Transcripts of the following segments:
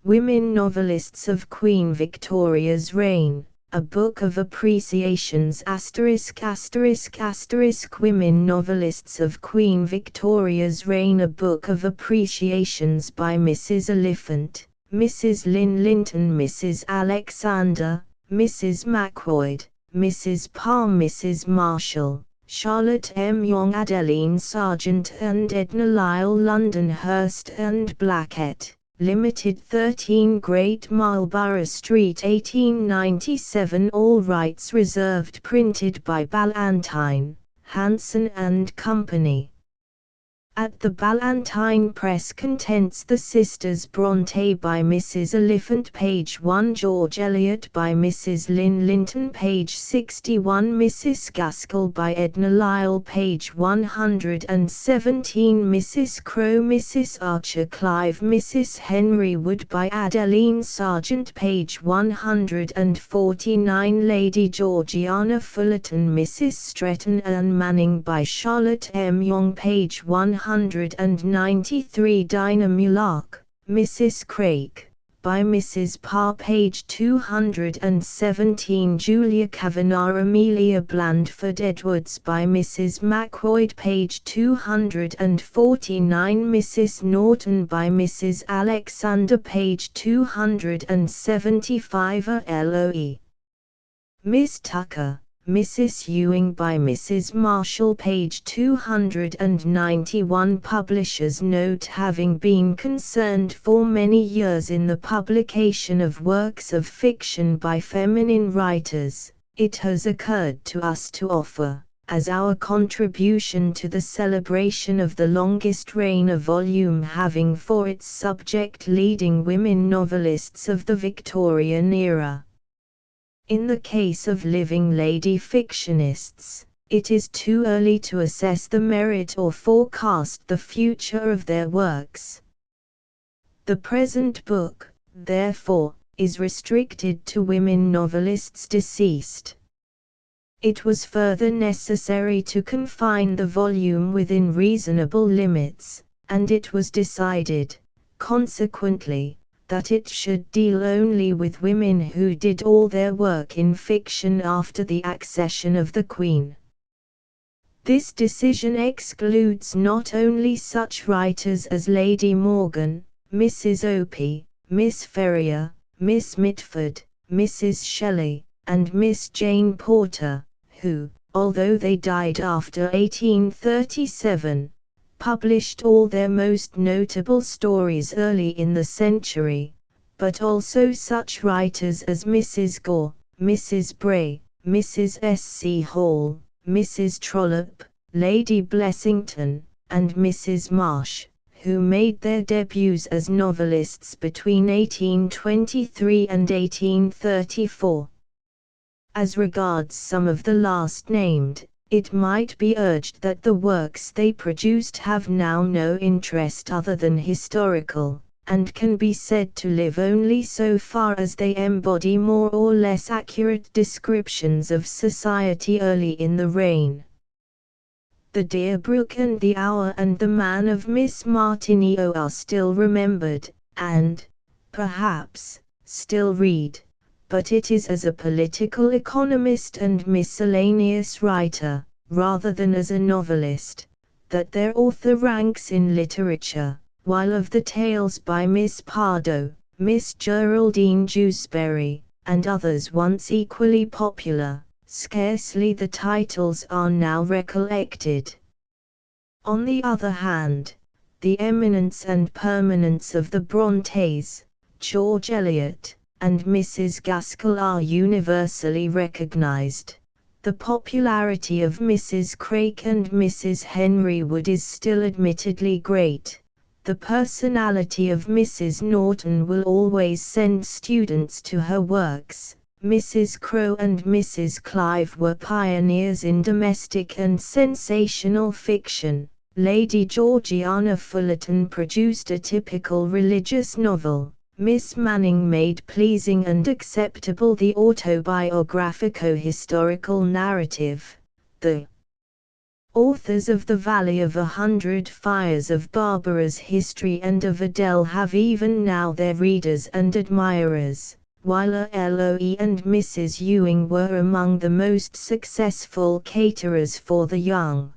Women Novelists of Queen Victoria's Reign, a Book of Appreciations ******. Women Novelists of Queen Victoria's Reign, a Book of Appreciations by Mrs. Oliphant, Mrs. Lynn Linton, Mrs. Alexander, Mrs. Macquoid, Mrs. Palm, Mrs. Marshall, Charlotte M. Young, Adeline Sargent and Edna Lyle, London Hurst and Blackett, Limited, 13 Great Marlborough Street, 1897. All rights reserved. Printed by Ballantine, Hanson and Company. At the Ballantine Press. Contents: The Sisters Bronte by Mrs. Oliphant, page 1. George Eliot by Mrs. Lynn Linton, page 61. Mrs. Gaskell by Edna Lyle, page 117. Mrs. Crowe, Mrs. Archer Clive, Mrs. Henry Wood by Adeline Sargent, page 149. Lady Georgiana Fullerton, Mrs. Stretton and Manning by Charlotte M. Young, page 193. Dinah Mulock, Mrs. Craik, by Mrs. Parr, page 217. Julia Kavanagh, Amelia Blandford Edwards by Mrs. Macquoid, page 249. Mrs. Norton by Mrs. Alexander, page 275. LOE. Miss Tucker, Mrs. Ewing by Mrs. Marshall, page 291. Publisher's note: having been concerned for many years in the publication of works of fiction by feminine writers, it has occurred to us to offer, as our contribution to the celebration of the longest reign, a volume having for its subject leading women novelists of the Victorian era. In the case of living lady fictionists, it is too early to assess the merit or forecast the future of their works. The present book, therefore, is restricted to women novelists deceased. It was further necessary to confine the volume within reasonable limits, and it was decided, consequently, that it should deal only with women who did all their work in fiction after the accession of the Queen. This decision excludes not only such writers as Lady Morgan, Mrs. Opie, Miss Ferrier, Miss Mitford, Mrs. Shelley, and Miss Jane Porter, who, although they died after 1837, published all their most notable stories early in the century, but also such writers as Mrs. Gore, Mrs. Bray, Mrs. S. C. Hall, Mrs. Trollope, Lady Blessington, and Mrs. Marsh, who made their debuts as novelists between 1823 and 1834. As regards some of the last named, it might be urged that the works they produced have now no interest other than historical, and can be said to live only so far as they embody more or less accurate descriptions of society early in the reign. The Dear Brook and the Hour and the Man of Miss Martineau are still remembered, and, perhaps, still read. But it is as a political economist and miscellaneous writer, rather than as a novelist, that their author ranks in literature, while of the tales by Miss Pardoe, Miss Geraldine Dewsbury, and others once equally popular, scarcely the titles are now recollected. On the other hand, the eminence and permanence of the Brontes, George Eliot, and Mrs. Gaskell are universally recognized. The popularity of Mrs. Craik and Mrs. Henry Wood is still admittedly great. The personality of Mrs. Norton will always send students to her works. Mrs. Crowe and Mrs. Clive were pioneers in domestic and sensational fiction. Lady Georgiana Fullerton produced a typical religious novel. Miss Manning made pleasing and acceptable the autobiographico-historical narrative. The Authors of The Valley of 100 Fires, of Barbara's History, and of Adele have even now their readers and admirers, while Loe and Mrs. Ewing were among the most successful caterers for the young.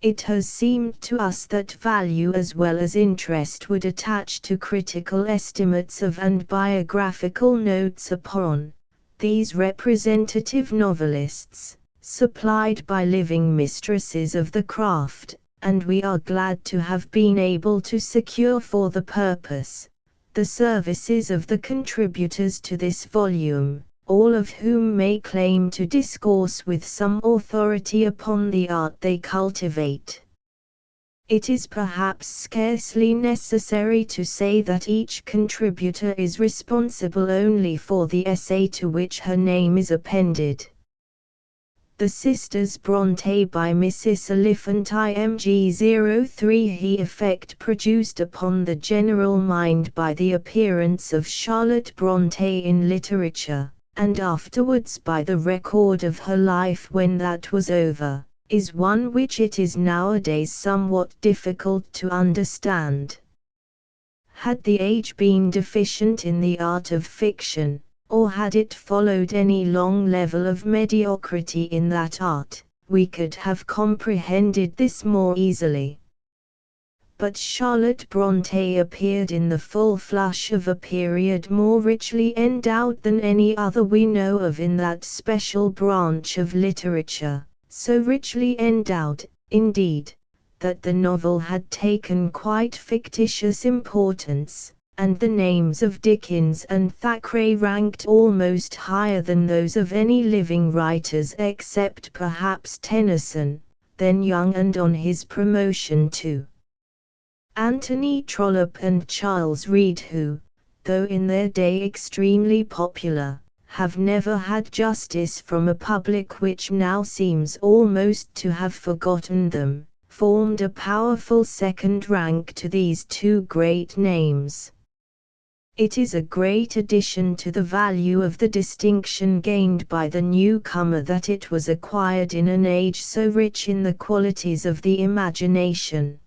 It has seemed to us that value as well as interest would attach to critical estimates of and biographical notes upon these representative novelists, supplied by living mistresses of the craft, and we are glad to have been able to secure for the purpose the services of the contributors to this volume, all of whom may claim to discourse with some authority upon the art they cultivate. It is perhaps scarcely necessary to say that each contributor is responsible only for the essay to which her name is appended. The Sisters Bronte by Mrs. Oliphant IMG 03 effect produced upon the general mind by the appearance of Charlotte Bronte in literature, and afterwards by the record of her life when that was over, is one which it is nowadays somewhat difficult to understand. Had the age been deficient in the art of fiction, or had it followed any long level of mediocrity in that art, we could have comprehended this more easily. But Charlotte Bronte appeared in the full flush of a period more richly endowed than any other we know of in that special branch of literature, so richly endowed, indeed, that the novel had taken quite fictitious importance, and the names of Dickens and Thackeray ranked almost higher than those of any living writers except perhaps Tennyson, then young and on his promotion to Anthony Trollope and Charles Reade, who, though in their day extremely popular, have never had justice from a public which now seems almost to have forgotten them, formed a powerful second rank to these two great names. It is a great addition to the value of the distinction gained by the newcomer that it was acquired in an age so rich in the qualities of the imagination.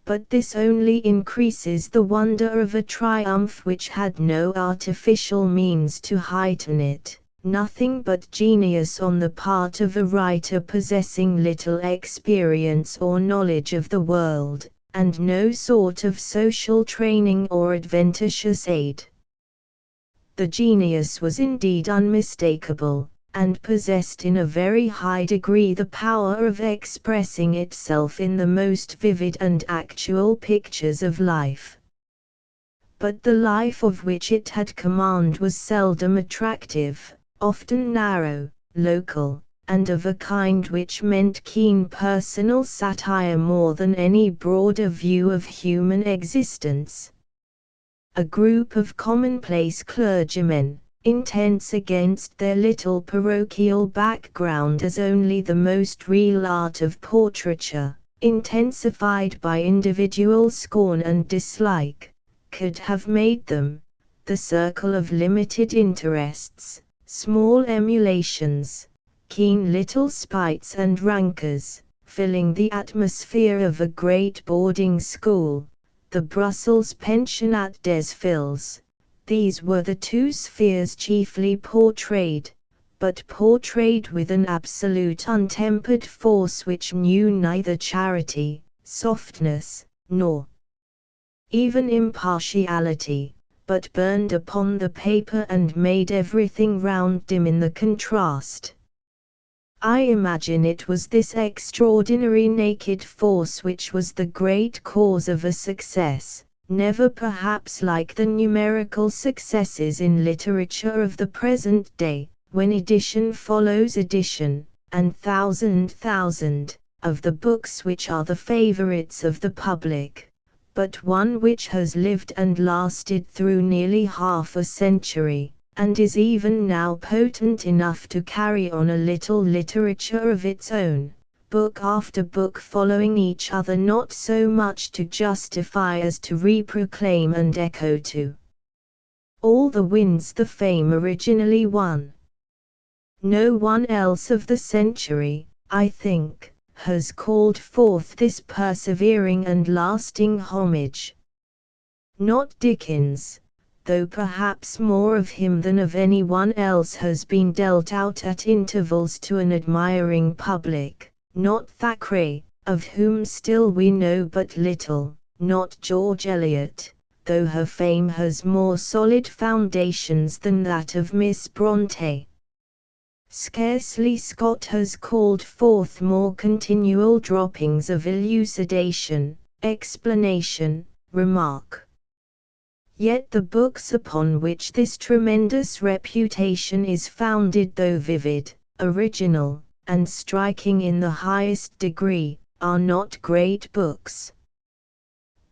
But this only increases the wonder of a triumph which had no artificial means to heighten it, nothing but genius on the part of a writer possessing little experience or knowledge of the world, and no sort of social training or adventitious aid. The genius was indeed unmistakable, and possessed in a very high degree the power of expressing itself in the most vivid and actual pictures of life. But the life of which it had command was seldom attractive, often narrow, local, and of a kind which meant keen personal satire more than any broader view of human existence. A group of commonplace clergymen, intense against their little parochial background as only the most real art of portraiture, intensified by individual scorn and dislike, could have made them the circle of limited interests, small emulations, keen little spites and rancors, filling the atmosphere of a great boarding school, the Brussels pensionat des Filles. These were the two spheres chiefly portrayed, but portrayed with an absolute untempered force which knew neither charity, softness, nor even impartiality, but burned upon the paper and made everything round dim in the contrast. I imagine it was this extraordinary naked force which was the great cause of a success, never perhaps like the numerical successes in literature of the present day, when edition follows edition, and thousand of the books which are the favorites of the public, but one which has lived and lasted through nearly half a century, and is even now potent enough to carry on a little literature of its own, book after book following each other, not so much to justify as to reproclaim and echo to all the winds the fame originally won. No one else of the century, I think, has called forth this persevering and lasting homage. Not Dickens, though perhaps more of him than of anyone else has been dealt out at intervals to an admiring public, not Thackeray, of whom still we know but little, not George Eliot, though her fame has more solid foundations than that of Miss Brontë. Scarcely Scott has called forth more continual droppings of elucidation, explanation, remark. Yet the books upon which this tremendous reputation is founded, though vivid, original, and striking in the highest degree, are not great books.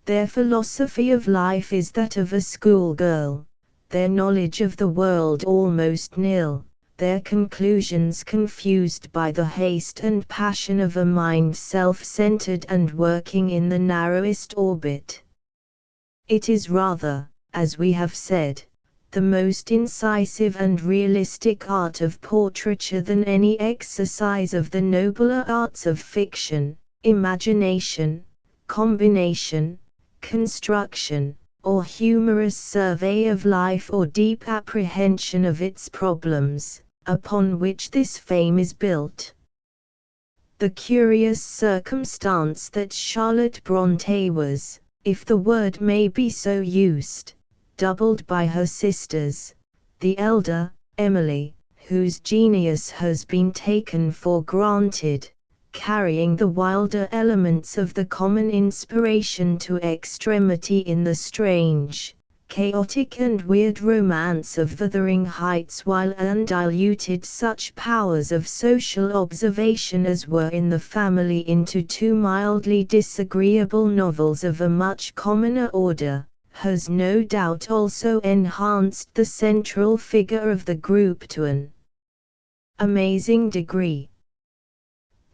Their philosophy of life is that of a schoolgirl, their knowledge of the world almost nil, their conclusions confused by the haste and passion of a mind self-centered and working in the narrowest orbit. It is rather, as we have said, the most incisive and realistic art of portraiture than any exercise of the nobler arts of fiction, imagination, combination, construction, or humorous survey of life or deep apprehension of its problems, upon which this fame is built. The curious circumstance that Charlotte Brontë was, if the word may be so used, doubled by her sisters, the elder, Emily, whose genius has been taken for granted, carrying the wilder elements of the common inspiration to extremity in the strange, chaotic and weird romance of Wuthering Heights, while undiluted such powers of social observation as were in the family into two mildly disagreeable novels of a much commoner order, has no doubt also enhanced the central figure of the group to an amazing degree.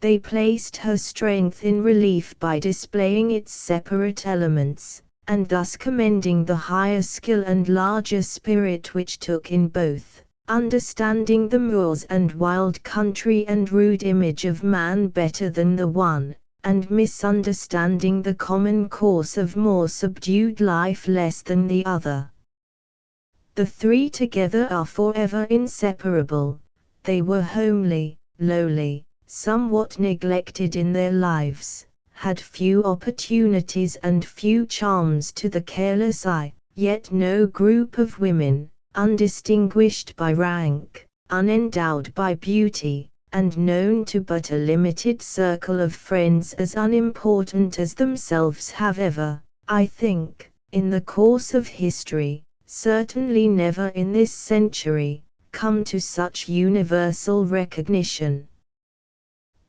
They placed her strength in relief by displaying its separate elements, and thus commending the higher skill and larger spirit which took in both, understanding the moors and wild country and rude image of man better than the one, and misunderstanding the common course of more subdued life less than the other. The three together are forever inseparable. They were homely, lowly, somewhat neglected in their lives, had few opportunities and few charms to the careless eye, yet no group of women, undistinguished by rank, unendowed by beauty, and known to but a limited circle of friends as unimportant as themselves, have ever, I think, in the course of history, certainly never in this century, come to such universal recognition.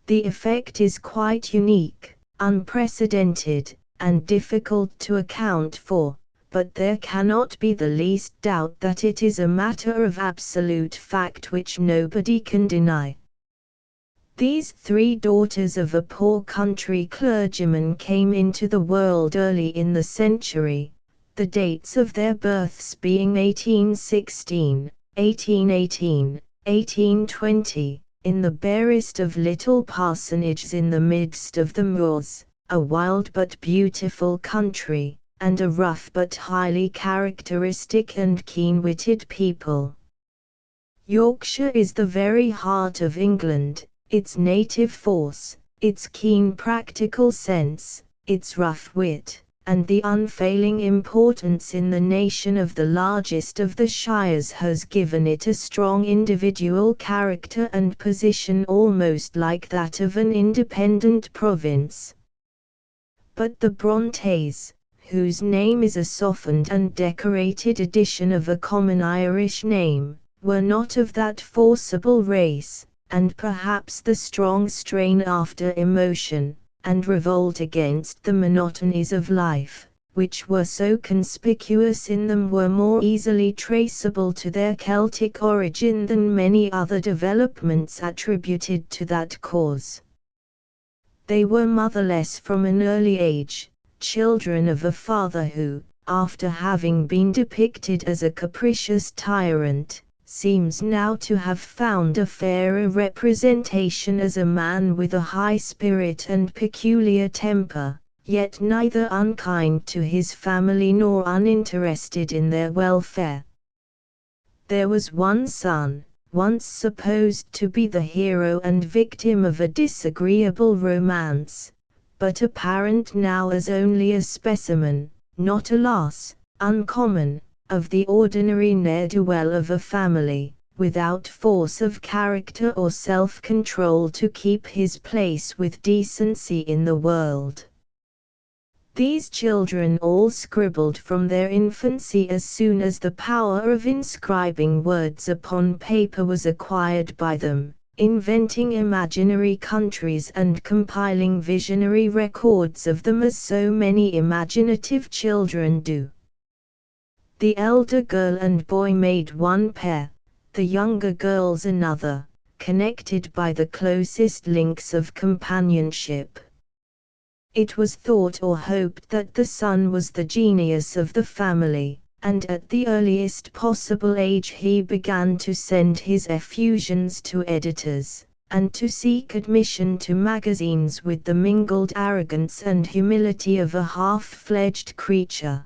The effect is quite unique, unprecedented, and difficult to account for, but there cannot be the least doubt that it is a matter of absolute fact which nobody can deny. These three daughters of a poor country clergyman came into the world early in the century, the dates of their births being 1816, 1818, 1820, in the barest of little parsonages in the midst of the moors, a wild but beautiful country, and a rough but highly characteristic and keen-witted people. Yorkshire is the very heart of England, its native force, its keen practical sense, its rough wit, and the unfailing importance in the nation of the largest of the shires has given it a strong individual character and position almost like that of an independent province. But the Brontës, whose name is a softened and decorated edition of a common Irish name, were not of that forcible race, and perhaps the strong strain after emotion, and revolt against the monotonies of life, which were so conspicuous in them, were more easily traceable to their Celtic origin than many other developments attributed to that cause. They were motherless from an early age, children of a father who, after having been depicted as a capricious tyrant, seems now to have found a fairer representation as a man with a high spirit and peculiar temper, yet neither unkind to his family nor uninterested in their welfare. There was one son, once supposed to be the hero and victim of a disagreeable romance, but apparent now as only a specimen, not alas, uncommon, of the ordinary ne'er-do-well of a family, without force of character or self-control to keep his place with decency in the world. These children all scribbled from their infancy as soon as the power of inscribing words upon paper was acquired by them, inventing imaginary countries and compiling visionary records of them as so many imaginative children do. The elder girl and boy made one pair, the younger girls another, connected by the closest links of companionship. It was thought or hoped that the son was the genius of the family, and at the earliest possible age he began to send his effusions to editors, and to seek admission to magazines with the mingled arrogance and humility of a half-fledged creature.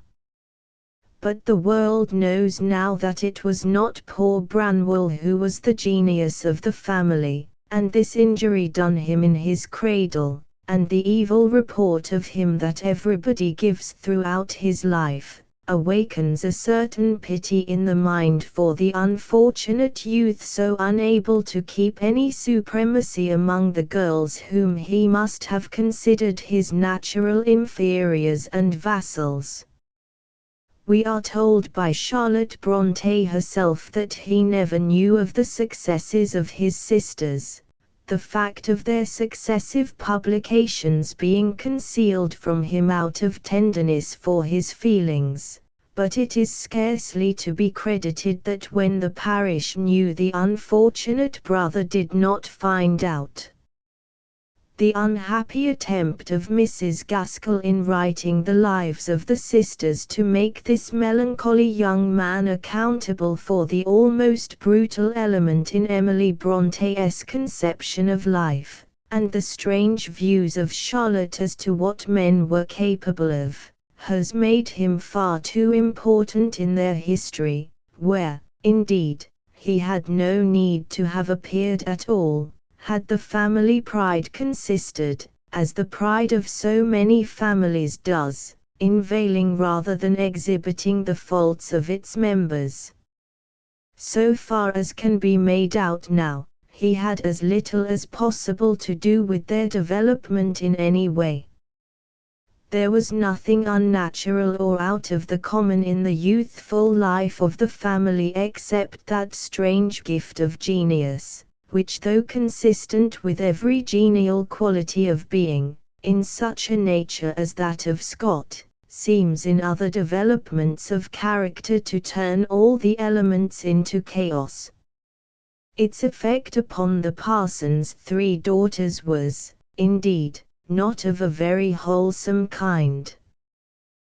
But the world knows now that it was not poor Branwell who was the genius of the family, and this injury done him in his cradle, and the evil report of him that everybody gives throughout his life, awakens a certain pity in the mind for the unfortunate youth so unable to keep any supremacy among the girls whom he must have considered his natural inferiors and vassals. We are told by Charlotte Brontë herself that he never knew of the successes of his sisters, the fact of their successive publications being concealed from him out of tenderness for his feelings, but it is scarcely to be credited that when the parish knew the unfortunate brother did not find out. The unhappy attempt of Mrs. Gaskell in writing the lives of the sisters to make this melancholy young man accountable for the almost brutal element in Emily Bronte's conception of life, and the strange views of Charlotte as to what men were capable of, has made him far too important in their history, where, indeed, he had no need to have appeared at all, had the family pride consisted, as the pride of so many families does, in veiling rather than exhibiting the faults of its members. So far as can be made out now, he had as little as possible to do with their development in any way. There was nothing unnatural or out of the common in the youthful life of the family except that strange gift of genius, which though consistent with every genial quality of being, in such a nature as that of Scott, seems in other developments of character to turn all the elements into chaos. Its effect upon the parson's 3 daughters was, indeed, not of a very wholesome kind.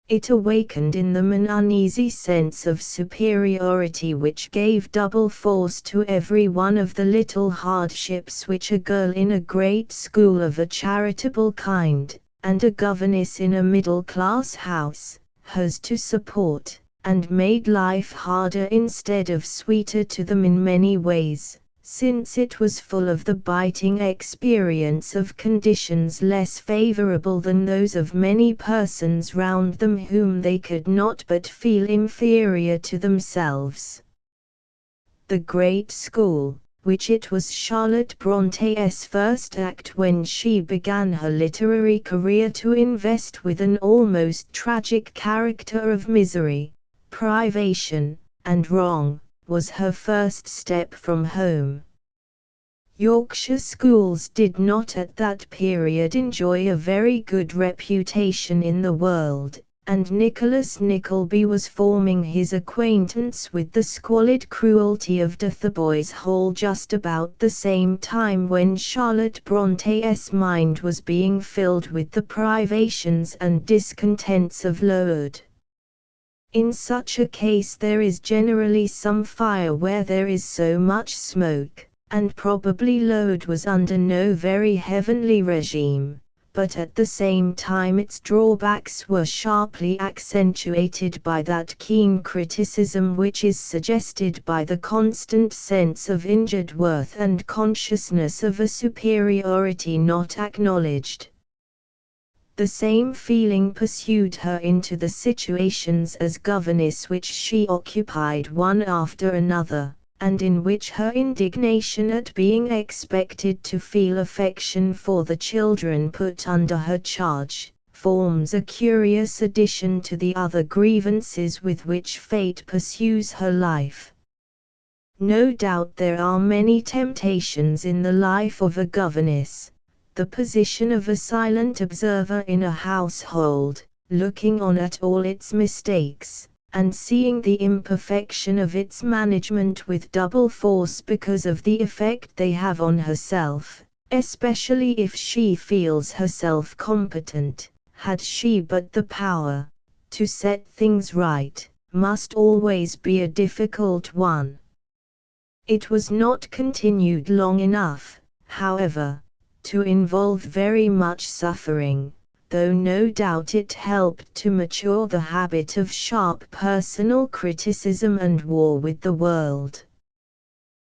It awakened in them an uneasy sense of superiority which gave double force to every one of the little hardships which a girl in a great school of a charitable kind, and a governess in a middle-class house, has to support, and made life harder instead of sweeter to them in many ways, since it was full of the biting experience of conditions less favorable than those of many persons round them whom they could not but feel inferior to themselves. The great school, which it was Charlotte Bronte's first act when she began her literary career to invest with an almost tragic character of misery, privation, and wrong, was her first step from home. Yorkshire schools did not at that period enjoy a very good reputation in the world, and Nicholas Nickleby was forming his acquaintance with the squalid cruelty of Dotheboys Hall just about the same time when Charlotte Bronte's mind was being filled with the privations and discontents of Lowood. In such a case there is generally some fire where there is so much smoke, and probably Lode was under no very heavenly regime, but at the same time its drawbacks were sharply accentuated by that keen criticism which is suggested by the constant sense of injured worth and consciousness of a superiority not acknowledged. The same feeling pursued her into the situations as governess which she occupied one after another, and in which her indignation at being expected to feel affection for the children put under her charge, forms a curious addition to the other grievances with which fate pursues her life. No doubt there are many temptations in the life of a governess. The position of a silent observer in a household, looking on at all its mistakes, and seeing the imperfection of its management with double force because of the effect they have on herself, especially if she feels herself competent, had she but the power, to set things right, must always be a difficult one. It was not continued long enough, however, to involve very much suffering, though no doubt it helped to mature the habit of sharp personal criticism and war with the world.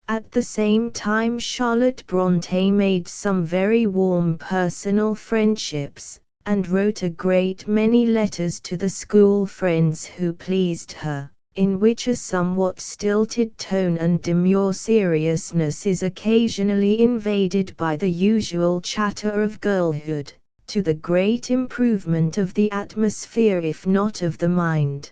At the same time Charlotte Brontë made some very warm personal friendships, and wrote a great many letters to the school friends who pleased her, in which a somewhat stilted tone and demure seriousness is occasionally invaded by the usual chatter of girlhood, to the great improvement of the atmosphere if not of the mind.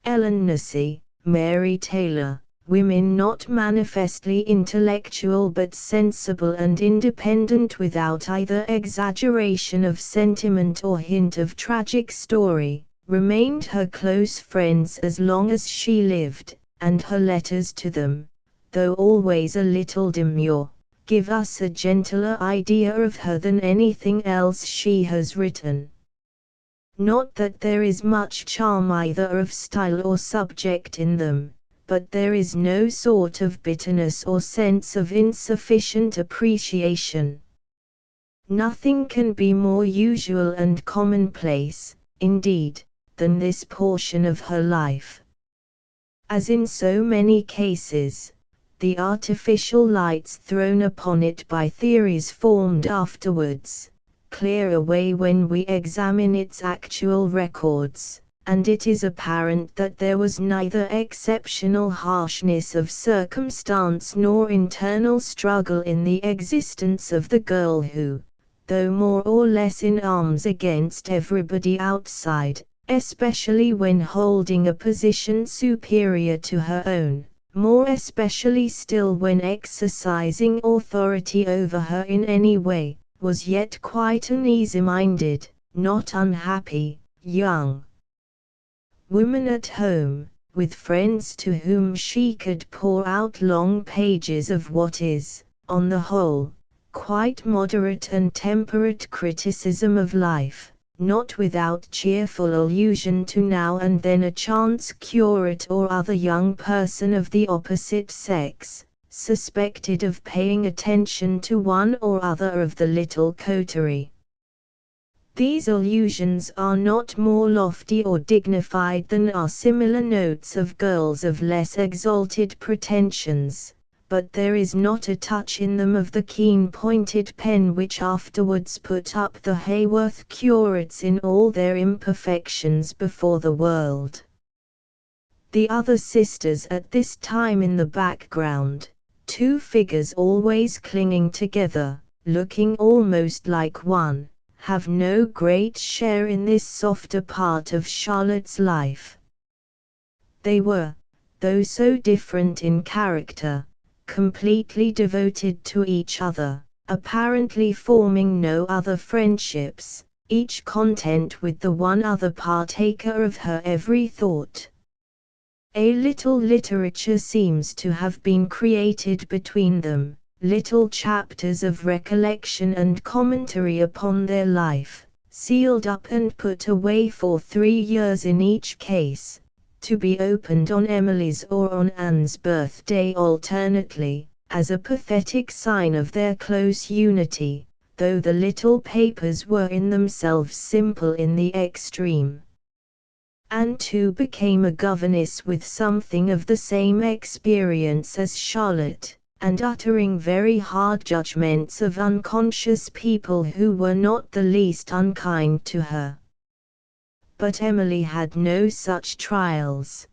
Ellen Nussey, Mary Taylor, women not manifestly intellectual but sensible and independent without either exaggeration of sentiment or hint of tragic story, remained her close friends as long as she lived, and her letters to them, though always a little demure, give us a gentler idea of her than anything else she has written. Not that there is much charm either of style or subject in them, but there is no sort of bitterness or sense of insufficient appreciation. Nothing can be more usual and commonplace, indeed, than this portion of her life. As in so many cases, the artificial lights thrown upon it by theories formed afterwards, clear away when we examine its actual records, and it is apparent that there was neither exceptional harshness of circumstance nor internal struggle in the existence of the girl who, though more or less in arms against everybody outside, especially when holding a position superior to her own, more especially still when exercising authority over her in any way, was yet quite an easy-minded, not unhappy, young woman at home, with friends to whom she could pour out long pages of what is, on the whole, quite moderate and temperate criticism of life, not without cheerful allusion to now and then a chance curate or other young person of the opposite sex, suspected of paying attention to one or other of the little coterie. These allusions are not more lofty or dignified than are similar notes of girls of less exalted pretensions, but there is not a touch in them of the keen-pointed pen which afterwards put up the Haworth curates in all their imperfections before the world. The other sisters at this time in the background, two figures always clinging together, looking almost like one, have no great share in this softer part of Charlotte's life. They were, though so different in character, completely devoted to each other, apparently forming no other friendships, each content with the one other partaker of her every thought. A little literature seems to have been created between them, little chapters of recollection and commentary upon their life, sealed up and put away for 3 years in each case, to be opened on Emily's or on Anne's birthday alternately, as a pathetic sign of their close unity, though the little papers were in themselves simple in the extreme. Anne too became a governess with something of the same experience as Charlotte, and uttering very hard judgments of unconscious people who were not the least unkind to her. But Emily had no such trials.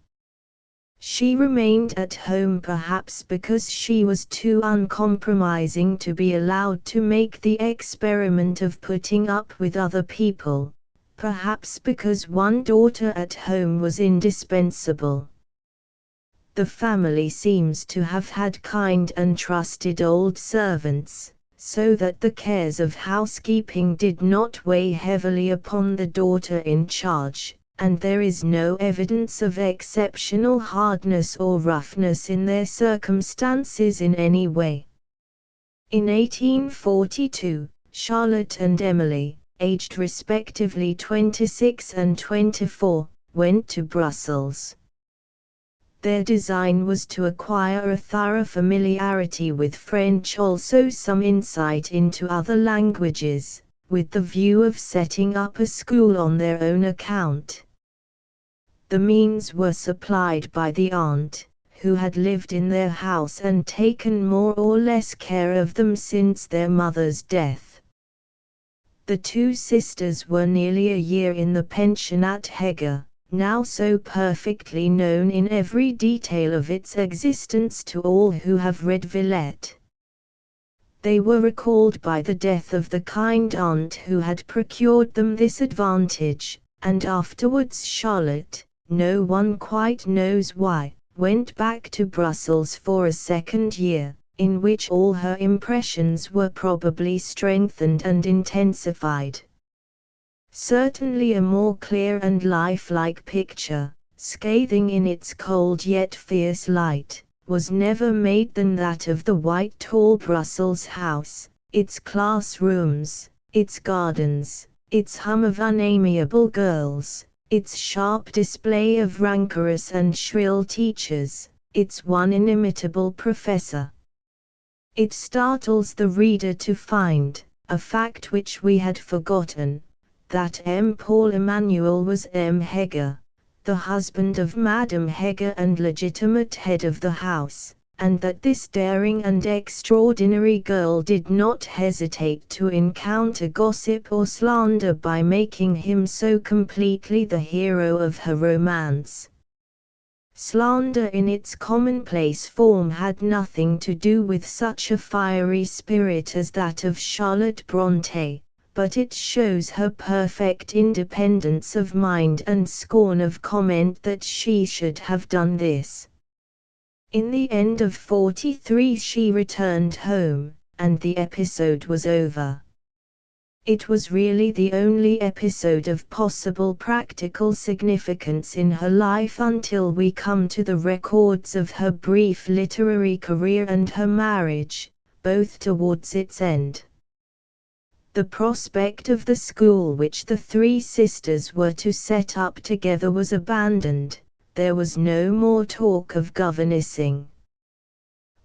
She remained at home perhaps because she was too uncompromising to be allowed to make the experiment of putting up with other people, perhaps because one daughter at home was indispensable. The family seems to have had kind and trusted old servants, so that the cares of housekeeping did not weigh heavily upon the daughter in charge, and there is no evidence of exceptional hardness or roughness in their circumstances in any way. In 1842, Charlotte and Emily, aged respectively 26 and 24, went to Brussels. Their design was to acquire a thorough familiarity with French, also some insight into other languages, with the view of setting up a school on their own account. The means were supplied by the aunt, who had lived in their house and taken more or less care of them since their mother's death. The two sisters were nearly a year in the pension at Hege, now so perfectly known in every detail of its existence to all who have read Villette. They were recalled by the death of the kind aunt who had procured them this advantage, and afterwards Charlotte, no one quite knows why, went back to Brussels for a second year, in which all her impressions were probably strengthened and intensified. Certainly a more clear and lifelike picture, scathing in its cold yet fierce light, was never made than that of the white tall Brussels house, its classrooms, its gardens, its hum of unamiable girls, its sharp display of rancorous and shrill teachers, its one inimitable professor. It startles the reader to find, a fact which we had forgotten, that M. Paul Emmanuel was M. Hege, the husband of Madame Hege and legitimate head of the house, and that this daring and extraordinary girl did not hesitate to encounter gossip or slander by making him so completely the hero of her romance. Slander in its commonplace form had nothing to do with such a fiery spirit as that of Charlotte Brontë, but it shows her perfect independence of mind and scorn of comment that she should have done this. In the end of 43 she returned home, and the episode was over. It was really the only episode of possible practical significance in her life until we come to the records of her brief literary career and her marriage, both towards its end. The prospect of the school which the three sisters were to set up together was abandoned. There was no more talk of governessing.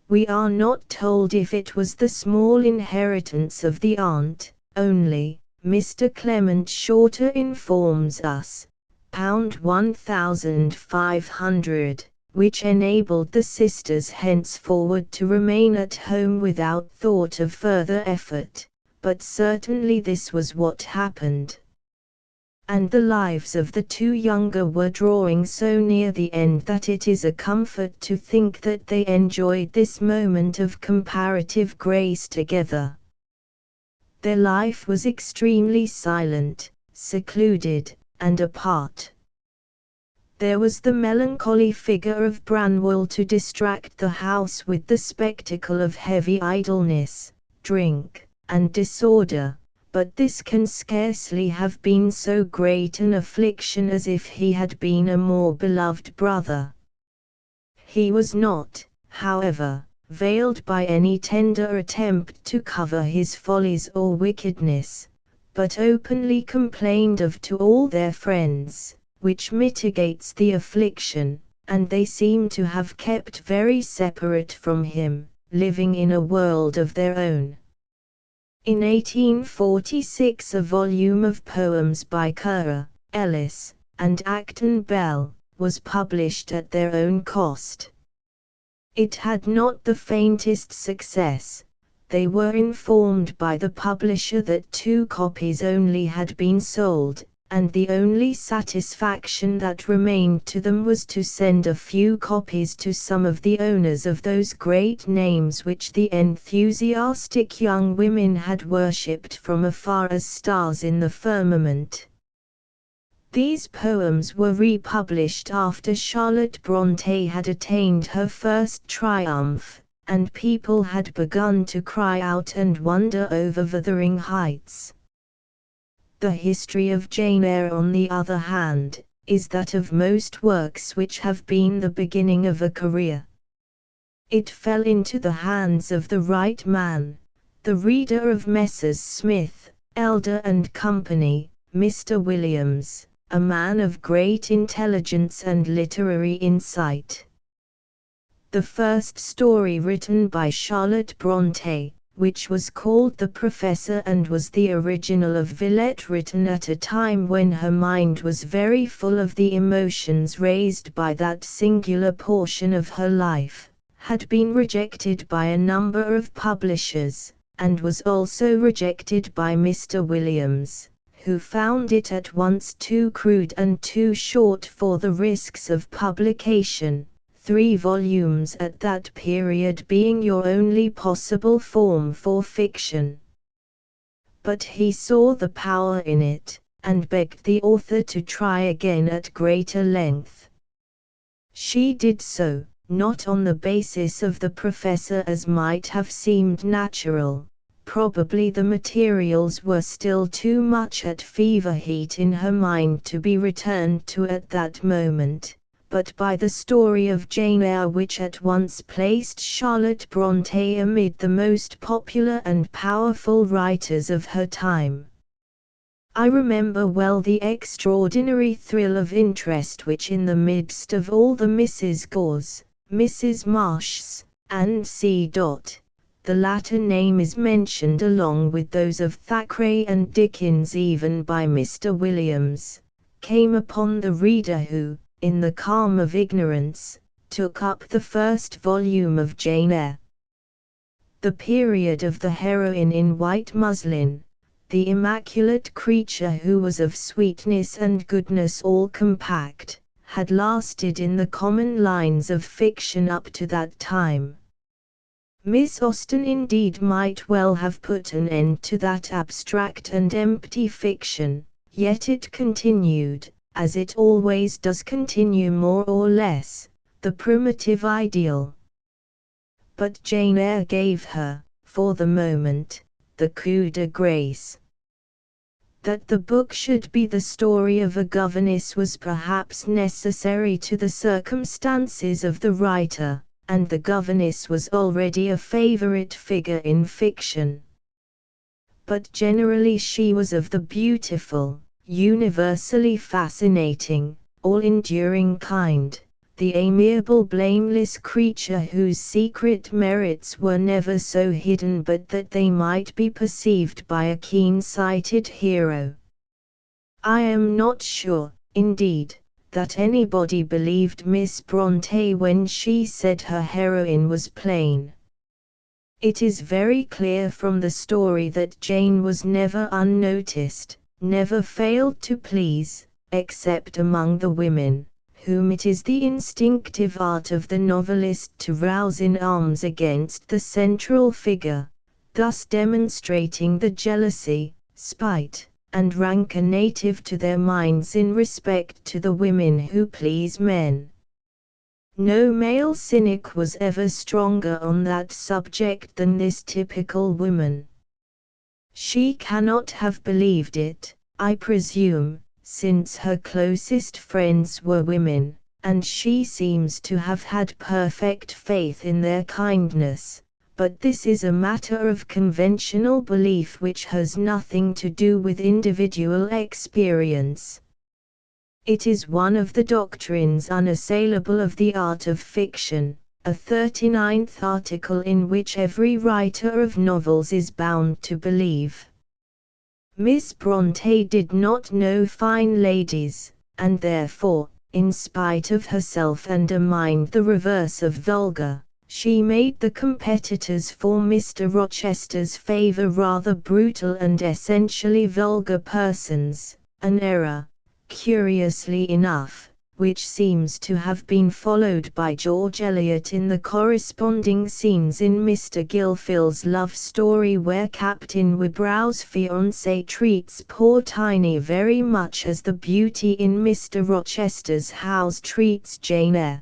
We are not told if it was the small inheritance of the aunt, only, Mr. Clement Shorter informs us, £1,500, which enabled the sisters henceforward to remain at home without thought of further effort, but certainly this was what happened. And the lives of the two younger were drawing so near the end that it is a comfort to think that they enjoyed this moment of comparative grace together. Their life was extremely silent, secluded, and apart. There was the melancholy figure of Branwell to distract the house with the spectacle of heavy idleness, drink, and disorder, but this can scarcely have been so great an affliction as if he had been a more beloved brother. He was not, however, veiled by any tender attempt to cover his follies or wickedness, but openly complained of to all their friends, which mitigates the affliction, and they seem to have kept very separate from him, living in a world of their own. In 1846 a volume of poems by Currer, Ellis, and Acton Bell was published at their own cost. It had not the faintest success. They were informed by the publisher that 2 copies only had been sold, and the only satisfaction that remained to them was to send a few copies to some of the owners of those great names which the enthusiastic young women had worshipped from afar as stars in the firmament. These poems were republished after Charlotte Brontë had attained her first triumph, and people had begun to cry out and wonder over Wuthering Heights. The history of Jane Eyre, on the other hand, is that of most works which have been the beginning of a career. It fell into the hands of the right man, the reader of Messrs. Smith, Elder and Company, Mr. Williams, a man of great intelligence and literary insight. The first story written by Charlotte Brontë, which was called The Professor and was the original of Villette, written at a time when her mind was very full of the emotions raised by that singular portion of her life, had been rejected by a number of publishers, and was also rejected by Mr. Williams, who found it at once too crude and too short for the risks of publication. 3 volumes at that period being your only possible form for fiction. But he saw the power in it, and begged the author to try again at greater length. She did so, not on the basis of The Professor as might have seemed natural. Probably the materials were still too much at fever heat in her mind to be returned to at that moment, but by the story of Jane Eyre, which at once placed Charlotte Brontë amid the most popular and powerful writers of her time. I remember well the extraordinary thrill of interest which, in the midst of all the Mrs. Gores, Mrs. Marshs, and C. The latter name is mentioned along with those of Thackeray and Dickens, even by Mr. Williams, came upon the reader who, in the calm of ignorance, took up the first volume of Jane Eyre. The period of the heroine in white muslin, the immaculate creature who was of sweetness and goodness all compact, had lasted in the common lines of fiction up to that time. Miss Austen indeed might well have put an end to that abstract and empty fiction, yet it continued, as it always does continue more or less, the primitive ideal. But Jane Eyre gave her, for the moment, the coup de grâce. That the book should be the story of a governess was perhaps necessary to the circumstances of the writer, and the governess was already a favorite figure in fiction. But generally she was of the beautiful, universally fascinating, all-enduring kind, the amiable blameless creature whose secret merits were never so hidden but that they might be perceived by a keen-sighted hero. I am not sure, indeed, that anybody believed Miss Brontë when she said her heroine was plain. It is very clear from the story that Jane was never unnoticed, never failed to please, except among the women, whom it is the instinctive art of the novelist to rouse in arms against the central figure, thus demonstrating the jealousy, spite, and rancor native to their minds in respect to the women who please men. No male cynic was ever stronger on that subject than this typical woman. She cannot have believed it, I presume, since her closest friends were women, and she seems to have had perfect faith in their kindness, but this is a matter of conventional belief which has nothing to do with individual experience. It is one of the doctrines unassailable of the art of fiction, a 39th article in which every writer of novels is bound to believe. Miss Brontë did not know fine ladies, and therefore, in spite of herself and a mind the reverse of vulgar, she made the competitors for Mr. Rochester's favour rather brutal and essentially vulgar persons, an error, curiously enough, which seems to have been followed by George Eliot in the corresponding scenes in Mr. Gilfil's love story, where Captain Wibrow's fiancée treats poor Tiny very much as the beauty in Mr. Rochester's house treats Jane Eyre.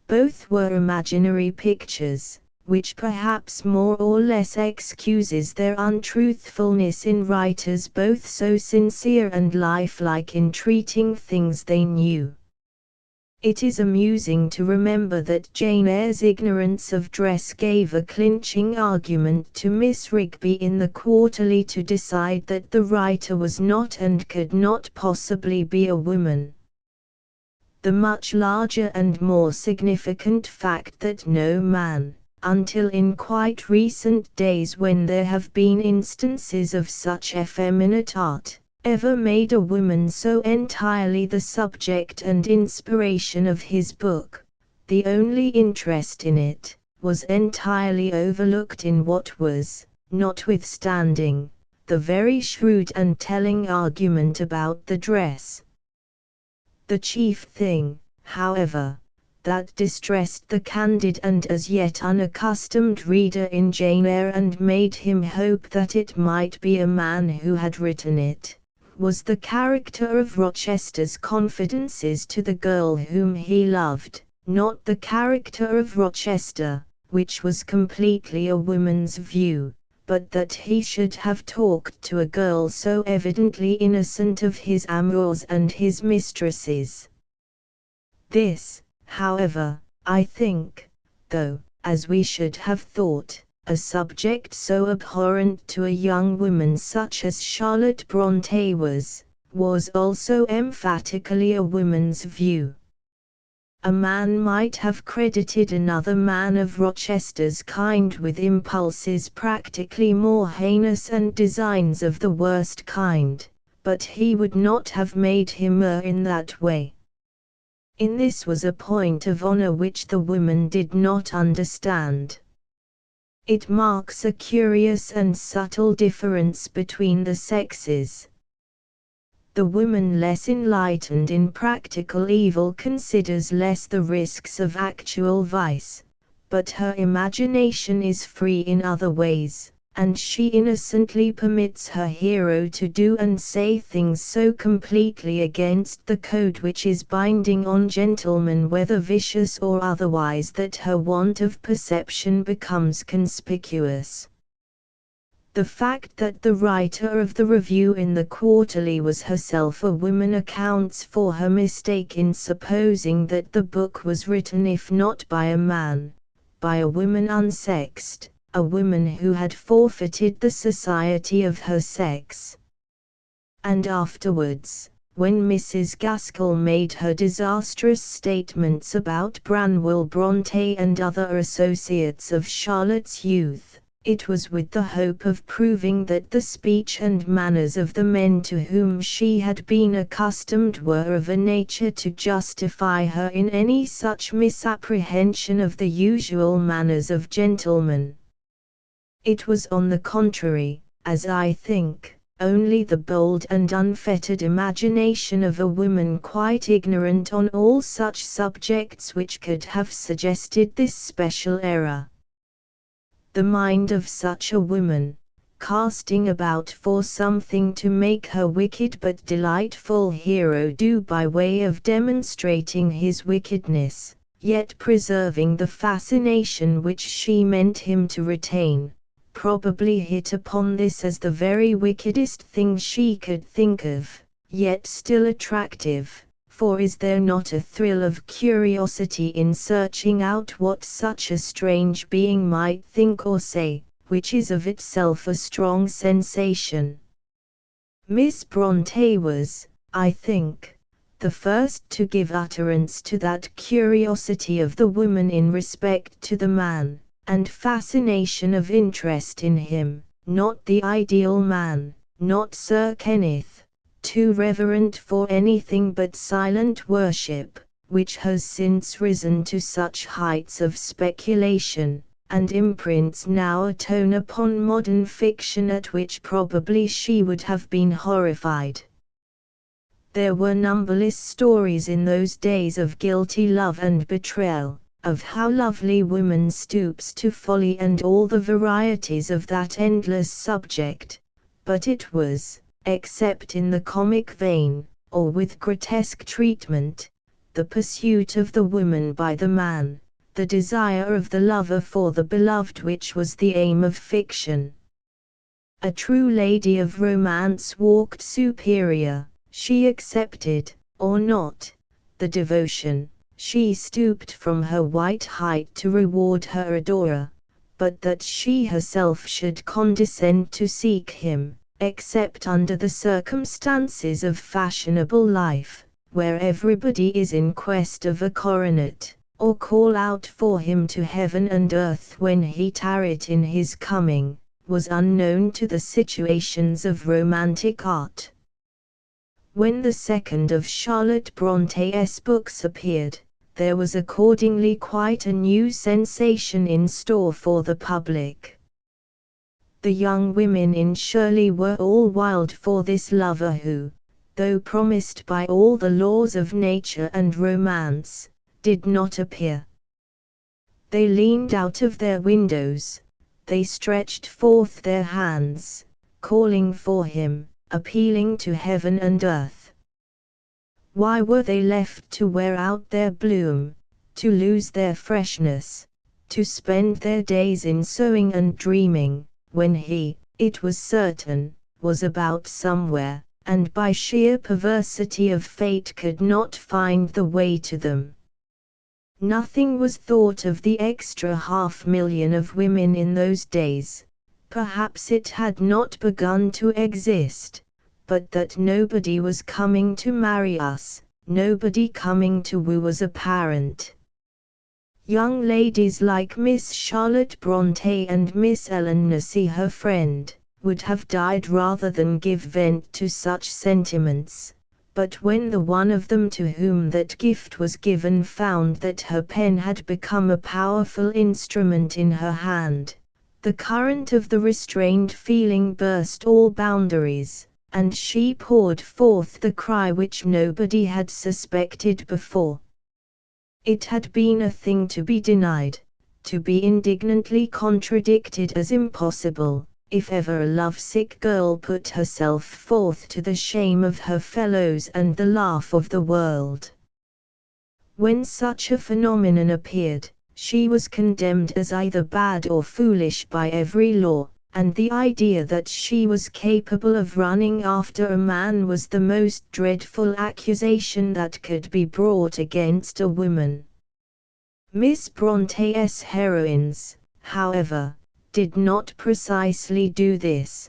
Both were imaginary pictures, which perhaps more or less excuses their untruthfulness in writers both so sincere and lifelike in treating things they knew. It is amusing to remember that Jane Eyre's ignorance of dress gave a clinching argument to Miss Rigby in the Quarterly to decide that the writer was not and could not possibly be a woman. The much larger and more significant fact that no man, until in quite recent days when there have been instances of such effeminate art, ever made a woman so entirely the subject and inspiration of his book, the only interest in it, was entirely overlooked in what was, notwithstanding, the very shrewd and telling argument about the dress. The chief thing, however, that distressed the candid and as yet unaccustomed reader in Jane Eyre and made him hope that it might be a man who had written it, was the character of Rochester's confidences to the girl whom he loved, not the character of Rochester, which was completely a woman's view, but that he should have talked to a girl so evidently innocent of his amours and his mistresses. This, however, I think, though, as we should have thought, a subject so abhorrent to a young woman such as Charlotte Brontë was also emphatically a woman's view. A man might have credited another man of Rochester's kind with impulses practically more heinous and designs of the worst kind, but he would not have made him err in that way. In this was a point of honor which the woman did not understand. It marks a curious and subtle difference between the sexes. The woman less enlightened in practical evil considers less the risks of actual vice, but her imagination is free in other ways, and she innocently permits her hero to do and say things so completely against the code which is binding on gentlemen whether vicious or otherwise that her want of perception becomes conspicuous. The fact that the writer of the review in the Quarterly was herself a woman accounts for her mistake in supposing that the book was written if not by a man, by a woman unsexed, a woman who had forfeited the society of her sex. And afterwards, when Mrs. Gaskell made her disastrous statements about Branwell Brontë and other associates of Charlotte's youth, it was with the hope of proving that the speech and manners of the men to whom she had been accustomed were of a nature to justify her in any such misapprehension of the usual manners of gentlemen. It was on the contrary, as I think, only the bold and unfettered imagination of a woman quite ignorant on all such subjects which could have suggested this special error. The mind of such a woman, casting about for something to make her wicked but delightful hero do by way of demonstrating his wickedness, yet preserving the fascination which she meant him to retain, probably hit upon this as the very wickedest thing she could think of, yet still attractive. For is there not a thrill of curiosity in searching out what such a strange being might think or say, which is of itself a strong sensation? Miss Brontë was, I think, the first to give utterance to that curiosity of the woman in respect to the man, and fascination of interest in him, not the ideal man, not Sir Kenneth, too reverent for anything but silent worship, which has since risen to such heights of speculation, and imprints now a tone upon modern fiction at which probably she would have been horrified. There were numberless stories in those days of guilty love and betrayal, of how lovely woman stoops to folly and all the varieties of that endless subject, but it was, except in the comic vein, or with grotesque treatment, the pursuit of the woman by the man, the desire of the lover for the beloved which was the aim of fiction. A true lady of romance walked superior. She accepted, or not, the devotion, she stooped from her white height to reward her adorer, but that she herself should condescend to seek him, except under the circumstances of fashionable life, where everybody is in quest of a coronet, or call out for him to heaven and earth when he tarried in his coming, was unknown to the situations of romantic art. When the second of Charlotte Bronte's books appeared, there was accordingly quite a new sensation in store for the public. The young women in Shirley were all wild for this lover who, though promised by all the laws of nature and romance, did not appear. They leaned out of their windows, they stretched forth their hands, calling for him, appealing to heaven and earth. Why were they left to wear out their bloom, to lose their freshness, to spend their days in sewing and dreaming, when he, it was certain, was about somewhere, and by sheer perversity of fate could not find the way to them? Nothing was thought of the extra 500,000 of women in those days. Perhaps it had not begun to exist, but that nobody was coming to marry us, nobody coming to woo was apparent. Young ladies like Miss Charlotte Bronte and Miss Ellen Nussey, her friend, would have died rather than give vent to such sentiments, but when the one of them to whom that gift was given found that her pen had become a powerful instrument in her hand, the current of the restrained feeling burst all boundaries, and she poured forth the cry which nobody had suspected before. It had been a thing to be denied, to be indignantly contradicted as impossible, if ever a lovesick girl put herself forth to the shame of her fellows and the laugh of the world. When such a phenomenon appeared, she was condemned as either bad or foolish by every law, and the idea that she was capable of running after a man was the most dreadful accusation that could be brought against a woman. Miss Bronte's heroines, however, did not precisely do this.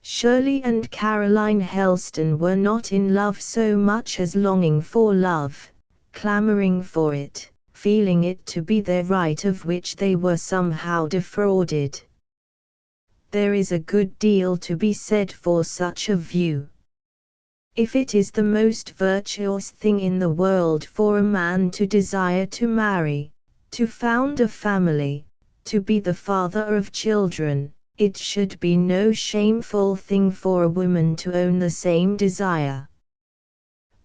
Shirley and Caroline Helston were not in love so much as longing for love, clamoring for it, feeling it to be their right of which they were somehow defrauded. There is a good deal to be said for such a view. If it is the most virtuous thing in the world for a man to desire to marry, to found a family, to be the father of children, it should be no shameful thing for a woman to own the same desire.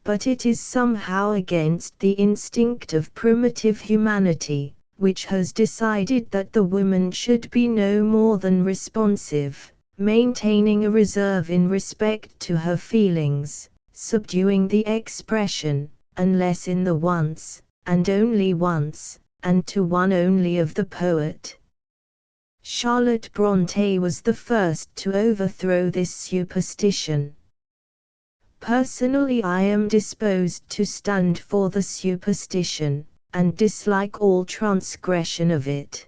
But it is somehow against the instinct of primitive humanity, which has decided that the woman should be no more than responsive, maintaining a reserve in respect to her feelings, subduing the expression, unless in the once, and only once, and to one only of the poet. Charlotte Bronte was the first to overthrow this superstition. Personally, I am disposed to stand for the superstition, and dislike all transgression of it.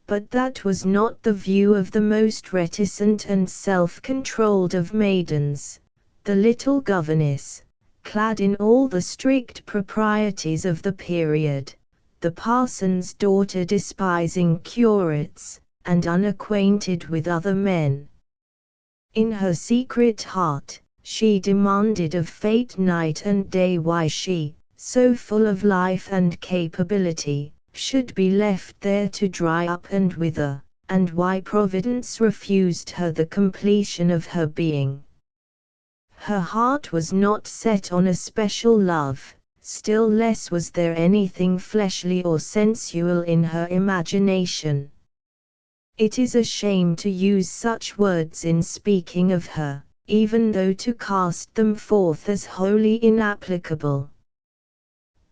But that was not the view of the most reticent and self-controlled of maidens, the little governess, clad in all the strict proprieties of the period, the parson's daughter despising curates, and unacquainted with other men. In her secret heart, she demanded of fate night and day why she, so full of life and capability, should be left there to dry up and wither, and why Providence refused her the completion of her being. Her heart was not set on a special love, still less was there anything fleshly or sensual in her imagination. It is a shame to use such words in speaking of her, even though to cast them forth as wholly inapplicable.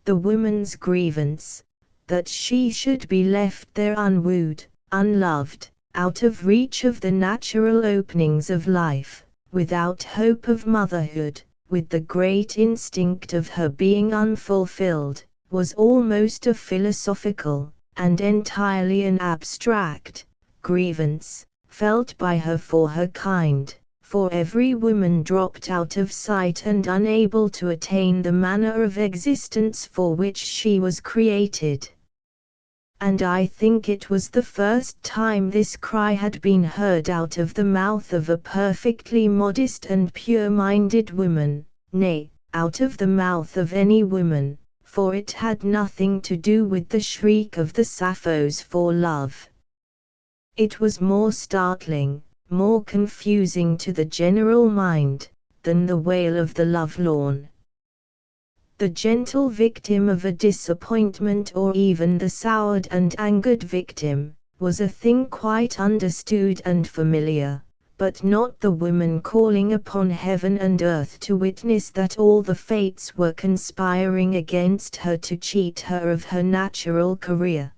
The woman's grievance, that she should be left there unwooed, unloved, out of reach of the natural openings of life, without hope of motherhood, with the great instinct of her being unfulfilled, was almost a philosophical, and entirely an abstract, grievance, felt by her for her kind, for every woman dropped out of sight and unable to attain the manner of existence for which she was created. And I think it was the first time this cry had been heard out of the mouth of a perfectly modest and pure-minded woman, nay, out of the mouth of any woman, for it had nothing to do with the shriek of the Sapphos for love. It was more startling, more confusing to the general mind, than the wail of the lovelorn. The gentle victim of a disappointment, or even the soured and angered victim, was a thing quite understood and familiar, but not the woman calling upon heaven and earth to witness that all the fates were conspiring against her to cheat her of her natural career.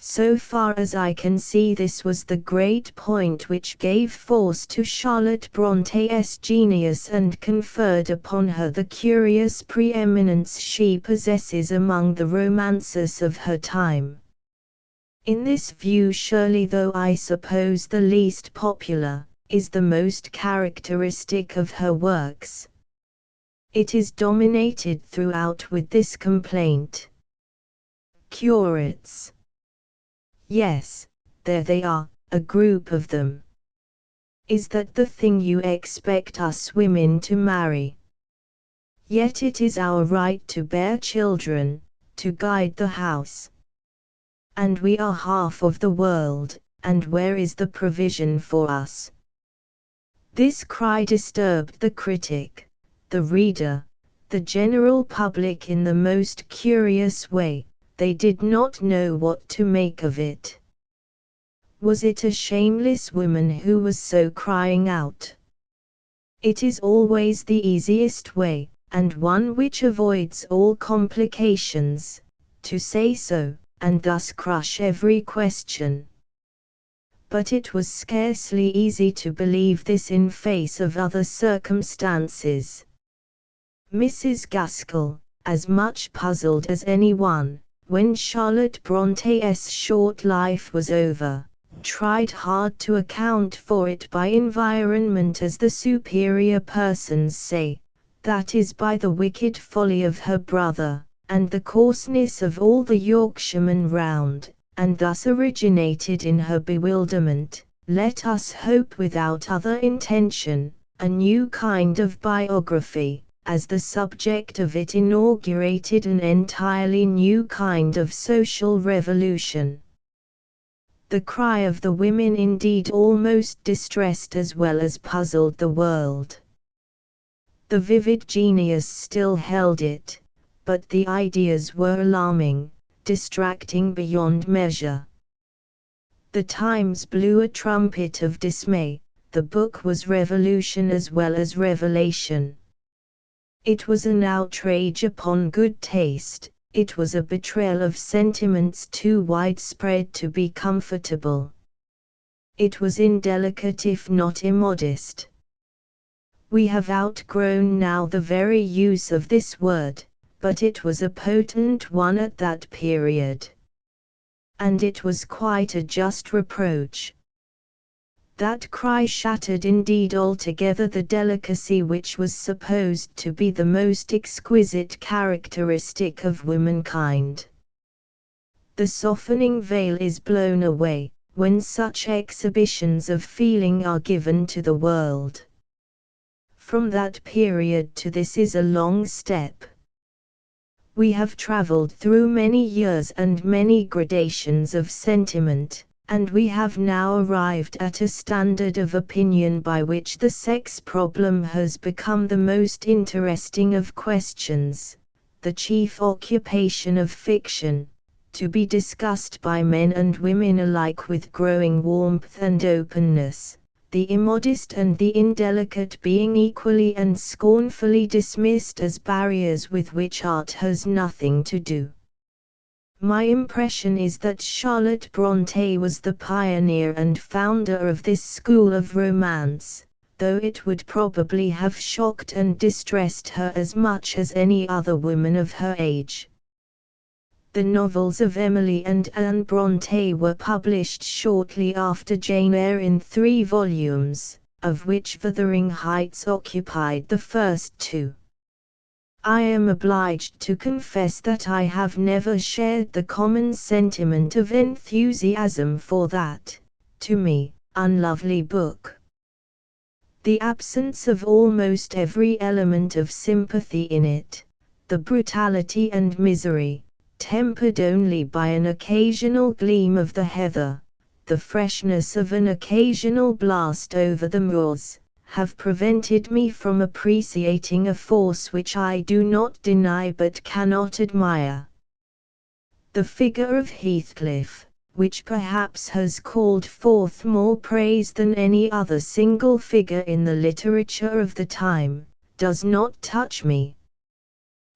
So far as I can see, this was the great point which gave force to Charlotte Bronte's genius and conferred upon her the curious preeminence she possesses among the romancers of her time. In this view, surely, though I suppose the least popular, is the most characteristic of her works. It is dominated throughout with this complaint. Curates. Yes, there they are, a group of them. Is that the thing you expect us women to marry? Yet it is our right to bear children, to guide the house. And we are half of the world, and where is the provision for us? This cry disturbed the critic, the reader, the general public in the most curious way. They did not know what to make of it. Was it a shameless woman who was so crying out? It is always the easiest way, and one which avoids all complications, to say so, and thus crush every question. But it was scarcely easy to believe this in face of other circumstances. Mrs. Gaskell, as much puzzled as anyone, when Charlotte Bronte's short life was over, tried hard to account for it by environment, as the superior persons say, that is, by the wicked folly of her brother, and the coarseness of all the Yorkshiremen round, and thus originated in her bewilderment, let us hope without other intention, a new kind of biography, as the subject of it inaugurated an entirely new kind of social revolution. The cry of the women indeed almost distressed as well as puzzled the world. The vivid genius still held it, but the ideas were alarming, distracting beyond measure. The Times blew a trumpet of dismay. The book was revolution as well as revelation. It was an outrage upon good taste, it was a betrayal of sentiments too widespread to be comfortable. It was indelicate if not immodest. We have outgrown now the very use of this word, but it was a potent one at that period. And it was quite a just reproach. That cry shattered indeed altogether the delicacy which was supposed to be the most exquisite characteristic of womankind. The softening veil is blown away, when such exhibitions of feeling are given to the world. From that period to this is a long step. We have traveled through many years and many gradations of sentiment, and we have now arrived at a standard of opinion by which the sex problem has become the most interesting of questions, the chief occupation of fiction, to be discussed by men and women alike with growing warmth and openness, the immodest and the indelicate being equally and scornfully dismissed as barriers with which art has nothing to do. My impression is that Charlotte Brontë was the pioneer and founder of this school of romance, though it would probably have shocked and distressed her as much as any other woman of her age. The novels of Emily and Anne Brontë were published shortly after Jane Eyre in 3 volumes, of which Wuthering Heights occupied the first 2. I am obliged to confess that I have never shared the common sentiment of enthusiasm for that, to me, unlovely book. The absence of almost every element of sympathy in it, the brutality and misery, tempered only by an occasional gleam of the heather, the freshness of an occasional blast over the moors, have prevented me from appreciating a force which I do not deny but cannot admire. The figure of Heathcliff, which perhaps has called forth more praise than any other single figure in the literature of the time, does not touch me.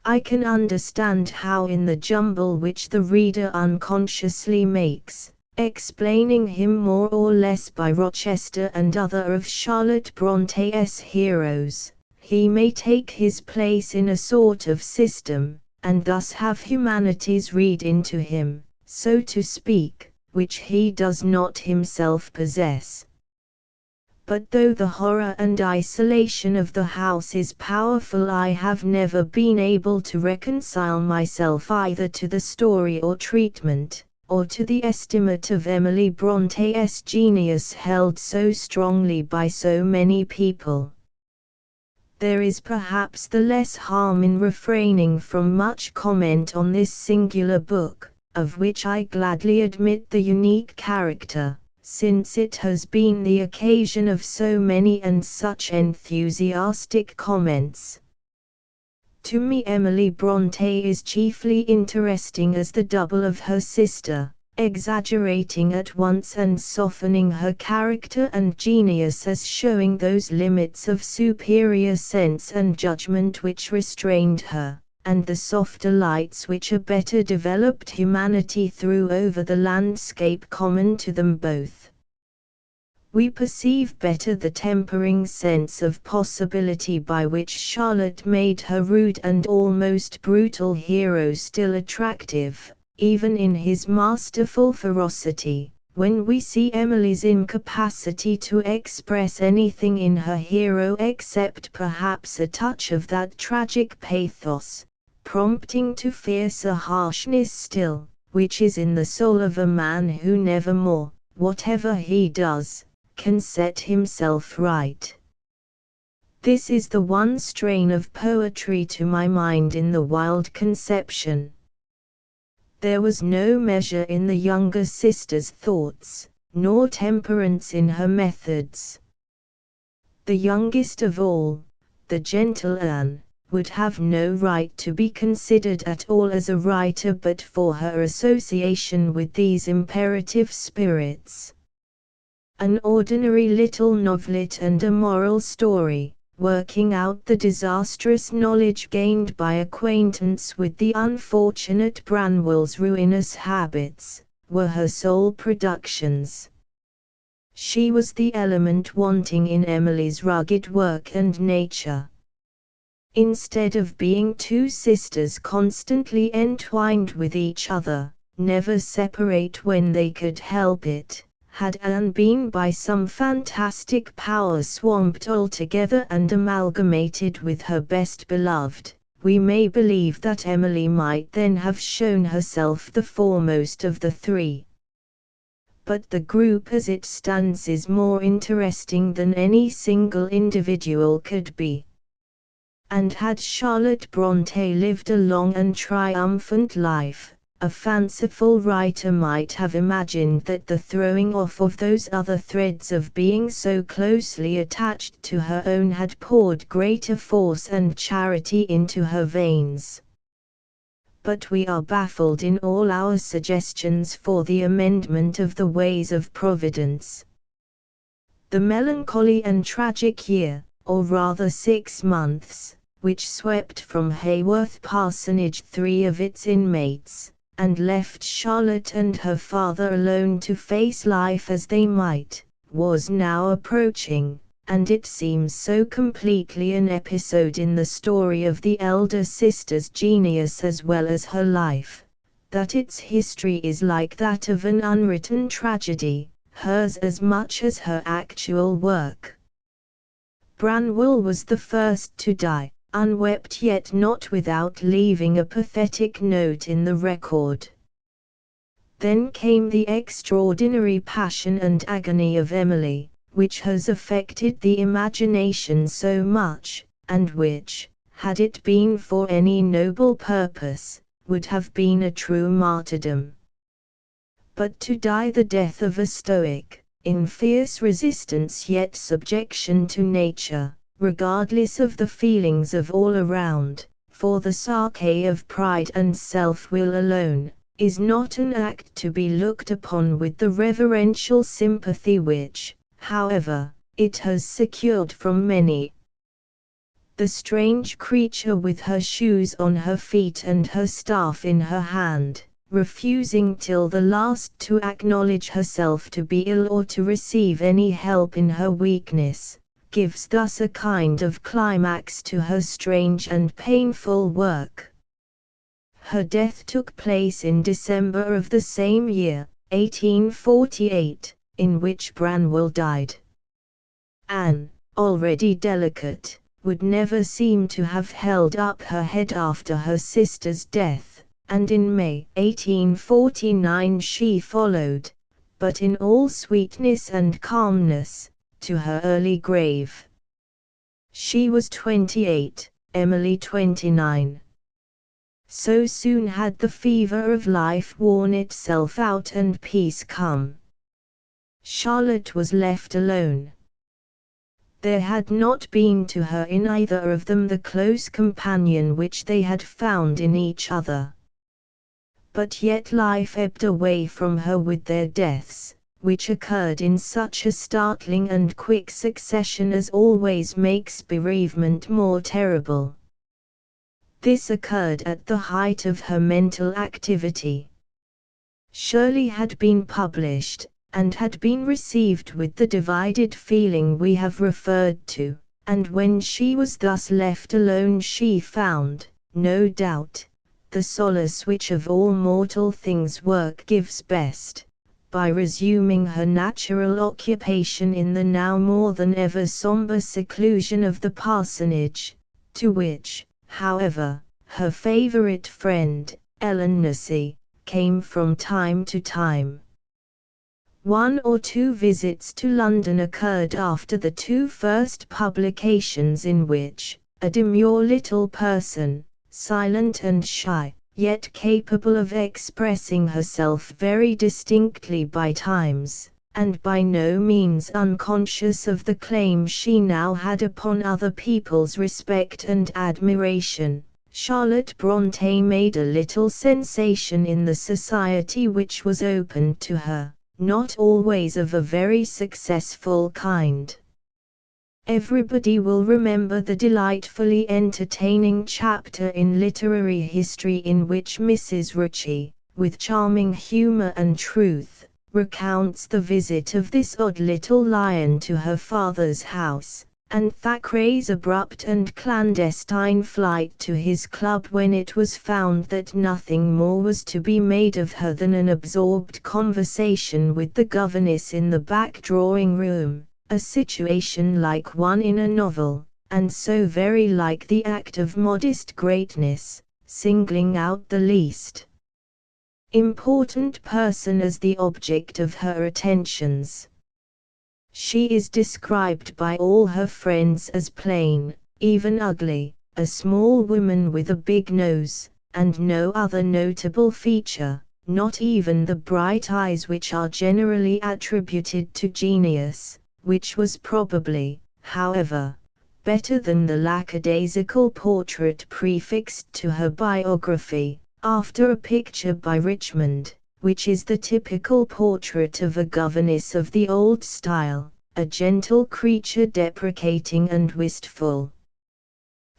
I can understand how in the jumble which the reader unconsciously makes, explaining him more or less by Rochester and other of Charlotte Bronté's heroes, he may take his place in a sort of system, and thus have humanities read into him, so to speak, which he does not himself possess. But though the horror and isolation of the house is powerful, I have never been able to reconcile myself either to the story or treatment, or to the estimate of Emily Bronté's genius held so strongly by so many people. There is perhaps the less harm in refraining from much comment on this singular book, of which I gladly admit the unique character, since it has been the occasion of so many and such enthusiastic comments. To me Emily Brontë is chiefly interesting as the double of her sister, exaggerating at once and softening her character and genius as showing those limits of superior sense and judgment which restrained her, and the softer lights which a better developed humanity threw over the landscape common to them both. We perceive better the tempering sense of possibility by which Charlotte made her rude and almost brutal hero still attractive, even in his masterful ferocity, when we see Emily's incapacity to express anything in her hero except perhaps a touch of that tragic pathos, prompting to fiercer harshness still, which is in the soul of a man who nevermore, whatever he does, can set himself right. This is the one strain of poetry to my mind in the wild conception. There was no measure in the younger sister's thoughts, nor temperance in her methods. The youngest of all, the gentle Anne, would have no right to be considered at all as a writer but for her association with these imperative spirits. An ordinary little novelette and a moral story, working out the disastrous knowledge gained by acquaintance with the unfortunate Branwell's ruinous habits, were her sole productions. She was the element wanting in Emily's rugged work and nature. Instead of being two sisters constantly entwined with each other, never separate when they could help it, Had Anne been by some fantastic power swamped altogether and amalgamated with her best beloved, we may believe that Emily might then have shown herself the foremost of the three. But the group as it stands is more interesting than any single individual could be. And had Charlotte Brontë lived a long and triumphant life, a fanciful writer might have imagined that the throwing off of those other threads of being so closely attached to her own had poured greater force and charity into her veins. But we are baffled in all our suggestions for the amendment of the ways of Providence. The melancholy and tragic year, or rather 6 months, which swept from Haworth Parsonage 3 of its inmates, and left Charlotte and her father alone to face life as they might, was now approaching, and it seems so completely an episode in the story of the elder sister's genius as well as her life, that its history is like that of an unwritten tragedy, hers as much as her actual work. Branwell was the first to die, unwept yet not without leaving a pathetic note in the record. Then came the extraordinary passion and agony of Emily, which has affected the imagination so much, and which, had it been for any noble purpose, would have been a true martyrdom. But to die the death of a Stoic, in fierce resistance yet subjection to nature, regardless of the feelings of all around, for the sake of pride and self-will alone, is not an act to be looked upon with the reverential sympathy which, however, it has secured from many. The strange creature with her shoes on her feet and her staff in her hand, refusing till the last to acknowledge herself to be ill or to receive any help in her weakness, gives thus a kind of climax to her strange and painful work. Her death took place in December of the same year, 1848, in which Branwell died. Anne, already delicate, would never seem to have held up her head after her sister's death, and in May 1849 she followed, but in all sweetness and calmness, to her early grave. She was 28, Emily 29. So soon had the fever of life worn itself out and peace come. Charlotte was left alone. There had not been to her in either of them the close companion which they had found in each other. But yet life ebbed away from her with their deaths, which occurred in such a startling and quick succession as always makes bereavement more terrible. This occurred at the height of her mental activity. Shirley had been published, and had been received with the divided feeling we have referred to, and when she was thus left alone she found, no doubt, the solace which of all mortal things work gives best, by resuming her natural occupation in the now more than ever sombre seclusion of the parsonage, to which, however, her favourite friend, Ellen Nussey, came from time to time. 1 or 2 visits to London occurred after the 2 first publications in which, a demure little person, silent and shy, yet capable of expressing herself very distinctly by times, and by no means unconscious of the claim she now had upon other people's respect and admiration, Charlotte Brontë made a little sensation in the society which was opened to her, not always of a very successful kind. Everybody will remember the delightfully entertaining chapter in literary history in which Mrs. Ritchie, with charming humor and truth, recounts the visit of this odd little lion to her father's house, and Thackeray's abrupt and clandestine flight to his club when it was found that nothing more was to be made of her than an absorbed conversation with the governess in the back drawing-room, a situation like one in a novel, and so very like the act of modest greatness, singling out the least important person as the object of her attentions. She is described by all her friends as plain, even ugly, a small woman with a big nose, and no other notable feature, not even the bright eyes which are generally attributed to genius, which was probably, however, better than the lackadaisical portrait prefixed to her biography, after a picture by Richmond, which is the typical portrait of a governess of the old style, a gentle creature deprecating and wistful.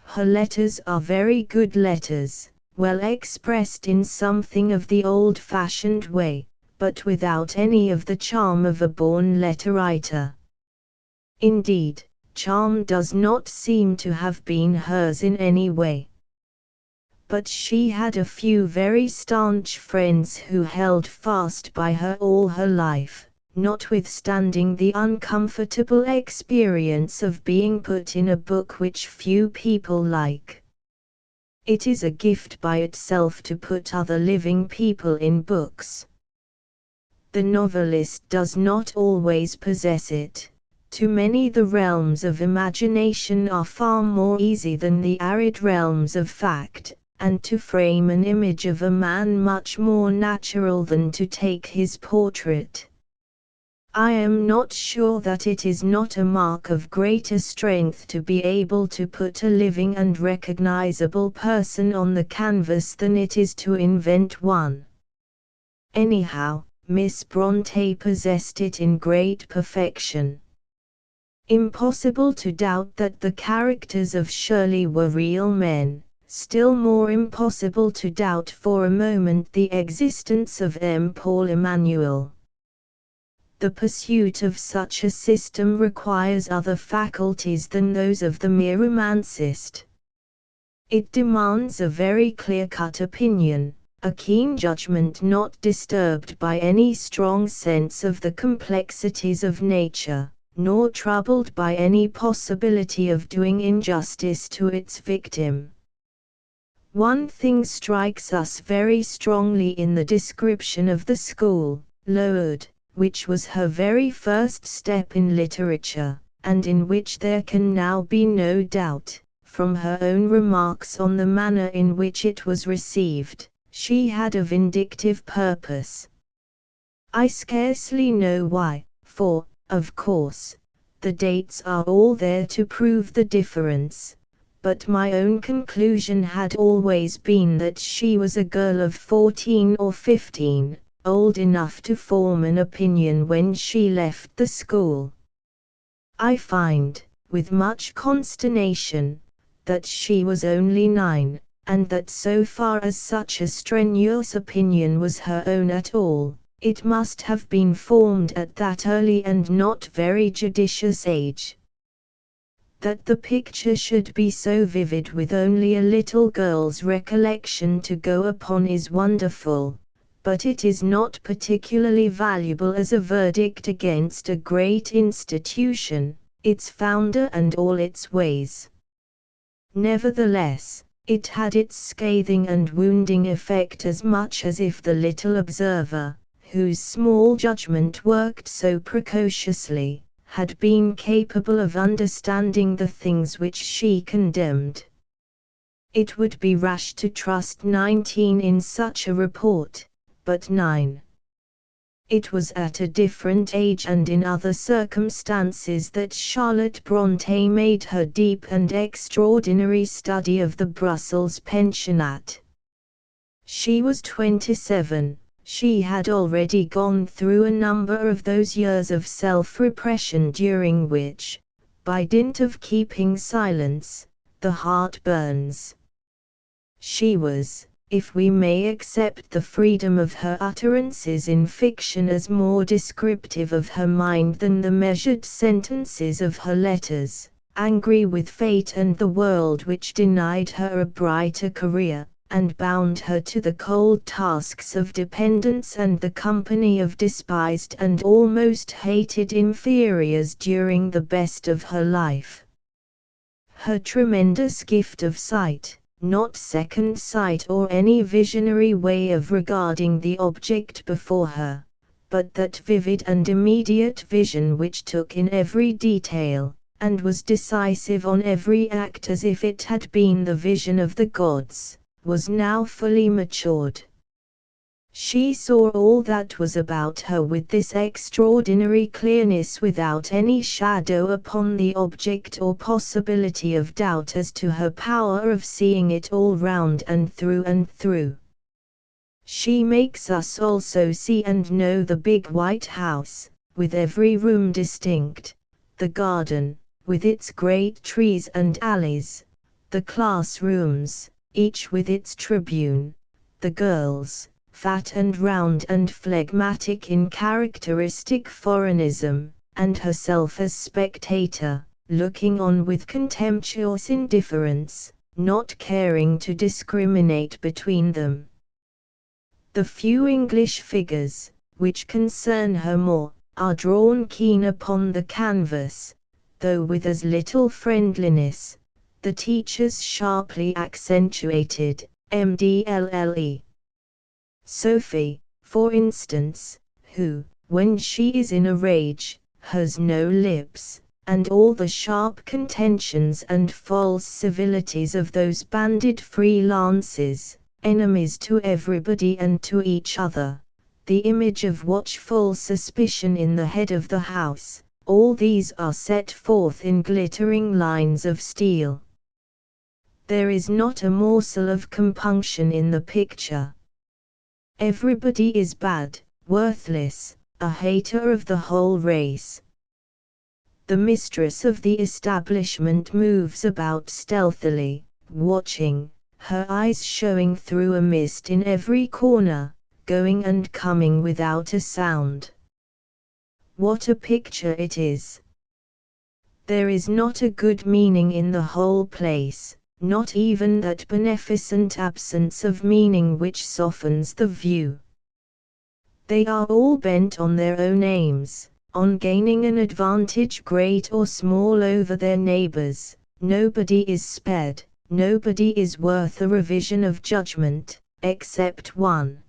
Her letters are very good letters, well expressed in something of the old-fashioned way, but without any of the charm of a born letter-writer. Indeed, charm does not seem to have been hers in any way. But she had a few very staunch friends who held fast by her all her life, notwithstanding the uncomfortable experience of being put in a book which few people like. It is a gift by itself to put other living people in books. The novelist does not always possess it. To many the realms of imagination are far more easy than the arid realms of fact, and to frame an image of a man much more natural than to take his portrait. I am not sure that it is not a mark of greater strength to be able to put a living and recognizable person on the canvas than it is to invent one. Anyhow, Miss Brontë possessed it in great perfection. Impossible to doubt that the characters of Shirley were real men. Still more impossible to doubt for a moment the existence of M. Paul Emanuel. The pursuit of such a system requires other faculties than those of the mere romancist. It demands a very clear-cut opinion, a keen judgment not disturbed by any strong sense of the complexities of nature, nor troubled by any possibility of doing injustice to its victim. One thing strikes us very strongly in the description of the school, Lowood, which was her very first step in literature, and in which there can now be no doubt, from her own remarks on the manner in which it was received, she had a vindictive purpose. I scarcely know why, for, of course, the dates are all there to prove the difference. But my own conclusion had always been that she was a girl of 14 or 15, old enough to form an opinion when she left the school. I find, with much consternation, that she was only 9, and that so far as such a strenuous opinion was her own at all, it must have been formed at that early and not very judicious age. That the picture should be so vivid with only a little girl's recollection to go upon is wonderful, but it is not particularly valuable as a verdict against a great institution, its founder and all its ways. Nevertheless, it had its scathing and wounding effect as much as if the little observer, whose small judgment worked so precociously, had been capable of understanding the things which she condemned. It would be rash to trust 19 in such a report, but 9. It was at a different age and in other circumstances that Charlotte Brontë made her deep and extraordinary study of the Brussels pensionnat. She was 27. She had already gone through a number of those years of self-repression during which, by dint of keeping silence, the heart burns. She was, if we may accept the freedom of her utterances in fiction as more descriptive of her mind than the measured sentences of her letters, angry with fate and the world which denied her a brighter career, and bound her to the cold tasks of dependence and the company of despised and almost hated inferiors during the best of her life. Her tremendous gift of sight, not second sight or any visionary way of regarding the object before her, but that vivid and immediate vision which took in every detail, and was decisive on every act as if it had been the vision of the gods, was now fully matured. She saw all that was about her with this extraordinary clearness without any shadow upon the object or possibility of doubt as to her power of seeing it all round and through and through. She makes us also see and know the big white house, with every room distinct, the garden, with its great trees and alleys, the classrooms, each with its tribune, the girls, fat and round and phlegmatic in characteristic foreignism, and herself as spectator, looking on with contemptuous indifference, not caring to discriminate between them. The few English figures, which concern her more, are drawn keen upon the canvas, though with as little friendliness, the teacher's sharply accentuated, mdlle. Sophie, for instance, who, when she is in a rage, has no lips, and all the sharp contentions and false civilities of those banded free-lances, enemies to everybody and to each other, the image of watchful suspicion in the head of the house, all these are set forth in glittering lines of steel. There is not a morsel of compunction in the picture. Everybody is bad, worthless, a hater of the whole race. The mistress of the establishment moves about stealthily, watching, her eyes showing through a mist in every corner, going and coming without a sound. What a picture it is! There is not a good meaning in the whole place, not even that beneficent absence of meaning which softens the view. They are all bent on their own aims, on gaining an advantage great or small over their neighbors. Nobody is spared, nobody is worth a revision of judgment, except one.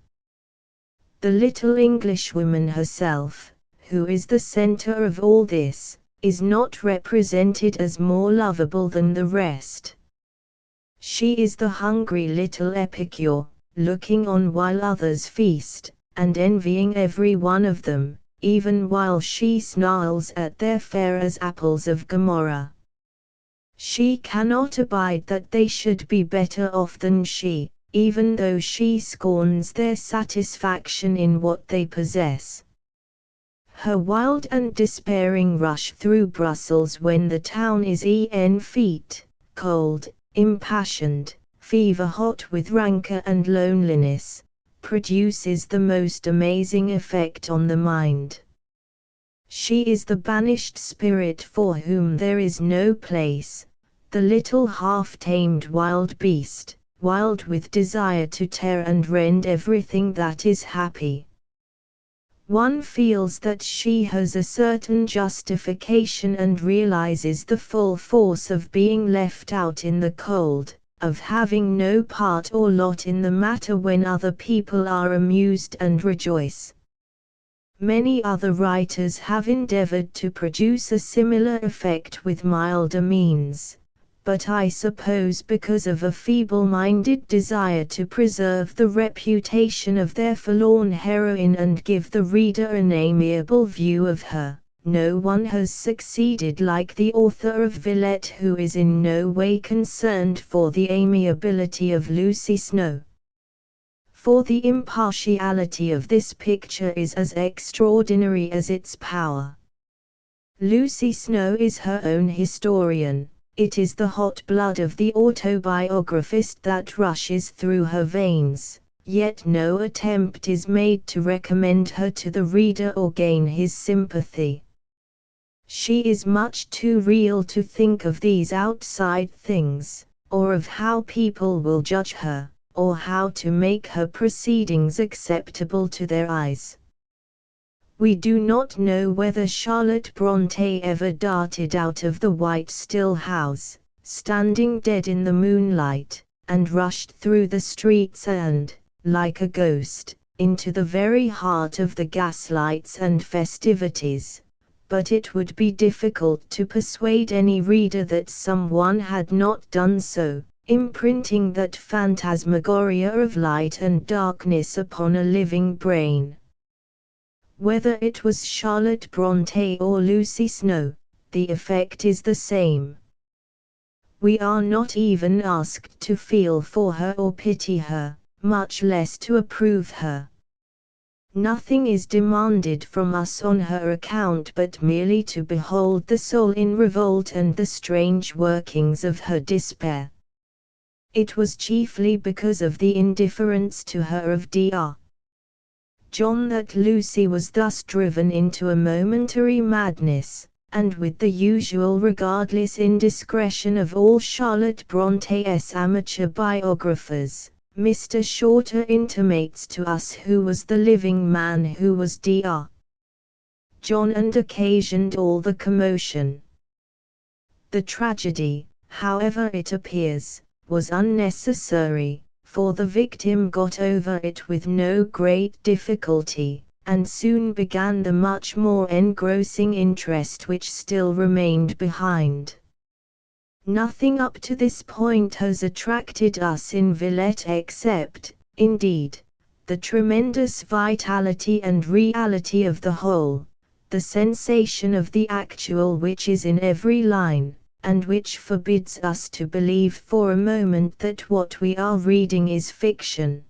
The little Englishwoman herself, who is the center of all this, is not represented as more lovable than the rest. She is the hungry little epicure, looking on while others feast, and envying every one of them, even while she snarls at their fare as apples of Gomorrah. She cannot abide that they should be better off than she, even though she scorns their satisfaction in what they possess. Her wild and despairing rush through Brussels when the town is en fete, cold, impassioned, fever-hot with rancor and loneliness, produces the most amazing effect on the mind. She is the banished spirit for whom there is no place, the little half-tamed wild beast, wild with desire to tear and rend everything that is happy. One feels that she has a certain justification and realizes the full force of being left out in the cold, of having no part or lot in the matter when other people are amused and rejoice. Many other writers have endeavored to produce a similar effect with milder means, but I suppose because of a feeble-minded desire to preserve the reputation of their forlorn heroine and give the reader an amiable view of her, no one has succeeded like the author of Villette, who is in no way concerned for the amiability of Lucy Snowe. For the impartiality of this picture is as extraordinary as its power. Lucy Snowe is her own historian. It is the hot blood of the autobiographist that rushes through her veins, yet no attempt is made to recommend her to the reader or gain his sympathy. She is much too real to think of these outside things, or of how people will judge her, or how to make her proceedings acceptable to their eyes. We do not know whether Charlotte Brontë ever darted out of the white still house, standing dead in the moonlight, and rushed through the streets and, like a ghost, into the very heart of the gaslights and festivities, but it would be difficult to persuade any reader that someone had not done so, imprinting that phantasmagoria of light and darkness upon a living brain. Whether it was Charlotte Brontë or Lucy Snowe, the effect is the same. We are not even asked to feel for her or pity her, much less to approve her. Nothing is demanded from us on her account but merely to behold the soul in revolt and the strange workings of her despair. It was chiefly because of the indifference to her of Dr. John that Lucy was thus driven into a momentary madness, and with the usual regardless indiscretion of all Charlotte Brontë's amateur biographers, Mr. Shorter intimates to us who was the living man who was Dr. John and occasioned all the commotion. The tragedy, however it appears, was unnecessary, for the victim got over it with no great difficulty, and soon began the much more engrossing interest which still remained behind. Nothing up to this point has attracted us in Villette except, indeed, the tremendous vitality and reality of the whole, the sensation of the actual which is in every line, and which forbids us to believe for a moment that what we are reading is fiction.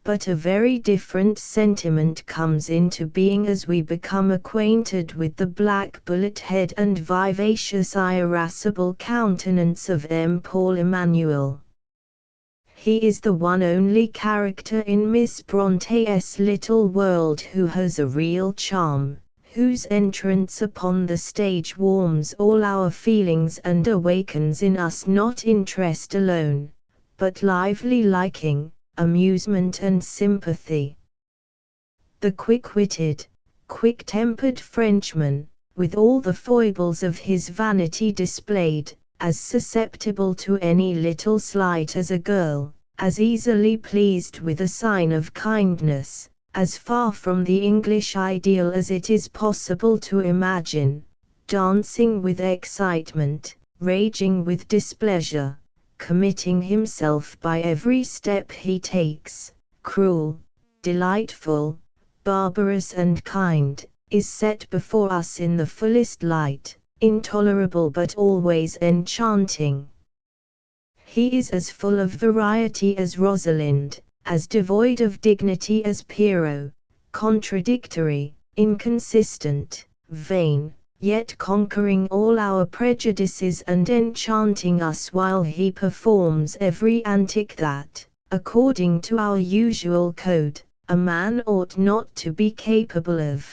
But a very different sentiment comes into being as we become acquainted with the black bullet head and vivacious irascible countenance of M. Paul Emanuel. He is the one only character in Miss Brontë's little world who has a real charm, whose entrance upon the stage warms all our feelings and awakens in us not interest alone, but lively liking, amusement and sympathy. The quick-witted, quick-tempered Frenchman, with all the foibles of his vanity displayed, as susceptible to any little slight as a girl, as easily pleased with a sign of kindness, as far from the English ideal as it is possible to imagine, dancing with excitement, raging with displeasure, committing himself by every step he takes, cruel, delightful, barbarous and kind, is set before us in the fullest light, intolerable but always enchanting. He is as full of variety as Rosalind, as devoid of dignity as Pierrot, contradictory, inconsistent, vain, yet conquering all our prejudices and enchanting us while he performs every antic that, according to our usual code, a man ought not to be capable of.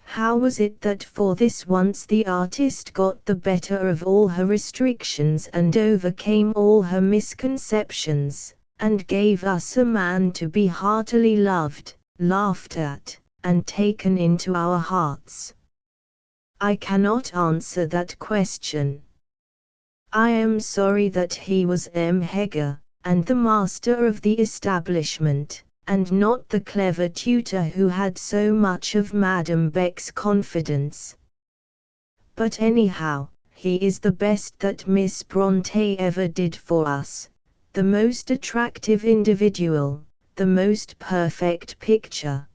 How was it that for this once the artist got the better of all her restrictions and overcame all her misconceptions, and gave us a man to be heartily loved, laughed at, and taken into our hearts? I cannot answer that question. I am sorry that he was M. Heger, and the master of the establishment, and not the clever tutor who had so much of Madame Beck's confidence. But anyhow, he is the best that Miss Brontë ever did for us, the most attractive individual, the most perfect picture.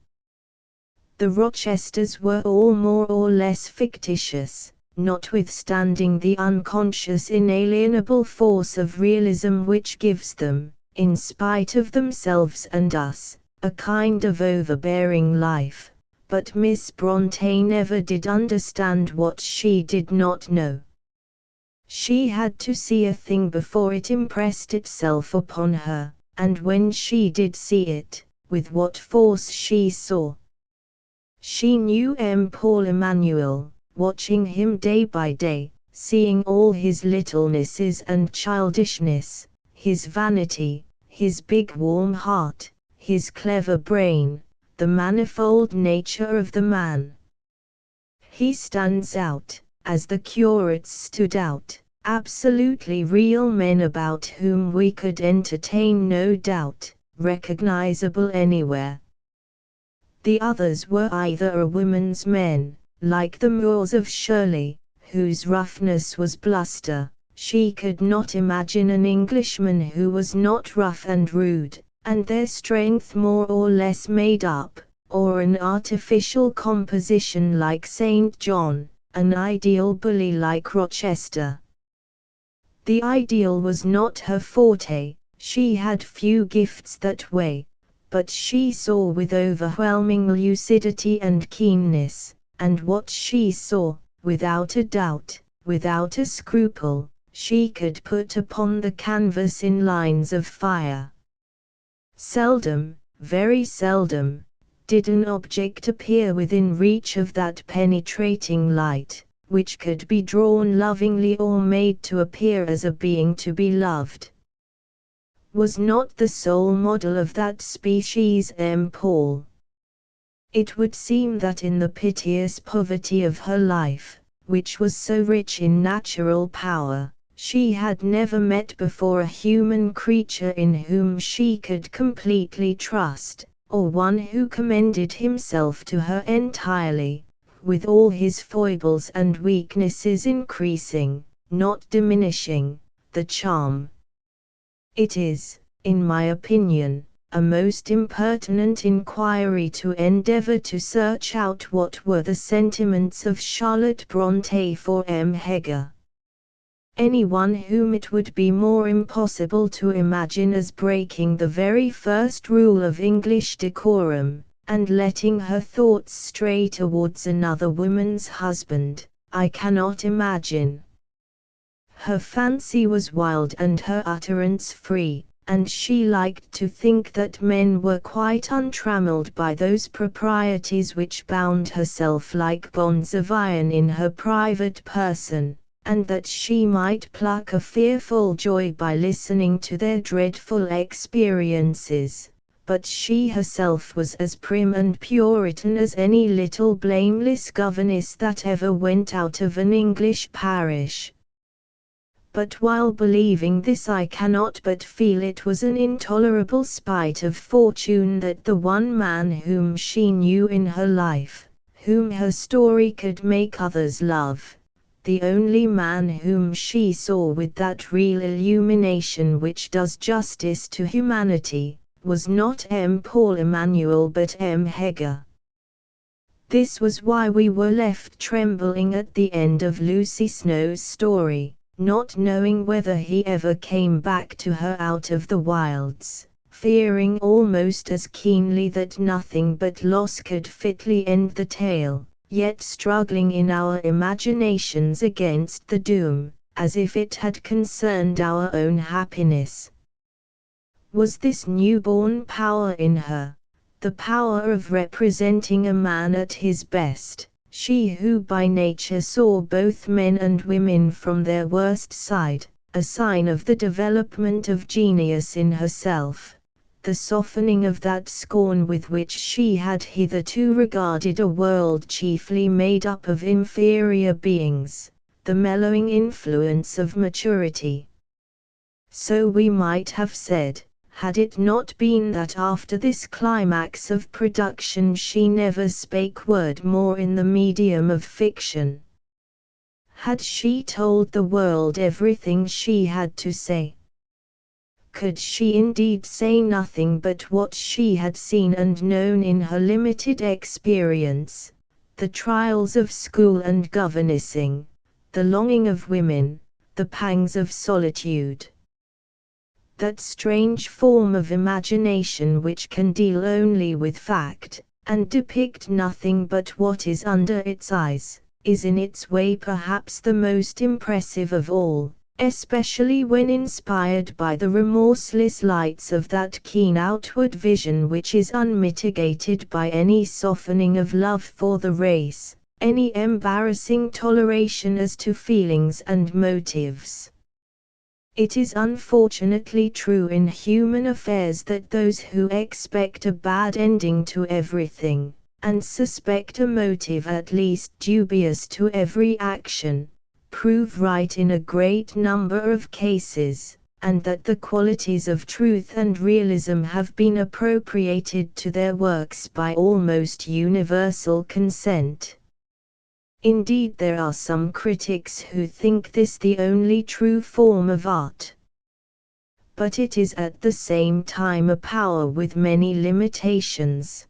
The Rochesters were all more or less fictitious, notwithstanding the unconscious inalienable force of realism which gives them, in spite of themselves and us, a kind of overbearing life, but Miss Brontë never did understand what she did not know. She had to see a thing before it impressed itself upon her, and when she did see it, with what force she saw. She knew M. Paul Emanuel, watching him day by day, seeing all his littlenesses and childishness, his vanity, his big warm heart, his clever brain, the manifold nature of the man. He stands out, as the curates stood out, absolutely real men about whom we could entertain no doubt, recognizable anywhere. The others were either a woman's men, like the Moors of Shirley, whose roughness was bluster. She could not imagine an Englishman who was not rough and rude, and their strength more or less made up, or an artificial composition like St. John, an ideal bully like Rochester. The ideal was not her forte, she had few gifts that way, but she saw with overwhelming lucidity and keenness, and what she saw, without a doubt, without a scruple, she could put upon the canvas in lines of fire. Seldom, very seldom, did an object appear within reach of that penetrating light, which could be drawn lovingly or made to appear as a being to be loved. Was not the sole model of that species Paul? It would seem that in the piteous poverty of her life, which was so rich in natural power, she had never met before a human creature in whom she could completely trust, or one who commended himself to her entirely, with all his foibles and weaknesses increasing, not diminishing, the charm. It is, in my opinion, a most impertinent inquiry to endeavor to search out what were the sentiments of Charlotte Brontë for M. Heger. Anyone whom it would be more impossible to imagine as breaking the very first rule of English decorum, and letting her thoughts stray towards another woman's husband, I cannot imagine. Her fancy was wild and her utterance free, and she liked to think that men were quite untrammeled by those proprieties which bound herself like bonds of iron in her private person, and that she might pluck a fearful joy by listening to their dreadful experiences. But she herself was as prim and Puritan as any little blameless governess that ever went out of an English parish. But while believing this, I cannot but feel it was an intolerable spite of fortune that the one man whom she knew in her life, whom her story could make others love, the only man whom she saw with that real illumination which does justice to humanity, was not M. Paul Emanuel but M. Heger. This was why we were left trembling at the end of Lucy Snow's story, not knowing whether he ever came back to her out of the wilds, fearing almost as keenly that nothing but loss could fitly end the tale, yet struggling in our imaginations against the doom, as if it had concerned our own happiness. Was this newborn power in her, the power of representing a man at his best, she who by nature saw both men and women from their worst side, a sign of the development of genius in herself, the softening of that scorn with which she had hitherto regarded a world chiefly made up of inferior beings, the mellowing influence of maturity? So we might have said, had it not been that after this climax of production she never spake word more in the medium of fiction. Had she told the world everything she had to say? Could she indeed say nothing but what she had seen and known in her limited experience, the trials of school and governessing, the longing of women, the pangs of solitude? That strange form of imagination which can deal only with fact, and depict nothing but what is under its eyes, is in its way perhaps the most impressive of all, especially when inspired by the remorseless lights of that keen outward vision which is unmitigated by any softening of love for the race, any embarrassing toleration as to feelings and motives. It is unfortunately true in human affairs that those who expect a bad ending to everything, and suspect a motive at least dubious to every action, prove right in a great number of cases, and that the qualities of truth and realism have been appropriated to their works by almost universal consent. Indeed, there are some critics who think this the only true form of art. But it is at the same time a power with many limitations.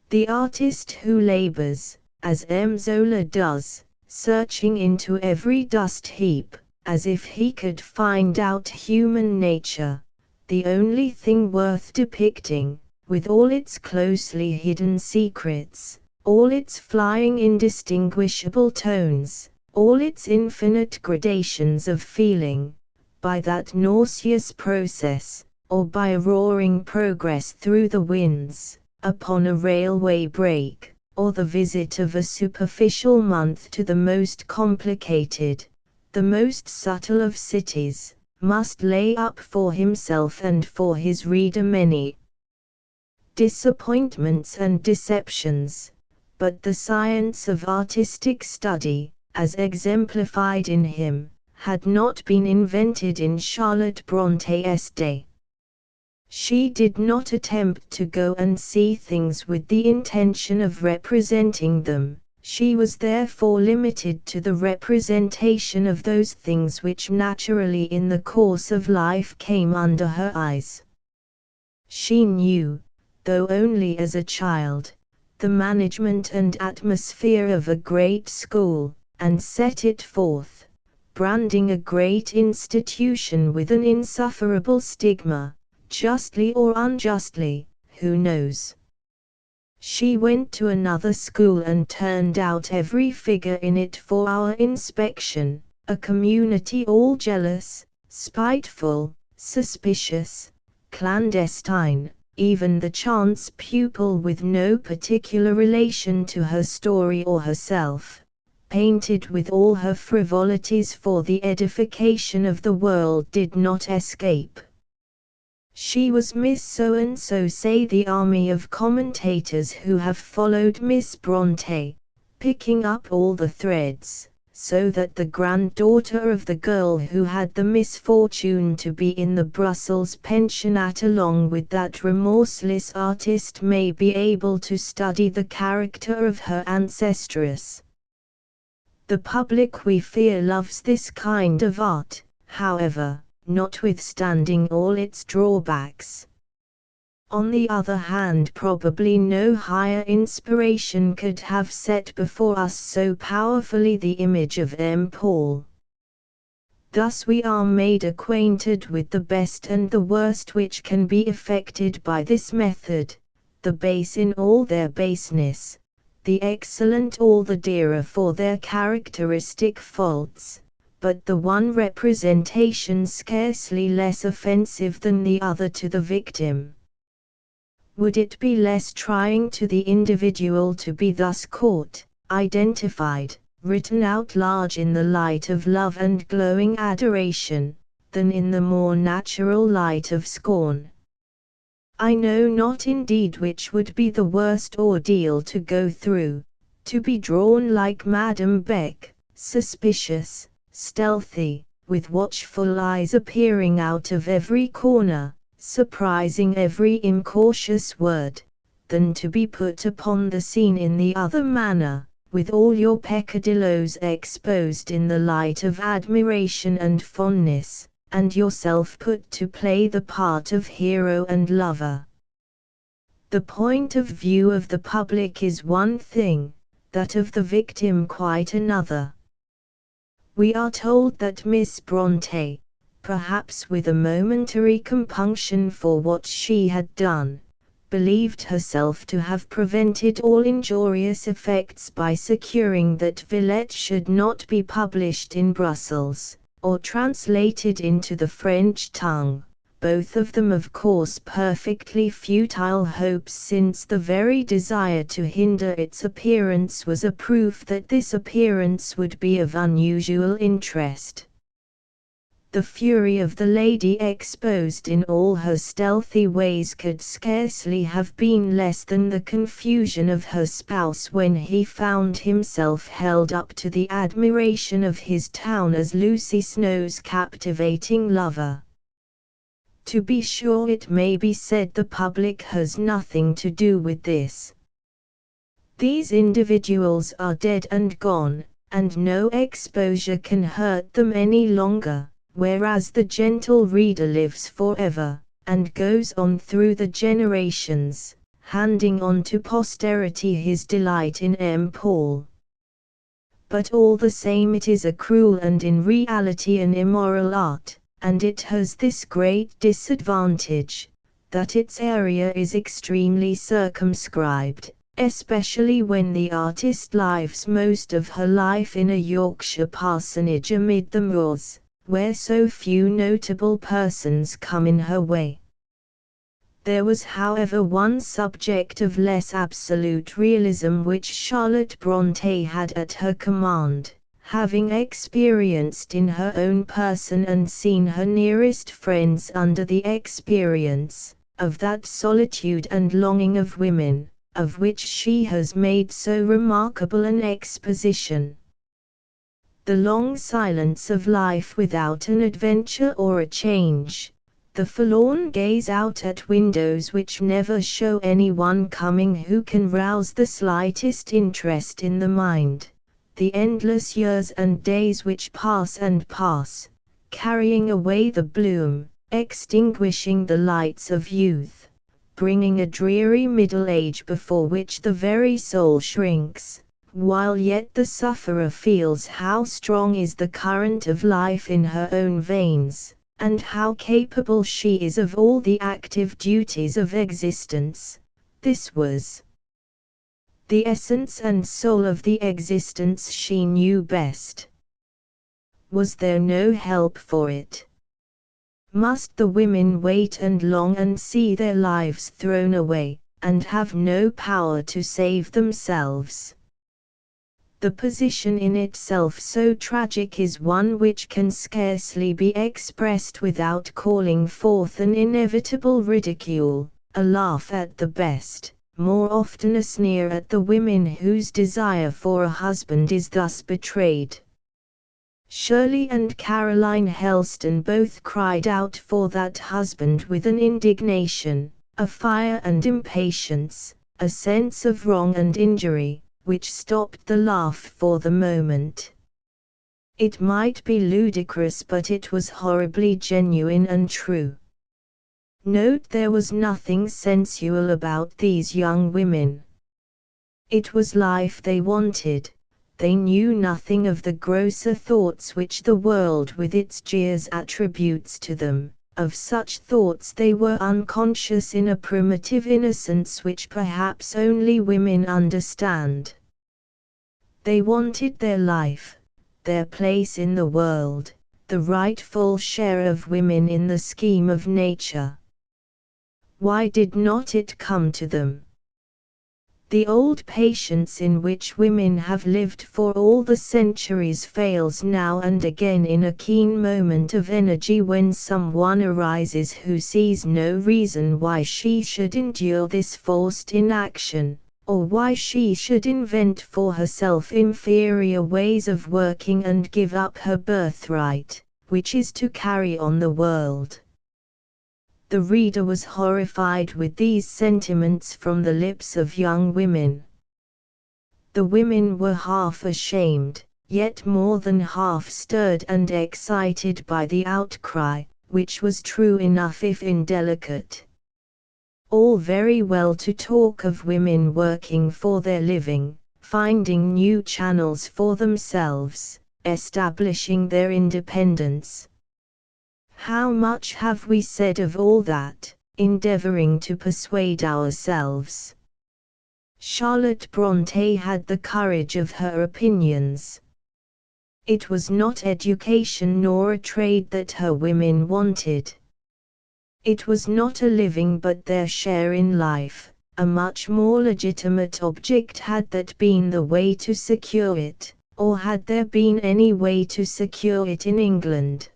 The artist who labors, as M. Zola does, searching into every dust heap, as if he could find out human nature, the only thing worth depicting, with all its closely hidden secrets, all its flying indistinguishable tones, all its infinite gradations of feeling, by that nauseous process, or by roaring progress through the winds, upon a railway break, or the visit of a superficial month to the most complicated, the most subtle of cities, must lay up for himself and for his reader many disappointments and deceptions. But the science of artistic study, as exemplified in him, had not been invented in Charlotte Bronte's day. She did not attempt to go and see things with the intention of representing them. She was therefore limited to the representation of those things which naturally in the course of life came under her eyes. She knew, though only as a child, the management and atmosphere of a great school, and set it forth, branding a great institution with an insufferable stigma, justly or unjustly, who knows? She went to another school and turned out every figure in it for our inspection, a community all jealous, spiteful, suspicious, clandestine. Even the chance pupil with no particular relation to her story or herself, painted with all her frivolities for the edification of the world, did not escape. She was Miss So-and-so, say the army of commentators who have followed Miss Bronte, picking up all the threads, so that the granddaughter of the girl who had the misfortune to be in the Brussels pensionnat along with that remorseless artist may be able to study the character of her ancestress. The public, we fear, loves this kind of art, however, notwithstanding all its drawbacks. On the other hand, probably no higher inspiration could have set before us so powerfully the image of M. Paul. Thus we are made acquainted with the best and the worst which can be effected by this method, the base in all their baseness, the excellent all the dearer for their characteristic faults, but the one representation scarcely less offensive than the other to the victim. Would it be less trying to the individual to be thus caught, identified, written out large in the light of love and glowing adoration, than in the more natural light of scorn? I know not indeed which would be the worst ordeal to go through, to be drawn like Madame Beck, suspicious, stealthy, with watchful eyes appearing out of every corner, surprising every incautious word, than to be put upon the scene in the other manner, with all your peccadilloes exposed in the light of admiration and fondness, and yourself put to play the part of hero and lover. The point of view of the public is one thing, that of the victim quite another. We are told that Miss Bronte, perhaps with a momentary compunction for what she had done, believed herself to have prevented all injurious effects by securing that Villette should not be published in Brussels, or translated into the French tongue, both of them of course perfectly futile hopes, since the very desire to hinder its appearance was a proof that this appearance would be of unusual interest. The fury of the lady exposed in all her stealthy ways could scarcely have been less than the confusion of her spouse when he found himself held up to the admiration of his town as Lucy Snow's captivating lover. To be sure, it may be said the public has nothing to do with this. These individuals are dead and gone, and no exposure can hurt them any longer. Whereas the gentle reader lives forever, and goes on through the generations, handing on to posterity his delight in M. Paul. But all the same it is a cruel and in reality an immoral art, and it has this great disadvantage, that its area is extremely circumscribed, especially when the artist lives most of her life in a Yorkshire parsonage amid the moors, where so few notable persons come in her way. There was however one subject of less absolute realism which Charlotte Brontë had at her command, having experienced in her own person and seen her nearest friends under the experience of that solitude and longing of women, of which she has made so remarkable an exposition. The long silence of life without an adventure or a change, the forlorn gaze out at windows which never show anyone coming who can rouse the slightest interest in the mind, the endless years and days which pass and pass, carrying away the bloom, extinguishing the lights of youth, bringing a dreary middle age before which the very soul shrinks, while yet the sufferer feels how strong is the current of life in her own veins, and how capable she is of all the active duties of existence. This was the essence and soul of the existence she knew best. Was there no help for it? Must the women wait and long and see their lives thrown away, and have no power to save themselves? The position in itself so tragic is one which can scarcely be expressed without calling forth an inevitable ridicule, a laugh at the best, more often a sneer at the women whose desire for a husband is thus betrayed. Shirley and Caroline Helston both cried out for that husband with an indignation, a fire and impatience, a sense of wrong and injury, which stopped the laugh for the moment. It might be ludicrous, but it was horribly genuine and true. Note there was nothing sensual about these young women. It was life they wanted. They knew nothing of the grosser thoughts which the world with its jeers attributes to them. Of such thoughts they were unconscious in a primitive innocence which perhaps only women understand. They wanted their life, their place in the world, the rightful share of women in the scheme of nature. Why did not it come to them? The old patience in which women have lived for all the centuries fails now and again in a keen moment of energy when someone arises who sees no reason why she should endure this forced inaction, or why she should invent for herself inferior ways of working and give up her birthright, which is to carry on the world. The reader was horrified with these sentiments from the lips of young women. The women were half ashamed, yet more than half stirred and excited by the outcry, which was true enough if indelicate. All very well to talk of women working for their living, finding new channels for themselves, establishing their independence. How much have we said of all that, endeavoring to persuade ourselves? Charlotte Brontë had the courage of her opinions. It was not education nor a trade that her women wanted. It was not a living but their share in life. A much more legitimate object had that been the way to secure it, or had there been any way to secure it in England.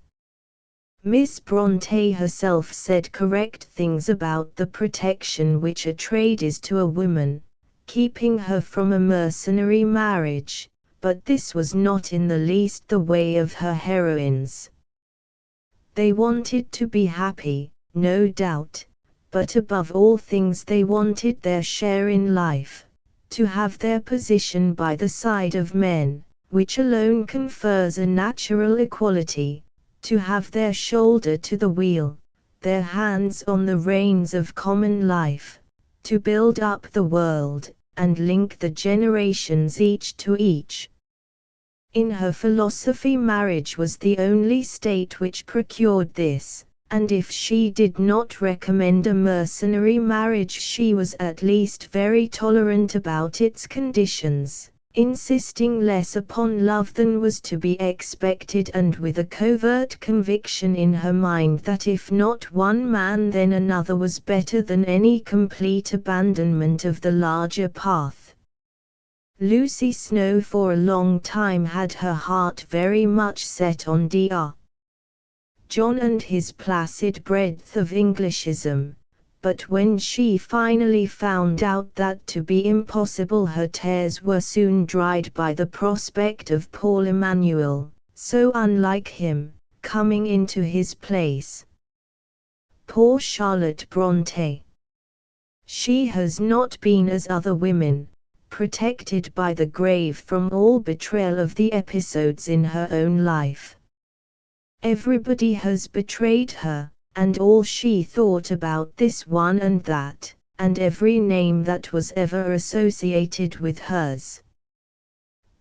Miss Brontë herself said correct things about the protection which a trade is to a woman, keeping her from a mercenary marriage, but this was not in the least the way of her heroines. They wanted to be happy, no doubt, but above all things they wanted their share in life, to have their position by the side of men, which alone confers a natural equality, to have their shoulder to the wheel, their hands on the reins of common life, to build up the world, and link the generations each to each. In her philosophy marriage was the only state which procured this, and if she did not recommend a mercenary marriage she was at least very tolerant about its conditions, insisting less upon love than was to be expected, and with a covert conviction in her mind that if not one man then another was better than any complete abandonment of the larger path. Lucy Snowe for a long time had her heart very much set on Dr. John and his placid breadth of Englishism, but when she finally found out that to be impossible her tears were soon dried by the prospect of Paul Emanuel, so unlike him, coming into his place. Poor Charlotte Brontë! She has not been as other women, protected by the grave from all betrayal of the episodes in her own life. Everybody has betrayed her, and all she thought about this one and that, and every name that was ever associated with hers.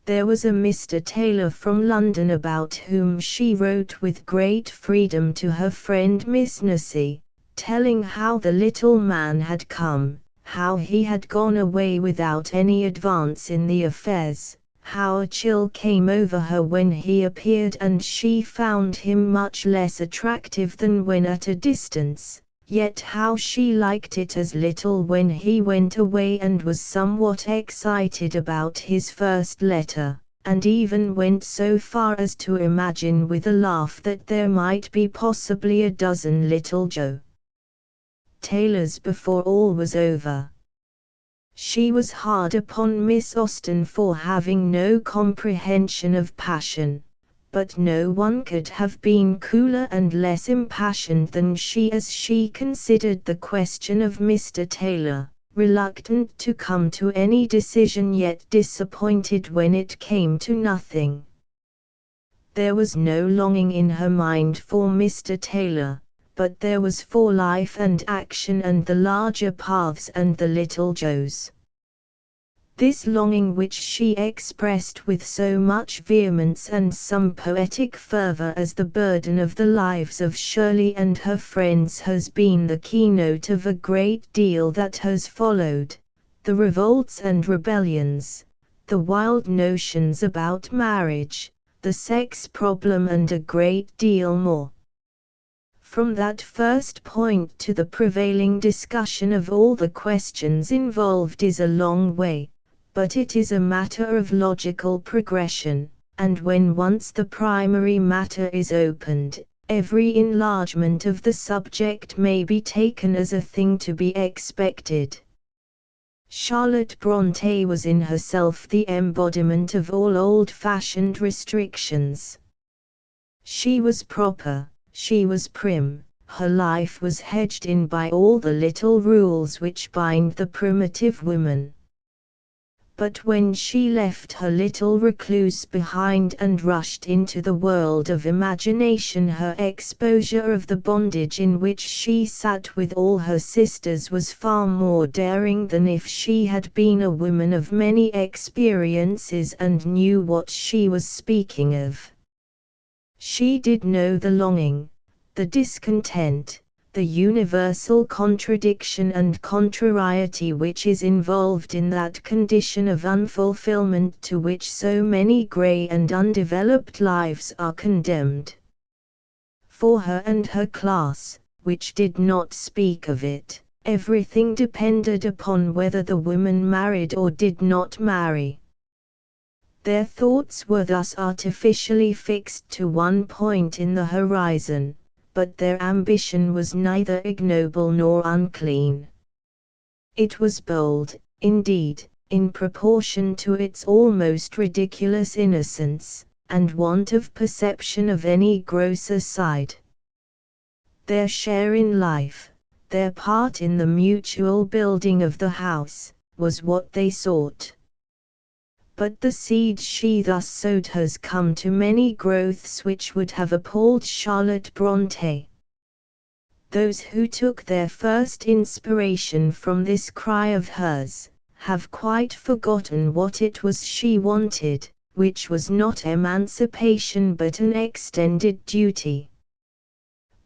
There was a Mr. Taylor from London about whom she wrote with great freedom to her friend Miss Nussey, telling how the little man had come, how he had gone away without any advance in the affairs, how a chill came over her when he appeared and she found him much less attractive than when at a distance, yet how she liked it as little when he went away and was somewhat excited about his first letter, and even went so far as to imagine with a laugh that there might be possibly a dozen little Joe Taylors before all was over. She was hard upon Miss Austen for having no comprehension of passion, but no one could have been cooler and less impassioned than she as she considered the question of Mr. Taylor, reluctant to come to any decision yet disappointed when it came to nothing. There was no longing in her mind for Mr. Taylor, but there was for life and action and the larger paths and the little Joes. This longing which she expressed with so much vehemence and some poetic fervor as the burden of the lives of Shirley and her friends has been the keynote of a great deal that has followed, the revolts and rebellions, the wild notions about marriage, the sex problem and a great deal more. From that first point to the prevailing discussion of all the questions involved is a long way, but it is a matter of logical progression, and when once the primary matter is opened, every enlargement of the subject may be taken as a thing to be expected. Charlotte Brontë was in herself the embodiment of all old-fashioned restrictions. She was proper. She was prim, her life was hedged in by all the little rules which bind the primitive woman. But when she left her little recluse behind and rushed into the world of imagination, her exposure of the bondage in which she sat with all her sisters was far more daring than if she had been a woman of many experiences and knew what she was speaking of. She did know the longing, the discontent, the universal contradiction and contrariety which is involved in that condition of unfulfillment to which so many grey and undeveloped lives are condemned. For her and her class, which did not speak of it. Everything depended upon whether the woman married or did not marry. Their thoughts were thus artificially fixed to one point in the horizon, but their ambition was neither ignoble nor unclean. It was bold, indeed, in proportion to its almost ridiculous innocence, and want of perception of any grosser side. Their share in life, their part in the mutual building of the house, was what they sought. But the seed she thus sowed has come to many growths which would have appalled Charlotte Brontë. Those who took their first inspiration from this cry of hers, have quite forgotten what it was she wanted, which was not emancipation but an extended duty.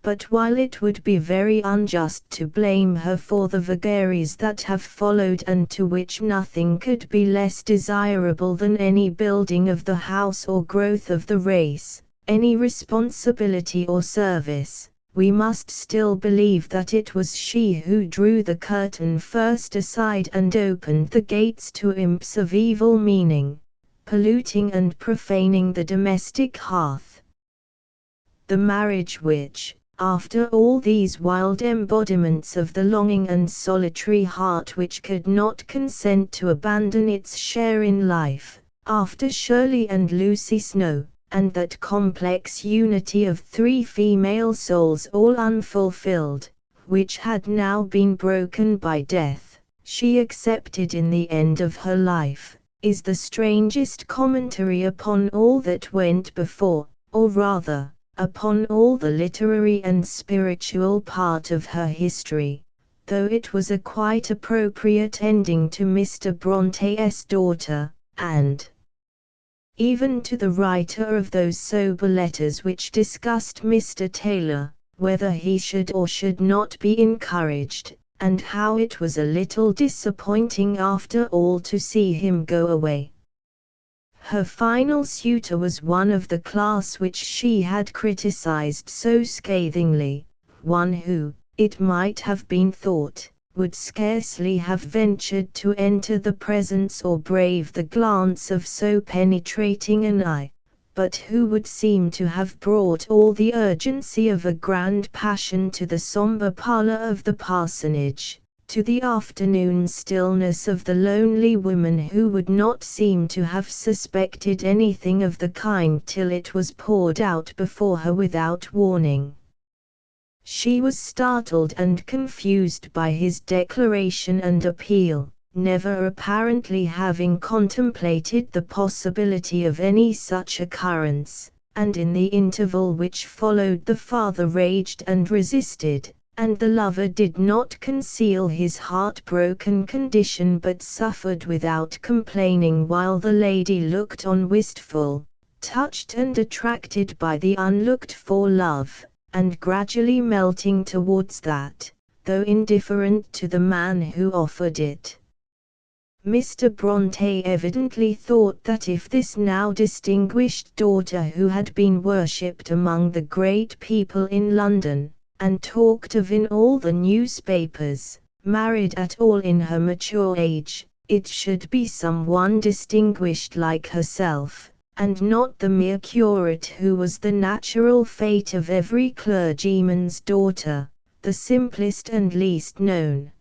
But while it would be very unjust to blame her for the vagaries that have followed and to which nothing could be less desirable than any building of the house or growth of the race, any responsibility or service, we must still believe that it was she who drew the curtain first aside and opened the gates to imps of evil meaning, polluting and profaning the domestic hearth. The marriage which, after all these wild embodiments of the longing and solitary heart which could not consent to abandon its share in life, after Shirley and Lucy Snowe, and that complex unity of three female souls all unfulfilled, which had now been broken by death, she accepted in the end of her life, is the strangest commentary upon all that went before, or rather, upon all the literary and spiritual part of her history, though it was a quite appropriate ending to Mr. Bronte's daughter, and even to the writer of those sober letters which discussed Mr. Taylor, whether he should or should not be encouraged, and how it was a little disappointing after all to see him go away. Her final suitor was one of the class which she had criticized so scathingly, one who, it might have been thought, would scarcely have ventured to enter the presence or brave the glance of so penetrating an eye, but who would seem to have brought all the urgency of a grand passion to the sombre parlor of the parsonage, to the afternoon stillness of the lonely woman who would not seem to have suspected anything of the kind till it was poured out before her without warning. She was startled and confused by his declaration and appeal, never apparently having contemplated the possibility of any such occurrence, and in the interval which followed the father raged and resisted, and the lover did not conceal his heart-broken condition but suffered without complaining while the lady looked on wistful, touched and attracted by the unlooked-for love, and gradually melting towards that, though indifferent to the man who offered it. Mr. Brontë evidently thought that if this now distinguished daughter who had been worshipped among the great people in London, and talked of in all the newspapers, married at all in her mature age, it should be someone distinguished like herself, and not the mere curate who was the natural fate of every clergyman's daughter, the simplest and least known.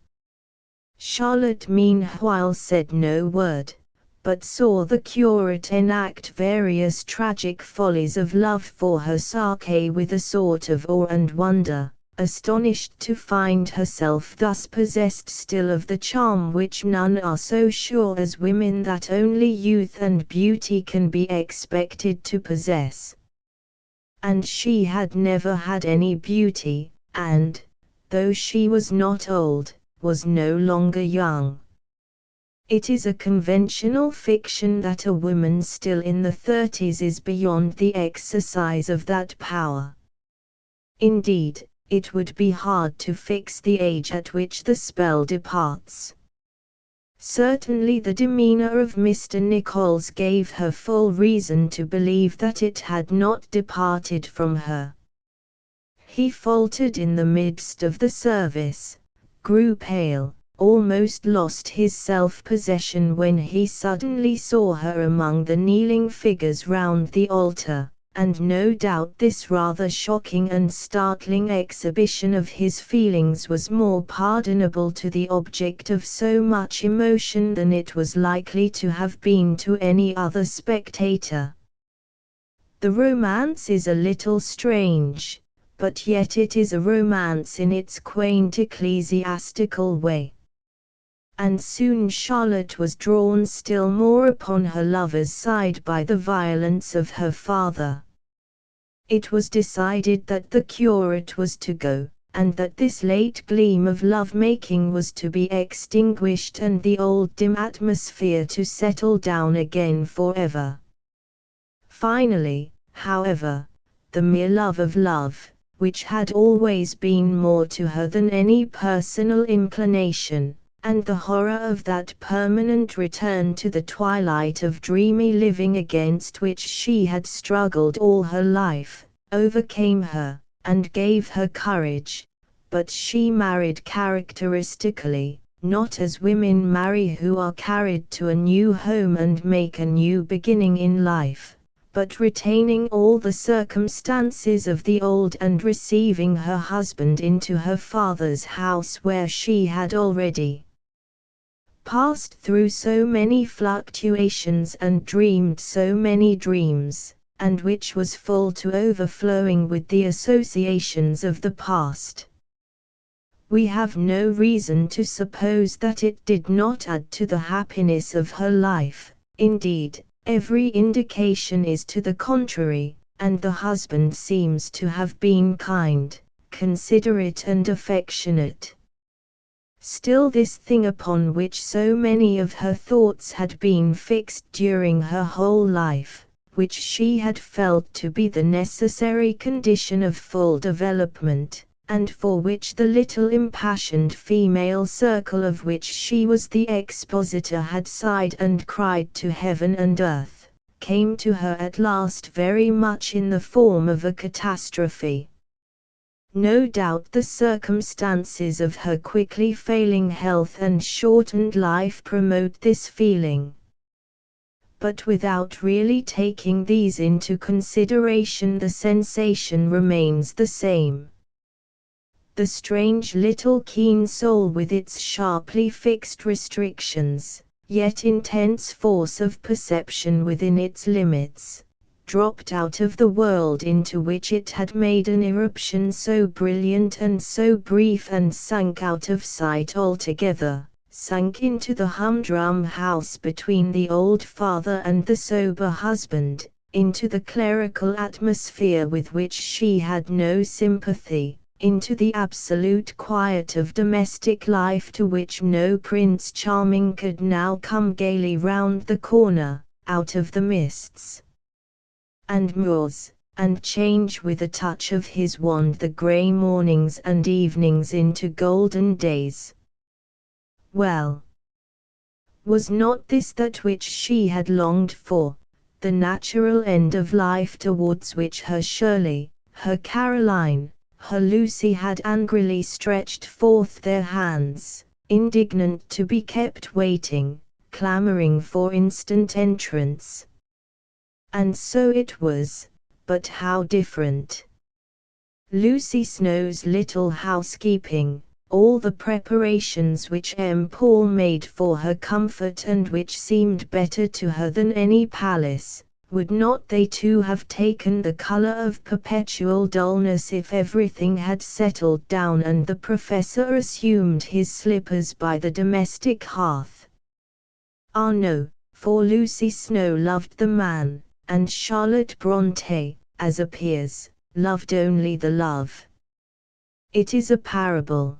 Charlotte meanwhile said no word, but saw the curate enact various tragic follies of love for her Sake with a sort of awe and wonder, astonished to find herself thus possessed still of the charm which none are so sure as women that only youth and beauty can be expected to possess. And she had never had any beauty, and, though she was not old, was no longer young. It is a conventional fiction that a woman still in the 30s is beyond the exercise of that power. Indeed, it would be hard to fix the age at which the spell departs. Certainly the demeanor of Mr. Nichols gave her full reason to believe that it had not departed from her. He faltered in the midst of the service, grew pale, almost lost his self-possession when he suddenly saw her among the kneeling figures round the altar, and no doubt this rather shocking and startling exhibition of his feelings was more pardonable to the object of so much emotion than it was likely to have been to any other spectator. The romance is a little strange, but yet it is a romance in its quaint ecclesiastical way. And soon Charlotte was drawn still more upon her lover's side by the violence of her father. It was decided that the curate was to go, and that this late gleam of love-making was to be extinguished and the old dim atmosphere to settle down again forever. Finally, however, the mere love of love, which had always been more to her than any personal inclination, and the horror of that permanent return to the twilight of dreamy living against which she had struggled all her life, overcame her, and gave her courage. But she married characteristically, not as women marry who are carried to a new home and make a new beginning in life, but retaining all the circumstances of the old and receiving her husband into her father's house where she had already passed through so many fluctuations and dreamed so many dreams, and which was full to overflowing with the associations of the past. We have no reason to suppose that it did not add to the happiness of her life. Indeed, every indication is to the contrary, and the husband seems to have been kind, considerate and affectionate. Still, this thing upon which so many of her thoughts had been fixed during her whole life, which she had felt to be the necessary condition of full development, and for which the little impassioned female circle of which she was the expositor had sighed and cried to heaven and earth, came to her at last very much in the form of a catastrophe. No doubt the circumstances of her quickly failing health and shortened life promote this feeling. But without really taking these into consideration, the sensation remains the same. The strange little keen soul with its sharply fixed restrictions, yet intense force of perception within its limits, dropped out of the world into which it had made an irruption so brilliant and so brief and sank out of sight altogether, sank into the humdrum house between the old father and the sober husband, into the clerical atmosphere with which she had no sympathy, into the absolute quiet of domestic life to which no Prince Charming could now come gaily round the corner, out of the mists and moors, and change with a touch of his wand the grey mornings and evenings into golden days. Well, was not this that which she had longed for, the natural end of life towards which her Shirley, her Caroline, her Lucy had angrily stretched forth their hands, indignant to be kept waiting, clamouring for instant entrance? And so it was, but how different. Lucy Snow's little housekeeping, all the preparations which Paul made for her comfort and which seemed better to her than any palace, would not they too have taken the colour of perpetual dullness if everything had settled down and the professor assumed his slippers by the domestic hearth? Ah no, for Lucy Snow loved the man, and Charlotte Brontë, as appears, loved only the love. It is a parable.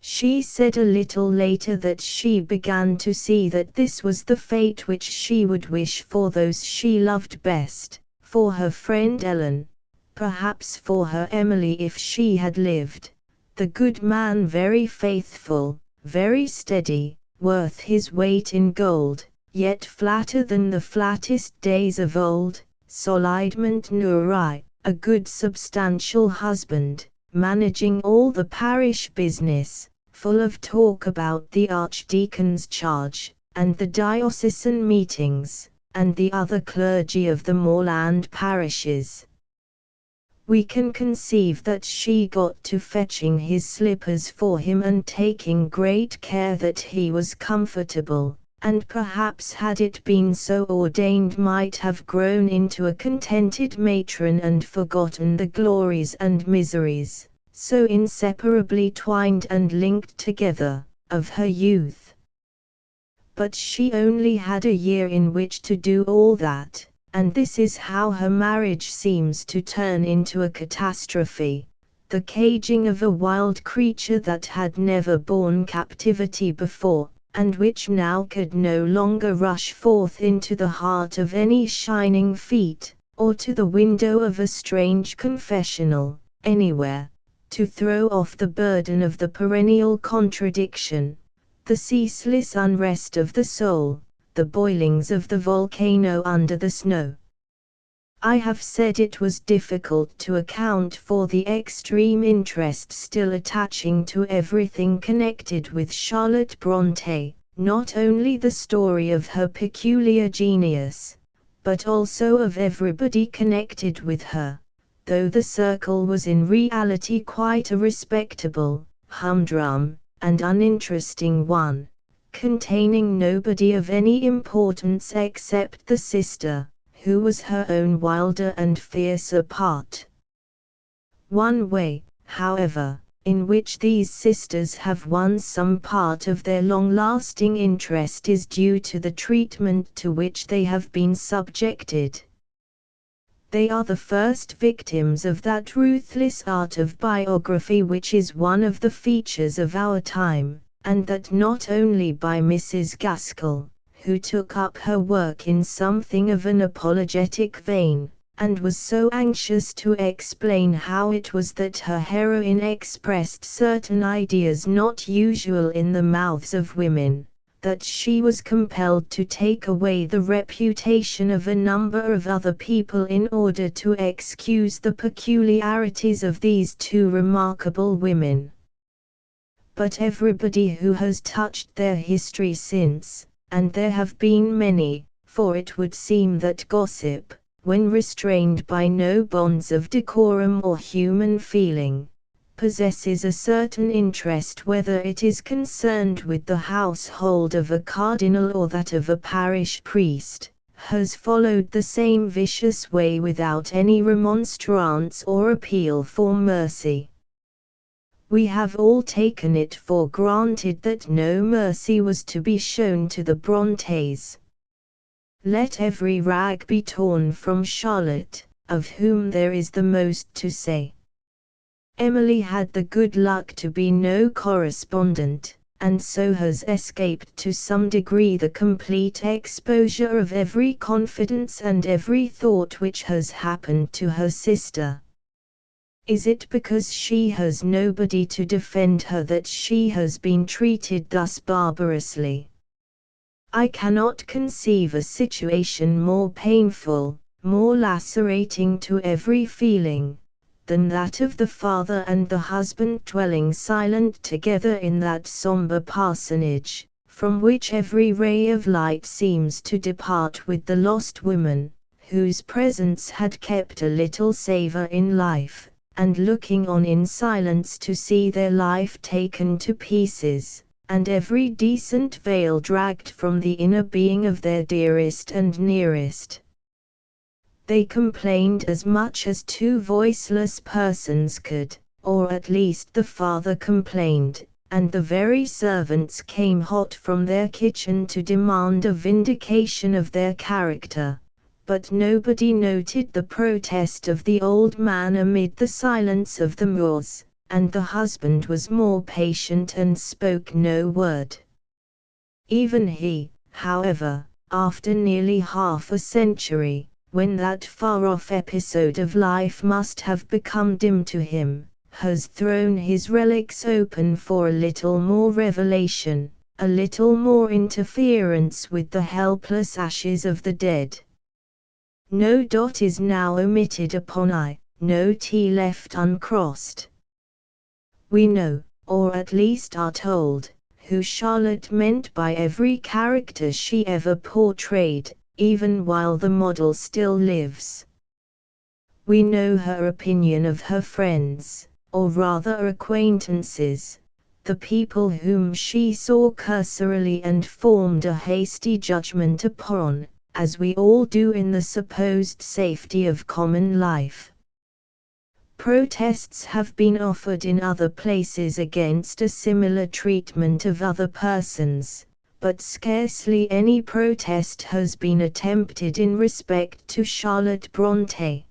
She said a little later that she began to see that this was the fate which she would wish for those she loved best, for her friend Ellen, perhaps for her Emily if she had lived, the good man very faithful, very steady, worth his weight in gold, yet flatter than the flattest days of old, solidement nourai, a good substantial husband, managing all the parish business, full of talk about the archdeacon's charge, and the diocesan meetings, and the other clergy of the moorland parishes. We can conceive that she got to fetching his slippers for him and taking great care that he was comfortable, and perhaps had it been so ordained might have grown into a contented matron and forgotten the glories and miseries, so inseparably twined and linked together, of her youth. But she only had a year in which to do all that, and this is how her marriage seems to turn into a catastrophe, the caging of a wild creature that had never borne captivity before, and which now could no longer rush forth into the heart of any shining feet, or to the window of a strange confessional, anywhere, to throw off the burden of the perennial contradiction, the ceaseless unrest of the soul, the boilings of the volcano under the snow. I have said it was difficult to account for the extreme interest still attaching to everything connected with Charlotte Brontë, not only the story of her peculiar genius, but also of everybody connected with her, though the circle was in reality quite a respectable, humdrum, and uninteresting one, containing nobody of any importance except the sister, who was her own wilder and fiercer part. One way, however, in which these sisters have won some part of their long-lasting interest is due to the treatment to which they have been subjected. They are the first victims of that ruthless art of biography which is one of the features of our time, and that not only by Mrs. Gaskell, who took up her work in something of an apologetic vein, and was so anxious to explain how it was that her heroine expressed certain ideas not usual in the mouths of women, that she was compelled to take away the reputation of a number of other people in order to excuse the peculiarities of these two remarkable women. But everybody who has touched their history since, and there have been many, for it would seem that gossip, when restrained by no bonds of decorum or human feeling, possesses a certain interest whether it is concerned with the household of a cardinal or that of a parish priest, has followed the same vicious way without any remonstrance or appeal for mercy. We have all taken it for granted that no mercy was to be shown to the Brontës. Let every rag be torn from Charlotte, of whom there is the most to say. Emily had the good luck to be no correspondent, and so has escaped to some degree the complete exposure of every confidence and every thought which has happened to her sister. Is it because she has nobody to defend her that she has been treated thus barbarously? I cannot conceive a situation more painful, more lacerating to every feeling, than that of the father and the husband dwelling silent together in that sombre parsonage, from which every ray of light seems to depart with the lost woman, whose presence had kept a little savour in life, and looking on in silence to see their life taken to pieces, and every decent veil dragged from the inner being of their dearest and nearest. They complained as much as two voiceless persons could, or at least the father complained, and the very servants came hot from their kitchen to demand a vindication of their character, but nobody noted the protest of the old man amid the silence of the moors, and the husband was more patient and spoke no word. Even he, however, after nearly half a century, when that far-off episode of life must have become dim to him, has thrown his relics open for a little more revelation, a little more interference with the helpless ashes of the dead. No dot is now omitted upon I, no T left uncrossed. We know, or at least are told, who Charlotte meant by every character she ever portrayed, even while the model still lives. We know her opinion of her friends, or rather acquaintances, the people whom she saw cursorily and formed a hasty judgment upon, as we all do in the supposed safety of common life. Protests have been offered in other places against a similar treatment of other persons, but scarcely any protest has been attempted in respect to Charlotte Brontë.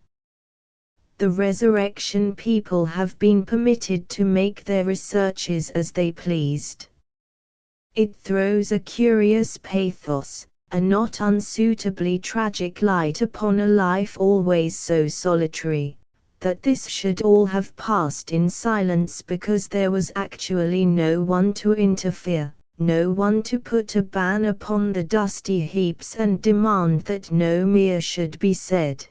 The Resurrection people have been permitted to make their researches as they pleased. It throws a curious pathos, a not unsuitably tragic light upon a life always so solitary, that this should all have passed in silence because there was actually no one to interfere, no one to put a ban upon the dusty heaps and demand that no more should be said.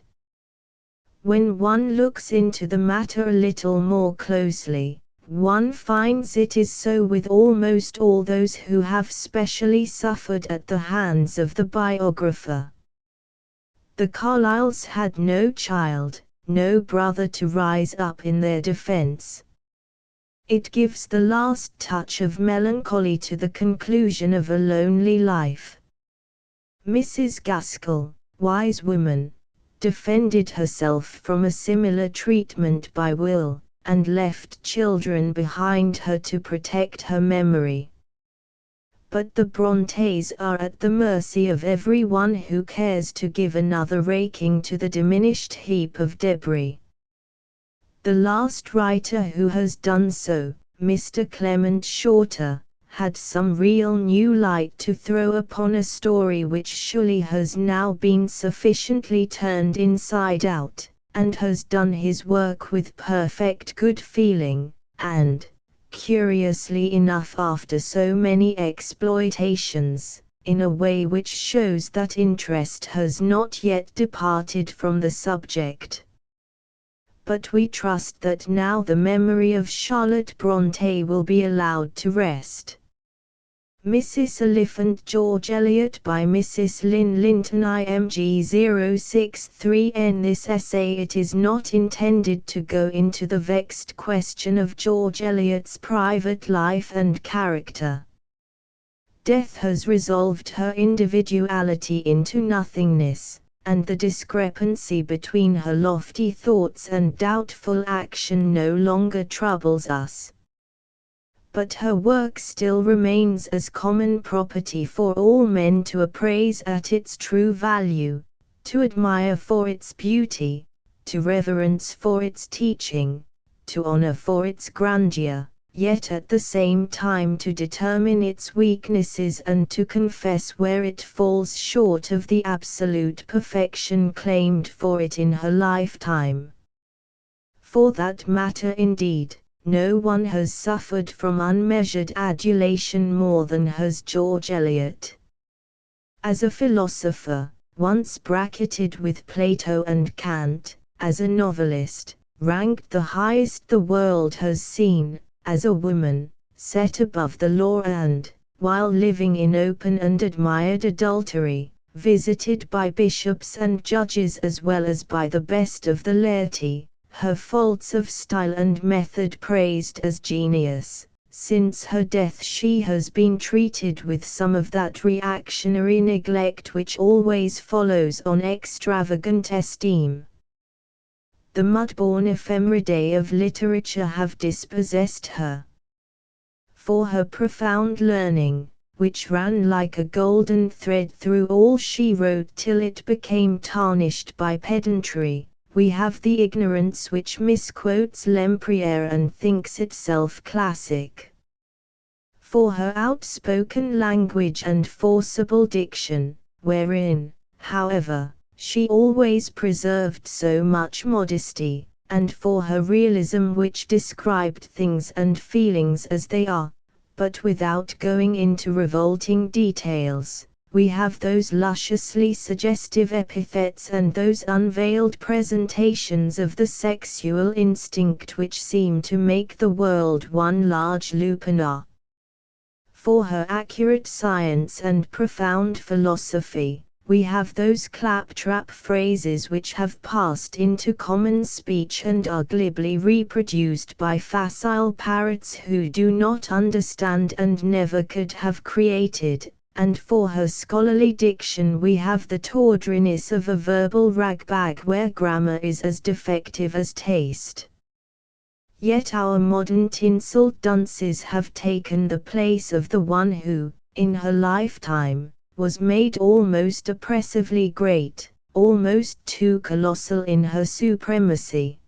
When one looks into the matter a little more closely, one finds it is so with almost all those who have specially suffered at the hands of the biographer. The Carlyles had no child, no brother to rise up in their defense. It gives the last touch of melancholy to the conclusion of a lonely life. Mrs. Gaskell, wise woman, defended herself from a similar treatment by will, and left children behind her to protect her memory. But the Brontës are at the mercy of everyone who cares to give another raking to the diminished heap of debris. The last writer who has done so, Mr. Clement Shorter, had some real new light to throw upon a story which surely has now been sufficiently turned inside out, and has done his work with perfect good feeling, and, curiously enough after so many exploitations, in a way which shows that interest has not yet departed from the subject. But we trust that now the memory of Charlotte Brontë will be allowed to rest. Mrs. Oliphant George Eliot by Mrs. Lynn Linton IMG 063N. This essay it is not intended to go into the vexed question of George Eliot's private life and character. Death has resolved her individuality into nothingness, and the discrepancy between her lofty thoughts and doubtful action no longer troubles us. But her work still remains as common property for all men to appraise at its true value, to admire for its beauty, to reverence for its teaching, to honor for its grandeur, yet at the same time to determine its weaknesses and to confess where it falls short of the absolute perfection claimed for it in her lifetime. For that matter indeed, no one has suffered from unmeasured adulation more than has George Eliot. As a philosopher, once bracketed with Plato and Kant, as a novelist, ranked the highest the world has seen, as a woman, set above the law and, while living in open and admired adultery, visited by bishops and judges as well as by the best of the laity, her faults of style and method praised as genius. Since her death she has been treated with some of that reactionary neglect which always follows on extravagant esteem. The mud-born ephemeridae of literature have dispossessed her. For her profound learning, which ran like a golden thread through all she wrote till it became tarnished by pedantry, we have the ignorance which misquotes Lempriere and thinks itself classic. For her outspoken language and forcible diction, wherein, however, she always preserved so much modesty, and for her realism which described things and feelings as they are, but without going into revolting details, We have those lusciously suggestive epithets and those unveiled presentations of the sexual instinct which seem to make the world one large lupanar. For her accurate science and profound philosophy, we have those claptrap phrases which have passed into common speech and are glibly reproduced by facile parrots who do not understand and never could have created, and for her scholarly diction we have the tawdriness of a verbal ragbag where grammar is as defective as taste. Yet our modern tinselled dunces have taken the place of the one who, in her lifetime, was made almost oppressively great, almost too colossal in her supremacy.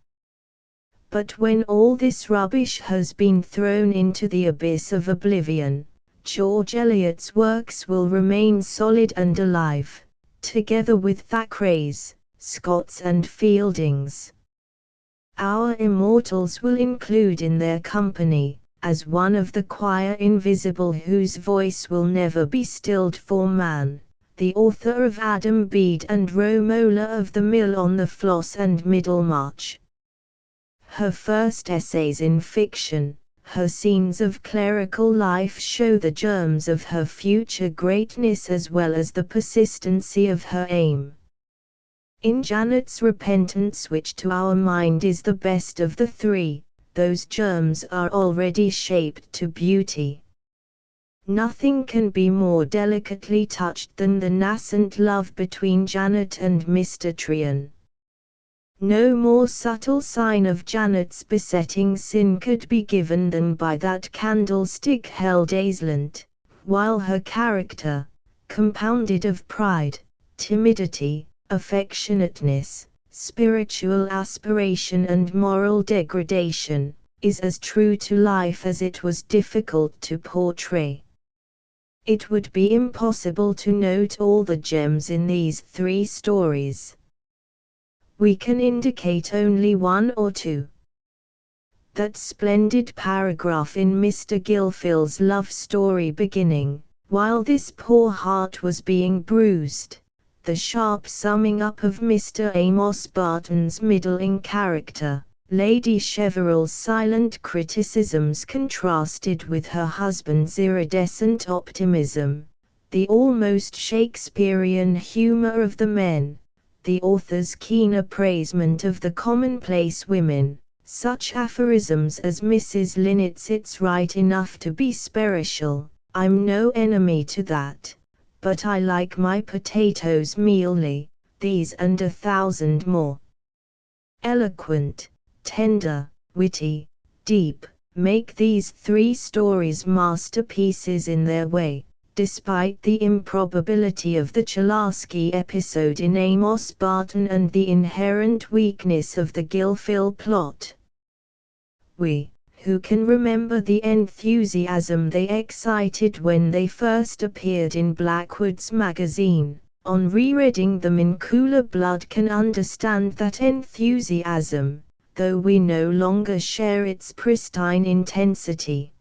But when all this rubbish has been thrown into the abyss of oblivion, George Eliot's works will remain solid and alive, together with Thackeray's, Scott's and Fielding's. Our immortals will include in their company, as one of the choir invisible whose voice will never be stilled for man, the author of Adam Bede and Romola of the Mill on the Floss and Middlemarch. Her first essays in fiction, her scenes of clerical life show the germs of her future greatness as well as the persistency of her aim. In Janet's Repentance, which to our mind is the best of the three, those germs are already shaped to beauty. Nothing can be more delicately touched than the nascent love between Janet and Mr. Tryon. No more subtle sign of Janet's besetting sin could be given than by that candlestick held aslant, while her character, compounded of pride, timidity, affectionateness, spiritual aspiration and moral degradation, is as true to life as it was difficult to portray. It would be impossible to note all the gems in these three stories. We can indicate only one or two. That splendid paragraph in Mr. Gilfil's love story beginning, "While this poor heart was being bruised," the sharp summing up of Mr. Amos Barton's middling character, Lady Cheverel's silent criticisms contrasted with her husband's iridescent optimism, the almost Shakespearean humor of the men, the author's keen appraisement of the commonplace women, such aphorisms as Mrs. Linnet's "It's right enough to be spiritual, I'm no enemy to that, but I like my potatoes mealy," these and 1,000 more. Eloquent, tender, witty, deep, make these three stories masterpieces in their way, despite the improbability of the Chalarsky episode in Amos Barton and the inherent weakness of the Gilfil plot. We, who can remember the enthusiasm they excited when they first appeared in Blackwood's magazine, on rereading them in cooler blood can understand that enthusiasm, though we no longer share its pristine intensity.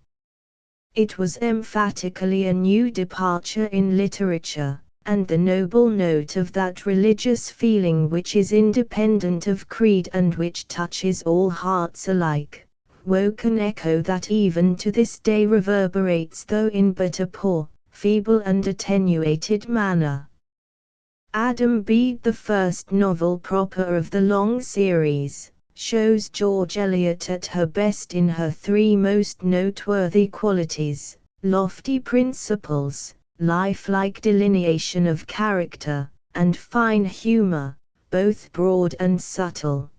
It was emphatically a new departure in literature, and the noble note of that religious feeling which is independent of creed and which touches all hearts alike, woke an echo that even to this day reverberates, though in but a poor, feeble and attenuated manner. Adam Bede, the first novel proper of the long series, shows George Eliot at her best in her three most noteworthy qualities: lofty principles, lifelike delineation of character, and fine humor, both broad and subtle.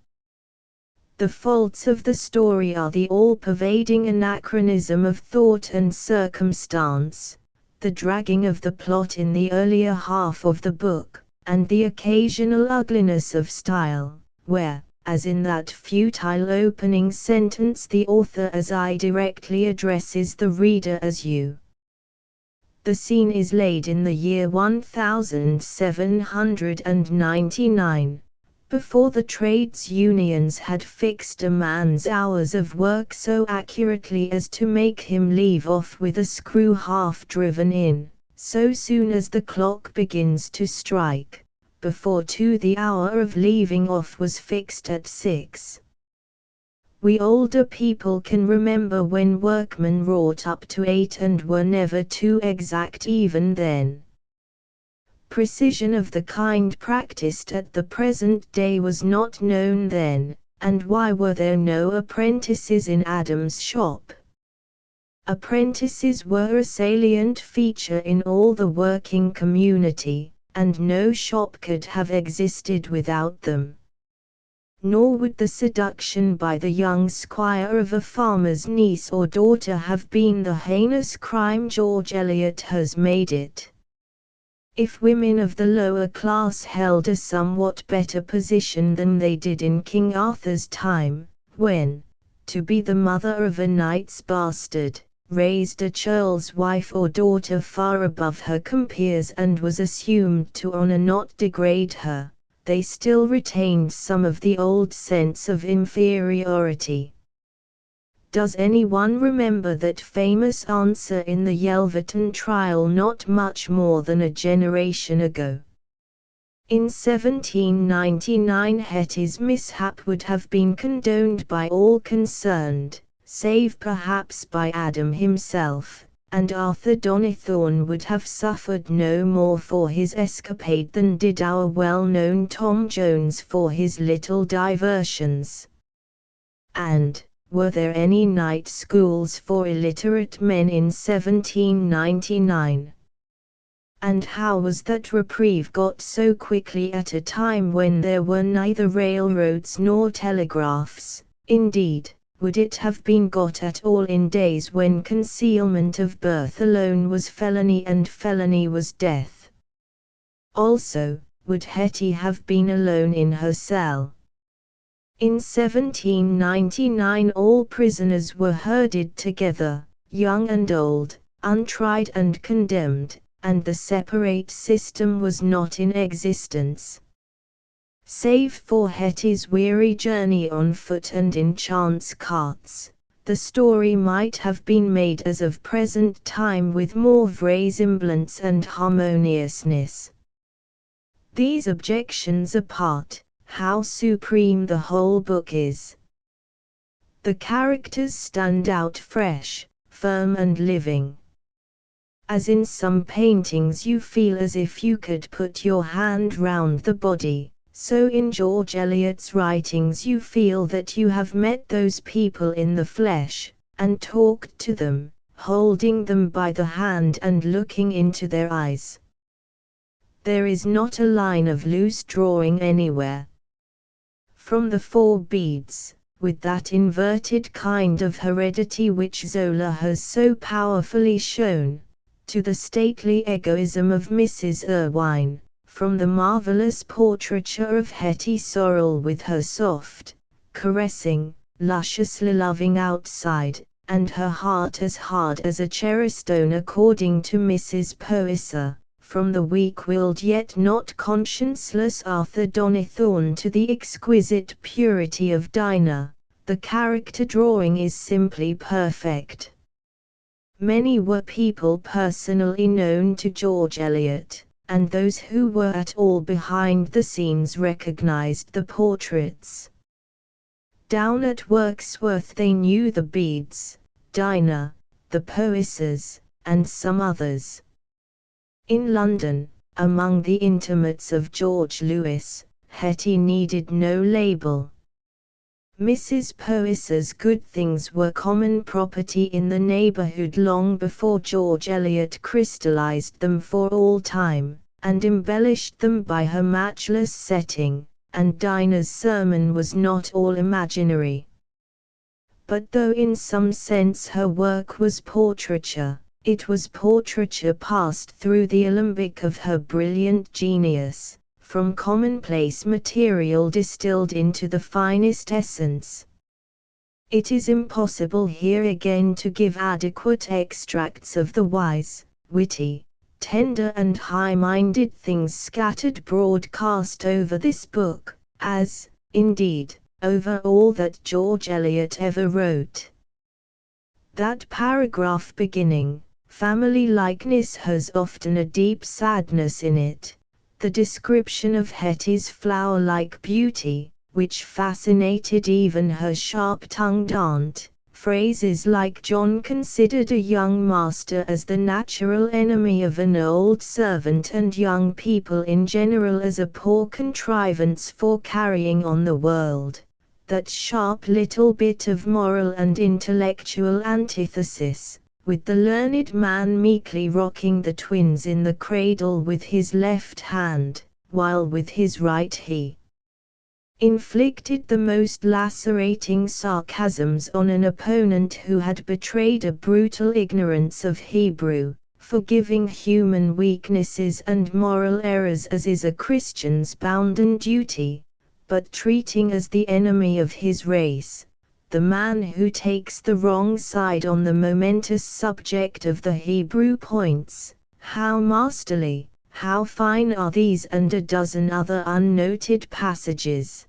The faults of the story are the all-pervading anachronism of thought and circumstance, the dragging of the plot in the earlier half of the book, and the occasional ugliness of style, where, as in that futile opening sentence, the author as I directly addresses the reader as you. The scene is laid in the year 1799. Before the trades unions had fixed a man's hours of work so accurately as to make him leave off with a screw half driven in, so soon as the clock begins to strike, before 2 the hour of leaving off was fixed at 6. We older people can remember when workmen wrought up to 8 and were never too exact even then. Precision of the kind practiced at the present day was not known then, and why were there no apprentices in Adam's shop? Apprentices were a salient feature in all the working community, and no shop could have existed without them. Nor would the seduction by the young squire of a farmer's niece or daughter have been the heinous crime George Eliot has made it. If women of the lower class held a somewhat better position than they did in King Arthur's time, when, to be the mother of a knight's bastard, raised a churl's wife or daughter far above her compeers and was assumed to honor not degrade her, they still retained some of the old sense of inferiority. Does anyone remember that famous answer in the Yelverton trial not much more than a generation ago? In 1799 Hetty's mishap would have been condoned by all concerned, save perhaps by Adam himself, and Arthur Donnithorne would have suffered no more for his escapade than did our well-known Tom Jones for his little diversions. And, were there any night schools for illiterate men in 1799? And how was that reprieve got so quickly at a time when there were neither railroads nor telegraphs? Indeed, would it have been got at all in days when concealment of birth alone was felony and felony was death? Also, would Hetty have been alone in her cell? In 1799 all prisoners were herded together, young and old, untried and condemned, and the separate system was not in existence. Save for Hetty's weary journey on foot and in chance carts, the story might have been made as of present time with more vraisemblance and harmoniousness. These objections apart, how supreme the whole book is! The characters stand out fresh, firm and living. As in some paintings you feel as if you could put your hand round the body, so in George Eliot's writings you feel that you have met those people in the flesh, and talked to them, holding them by the hand and looking into their eyes. There is not a line of loose drawing anywhere. From the 4 beads, with that inverted kind of heredity which Zola has so powerfully shown, to the stately egoism of Mrs. Irwine, from the marvelous portraiture of Hetty Sorrel with her soft, caressing, lusciously loving outside, and her heart as hard as a cherry stone according to Mrs. Poyser, from the weak-willed yet not conscienceless Arthur Donnithorne to the exquisite purity of Dinah, the character drawing is simply perfect. Many were people personally known to George Eliot, and those who were at all behind the scenes recognized the portraits. Down at Wirksworth they knew the Bedes, Dinah, the Poysers, and some others. In London, among the intimates of George Lewis, Hetty needed no label. Mrs. Poyser's good things were common property in the neighborhood long before George Eliot crystallized them for all time, and embellished them by her matchless setting, and Dinah's sermon was not all imaginary. But though in some sense her work was portraiture, it was portraiture passed through the alembic of her brilliant genius, from commonplace material distilled into the finest essence. It is impossible here again to give adequate extracts of the wise, witty, tender and high-minded things scattered broadcast over this book, as, indeed, over all that George Eliot ever wrote. That paragraph beginning, Family likeness has often a deep sadness in it. The description of Hetty's flower-like beauty, which fascinated even her sharp-tongued aunt. Phrases like John considered a young master as the natural enemy of an old servant and young people in general as a poor contrivance for carrying on the world. That sharp little bit of moral and intellectual antithesis, with the learned man meekly rocking the twins in the cradle with his left hand, while with his right he inflicted the most lacerating sarcasms on an opponent who had betrayed a brutal ignorance of Hebrew, forgiving human weaknesses and moral errors as is a Christian's bounden duty, but treating as the enemy of his race, the man who takes the wrong side on the momentous subject of the Hebrew points. How masterly, how fine are these and a dozen other unnoted passages.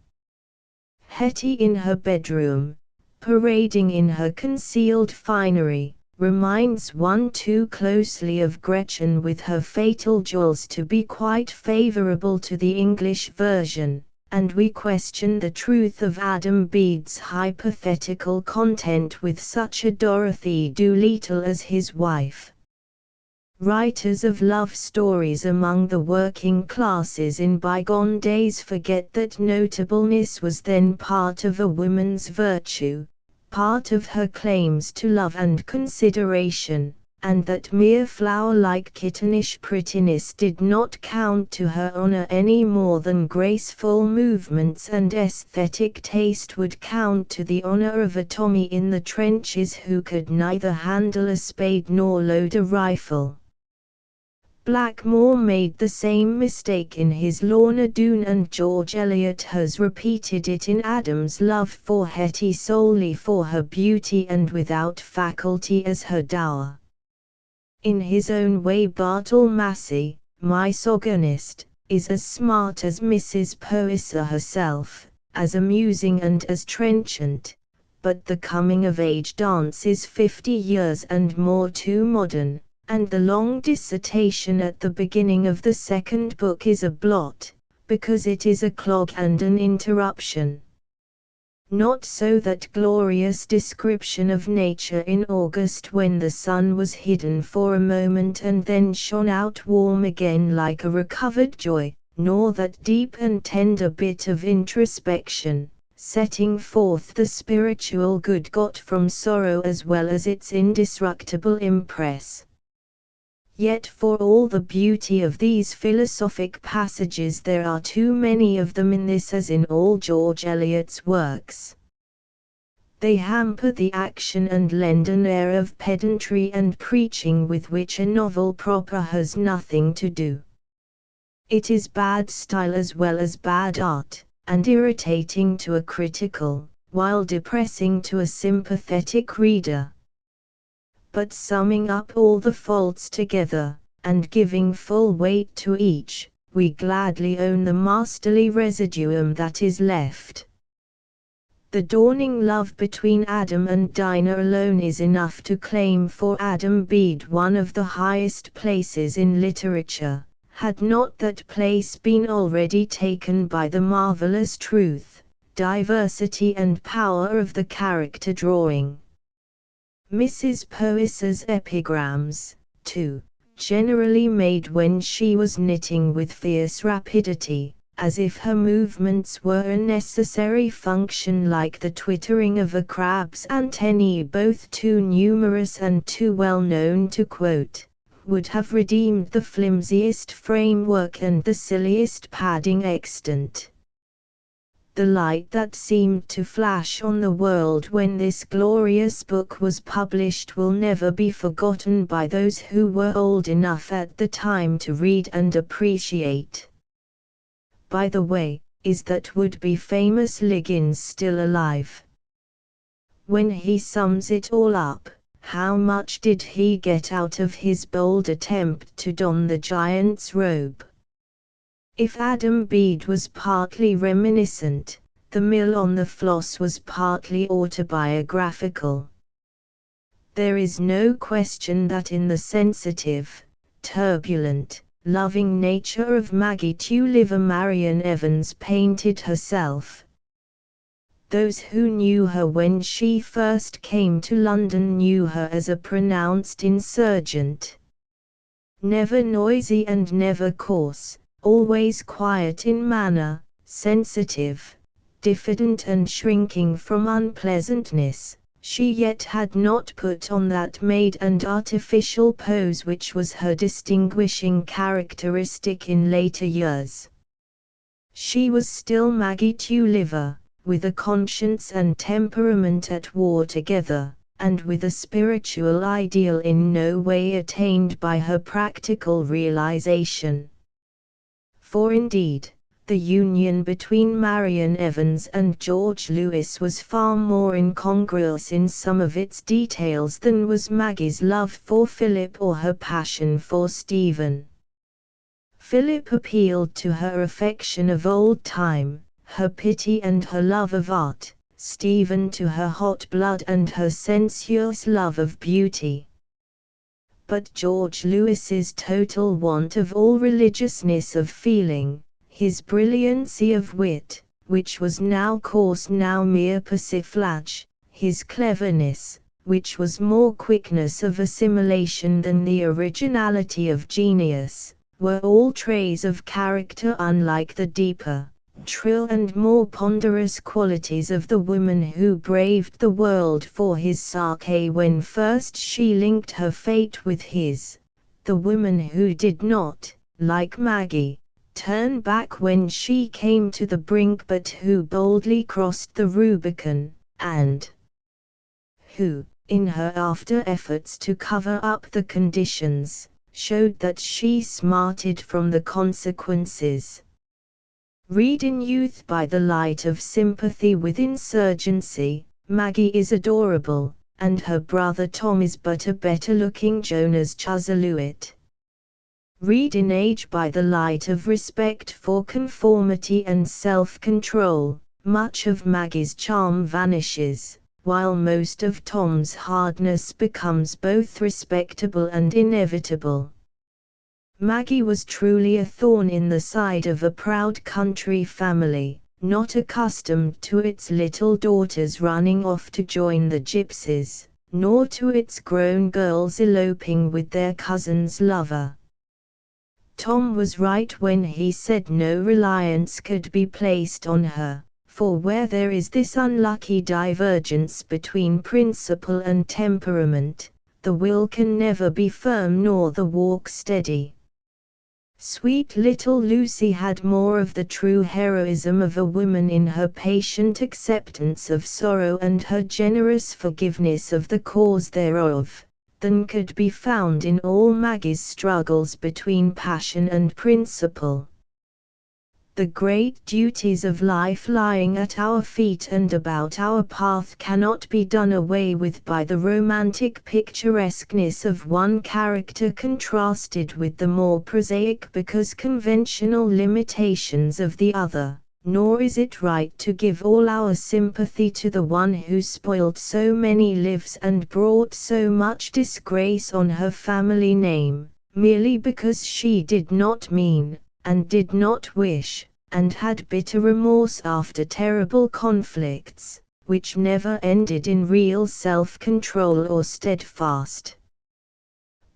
Hetty in her bedroom, parading in her concealed finery, reminds one too closely of Gretchen with her fatal jewels to be quite favorable to the English version, and we question the truth of Adam Bede's hypothetical content with such a Dorothy Doolittle as his wife. Writers of love stories among the working classes in bygone days forget that notableness was then part of a woman's virtue, part of her claims to love and consideration, and that mere flower-like kittenish prettiness did not count to her honor any more than graceful movements and aesthetic taste would count to the honor of a Tommy in the trenches who could neither handle a spade nor load a rifle. Blackmore made the same mistake in his Lorna Doone, and George Eliot has repeated it in Adam's love for Hetty solely for her beauty and without faculty as her dower. In his own way Bartle Massey, misogynist, is as smart as Mrs. Poyser herself, as amusing and as trenchant, but the coming-of-age dance is 50 years and more too modern, and the long dissertation at the beginning of the second book is a blot, because it is a clog and an interruption. Not so that glorious description of nature in August when the sun was hidden for a moment and then shone out warm again like a recovered joy, nor that deep and tender bit of introspection, setting forth the spiritual good got from sorrow as well as its indestructible impress. Yet for all the beauty of these philosophic passages there are too many of them in this as in all George Eliot's works. They hamper the action and lend an air of pedantry and preaching with which a novel proper has nothing to do. It is bad style as well as bad art, and irritating to a critical, while depressing to a sympathetic reader. But summing up all the faults together, and giving full weight to each, we gladly own the masterly residuum that is left. The dawning love between Adam and Dinah alone is enough to claim for Adam Bede one of the highest places in literature, had not that place been already taken by the marvelous truth, diversity and power of the character drawing. Mrs. Poyser's epigrams, too, generally made when she was knitting with fierce rapidity, as if her movements were a necessary function like the twittering of a crab's antennae, both too numerous and too well known to quote, would have redeemed the flimsiest framework and the silliest padding extant. The light that seemed to flash on the world when this glorious book was published will never be forgotten by those who were old enough at the time to read and appreciate. By the way, is that would-be famous Liggins still alive? When he sums it all up, how much did he get out of his bold attempt to don the giant's robe? If Adam Bede was partly reminiscent, The Mill on the Floss was partly autobiographical. There is no question that in the sensitive, turbulent, loving nature of Maggie Tulliver Marian Evans painted herself. Those who knew her when she first came to London knew her as a pronounced insurgent. Never noisy and never coarse, always quiet in manner, sensitive, diffident and shrinking from unpleasantness, she yet had not put on that made and artificial pose which was her distinguishing characteristic in later years. She was still Maggie Tulliver, with a conscience and temperament at war together, and with a spiritual ideal in no way attained by her practical realization. For indeed, the union between Marian Evans and George Lewis was far more incongruous in some of its details than was Maggie's love for Philip or her passion for Stephen. Philip appealed to her affection of old time, her pity and her love of art, Stephen to her hot blood and her sensuous love of beauty. But George Lewis's total want of all religiousness of feeling, his brilliancy of wit, which was now coarse now mere persiflage, his cleverness, which was more quickness of assimilation than the originality of genius, were all traits of character unlike the deeper, true and more ponderous qualities of the woman who braved the world for his sake when first she linked her fate with his, the woman who did not, like Maggie, turn back when she came to the brink but who boldly crossed the Rubicon, and who, in her after efforts to cover up the conditions, showed that she smarted from the consequences. Read in youth by the light of sympathy with insurgency, Maggie is adorable, and her brother Tom is but a better-looking Jonas Chuzzlewit. Read in age by the light of respect for conformity and self-control, much of Maggie's charm vanishes, while most of Tom's hardness becomes both respectable and inevitable. Maggie was truly a thorn in the side of a proud country family, not accustomed to its little daughters running off to join the gypsies, nor to its grown girls eloping with their cousin's lover. Tom was right when he said no reliance could be placed on her, for where there is this unlucky divergence between principle and temperament, the will can never be firm nor the walk steady. Sweet little Lucy had more of the true heroism of a woman in her patient acceptance of sorrow and her generous forgiveness of the cause thereof, than could be found in all Maggie's struggles between passion and principle. The great duties of life lying at our feet and about our path cannot be done away with by the romantic picturesqueness of one character contrasted with the more prosaic because conventional limitations of the other, nor is it right to give all our sympathy to the one who spoiled so many lives and brought so much disgrace on her family name, merely because she did not mean, and did not wish, and had bitter remorse after terrible conflicts, which never ended in real self-control or steadfast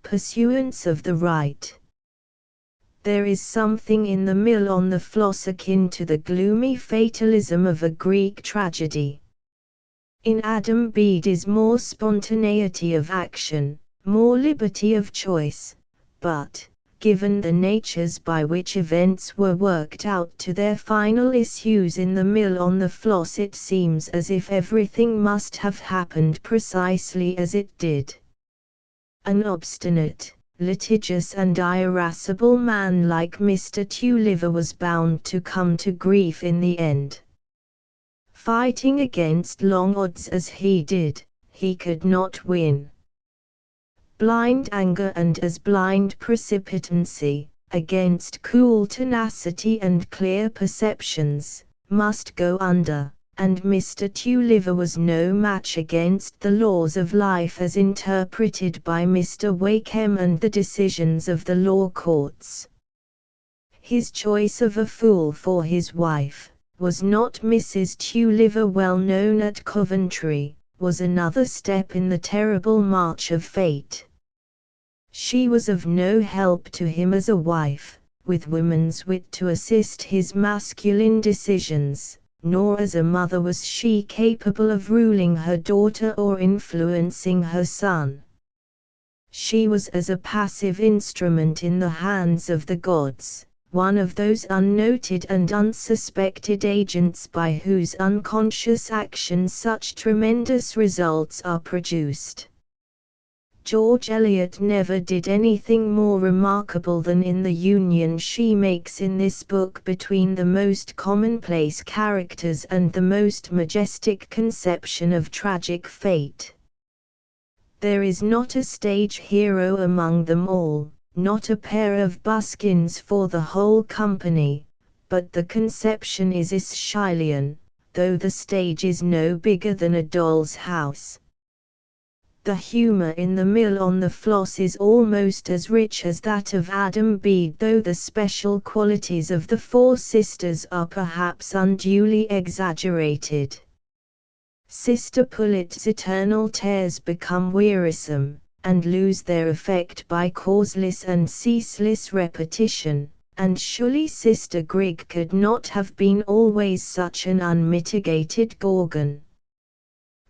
pursuance of the right. There is something in the Mill on the Floss akin to the gloomy fatalism of a Greek tragedy. In Adam Bede is more spontaneity of action, more liberty of choice, but, given the natures by which events were worked out to their final issues in the Mill on the Floss, it seems as if everything must have happened precisely as it did. An obstinate, litigious and irascible man like Mr. Tulliver was bound to come to grief in the end. Fighting against long odds as he did, he could not win. Blind anger and as blind precipitancy, against cool tenacity and clear perceptions, must go under, and Mr. Tulliver was no match against the laws of life as interpreted by Mr. Wakeham and the decisions of the law courts. His choice of a fool for his wife was not Mrs. Tulliver, well known at Coventry, was another step in the terrible march of fate. She was of no help to him as a wife, with woman's wit to assist his masculine decisions, nor as a mother was she capable of ruling her daughter or influencing her son. She was as a passive instrument in the hands of the gods, one of those unnoted and unsuspected agents by whose unconscious action such tremendous results are produced. George Eliot never did anything more remarkable than in the union she makes in this book between the most commonplace characters and the most majestic conception of tragic fate. There is not a stage hero among them all, not a pair of buskins for the whole company, but the conception is Aeschylean, though the stage is no bigger than a doll's house. The humour in the Mill on the Floss is almost as rich as that of Adam Bede, though the special qualities of the four sisters are perhaps unduly exaggerated. Sister Pullet's eternal tears become wearisome, and lose their effect by causeless and ceaseless repetition, and surely Sister Grigg could not have been always such an unmitigated gorgon.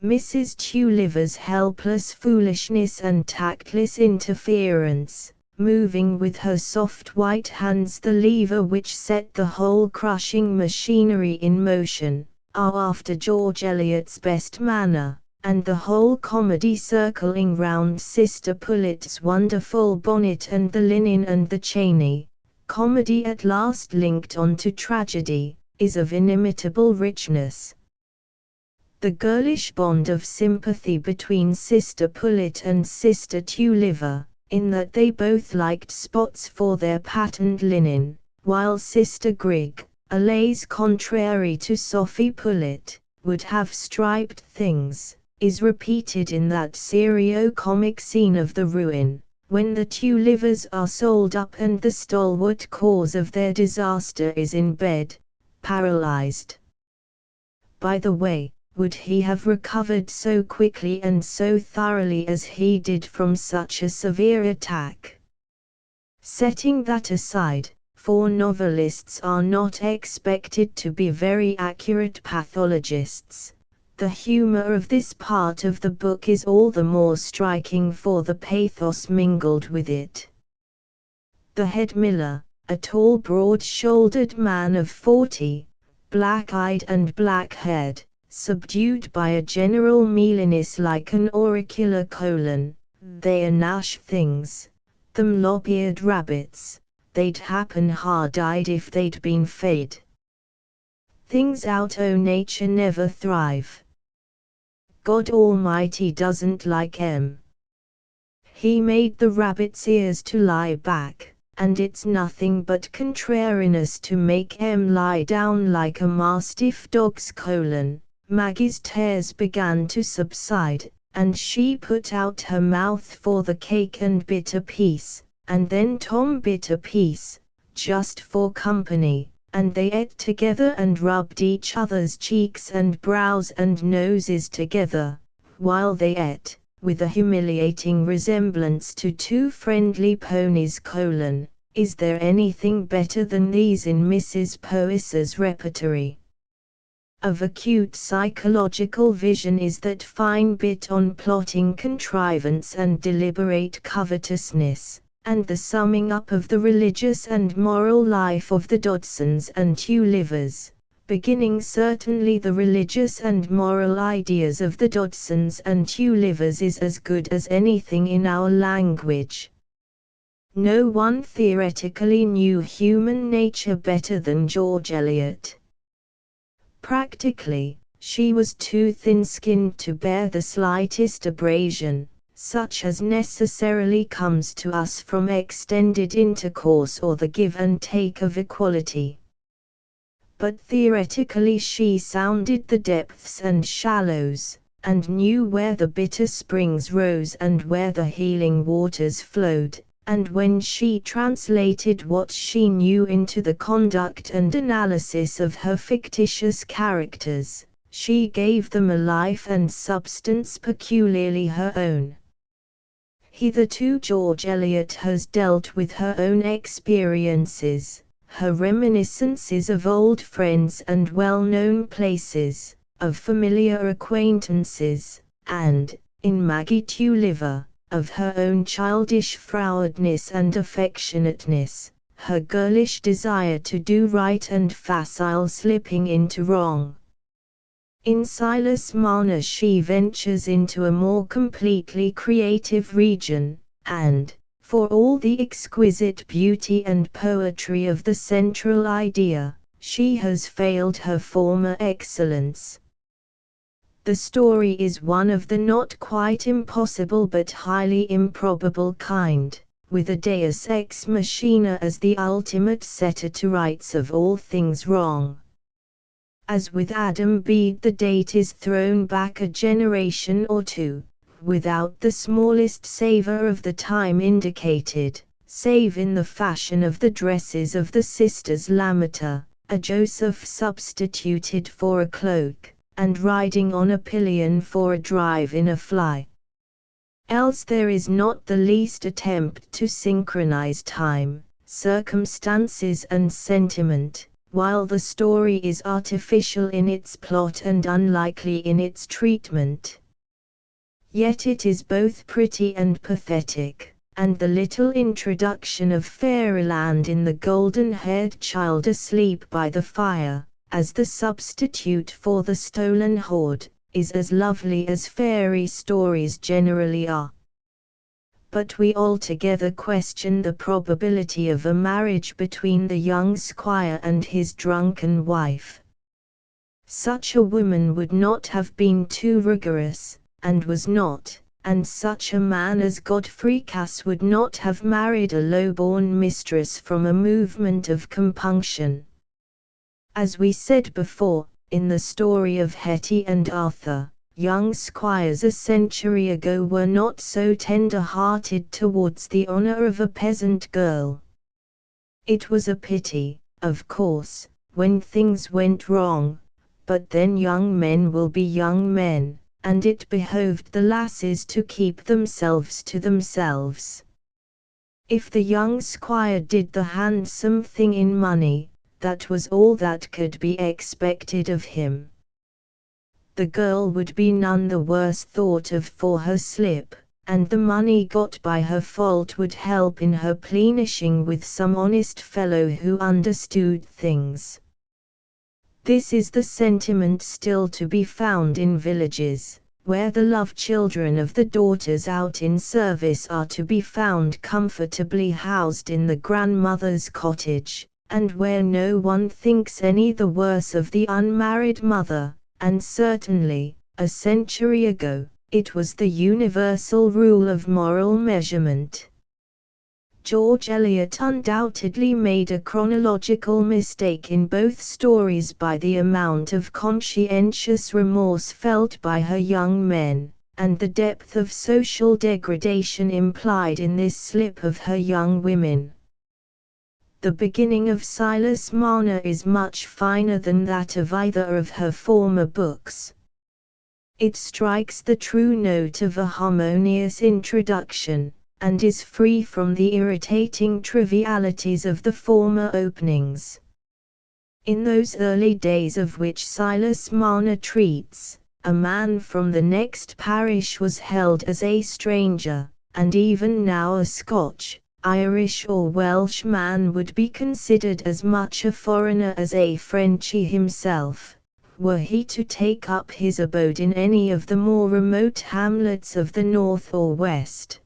Mrs. Tulliver's helpless foolishness and tactless interference, moving with her soft white hands the lever which set the whole crushing machinery in motion, are after George Eliot's best manner, and the whole comedy circling round Sister Pullet's wonderful bonnet and the linen and the Cheney, comedy at last linked on to tragedy, is of inimitable richness. The girlish bond of sympathy between Sister Pullet and Sister Tulliver, in that they both liked spots for their patterned linen, while Sister Grigg, a lace contrary to Sophie Pullet, would have striped things, is repeated in that serio-comic scene of the ruin, when the Tullivers are sold up and the stalwart cause of their disaster is in bed, paralyzed. By the way, would he have recovered so quickly and so thoroughly as he did from such a severe attack? Setting that aside, for novelists are not expected to be very accurate pathologists, the humor of this part of the book is all the more striking for the pathos mingled with it. The head miller, a tall broad-shouldered man of 40, black-eyed and black-haired, subdued by a general mealiness like an auricular colon, they are nash things, them lop-eared rabbits, they'd happen hard-eyed if they'd been fed. Things out o' nature never thrive. God Almighty doesn't like 'em. He made the rabbit's ears to lie back, and it's nothing but contrariness to make 'em lie down like a mastiff dog's colon. Maggie's tears began to subside, and she put out her mouth for the cake and bit a piece, and then Tom bit a piece, just for company, and they ate together and rubbed each other's cheeks and brows and noses together, while they ate, with a humiliating resemblance to two friendly ponies. Is there anything better than these in Mrs. Poyser's repertory? Of acute psychological vision is that fine bit on plotting contrivance and deliberate covetousness, and the summing up of the religious and moral life of the Dodsons and Tullivers, beginning certainly the religious and moral ideas of the Dodsons and Tullivers is as good as anything in our language. No one theoretically knew human nature better than George Eliot. Practically, she was too thin-skinned to bear the slightest abrasion, such as necessarily comes to us from extended intercourse or the give and take of equality. but theoretically she sounded the depths and shallows, and knew where the bitter springs rose and where the healing waters flowed, and when she translated what she knew into the conduct and analysis of her fictitious characters, she gave them a life and substance peculiarly her own. Hitherto George Eliot has dealt with her own experiences, her reminiscences of old friends and well-known places, of familiar acquaintances, and, in Maggie Tulliver, of her own childish frowardness and affectionateness, her girlish desire to do right and facile slipping into wrong. In Silas Marner she ventures into a more completely creative region, and, for all the exquisite beauty and poetry of the central idea, she has failed her former excellence. The story is one of the not quite impossible but highly improbable kind, with a deus ex machina as the ultimate setter to rights of all things wrong. As with Adam Bede, the date is thrown back a generation or two, without the smallest savour of the time indicated, save in the fashion of the dresses of the sisters Lameta, a Joseph substituted for a cloak, and riding on a pillion for a drive in a fly. Else there is not the least attempt to synchronize time, circumstances and sentiment, while the story is artificial in its plot and unlikely in its treatment. Yet it is both pretty and pathetic, and the little introduction of fairyland in the golden-haired child asleep by the fire, as the substitute for the stolen hoard, is as lovely as fairy stories generally are. But we altogether question the probability of a marriage between the young squire and his drunken wife. Such a woman would not have been too rigorous, and was not, and such a man as Godfrey Cass would not have married a low-born mistress from a movement of compunction. As we said before, in the story of Hetty and Arthur, young squires a century ago were not so tender-hearted towards the honor of a peasant girl. It was a pity, of course, when things went wrong, but then young men will be young men, and it behoved the lasses to keep themselves to themselves. If the young squire did the handsome thing in money, that was all that could be expected of him. The girl would be none the worse thought of for her slip, and the money got by her fault would help in her plenishing with some honest fellow who understood things. This is the sentiment still to be found in villages, where the love children of the daughters out in service are to be found comfortably housed in the grandmother's cottage, and where no one thinks any the worse of the unmarried mother. And certainly, a century ago, it was the universal rule of moral measurement. George Eliot undoubtedly made a chronological mistake in both stories by the amount of conscientious remorse felt by her young men, and the depth of social degradation implied in this slip of her young women. The beginning of Silas Marner is much finer than that of either of her former books. It strikes the true note of a harmonious introduction, and is free from the irritating trivialities of the former openings. In those early days of which Silas Marner treats, a man from the next parish was held as a stranger, and even now a Scotch, Irish or Welsh man would be considered as much a foreigner as a Frenchy himself, were he to take up his abode in any of the more remote hamlets of the north or west.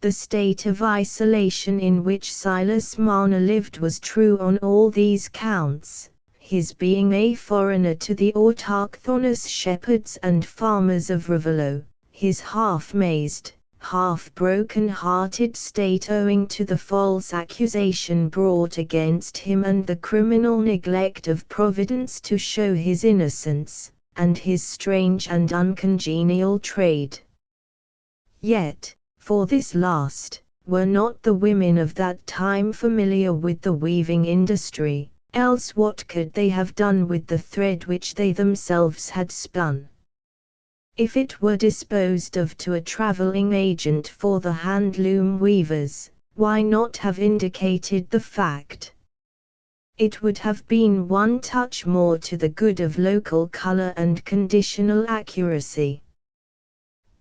The state of isolation in which Silas Marner lived was true on all these counts, his being a foreigner to the autochthonous shepherds and farmers of Ravelot, his half-mazed, half-broken-hearted state owing to the false accusation brought against him and the criminal neglect of Providence to show his innocence, and his strange and uncongenial trade. Yet, for this last, were not the women of that time familiar with the weaving industry, else what could they have done with the thread which they themselves had spun? If it were disposed of to a traveling agent for the handloom weavers, why not have indicated the fact? It would have been one touch more to the good of local color and conditional accuracy.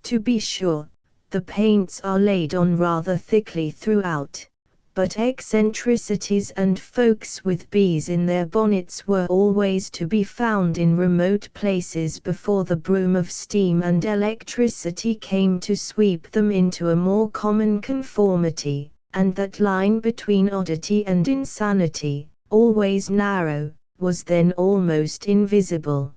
To be sure, the paints are laid on rather thickly throughout, but eccentricities and folks with bees in their bonnets were always to be found in remote places before the broom of steam and electricity came to sweep them into a more common conformity, and that line between oddity and insanity, always narrow, was then almost invisible.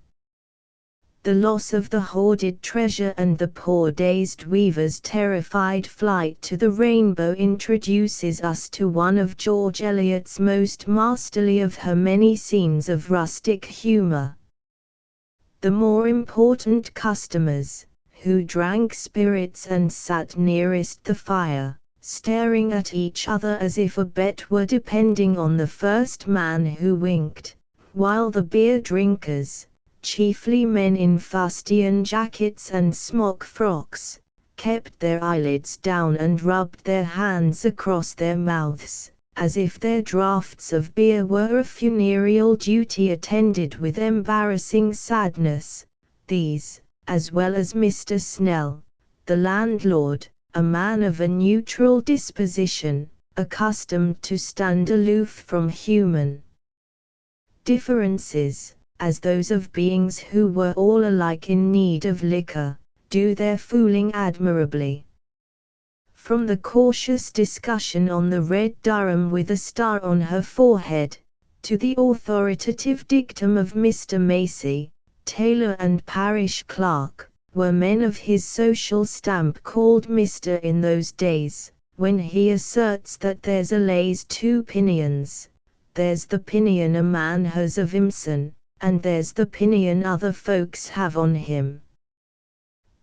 The loss of the hoarded treasure and the poor dazed weaver's terrified flight to the rainbow introduces us to one of George Eliot's most masterly of her many scenes of rustic humor. The more important customers, who drank spirits and sat nearest the fire, staring at each other as if a bet were depending on the first man who winked, while the beer drinkers, chiefly men in fustian jackets and smock frocks, kept their eyelids down and rubbed their hands across their mouths, as if their draughts of beer were a funereal duty attended with embarrassing sadness. These, as well as Mr. Snell, the landlord, a man of a neutral disposition, accustomed to stand aloof from human differences, as those of beings who were all alike in need of liquor, do their fooling admirably. From the cautious discussion on the red Durham with a star on her forehead, to the authoritative dictum of Mr. Macy, tailor and parish clerk, were men of his social stamp called Mr. in those days, when he asserts that there's a lays two pinions, there's the pinion a man has of himself, and there's the pinion other folks have on him.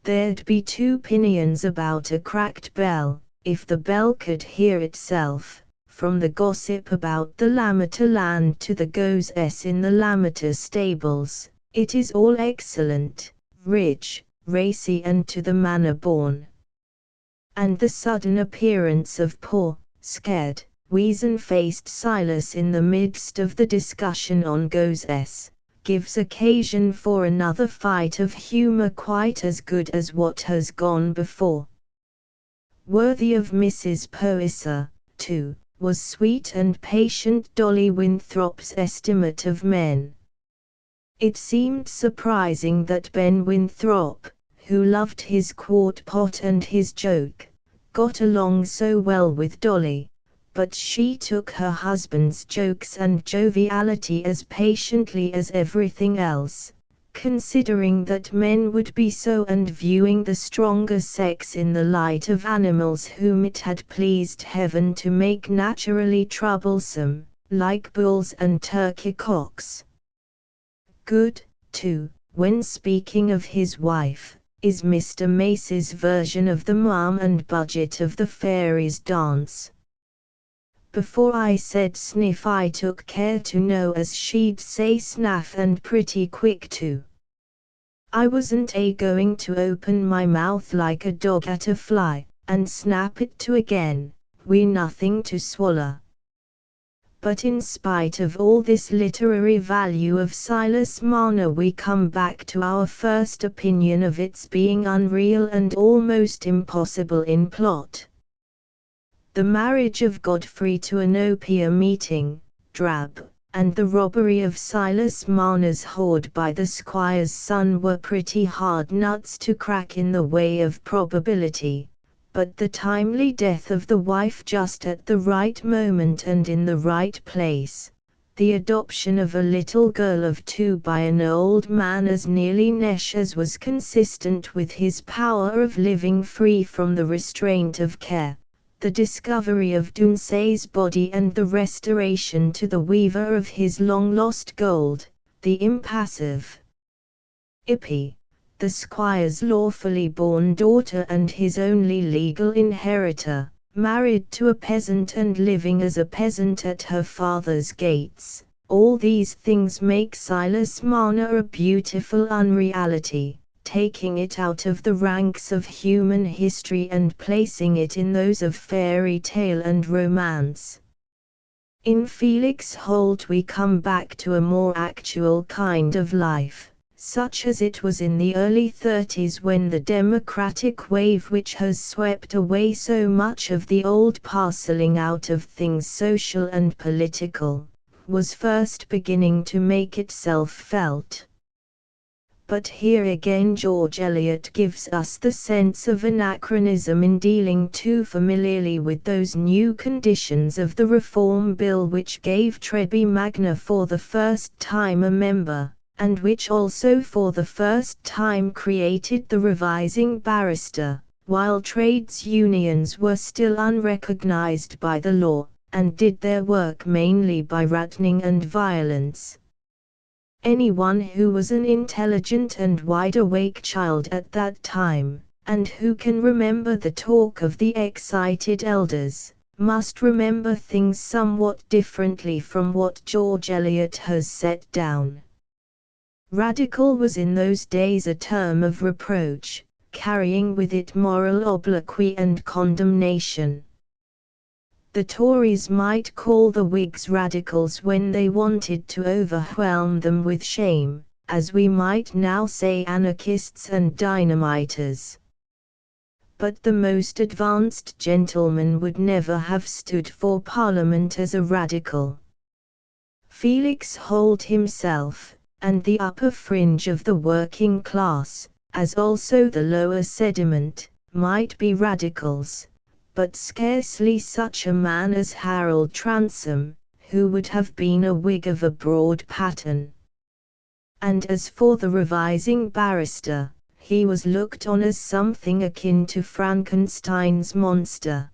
There'd be two pinions about a cracked bell, if the bell could hear itself, from the gossip about the Lammeter land to the goes-s in the Lammeter stables, it is all excellent, rich, racy and to the manner born. And the sudden appearance of poor, scared, weazen-faced Silas in the midst of the discussion on goes-s, gives occasion for another fight of humor quite as good as what has gone before. Worthy of Mrs. Poyser, too, was sweet and patient Dolly Winthrop's estimate of men. It seemed surprising that Ben Winthrop, who loved his quart pot and his joke, got along so well with Dolly, but she took her husband's jokes and joviality as patiently as everything else, considering that men would be so and viewing the stronger sex in the light of animals whom it had pleased heaven to make naturally troublesome, like bulls and turkey cocks. Good, too, when speaking of his wife, is Mr. Macy's version of the Mum and Budget of the Fairies' Dance. Before I said sniff I took care to know as she'd say snaff and pretty quick too. I wasn't going to open my mouth like a dog at a fly, and snap it to again, we nothing to swallow. But in spite of all this literary value of Silas Marner we come back to our first opinion of its being unreal and almost impossible in plot. The marriage of Godfrey to Enopia meeting, drab, and the robbery of Silas Marner's hoard by the squire's son were pretty hard nuts to crack in the way of probability, but the timely death of the wife just at the right moment and in the right place, the adoption of a little girl of 2 by an old man as nearly nesh as was consistent with his power of living free from the restraint of care, the discovery of Dunsey's body and the restoration to the weaver of his long-lost gold, the impassive Ippy, the squire's lawfully born daughter and his only legal inheritor, married to a peasant and living as a peasant at her father's gates. All these things make Silas Marner a beautiful unreality, taking it out of the ranks of human history and placing it in those of fairy tale and romance. In Felix Holt we come back to a more actual kind of life, such as it was in the early 30s when the democratic wave which has swept away so much of the old parceling out of things social and political, was first beginning to make itself felt. But here again George Eliot gives us the sense of anachronism in dealing too familiarly with those new conditions of the Reform Bill which gave Trebi Magna for the first time a member, and which also for the first time created the revising barrister, while trades unions were still unrecognized by the law, and did their work mainly by rationing and violence. Anyone who was an intelligent and wide-awake child at that time, and who can remember the talk of the excited elders, must remember things somewhat differently from what George Eliot has set down. Radical was in those days a term of reproach, carrying with it moral obloquy and condemnation. The Tories might call the Whigs radicals when they wanted to overwhelm them with shame, as we might now say anarchists and dynamiters. But the most advanced gentleman would never have stood for Parliament as a radical. Felix Holt himself, and the upper fringe of the working class, as also the lower sediment, might be radicals, but scarcely such a man as Harold Transome, who would have been a Whig of a broad pattern. And as for the revising barrister, he was looked on as something akin to Frankenstein's monster.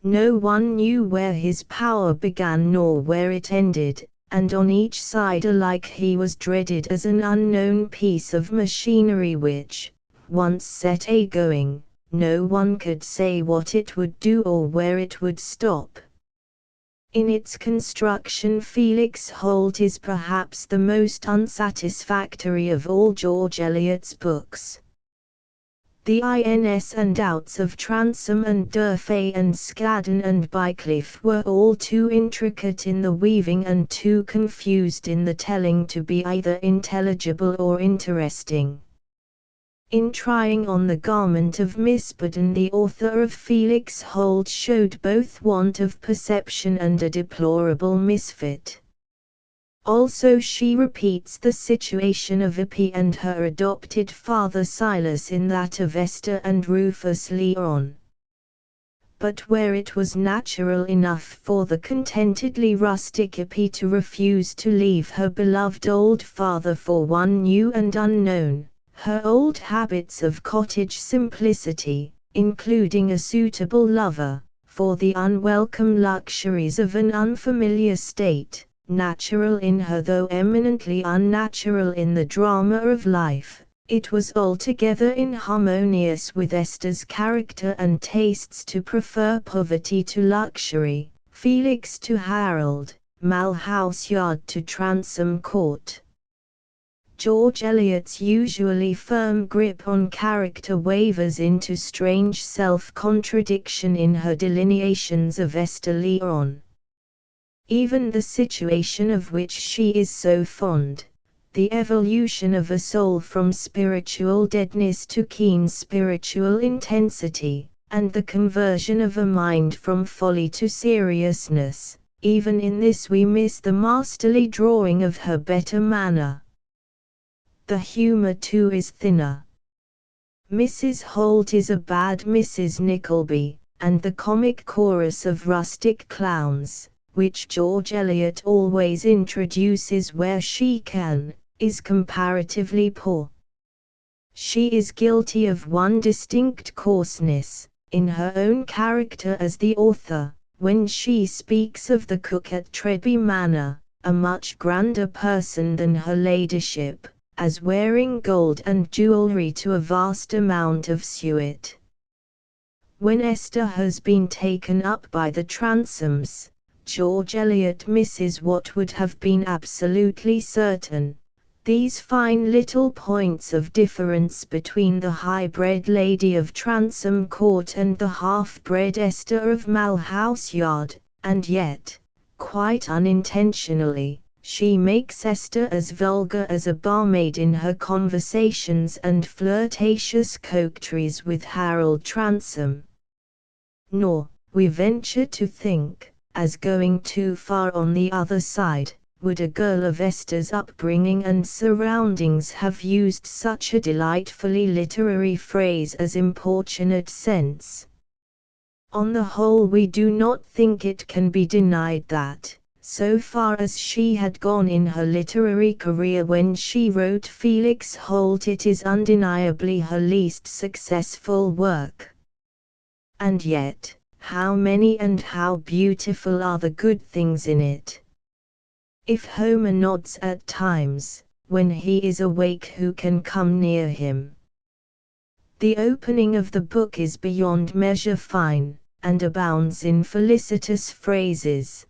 No one knew where his power began nor where it ended, and on each side alike he was dreaded as an unknown piece of machinery which, once set a-going, no one could say what it would do or where it would stop. In its construction Felix Holt is perhaps the most unsatisfactory of all George Eliot's books. The ins and outs of Transome and D'Urfey and Scadden and Bycliffe were all too intricate in the weaving and too confused in the telling to be either intelligible or interesting. In trying on the garment of Miss Budden the author of Felix Holt showed both want of perception and a deplorable misfit. Also she repeats the situation of Ippy and her adopted father Silas in that of Esther and Rufus Leon. But where it was natural enough for the contentedly rustic Ippy to refuse to leave her beloved old father for one new and unknown, her old habits of cottage simplicity, including a suitable lover, for the unwelcome luxuries of an unfamiliar state, natural in her though eminently unnatural in the drama of life, it was altogether inharmonious with Esther's character and tastes to prefer poverty to luxury, Felix to Harold, Malhouse Yard to Transome Court. George Eliot's usually firm grip on character wavers into strange self-contradiction in her delineations of Esther Leon. Even the situation of which she is so fond, the evolution of a soul from spiritual deadness to keen spiritual intensity, and the conversion of a mind from folly to seriousness, even in this we miss the masterly drawing of her better manner. The humour too is thinner. Mrs. Holt is a bad Mrs. Nickleby, and the comic chorus of rustic clowns, which George Eliot always introduces where she can, is comparatively poor. She is guilty of one distinct coarseness, in her own character as the author, when she speaks of the cook at Treby Manor, a much grander person than her ladyship, as wearing gold and jewellery to a vast amount of suet. When Esther has been taken up by the Transomes, George Eliot misses what would have been absolutely certain. These fine little points of difference between the high-bred lady of Transome Court and the half-bred Esther of Malhouse Yard, and yet, quite unintentionally, she makes Esther as vulgar as a barmaid in her conversations and flirtatious coquetries with Harold Transome. Nor, we venture to think, as going too far on the other side, would a girl of Esther's upbringing and surroundings have used such a delightfully literary phrase as importunate sense. On the whole, we do not think it can be denied that, so far as she had gone in her literary career when she wrote Felix Holt, it is undeniably her least successful work. And yet, how many and how beautiful are the good things in it! If Homer nods at times, when he is awake who can come near him? The opening of the book is beyond measure fine, and abounds in felicitous phrases.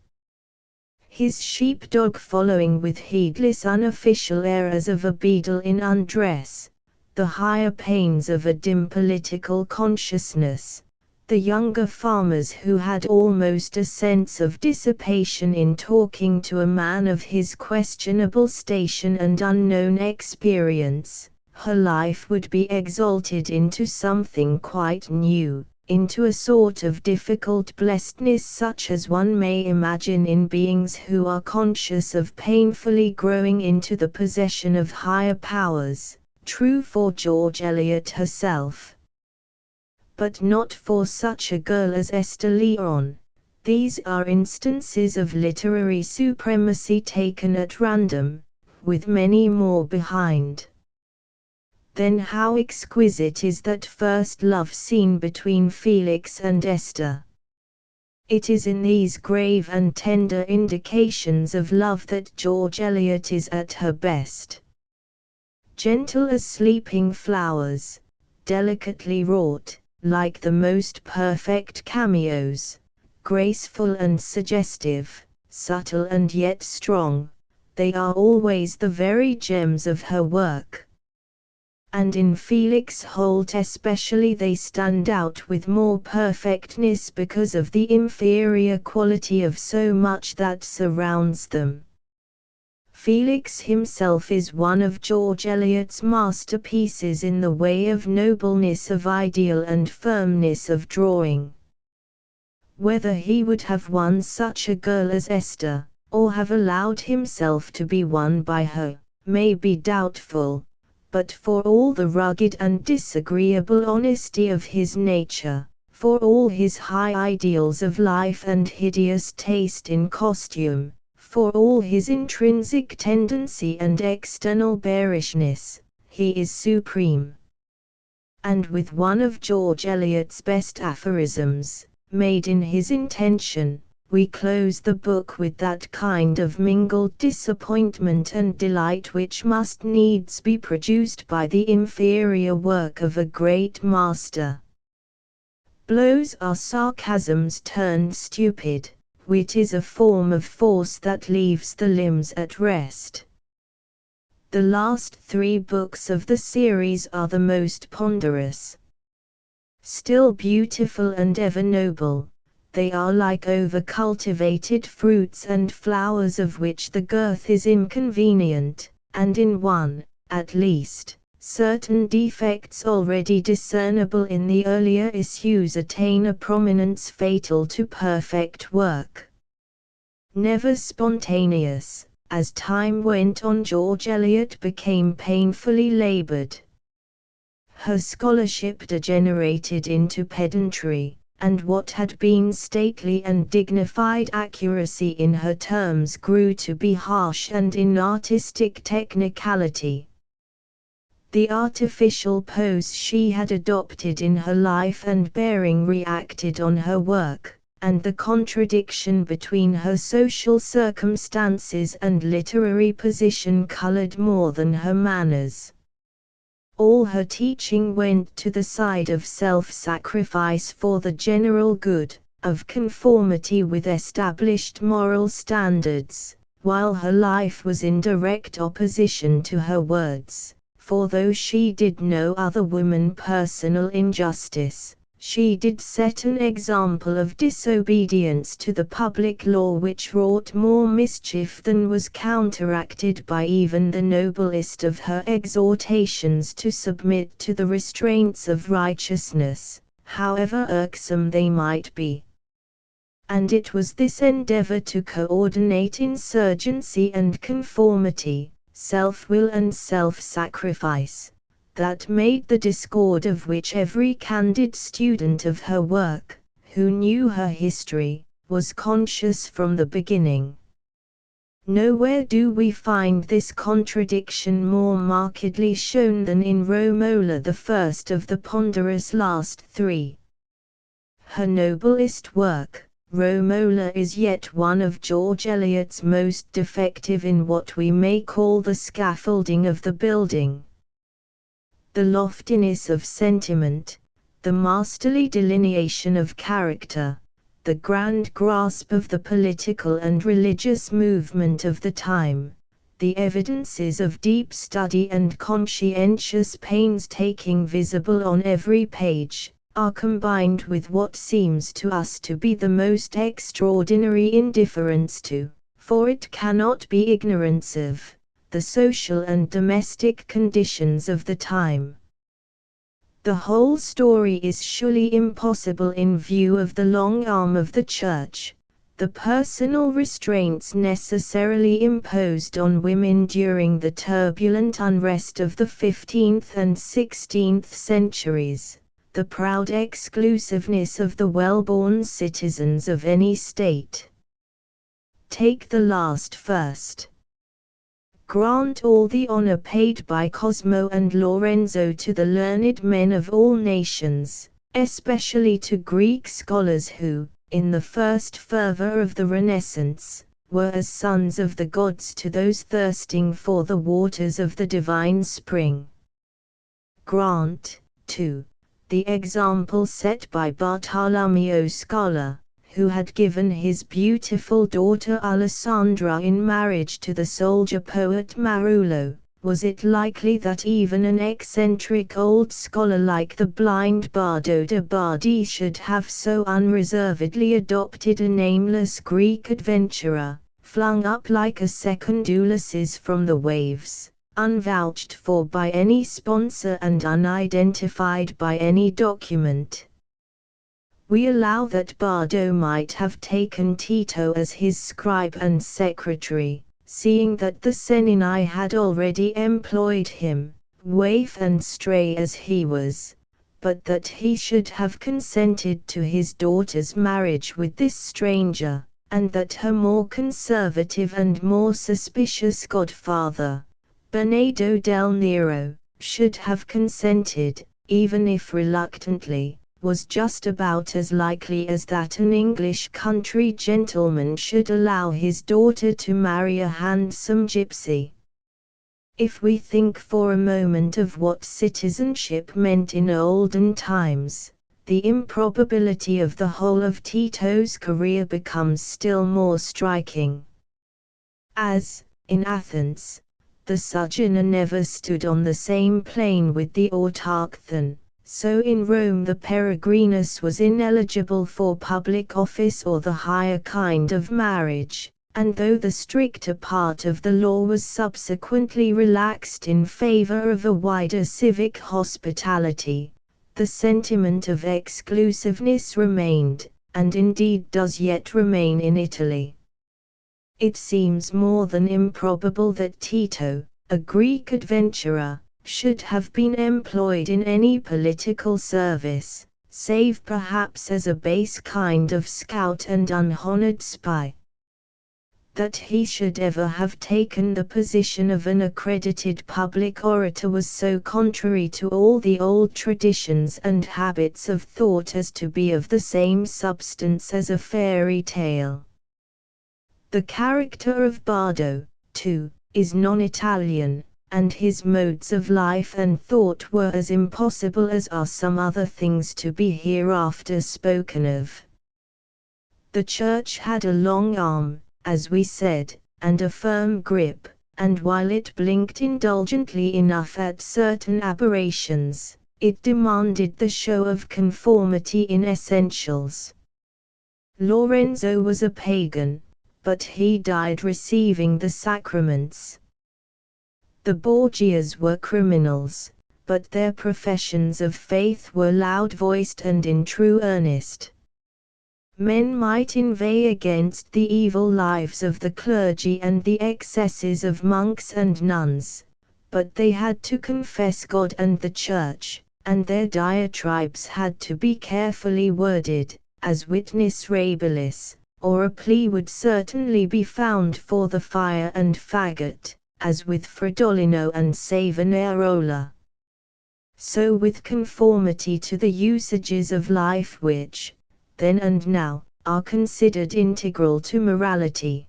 His sheepdog following with heedless unofficial airs of a beadle in undress, the higher pains of a dim political consciousness, the younger farmers who had almost a sense of dissipation in talking to a man of his questionable station and unknown experience, her life would be exalted into something quite new, into a sort of difficult blessedness such as one may imagine in beings who are conscious of painfully growing into the possession of higher powers, true for George Eliot herself. But not for such a girl as Esther Leon. These are instances of literary supremacy taken at random, with many more behind. Then how exquisite is that first love scene between Felix and Esther! It is in these grave and tender indications of love that George Eliot is at her best. Gentle as sleeping flowers, delicately wrought, like the most perfect cameos, graceful and suggestive, subtle and yet strong, they are always the very gems of her work. And in Felix Holt especially they stand out with more perfectness because of the inferior quality of so much that surrounds them. Felix himself is one of George Eliot's masterpieces in the way of nobleness of ideal and firmness of drawing. Whether he would have won such a girl as Esther, or have allowed himself to be won by her, may be doubtful, but for all the rugged and disagreeable honesty of his nature, for all his high ideals of life and hideous taste in costume, for all his intrinsic tendency and external bearishness, he is supreme. And with one of George Eliot's best aphorisms, made in his intention, we close the book with that kind of mingled disappointment and delight which must needs be produced by the inferior work of a great master. Blows are sarcasms turned stupid. Wit is a form of force that leaves the limbs at rest. The last 3 books of the series are the most ponderous. Still beautiful and ever noble, they are like over-cultivated fruits and flowers of which the girth is inconvenient, and in one, at least, certain defects already discernible in the earlier issues attain a prominence fatal to perfect work. Never spontaneous, as time went on George Eliot became painfully labored. Her scholarship degenerated into pedantry, and what had been stately and dignified accuracy in her terms grew to be harsh and inartistic technicality. The artificial pose she had adopted in her life and bearing reacted on her work, and the contradiction between her social circumstances and literary position colored more than her manners. All her teaching went to the side of self-sacrifice for the general good, of conformity with established moral standards, while her life was in direct opposition to her words. For though she did no other woman personal injustice, she did set an example of disobedience to the public law which wrought more mischief than was counteracted by even the noblest of her exhortations to submit to the restraints of righteousness, however irksome they might be. And it was this endeavor to coordinate insurgency and conformity, self-will and self-sacrifice, that made the discord of which every candid student of her work, who knew her history, was conscious from the beginning. Nowhere do we find this contradiction more markedly shown than in Romola, the first of the ponderous last three. Her noblest work, Romola, is yet one of George Eliot's most defective in what we may call the scaffolding of the building. The loftiness of sentiment, the masterly delineation of character, the grand grasp of the political and religious movement of the time, the evidences of deep study and conscientious painstaking visible on every page, are combined with what seems to us to be the most extraordinary indifference to, for it cannot be ignorance of, the social and domestic conditions of the time. The whole story is surely impossible in view of the long arm of the Church, the personal restraints necessarily imposed on women during the turbulent unrest of the 15th and 16th centuries, the proud exclusiveness of the well-born citizens of any state. Take the last first. Grant all the honor paid by Cosmo and Lorenzo to the learned men of all nations, especially to Greek scholars who, in the first fervor of the Renaissance, were as sons of the gods to those thirsting for the waters of the divine spring. Grant, too, the example set by Bartolomeo Scala, who had given his beautiful daughter Alessandra in marriage to the soldier poet Marullo. Was it likely that even an eccentric old scholar like the blind Bardo de Bardi should have so unreservedly adopted a nameless Greek adventurer, flung up like a second Ulysses from the waves, unvouched for by any sponsor and unidentified by any document? We allow that Bardo might have taken Tito as his scribe and secretary, seeing that the Senini had already employed him, waif and stray as he was, but that he should have consented to his daughter's marriage with this stranger, and that her more conservative and more suspicious godfather, Bernardo del Nero, should have consented, even if reluctantly, was just about as likely as that an English country gentleman should allow his daughter to marry a handsome gypsy. If we think for a moment of what citizenship meant in olden times, the improbability of the whole of Tito's career becomes still more striking. As, in Athens, the sojourner never stood on the same plane with the autochthon, so in Rome the peregrinus was ineligible for public office or the higher kind of marriage, and though the stricter part of the law was subsequently relaxed in favor of a wider civic hospitality, the sentiment of exclusiveness remained, and indeed does yet remain in Italy. It seems more than improbable that Tito, a Greek adventurer, should have been employed in any political service, save perhaps as a base kind of scout and unhonored spy. That he should ever have taken the position of an accredited public orator was so contrary to all the old traditions and habits of thought as to be of the same substance as a fairy tale. The character of Bardo, too, is non-Italian, and his modes of life and thought were as impossible as are some other things to be hereafter spoken of. The Church had a long arm, as we said, and a firm grip, and while it blinked indulgently enough at certain aberrations, it demanded the show of conformity in essentials. Lorenzo was a pagan, but he died receiving the sacraments. The Borgias were criminals, but their professions of faith were loud-voiced and in true earnest. Men might inveigh against the evil lives of the clergy and the excesses of monks and nuns, but they had to confess God and the Church, and their diatribes had to be carefully worded, as witness Rabilis, or a plea would certainly be found for the fire and faggot, as with Fridolino and Savonarola. So with conformity to the usages of life which, then and now, are considered integral to morality.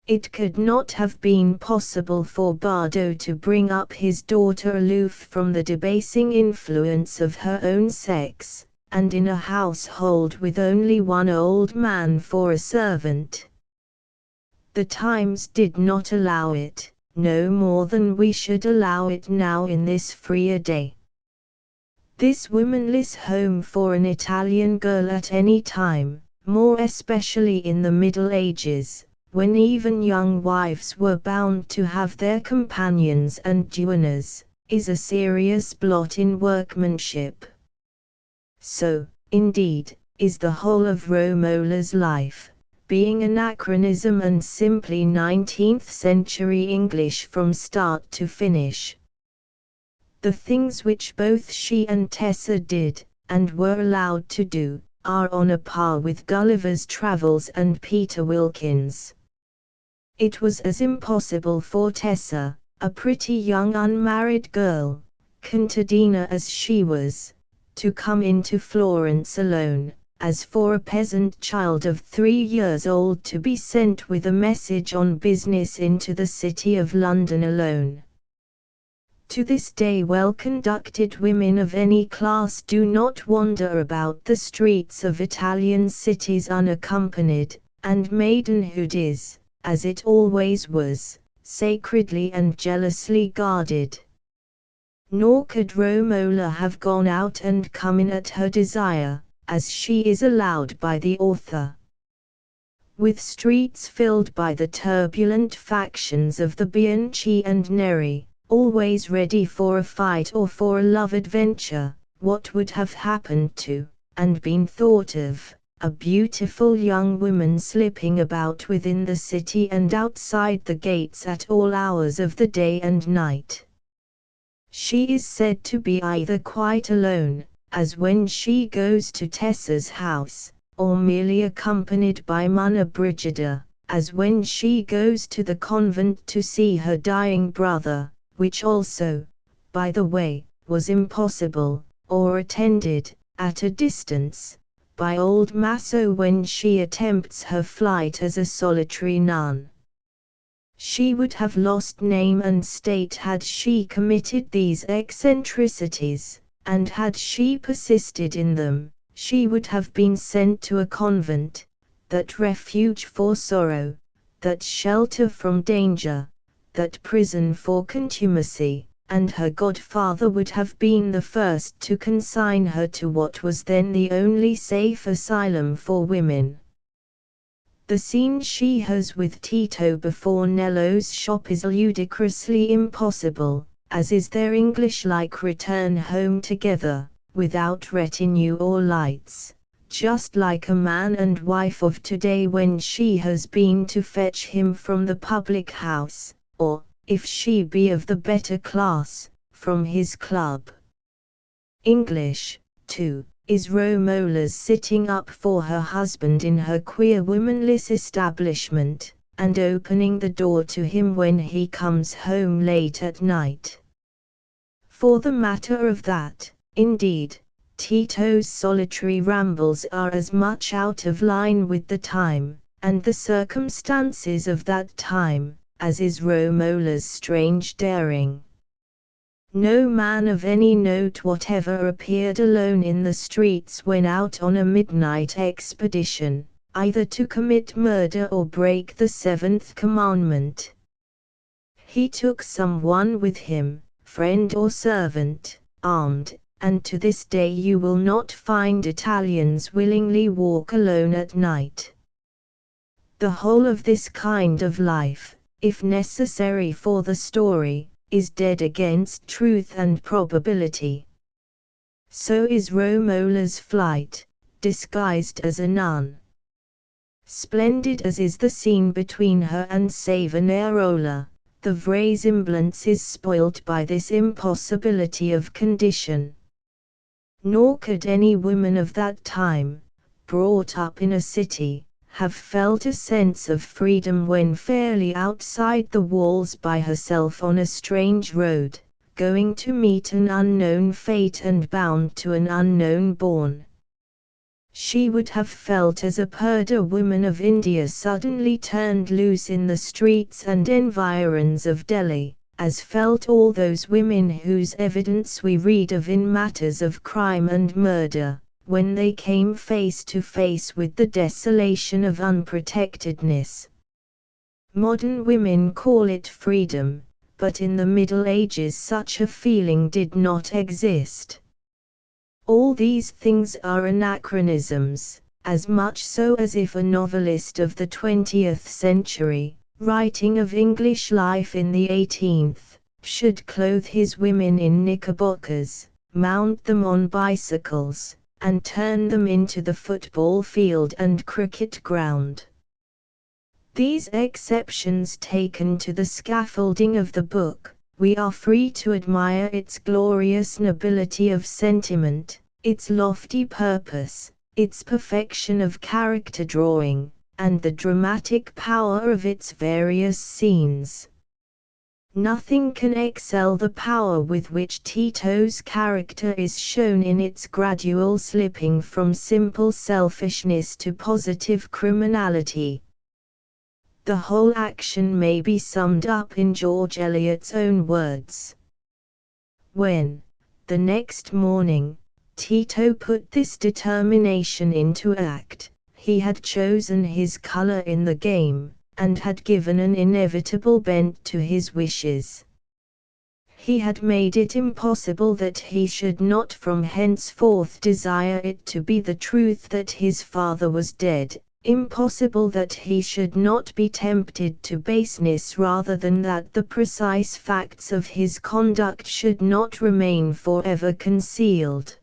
It could not have been possible for Bardo to bring up his daughter aloof from the debasing influence of her own sex, and in a household with only one old man for a servant. The times did not allow it, no more than we should allow it now in this freer day. This womanless home for an Italian girl at any time, more especially in the Middle Ages, when even young wives were bound to have their companions and duennas, is a serious blot in workmanship. So, indeed, is the whole of Romola's life, being anachronism and simply 19th-century English from start to finish. The things which both she and Tessa did, and were allowed to do, are on a par with Gulliver's Travels and Peter Wilkins. It was as impossible for Tessa, a pretty young unmarried girl, contadina as she was, to come into Florence alone, as for a peasant child of 3 years old to be sent with a message on business into the city of London alone. To this day well-conducted women of any class do not wander about the streets of Italian cities unaccompanied, and maidenhood is, as it always was, sacredly and jealously guarded. Nor could Romola have gone out and come in at her desire, as she is allowed by the author. With streets filled by the turbulent factions of the Bianchi and Neri, always ready for a fight or for a love adventure, what would have happened to, and been thought of, a beautiful young woman slipping about within the city and outside the gates at all hours of the day and night? She is said to be either quite alone, as when she goes to Tessa's house, or merely accompanied by Monna Brigida, as when she goes to the convent to see her dying brother, which also, by the way, was impossible, or attended, at a distance, by old Maso when she attempts her flight as a solitary nun. She would have lost name and state had she committed these eccentricities, and had she persisted in them, she would have been sent to a convent, that refuge for sorrow, that shelter from danger, that prison for contumacy, and her godfather would have been the first to consign her to what was then the only safe asylum for women. The scene she has with Tito before Nello's shop is ludicrously impossible, as is their English-like return home together, without retinue or lights, just like a man and wife of today when she has been to fetch him from the public house, or, if she be of the better class, from his club. English, too, is Romola's sitting up for her husband in her queer womanless establishment, and opening the door to him when he comes home late at night. For the matter of that, indeed, Tito's solitary rambles are as much out of line with the time, and the circumstances of that time, as is Romola's strange daring. No man of any note whatever appeared alone in the streets when out on a midnight expedition, either to commit murder or break the seventh commandment. He took someone with him, friend or servant, armed, and to this day you will not find Italians willingly walk alone at night. The whole of this kind of life, if necessary for the story, is dead against truth and probability. So is Romola's flight, disguised as a nun. Splendid as is the scene between her and Savonarola, the vraisemblance is spoilt by this impossibility of condition. Nor could any woman of that time, brought up in a city, have felt a sense of freedom when fairly outside the walls by herself on a strange road, going to meet an unknown fate and bound to an unknown bourne. She would have felt as a Purdah woman of India suddenly turned loose in the streets and environs of Delhi, as felt all those women whose evidence we read of in matters of crime and murder, when they came face to face with the desolation of unprotectedness. Modern women call it freedom, but in the Middle Ages such a feeling did not exist. All these things are anachronisms, as much so as if a novelist of the 20th century, writing of English life in the 18th, should clothe his women in knickerbockers, mount them on bicycles, and turn them into the football field and cricket ground. These exceptions taken to the scaffolding of the book, we are free to admire its glorious nobility of sentiment, its lofty purpose, its perfection of character drawing, and the dramatic power of its various scenes. Nothing can excel the power with which Tito's character is shown in its gradual slipping from simple selfishness to positive criminality. The whole action may be summed up in George Eliot's own words. When, the next morning, Tito put this determination into act, he had chosen his color in the game, and had given an inevitable bent to his wishes. He had made it impossible that he should not from henceforth desire it to be the truth that his father was dead, impossible that he should not be tempted to baseness rather than that the precise facts of his conduct should not remain forever concealed.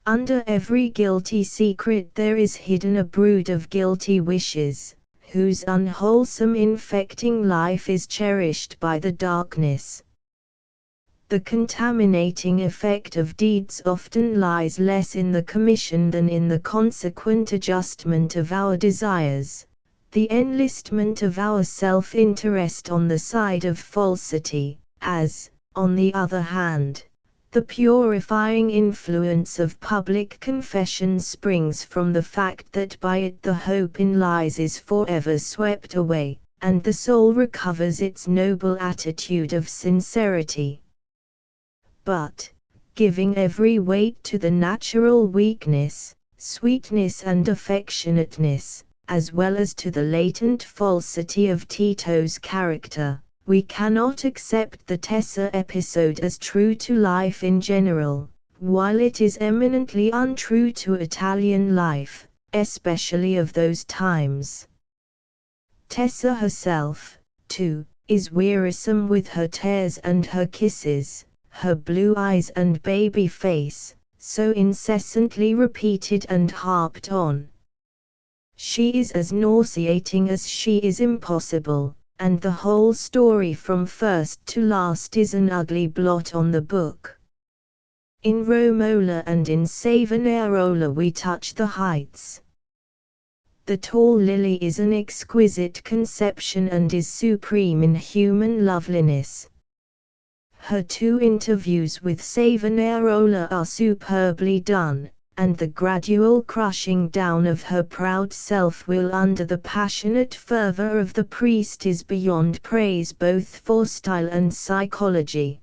Under every guilty secret there is hidden a brood of guilty wishes, whose unwholesome infecting life is cherished by the darkness. The contaminating effect of deeds often lies less in the commission than in the consequent adjustment of our desires, the enlistment of our self-interest on the side of falsity, as, on the other hand, the purifying influence of public confession springs from the fact that by it the hope in lies is forever swept away, and the soul recovers its noble attitude of sincerity. But, giving every weight to the natural weakness, sweetness and affectionateness, as well as to the latent falsity of Tito's character, we cannot accept the Tessa episode as true to life in general, while it is eminently untrue to Italian life, especially of those times. Tessa herself, too, is wearisome with her tears and her kisses, her blue eyes and baby face, so incessantly repeated and harped on. She is as nauseating as she is impossible, and the whole story from first to last is an ugly blot on the book. In Romola and in Savonarola we touch the heights. The tall lily is an exquisite conception and is supreme in human loveliness. Her 2 interviews with Savonarola are superbly done, and the gradual crushing down of her proud self-will under the passionate fervor of the priest is beyond praise both for style and psychology.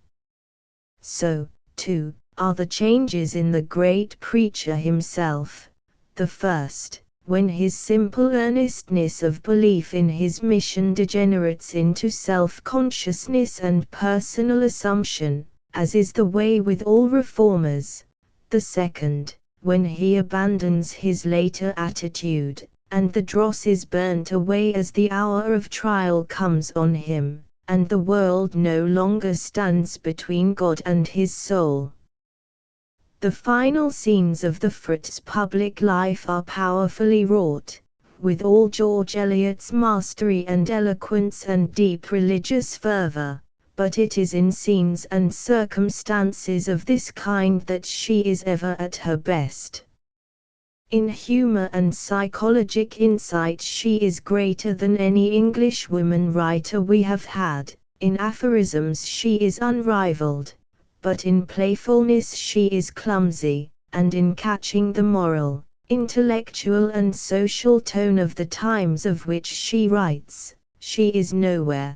So, too, are the changes in the great preacher himself. The first, when his simple earnestness of belief in his mission degenerates into self-consciousness and personal assumption, as is the way with all reformers. The second, when he abandons his later attitude, and the dross is burnt away as the hour of trial comes on him, and the world no longer stands between God and his soul. The final scenes of the Frit's public life are powerfully wrought, with all George Eliot's mastery and eloquence and deep religious fervor, but it is in scenes and circumstances of this kind that she is ever at her best. In humor and psychologic insight she is greater than any English woman writer we have had, in aphorisms she is unrivaled, but in playfulness she is clumsy, and in catching the moral, intellectual and social tone of the times of which she writes, she is nowhere.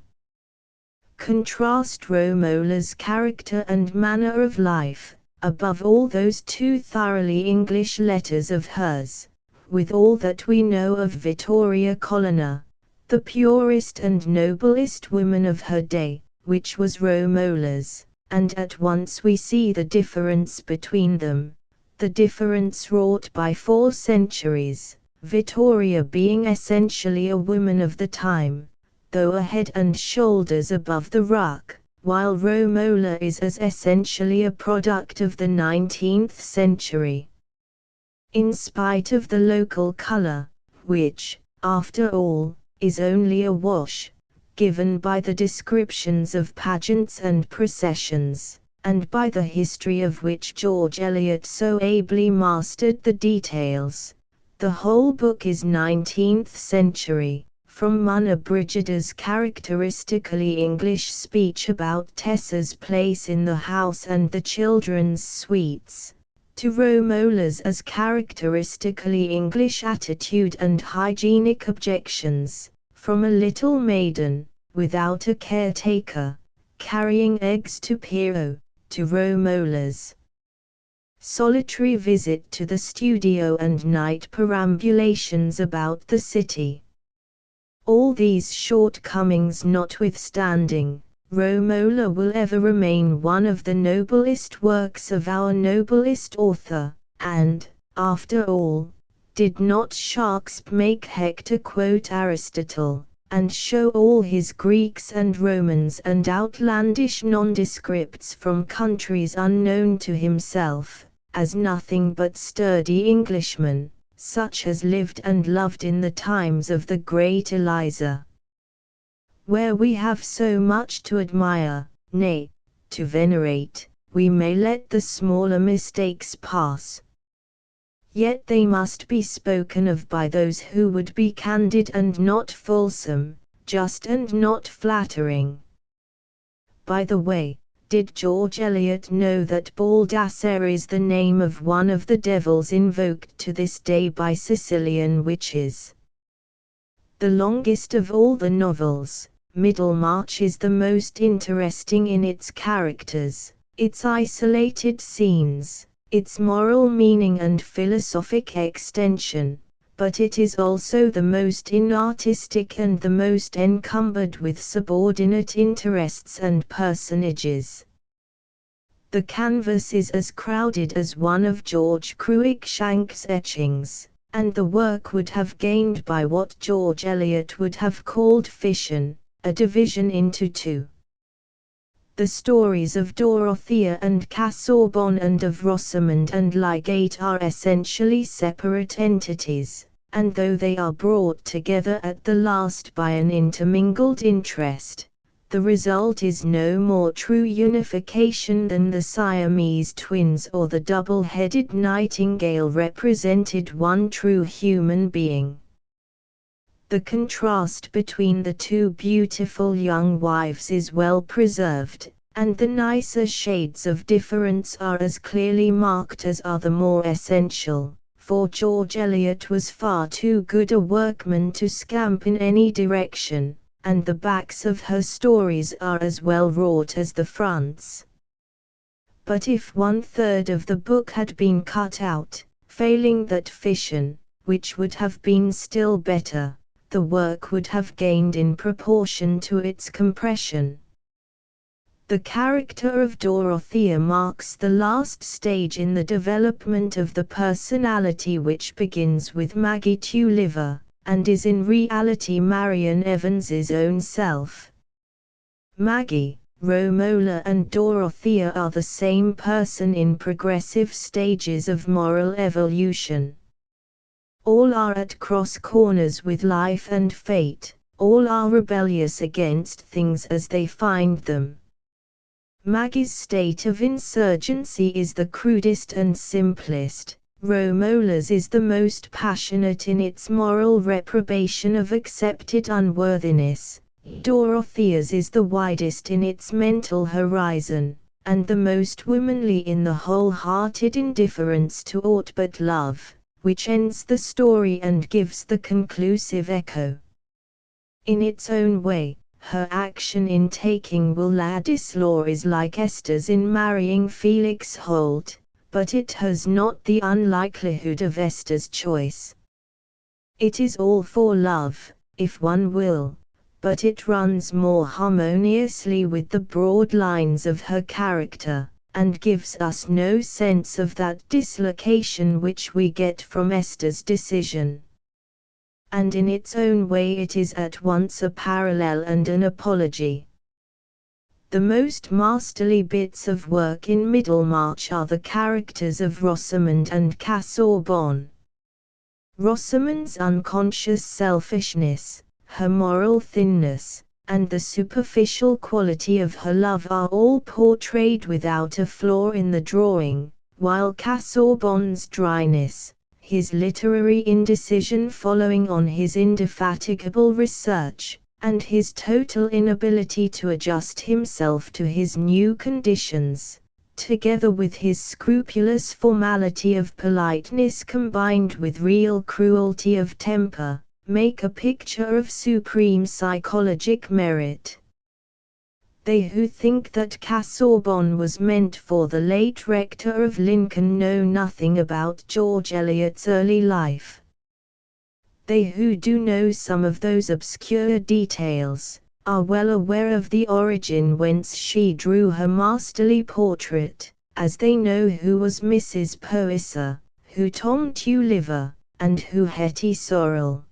Contrast Romola's character and manner of life, above all those 2 thoroughly English letters of hers, with all that we know of Vittoria Colonna, the purest and noblest woman of her day, which was Romola's, and at once we see the difference between them, the difference wrought by 4 centuries, Vittoria being essentially a woman of the time, though a head and shoulders above the ruck, while Romola is as essentially a product of the 19th century. In spite of the local color, which, after all, is only a wash, given by the descriptions of pageants and processions, and by the history of which George Eliot so ably mastered the details, the whole book is 19th century. From Monna Brigida's characteristically English speech about Tessa's place in the house and the children's sweets, to Romola's as characteristically English attitude and hygienic objections, from a little maiden, without a caretaker, carrying eggs to Piero, to Romola's solitary visit to the studio and night perambulations about the city. All these shortcomings notwithstanding, Romola will ever remain one of the noblest works of our noblest author, and, after all, did not Shakespeare make Hector quote Aristotle, and show all his Greeks and Romans and outlandish nondescripts from countries unknown to himself, as nothing but sturdy Englishmen, such as lived and loved in the times of the great Eliza? Where we have so much to admire, nay, to venerate, we may let the smaller mistakes pass. Yet they must be spoken of by those who would be candid and not fulsome, just and not flattering. By the way, did George Eliot know that Baldassare is the name of one of the devils invoked to this day by Sicilian witches? The longest of all the novels, Middlemarch is the most interesting in its characters, its isolated scenes, its moral meaning and philosophic extension, but it is also the most inartistic and the most encumbered with subordinate interests and personages. The canvas is as crowded as one of George Cruikshank's etchings, and the work would have gained by what George Eliot would have called fission, a division into 2. The stories of Dorothea and Casaubon and of Rosamond and Lygate are essentially separate entities, and though they are brought together at the last by an intermingled interest, the result is no more true unification than the Siamese twins or the double-headed nightingale represented one true human being. The contrast between the two beautiful young wives is well preserved, and the nicer shades of difference are as clearly marked as are the more essential, for George Eliot was far too good a workman to scamp in any direction, and the backs of her stories are as well wrought as the fronts. But if 1/3 of the book had been cut out, failing that fission, which would have been still better, the work would have gained in proportion to its compression. The character of Dorothea marks the last stage in the development of the personality, which begins with Maggie Tulliver, and is in reality Marian Evans's own self. Maggie, Romola and Dorothea are the same person in progressive stages of moral evolution. All are at cross corners with life and fate, all are rebellious against things as they find them. Maggie's state of insurgency is the crudest and simplest, Romola's is the most passionate in its moral reprobation of accepted unworthiness, Dorothea's is the widest in its mental horizon, and the most womanly in the whole-hearted indifference to aught but love, which ends the story and gives the conclusive echo. In its own way, her action in taking Will Ladislaw is like Esther's in marrying Felix Holt, but it has not the unlikelihood of Esther's choice. It is all for love, if one will, but it runs more harmoniously with the broad lines of her character, and gives us no sense of that dislocation which we get from Esther's decision. And in its own way it is at once a parallel and an apology. The most masterly bits of work in Middlemarch are the characters of Rosamond and Casaubon. Rosamond's unconscious selfishness, her moral thinness, and the superficial quality of her love are all portrayed without a flaw in the drawing, while Casaubon's dryness, his literary indecision following on his indefatigable research, and his total inability to adjust himself to his new conditions, together with his scrupulous formality of politeness combined with real cruelty of temper, make a picture of supreme psychologic merit. They who think that Casaubon was meant for the late rector of Lincoln know nothing about George Eliot's early life. They who do know some of those obscure details, are well aware of the origin whence she drew her masterly portrait, as they know who was Mrs. Poyser, who Tom Tulliver, and who Hetty Sorrel.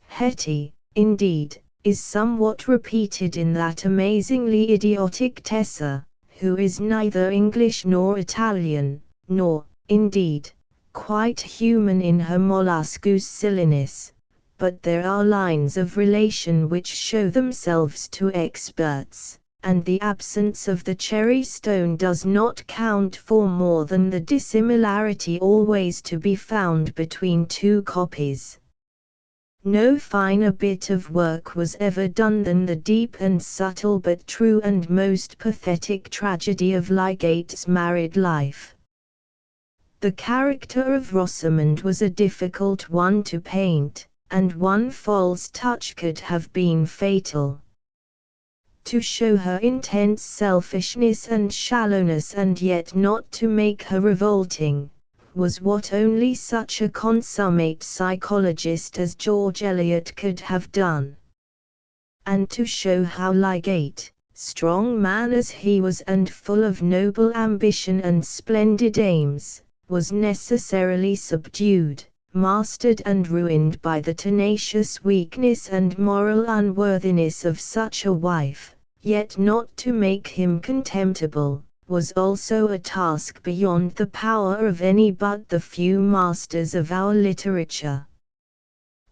Hetty, indeed, is somewhat repeated in that amazingly idiotic Tessa, who is neither English nor Italian, nor, indeed, quite human in her molluscous silliness, but there are lines of relation which show themselves to experts, and the absence of the cherry stone does not count for more than the dissimilarity always to be found between two copies. No finer bit of work was ever done than the deep and subtle but true and most pathetic tragedy of Lygate's married life. The character of Rosamond was a difficult one to paint, and one false touch could have been fatal. To show her intense selfishness and shallowness and yet not to make her revolting, was what only such a consummate psychologist as George Eliot could have done. And to show how Lygate, strong man as he was and full of noble ambition and splendid aims, was necessarily subdued, mastered and ruined by the tenacious weakness and moral unworthiness of such a wife, yet not to make him contemptible, was also a task beyond the power of any but the few masters of our literature.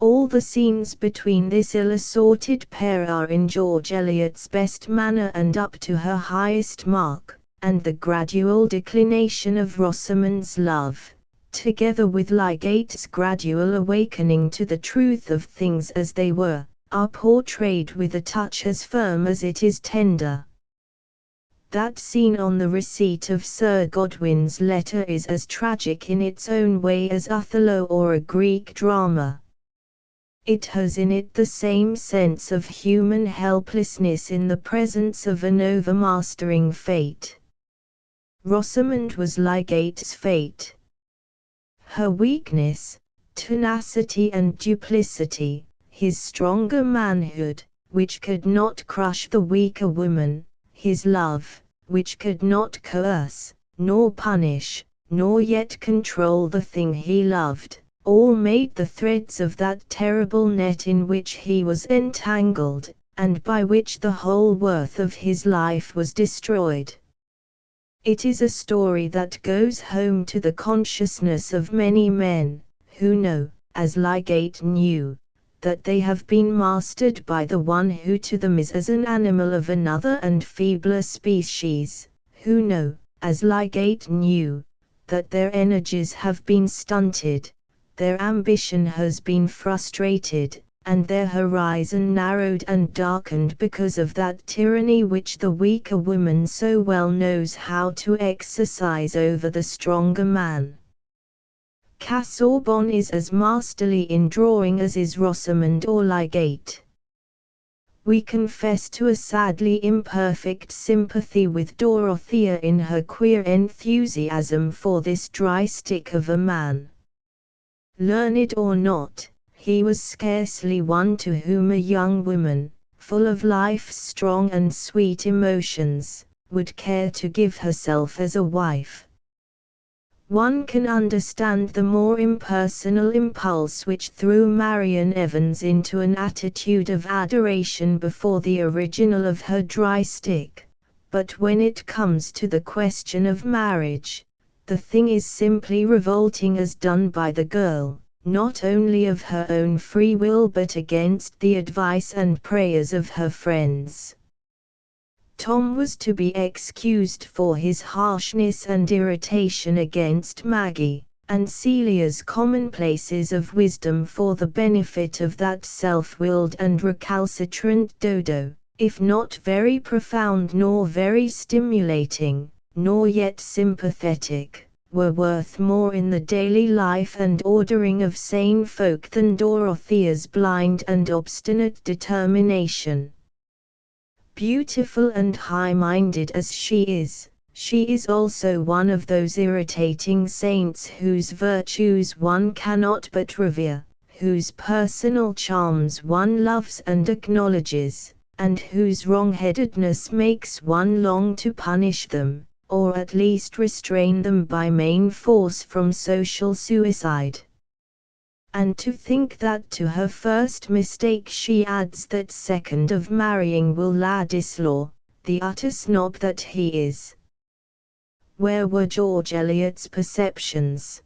All the scenes between this ill-assorted pair are in George Eliot's best manner and up to her highest mark, and the gradual declination of Rosamund's love, together with Lygate's gradual awakening to the truth of things as they were, are portrayed with a touch as firm as it is tender. That scene on the receipt of Sir Godwin's letter is as tragic in its own way as Othello or a Greek drama. It has in it the same sense of human helplessness in the presence of an overmastering fate. Rosamund was Lygate's fate. Her weakness, tenacity and duplicity, his stronger manhood, which could not crush the weaker woman, his love, which could not coerce, nor punish, nor yet control the thing he loved, all made the threads of that terrible net in which he was entangled, and by which the whole worth of his life was destroyed. It is a story that goes home to the consciousness of many men, who know, as Lygate knew, that they have been mastered by the one who to them is as an animal of another and feebler species, who know, as Lygate knew, that their energies have been stunted, their ambition has been frustrated, and their horizon narrowed and darkened because of that tyranny which the weaker woman so well knows how to exercise over the stronger man. Casaubon is as masterly in drawing as is Rosamund or Lygate. We confess to a sadly imperfect sympathy with Dorothea in her queer enthusiasm for this dry stick of a man. Learned or not, he was scarcely one to whom a young woman, full of life's strong and sweet emotions, would care to give herself as a wife. One can understand the more impersonal impulse which threw Marian Evans into an attitude of adoration before the original of her dry stick, but when it comes to the question of marriage, the thing is simply revolting as done by the girl, not only of her own free will but against the advice and prayers of her friends. Tom was to be excused for his harshness and irritation against Maggie, and Celia's commonplaces of wisdom for the benefit of that self-willed and recalcitrant Dodo, if not very profound nor very stimulating, nor yet sympathetic, were worth more in the daily life and ordering of sane folk than Dorothea's blind and obstinate determination. Beautiful and high-minded as she is also one of those irritating saints whose virtues one cannot but revere, whose personal charms one loves and acknowledges, and whose wrong-headedness makes one long to punish them, or at least restrain them by main force from social suicide. And to think that to her first mistake she adds that second of marrying Will Ladislaw, the utter snob that he is. Where were George Eliot's perceptions?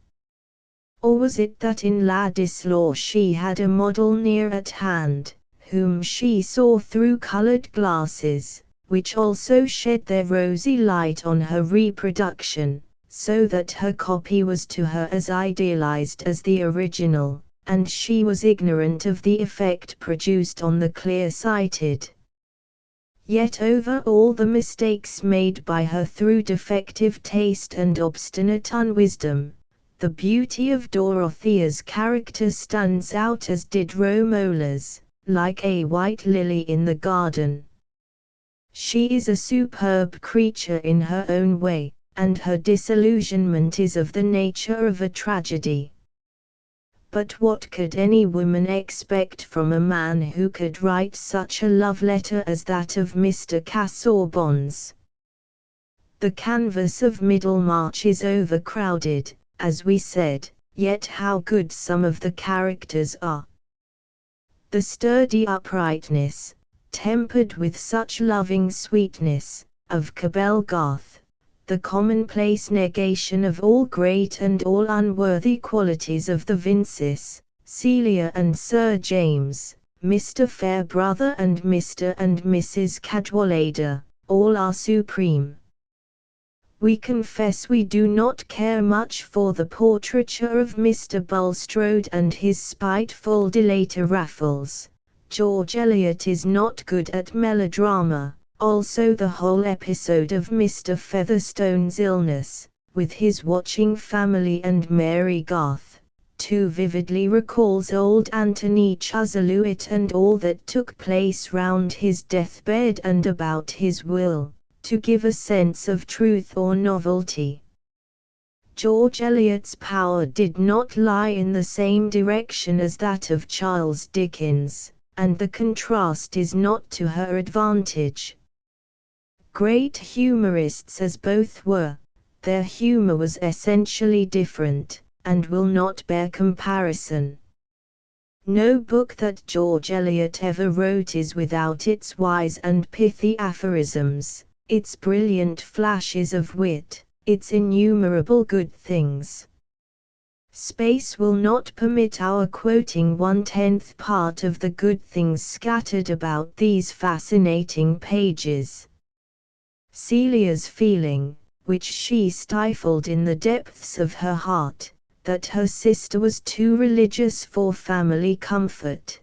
Or was it that in Ladislaw she had a model near at hand, whom she saw through coloured glasses, which also shed their rosy light on her reproduction, so that her copy was to her as idealized as the original, and she was ignorant of the effect produced on the clear-sighted. Yet over all the mistakes made by her through defective taste and obstinate unwisdom, the beauty of Dorothea's character stands out as did Romola's, like a white lily in the garden. She is a superb creature in her own way, and her disillusionment is of the nature of a tragedy. But what could any woman expect from a man who could write such a love letter as that of Mr. Casaubon's? The canvas of Middlemarch is overcrowded, as we said, yet how good some of the characters are. The sturdy uprightness, tempered with such loving sweetness, of Cabell Garth, the commonplace negation of all great and all unworthy qualities of the Vincis, Celia and Sir James, Mr. Fairbrother and Mr. and Mrs. Cadwallader, all are supreme. We confess we do not care much for the portraiture of Mr. Bulstrode and his spiteful delator Raffles. George Eliot is not good at melodrama. Also the whole episode of Mr. Featherstone's illness, with his watching family and Mary Garth, too vividly recalls old Anthony Chuzzlewit and all that took place round his deathbed and about his will, to give a sense of truth or novelty. George Eliot's power did not lie in the same direction as that of Charles Dickens, and the contrast is not to her advantage. Great humorists as both were, their humor was essentially different, and will not bear comparison. No book that George Eliot ever wrote is without its wise and pithy aphorisms, its brilliant flashes of wit, its innumerable good things. Space will not permit our quoting 1/10th part of the good things scattered about these fascinating pages. Celia's feeling, which she stifled in the depths of her heart, that her sister was too religious for family comfort.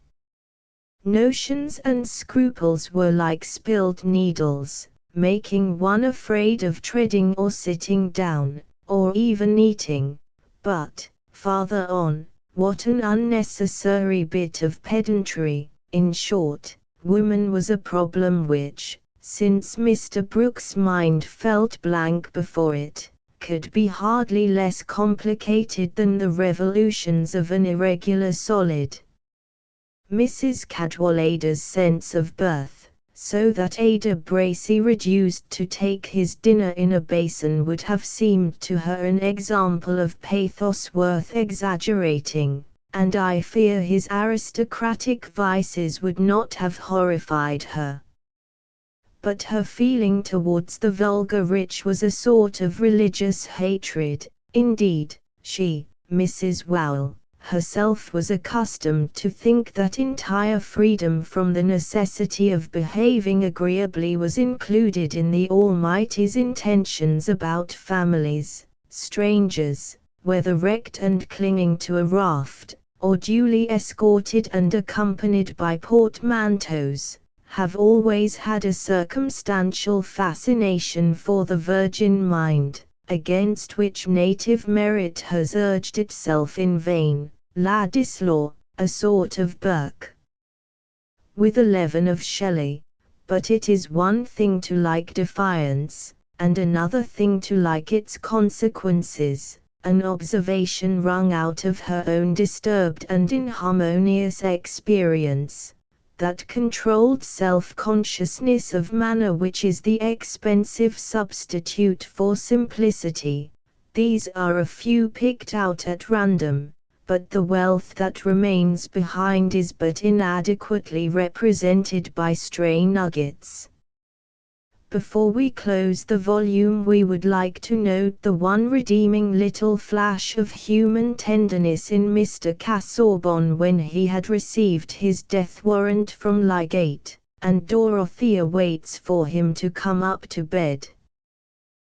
Notions and scruples were like spilled needles, making one afraid of treading or sitting down, or even eating. But, farther on, what an unnecessary bit of pedantry. In short, woman was a problem which, since Mr. Brooke's mind felt blank before it, could be hardly less complicated than the revolutions of an irregular solid. Mrs. Cadwallader's sense of birth, so that Ada Bracy reduced to take his dinner in a basin, would have seemed to her an example of pathos worth exaggerating, and I fear his aristocratic vices would not have horrified her. But her feeling towards the vulgar rich was a sort of religious hatred. Indeed, she, Mrs. Wowell, herself was accustomed to think that entire freedom from the necessity of behaving agreeably was included in the Almighty's intentions about families. Strangers, whether wrecked and clinging to a raft, or duly escorted and accompanied by portmanteaus, have always had a circumstantial fascination for the virgin mind, against which native merit has urged itself in vain. Ladislaw, a sort of Burke, with a leaven of Shelley. But it is one thing to like defiance, and another thing to like its consequences. An observation wrung out of her own disturbed and inharmonious experience, that controlled self-consciousness of manner which is the expensive substitute for simplicity. These are a few picked out at random, but the wealth that remains behind is but inadequately represented by stray nuggets. Before we close the volume, we would like to note the one redeeming little flash of human tenderness in Mr. Casaubon when he had received his death warrant from Ligate, and Dorothea waits for him to come up to bed.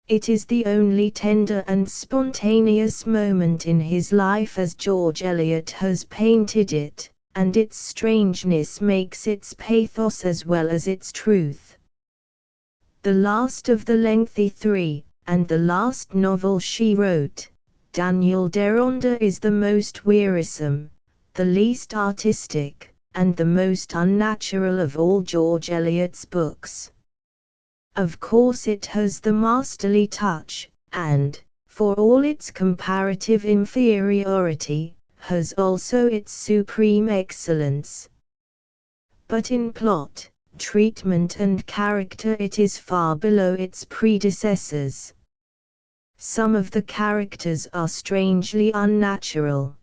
It is the only tender and spontaneous moment in his life as George Eliot has painted it, and its strangeness makes its pathos as well as its truth. The last of the lengthy three, and the last novel she wrote, Daniel Deronda, is the most wearisome, the least artistic, and the most unnatural of all George Eliot's books. Of course it has the masterly touch, and, for all its comparative inferiority, has also its supreme excellence. But in plot, treatment and character it is far below its predecessors. Some of the characters are strangely unnatural.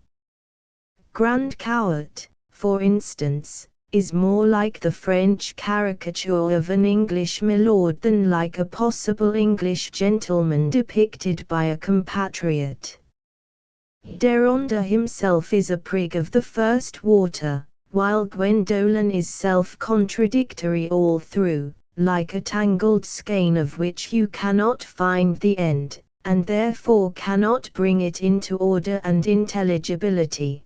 Grand Cowart, for instance, is more like the French caricature of an English milord than like a possible English gentleman depicted by a compatriot. Deronda himself is a prig of the first water, while Gwendolen is self-contradictory all through, like a tangled skein of which you cannot find the end, and therefore cannot bring it into order and intelligibility.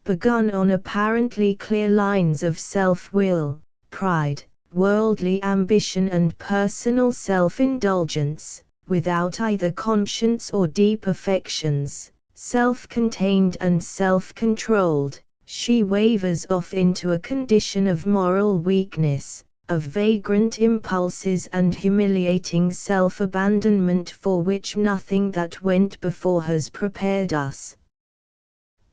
Begun on apparently clear lines of self-will, pride, worldly ambition and personal self-indulgence, without either conscience or deep affections, self-contained and self-controlled, she wavers off into a condition of moral weakness, of vagrant impulses and humiliating self-abandonment for which nothing that went before has prepared us.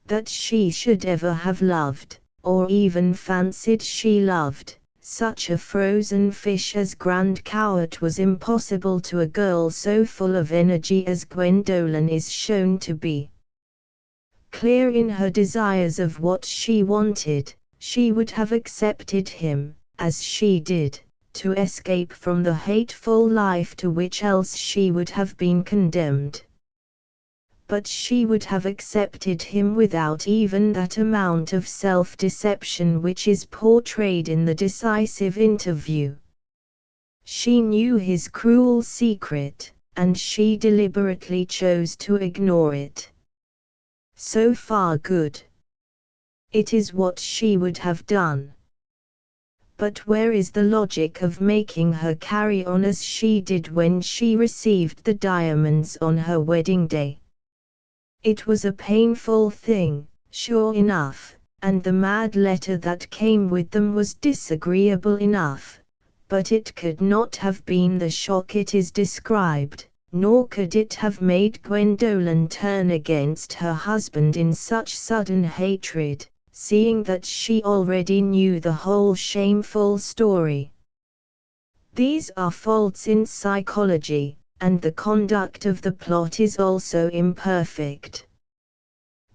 That she should ever have loved, or even fancied she loved, such a frozen fish as Grand Cowart was impossible to a girl so full of energy as Gwendolen is shown to be. Clear in her desires of what she wanted, she would have accepted him, as she did, to escape from the hateful life to which else she would have been condemned. But she would have accepted him without even that amount of self-deception which is portrayed in the decisive interview. She knew his cruel secret, and she deliberately chose to ignore it. So far good. It is what she would have done. But where is the logic of making her carry on as she did when she received the diamonds on her wedding day? It was a painful thing, sure enough, and the mad letter that came with them was disagreeable enough, but it could not have been the shock it is described, nor could it have made Gwendolen turn against her husband in such sudden hatred, seeing that she already knew the whole shameful story. These are faults in psychology, and the conduct of the plot is also imperfect.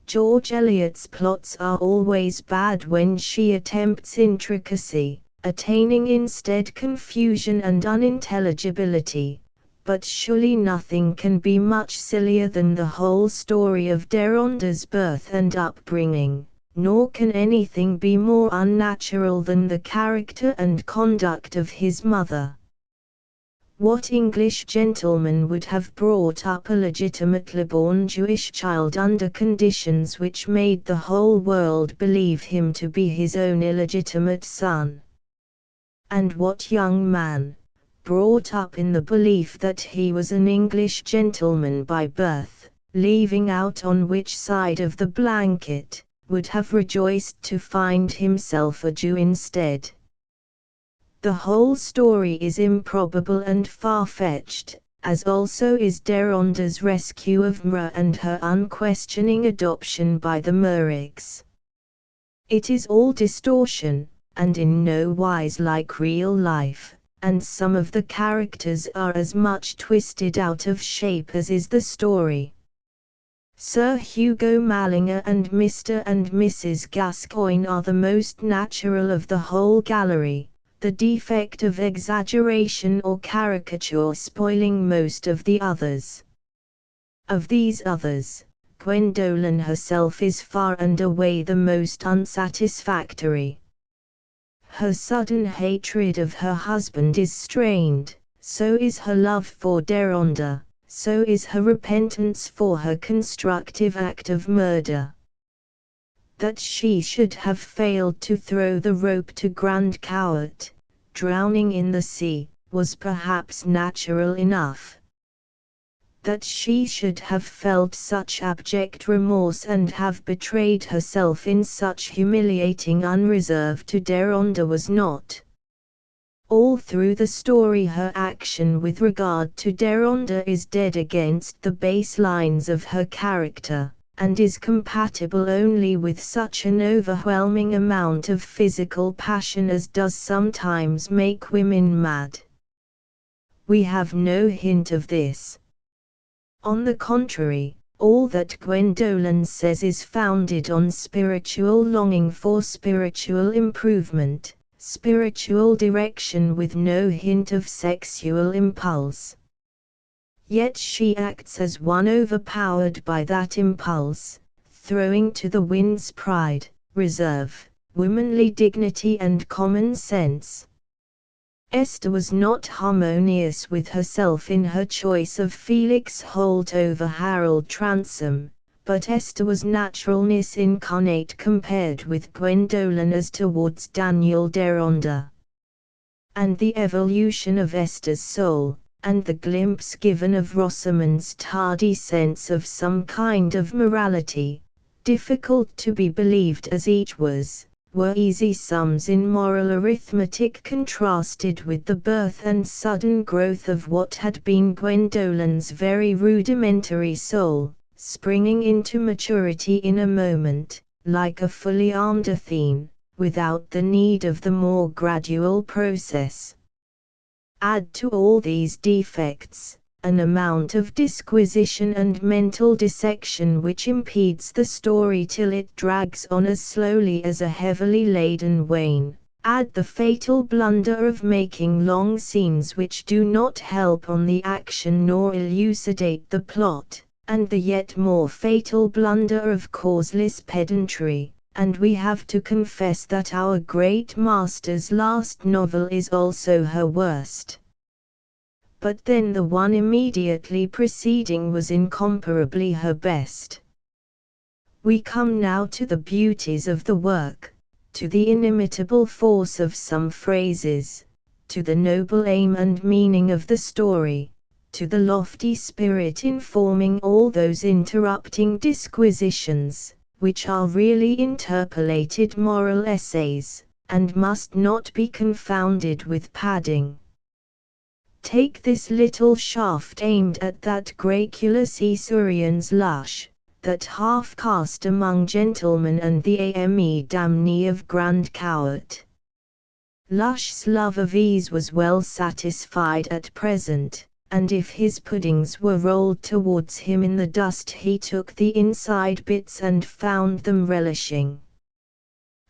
George Eliot's plots are always bad when she attempts intricacy, attaining instead confusion and unintelligibility, but surely nothing can be much sillier than the whole story of Deronda's birth and upbringing, nor can anything be more unnatural than the character and conduct of his mother. What English gentleman would have brought up a legitimately born Jewish child under conditions which made the whole world believe him to be his own illegitimate son? And what young man, brought up in the belief that he was an English gentleman by birth, leaving out on which side of the blanket, would have rejoiced to find himself a Jew instead? The whole story is improbable and far-fetched, as also is Deronda's rescue of Mra and her unquestioning adoption by the Murics. It is all distortion, and in no wise like real life, and some of the characters are as much twisted out of shape as is the story. Sir Hugo Mallinger and Mr. and Mrs. Gascoigne are the most natural of the whole gallery, the defect of exaggeration or caricature spoiling most of the others. Of these others, Gwendolen herself is far and away the most unsatisfactory. Her sudden hatred of her husband is strained, so is her love for Deronda, so is her repentance for her constructive act of murder. That she should have failed to throw the rope to Grand Cowart, drowning in the sea, was perhaps natural enough. That she should have felt such abject remorse and have betrayed herself in such humiliating unreserve to Deronda was not. All through the story her action with regard to Deronda is dead against the base lines of her character, and is compatible only with such an overwhelming amount of physical passion as does sometimes make women mad. We have no hint of this. On the contrary, all that Gwendolen says is founded on spiritual longing for spiritual improvement, spiritual direction with no hint of sexual impulse. Yet she acts as one overpowered by that impulse, throwing to the winds pride, reserve, womanly dignity and common sense. Esther was not harmonious with herself in her choice of Felix Holt over Harold Transome, but Esther was naturalness incarnate compared with Gwendolen as towards Daniel Deronda. And the evolution of Esther's soul, and the glimpse given of Rosamond's tardy sense of some kind of morality, difficult to be believed as each was, were easy sums in moral arithmetic contrasted with the birth and sudden growth of what had been Gwendolen's very rudimentary soul, springing into maturity in a moment, like a fully armed Athene, without the need of the more gradual process. Add to all these defects, an amount of disquisition and mental dissection which impedes the story till it drags on as slowly as a heavily laden wain. Add the fatal blunder of making long scenes which do not help on the action nor elucidate the plot, and the yet more fatal blunder of causeless pedantry, and we have to confess that our great master's last novel is also her worst. But then the one immediately preceding was incomparably her best. We come now to the beauties of the work, to the inimitable force of some phrases, to the noble aim and meaning of the story, to the lofty spirit informing all those interrupting disquisitions, which are really interpolated moral essays, and must not be confounded with padding. Take this little shaft aimed at that graculous Esurion's lush, that half-caste among gentlemen and the ame damnée of Grand Cowart. Lush's love of ease was well satisfied at present, and if his puddings were rolled towards him in the dust he took the inside bits and found them relishing.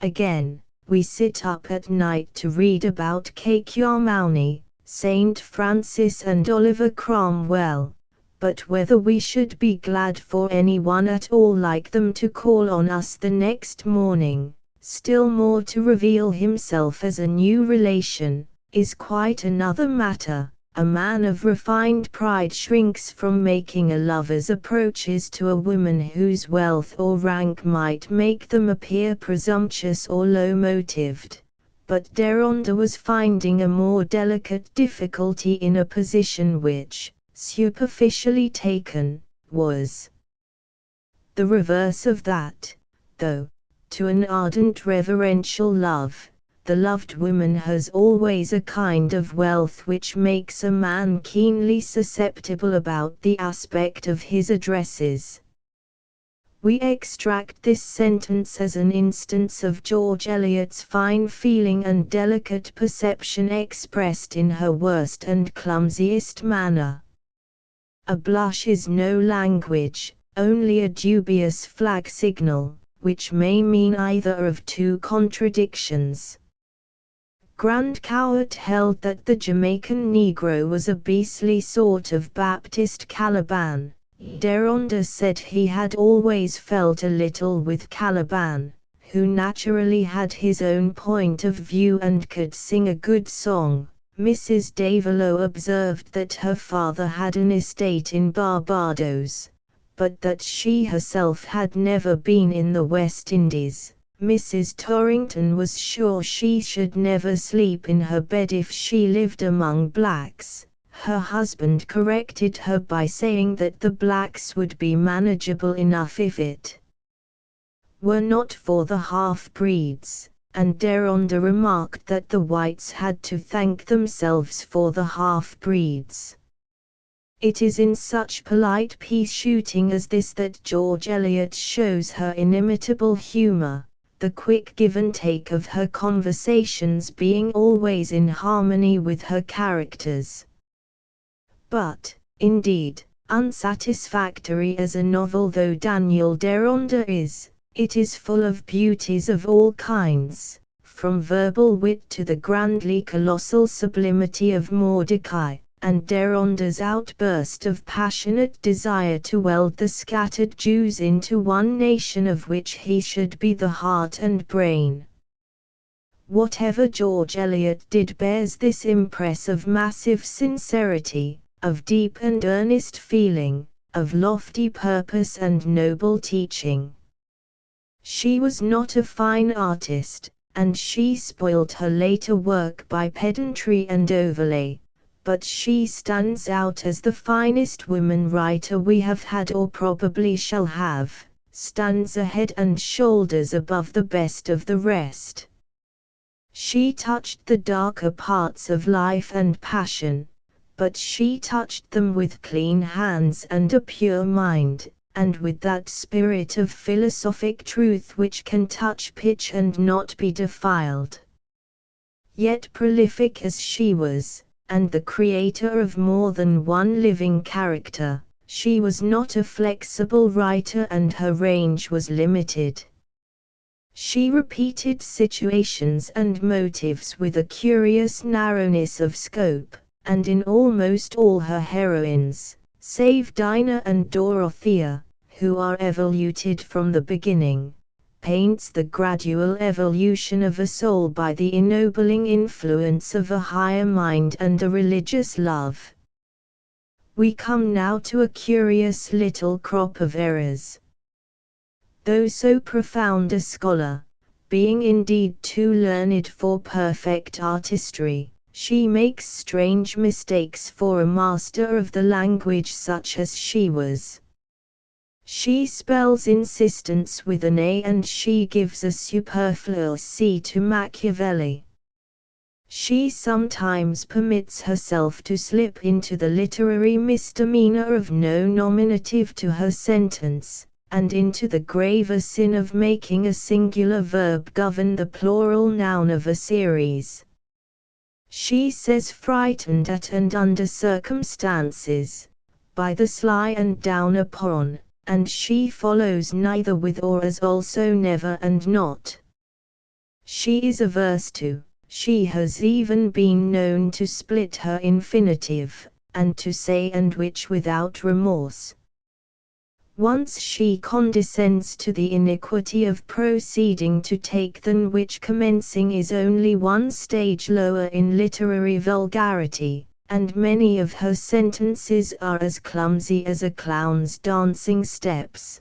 Again, we sit up at night to read about Caermarmony, St. Francis and Oliver Cromwell, but whether we should be glad for anyone at all like them to call on us the next morning, still more to reveal himself as a new relation, is quite another matter. A man of refined pride shrinks from making a lover's approaches to a woman whose wealth or rank might make them appear presumptuous or low-motived. But Deronda was finding a more delicate difficulty in a position which, superficially taken, was the reverse of that, though, to an ardent reverential love, the loved woman has always a kind of wealth which makes a man keenly susceptible about the aspect of his addresses. We extract this sentence as an instance of George Eliot's fine feeling and delicate perception expressed in her worst and clumsiest manner. A blush is no language, only a dubious flag signal, which may mean either of two contradictions. Grand Cowart held that the Jamaican Negro was a beastly sort of Baptist Caliban. Deronda said he had always felt a little with Caliban, who naturally had his own point of view and could sing a good song. Mrs. Davilow observed that her father had an estate in Barbados, but that she herself had never been in the West Indies. Mrs. Torrington was sure she should never sleep in her bed if she lived among blacks. Her husband corrected her by saying that the blacks would be manageable enough if it were not for the half-breeds, and Deronda remarked that the whites had to thank themselves for the half-breeds. It is in such polite pea-shooting as this that George Eliot shows her inimitable humour, the quick give and take of her conversations being always in harmony with her characters. But, indeed, unsatisfactory as a novel though Daniel Deronda is, it is full of beauties of all kinds, from verbal wit to the grandly colossal sublimity of Mordecai, and Deronda's outburst of passionate desire to weld the scattered Jews into one nation of which he should be the heart and brain. Whatever George Eliot did bears this impress of massive sincerity, of deep and earnest feeling, of lofty purpose and noble teaching. She was not a fine artist, and she spoiled her later work by pedantry and overlay, but she stands out as the finest woman writer we have had or probably shall have, stands a head and shoulders above the best of the rest. She touched the darker parts of life and passion, but she touched them with clean hands and a pure mind, and with that spirit of philosophic truth which can touch pitch and not be defiled. Yet prolific as she was, and the creator of more than one living character, she was not a flexible writer and her range was limited. She repeated situations and motives with a curious narrowness of scope, and in almost all her heroines, save Dinah and Dorothea, who are evoluted from the beginning, paints the gradual evolution of a soul by the ennobling influence of a higher mind and a religious love. We come now to a curious little crop of errors. Though so profound a scholar, being indeed too learned for perfect artistry, she makes strange mistakes for a master of the language such as she was. She spells insistence with an A and she gives a superfluous C to Machiavelli. She sometimes permits herself to slip into the literary misdemeanor of no nominative to her sentence, and into the graver sin of making a singular verb govern the plural noun of a series. She says frightened at and under circumstances, by the sly and down upon, and she follows neither with or as also never and not. She is averse to, she has even been known to split her infinitive, and to say and which without remorse. Once she condescends to the iniquity of proceeding to take than which commencing is only one stage lower in literary vulgarity, and many of her sentences are as clumsy as a clown's dancing steps.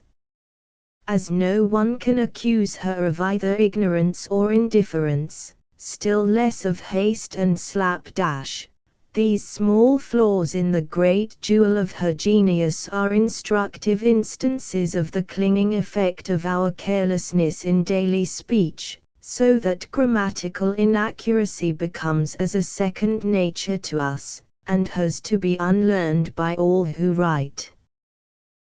As no one can accuse her of either ignorance or indifference, still less of haste and slapdash, these small flaws in the great jewel of her genius are instructive instances of the clinging effect of our carelessness in daily speech, so that grammatical inaccuracy becomes as a second nature to us, and has to be unlearned by all who write.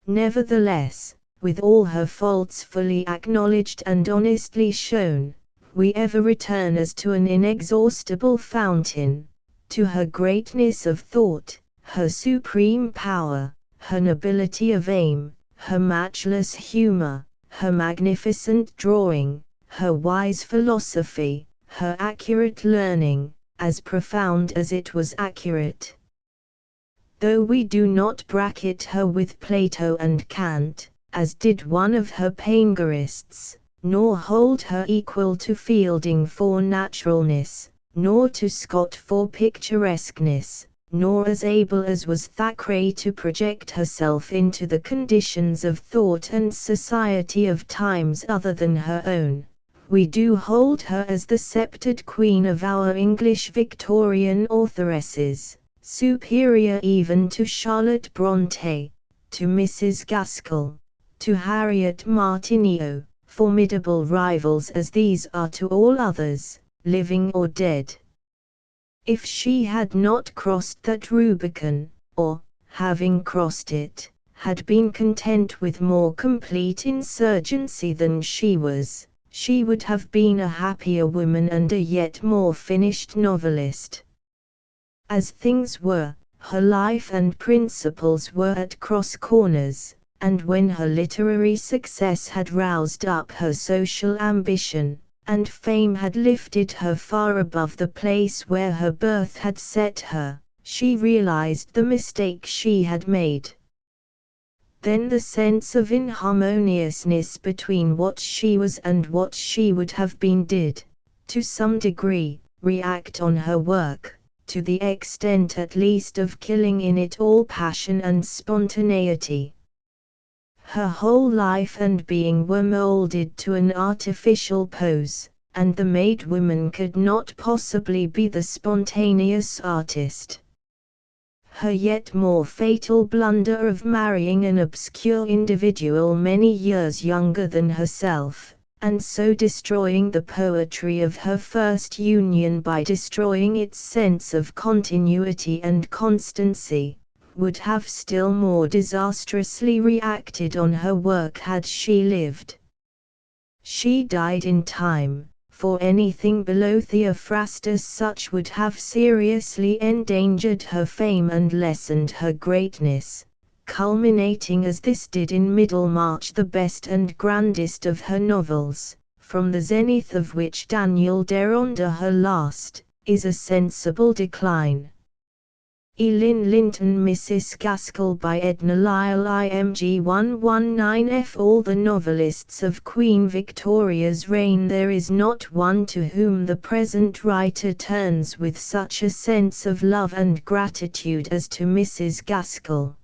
Nevertheless, with all her faults fully acknowledged and honestly shown, we ever return as to an inexhaustible fountain, to her greatness of thought, her supreme power, her nobility of aim, her matchless humor, her magnificent drawing, her wise philosophy, her accurate learning, as profound as it was accurate. Though we do not bracket her with Plato and Kant, as did one of her Panegyrists, nor hold her equal to Fielding for naturalness, nor to Scott for picturesqueness, nor as able as was Thackeray to project herself into the conditions of thought and society of times other than her own, we do hold her as the sceptred queen of our English Victorian authoresses, superior even to Charlotte Brontë, to Mrs. Gaskell, to Harriet Martineau, formidable rivals as these are to all others, living or dead. If she had not crossed that Rubicon, or, having crossed it, had been content with more complete insurgency than she was, she would have been a happier woman and a yet more finished novelist. As things were, her life and principles were at cross corners, and when her literary success had roused up her social ambition, and fame had lifted her far above the place where her birth had set her, she realized the mistake she had made. Then the sense of inharmoniousness between what she was and what she would have been did, to some degree, react on her work, to the extent at least of killing in it all passion and spontaneity. Her whole life and being were molded to an artificial pose, and the maid-woman could not possibly be the spontaneous artist. Her yet more fatal blunder of marrying an obscure individual many years younger than herself, and so destroying the poetry of her first union by destroying its sense of continuity and constancy, would have still more disastrously reacted on her work had she lived. She died in time, for anything below Theophrastus such would have seriously endangered her fame and lessened her greatness, culminating as this did in Middlemarch, the best and grandest of her novels, from the zenith of which Daniel Deronda, her last, is a sensible decline. Elin Linton, Mrs. Gaskell by Edna Lyle, IMG 119F. All the novelists of Queen Victoria's reign, there is not one to whom the present writer turns with such a sense of love and gratitude as to Mrs. Gaskell.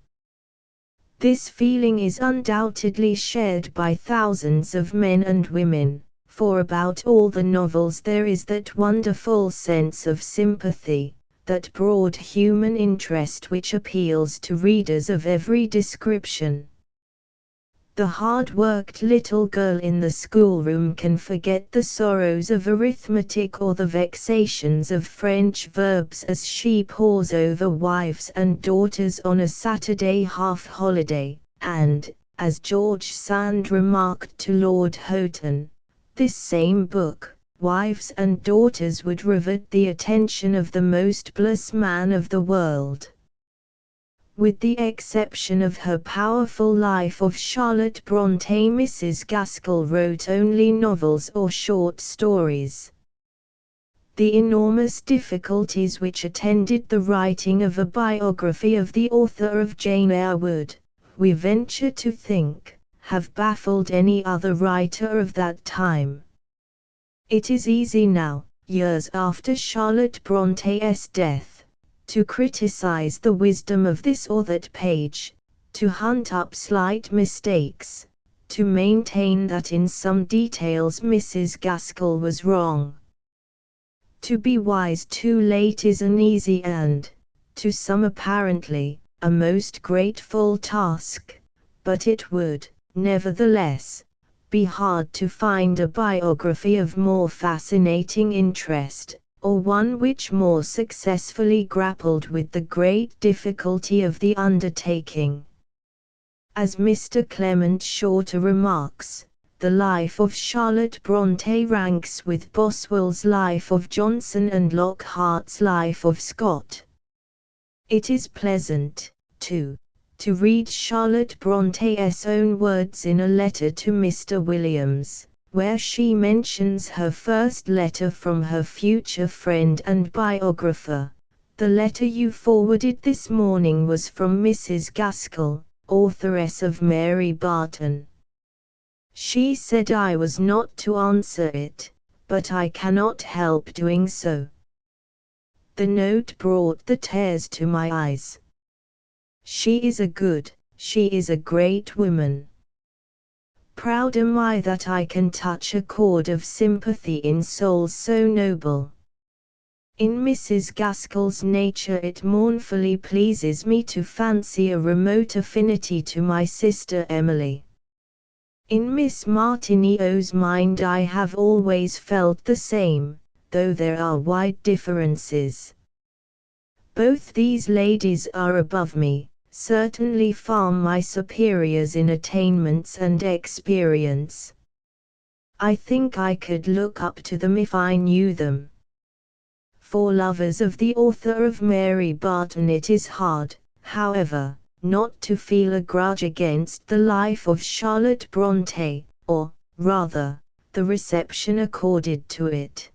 This feeling is undoubtedly shared by thousands of men and women, for about all the novels there is that wonderful sense of sympathy, that broad human interest which appeals to readers of every description. The hard-worked little girl in the schoolroom can forget the sorrows of arithmetic or the vexations of French verbs as she pores over Wives and Daughters on a Saturday half-holiday, and, as George Sand remarked to Lord Houghton, this same book, Wives and Daughters, would rivet the attention of the most blessed man of the world. With the exception of her powerful life of Charlotte Brontë, Mrs. Gaskell wrote only novels or short stories. The enormous difficulties which attended the writing of a biography of the author of Jane Eyre would, we venture to think, have baffled any other writer of that time. It is easy now, years after Charlotte Bronte's death, to criticize the wisdom of this or that page, to hunt up slight mistakes, to maintain that in some details Mrs. Gaskell was wrong. To be wise too late is an easy and, to some apparently, a most grateful task, but it would, nevertheless, be hard to find a biography of more fascinating interest, or one which more successfully grappled with the great difficulty of the undertaking. As Mr. Clement Shorter remarks, the life of Charlotte Brontë ranks with Boswell's Life of Johnson and Lockhart's Life of Scott. It is pleasant, too, to read Charlotte Bronte's own words in a letter to Mr. Williams, where she mentions her first letter from her future friend and biographer. The letter you forwarded this morning was from Mrs. Gaskell, authoress of Mary Barton. She said I was not to answer it, but I cannot help doing so. The note brought the tears to my eyes. She is a great woman. Proud am I that I can touch a chord of sympathy in souls so noble. In Mrs. Gaskell's nature it mournfully pleases me to fancy a remote affinity to my sister Emily. In Miss Martineau's mind I have always felt the same, though there are wide differences. Both these ladies are above me, certainly far my superiors in attainments and experience. I think I could look up to them if I knew them. For lovers of the author of Mary Barton it is hard, however, not to feel a grudge against the life of Charlotte Brontë, or, rather, the reception accorded to it.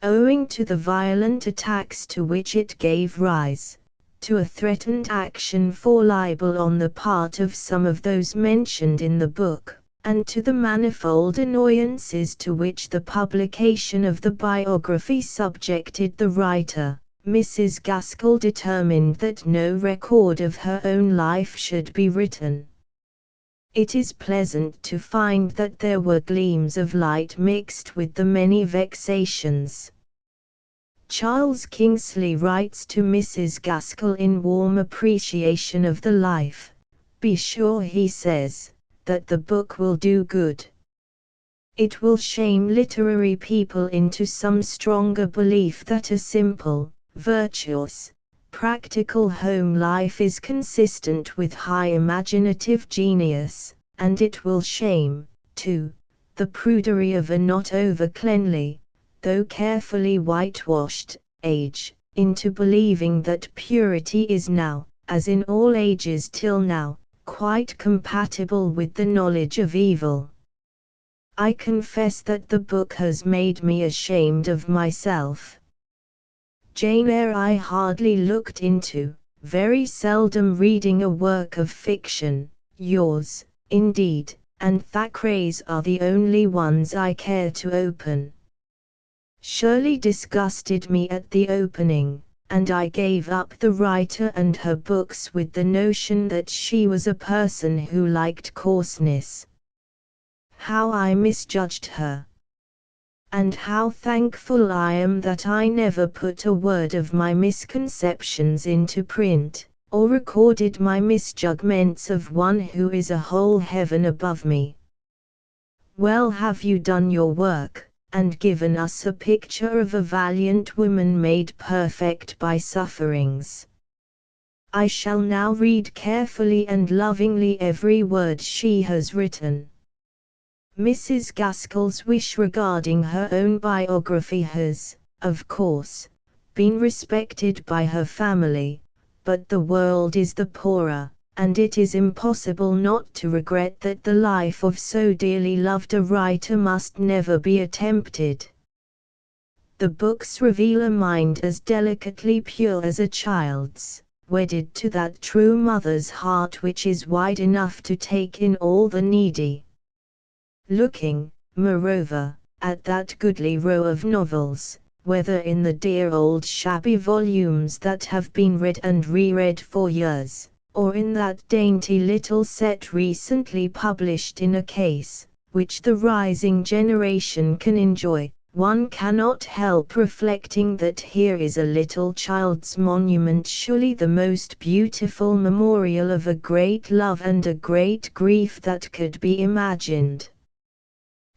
owing to the violent attacks to which it gave rise, to a threatened action for libel on the part of some of those mentioned in the book, and to the manifold annoyances to which the publication of the biography subjected the writer, Mrs. Gaskell determined that no record of her own life should be written. It is pleasant to find that there were gleams of light mixed with the many vexations. Charles Kingsley writes to Mrs. Gaskell in warm appreciation of the life. "Be sure," he says, "that the book will do good. It will shame literary people into some stronger belief that a simple, virtuous, practical home life is consistent with high imaginative genius, and it will shame, too, the prudery of a not over-cleanly, though carefully whitewashed, age, into believing that purity is now, as in all ages till now, quite compatible with the knowledge of evil." I confess that the book has made me ashamed of myself. Jane Eyre I hardly looked into, very seldom reading a work of fiction. Yours, indeed, and Thackeray's are the only ones I care to open. Shirley disgusted me at the opening, and I gave up the writer and her books with the notion that she was a person who liked coarseness. How I misjudged her! And how thankful I am that I never put a word of my misconceptions into print, or recorded my misjudgments of one who is a whole heaven above me. Well have you done your work, and given us a picture of a valiant woman made perfect by sufferings. I shall now read carefully and lovingly every word she has written. Mrs. Gaskell's wish regarding her own biography has, of course, been respected by her family, but the world is the poorer, and it is impossible not to regret that the life of so dearly loved a writer must never be attempted. The books reveal a mind as delicately pure as a child's, wedded to that true mother's heart which is wide enough to take in all the needy. Looking, moreover, at that goodly row of novels, whether in the dear old shabby volumes that have been read and reread for years, or in that dainty little set recently published in a case, which the rising generation can enjoy, one cannot help reflecting that here is a little child's monument, surely the most beautiful memorial of a great love and a great grief that could be imagined.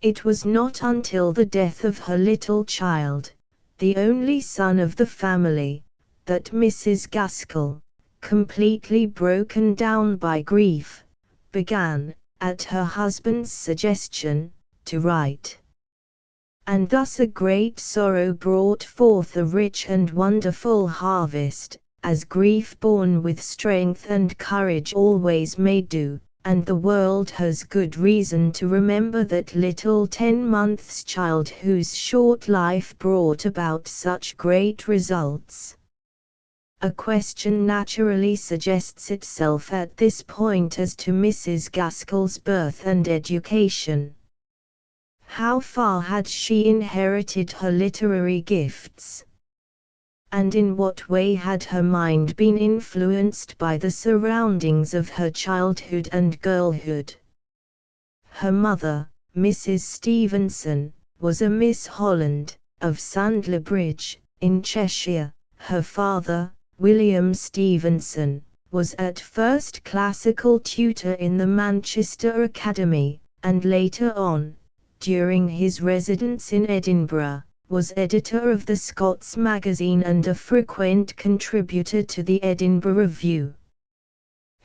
It was not until the death of her little child, the only son of the family, that Mrs. Gaskell, completely broken down by grief, began, at her husband's suggestion, to write. And thus a great sorrow brought forth a rich and wonderful harvest, as grief borne with strength and courage always may do. And the world has good reason to remember that little 10 months child whose short life brought about such great results. A question naturally suggests itself at this point as to Mrs. Gaskell's birth and education. How far had she inherited her literary gifts? And in what way had her mind been influenced by the surroundings of her childhood and girlhood? Her mother, Mrs. Stevenson, was a Miss Holland, of Sandlebridge, in Cheshire. Her father, William Stevenson, was at first classical tutor in the Manchester Academy, and later on, during his residence in Edinburgh, was editor of the Scots Magazine and a frequent contributor to the Edinburgh Review.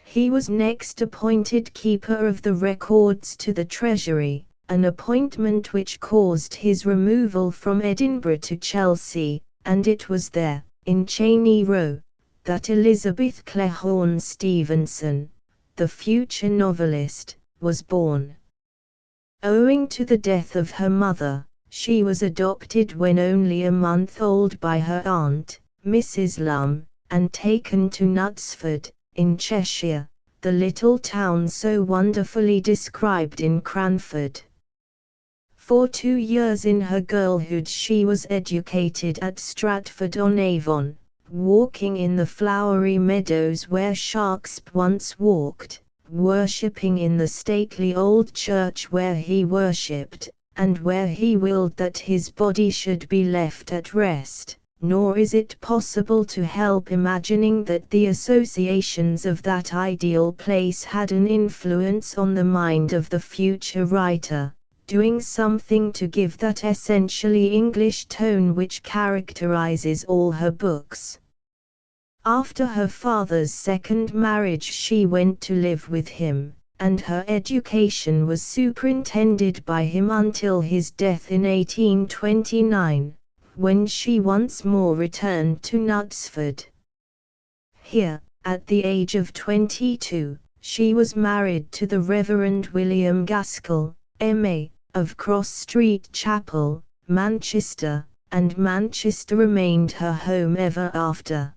He was next appointed Keeper of the Records to the Treasury, an appointment which caused his removal from Edinburgh to Chelsea, and it was there, in Cheney Row, that Elizabeth Clehorn Stevenson, the future novelist, was born. Owing to the death of her mother, She was adopted when only a month old by her aunt, Mrs. Lum, and taken to Knutsford, in Cheshire, the little town so wonderfully described in Cranford. For 2 years in her girlhood she was educated at Stratford-on-Avon, walking in the flowery meadows where Shakespeare once walked, worshipping in the stately old church where he worshipped, and where he willed that his body should be left at rest. Nor is it possible to help imagining that the associations of that ideal place had an influence on the mind of the future writer, doing something to give that essentially English tone which characterizes all her books. After her father's second marriage she went to live with him, and her education was superintended by him until his death in 1829. When she once more returned to Knutsford. Here, at the age of 22, she was married to the Reverend William Gaskell, M.A., of Cross Street Chapel, Manchester, and Manchester remained her home ever after.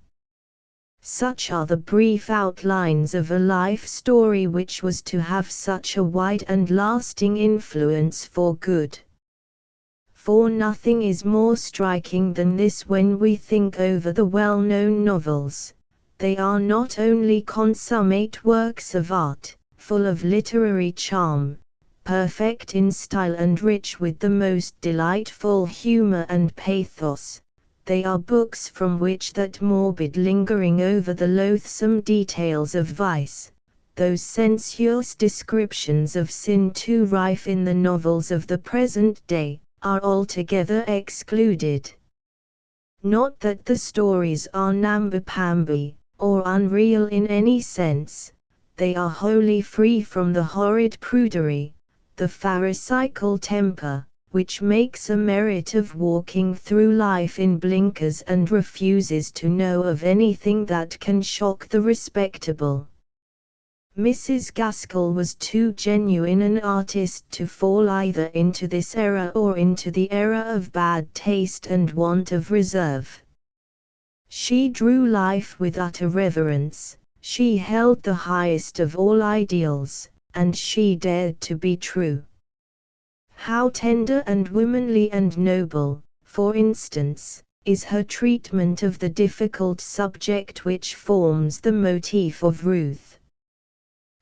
Such are the brief outlines of a life story which was to have such a wide and lasting influence for good. For nothing is more striking than this when we think over the well-known novels. They are not only consummate works of art, full of literary charm, perfect in style and rich with the most delightful humor and pathos. They are books from which that morbid lingering over the loathsome details of vice, those sensuous descriptions of sin too rife in the novels of the present day, are altogether excluded. Not that the stories are namby-pamby, or unreal in any sense, they are wholly free from the horrid prudery, the pharisaical temper, which makes a merit of walking through life in blinkers and refuses to know of anything that can shock the respectable. Mrs. Gaskell was too genuine an artist to fall either into this error or into the error of bad taste and want of reserve. She drew life with utter reverence, she held the highest of all ideals, and she dared to be true. How tender and womanly and noble, for instance, is her treatment of the difficult subject which forms the motif of Ruth.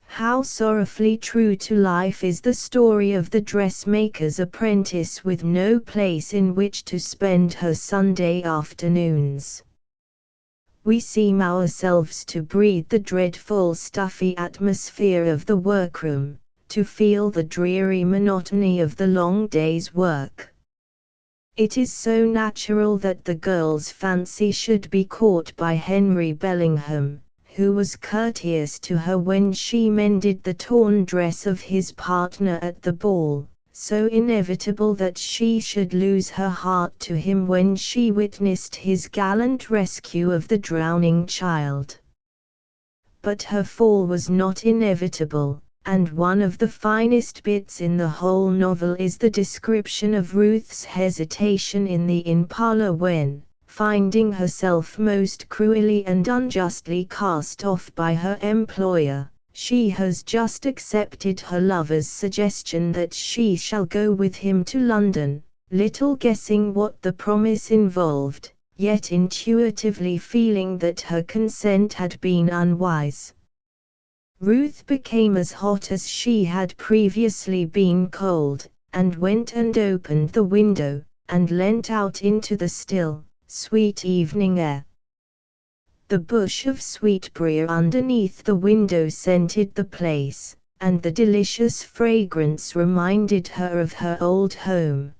How sorrowfully true to life is the story of the dressmaker's apprentice with no place in which to spend her Sunday afternoons. We seem ourselves to breathe the dreadful stuffy atmosphere of the workroom, to feel the dreary monotony of the long day's work. It is so natural that the girl's fancy should be caught by Henry Bellingham, who was courteous to her when she mended the torn dress of his partner at the ball, so inevitable that she should lose her heart to him when she witnessed his gallant rescue of the drowning child. But her fall was not inevitable, and one of the finest bits in the whole novel is the description of Ruth's hesitation in the inn parlor when, finding herself most cruelly and unjustly cast off by her employer, she has just accepted her lover's suggestion that she shall go with him to London, little guessing what the promise involved, yet intuitively feeling that her consent had been unwise. Ruth became as hot as she had previously been cold, and went and opened the window, and leant out into the still, sweet evening air. The bush of sweetbriar underneath the window scented the place, and the delicious fragrance reminded her of her old home.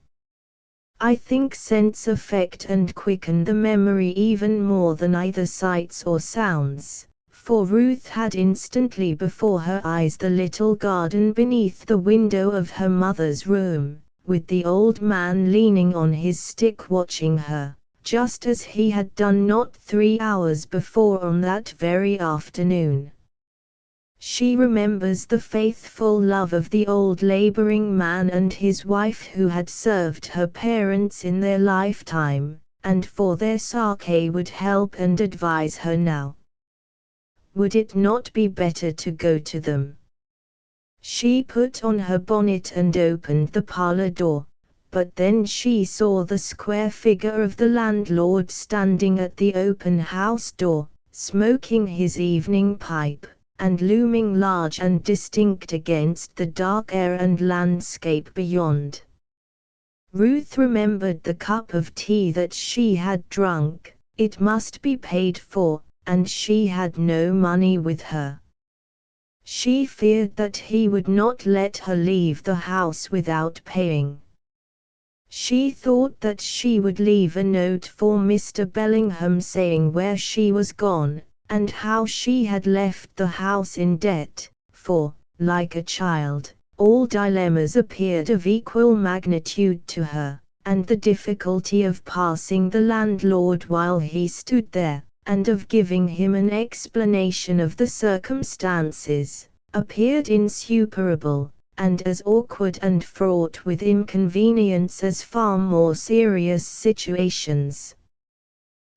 I think scents affect and quicken the memory even more than either sights or sounds, for Ruth had instantly before her eyes the little garden beneath the window of her mother's room, with the old man leaning on his stick watching her, just as he had done not 3 hours before on that very afternoon. She remembers the faithful love of the old laboring man and his wife who had served her parents in their lifetime, and for their sake would help and advise her now. Would it not be better to go to them? She put on her bonnet and opened the parlor door, but then she saw the square figure of the landlord standing at the open house door, smoking his evening pipe, and looming large and distinct against the dark air and landscape beyond. Ruth remembered the cup of tea that she had drunk. It must be paid for, and she had no money with her. She feared that he would not let her leave the house without paying. She thought that she would leave a note for Mr. Bellingham saying where she was gone, and how she had left the house in debt, for, like a child, all dilemmas appeared of equal magnitude to her, and the difficulty of passing the landlord while he stood there, and of giving him an explanation of the circumstances, appeared insuperable, and as awkward and fraught with inconvenience as far more serious situations.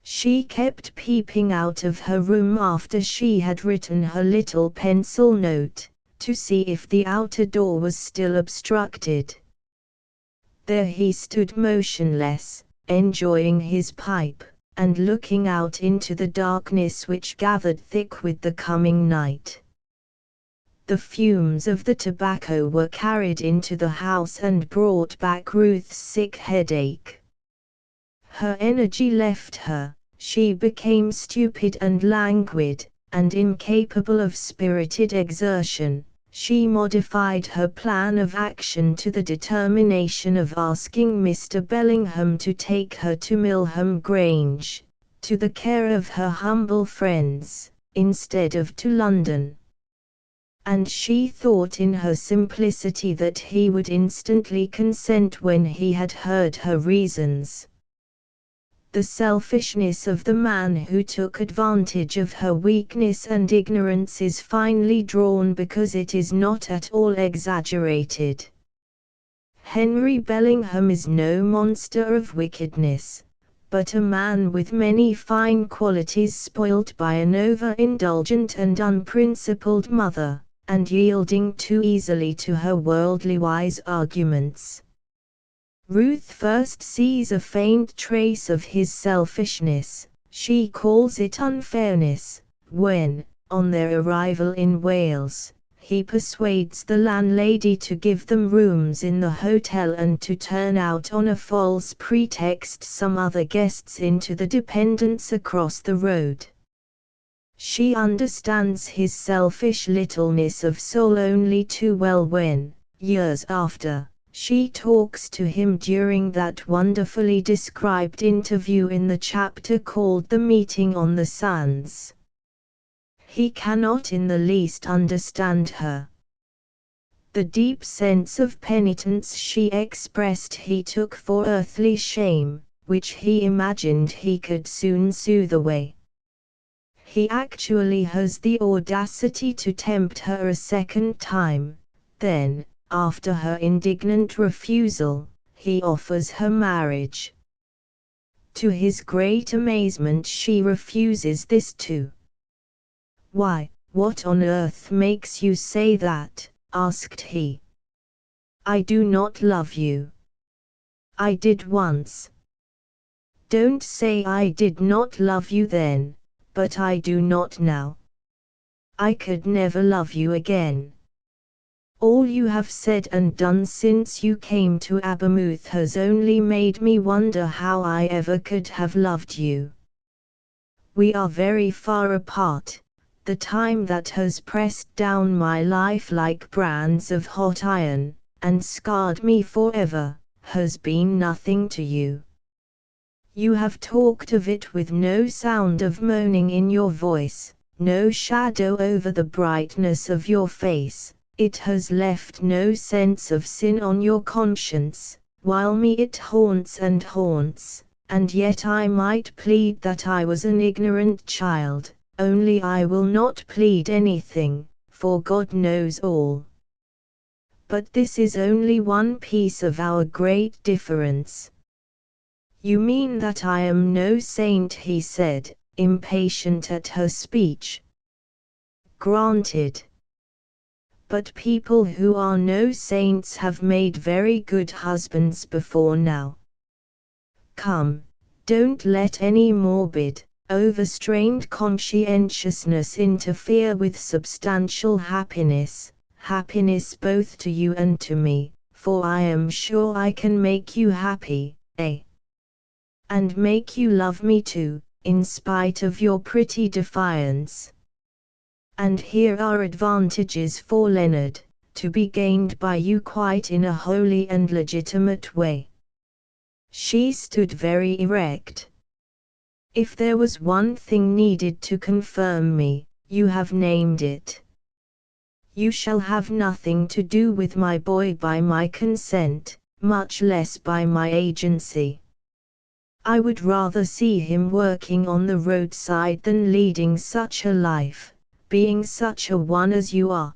She kept peeping out of her room after she had written her little pencil note, to see if the outer door was still obstructed. There he stood motionless, enjoying his pipe, and looking out into the darkness which gathered thick with the coming night. The fumes of the tobacco were carried into the house and brought back Ruth's sick headache. Her energy left her, she became stupid and languid, and incapable of spirited exertion. She modified her plan of action to the determination of asking Mr. Bellingham to take her to Milham Grange, to the care of her humble friends, instead of to London. And she thought in her simplicity that he would instantly consent when he had heard her reasons. The selfishness of the man who took advantage of her weakness and ignorance is finely drawn because it is not at all exaggerated. Henry Bellingham is no monster of wickedness, but a man with many fine qualities spoilt by an over-indulgent and unprincipled mother, and yielding too easily to her worldly-wise arguments. Ruth first sees a faint trace of his selfishness, she calls it unfairness, when, on their arrival in Wales, he persuades the landlady to give them rooms in the hotel and to turn out on a false pretext some other guests into the dependents across the road. She understands his selfish littleness of soul only too well when, years after, she talks to him during that wonderfully described interview in the chapter called The Meeting on the Sands. He cannot in the least understand her. The deep sense of penitence she expressed he took for earthly shame, which he imagined he could soon soothe away. He actually has the audacity to tempt her a second time, then, after her indignant refusal, he offers her marriage. To his great amazement she refuses this too. "Why, what on earth makes you say that?" asked he. "I do not love you. I did once." "Don't say I did not love you then, but I do not now. I could never love you again. All you have said and done since you came to Abermouth has only made me wonder how I ever could have loved you. We are very far apart. The time that has pressed down my life like brands of hot iron, and scarred me forever, has been nothing to you. You have talked of it with no sound of moaning in your voice, no shadow over the brightness of your face. It has left no sense of sin on your conscience, while me it haunts and haunts, and yet I might plead that I was an ignorant child, only I will not plead anything, for God knows all. But this is only one piece of our great difference. You mean that I am no saint, he said, impatient at her speech. Granted. But people who are no saints have made very good husbands before now. Come, don't let any morbid, overstrained conscientiousness interfere with substantial happiness, happiness both to you and to me, for I am sure I can make you happy, and make you love me too, in spite of your pretty defiance. And here are advantages for Leonard, to be gained by you quite in a holy and legitimate way. She stood very erect. If there was one thing needed to confirm me, you have named it. You shall have nothing to do with my boy by my consent, much less by my agency. I would rather see him working on the roadside than leading such a life, being such a one as you are.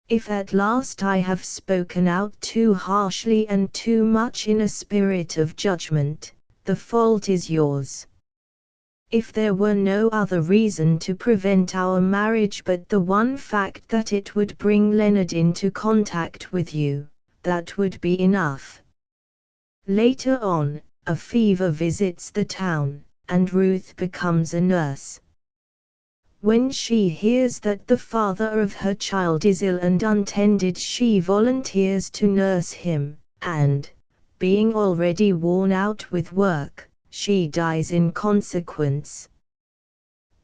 If at last I have spoken out too harshly and too much in a spirit of judgment, the fault is yours. If there were no other reason to prevent our marriage but the one fact that it would bring Leonard into contact with you, that would be enough. Later on, a fever visits the town, and Ruth becomes a nurse. When she hears that the father of her child is ill and untended, she volunteers to nurse him, and, being already worn out with work, she dies in consequence.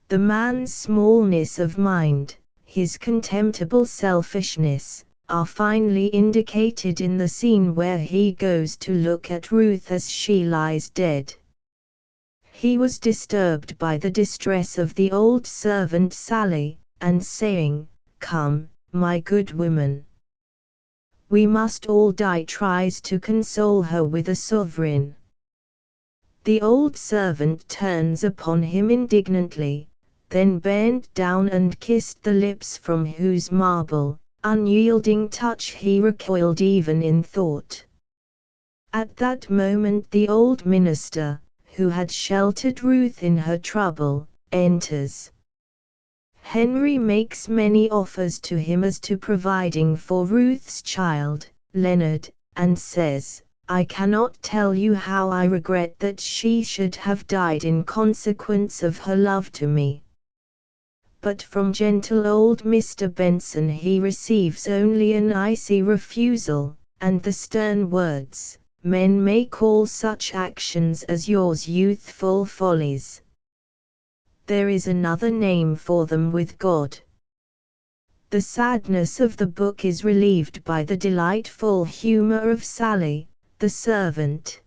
The man's smallness of mind, his contemptible selfishness, are finely indicated in the scene where he goes to look at Ruth as she lies dead. He was disturbed by the distress of the old servant Sally, and saying, "Come, my good woman, we must all die," tries to console her with a sovereign. The old servant turns upon him indignantly, then bent down and kissed the lips from whose marble, unyielding touch he recoiled even in thought. At that moment the old minister, who had sheltered Ruth in her trouble, enters. Henry makes many offers to him as to providing for Ruth's child, Leonard, and says, "I cannot tell you how I regret that she should have died in consequence of her love to me." But from gentle old Mr. Benson he receives only an icy refusal, and the stern words, "Men may call such actions as yours youthful follies. There is another name for them with God." The sadness of the book is relieved by the delightful humor of Sally, the servant.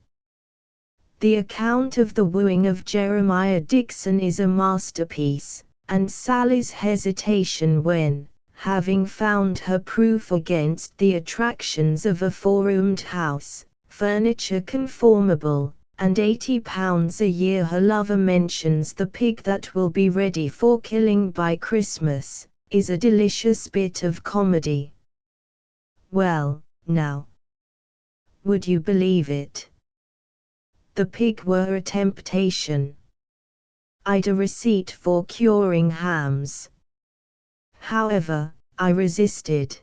The account of the wooing of Jeremiah Dixon is a masterpiece, and Sally's hesitation when, having found her proof against the attractions of a four-roomed house, furniture conformable, and £80 a year, her lover mentions the pig that will be ready for killing by Christmas, is a delicious bit of comedy. Well, now, would you believe it? The pig were a temptation. I'd a receipt for curing hams. However, I resisted.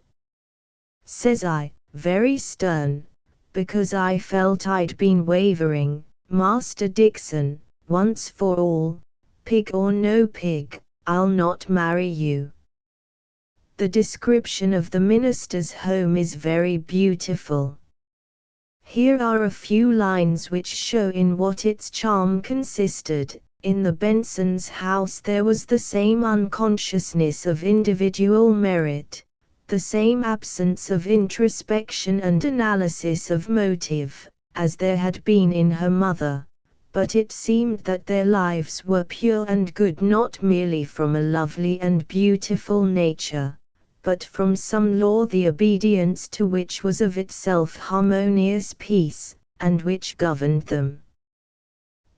Says I, very stern, because I felt I'd been wavering, "Master Dixon, once for all, pig or no pig, I'll not marry you." The description of the minister's home is very beautiful. Here are a few lines which show in what its charm consisted. In the Bensons' house there was the same unconsciousness of individual merit, the same absence of introspection and analysis of motive, as there had been in her mother, but it seemed that their lives were pure and good not merely from a lovely and beautiful nature, but from some law the obedience to which was of itself harmonious peace, and which governed them.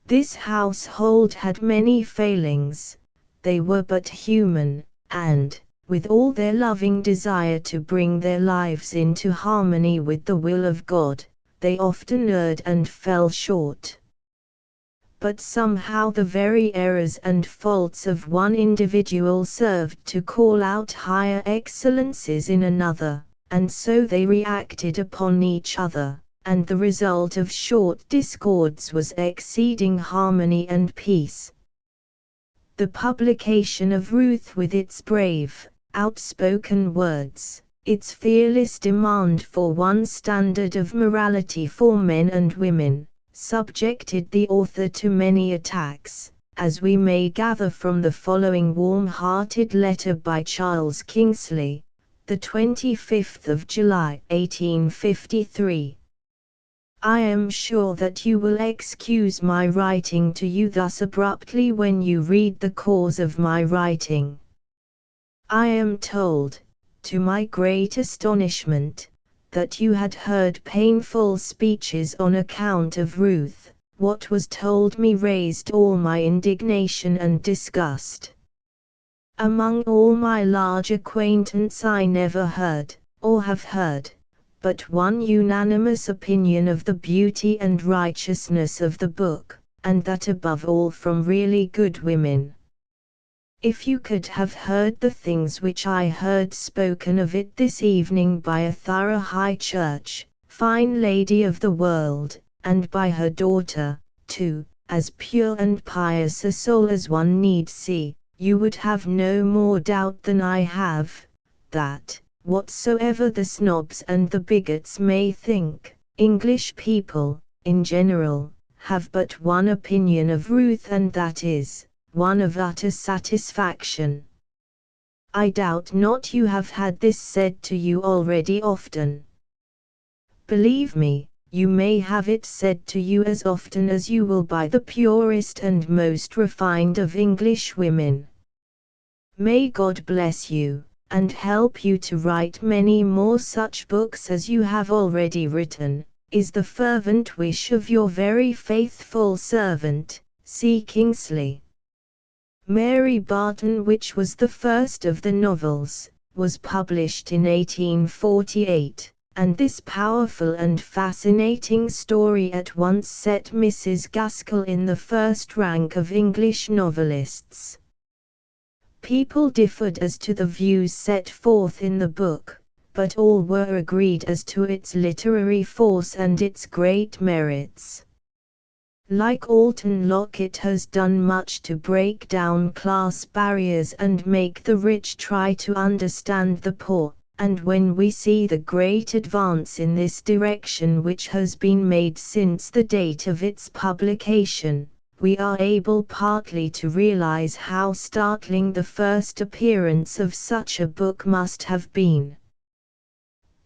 This household had many failings, they were but human, and, with all their loving desire to bring their lives into harmony with the will of God, they often erred and fell short. But somehow the very errors and faults of one individual served to call out higher excellences in another, and so they reacted upon each other, and the result of short discords was exceeding harmony and peace. The publication of Ruth, with its brave, outspoken words, its fearless demand for one standard of morality for men and women, subjected the author to many attacks, as we may gather from the following warm-hearted letter by Charles Kingsley, the 25th of July, 1853. I am sure that you will excuse my writing to you thus abruptly when you read the cause of my writing. I am told, to my great astonishment, that you had heard painful speeches on account of Ruth. What was told me raised all my indignation and disgust. Among all my large acquaintance I never heard, or have heard, but one unanimous opinion of the beauty and righteousness of the book, and that above all from really good women. If you could have heard the things which I heard spoken of it this evening by a thorough high church, fine lady of the world, and by her daughter, too, as pure and pious a soul as one need see, you would have no more doubt than I have, that, whatsoever the snobs and the bigots may think, English people, in general, have but one opinion of Ruth, and that is, one of utter satisfaction. I doubt not you have had this said to you already often. Believe me, you may have it said to you as often as you will by the purest and most refined of English women. May God bless you, and help you to write many more such books as you have already written, is the fervent wish of your very faithful servant, C. Kingsley. Mary Barton, which was the first of the novels, was published in 1848, and this powerful and fascinating story at once set Mrs. Gaskell in the first rank of English novelists. People differed as to the views set forth in the book, but all were agreed as to its literary force and its great merits. Like Alton Locke, it has done much to break down class barriers and make the rich try to understand the poor, and when we see the great advance in this direction which has been made since the date of its publication, we are able partly to realize how startling the first appearance of such a book must have been.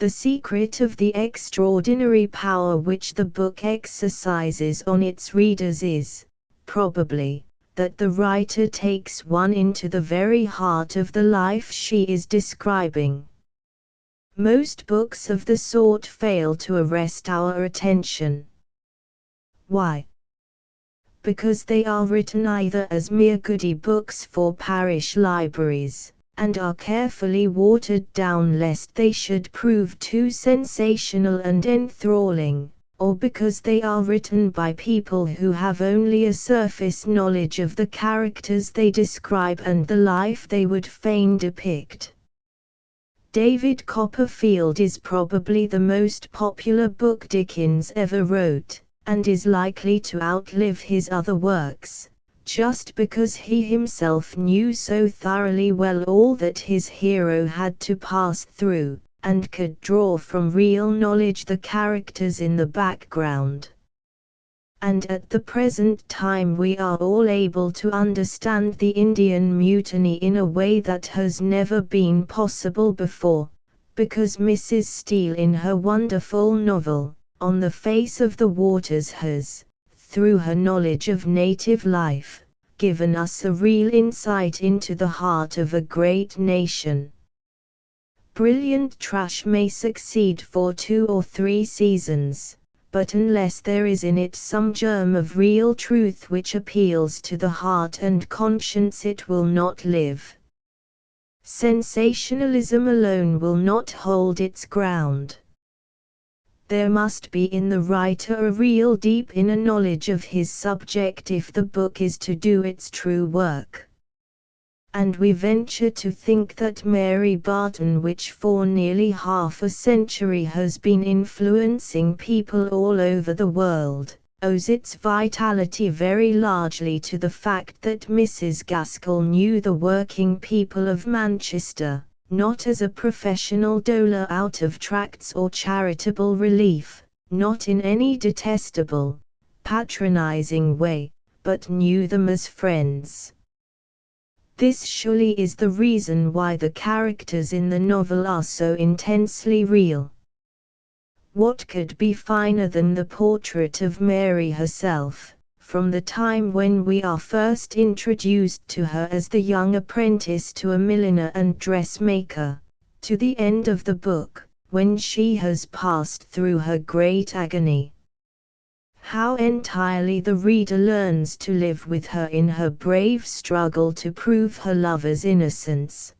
The secret of the extraordinary power which the book exercises on its readers is, probably, that the writer takes one into the very heart of the life she is describing. Most books of the sort fail to arrest our attention. Why? Because they are written either as mere goody books for parish libraries, and are carefully watered down lest they should prove too sensational and enthralling, or because they are written by people who have only a surface knowledge of the characters they describe and the life they would fain depict. David Copperfield is probably the most popular book Dickens ever wrote, and is likely to outlive his other works, just because he himself knew so thoroughly well all that his hero had to pass through, and could draw from real knowledge the characters in the background. And at the present time we are all able to understand the Indian Mutiny in a way that has never been possible before, because Mrs. Steele in her wonderful novel, On the Face of the Waters has, through her knowledge of native life, given us a real insight into the heart of a great nation. Brilliant trash may succeed for 2 or 3 seasons, but unless there is in it some germ of real truth which appeals to the heart and conscience it will not live. Sensationalism alone will not hold its ground. There must be in the writer a real deep inner knowledge of his subject if the book is to do its true work. And we venture to think that Mary Barton, which for nearly half a century has been influencing people all over the world, owes its vitality very largely to the fact that Mrs. Gaskell knew the working people of Manchester, not as a professional doler out of tracts or charitable relief, not in any detestable, patronizing way, but knew them as friends. This surely is the reason why the characters in the novel are so intensely real. What could be finer than the portrait of Mary herself, from the time when we are first introduced to her as the young apprentice to a milliner and dressmaker, to the end of the book, when she has passed through her great agony. How entirely the reader learns to live with her in her brave struggle to prove her lover's innocence.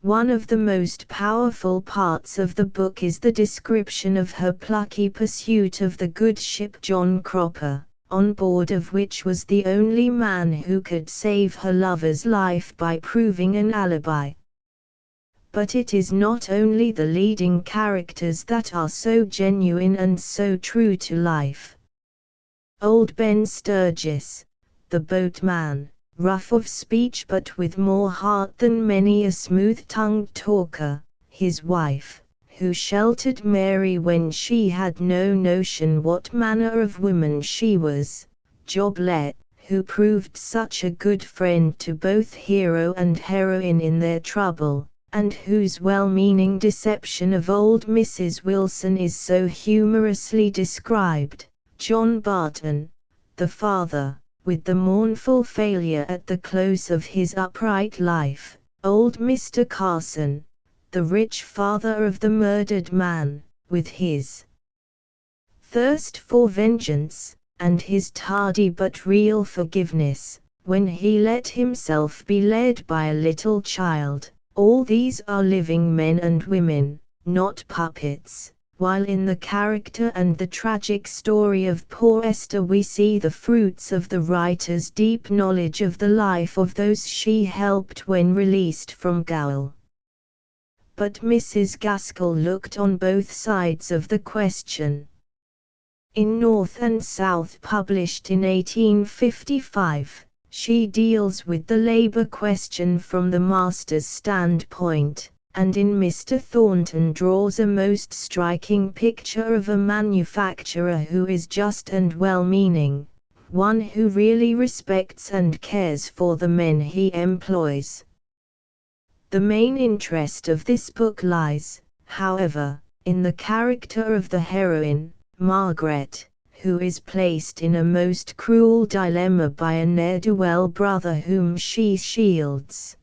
One of the most powerful parts of the book is the description of her plucky pursuit of the good ship John Cropper, on board of which was the only man who could save her lover's life by proving an alibi. But it is not only the leading characters that are so genuine and so true to life. Old Ben Sturgis, the boatman, rough of speech but with more heart than many a smooth-tongued talker, his wife, who sheltered Mary when she had no notion what manner of woman she was, Joblet, who proved such a good friend to both hero and heroine in their trouble, and whose well-meaning deception of old Mrs. Wilson is so humorously described, John Barton, the father, with the mournful failure at the close of his upright life, old Mr. Carson, the rich father of the murdered man, with his thirst for vengeance, and his tardy but real forgiveness, when he let himself be led by a little child. All these are living men and women, not puppets, while in the character and the tragic story of poor Esther we see the fruits of the writer's deep knowledge of the life of those she helped when released from gaol. But Mrs. Gaskell looked on both sides of the question. In North and South, published in 1855, she deals with the labor question from the master's standpoint, and in Mr. Thornton draws a most striking picture of a manufacturer who is just and well-meaning, one who really respects and cares for the men he employs. The main interest of this book lies, however, in the character of the heroine, Margaret, who is placed in a most cruel dilemma by a ne'er-do-well brother whom she shields.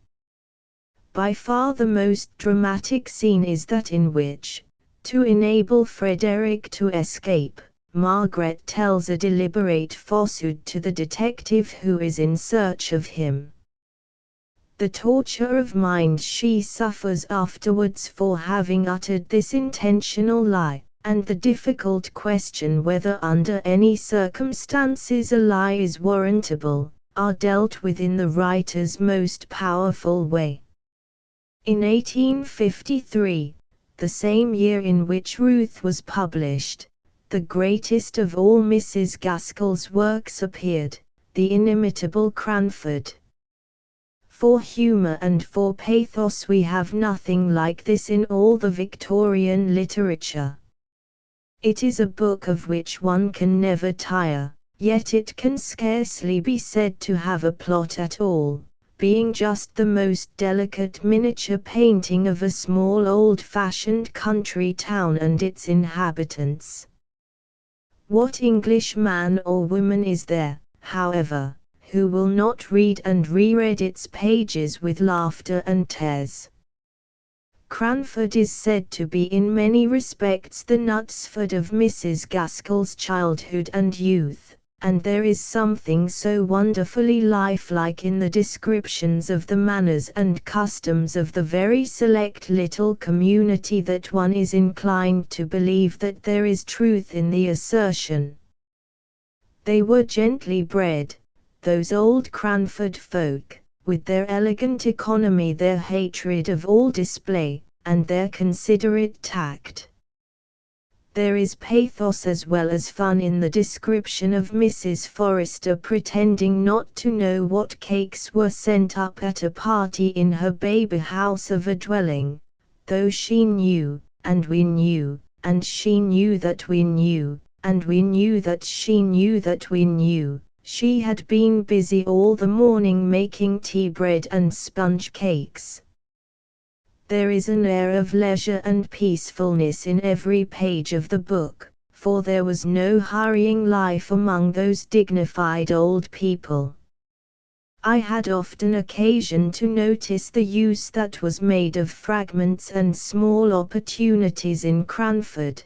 By far the most dramatic scene is that in which, to enable Frederick to escape, Margaret tells a deliberate falsehood to the detective who is in search of him. The torture of mind she suffers afterwards for having uttered this intentional lie, and the difficult question whether under any circumstances a lie is warrantable, are dealt with in the writer's most powerful way. In 1853, the same year in which Ruth was published, the greatest of all Mrs. Gaskell's works appeared, the inimitable Cranford. For humor and for pathos we have nothing like this in all the Victorian literature. It is a book of which one can never tire, yet it can scarcely be said to have a plot at all, being just the most delicate miniature painting of a small old-fashioned country town and its inhabitants. What English man or woman is there, however, who will not read and reread its pages with laughter and tears? Cranford is said to be in many respects the Knutsford of Mrs. Gaskell's childhood and youth, and there is something so wonderfully lifelike in the descriptions of the manners and customs of the very select little community that one is inclined to believe that there is truth in the assertion. They were gently bred, those old Cranford folk, with their elegant economy, their hatred of all display, and their considerate tact. There is pathos as well as fun in the description of Mrs. Forrester pretending not to know what cakes were sent up at a party in her baby house of a dwelling, though she knew, and we knew, and she knew that we knew, and we knew that she knew that we knew, she had been busy all the morning making tea bread and sponge cakes. There is an air of leisure and peacefulness in every page of the book, for there was no hurrying life among those dignified old people. I had often occasion to notice the use that was made of fragments and small opportunities in Cranford,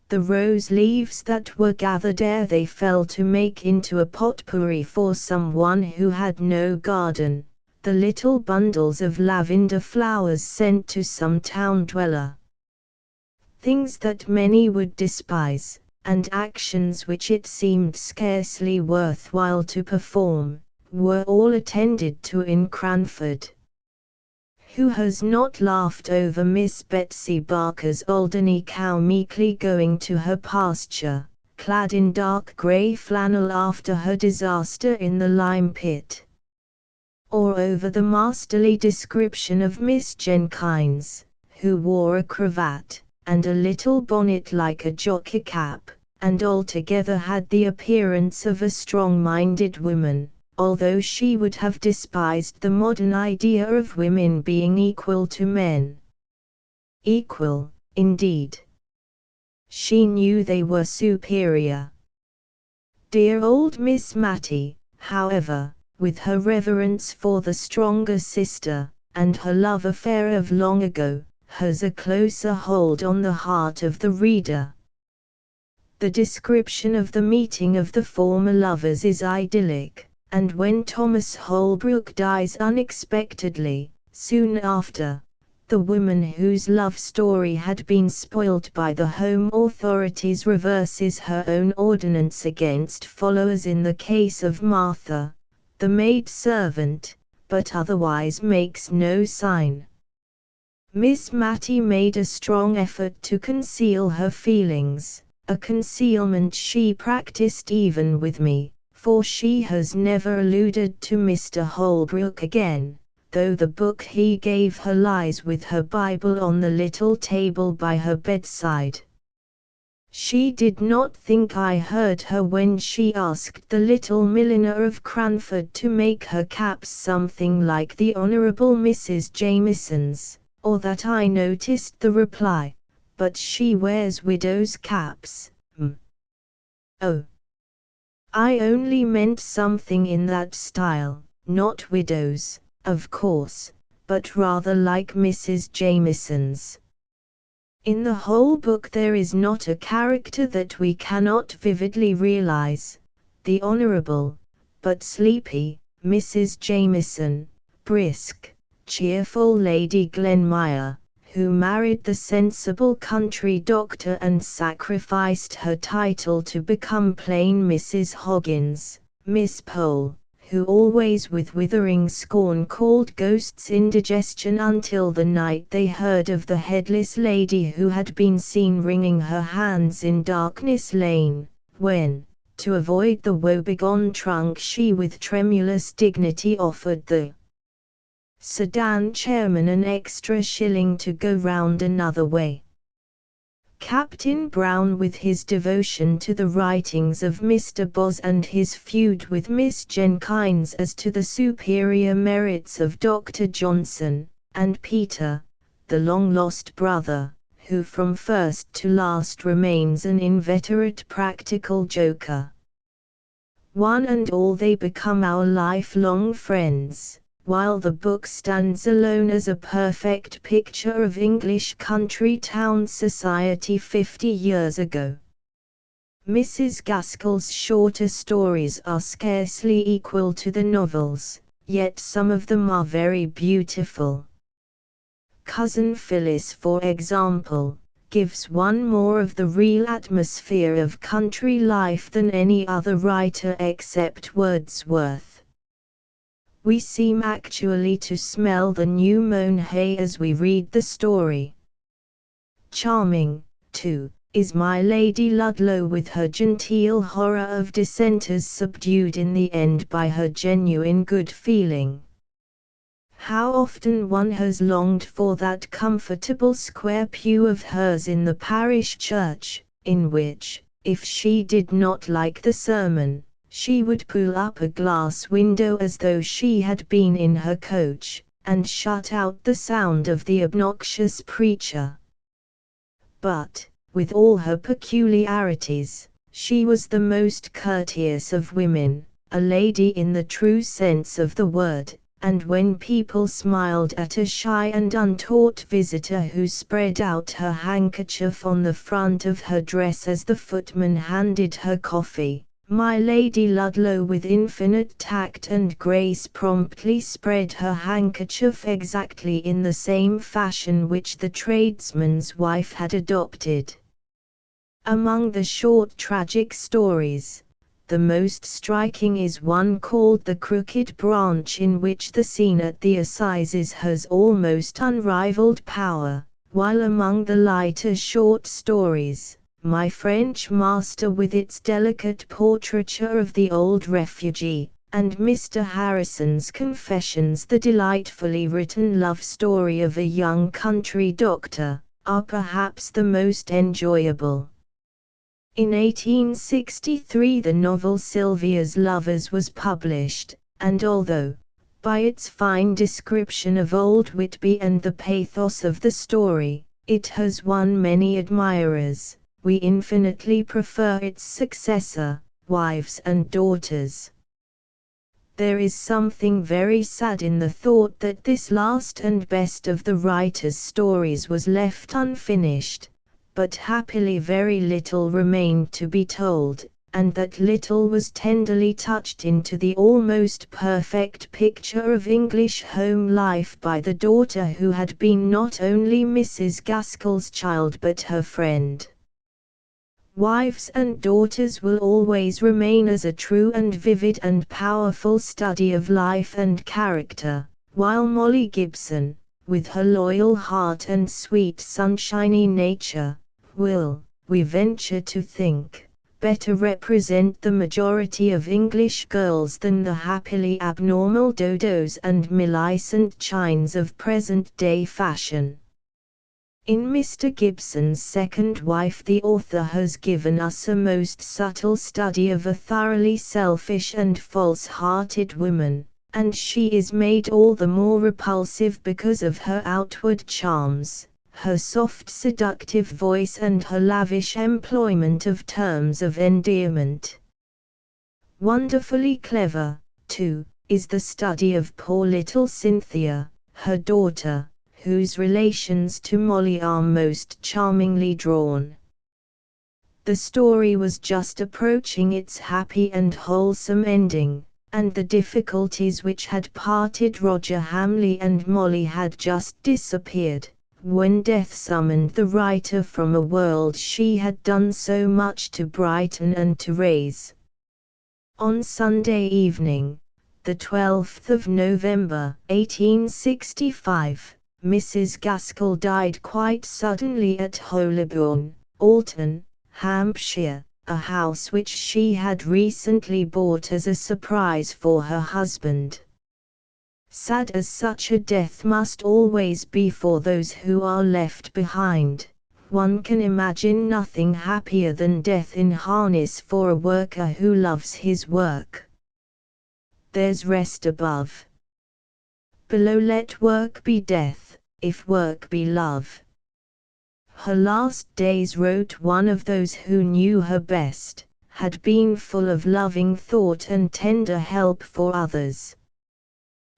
the rose leaves that were gathered ere they fell to make into a potpourri for some one who had no garden, the little bundles of lavender flowers sent to some town dweller. Things that many would despise, and actions which it seemed scarcely worth while to perform, were all attended to in Cranford. Who has not laughed over Miss Betsy Barker's Alderney cow meekly going to her pasture, clad in dark grey flannel after her disaster in the lime pit? Or over the masterly description of Miss Jenkins, who wore a cravat, and a little bonnet like a jockey cap, and altogether had the appearance of a strong-minded woman, although she would have despised the modern idea of women being equal to men. Equal, indeed. She knew they were superior. Dear old Miss Mattie, however, with her reverence for the stronger sister, and her love affair of long ago, has a closer hold on the heart of the reader. The description of the meeting of the former lovers is idyllic, and when Thomas Holbrook dies unexpectedly, soon after, the woman whose love story had been spoilt by the home authorities reverses her own ordinance against followers in the case of Martha, the maid-servant, but otherwise makes no sign. Miss Mattie made a strong effort to conceal her feelings, a concealment she practiced even with me, for she has never alluded to Mr. Holbrook again, though the book he gave her lies with her Bible on the little table by her bedside. She did not think I heard her when she asked the little milliner of Cranford to make her caps something like the Honourable Mrs. Jamieson's, or that I noticed the reply, "But she wears widows' caps, Oh, I only meant something in that style, not widows, of course, but rather like Mrs. Jamieson's." In the whole book there is not a character that we cannot vividly realize. The Honourable, but sleepy, Mrs. Jamieson, brisk, cheerful Lady Glenmire, who married the sensible country doctor and sacrificed her title to become plain Mrs. Hoggins, Miss Pole, who always with withering scorn called ghosts indigestion until the night they heard of the headless lady who had been seen wringing her hands in Darkness Lane, when, to avoid the woebegone trunk, she with tremulous dignity offered the sedan chairman an extra shilling to go round another way. Captain Brown, with his devotion to the writings of Mr. Boz and his feud with Miss Jenkins as to the superior merits of Dr. Johnson, and Peter, the long-lost brother, who from first to last remains an inveterate practical joker. One and all they become our lifelong friends, while the book stands alone as a perfect picture of English country town society 50 years ago. Mrs. Gaskell's shorter stories are scarcely equal to the novels, yet some of them are very beautiful. Cousin Phyllis, for example, gives one more of the real atmosphere of country life than any other writer except Wordsworth. We seem actually to smell the new mown hay as we read the story. Charming, too, is my Lady Ludlow, with her genteel horror of dissenters subdued in the end by her genuine good feeling. How often one has longed for that comfortable square pew of hers in the parish church, in which, if she did not like the sermon, she would pull up a glass window as though she had been in her coach, and shut out the sound of the obnoxious preacher. But, with all her peculiarities, she was the most courteous of women, a lady in the true sense of the word, and when people smiled at a shy and untaught visitor who spread out her handkerchief on the front of her dress as the footman handed her coffee, my Lady Ludlow with infinite tact and grace promptly spread her handkerchief exactly in the same fashion which the tradesman's wife had adopted. Among the short tragic stories, the most striking is one called The Crooked Branch, in which the scene at the assizes has almost unrivaled power, while among the lighter short stories, My French Master, with its delicate portraiture of the old refugee, and Mr. Harrison's Confessions, the delightfully written love story of a young country doctor, are perhaps the most enjoyable. In 1863 the novel Sylvia's Lovers was published, and although, by its fine description of old Whitby and the pathos of the story, it has won many admirers, we infinitely prefer its successor, Wives and Daughters. There is something very sad in the thought that this last and best of the writer's stories was left unfinished, but happily very little remained to be told, and that little was tenderly touched into the almost perfect picture of English home life by the daughter who had been not only Mrs. Gaskell's child but her friend. Wives and Daughters will always remain as a true and vivid and powerful study of life and character, while Molly Gibson, with her loyal heart and sweet sunshiny nature, will, we venture to think, better represent the majority of English girls than the happily abnormal Dodos and Millicent Chines of present-day fashion. In Mr. Gibson's second wife the author has given us a most subtle study of a thoroughly selfish and false-hearted woman, and she is made all the more repulsive because of her outward charms, her soft seductive voice and her lavish employment of terms of endearment. Wonderfully clever, too, is the study of poor little Cynthia, her daughter, whose relations to Molly are most charmingly drawn. The story was just approaching its happy and wholesome ending, and the difficulties which had parted Roger Hamley and Molly had just disappeared, when death summoned the writer from a world she had done so much to brighten and to raise. On Sunday evening, the 12th of November, 1865, Mrs. Gaskell died quite suddenly at Holborn, Alton, Hampshire, a house which she had recently bought as a surprise for her husband. Sad as such a death must always be for those who are left behind, one can imagine nothing happier than death in harness for a worker who loves his work. There's rest above. Below let work be death, if work be love. Her last days, wrote one of those who knew her best, had been full of loving thought and tender help for others.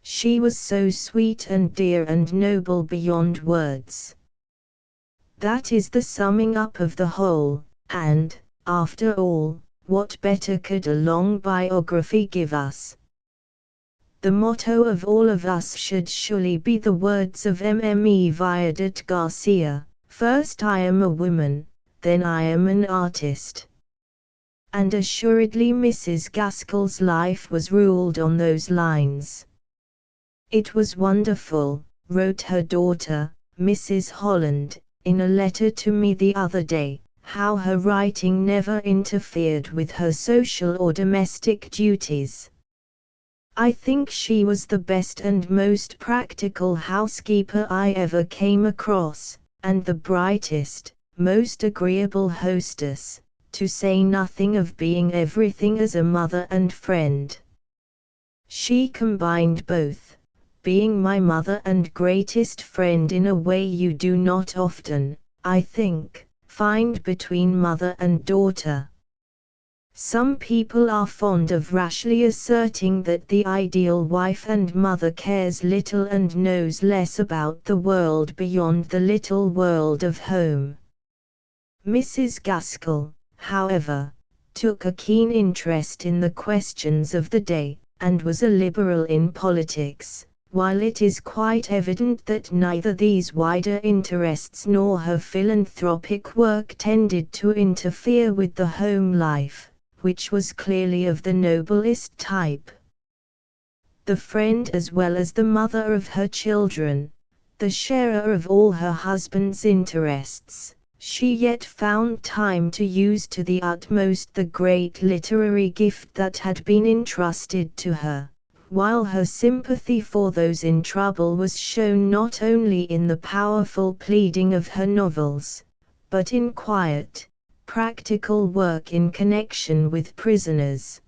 She was so sweet and dear and noble beyond words. That is the summing up of the whole, and, After all, what better could a long biography give us? The motto of all of us should surely be the words of Mme. Violet Garcia: first I am a woman, then I am an artist. And assuredly Mrs. Gaskell's life was ruled on those lines. It was wonderful, wrote her daughter, Mrs. Holland, in a letter to me the other day, how her writing never interfered with her social or domestic duties. I think she was the best and most practical housekeeper I ever came across, and the brightest, most agreeable hostess, to say nothing of being everything as a mother and friend. She combined both, being my mother and greatest friend in a way you do not often, I think, find between mother and daughter. Some people are fond of rashly asserting that the ideal wife and mother cares little and knows less about the world beyond the little world of home. Mrs. Gaskell, however, took a keen interest in the questions of the day, and was a liberal in politics, while it is quite evident that neither these wider interests nor her philanthropic work tended to interfere with the home life, which was clearly of the noblest type. The friend as well as the mother of her children, the sharer of all her husband's interests, she yet found time to use to the utmost the great literary gift that had been entrusted to her, while her sympathy for those in trouble was shown not only in the powerful pleading of her novels, but in quiet, practical work in connection with prisoners.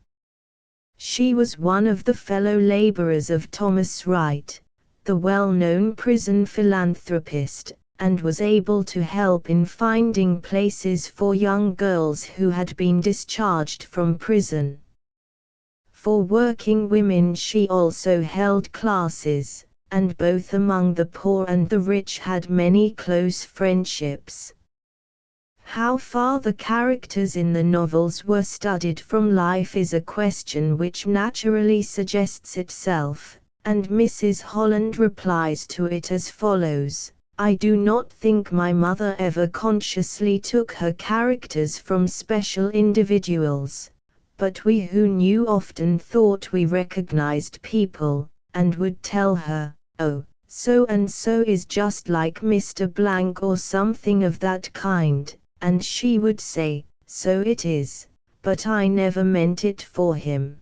She was one of the fellow laborers of Thomas Wright, the well-known prison philanthropist, and was able to help in finding places for young girls who had been discharged from prison. For working women she also held classes, and both among the poor and the rich had many close friendships. How far the characters in the novels were studied from life is a question which naturally suggests itself, and Mrs. Holland replies to it as follows: I do not think my mother ever consciously took her characters from special individuals, but we who knew often thought we recognized people, and would tell her, oh, so and so is just like Mr. Blank or something of that kind. And she would say, so it is, but I never meant it for him.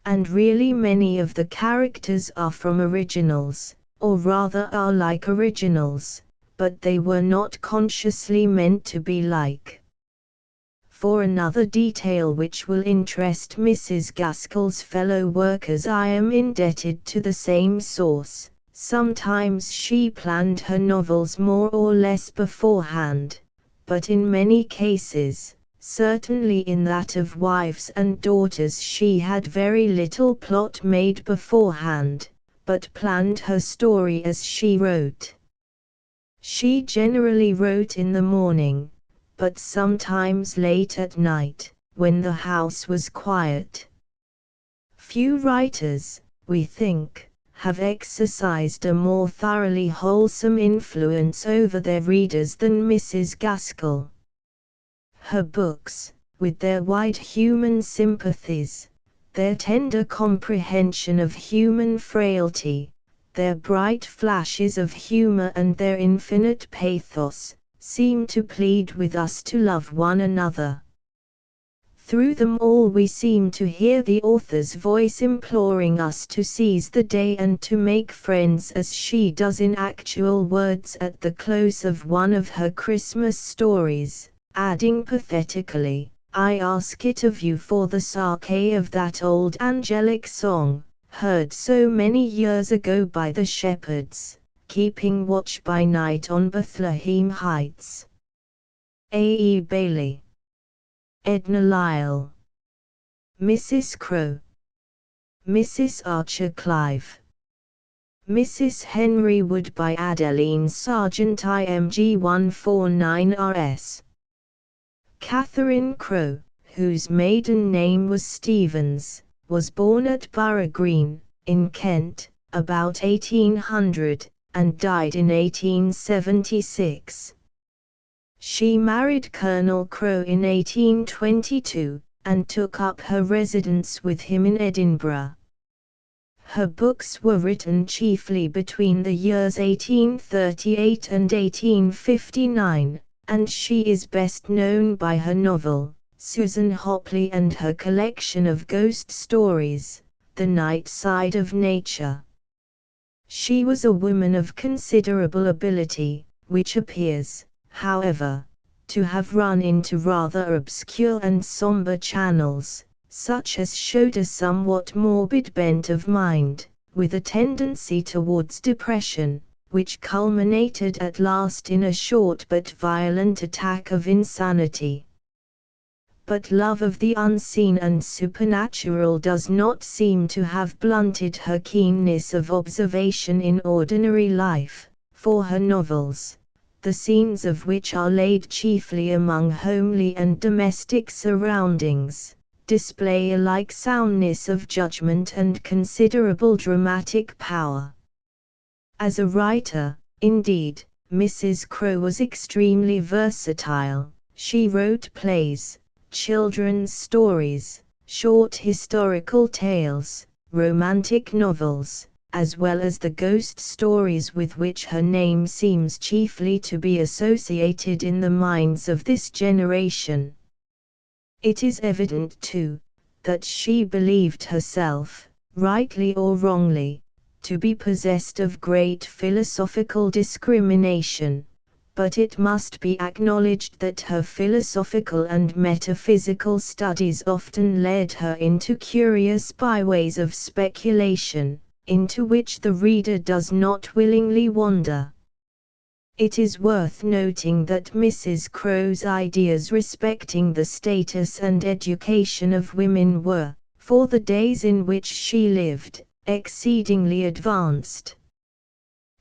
And really many of the characters are from originals, or rather are like originals, but they were not consciously meant to be like. For another detail which will interest Mrs. Gaskell's fellow workers I am indebted to the same source. Sometimes she planned her novels more or less beforehand, but in many cases, certainly in that of Wives and Daughters, she had very little plot made beforehand, but planned her story as she wrote. She generally wrote in the morning, but sometimes late at night, when the house was quiet. Few writers, we think, have exercised a more thoroughly wholesome influence over their readers than Mrs. Gaskell. Her books, with their wide human sympathies, their tender comprehension of human frailty, their bright flashes of humor and their infinite pathos, seem to plead with us to love one another. Through them all we seem to hear the author's voice imploring us to seize the day and to make friends, as she does in actual words at the close of one of her Christmas stories, adding pathetically, I ask it of you for the sake of that old angelic song, heard so many years ago by the shepherds, keeping watch by night on Bethlehem heights. A. E. Bailey. Edna Lyle. Mrs. Crowe. Mrs. Archer Clive. Mrs. Henry Wood by Adeline Sargent IMG 149 RS. Catherine Crowe, whose maiden name was Stevens, was born at Borough Green, in Kent, about 1800, and died in 1876. She married Colonel Crowe in 1822, and took up her residence with him in Edinburgh. Her books were written chiefly between the years 1838 and 1859, and she is best known by her novel, Susan Hopley, and her collection of ghost stories, The Night Side of Nature. She was a woman of considerable ability, which appears, however, to have run into rather obscure and somber channels, such as showed a somewhat morbid bent of mind, with a tendency towards depression, which culminated at last in a short but violent attack of insanity. But love of the unseen and supernatural does not seem to have blunted her keenness of observation in ordinary life, for her novels, the scenes of which are laid chiefly among homely and domestic surroundings, display alike soundness of judgment and considerable dramatic power. As a writer, indeed, Mrs. Crowe was extremely versatile. She wrote plays, children's stories, short historical tales, romantic novels, as well as the ghost stories with which her name seems chiefly to be associated in the minds of this generation. It is evident, too, that she believed herself, rightly or wrongly, to be possessed of great philosophical discrimination, but it must be acknowledged that her philosophical and metaphysical studies often led her into curious byways of speculation, into which the reader does not willingly wander. It is worth noting that Mrs. Crowe's ideas respecting the status and education of women were, for the days in which she lived, exceedingly advanced.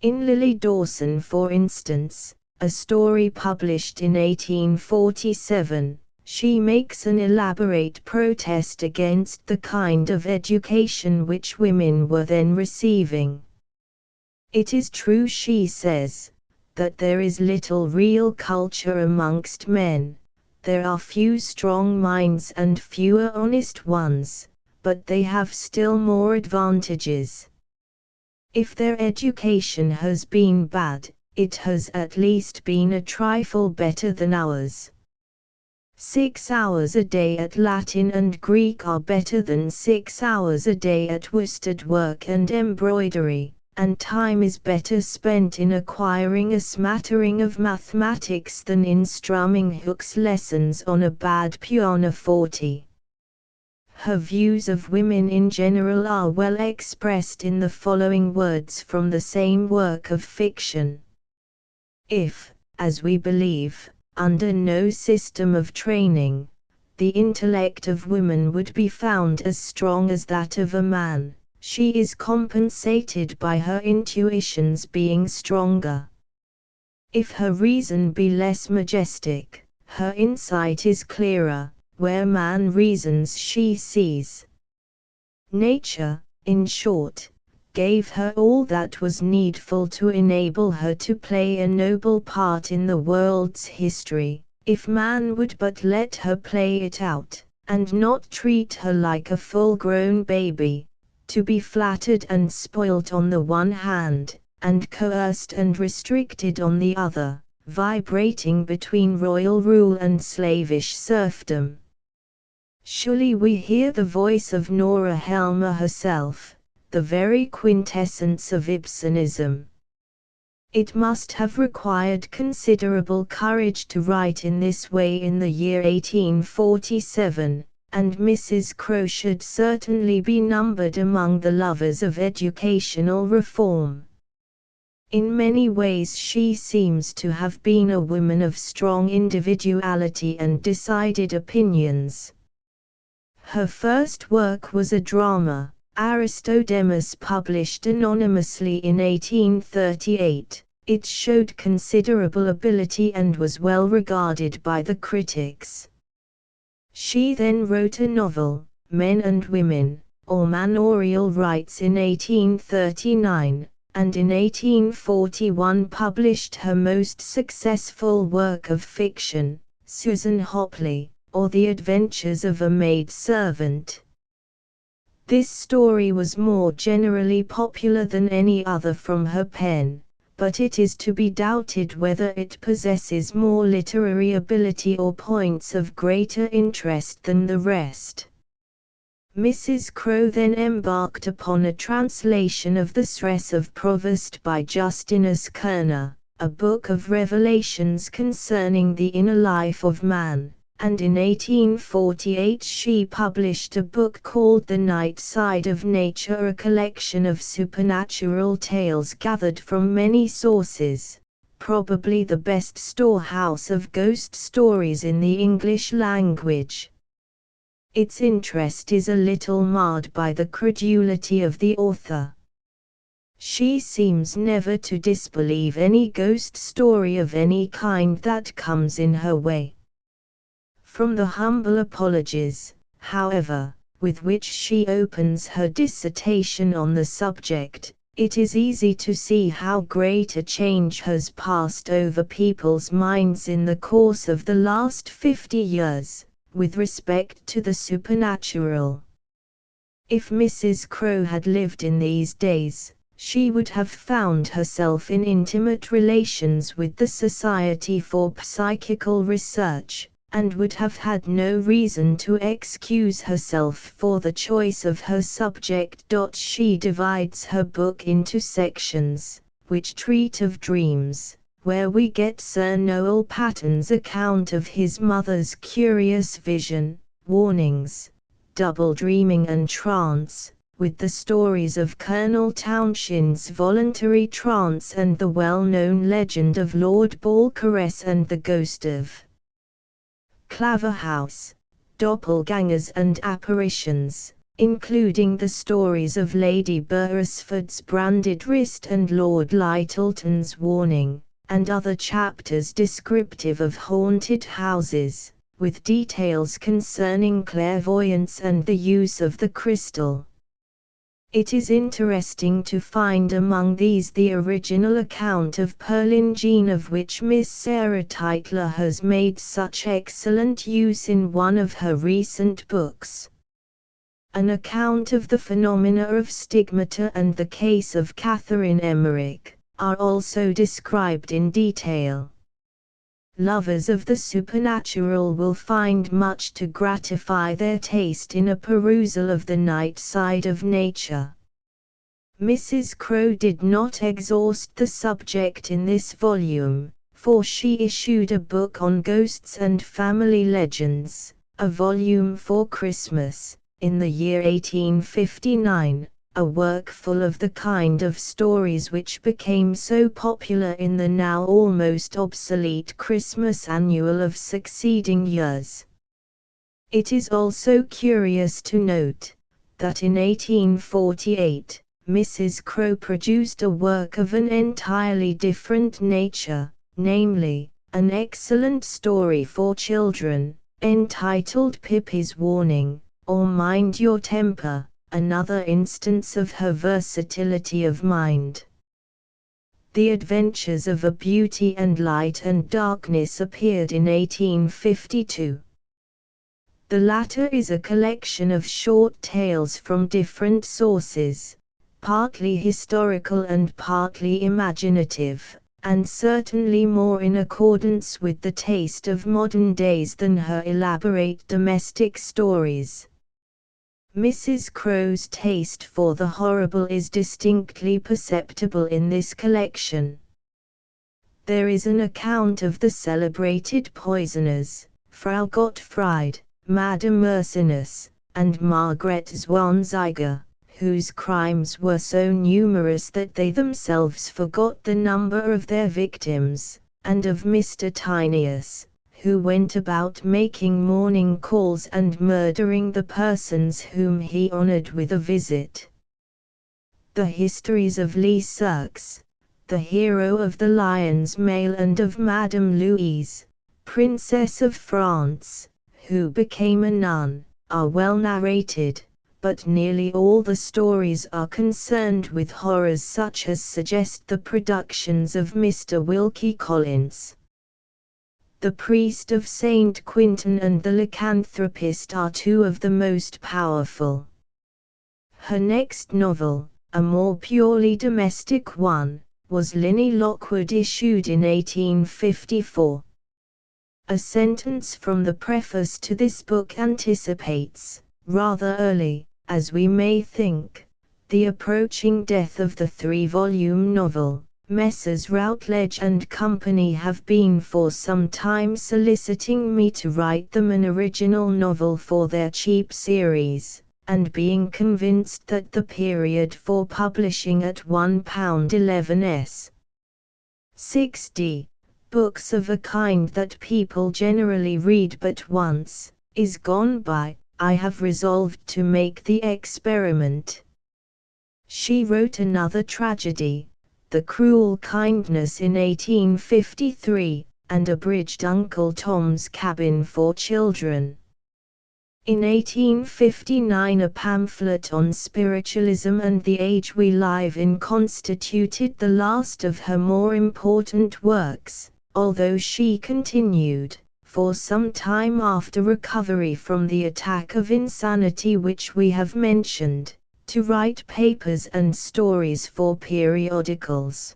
In Lily Dawson, for instance, a story published in 1847, she makes an elaborate protest against the kind of education which women were then receiving. It is true, she says, that there is little real culture amongst men, there are few strong minds and fewer honest ones, but they have still more advantages. If their education has been bad, it has at least been a trifle better than ours. 6 hours a day at Latin and Greek are better than 6 hours a day at worsted work and embroidery, and time is better spent in acquiring a smattering of mathematics than in strumming Hook's lessons on a bad pianoforte. Her views of women in general are well expressed in the following words from the same work of fiction. If, as we believe, under no system of training, the intellect of woman would be found as strong as that of a man, she is compensated by her intuitions being stronger. If her reason be less majestic, her insight is clearer. Where man reasons, she sees. Nature, in short, gave her all that was needful to enable her to play a noble part in the world's history, if man would but let her play it out, and not treat her like a full-grown baby, to be flattered and spoilt on the one hand, and coerced and restricted on the other, vibrating between royal rule and slavish serfdom. Surely we hear the voice of Nora Helmer herself, the very quintessence of Ibsenism. It must have required considerable courage to write in this way in the year 1847, and Mrs. Crowe should certainly be numbered among the lovers of educational reform. In many ways she seems to have been a woman of strong individuality and decided opinions. Her first work was a drama, Aristodemus, published anonymously in 1838, It showed considerable ability and was well regarded by the critics. She then wrote a novel, Men and Women, or Manorial Rights in 1839, and in 1841 published her most successful work of fiction, Susan Hopley, or The Adventures of a Maid Servant. This story was more generally popular than any other from her pen, but it is to be doubted whether it possesses more literary ability or points of greater interest than the rest. Mrs. Crowe then embarked upon a translation of the Stress of Provost by Justinus Kerner, a book of revelations concerning the inner life of man, and in 1848 she published a book called The Night Side of Nature, a collection of supernatural tales gathered from many sources, probably the best storehouse of ghost stories in the English language. Its interest is a little marred by the credulity of the author. She seems never to disbelieve any ghost story of any kind that comes in her way. From the humble apologies, however, with which she opens her dissertation on the subject, it is easy to see how great a change has passed over people's minds in the course of the last 50 years, with respect to the supernatural. If Mrs. Crowe had lived in these days, she would have found herself in intimate relations with the Society for Psychical Research, and would have had no reason to excuse herself for the choice of her subject. She divides her book into sections, which treat of dreams, where we get Sir Noel Patton's account of his mother's curious vision, warnings, double dreaming and trance, with the stories of Colonel Townshend's voluntary trance and the well-known legend of Lord Balcarres and the ghost of Claverhouse, doppelgangers and apparitions, including the stories of Lady Beresford's branded wrist and Lord Lyttelton's warning, and other chapters descriptive of haunted houses, with details concerning clairvoyance and the use of the crystal. It is interesting to find among these the original account of Perlingene, of which Miss Sarah Tytler has made such excellent use in one of her recent books. An account of the phenomena of stigmata and the case of Catherine Emmerich are also described in detail. Lovers of the supernatural will find much to gratify their taste in a perusal of The Night Side of Nature. Mrs. Crowe did not exhaust the subject in this volume, for she issued a book on ghosts and family legends, a volume for Christmas, in the year 1859. A work full of the kind of stories which became so popular in the now almost obsolete Christmas Annual of succeeding years. It is also curious to note that in 1848, Mrs. Crowe produced a work of an entirely different nature, namely, an excellent story for children, entitled Pippi's Warning, or Mind Your Temper, another instance of her versatility of mind. The Adventures of a Beauty and Light and Darkness appeared in 1852. The latter is a collection of short tales from different sources, partly historical and partly imaginative, and certainly more in accordance with the taste of modern days than her elaborate domestic stories. Mrs. Crowe's taste for the horrible is distinctly perceptible in this collection. There is an account of the celebrated poisoners, Frau Gottfried, Madame Ursinus, and Margaret Zwanziger, whose crimes were so numerous that they themselves forgot the number of their victims, and of Mr. Tinius, who went about making morning calls and murdering the persons whom he honored with a visit. The histories of Lee Sirks, the hero of The Lion's Mail and of Madame Louise, Princess of France, who became a nun, are well narrated, but nearly all the stories are concerned with horrors such as suggest the productions of Mr. Wilkie Collins. The Priest of St. Quentin and The Lycanthropist are two of the most powerful. Her next novel, a more purely domestic one, was Linny Lockwood, issued in 1854. A sentence from the preface to this book anticipates, rather early, as we may think, the approaching death of the three-volume novel. Messrs. Routledge and Company have been for some time soliciting me to write them an original novel for their cheap series, and being convinced that the period for publishing at £1.11s. 60 books of a kind that people generally read but once, is gone by, I have resolved to make the experiment. She wrote another tragedy, The Cruel Kindness, in 1853, and abridged Uncle Tom's Cabin for Children. In 1859 a pamphlet on spiritualism and the age we live in constituted the last of her more important works, although she continued, for some time after recovery from the attack of insanity which we have mentioned, to write papers and stories for periodicals.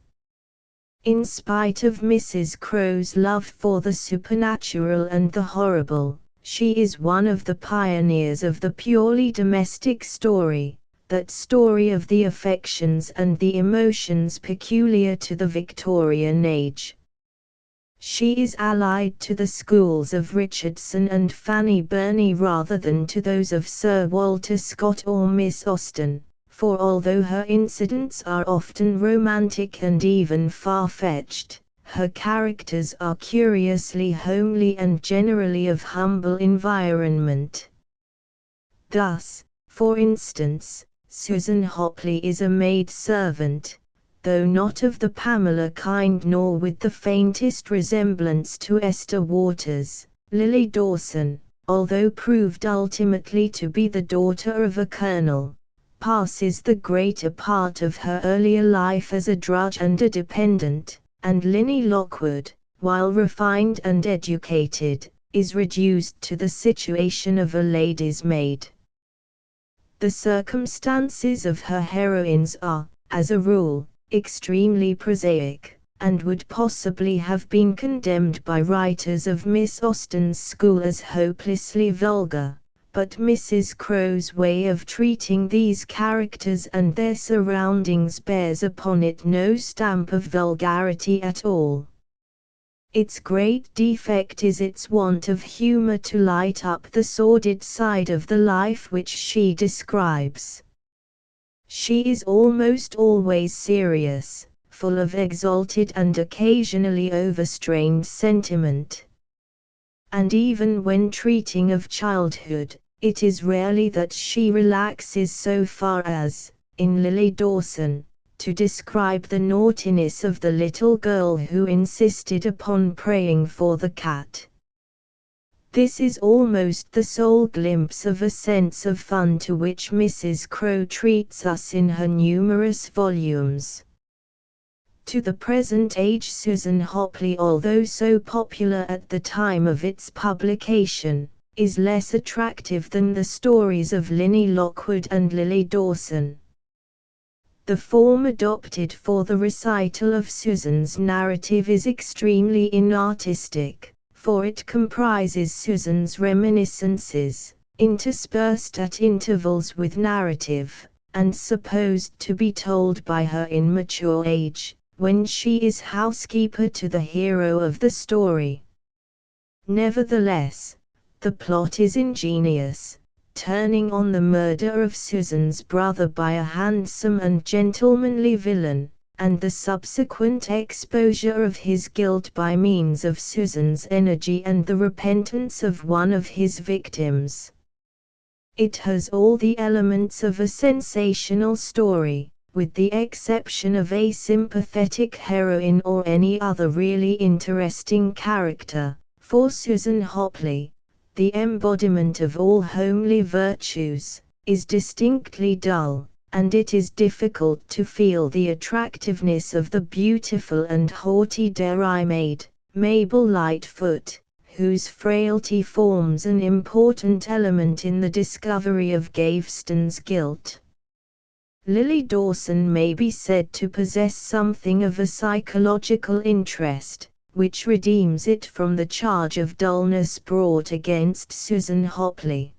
In spite of Mrs. Crowe's love for the supernatural and the horrible, she is one of the pioneers of the purely domestic story, that story of the affections and the emotions peculiar to the Victorian age. She is allied to the schools of Richardson and Fanny Burney rather than to those of Sir Walter Scott or Miss Austen, for although her incidents are often romantic and even far-fetched, her characters are curiously homely and generally of humble environment. Thus, for instance, Susan Hopley is a maid-servant, though not of the Pamela kind nor with the faintest resemblance to Esther Waters. Lily Dawson, although proved ultimately to be the daughter of a colonel, passes the greater part of her earlier life as a drudge and a dependent, and Linny Lockwood, while refined and educated, is reduced to the situation of a lady's maid. The circumstances of her heroines are, as a rule, extremely prosaic, and would possibly have been condemned by writers of Miss Austen's school as hopelessly vulgar, but Mrs. Crowe's way of treating these characters and their surroundings bears upon it no stamp of vulgarity at all. Its great defect is its want of humor to light up the sordid side of the life which she describes. She is almost always serious, full of exalted and occasionally overstrained sentiment. And even when treating of childhood, it is rarely that she relaxes so far as, in Lily Dawson, to describe the naughtiness of the little girl who insisted upon praying for the cat. This is almost the sole glimpse of a sense of fun to which Mrs. Crowe treats us in her numerous volumes. To the present age Susan Hopley, although so popular at the time of its publication, is less attractive than the stories of Linny Lockwood and Lily Dawson. The form adopted for the recital of Susan's narrative is extremely inartistic, for it comprises Susan's reminiscences, interspersed at intervals with narrative, and supposed to be told by her in mature age, when she is housekeeper to the hero of the story. Nevertheless, the plot is ingenious, turning on the murder of Susan's brother by a handsome and gentlemanly villain, and the subsequent exposure of his guilt by means of Susan's energy and the repentance of one of his victims. It has all the elements of a sensational story, with the exception of a sympathetic heroine or any other really interesting character. For Susan Hopley, the embodiment of all homely virtues, is distinctly dull, and it is difficult to feel the attractiveness of the beautiful and haughty dairymaid, Mabel Lightfoot, whose frailty forms an important element in the discovery of Gaveston's guilt. Lily Dawson may be said to possess something of a psychological interest, which redeems it from the charge of dullness brought against Susan Hopley.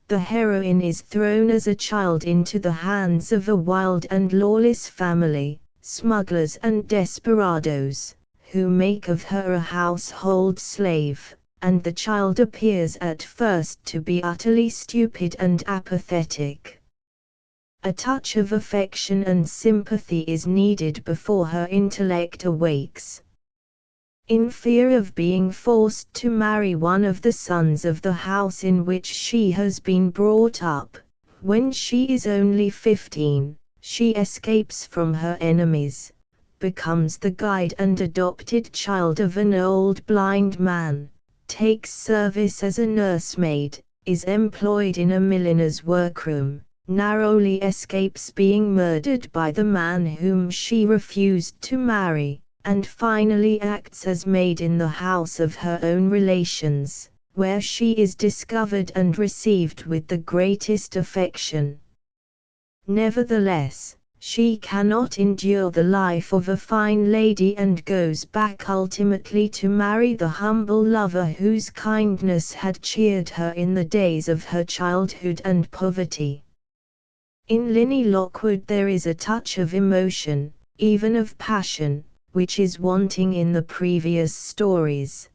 The heroine is thrown as a child into the hands of a wild and lawless family, smugglers and desperadoes, who make of her a household slave, and the child appears at first to be utterly stupid and apathetic. A touch of affection and sympathy is needed before her intellect awakes. In fear of being forced to marry one of the sons of the house in which she has been brought up, when she is only 15, she escapes from her enemies, becomes the guide and adopted child of an old blind man, takes service as a nursemaid, is employed in a milliner's workroom, narrowly escapes being murdered by the man whom she refused to marry, and finally acts as maid in the house of her own relations, where she is discovered and received with the greatest affection. Nevertheless, she cannot endure the life of a fine lady and goes back ultimately to marry the humble lover whose kindness had cheered her in the days of her childhood and poverty. In Linny Lockwood there is a touch of emotion, even of passion, which is wanting in the previous stories.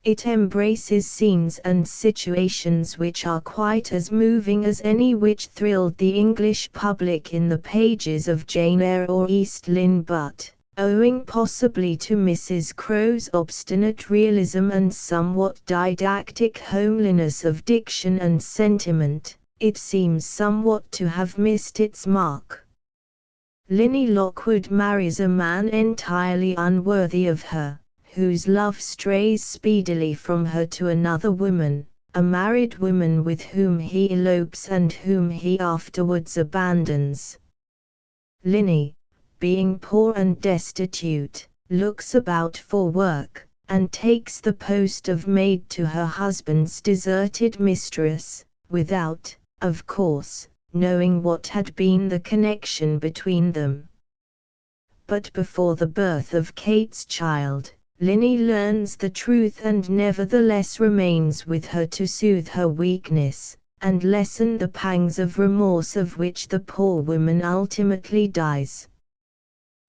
It embraces scenes and situations which are quite as moving as any which thrilled the English public in the pages of Jane Eyre or East Lynne, but, owing possibly to Mrs. Crowe's obstinate realism and somewhat didactic homeliness of diction and sentiment, it seems somewhat to have missed its mark. Linny Lockwood marries a man entirely unworthy of her, whose love strays speedily from her to another woman, a married woman with whom he elopes and whom he afterwards abandons. Linny, being poor and destitute, looks about for work, and takes the post of maid to her husband's deserted mistress, without, of course, knowing what had been the connection between them. But before the birth of Kate's child, Linny learns the truth and nevertheless remains with her to soothe her weakness, and lessen the pangs of remorse of which the poor woman ultimately dies.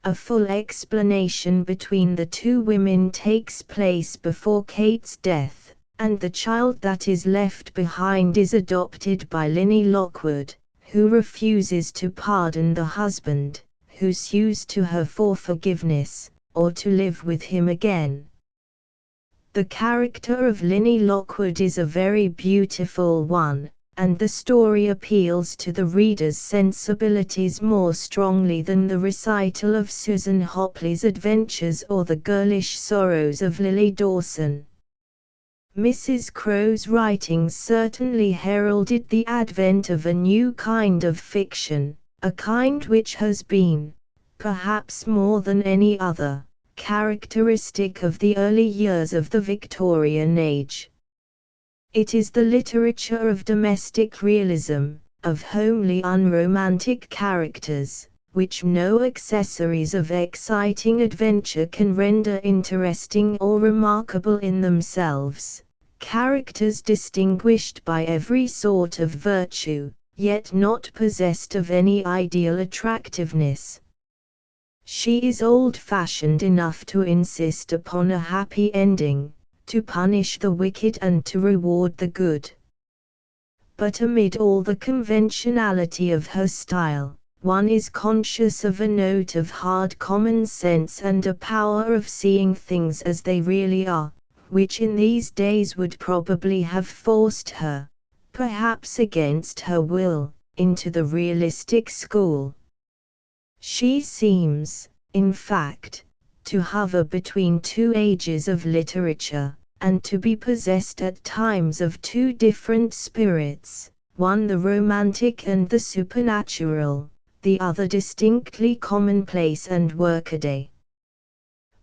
A full explanation between the two women takes place before Kate's death, and the child that is left behind is adopted by Linny Lockwood, who refuses to pardon the husband, who sues to her for forgiveness, or to live with him again. The character of Linny Lockwood is a very beautiful one, and the story appeals to the reader's sensibilities more strongly than the recital of Susan Hopley's adventures or the girlish sorrows of Lily Dawson. Mrs. Crowe's writings certainly heralded the advent of a new kind of fiction, a kind which has been, perhaps more than any other, characteristic of the early years of the Victorian age. It is the literature of domestic realism, of homely unromantic characters, which no accessories of exciting adventure can render interesting or remarkable in themselves, characters distinguished by every sort of virtue, yet not possessed of any ideal attractiveness. She is old-fashioned enough to insist upon a happy ending, to punish the wicked and to reward the good. But amid all the conventionality of her style, one is conscious of a note of hard common sense and a power of seeing things as they really are, which in these days would probably have forced her, perhaps against her will, into the realistic school. She seems, in fact, to hover between two ages of literature, and to be possessed at times of two different spirits, one the romantic and the supernatural, the other distinctly commonplace and workaday.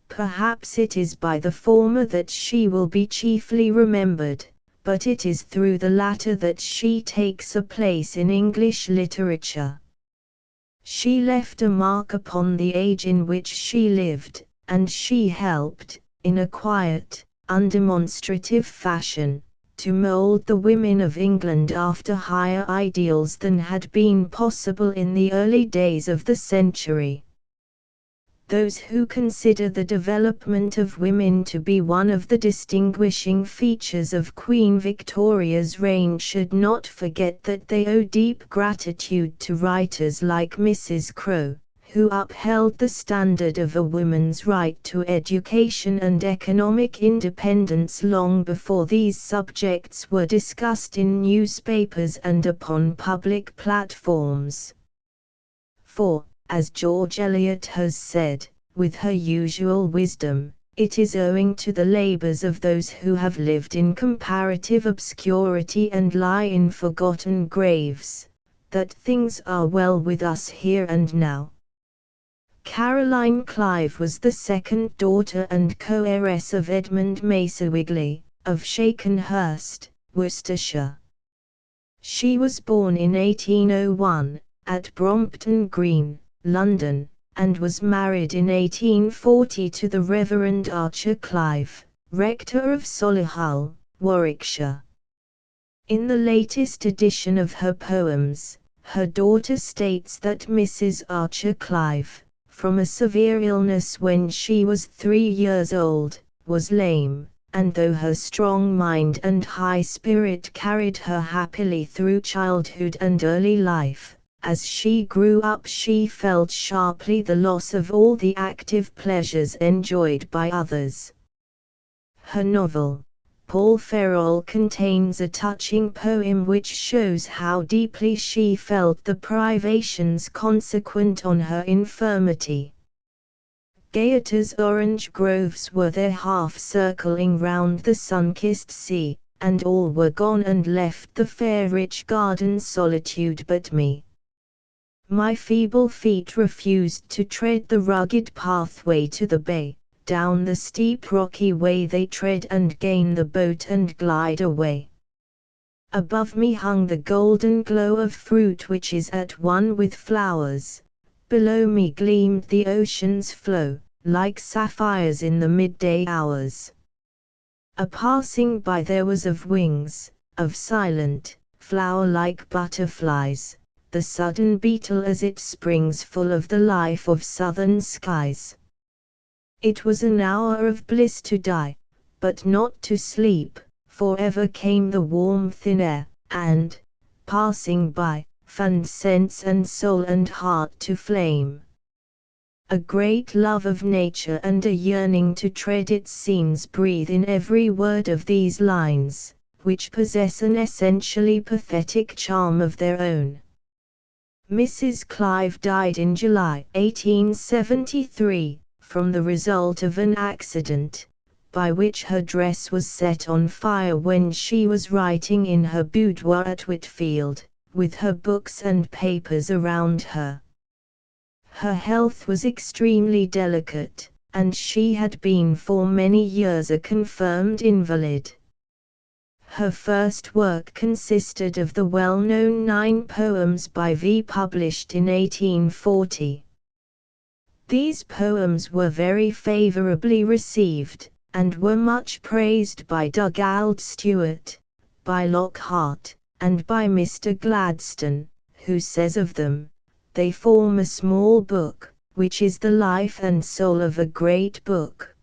Perhaps it is by the former that she will be chiefly remembered, but it is through the latter that she takes a place in English literature. She left a mark upon the age in which she lived, and she helped, in a quiet, undemonstrative fashion, to mold the women of England after higher ideals than had been possible in the early days of the century. Those who consider the development of women to be one of the distinguishing features of Queen Victoria's reign should not forget that they owe deep gratitude to writers like Mrs. Crowe, who upheld the standard of a woman's right to education and economic independence long before these subjects were discussed in newspapers and upon public platforms. For, as George Eliot has said, with her usual wisdom, it is owing to the labors of those who have lived in comparative obscurity and lie in forgotten graves, that things are well with us here and now. Caroline Clive was the second daughter and co-heiress of Edmund Macawigley, of Shakenhurst, Worcestershire. She was born in 1801, at Brompton Green, London, and was married in 1840 to the Reverend Archer Clive, rector of Solihull, Warwickshire. In the latest edition of her poems, her daughter states that Mrs. Archer Clive, from a severe illness when she was 3 years old, was lame, and though her strong mind and high spirit carried her happily through childhood and early life, as she grew up she felt sharply the loss of all the active pleasures enjoyed by others. Her novel, Paul Ferroll, contains a touching poem which shows how deeply she felt the privations consequent on her infirmity. Gaeta's orange groves were there half circling round the sun-kissed sea, and all were gone and left the fair rich garden solitude but me. My feeble feet refused to tread the rugged pathway to the bay, down the steep rocky way they tread and gain the boat and glide away. Above me hung the golden glow of fruit which is at one with flowers, below me gleamed the ocean's flow, like sapphires in the midday hours. A passing by there was of wings, of silent, flower-like butterflies, the sudden beetle as it springs full of the life of southern skies. It was an hour of bliss to die, but not to sleep, for ever came the warm thin air, and, passing by, fanned sense and soul and heart to flame. A great love of nature and a yearning to tread its scenes breathe in every word of these lines, which possess an essentially pathetic charm of their own. Mrs. Clive died in July 1873, from the result of an accident, by which her dress was set on fire when she was writing in her boudoir at Whitfield, with her books and papers around her. Her health was extremely delicate, and she had been for many years a confirmed invalid. Her first work consisted of the well-known 9 poems by V published in 1840. These poems were very favourably received, and were much praised by Dugald Stewart, by Lockhart, and by Mr. Gladstone, who says of them, "They form a small book, which is the life and soul of a great book."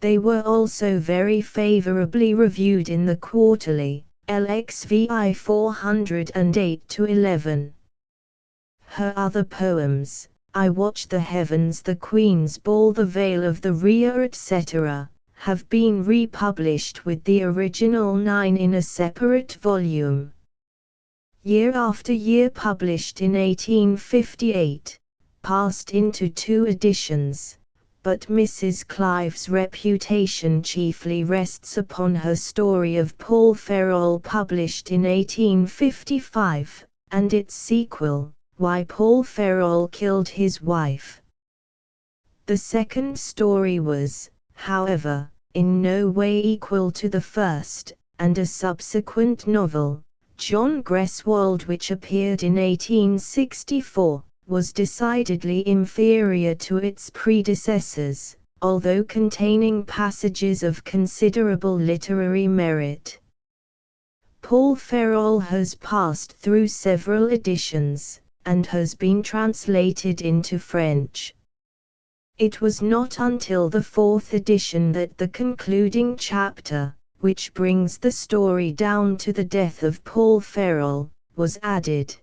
They were also very favourably reviewed in the Quarterly, LXVI 408-11. Her other poems, I Watch the Heavens, The Queen's Ball, The Veil of the Rhea, etc., have been republished with the original 9 in a separate volume. year after year, published in 1858, passed into 2 editions, but Mrs. Clive's reputation chiefly rests upon her story of Paul Ferroll, published in 1855, and its sequel, Why Paul Ferroll Killed His Wife. The second story was, however, in no way equal to the first, and a subsequent novel, John Greswold, which appeared in 1864, was decidedly inferior to its predecessors, although containing passages of considerable literary merit. Paul Ferroll has passed through several editions, and has been translated into French. It was not until the 4th edition that the concluding chapter, which brings the story down to the death of Paul Ferroll, was added.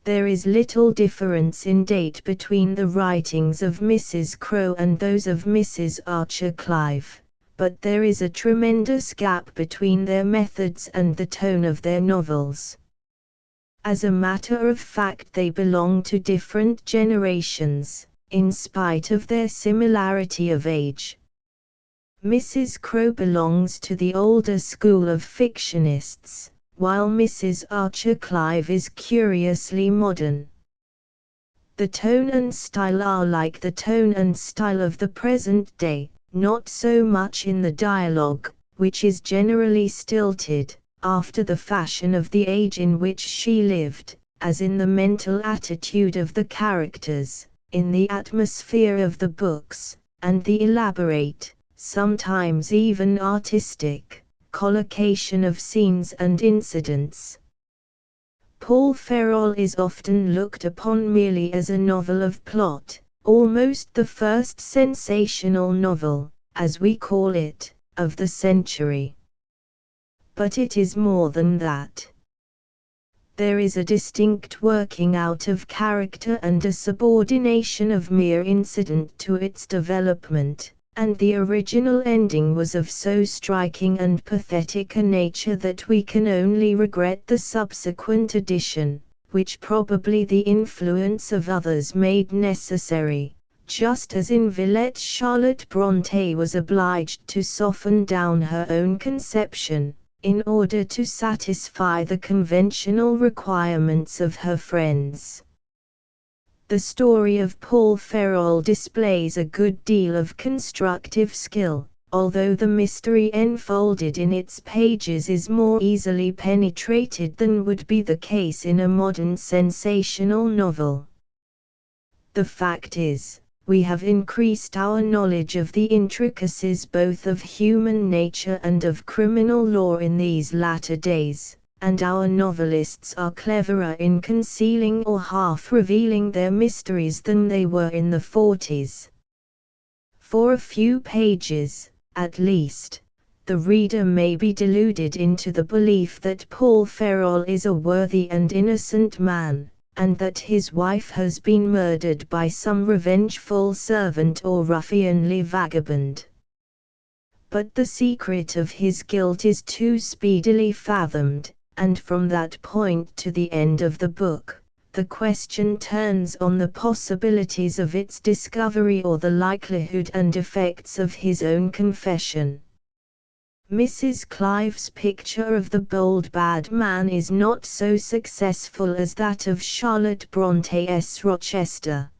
There is little difference in date between the writings of Mrs. Crowe and those of Mrs. Archer Clive, but there is a tremendous gap between their methods and the tone of their novels. As a matter of fact, they belong to different generations, in spite of their similarity of age. Mrs. Crowe belongs to the older school of fictionists, while Mrs. Archer Clive is curiously modern. The tone and style are like the tone and style of the present day, not so much in the dialogue, which is generally stilted, after the fashion of the age in which she lived, as in the mental attitude of the characters, in the atmosphere of the books, and the elaborate, sometimes even artistic, collocation of scenes and incidents. Paul Ferroll is often looked upon merely as a novel of plot, almost the first sensational novel, as we call it, of the century. But it is more than that. There is a distinct working out of character and a subordination of mere incident to its development, and the original ending was of so striking and pathetic a nature that we can only regret the subsequent edition, which probably the influence of others made necessary, just as in Villette Charlotte Brontë was obliged to soften down her own conception, in order to satisfy the conventional requirements of her friends. The story of Paul Ferroll displays a good deal of constructive skill, although the mystery enfolded in its pages is more easily penetrated than would be the case in a modern sensational novel. The fact is, we have increased our knowledge of the intricacies both of human nature and of criminal law in these latter days, and our novelists are cleverer in concealing or half revealing their mysteries than they were in the 40s. For a few pages, at least, the reader may be deluded into the belief that Paul Ferroll is a worthy and innocent man, and that his wife has been murdered by some revengeful servant or ruffianly vagabond. But the secret of his guilt is too speedily fathomed, and from that point to the end of the book, the question turns on the possibilities of its discovery or the likelihood and effects of his own confession. Mrs. Clive's picture of the bold bad man is not so successful as that of Charlotte Bronte's Rochester.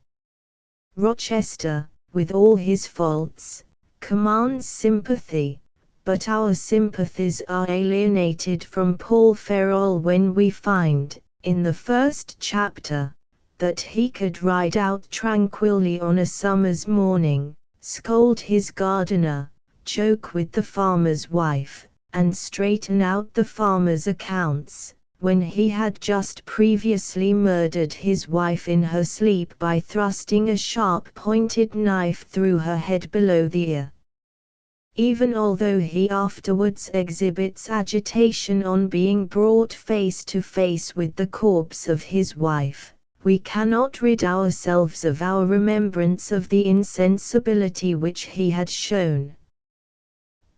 Rochester, with all his faults, commands sympathy, but our sympathies are alienated from Paul Ferroll when we find, in the first chapter, that he could ride out tranquilly on a summer's morning, scold his gardener, joke with the farmer's wife, and straighten out the farmer's accounts, when he had just previously murdered his wife in her sleep by thrusting a sharp-pointed knife through her head below the ear. Even although he afterwards exhibits agitation on being brought face to face with the corpse of his wife, we cannot rid ourselves of our remembrance of the insensibility which he had shown.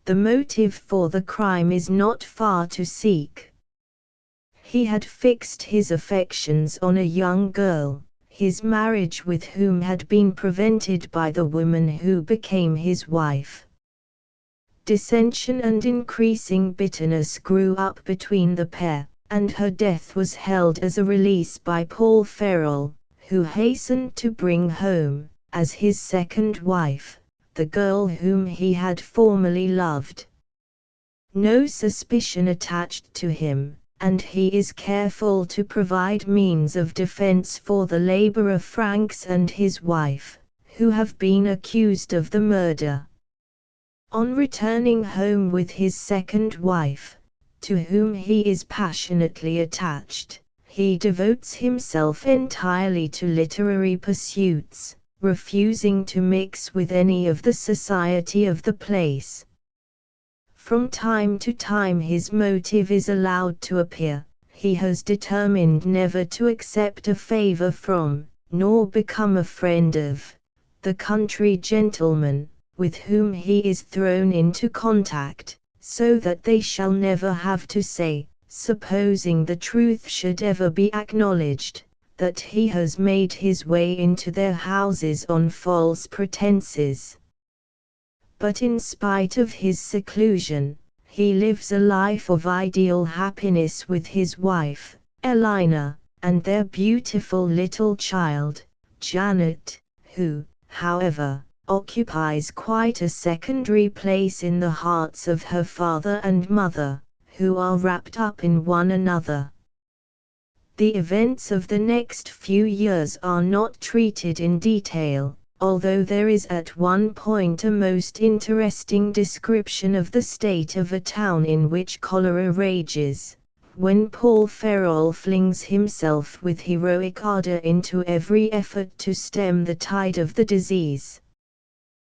The motive for the crime is not far to seek. He had fixed his affections on a young girl, his marriage with whom had been prevented by the woman who became his wife. Dissension and increasing bitterness grew up between the pair, and her death was held as a release by Paul Ferrol, who hastened to bring home, as his second wife, the girl whom he had formerly loved. No suspicion attached to him, and he is careful to provide means of defense for the laborer Franks and his wife, who have been accused of the murder. On returning home with his second wife, to whom he is passionately attached, he devotes himself entirely to literary pursuits, refusing to mix with any of the society of the place. From time to time his motive is allowed to appear. He has determined never to accept a favor from, nor become a friend of, the country gentlemen, with whom he is thrown into contact, so that they shall never have to say, supposing the truth should ever be acknowledged, that he has made his way into their houses on false pretenses. But in spite of his seclusion, he lives a life of ideal happiness with his wife, Elina, and their beautiful little child, Janet, who, however, occupies quite a secondary place in the hearts of her father and mother, who are wrapped up in one another. The events of the next few years are not treated in detail, although there is at one point a most interesting description of the state of a town in which cholera rages, when Paul Ferrol flings himself with heroic ardor into every effort to stem the tide of the disease.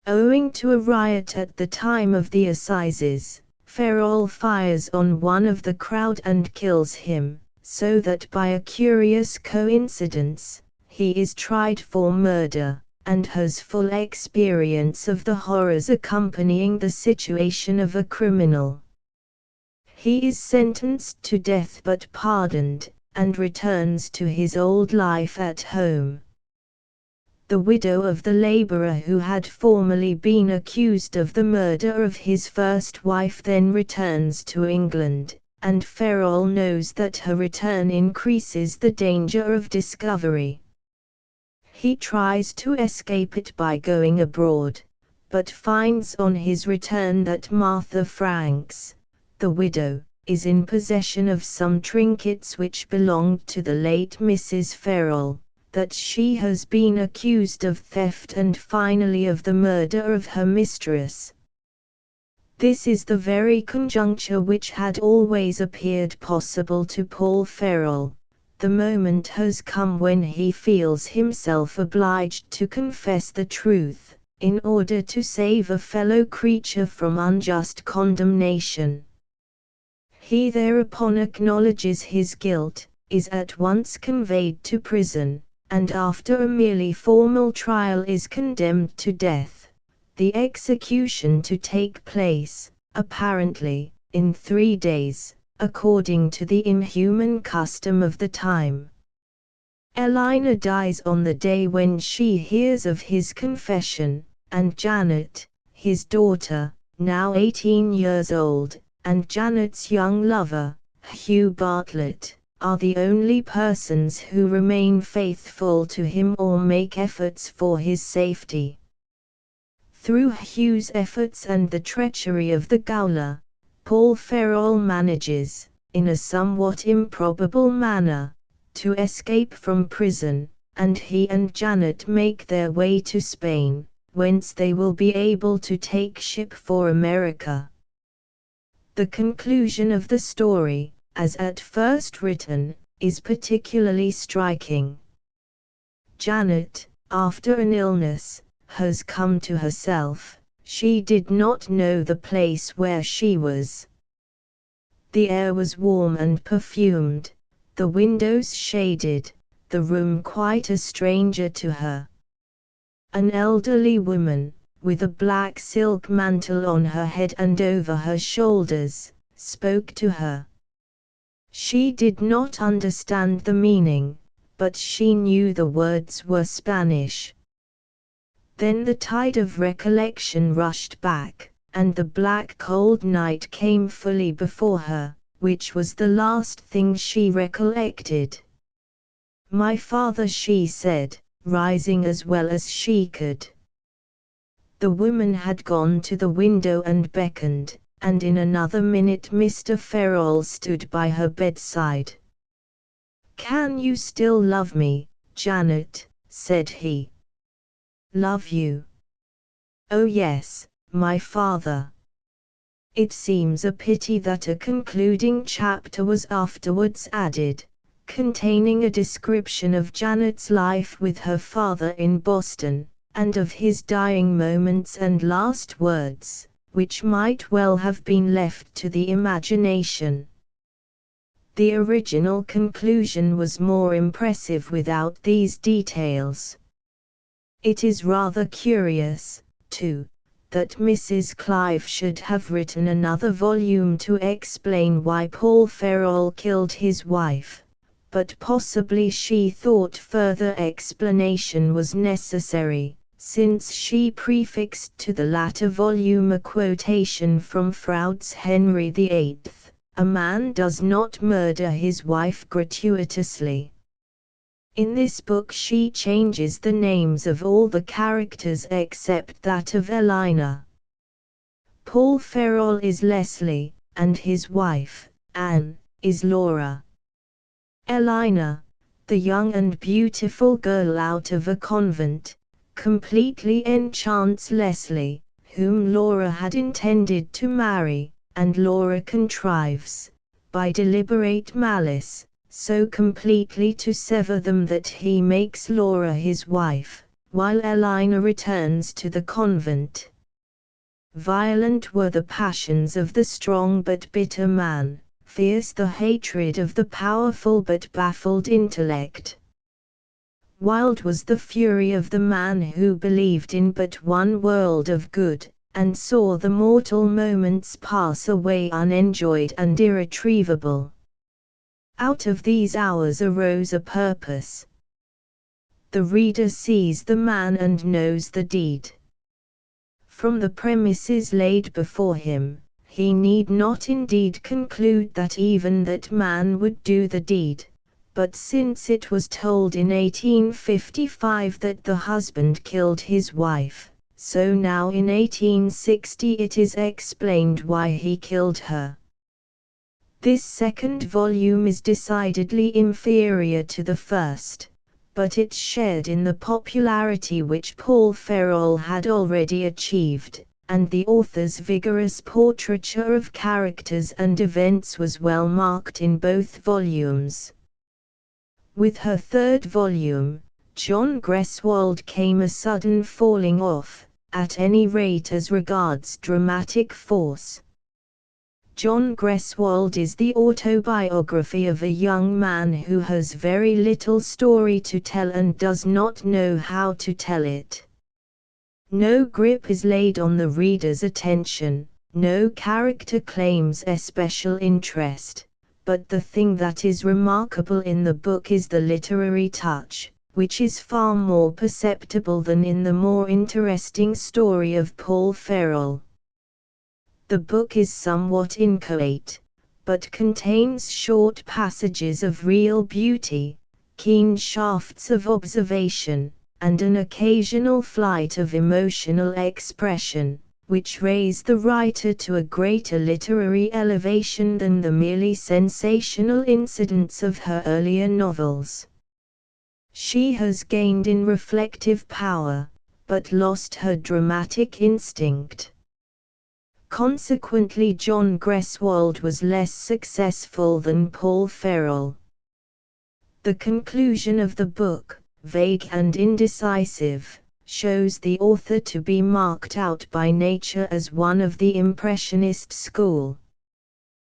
Owing to a riot at the time of the assizes, Ferrol fires on one of the crowd and kills him, so that by a curious coincidence, he is tried for murder, and has full experience of the horrors accompanying the situation of a criminal. He is sentenced to death but pardoned, and returns to his old life at home. The widow of the laborer who had formerly been accused of the murder of his first wife then returns to England, and Ferrol knows that her return increases the danger of discovery. He tries to escape it by going abroad, but finds on his return that Martha Franks, the widow, is in possession of some trinkets which belonged to the late Mrs. Ferrol, that she has been accused of theft and finally of the murder of her mistress. This is the very conjuncture which had always appeared possible to Paul Ferrol. The moment has come when he feels himself obliged to confess the truth, in order to save a fellow creature from unjust condemnation. He thereupon acknowledges his guilt, is at once conveyed to prison, and after a merely formal trial is condemned to death, the execution to take place, apparently, in 3 days, according to the inhuman custom of the time. Elina dies on the day when she hears of his confession, and Janet, his daughter, now 18 years old, and Janet's young lover, Hugh Bartlett, are the only persons who remain faithful to him or make efforts for his safety. Through Hugh's efforts and the treachery of the gaoler, Paul Ferrol manages, in a somewhat improbable manner, to escape from prison, and he and Janet make their way to Spain, whence they will be able to take ship for America. The conclusion of the story, as at first written, is particularly striking. Janet, after an illness, has come to herself. She did not know the place where she was. The air was warm and perfumed, the windows shaded, the room quite a stranger to her. An elderly woman, with a black silk mantle on her head and over her shoulders, spoke to her. She did not understand the meaning, but she knew the words were Spanish. Then the tide of recollection rushed back, and the black cold night came fully before her, which was the last thing she recollected. "My father," she said, rising as well as she could. The woman had gone to the window and beckoned, and in another minute Mr. Ferrol stood by her bedside. "Can you still love me, Janet?" said he. "Love you? Oh yes, my father." It seems a pity that a concluding chapter was afterwards added, containing a description of Janet's life with her father in Boston, and of his dying moments and last words, which might well have been left to the imagination. The original conclusion was more impressive without these details. It is rather curious, too, that Mrs. Clive should have written another volume to explain why Paul Ferrol killed his wife, but possibly she thought further explanation was necessary, since she prefixed to the latter volume a quotation from Froude's Henry VIII, "A man does not murder his wife gratuitously." In this book she changes the names of all the characters except that of Elina. Paul Ferrol is Leslie, and his wife, Anne, is Laura. Elina, the young and beautiful girl out of a convent, completely enchants Leslie, whom Laura had intended to marry, and Laura contrives, by deliberate malice, so completely to sever them that he makes Laura his wife, while Elina returns to the convent. Violent were the passions of the strong but bitter man, fierce the hatred of the powerful but baffled intellect. Wild was the fury of the man who believed in but one world of good, and saw the mortal moments pass away unenjoyed and irretrievable. Out of these hours arose a purpose. The reader sees the man and knows the deed. From the premises laid before him, he need not indeed conclude that even that man would do the deed, but since it was told in 1855 that the husband killed his wife, so now in 1860 it is explained why he killed her. This second volume is decidedly inferior to the first, but it shared in the popularity which Paul Ferrol had already achieved, and the author's vigorous portraiture of characters and events was well marked in both volumes. With her third volume, John Greswold came a sudden falling off, at any rate as regards dramatic force. John Greswold is the autobiography of a young man who has very little story to tell and does not know how to tell it. No grip is laid on the reader's attention, no character claims especial interest, but the thing that is remarkable in the book is the literary touch, which is far more perceptible than in the more interesting story of Paul Ferrol. The book is somewhat inchoate, but contains short passages of real beauty, keen shafts of observation, and an occasional flight of emotional expression, which raise the writer to a greater literary elevation than the merely sensational incidents of her earlier novels. She has gained in reflective power, but lost her dramatic instinct. Consequently, John Greswold was less successful than Paul Ferrol. The conclusion of the book, vague and indecisive, shows the author to be marked out by nature as one of the Impressionist school.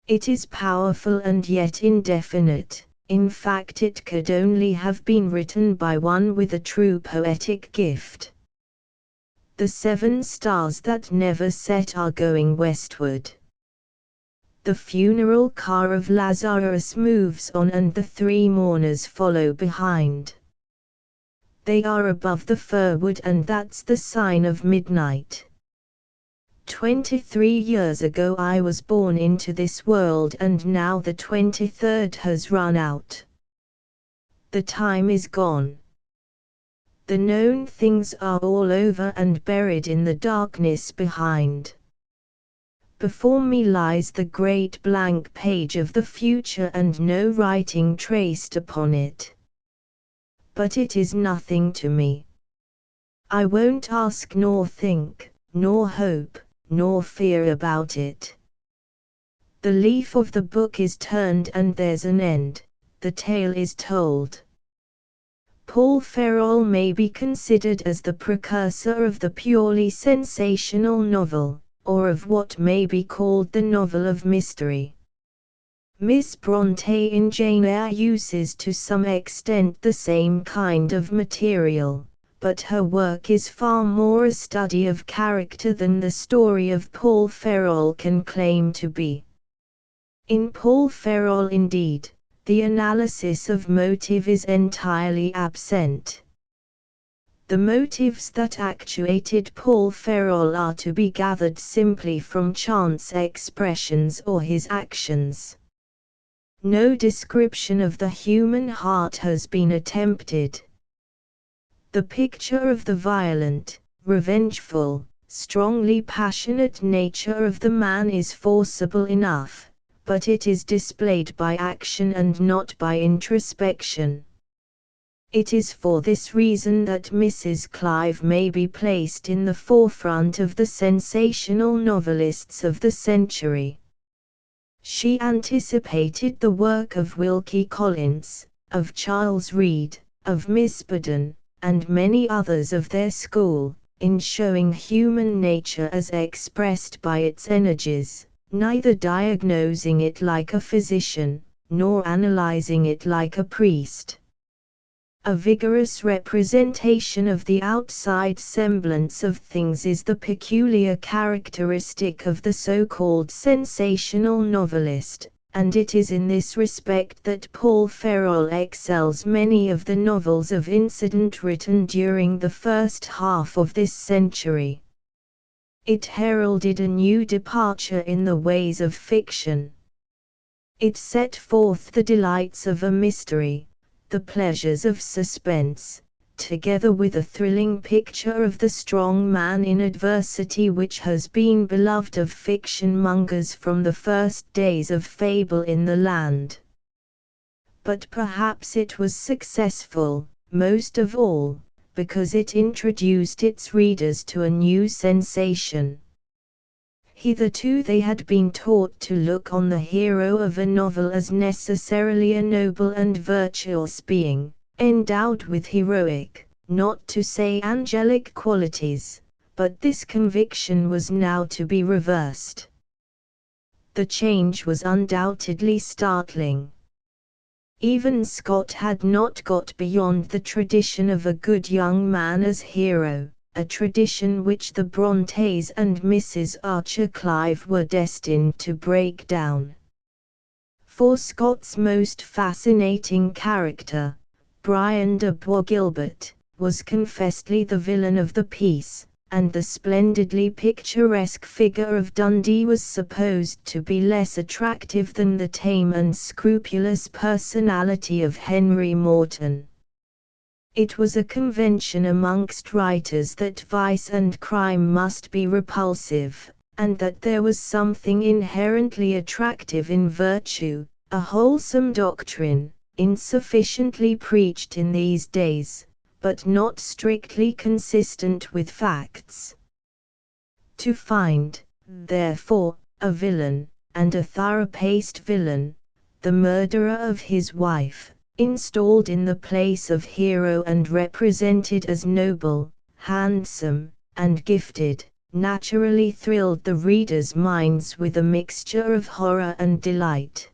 It is powerful and yet indefinite, in fact it could only have been written by one with a true poetic gift. The 7 stars that never set are going westward. The funeral car of Lazarus moves on and the three mourners follow behind. They are above the fir wood and that's the sign of midnight. 23 years ago I was born into this world and now the 23rd has run out. The time is gone. The known things are all over and buried in the darkness behind. Before me lies the great blank page of the future and no writing traced upon it. But it is nothing to me. I won't ask nor think, nor hope, nor fear about it. The leaf of the book is turned and there's an end, the tale is told. Paul Ferroll may be considered as the precursor of the purely sensational novel, or of what may be called the novel of mystery. Miss Brontë in Jane Eyre uses to some extent the same kind of material, but her work is far more a study of character than the story of Paul Ferroll can claim to be. In Paul Ferroll indeed, the analysis of motive is entirely absent. The motives that actuated Paul Ferroll are to be gathered simply from chance expressions or his actions. No description of the human heart has been attempted. The picture of the violent, revengeful, strongly passionate nature of the man is forcible enough, but it is displayed by action and not by introspection. It is for this reason that Mrs. Clive may be placed in the forefront of the sensational novelists of the century. She anticipated the work of Wilkie Collins, of Charles Reade, of Miss Budden, and many others of their school, in showing human nature as expressed by its energies, neither diagnosing it like a physician, nor analyzing it like a priest. A vigorous representation of the outside semblance of things is the peculiar characteristic of the so-called sensational novelist, and it is in this respect that Paul Ferroll excels many of the novels of incident written during the first half of this century. It heralded a new departure in the ways of fiction. It set forth the delights of a mystery, the pleasures of suspense, together with a thrilling picture of the strong man in adversity which has been beloved of fiction-mongers from the first days of fable in the land. But perhaps it was successful, most of all, because it introduced its readers to a new sensation. Hitherto they had been taught to look on the hero of a novel as necessarily a noble and virtuous being, endowed with heroic, not to say angelic qualities, but this conviction was now to be reversed. The change was undoubtedly startling. Even Scott had not got beyond the tradition of a good young man as hero, a tradition which the Brontës and Mrs. Archer Clive were destined to break down. For Scott's most fascinating character, Brian de Bois Gilbert, was confessedly the villain of the piece, and the splendidly picturesque figure of Dundee was supposed to be less attractive than the tame and scrupulous personality of Henry Morton. It was a convention amongst writers that vice and crime must be repulsive, and that there was something inherently attractive in virtue, a wholesome doctrine, insufficiently preached in these days, but not strictly consistent with facts. To find, therefore, a villain, and a thorough-paced villain, the murderer of his wife, installed in the place of hero and represented as noble, handsome, and gifted, naturally thrilled the readers' minds with a mixture of horror and delight.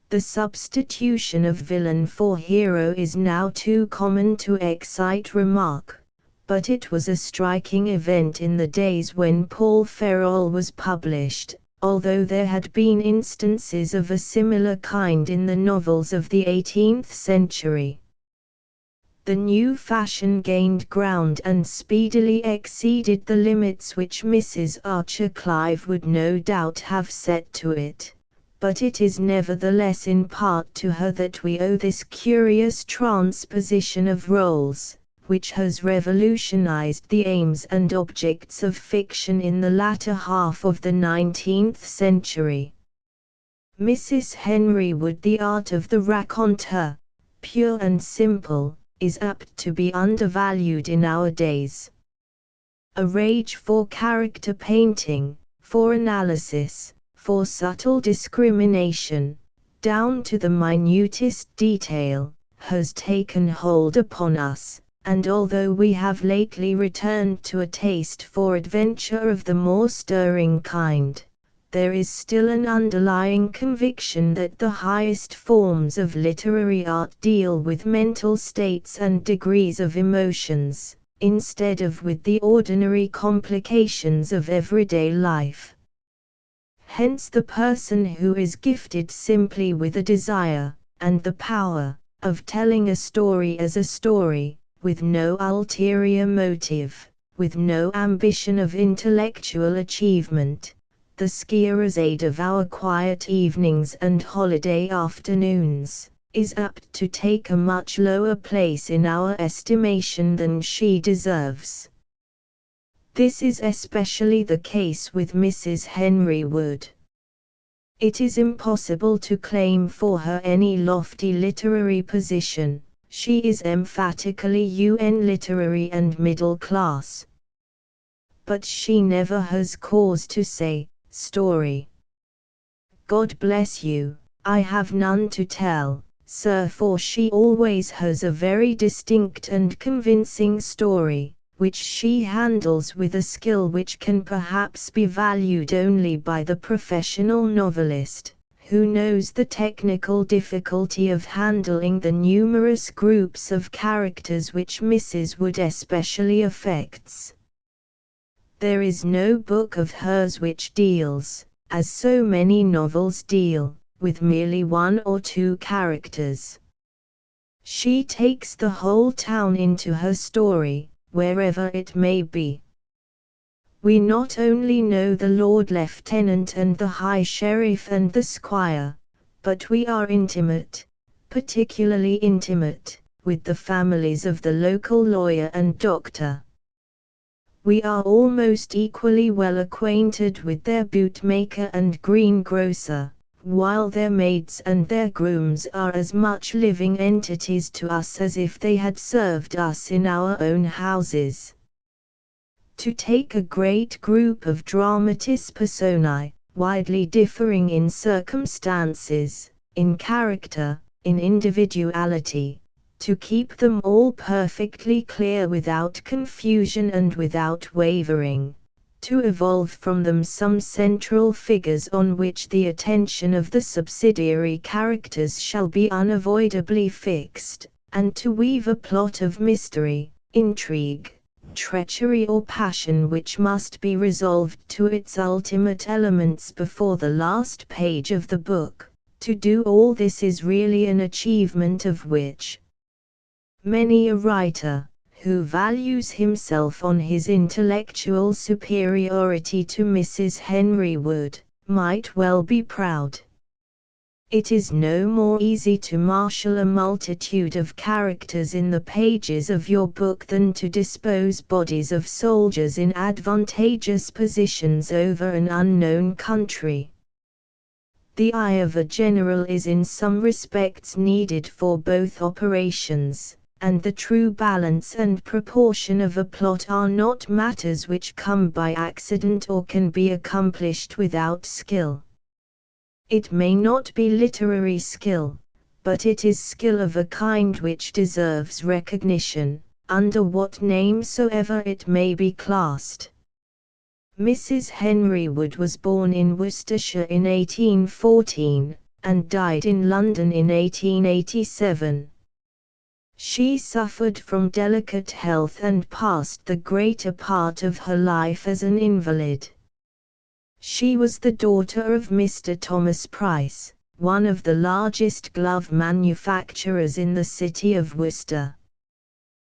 The substitution of villain for hero is now too common to excite remark, but it was a striking event in the days when Paul Ferroll was published, although there had been instances of a similar kind in the novels of the 18th century. The new fashion gained ground and speedily exceeded the limits which Mrs. Archer Clive would no doubt have set to it, but it is nevertheless in part to her that we owe this curious transposition of roles, which has revolutionized the aims and objects of fiction in the latter half of the 19th century. Mrs. Henry Wood, the art of the raconteur, pure and simple, is apt to be undervalued in our days. A rage for character painting, for analysis, for subtle discrimination, down to the minutest detail, has taken hold upon us, and although we have lately returned to a taste for adventure of the more stirring kind, there is still an underlying conviction that the highest forms of literary art deal with mental states and degrees of emotions, instead of with the ordinary complications of everyday life. Hence the person who is gifted simply with a desire, and the power, of telling a story as a story, with no ulterior motive, with no ambition of intellectual achievement, the Scheherazade of our quiet evenings and holiday afternoons, is apt to take a much lower place in our estimation than she deserves. This is especially the case with Mrs. Henry Wood. It is impossible to claim for her any lofty literary position. She is emphatically literary and middle class. But she never has cause to say, story. God bless you, I have none to tell, sir, for she always has a very distinct and convincing story, which she handles with a skill which can perhaps be valued only by the professional novelist, who knows the technical difficulty of handling the numerous groups of characters which Mrs. Wood especially affects. There is no book of hers which deals, as so many novels deal, with merely one or two characters. She takes the whole town into her story, wherever it may be. We not only know the Lord Lieutenant and the High Sheriff and the Squire, but we are intimate, particularly intimate, with the families of the local lawyer and doctor. We are almost equally well acquainted with their bootmaker and greengrocer, while their maids and their grooms are as much living entities to us as if they had served us in our own houses. To take a great group of dramatis personae, widely differing in circumstances, in character, in individuality, to keep them all perfectly clear without confusion and without wavering, to evolve from them some central figures on which the attention of the subsidiary characters shall be unavoidably fixed, and to weave a plot of mystery, intrigue, treachery or passion which must be resolved to its ultimate elements before the last page of the book. To do all this is really an achievement of which many a writer, who values himself on his intellectual superiority to Mrs. Henry Wood, might well be proud. It is no more easy to marshal a multitude of characters in the pages of your book than to dispose bodies of soldiers in advantageous positions over an unknown country. The eye of a general is in some respects needed for both operations, and the true balance and proportion of a plot are not matters which come by accident or can be accomplished without skill. It may not be literary skill, but it is skill of a kind which deserves recognition, under what name soever it may be classed. Mrs. Henry Wood was born in Worcestershire in 1814, and died in London in 1887. She suffered from delicate health and passed the greater part of her life as an invalid. She was the daughter of Mr. Thomas Price, one of the largest glove manufacturers in the city of Worcester.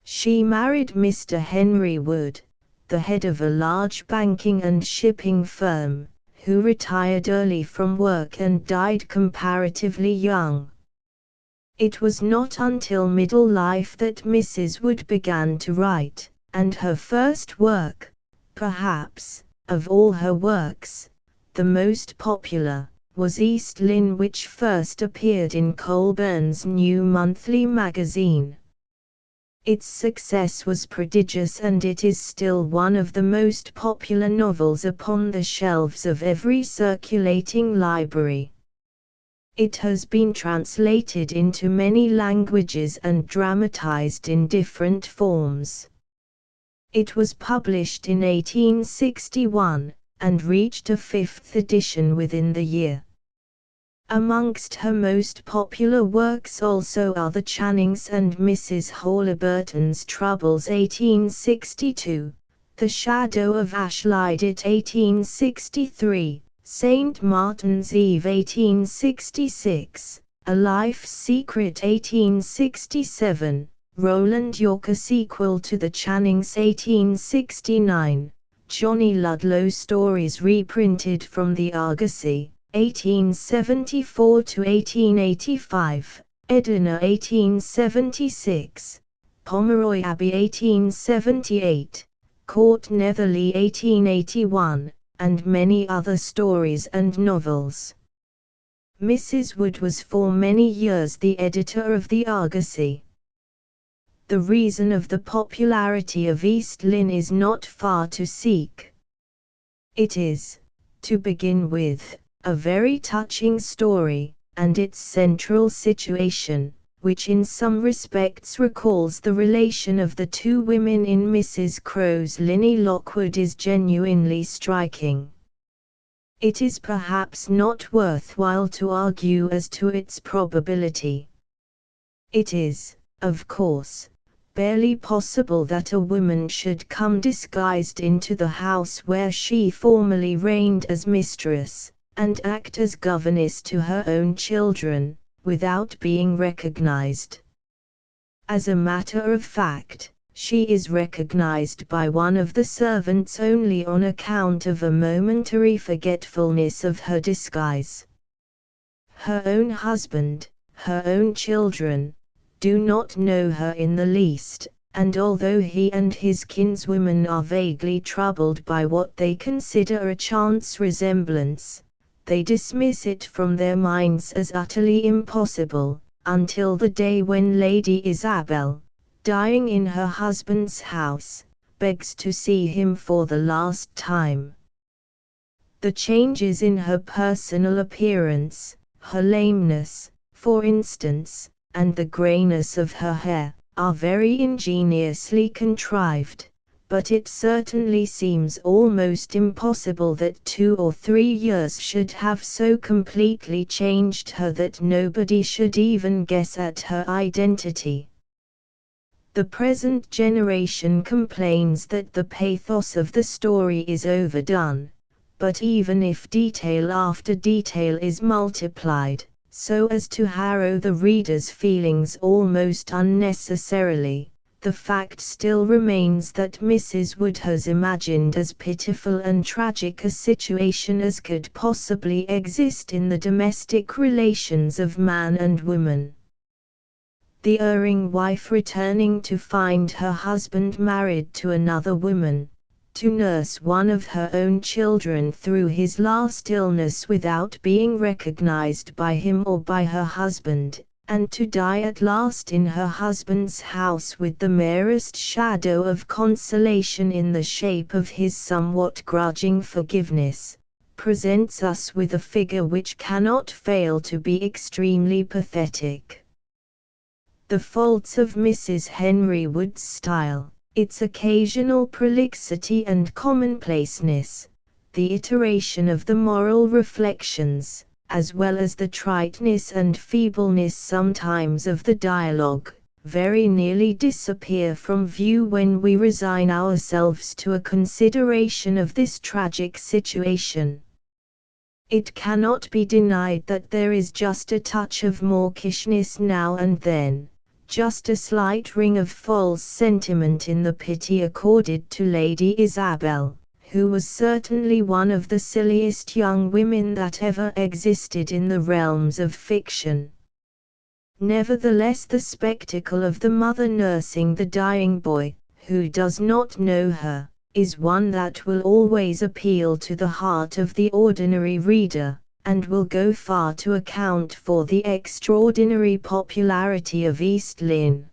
She married Mr. Henry Wood, the head of a large banking and shipping firm, who retired early from work and died comparatively young. It was not until middle life that Mrs. Wood began to write, and her first work, perhaps, of all her works, the most popular, was East Lynne, which first appeared in Colburn's new monthly magazine. Its success was prodigious, and it is still one of the most popular novels upon the shelves of every circulating library. It has been translated into many languages and dramatized in different forms. It was published in 1861, and reached a fifth edition within the year. Amongst her most popular works also are the Channings and Mrs. Haliburton's Troubles 1862, The Shadow of Ashlydyt 1863, St. Martin's Eve 1866, A Life's Secret 1867, Roland York, a sequel to the Channings 1869, Johnny Ludlow stories reprinted from the Argosy 1874 to 1885, Edina 1876, Pomeroy Abbey 1878, Court Netherley 1881, and many other stories and novels. Mrs. Wood was for many years the editor of the Argosy. The reason of the popularity of East Lynne is not far to seek. It is, to begin with, a very touching story, and its central situation, which in some respects recalls the relation of the two women in Mrs. Crowe's Linny Lockwood, is genuinely striking. It is perhaps not worthwhile to argue as to its probability. It is, of course, barely possible that a woman should come disguised into the house where she formerly reigned as mistress, and act as governess to her own children, without being recognized. As a matter of fact, she is recognized by one of the servants only on account of a momentary forgetfulness of her disguise. Her own husband, her own children, do not know her in the least, and although he and his kinswomen are vaguely troubled by what they consider a chance resemblance, they dismiss it from their minds as utterly impossible, until the day when Lady Isabel, dying in her husband's house, begs to see him for the last time. The changes in her personal appearance, her lameness, for instance, and the greyness of her hair, are very ingeniously contrived, but it certainly seems almost impossible that 2 or 3 years should have so completely changed her that nobody should even guess at her identity. The present generation complains that the pathos of the story is overdone, but even if detail after detail is multiplied, so as to harrow the reader's feelings almost unnecessarily, the fact still remains that Mrs. Wood has imagined as pitiful and tragic a situation as could possibly exist in the domestic relations of man and woman. The erring wife returning to find her husband married to another woman, to nurse one of her own children through his last illness without being recognized by him or by her husband, and to die at last in her husband's house with the merest shadow of consolation in the shape of his somewhat grudging forgiveness, presents us with a figure which cannot fail to be extremely pathetic. The faults of Mrs. Henry Wood's style, its occasional prolixity and commonplaceness, the iteration of the moral reflections, as well as the triteness and feebleness sometimes of the dialogue, very nearly disappear from view when we resign ourselves to a consideration of this tragic situation. It cannot be denied that there is just a touch of mawkishness now and then, just a slight ring of false sentiment in the pity accorded to Lady Isabel, who was certainly one of the silliest young women that ever existed in the realms of fiction. Nevertheless, the spectacle of the mother nursing the dying boy, who does not know her, is one that will always appeal to the heart of the ordinary reader, and will go far to account for the extraordinary popularity of East Lynne.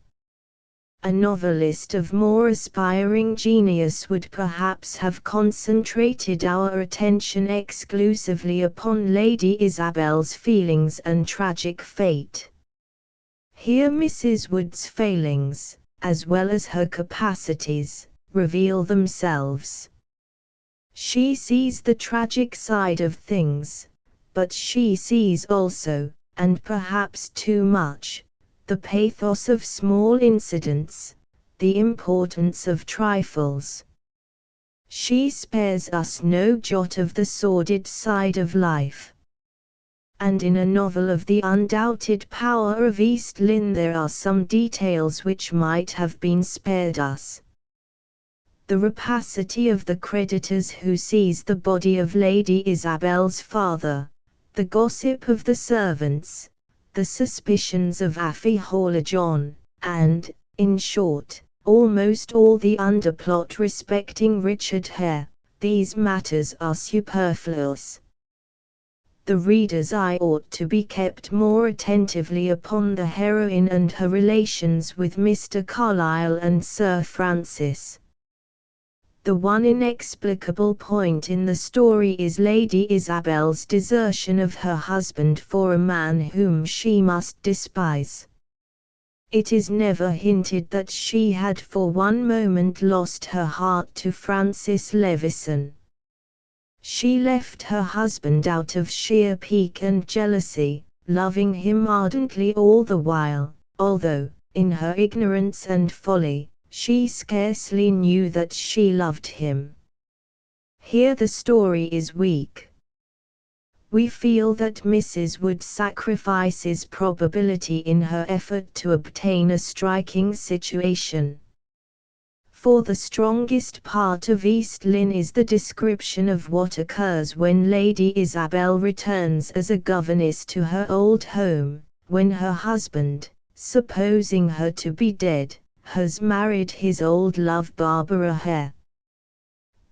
A novelist of more aspiring genius would perhaps have concentrated our attention exclusively upon Lady Isabel's feelings and tragic fate. Here Mrs. Wood's failings, as well as her capacities, reveal themselves. She sees the tragic side of things, but she sees also, and perhaps too much, the pathos of small incidents, the importance of trifles. She spares us no jot of the sordid side of life. And in a novel of the undoubted power of East Lynne there are some details which might have been spared us. The rapacity of the creditors who seize the body of Lady Isabel's father, the gossip of the servants, the suspicions of Afy Hall-John, and, in short, almost all the underplot respecting Richard Hare, these matters are superfluous. The reader's eye ought to be kept more attentively upon the heroine and her relations with Mr. Carlyle and Sir Francis. The one inexplicable point in the story is Lady Isabel's desertion of her husband for a man whom she must despise. It is never hinted that she had for one moment lost her heart to Francis Levison. She left her husband out of sheer pique and jealousy, loving him ardently all the while, although, in her ignorance and folly, she scarcely knew that she loved him. Here the story is weak. We feel that Mrs. Wood sacrifices probability in her effort to obtain a striking situation. For the strongest part of East Lynne is the description of what occurs when Lady Isabel returns as a governess to her old home, when her husband, supposing her to be dead, has married his old love Barbara Hare.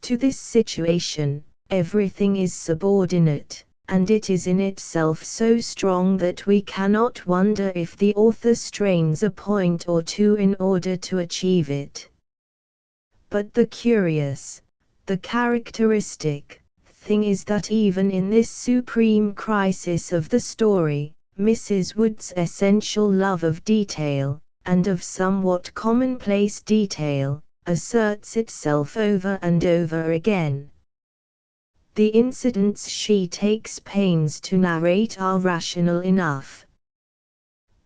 To this situation, everything is subordinate, and it is in itself so strong that we cannot wonder if the author strains a point or two in order to achieve it. But the curious, the characteristic, thing is that even in this supreme crisis of the story, Mrs. Wood's essential love of detail, and of somewhat commonplace detail, asserts itself over and over again. The incidents she takes pains to narrate are rational enough.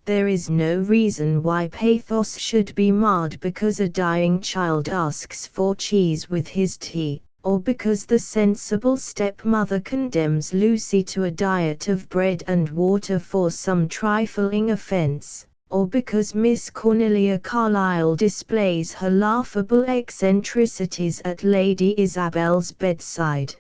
There is no reason why pathos should be marred because a dying child asks for cheese with his tea, or because the sensible stepmother condemns Lucy to a diet of bread and water for some trifling offense, or because Miss Cornelia Carlyle displays her laughable eccentricities at Lady Isabel's bedside.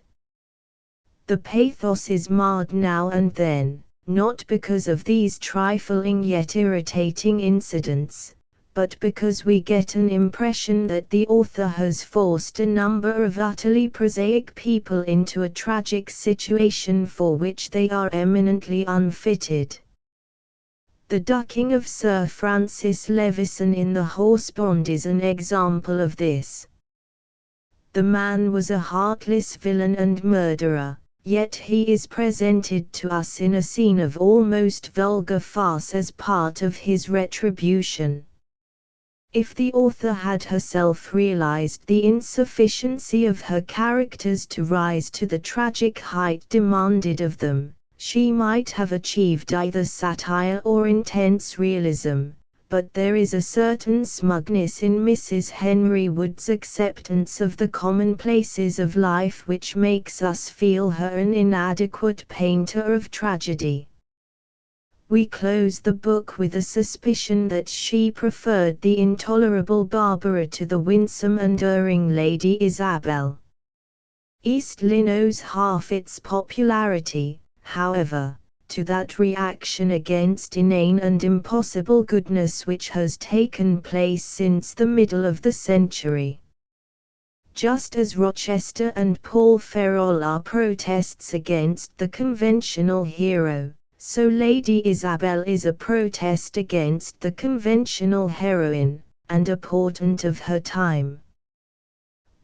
The pathos is marred now and then, not because of these trifling yet irritating incidents, but because we get an impression that the author has forced a number of utterly prosaic people into a tragic situation for which they are eminently unfitted. The ducking of Sir Francis Levison in The Horsepond is an example of this. The man was a heartless villain and murderer, yet he is presented to us in a scene of almost vulgar farce as part of his retribution. If the author had herself realized the insufficiency of her characters to rise to the tragic height demanded of them, she might have achieved either satire or intense realism, but there is a certain smugness in Mrs. Henry Wood's acceptance of the commonplaces of life which makes us feel her an inadequate painter of tragedy. We close the book with a suspicion that she preferred the intolerable Barbara to the winsome and erring Lady Isabel. East Lynne owes half its popularity, however, to that reaction against inane and impossible goodness which has taken place since the middle of the century. Just as Rochester and Paul Ferroll are protests against the conventional hero, so Lady Isabel is a protest against the conventional heroine, and a portent of her time.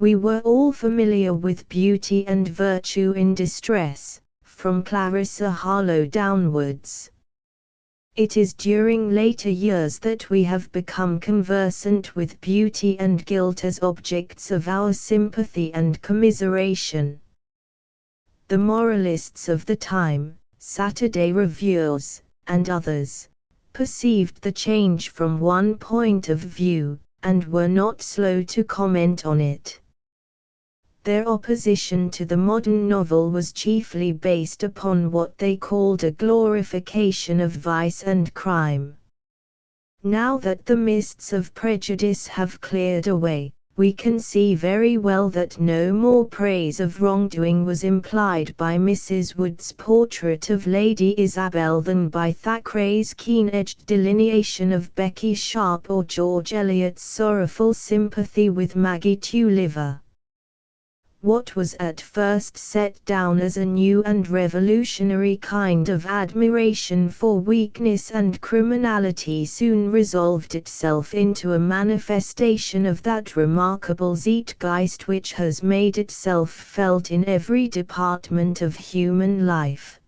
We were all familiar with beauty and virtue in distress, from Clarissa Harlowe downwards. It is during later years that we have become conversant with beauty and guilt as objects of our sympathy and commiseration. The moralists of the time, Saturday reviewers, and others, perceived the change from one point of view, and were not slow to comment on it. Their opposition to the modern novel was chiefly based upon what they called a glorification of vice and crime. Now that the mists of prejudice have cleared away, we can see very well that no more praise of wrongdoing was implied by Mrs. Wood's portrait of Lady Isabel than by Thackeray's keen-edged delineation of Becky Sharp or George Eliot's sorrowful sympathy with Maggie Tulliver. What was at first set down as a new and revolutionary kind of admiration for weakness and criminality soon resolved itself into a manifestation of that remarkable Zeitgeist which has made itself felt in every department of human life.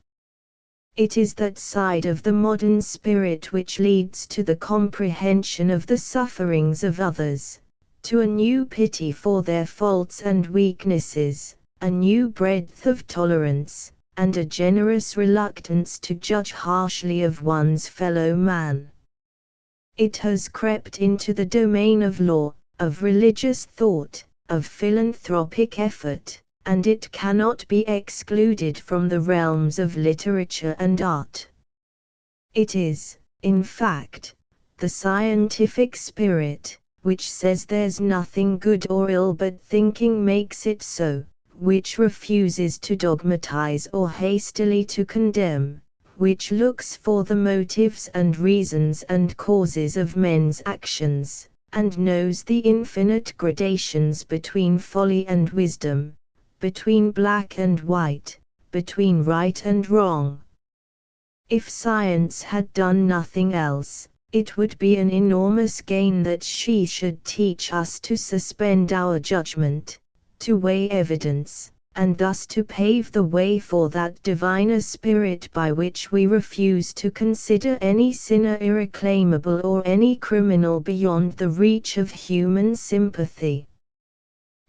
It is that side of the modern spirit which leads to the comprehension of the sufferings of others, to a new pity for their faults and weaknesses, a new breadth of tolerance, and a generous reluctance to judge harshly of one's fellow man. It has crept into the domain of law, of religious thought, of philanthropic effort, and it cannot be excluded from the realms of literature and art. It is, in fact, the scientific spirit, which says there's nothing good or ill but thinking makes it so, which refuses to dogmatize or hastily to condemn, which looks for the motives and reasons and causes of men's actions, and knows the infinite gradations between folly and wisdom, between black and white, between right and wrong. If science had done nothing else, it would be an enormous gain that she should teach us to suspend our judgment, to weigh evidence, and thus to pave the way for that diviner spirit by which we refuse to consider any sinner irreclaimable or any criminal beyond the reach of human sympathy.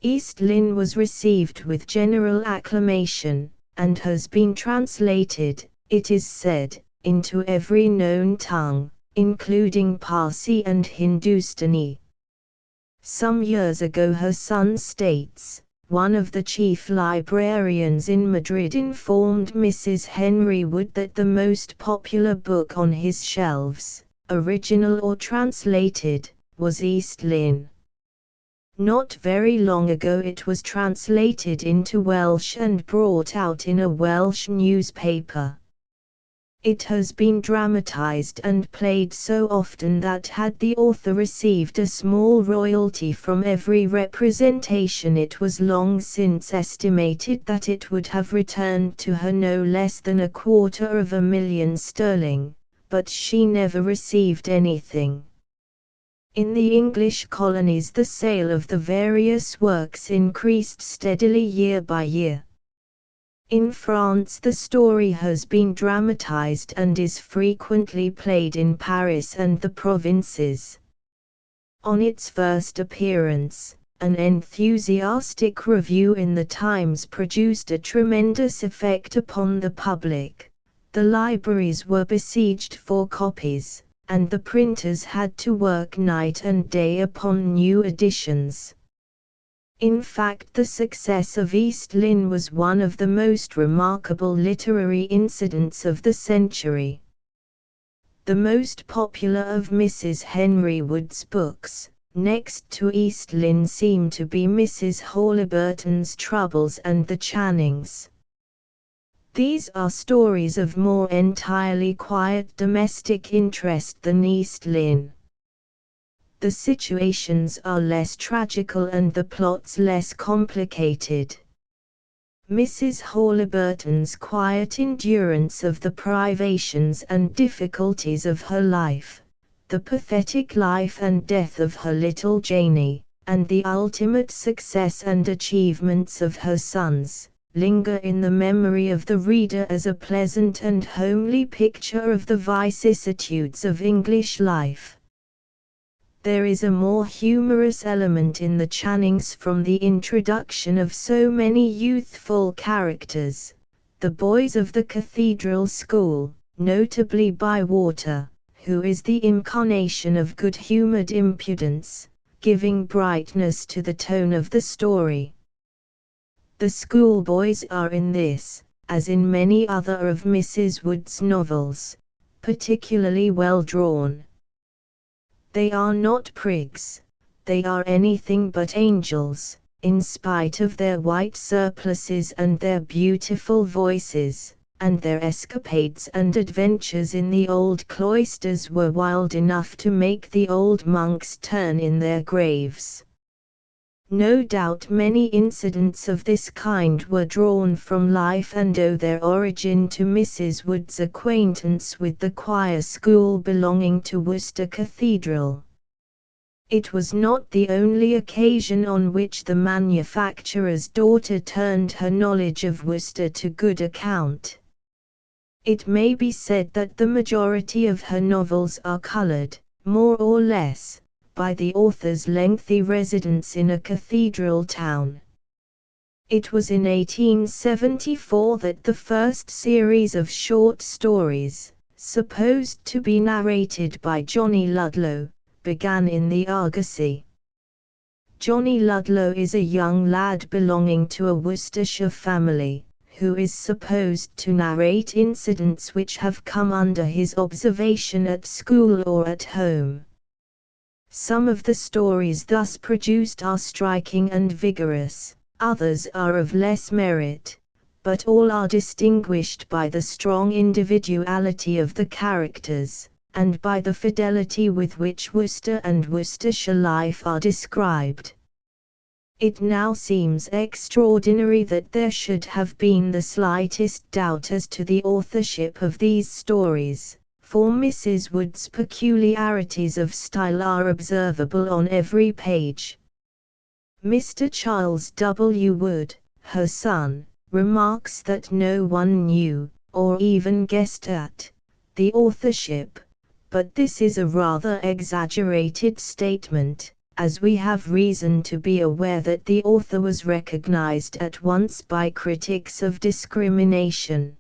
East Lynne was received with general acclamation, and has been translated, it is said, into every known tongue, including Parsi and Hindustani. Some years ago her son States, one of the chief librarians in Madrid, informed Mrs. Henry Wood that the most popular book on his shelves, original or translated, was East Lynne. Not very long ago it was translated into Welsh and brought out in a Welsh newspaper. It has been dramatized and played so often that had the author received a small royalty from every representation, it was long since estimated that it would have returned to her no less than £250,000 sterling, but she never received anything. In the English colonies the sale of the various works increased steadily year by year. In France the story has been dramatized and is frequently played in Paris and the provinces. On its first appearance, an enthusiastic review in the Times produced a tremendous effect upon the public. The libraries were besieged for copies, and the printers had to work night and day upon new editions. In fact, the success of East Lynne was one of the most remarkable literary incidents of the century. The most popular of Mrs. Henry Wood's books, next to East Lynne, seem to be Mrs. Haliburton's Troubles and the Channings. These are stories of more entirely quiet domestic interest than East Lynne. The situations are less tragical and the plots less complicated. Mrs. Haliburton's quiet endurance of the privations and difficulties of her life, the pathetic life and death of her little Janie, and the ultimate success and achievements of her sons, linger in the memory of the reader as a pleasant and homely picture of the vicissitudes of English life. There is a more humorous element in the Channings from the introduction of so many youthful characters, the boys of the Cathedral School, notably Bywater, who is the incarnation of good-humored impudence, giving brightness to the tone of the story. The schoolboys are in this, as in many other of Mrs. Wood's novels, particularly well drawn. They are not prigs, they are anything but angels, in spite of their white surplices and their beautiful voices, and their escapades and adventures in the old cloisters were wild enough to make the old monks turn in their graves. No doubt many incidents of this kind were drawn from life and owe their origin to Mrs. Wood's acquaintance with the choir school belonging to Worcester Cathedral. It was not the only occasion on which the manufacturer's daughter turned her knowledge of Worcester to good account. It may be said that the majority of her novels are colored, more or less, by the author's lengthy residence in a cathedral town. It was in 1874 that the first series of short stories, supposed to be narrated by Johnny Ludlow, began in the Argosy. Johnny Ludlow is a young lad belonging to a Worcestershire family, who is supposed to narrate incidents which have come under his observation at school or at home. Some of the stories thus produced are striking and vigorous, others are of less merit, but all are distinguished by the strong individuality of the characters, and by the fidelity with which Worcester and Worcestershire life are described. It now seems extraordinary that there should have been the slightest doubt as to the authorship of these stories, for Mrs. Wood's peculiarities of style are observable on every page. Mr. Charles W. Wood, her son, remarks that no one knew, or even guessed at, the authorship, but this is a rather exaggerated statement, as we have reason to be aware that the author was recognized at once by critics of discrimination.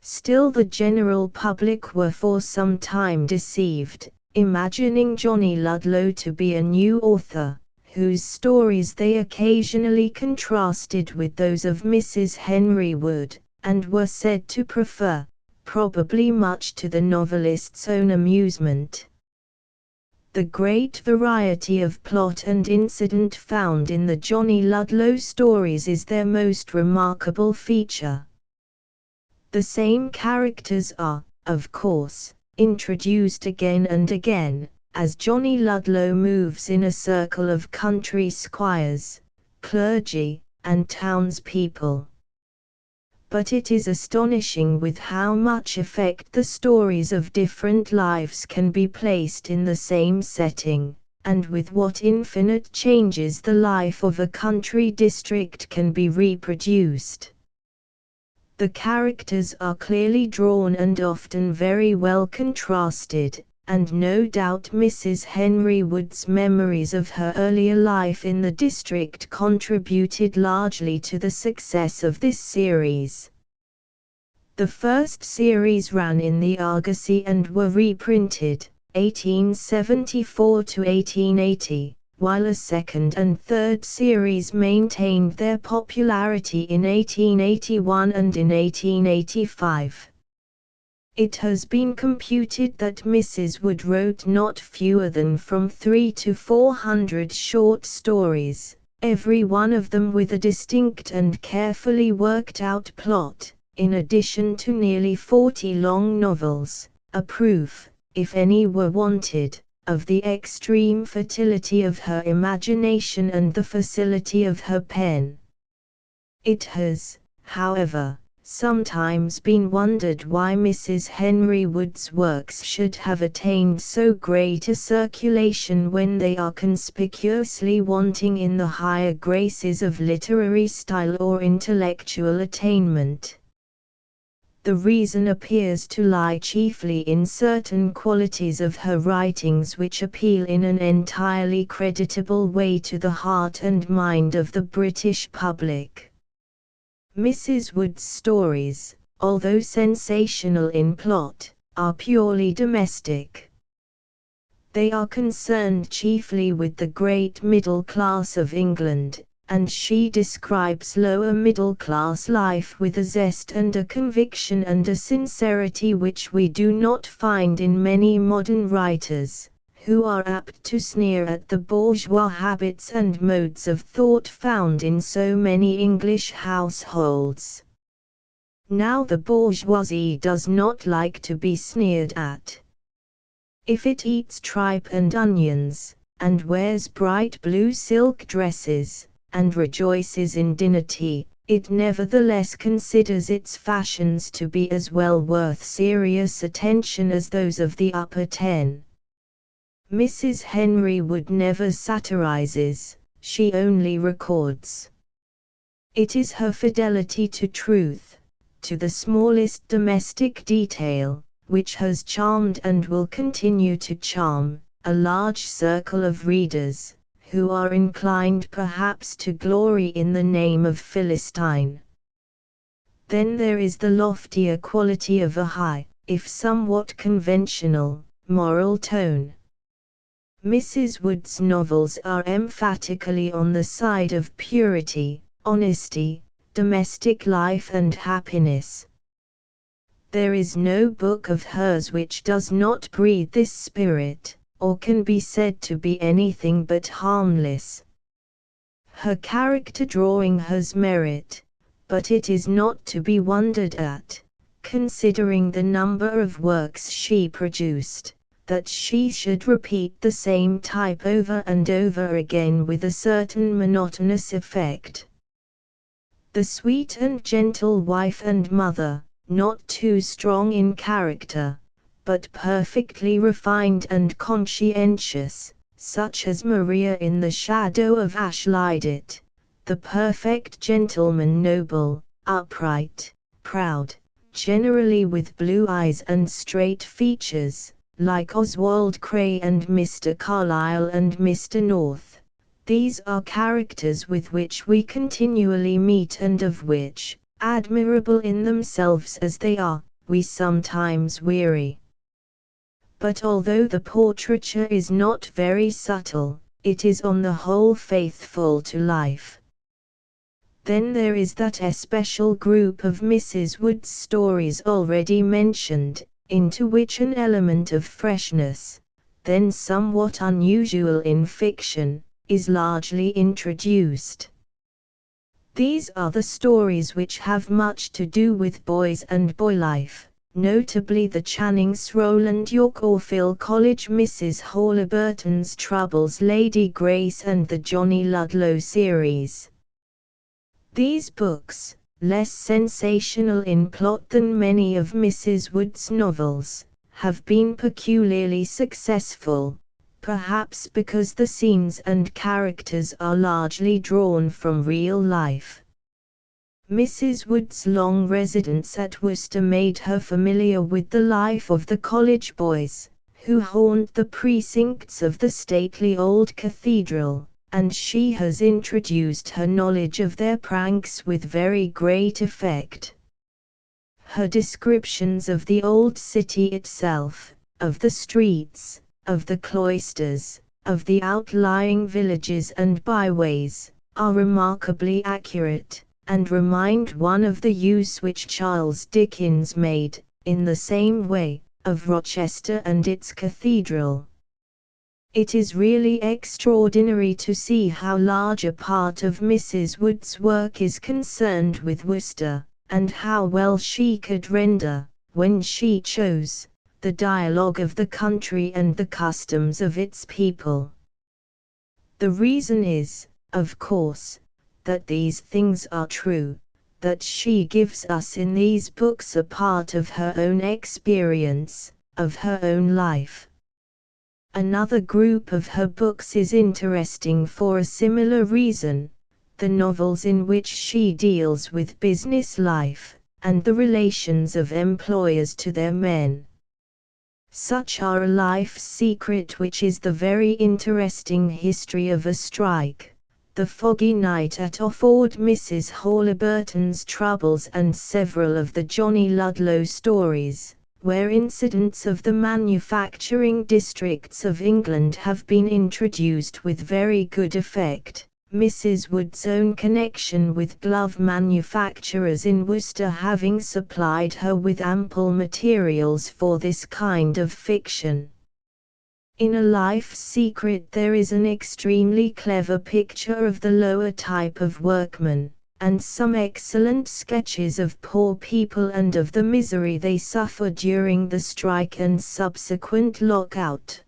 Still, the general public were for some time deceived, imagining Johnny Ludlow to be a new author, whose stories they occasionally contrasted with those of Mrs. Henry Wood, and were said to prefer, probably much to the novelist's own amusement. The great variety of plot and incident found in the Johnny Ludlow stories is their most remarkable feature. The same characters are, of course, introduced again and again, as Johnny Ludlow moves in a circle of country squires, clergy, and townspeople. But it is astonishing with how much effect the stories of different lives can be placed in the same setting, and with what infinite changes the life of a country district can be reproduced. The characters are clearly drawn and often very well contrasted, and no doubt Mrs. Henry Wood's memories of her earlier life in the district contributed largely to the success of this series. The first series ran in the Argosy and were reprinted, 1874 to 1880, while a second and third series maintained their popularity in 1881 and in 1885. It has been computed that Mrs. Wood wrote not fewer than from 300 to 400 short stories, every one of them with a distinct and carefully worked out plot, in addition to nearly 40 long novels, a proof, if any were wanted, of the extreme fertility of her imagination and the facility of her pen. It has, however, sometimes been wondered why Mrs. Henry Wood's works should have attained so great a circulation when they are conspicuously wanting in the higher graces of literary style or intellectual attainment. The reason appears to lie chiefly in certain qualities of her writings which appeal in an entirely creditable way to the heart and mind of the British public. Mrs. Wood's stories, although sensational in plot, are purely domestic. They are concerned chiefly with the great middle class of England, and she describes lower middle class life with a zest and a conviction and a sincerity which we do not find in many modern writers, who are apt to sneer at the bourgeois habits and modes of thought found in so many English households. Now the bourgeoisie does not like to be sneered at. If it eats tripe and onions, and wears bright blue silk dresses, and rejoices in dinner tea, it nevertheless considers its fashions to be as well worth serious attention as those of the upper ten. Mrs. Henry Wood never satirizes, she only records. It is her fidelity to truth, to the smallest domestic detail, which has charmed and will continue to charm a large circle of readers, who are inclined perhaps to glory in the name of Philistine. Then there is the loftier quality of a high, if somewhat conventional, moral tone. Mrs. Wood's novels are emphatically on the side of purity, honesty, domestic life and happiness. There is no book of hers which does not breathe this spirit, or can be said to be anything but harmless. Her character drawing has merit, but it is not to be wondered at, considering the number of works she produced, that she should repeat the same type over and over again with a certain monotonous effect. The sweet and gentle wife and mother, not too strong in character, but perfectly refined and conscientious, such as Maria in The Shadow of Ashlydet, the perfect gentleman noble, upright, proud, generally with blue eyes and straight features, like Oswald Grey and Mr. Carlyle and Mr. North. These are characters with which we continually meet and of which, admirable in themselves as they are, we sometimes weary. But although the portraiture is not very subtle, it is on the whole faithful to life. Then there is that especial group of Mrs. Wood's stories already mentioned, into which an element of freshness, then somewhat unusual in fiction, is largely introduced. These are the stories which have much to do with boys and boy life, notably the Channings Roland Yorke Orfield College Mrs. Hawley-Burton's Troubles Lady Grace and the Johnny Ludlow series. These books, less sensational in plot than many of Mrs. Wood's novels, have been peculiarly successful, perhaps because the scenes and characters are largely drawn from real life. Mrs. Wood's long residence at Worcester made her familiar with the life of the college boys, who haunt the precincts of the stately old cathedral, and she has introduced her knowledge of their pranks with very great effect. Her descriptions of the old city itself, of the streets, of the cloisters, of the outlying villages and byways, are remarkably accurate, and remind one of the use which Charles Dickens made, in the same way, of Rochester and its cathedral. It is really extraordinary to see how large a part of Mrs. Wood's work is concerned with Worcester, and how well she could render, when she chose, the dialogue of the country and the customs of its people. The reason is, of course, that these things are true, that she gives us in these books a part of her own experience, of her own life. Another group of her books is interesting for a similar reason, the novels in which she deals with business life, and the relations of employers to their men. Such are A Life's Secret, which is the very interesting history of a strike, The Foggy Night at Offord, Mrs. Haliburton's Troubles, and several of the Johnny Ludlow stories, where incidents of the manufacturing districts of England have been introduced with very good effect. Mrs. Wood's own connection with glove manufacturers in Worcester having supplied her with ample materials for this kind of fiction. In A Life's Secret there is an extremely clever picture of the lower type of workman, and some excellent sketches of poor people and of the misery they suffer during the strike and subsequent lockout.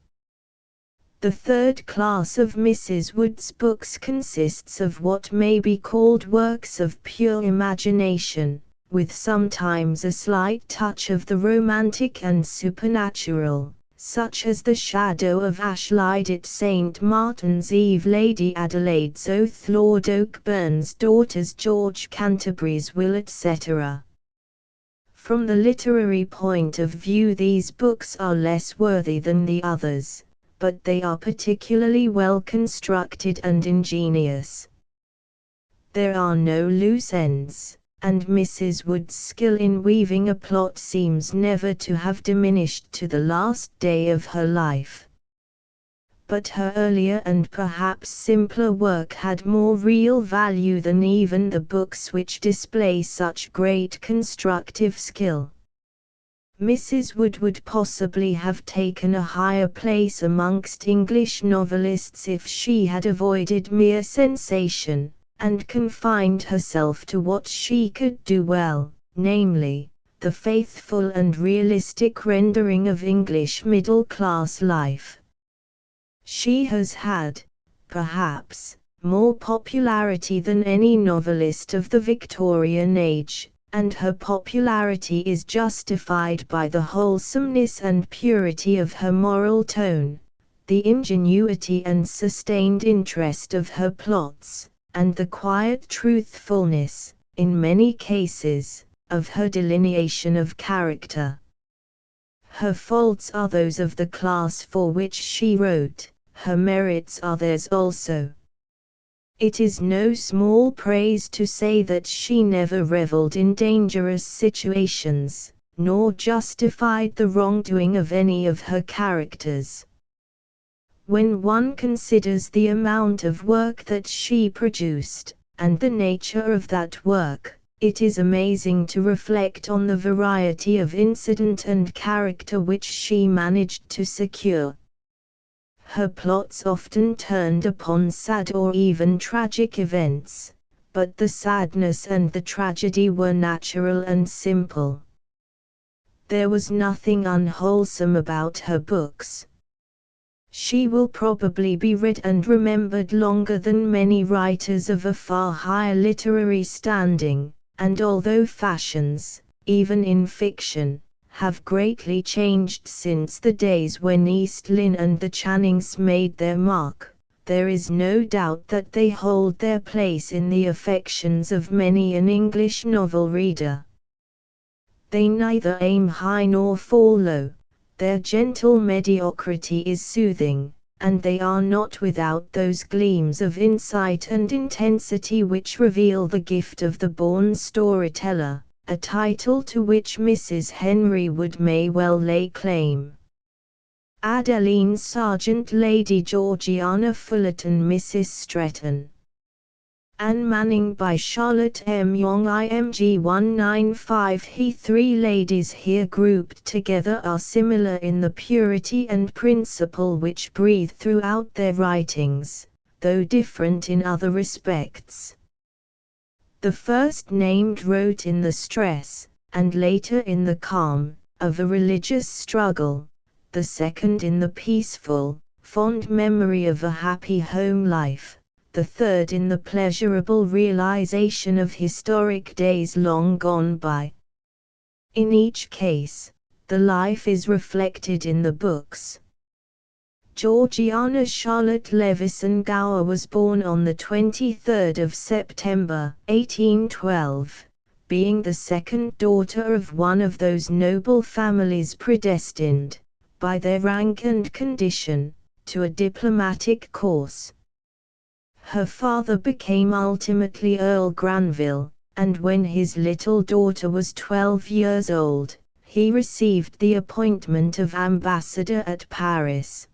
The third class of Mrs. Wood's books consists of what may be called works of pure imagination, with sometimes a slight touch of the romantic and supernatural, such as The Shadow of Ashlyde, St. Martin's Eve, Lady Adelaide's Oath, Lord Oakburn's Daughters, George Canterbury's Will, etc. From the literary point of view, these books are less worthy than the others, but they are particularly well constructed and ingenious. There are no loose ends, and Mrs. Wood's skill in weaving a plot seems never to have diminished to the last day of her life. But her earlier and perhaps simpler work had more real value than even the books which display such great constructive skill. Mrs. Wood would possibly have taken a higher place amongst English novelists if she had avoided mere sensation, and confined herself to what she could do well, namely, the faithful and realistic rendering of English middle-class life. She has had, perhaps, more popularity than any novelist of the Victorian age, and her popularity is justified by the wholesomeness and purity of her moral tone, the ingenuity and sustained interest of her plots, and the quiet truthfulness, in many cases, of her delineation of character. Her faults are those of the class for which she wrote, her merits are theirs also. It is no small praise to say that she never reveled in dangerous situations, nor justified the wrongdoing of any of her characters. When one considers the amount of work that she produced, and the nature of that work, it is amazing to reflect on the variety of incident and character which she managed to secure. Her plots often turned upon sad or even tragic events, but the sadness and the tragedy were natural and simple. There was nothing unwholesome about her books. She will probably be read and remembered longer than many writers of a far higher literary standing, and although fashions, even in fiction, have greatly changed since the days when East Lynne and the Channings made their mark, there is no doubt that they hold their place in the affections of many an English novel reader. They neither aim high nor fall low, their gentle mediocrity is soothing, and they are not without those gleams of insight and intensity which reveal the gift of the born storyteller, a title to which Mrs. Henry Wood may well lay claim. Adeline Sargent, Lady Georgiana Fullerton, Mrs. Stretton. Anne Manning by Charlotte M. Young, IMG 195. He three ladies here grouped together are similar in the purity and principle which breathe throughout their writings, though different in other respects. The first named wrote in the stress, and later in the calm, of a religious struggle, the second in the peaceful, fond memory of a happy home life, the third in the pleasurable realization of historic days long gone by. In each case, the life is reflected in the books. Georgiana Charlotte Levison Gower was born on the 23rd of September, 1812, being the second daughter of one of those noble families predestined, by their rank and condition, to a diplomatic course. Her father became ultimately Earl Granville, and when his little daughter was 12 years old, he received the appointment of ambassador at Paris.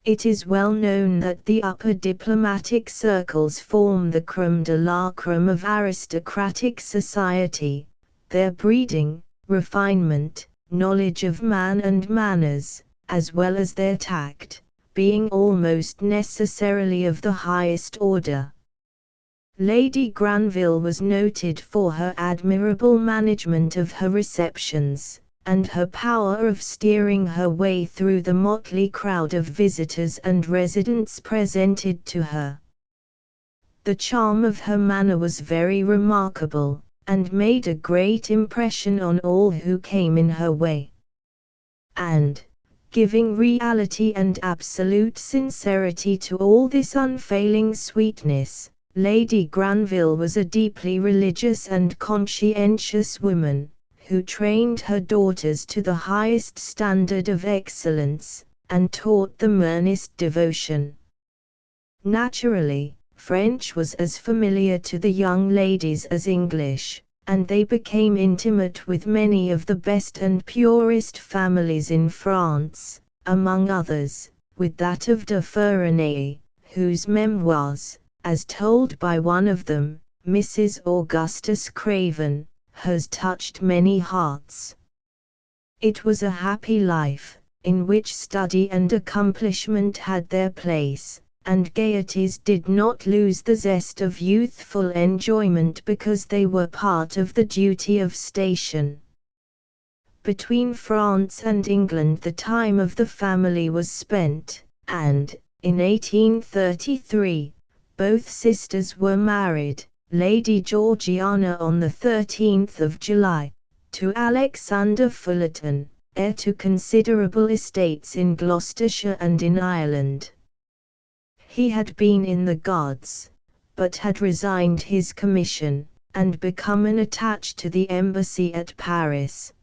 It is well known that the upper diplomatic circles form the crème de la crème of aristocratic society, their breeding, refinement, knowledge of man and manners, as well as their tact, being almost necessarily of the highest order. Lady Granville was noted for her admirable management of her receptions, and her power of steering her way through the motley crowd of visitors and residents presented to her. The charm of her manner was very remarkable, and made a great impression on all who came in her way. And, giving reality and absolute sincerity to all this unfailing sweetness, Lady Granville was a deeply religious and conscientious woman, who trained her daughters to the highest standard of excellence, and taught them earnest devotion. Naturally, French was as familiar to the young ladies as English, and they became intimate with many of the best and purest families in France, among others, with that of de Ferney, whose memoirs, as told by one of them, Mrs. Augustus Craven, has touched many hearts. It was a happy life, in which study and accomplishment had their place, and gaieties did not lose the zest of youthful enjoyment because they were part of the duty of station. Between France and England the time of the family was spent, and, in 1833, both sisters were married, Lady Georgiana on the 13th of July, to Alexander Fullerton, heir to considerable estates in Gloucestershire and in Ireland. He had been in the Guards, but had resigned his commission, and become attached to the embassy at Paris.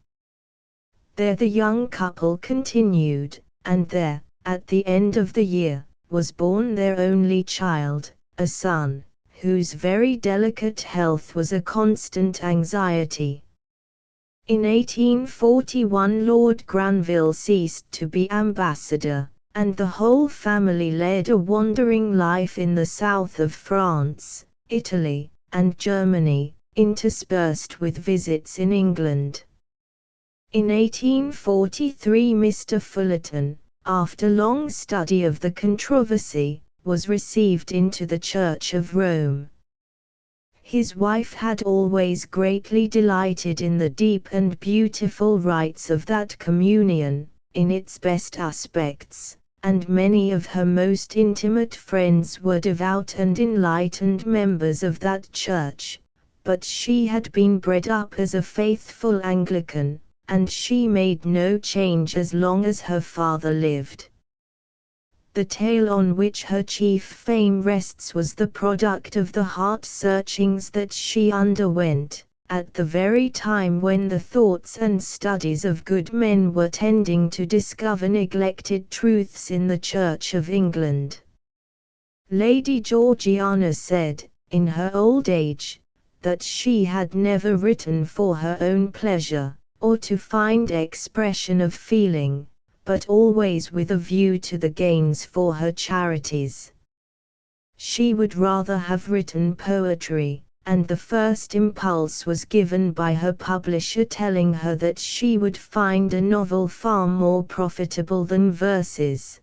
There the young couple continued, and there, at the end of the year, was born their only child, a son, whose very delicate health was a constant anxiety. In 1841 Lord Granville ceased to be ambassador, and the whole family led a wandering life in the south of France, Italy, and Germany, interspersed with visits in England. In 1843 Mr. Fullerton, after long study of the controversy, was received into the Church of Rome. His wife had always greatly delighted in the deep and beautiful rites of that communion, in its best aspects, and many of her most intimate friends were devout and enlightened members of that church, but she had been bred up as a faithful Anglican, and she made no change as long as her father lived. The tale on which her chief fame rests was the product of the heart-searchings that she underwent, at the very time when the thoughts and studies of good men were tending to discover neglected truths in the Church of England. Lady Georgiana said, in her old age, that she had never written for her own pleasure, or to find expression of feeling, but always with a view to the gains for her charities. She would rather have written poetry, and the first impulse was given by her publisher telling her that she would find a novel far more profitable than verses.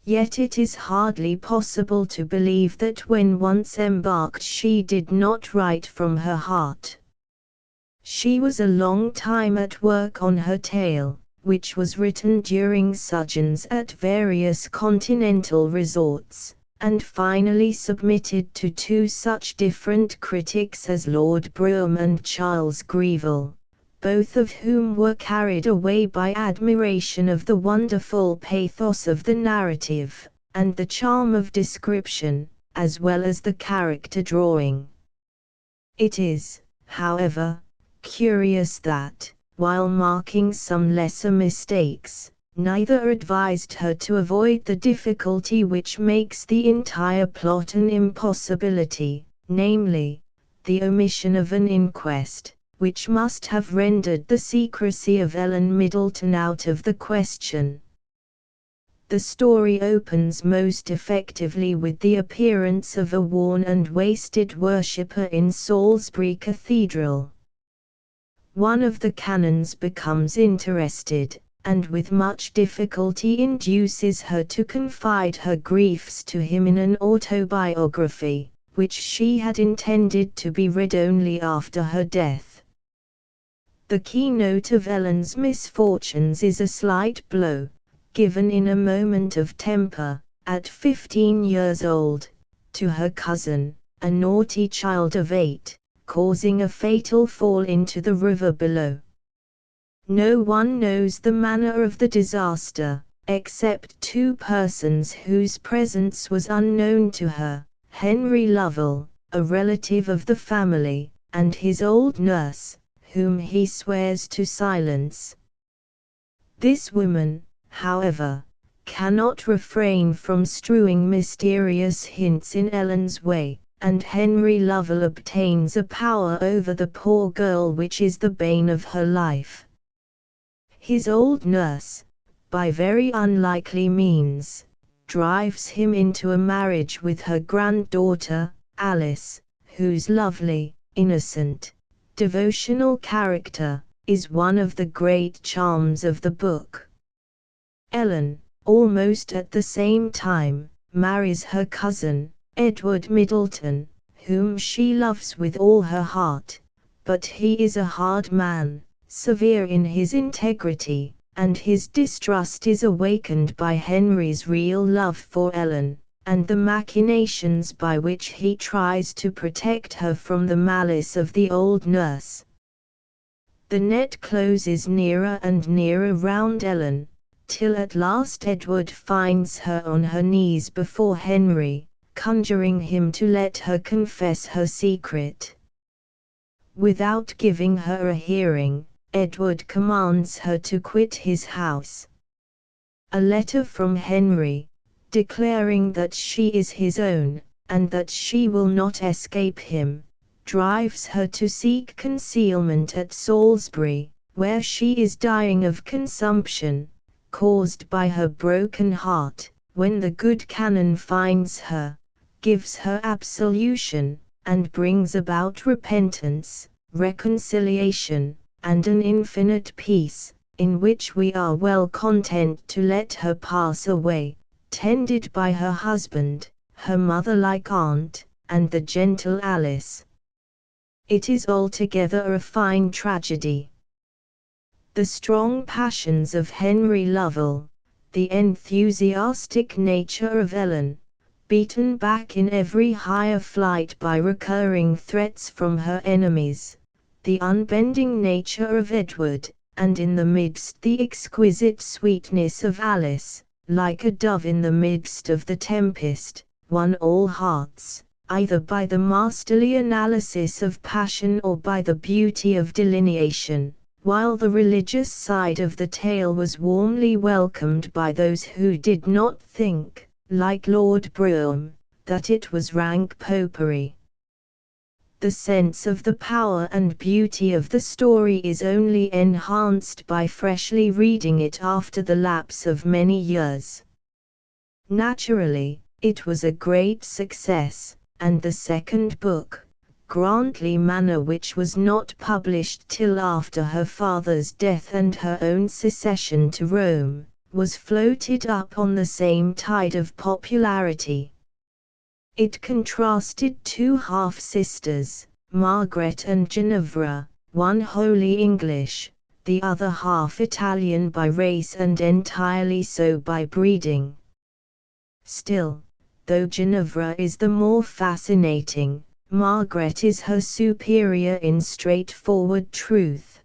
Yet it is hardly possible to believe that when once embarked she did not write from her heart. She was a long time at work on her tale, which was written during sojourns at various continental resorts, and finally submitted to two such different critics as Lord Brougham and Charles Greville, both of whom were carried away by admiration of the wonderful pathos of the narrative, and the charm of description, as well as the character drawing. It is, however, curious that, while marking some lesser mistakes, neither advised her to avoid the difficulty which makes the entire plot an impossibility, namely, the omission of an inquest, which must have rendered the secrecy of Ellen Middleton out of the question. The story opens most effectively with the appearance of a worn and wasted worshipper in Salisbury Cathedral. One of the canons becomes interested, and with much difficulty induces her to confide her griefs to him in an autobiography, which she had intended to be read only after her death. The keynote of Ellen's misfortunes is a slight blow, given in a moment of temper, at 15 years old, to her cousin, a naughty child of 8, causing a fatal fall into the river below. No one knows the manner of the disaster, except two persons whose presence was unknown to her, Henry Lovell, a relative of the family, and his old nurse, whom he swears to silence. This woman, however, cannot refrain from strewing mysterious hints in Ellen's way, and Henry Lovell obtains a power over the poor girl which is the bane of her life. His old nurse, by very unlikely means, drives him into a marriage with her granddaughter, Alice, whose lovely, innocent, devotional character is one of the great charms of the book. Ellen, almost at the same time, marries her cousin, Edward Middleton, whom she loves with all her heart, but he is a hard man, severe in his integrity, and his distrust is awakened by Henry's real love for Ellen, and the machinations by which he tries to protect her from the malice of the old nurse. The net closes nearer and nearer round Ellen, till at last Edward finds her on her knees before Henry, conjuring him to let her confess her secret. Without giving her a hearing, Edward commands her to quit his house. A letter from Henry, declaring that she is his own, and that she will not escape him, drives her to seek concealment at Salisbury, where she is dying of consumption, caused by her broken heart. When the good canon finds her, gives her absolution, and brings about repentance, reconciliation, and an infinite peace, in which we are well content to let her pass away, tended by her husband, her mother-like aunt, and the gentle Alice. It is altogether a fine tragedy. The strong passions of Henry Lovell, the enthusiastic nature of Ellen, beaten back in every higher flight by recurring threats from her enemies, the unbending nature of Edward, and in the midst the exquisite sweetness of Alice, like a dove in the midst of the tempest, won all hearts, either by the masterly analysis of passion or by the beauty of delineation, while the religious side of the tale was warmly welcomed by those who did not think, like Lord Brougham, that it was rank popery. The sense of the power and beauty of the story is only enhanced by freshly reading it after the lapse of many years. Naturally, it was a great success, and the second book, Grantley Manor, which was not published till after her father's death and her own secession to Rome, was floated up on the same tide of popularity. It contrasted two half-sisters, Margaret and Ginevra, one wholly English, the other half Italian by race and entirely so by breeding. Still, though Ginevra is the more fascinating, Margaret is her superior in straightforward truth.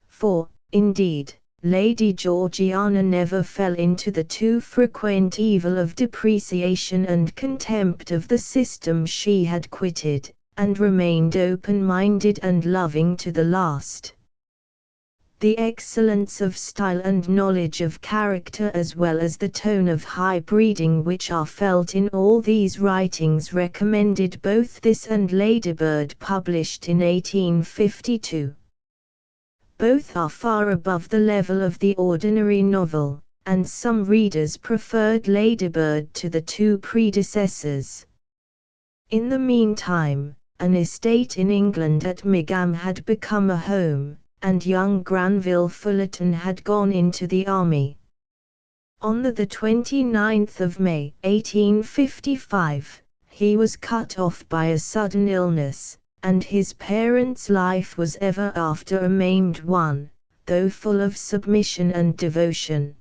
For, indeed, Lady Georgiana never fell into the too frequent evil of depreciation and contempt of the system she had quitted, and remained open-minded and loving to the last. The excellence of style and knowledge of character, as well as the tone of high breeding which are felt in all these writings, recommended both this and Ladybird, published in 1852. Both are far above the level of the ordinary novel, and some readers preferred Ladybird to the two predecessors. In the meantime, an estate in England at Migham had become a home, and young Granville Fullerton had gone into the army. On the 29th of May, 1855, he was cut off by a sudden illness, and his parents' life was ever after a maimed one, though full of submission and devotion.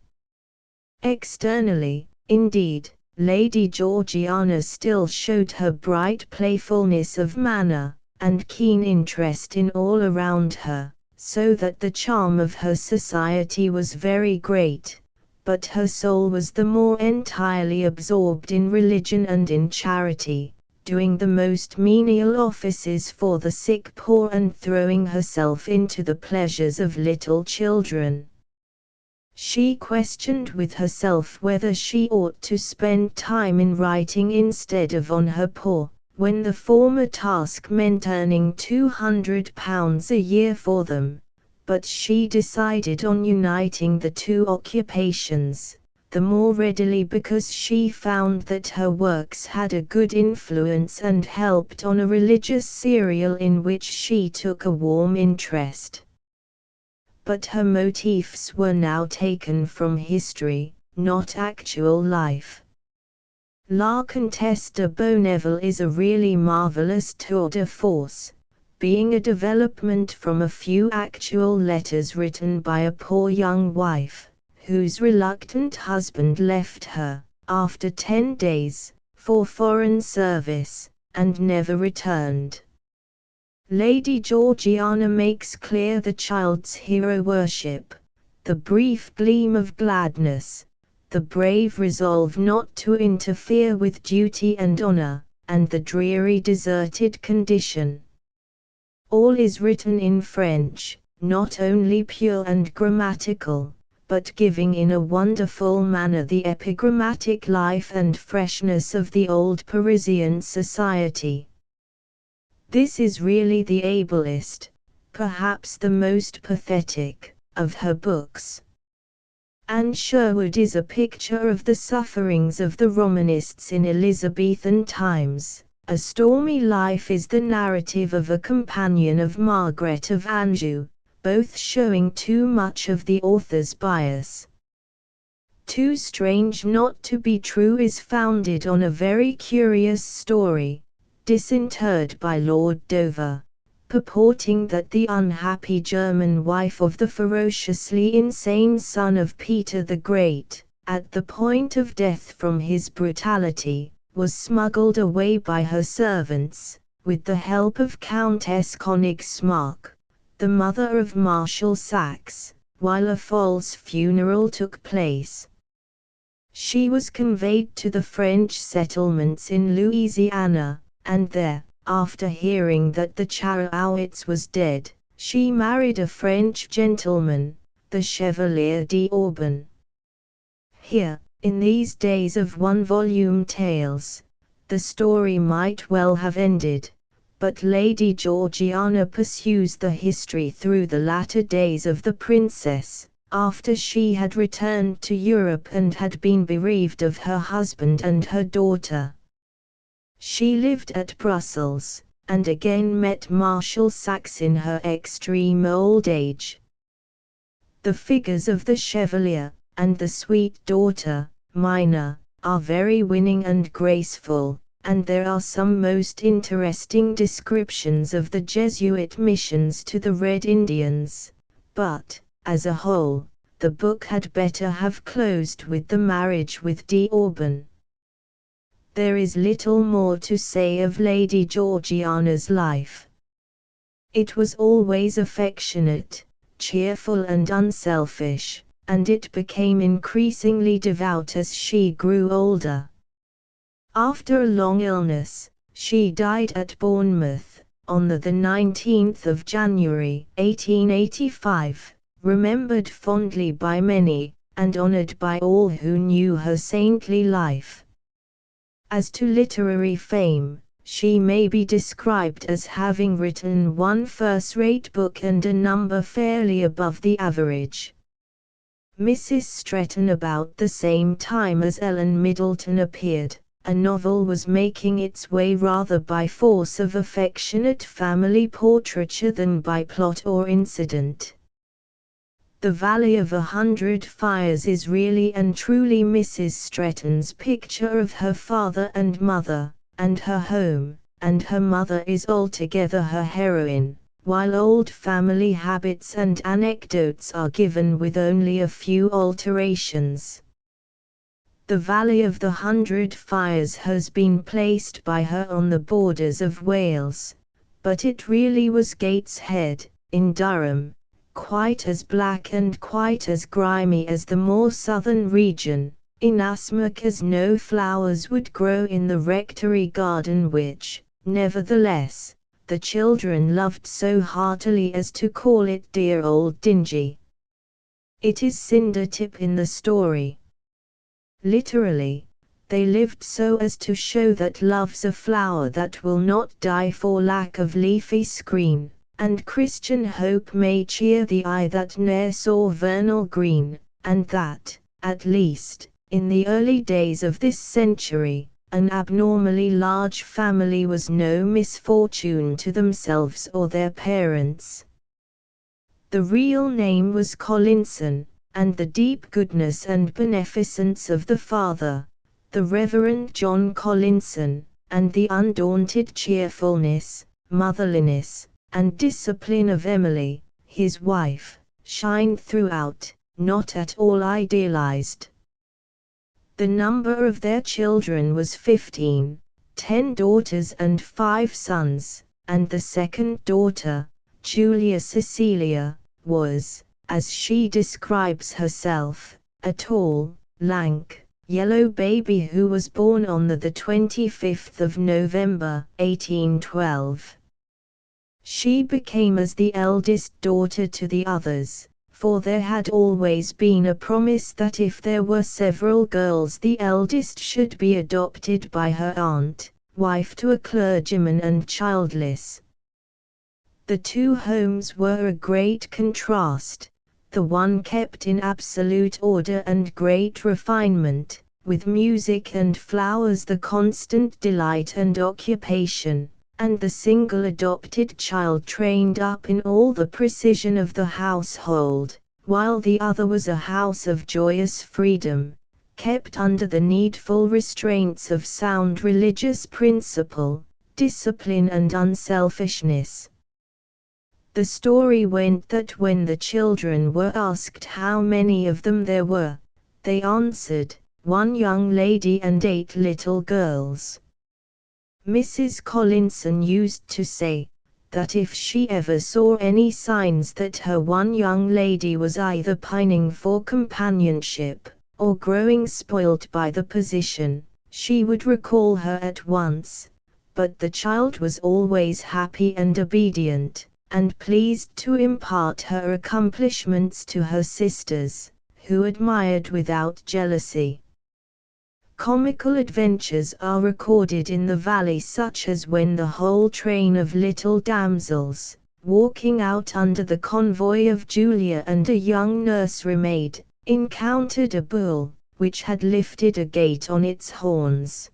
Externally, indeed, Lady Georgiana still showed her bright playfulness of manner, and keen interest in all around her, so that the charm of her society was very great, but her soul was the more entirely absorbed in religion and in charity, doing the most menial offices for the sick poor and throwing herself into the pleasures of little children. She questioned with herself whether she ought to spend time in writing instead of on her poor, when the former task meant earning £200 a year for them, but she decided on uniting the two occupations, the more readily because she found that her works had a good influence and helped on a religious serial in which she took a warm interest. But her motifs were now taken from history, not actual life. La Comtesse de Beauneville is a really marvelous tour de force, being a development from a few actual letters written by a poor young wife, whose reluctant husband left her, after 10 days, for foreign service, and never returned. Lady Georgiana makes clear the child's hero worship, the brief gleam of gladness, the brave resolve not to interfere with duty and honor, and the dreary deserted condition. All is written in French, not only pure and grammatical, but giving in a wonderful manner the epigrammatic life and freshness of the old Parisian society. This is really the ablest, perhaps the most pathetic, of her books. Anne Sherwood is a picture of the sufferings of the Romanists in Elizabethan times. A Stormy Life is the narrative of a companion of Margaret of Anjou, both showing too much of the author's bias. Too Strange Not to Be True is founded on a very curious story, disinterred by Lord Dover, purporting that the unhappy German wife of the ferociously insane son of Peter the Great, at the point of death from his brutality, was smuggled away by her servants, with the help of Countess Königsmarck, the mother of Marshal Saxe, while a false funeral took place. She was conveyed to the French settlements in Louisiana, and there, after hearing that the Charowitz was dead, she married a French gentleman, the Chevalier d'Auburn. Here, in these days of one-volume tales, the story might well have ended, but Lady Georgiana pursues the history through the latter days of the princess, after she had returned to Europe and had been bereaved of her husband and her daughter. She lived at Brussels, and again met Marshal Saxe in her extreme old age. The figures of the Chevalier, and the sweet daughter, Mina, are very winning and graceful, and there are some most interesting descriptions of the Jesuit missions to the Red Indians, but, as a whole, the book had better have closed with the marriage with d'Auban. There is little more to say of Lady Georgiana's life. It was always affectionate, cheerful and unselfish, and it became increasingly devout as she grew older. After a long illness, she died at Bournemouth, on the 19th of January, 1885, remembered fondly by many, and honoured by all who knew her saintly life. As to literary fame, she may be described as having written one first-rate book and a number fairly above the average. Mrs. Stretton about the same time as Ellen Middleton appeared. A novel was making its way rather by force of affectionate family portraiture than by plot or incident. The Valley of 100 Fires is really and truly Mrs. Stretton's picture of her father and mother, and her home, and her mother is altogether her heroine, while old family habits and anecdotes are given with only a few alterations. The Valley of the 100 Fires has been placed by her on the borders of Wales, but it really was Gateshead, in Durham, quite as black and quite as grimy as the more southern region, inasmuch as no flowers would grow in the rectory garden which, nevertheless, the children loved so heartily as to call it dear old Dingy. It is Cindertip in the story. Literally, they lived so as to show that love's a flower that will not die for lack of leafy screen, and Christian hope may cheer the eye that ne'er saw vernal green, and that, at least, in the early days of this century, an abnormally large family was no misfortune to themselves or their parents. The real name was Collinson, and the deep goodness and beneficence of the father, the Reverend John Collinson, and the undaunted cheerfulness, motherliness, and discipline of Emily, his wife, shine throughout, not at all idealized. The number of their children was 15, 10 daughters and 5 sons, and the second daughter, Julia Cecilia, was, as she describes herself, a tall, lank, yellow baby who was born on the 25th of November, 1812. She became as the eldest daughter to the others, for there had always been a promise that if there were several girls the eldest should be adopted by her aunt, wife to a clergyman and childless. The two homes were a great contrast. The one kept in absolute order and great refinement, with music and flowers the constant delight and occupation, and the single adopted child trained up in all the precision of the household, while the other was a house of joyous freedom, kept under the needful restraints of sound religious principle, discipline and unselfishness. The story went that when the children were asked how many of them there were, they answered, 1 young lady and 8 little girls. Mrs. Collinson used to say, that if she ever saw any signs that her one young lady was either pining for companionship, or growing spoilt by the position, she would recall her at once, but the child was always happy and obedient, and pleased to impart her accomplishments to her sisters, who admired without jealousy. Comical adventures are recorded in the valley, such as when the whole train of little damsels, walking out under the convoy of Julia and a young nursery maid, encountered a bull, which had lifted a gate on its horns.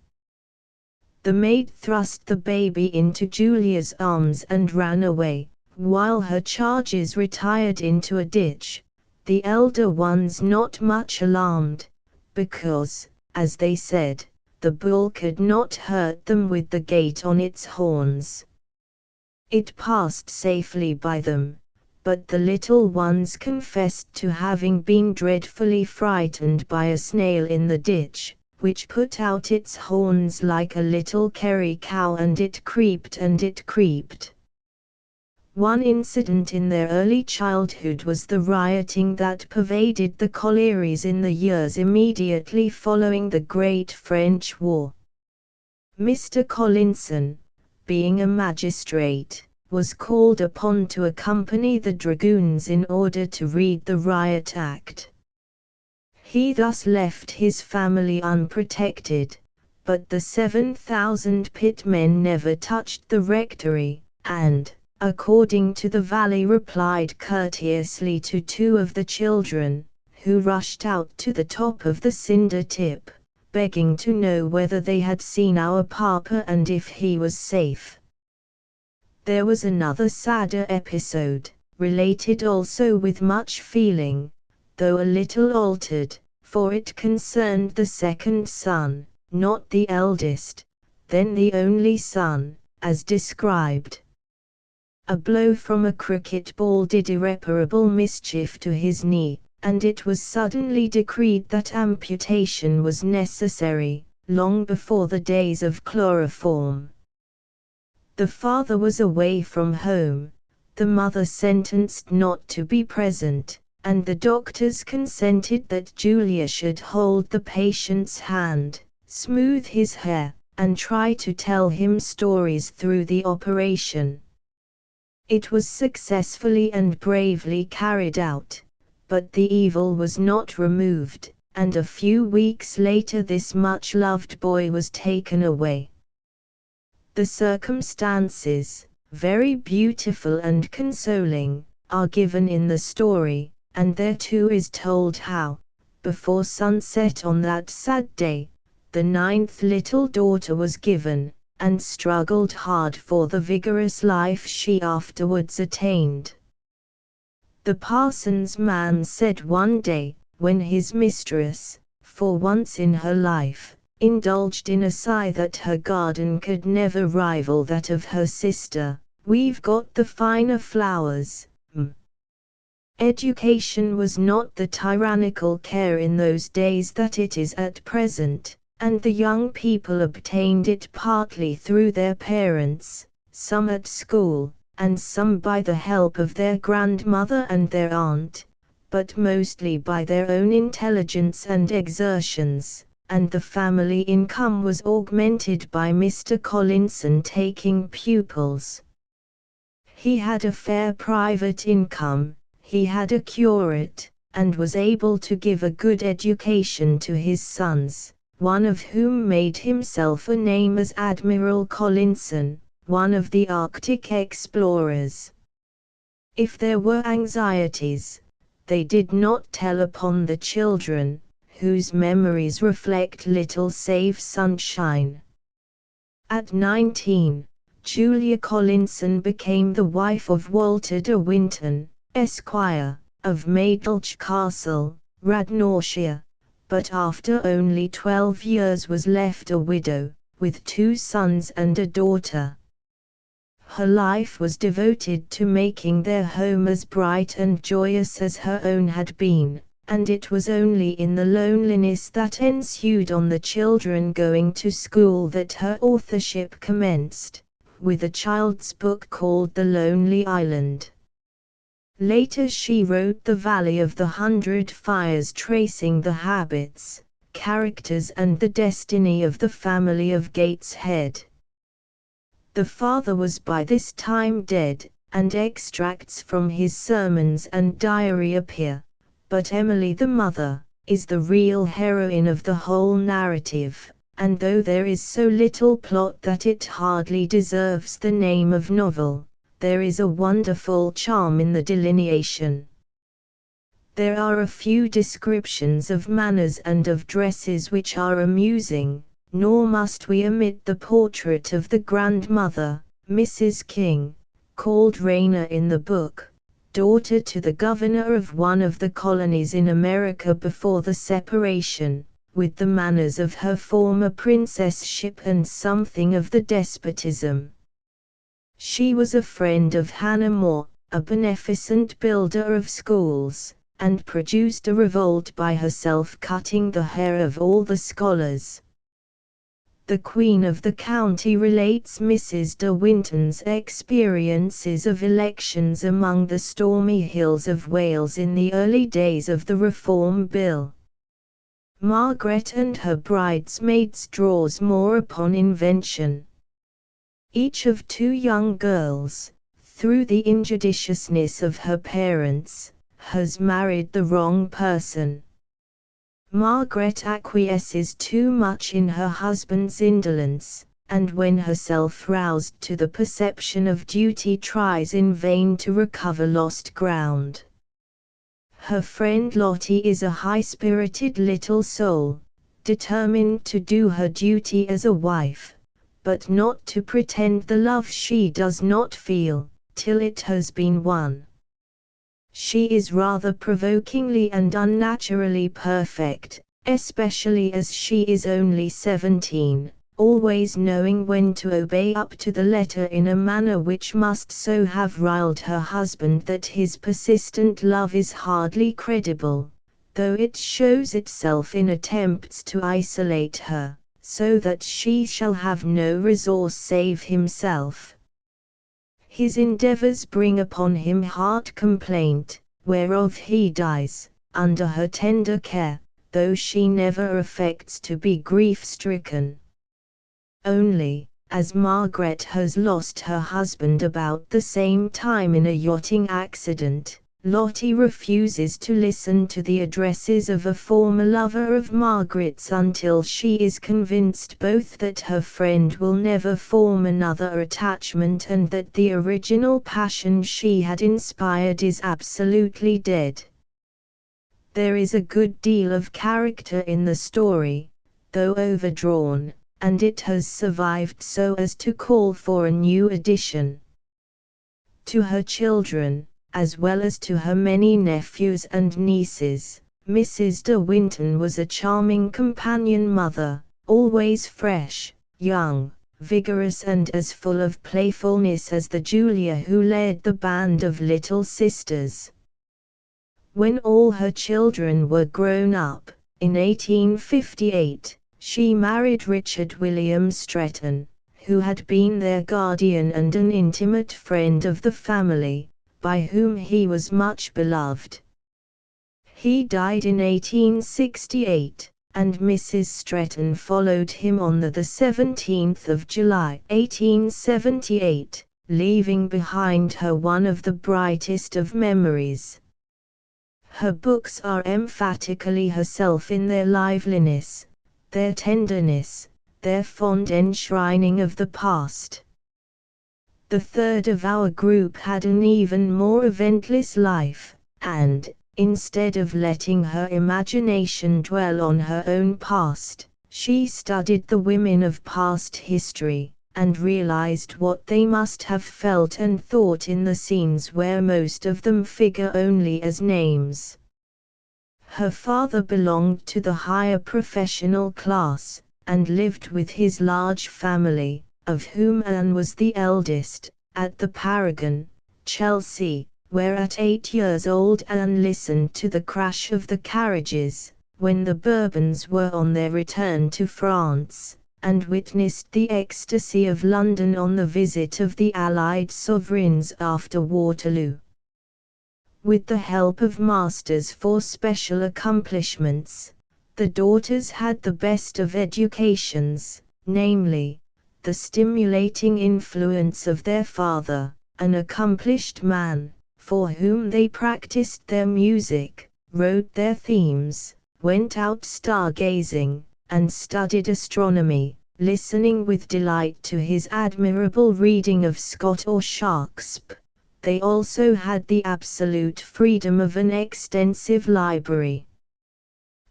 The maid thrust the baby into Julia's arms and ran away, while her charges retired into a ditch, the elder ones not much alarmed, because, as they said, the bull could not hurt them with the gate on its horns. It passed safely by them, but the little ones confessed to having been dreadfully frightened by a snail in the ditch, which put out its horns like a little kerry cow, and it creeped and it creeped. One incident in their early childhood was the rioting that pervaded the collieries in the years immediately following the Great French War. Mr. Collinson, being a magistrate, was called upon to accompany the dragoons in order to read the Riot Act. He thus left his family unprotected, but the 7,000 pitmen never touched the rectory, and, according to the valley, replied courteously to two of the children, who rushed out to the top of the cinder tip, begging to know whether they had seen our papa and if he was safe. There was another sadder episode, related also with much feeling, though a little altered, for it concerned the second son, not the eldest, then the only son, as described. A blow from a cricket ball did irreparable mischief to his knee, and it was suddenly decreed that amputation was necessary, long before the days of chloroform. The father was away from home, the mother sentenced not to be present, and the doctors consented that Julia should hold the patient's hand, smooth his hair, and try to tell him stories through the operation. It was successfully and bravely carried out, but the evil was not removed, and a few weeks later this much-loved boy was taken away. The circumstances, very beautiful and consoling, are given in the story, and there too is told how, before sunset on that sad day, the 9th little daughter was given, and struggled hard for the vigorous life she afterwards attained. The parson's man said one day, when his mistress, for once in her life, indulged in a sigh that her garden could never rival that of her sister, "We've got the finer flowers." Education was not the tyrannical care in those days that it is at present, and the young people obtained it partly through their parents, some at school, and some by the help of their grandmother and their aunt, but mostly by their own intelligence and exertions, and the family income was augmented by Mr. Collinson taking pupils. He had a fair private income, he had a curate, and was able to give a good education to his sons, one of whom made himself a name as Admiral Collinson, one of the Arctic explorers. If there were anxieties, they did not tell upon the children, whose memories reflect little save sunshine. At 19, Julia Collinson became the wife of Walter de Winton, Esquire, of Maidlch Castle, Radnorshire, but after only 12 years was left a widow, with 2 sons and a daughter. Her life was devoted to making their home as bright and joyous as her own had been, and it was only in the loneliness that ensued on the children going to school that her authorship commenced, with a child's book called The Lonely Island. Later she wrote The Valley of the 100 Fires, tracing the habits, characters and the destiny of the family of Gateshead. The father was by this time dead, and extracts from his sermons and diary appear, but Emily the mother, is the real heroine of the whole narrative, and though there is so little plot that it hardly deserves the name of novel, there is a wonderful charm in the delineation. There are a few descriptions of manners and of dresses which are amusing, nor must we omit the portrait of the grandmother, Mrs. King, called Raina in the book, daughter to the governor of one of the colonies in America before the separation, with the manners of her former princessship and something of the despotism. She was a friend of Hannah More, a beneficent builder of schools, and produced a revolt by herself cutting the hair of all the scholars. The Queen of the County relates Mrs. de Winton's experiences of elections among the stormy hills of Wales in the early days of the Reform Bill. Margaret and her bridesmaids draws more upon invention. Each of two young girls, through the injudiciousness of her parents, has married the wrong person. Margaret acquiesces too much in her husband's indolence, and when herself roused to the perception of duty tries in vain to recover lost ground. Her friend Lottie is a high-spirited little soul, determined to do her duty as a wife, but not to pretend the love she does not feel, till it has been won. She is rather provokingly and unnaturally perfect, especially as she is only 17, always knowing when to obey up to the letter in a manner which must so have riled her husband that his persistent love is hardly credible, though it shows itself in attempts to isolate her, so that she shall have no resource save himself. His endeavors bring upon him heart complaint, whereof he dies, under her tender care, though she never affects to be grief-stricken. Only, as Margaret has lost her husband about the same time in a yachting accident, Lottie refuses to listen to the addresses of a former lover of Margaret's until she is convinced both that her friend will never form another attachment and that the original passion she had inspired is absolutely dead. There is a good deal of character in the story, though overdrawn, and it has survived so as to call for a new edition. To her children, as well as to her many nephews and nieces, Mrs. de Winton was a charming companion mother, always fresh, young, vigorous and as full of playfulness as the Julia who led the band of little sisters. When all her children were grown up, in 1858, she married Richard William Stretton, who had been their guardian and an intimate friend of the family, by whom he was much beloved. He died in 1868, and Mrs. Stretton followed him on the 17th of July 1878, leaving behind her one of the brightest of memories. Her books are emphatically herself in their liveliness, their tenderness, their fond enshrining of the past. The third of our group had an even more eventless life, and, instead of letting her imagination dwell on her own past, she studied the women of past history, and realized what they must have felt and thought in the scenes where most of them figure only as names. Her father belonged to the higher professional class, and lived with his large family, of whom Anne was the eldest, at the Paragon, Chelsea, where at 8 years old Anne listened to the crash of the carriages, when the Bourbons were on their return to France, and witnessed the ecstasy of London on the visit of the Allied sovereigns after Waterloo. With the help of masters for special accomplishments, the daughters had the best of educations, namely, the stimulating influence of their father, an accomplished man, for whom they practiced their music, wrote their themes, went out stargazing, and studied astronomy, listening with delight to his admirable reading of Scott or Shakespeare. They also had the absolute freedom of an extensive library.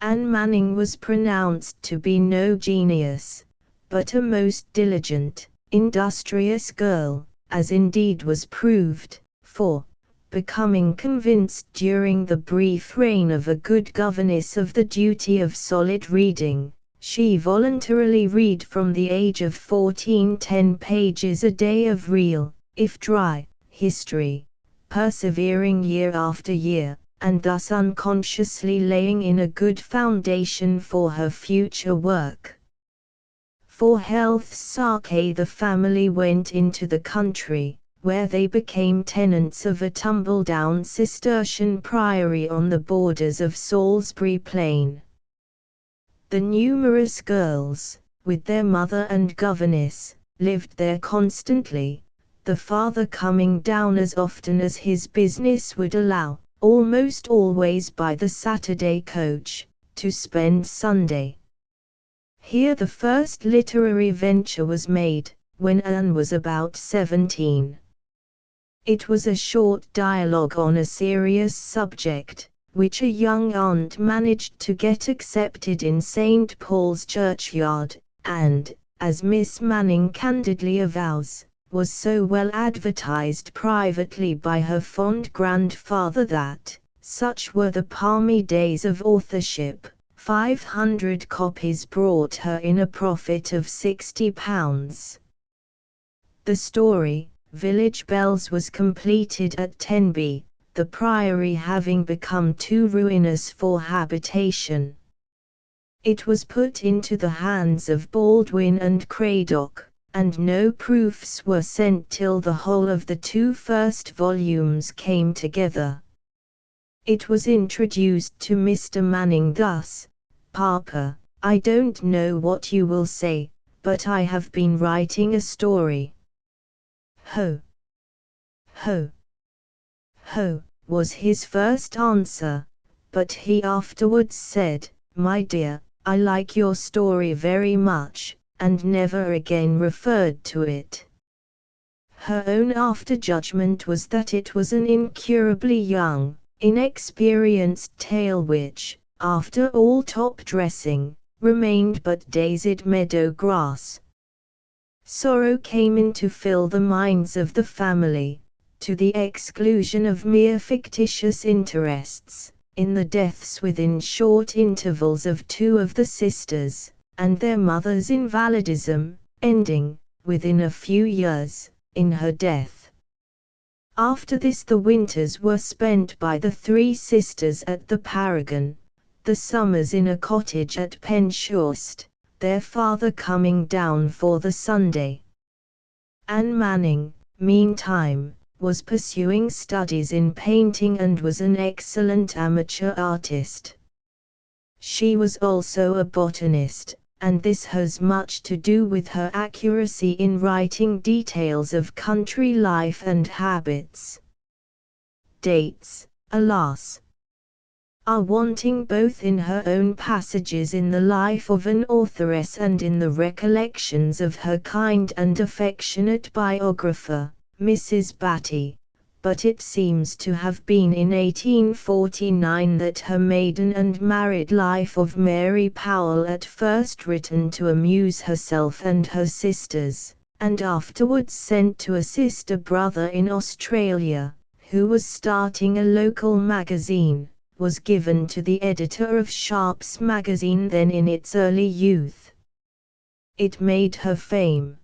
Anne Manning was pronounced to be no genius, but a most diligent, industrious girl, as indeed was proved, for, becoming convinced during the brief reign of a good governess of the duty of solid reading, she voluntarily read from the age of 14 10 pages a day of real, if dry, history, persevering year after year, and thus unconsciously laying in a good foundation for her future work. For health's sake the family went into the country, where they became tenants of a tumble-down Cistercian priory on the borders of Salisbury Plain. The numerous girls, with their mother and governess, lived there constantly, the father coming down as often as his business would allow, almost always by the Saturday coach, to spend Sunday. Here the first literary venture was made, when Anne was about 17. It was a short dialogue on a serious subject, which a young aunt managed to get accepted in St. Paul's churchyard, and, as Miss Manning candidly avows, was so well advertised privately by her fond grandfather that, such were the palmy days of authorship, 500 copies brought her in a profit of £60. The story, Village Bells, was completed at Tenby, the priory having become too ruinous for habitation. It was put into the hands of Baldwin and Cradock, and no proofs were sent till the whole of the 2 first volumes came together. It was introduced to Mr. Manning thus: "Papa, I don't know what you will say, but I have been writing a story." "Ho! Ho! Ho!" was his first answer, but he afterwards said, "My dear, I like your story very much," and never again referred to it. Her own after-judgment was that it was an incurably young, inexperienced tale which, after all top-dressing, remained but daisied meadow grass. Sorrow came in to fill the minds of the family, to the exclusion of mere fictitious interests, in the deaths within short intervals of 2 of the sisters, and their mother's invalidism, ending, within a few years, in her death. After this the winters were spent by the 3 sisters at the Paragon, the summers in a cottage at Penshurst, their father coming down for the Sunday. Anne Manning, meantime, was pursuing studies in painting and was an excellent amateur artist. She was also a botanist, and this has much to do with her accuracy in writing details of country life and habits. Dates, alas, are wanting both in her own passages in the life of an authoress and in the recollections of her kind and affectionate biographer, Mrs. Batty, but it seems to have been in 1849 that her maiden and married life of Mary Powell at first written to amuse herself and her sisters, and afterwards sent to a sister-brother in Australia, who was starting a local magazine, was given to the editor of Sharp's magazine then in its early youth. It made her fame.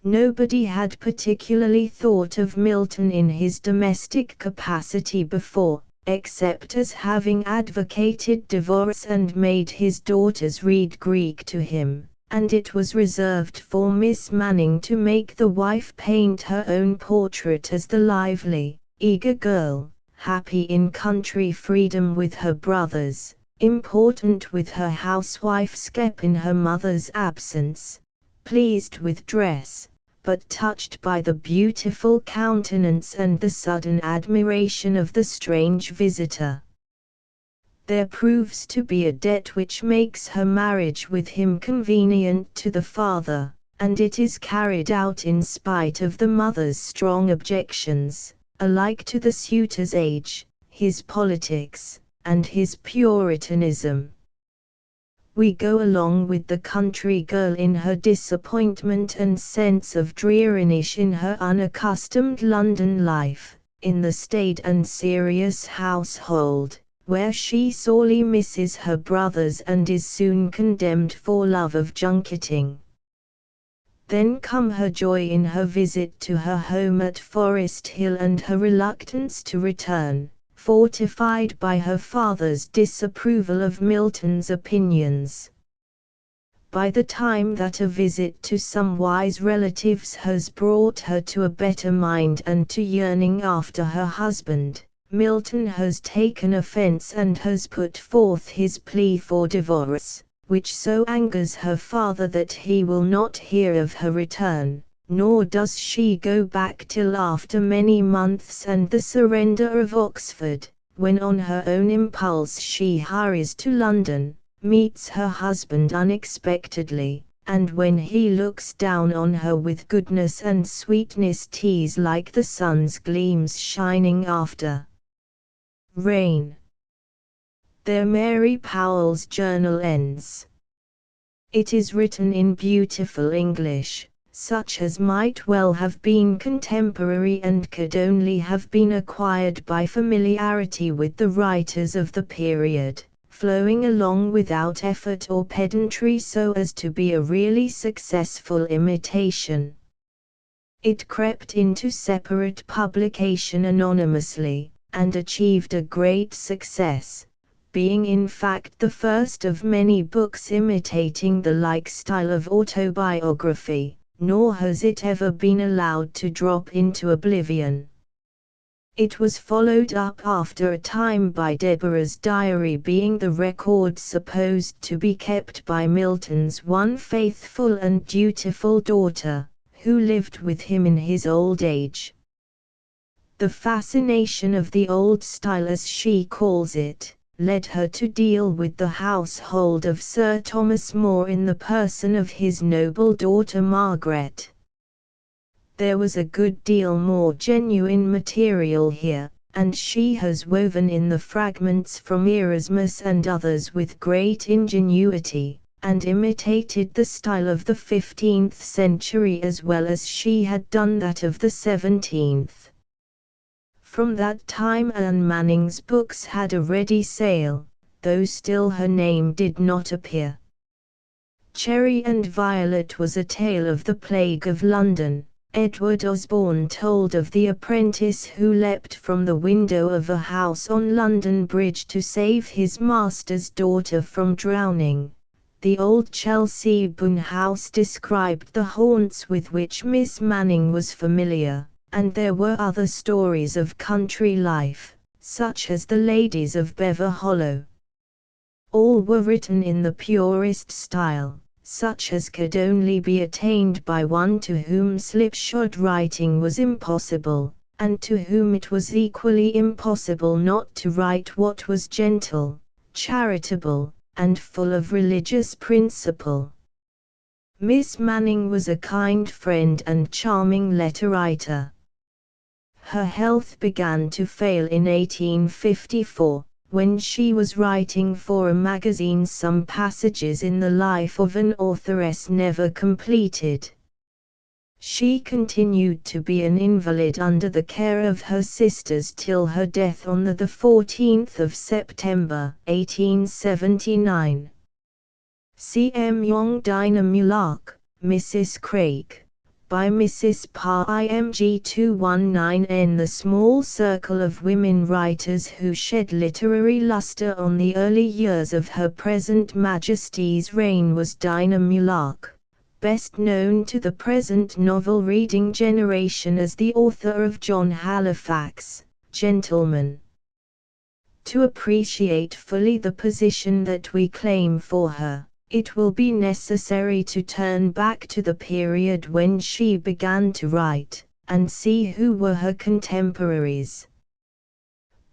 Nobody had particularly thought of Milton in his domestic capacity before, except as having advocated divorce and made his daughters read Greek to him, and it was reserved for Miss Manning to make the wife paint her own portrait as the lively, eager girl, happy in country freedom with her brothers, important with her housewife skep in her mother's absence, pleased with dress, but touched by the beautiful countenance and the sudden admiration of the strange visitor. There proves to be a debt which makes her marriage with him convenient to the father, and it is carried out in spite of the mother's strong objections, alike to the suitor's age, his politics, and his Puritanism. We go along with the country girl in her disappointment and sense of dreariness in her unaccustomed London life, in the staid and serious household, where she sorely misses her brothers and is soon condemned for love of junketing. Then come her joy in her visit to her home at Forest Hill and her reluctance to return, fortified by her father's disapproval of Milton's opinions. By the time that a visit to some wise relatives has brought her to a better mind and to yearning after her husband, Milton has taken offense and has put forth his plea for divorce, which so angers her father that he will not hear of her return, nor does she go back till after many months and the surrender of Oxford, when on her own impulse she hurries to London, meets her husband unexpectedly, and when he looks down on her with goodness and sweetness tease like the sun's gleams shining after rain. There Mary Powell's journal ends. It is written in beautiful English, such as might well have been contemporary and could only have been acquired by familiarity with the writers of the period, flowing along without effort or pedantry so as to be a really successful imitation. It crept into separate publication anonymously, and achieved a great success, being in fact the first of many books imitating the like style of autobiography, nor has it ever been allowed to drop into oblivion. It was followed up after a time by Deborah's Diary, being the record supposed to be kept by Milton's one faithful and dutiful daughter, who lived with him in his old age. The fascination of the old style, as she calls it, led her to deal with the household of Sir Thomas More in the person of his noble daughter Margaret. There was a good deal more genuine material here, and she has woven in the fragments from Erasmus and others with great ingenuity, and imitated the style of the 15th century as well as she had done that of the 17th. From that time Anne Manning's books had a ready sale, though still her name did not appear. Cherry and Violet was a tale of the plague of London. Edward Osborne told of the apprentice who leapt from the window of a house on London Bridge to save his master's daughter from drowning. The Old Chelsea Boon House described the haunts with which Miss Manning was familiar, and there were other stories of country life, such as The Ladies of Bever Hollow. All were written in the purest style, such as could only be attained by one to whom slipshod writing was impossible, and to whom it was equally impossible not to write what was gentle, charitable, and full of religious principle. Miss Manning was a kind friend and charming letter-writer. Her health began to fail in 1854, when she was writing for a magazine some passages in the life of an authoress never completed. She continued to be an invalid under the care of her sisters till her death on the 14th of September, 1879. C. M. Yong Dinah Mulak, Mrs. Craik, by Mrs. Pa Img 219N. The small circle of women writers who shed literary lustre on the early years of Her Present Majesty's reign was Dinah Mulak, best known to the present novel-reading generation as the author of John Halifax, Gentleman. To appreciate fully the position that we claim for her, it will be necessary to turn back to the period when she began to write, and see who were her contemporaries.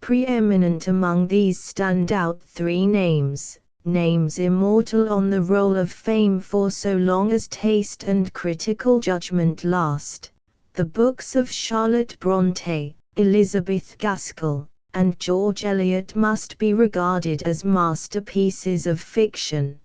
Preeminent among these stand out three names, names immortal on the roll of fame for so long as taste and critical judgment last: the books of Charlotte Brontë, Elizabeth Gaskell, and George Eliot must be regarded as masterpieces of fiction.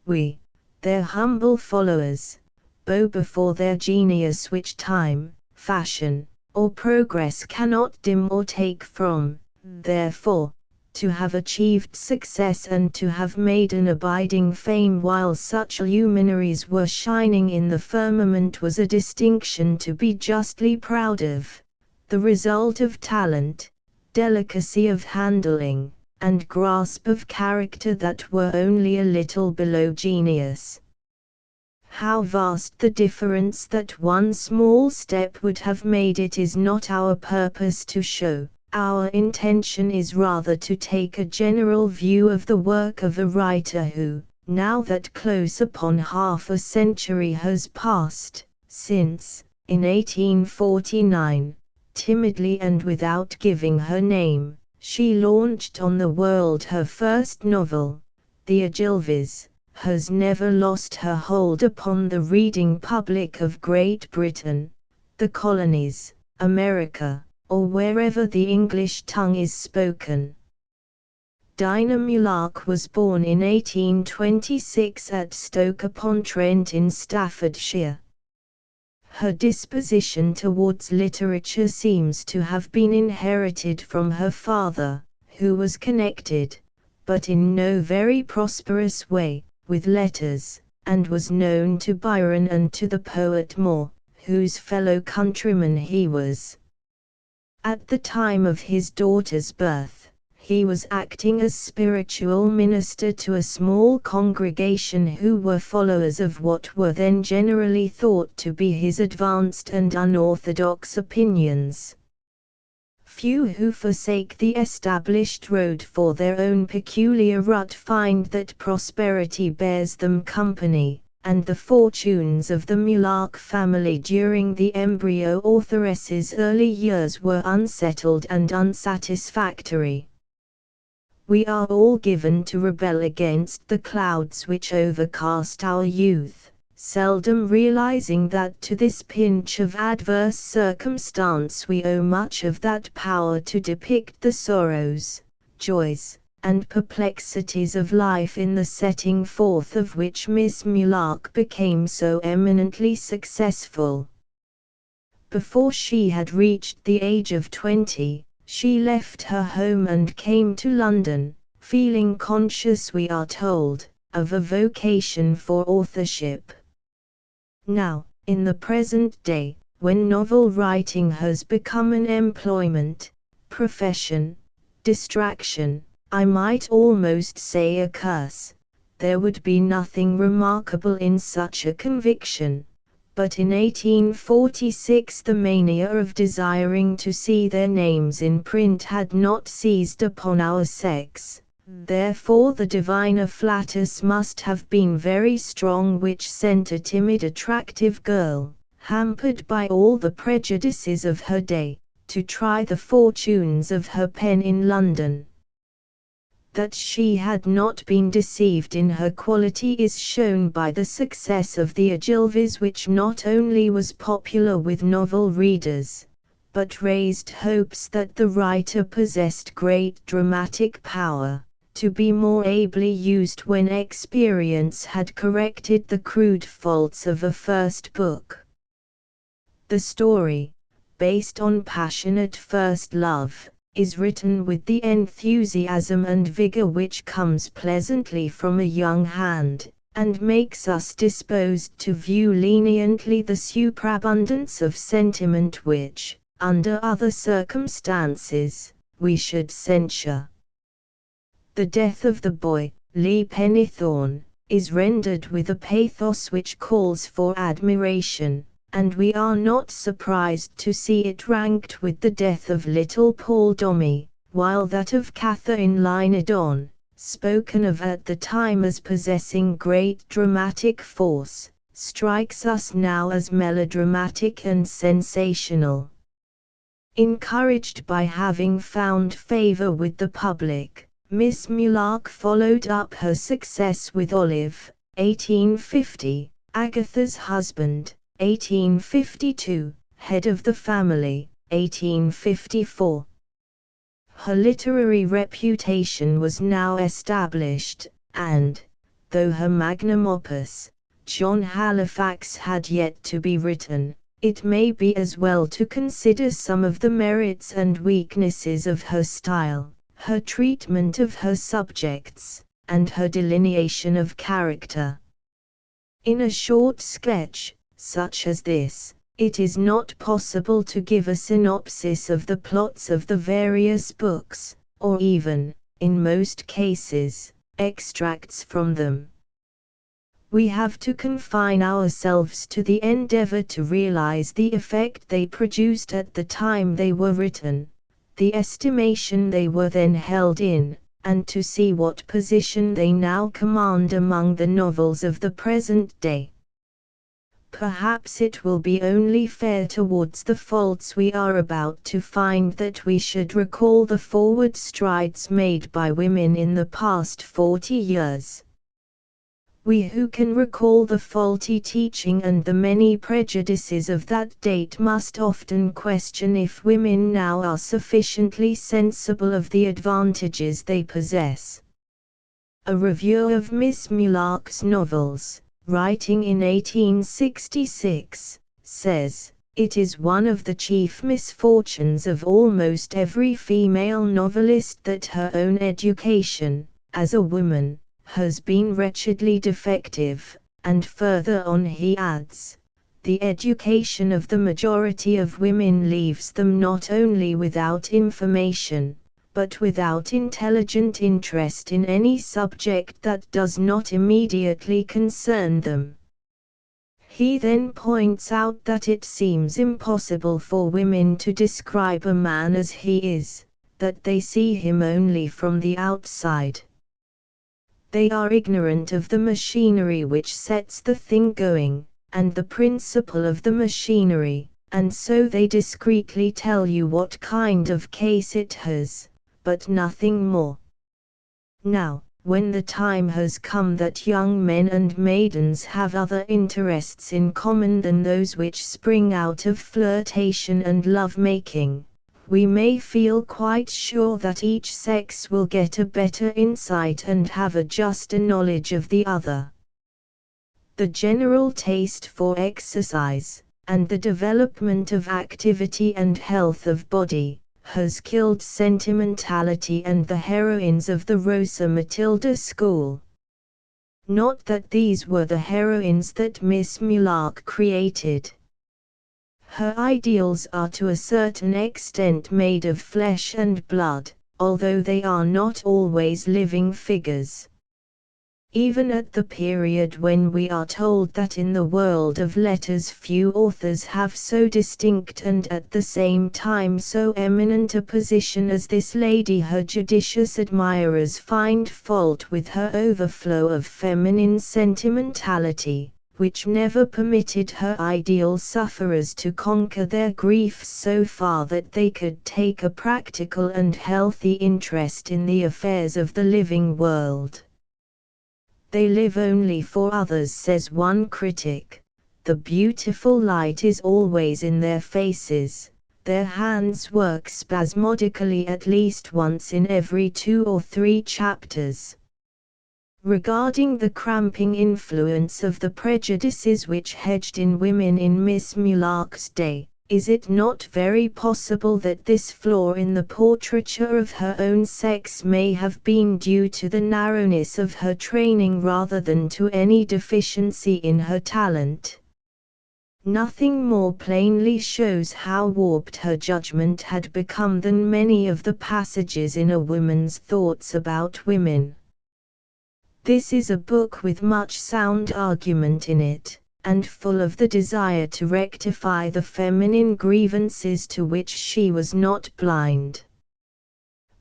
We, their humble followers, bow before their genius which time, fashion, or progress cannot dim or take from. Therefore, to have achieved success and to have made an abiding fame while such luminaries were shining in the firmament was a distinction to be justly proud of, the result of talent, delicacy of handling, and grasp of character that were only a little below genius. How vast the difference that one small step would have made it is not our purpose to show. Our intention is rather to take a general view of the work of a writer who, now that close upon half a century has passed, since, in 1849, timidly and without giving her name, she launched on the world her first novel, The Ogilvies, has never lost her hold upon the reading public of Great Britain, the colonies, America, or wherever the English tongue is spoken. Dinah Mulark was born in 1826 at Stoke-upon-Trent in Staffordshire. Her disposition towards literature seems to have been inherited from her father, who was connected, but in no very prosperous way, with letters, and was known to Byron and to the poet Moore, whose fellow countryman he was. At the time of his daughter's birth, he was acting as spiritual minister to a small congregation who were followers of what were then generally thought to be his advanced and unorthodox opinions. Few who forsake the established road for their own peculiar rut find that prosperity bears them company, and the fortunes of the Mulark family during the embryo authoress's early years were unsettled and unsatisfactory. We are all given to rebel against the clouds which overcast our youth, seldom realizing that to this pinch of adverse circumstance we owe much of that power to depict the sorrows, joys, and perplexities of life in the setting forth of which Miss Mulark became so eminently successful. Before she had reached the age of 20, she left her home and came to London, feeling conscious, we are told, of a vocation for authorship. Now, in the present day, when novel writing has become an employment, profession, distraction, I might almost say a curse, there would be nothing remarkable in such a conviction. But in 1846 the mania of desiring to see their names in print had not seized upon our sex. Therefore the divine afflatus must have been very strong which sent a timid attractive girl, hampered by all the prejudices of her day, to try the fortunes of her pen in London. That she had not been deceived in her quality is shown by the success of The Ogilvies, which not only was popular with novel readers, but raised hopes that the writer possessed great dramatic power, to be more ably used when experience had corrected the crude faults of a first book. The story, based on passionate first love, is written with the enthusiasm and vigor which comes pleasantly from a young hand, and makes us disposed to view leniently the superabundance of sentiment which, under other circumstances, we should censure. The death of the boy, Lee Pennythorn, is rendered with a pathos which calls for admiration, and we are not surprised to see it ranked with the death of little Paul Dombey, while that of Catherine Lynedon, spoken of at the time as possessing great dramatic force, strikes us now as melodramatic and sensational. Encouraged by having found favor with the public, Miss Mulark followed up her success with Olive, 1850, Agatha's husband, 1852, head of the family, 1854. Her literary reputation was now established, and, though her magnum opus, John Halifax, had yet to be written, it may be as well to consider some of the merits and weaknesses of her style, her treatment of her subjects, and her delineation of character. In a short sketch, such as this, it is not possible to give a synopsis of the plots of the various books, or even, in most cases, extracts from them. We have to confine ourselves to the endeavor to realize the effect they produced at the time they were written, the estimation they were then held in, and to see what position they now command among the novels of the present day. Perhaps it will be only fair towards the faults we are about to find that we should recall the forward strides made by women in the past 40 years. We who can recall the faulty teaching and the many prejudices of that date must often question if women now are sufficiently sensible of the advantages they possess. A reviewer of Miss Mulark's novels, writing in 1866, says, "It is one of the chief misfortunes of almost every female novelist that her own education, as a woman, has been wretchedly defective," and further on he adds, "The education of the majority of women leaves them not only without information, but without intelligent interest in any subject that does not immediately concern them." He then points out that it seems impossible for women to describe a man as he is, that they see him only from the outside. They are ignorant of the machinery which sets the thing going, and the principle of the machinery, and so they discreetly tell you what kind of case it has, but nothing more. Now, when the time has come that young men and maidens have other interests in common than those which spring out of flirtation and love-making, we may feel quite sure that each sex will get a better insight and have a juster knowledge of the other. The general taste for exercise, and the development of activity and health of body, has killed sentimentality and the heroines of the Rosa Matilda school. Not that these were the heroines that Miss Mulark created. Her ideals are to a certain extent made of flesh and blood, although they are not always living figures. Even at the period when we are told that in the world of letters few authors have so distinct and at the same time so eminent a position as this lady, her judicious admirers find fault with her overflow of feminine sentimentality, which never permitted her ideal sufferers to conquer their griefs so far that they could take a practical and healthy interest in the affairs of the living world. "They live only for others," says one critic. "The beautiful light is always in their faces, their hands work spasmodically at least once in every 2 or 3 chapters." Regarding the cramping influence of the prejudices which hedged in women in Miss Mulark's day, is it not very possible that this flaw in the portraiture of her own sex may have been due to the narrowness of her training rather than to any deficiency in her talent? Nothing more plainly shows how warped her judgment had become than many of the passages in a woman's thoughts about women. This is a book with much sound argument in it, and full of the desire to rectify the feminine grievances to which she was not blind.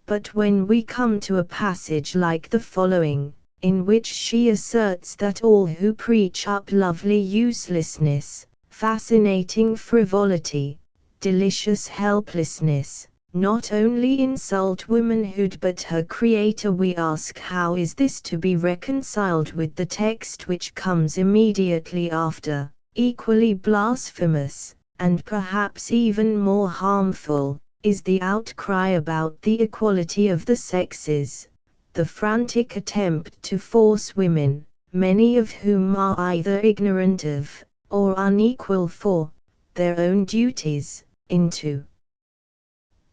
But when we come to a passage like the following, in which she asserts that all who preach up lovely uselessness, fascinating frivolity, delicious helplessness, not only insult womanhood but her creator. We ask, how is this to be reconciled with the text which comes immediately after, equally blasphemous, and perhaps even more harmful, is the outcry about the equality of the sexes, the frantic attempt to force women, many of whom are either ignorant of, or unequal for, their own duties, into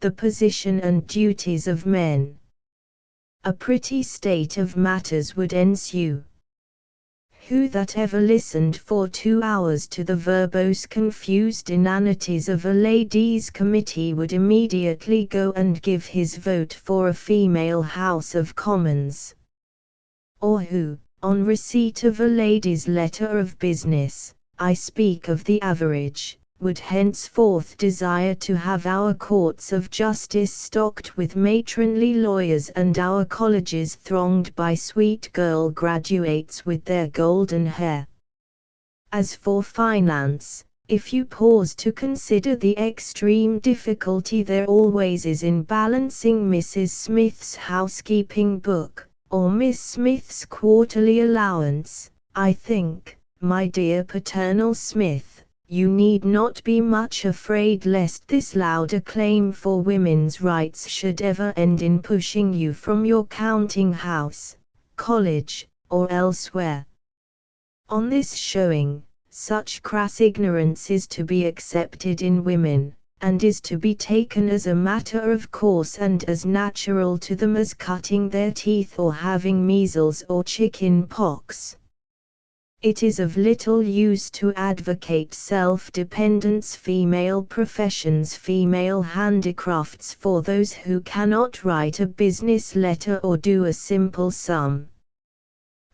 the position and duties of men. A pretty state of matters would ensue. Who that ever listened for 2 hours to the verbose confused inanities of a ladies' committee would immediately go and give his vote for a female House of Commons? Or who, on receipt of a lady's letter of business, I speak of the average, would henceforth desire to have our courts of justice stocked with matronly lawyers and our colleges thronged by sweet girl graduates with their golden hair? As for finance, if you pause to consider the extreme difficulty there always is in balancing Mrs. Smith's housekeeping book, or Miss Smith's quarterly allowance, I think, my dear paternal Smith, you need not be much afraid lest this loud acclaim for women's rights should ever end in pushing you from your counting house, college, or elsewhere. On this showing, such crass ignorance is to be accepted in women, and is to be taken as a matter of course and as natural to them as cutting their teeth or having measles or chicken pox. It is of little use to advocate self-dependence, female professions, female handicrafts for those who cannot write a business letter or do a simple sum.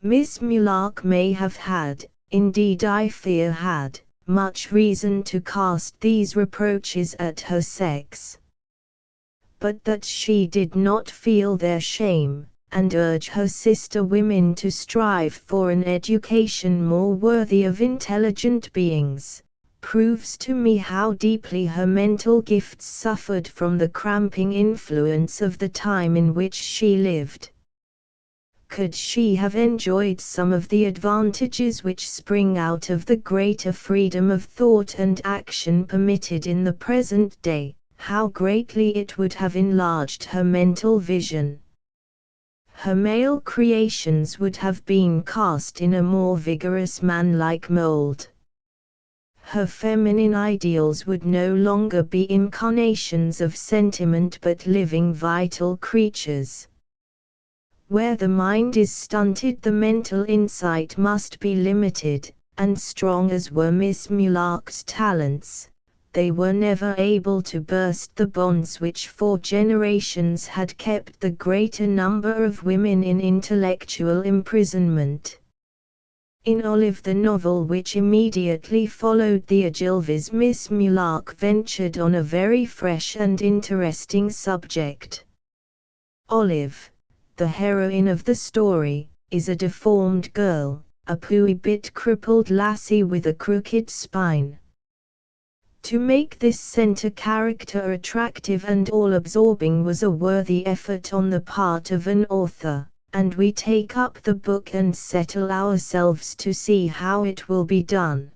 Miss Mulark may have had, indeed I fear had, much reason to cast these reproaches at her sex. But that she did not feel their shame, and urge her sister women to strive for an education more worthy of intelligent beings, proves to me how deeply her mental gifts suffered from the cramping influence of the time in which she lived. Could she have enjoyed some of the advantages which spring out of the greater freedom of thought and action permitted in the present day, how greatly it would have enlarged her mental vision. Her male creations would have been cast in a more vigorous man-like mold. Her feminine ideals would no longer be incarnations of sentiment but living vital creatures. Where the mind is stunted, the mental insight must be limited, and strong as were Miss Mulark's talents, they were never able to burst the bonds which for generations had kept the greater number of women in intellectual imprisonment. In Olive, the novel which immediately followed the Agilvies, Miss Mulark ventured on a very fresh and interesting subject. Olive, the heroine of the story, is a deformed girl, a pooey-bit crippled lassie with a crooked spine. To make this center character attractive and all-absorbing was a worthy effort on the part of an author, and we take up the book and settle ourselves to see how it will be done.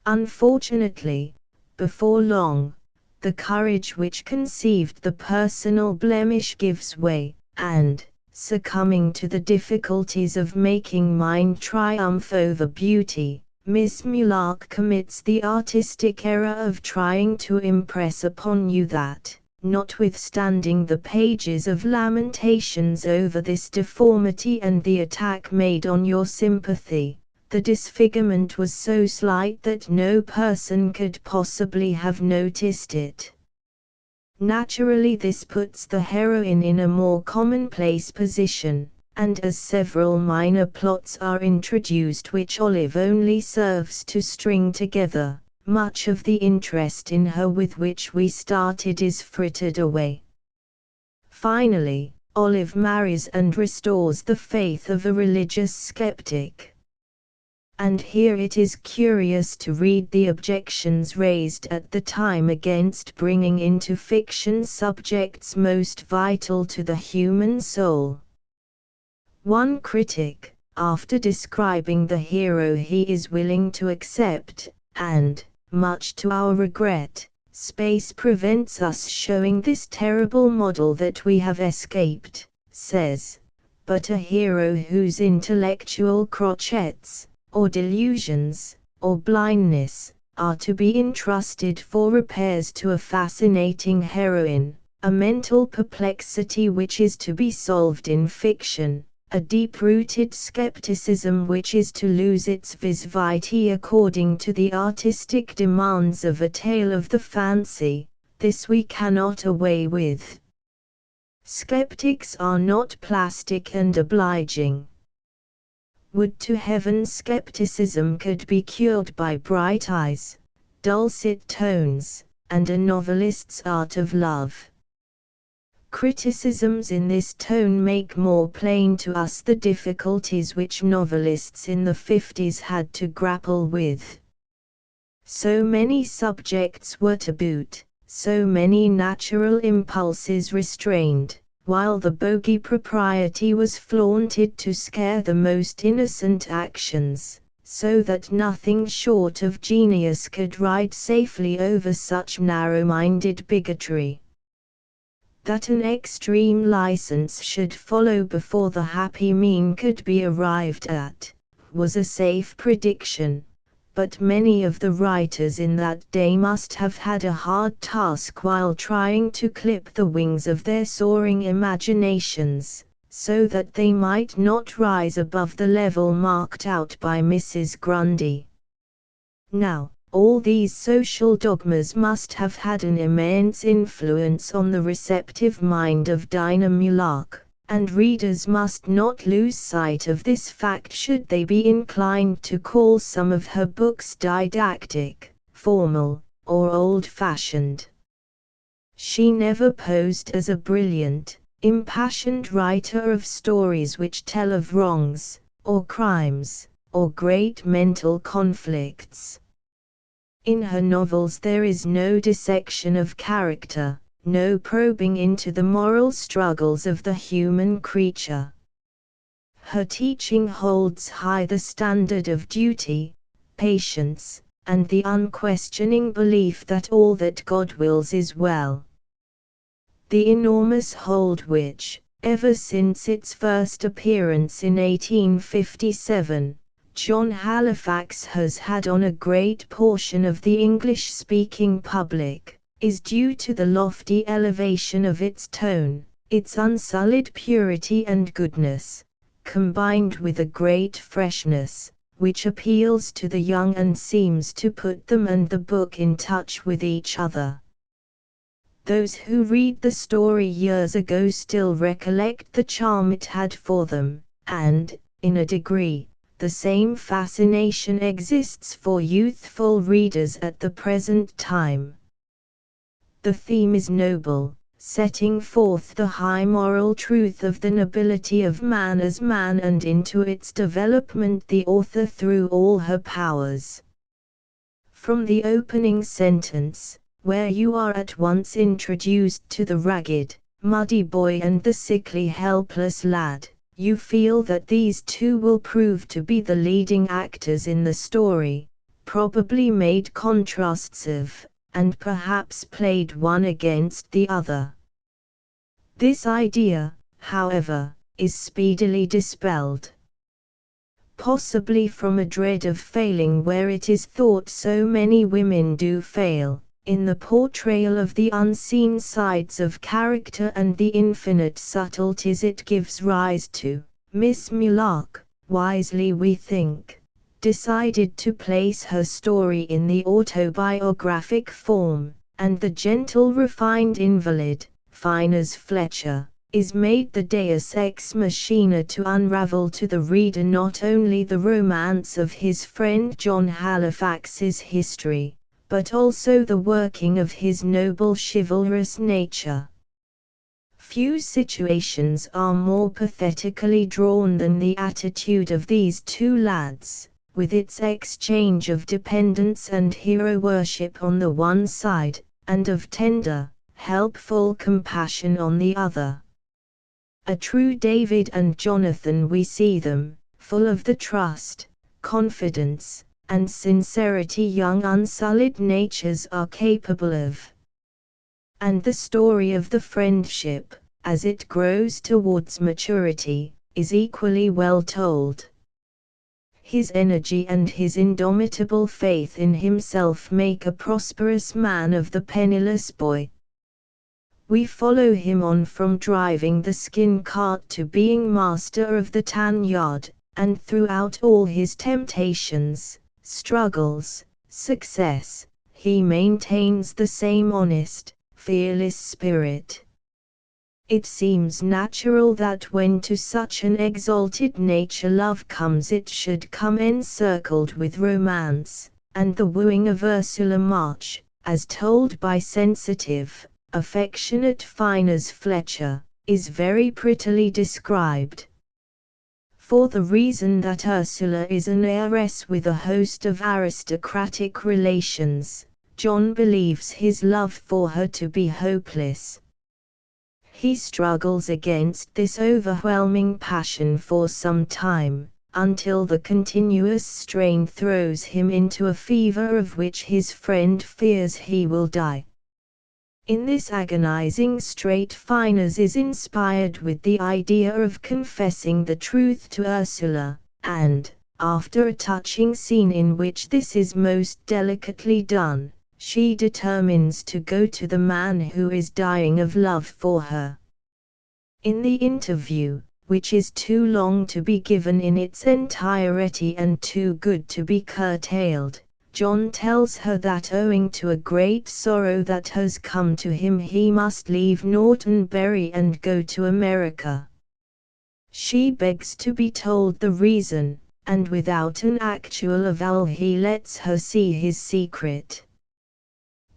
Unfortunately, before long, the courage which conceived the personal blemish gives way, and, succumbing to the difficulties of making mind triumph over beauty, Miss Mulark commits the artistic error of trying to impress upon you that, notwithstanding the pages of lamentations over this deformity and the attack made on your sympathy, the disfigurement was so slight that no person could possibly have noticed it. Naturally, this puts the heroine in a more commonplace position, and as several minor plots are introduced which Olive only serves to string together, much of the interest in her with which we started is frittered away. Finally, Olive marries and restores the faith of a religious skeptic. And here it is curious to read the objections raised at the time against bringing into fiction subjects most vital to the human soul. One critic, after describing the hero he is willing to accept, and, much to our regret, space prevents us showing this terrible model that we have escaped, says, but a hero whose intellectual crotchets, or delusions, or blindness, are to be entrusted for repairs to a fascinating heroine, a mental perplexity which is to be solved in fiction, a deep-rooted skepticism which is to lose its visivity according to the artistic demands of a tale of the fancy, this we cannot away with. Skeptics are not plastic and obliging. Would to heaven skepticism could be cured by bright eyes, dulcet tones, and a novelist's art of love. Criticisms in this tone make more plain to us the difficulties which novelists in the 50s had to grapple with. So many subjects were tabooed, so many natural impulses restrained, while the bogey propriety was flaunted to scare the most innocent actions, so that nothing short of genius could ride safely over such narrow-minded bigotry. That an extreme license should follow before the happy mean could be arrived at, was a safe prediction. But many of the writers in that day must have had a hard task while trying to clip the wings of their soaring imaginations, so that they might not rise above the level marked out by Mrs. Grundy. Now, all these social dogmas must have had an immense influence on the receptive mind of Dinah Mulock, and readers must not lose sight of this fact should they be inclined to call some of her books didactic, formal, or old-fashioned. She never posed as a brilliant, impassioned writer of stories which tell of wrongs, or crimes, or great mental conflicts. In her novels there is no dissection of character, no probing into the moral struggles of the human creature. Her teaching holds high the standard of duty, patience, and the unquestioning belief that all that God wills is well. The enormous hold which, ever since its first appearance in 1857, John Halifax has had on a great portion of the English-speaking public, is due to the lofty elevation of its tone, its unsullied purity and goodness, combined with a great freshness, which appeals to the young and seems to put them and the book in touch with each other. Those who read the story years ago still recollect the charm it had for them, and, in a degree, the same fascination exists for youthful readers at the present time. The theme is noble, setting forth the high moral truth of the nobility of man as man, and into its development the author threw all her powers. From the opening sentence, where you are at once introduced to the ragged, muddy boy and the sickly helpless lad, you feel that these two will prove to be the leading actors in the story, probably made contrasts of, and perhaps played one against the other. This idea, however, is speedily dispelled. Possibly from a dread of failing where it is thought so many women do fail, in the portrayal of the unseen sides of character and the infinite subtleties it gives rise to, Miss Mulock, wisely we think, decided to place her story in the autobiographic form, and the gentle refined invalid, fine as Fletcher, is made the deus ex machina to unravel to the reader not only the romance of his friend John Halifax's history, but also the working of his noble chivalrous nature. Few situations are more pathetically drawn than the attitude of these two lads, with its exchange of dependence and hero worship on the one side, and of tender, helpful compassion on the other. A true David and Jonathan we see them, full of the trust, confidence, and sincerity young unsullied natures are capable of. And the story of the friendship, as it grows towards maturity, is equally well told. His energy and his indomitable faith in himself make a prosperous man of the penniless boy. We follow him on from driving the skin cart to being master of the tan yard, and throughout all his temptations, struggles, success, he maintains the same honest, fearless spirit. It seems natural that when to such an exalted nature love comes, it should come encircled with romance, and the wooing of Ursula March, as told by sensitive, affectionate Phineas Fletcher, is very prettily described. For the reason that Ursula is an heiress with a host of aristocratic relations, John believes his love for her to be hopeless. He struggles against this overwhelming passion for some time, until the continuous strain throws him into a fever of which his friend fears he will die. In this agonizing strait Phineas is inspired with the idea of confessing the truth to Ursula, and, after a touching scene in which this is most delicately done, she determines to go to the man who is dying of love for her. In the interview, which is too long to be given in its entirety and too good to be curtailed, John tells her that owing to a great sorrow that has come to him he must leave Norton Bury and go to America. She begs to be told the reason, and without an actual avowal he lets her see his secret.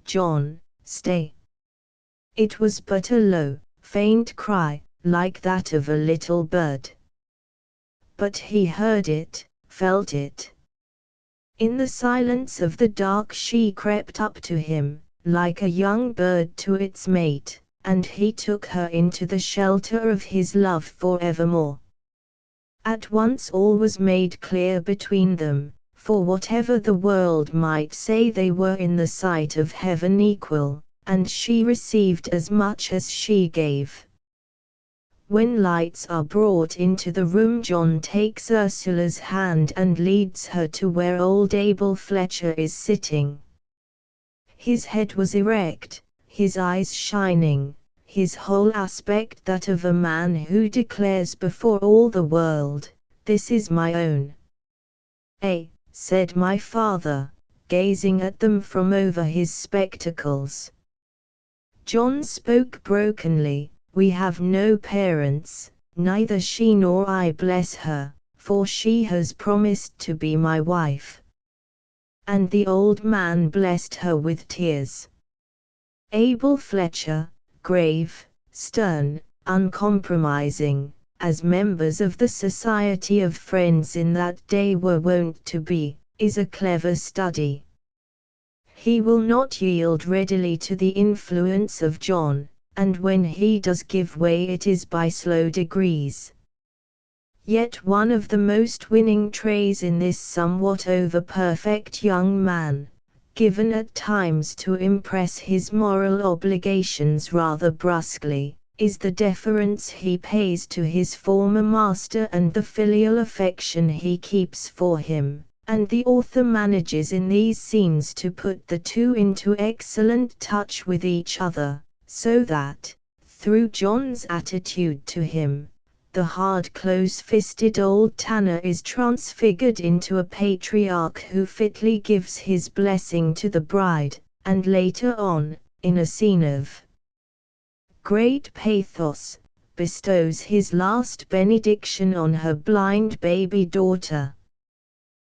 John, stay. It was but a low, faint cry, like that of a little bird. But he heard it, felt it. In the silence of the dark she crept up to him, like a young bird to its mate, and he took her into the shelter of his love forevermore. At once all was made clear between them, for whatever the world might say they were in the sight of heaven equal, and she received as much as she gave. When lights are brought into the room John takes Ursula's hand and leads her to where old Abel Fletcher is sitting. His head was erect, his eyes shining, his whole aspect that of a man who declares before all the world, "This is my own." Said my father, gazing at them from over his spectacles. John spoke brokenly. "We have no parents, neither she nor I, bless her, for she has promised to be my wife." And the old man blessed her with tears. Abel Fletcher, grave, stern, uncompromising, as members of the Society of Friends in that day were wont to be, is a clever study. He will not yield readily to the influence of John, and when he does give way it is by slow degrees. Yet one of the most winning traits in this somewhat over-perfect young man, given at times to impress his moral obligations rather brusquely, is the deference he pays to his former master and the filial affection he keeps for him, and the author manages in these scenes to put the two into excellent touch with each other, so that, through John's attitude to him, the hard close-fisted old tanner is transfigured into a patriarch who fitly gives his blessing to the bride, and later on, in a scene of great pathos, bestows his last benediction on her blind baby daughter.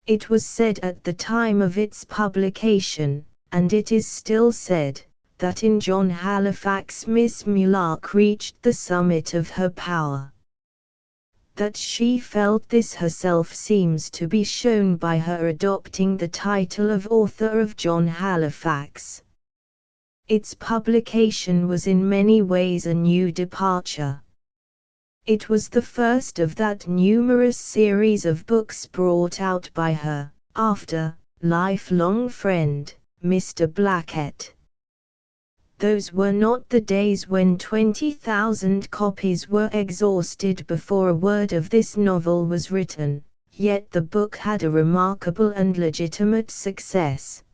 It was said at the time of its publication, and it is still said, that in John Halifax Miss Mulark reached the summit of her power. That she felt this herself seems to be shown by her adopting the title of author of John Halifax. Its publication was in many ways a new departure. It was the first of that numerous series of books brought out by her, after lifelong friend, Mr. Blackett. Those were not the days when 20,000 copies were exhausted before a word of this novel was written, yet the book had a remarkable and legitimate success.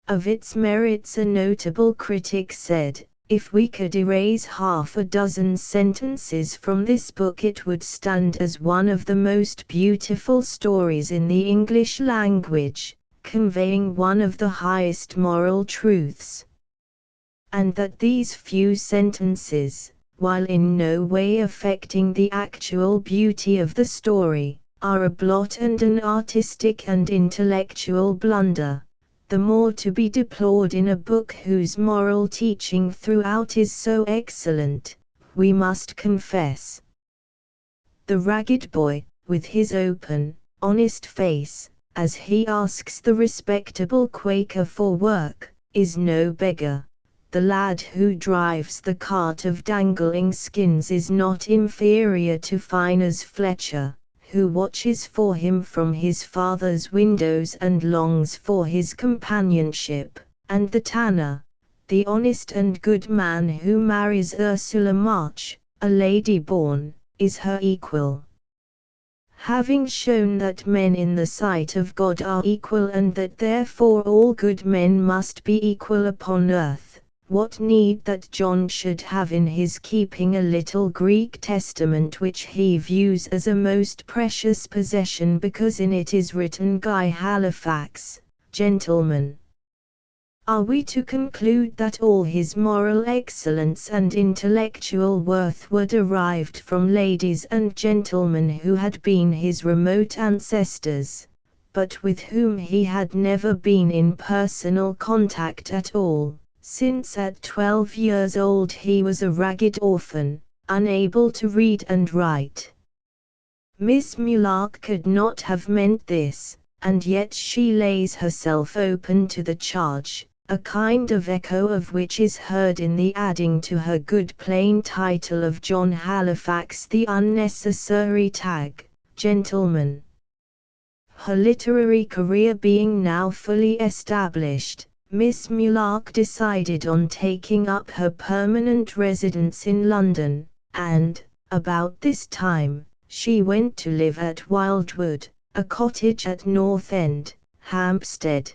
Of its merits a notable critic said, "If we could erase half a dozen sentences from this book it would stand as one of the most beautiful stories in the English language, conveying one of the highest moral truths." And that these few sentences, while in no way affecting the actual beauty of the story, are a blot and an artistic and intellectual blunder, the more to be deplored in a book whose moral teaching throughout is so excellent, we must confess. The ragged boy, with his open, honest face, as he asks the respectable Quaker for work, is no beggar. The lad who drives the cart of dangling skins is not inferior to Finners Fletcher, who watches for him from his father's windows and longs for his companionship, and the tanner, the honest and good man who marries Ursula March, a lady born, is her equal. Having shown that men in the sight of God are equal and that therefore all good men must be equal upon earth, what need that John should have in his keeping a little Greek Testament which he views as a most precious possession because in it is written Guy Halifax, gentleman? Are we to conclude that all his moral excellence and intellectual worth were derived from ladies and gentlemen who had been his remote ancestors, but with whom he had never been in personal contact at all, since at 12 years old he was a ragged orphan, unable to read and write? Miss Mulark could not have meant this, and yet she lays herself open to the charge, a kind of echo of which is heard in the adding to her good plain title of John Halifax the unnecessary tag, gentleman. Her literary career being now fully established, Miss Mulark decided on taking up her permanent residence in London, and, about this time, she went to live at Wildwood, a cottage at North End, Hampstead.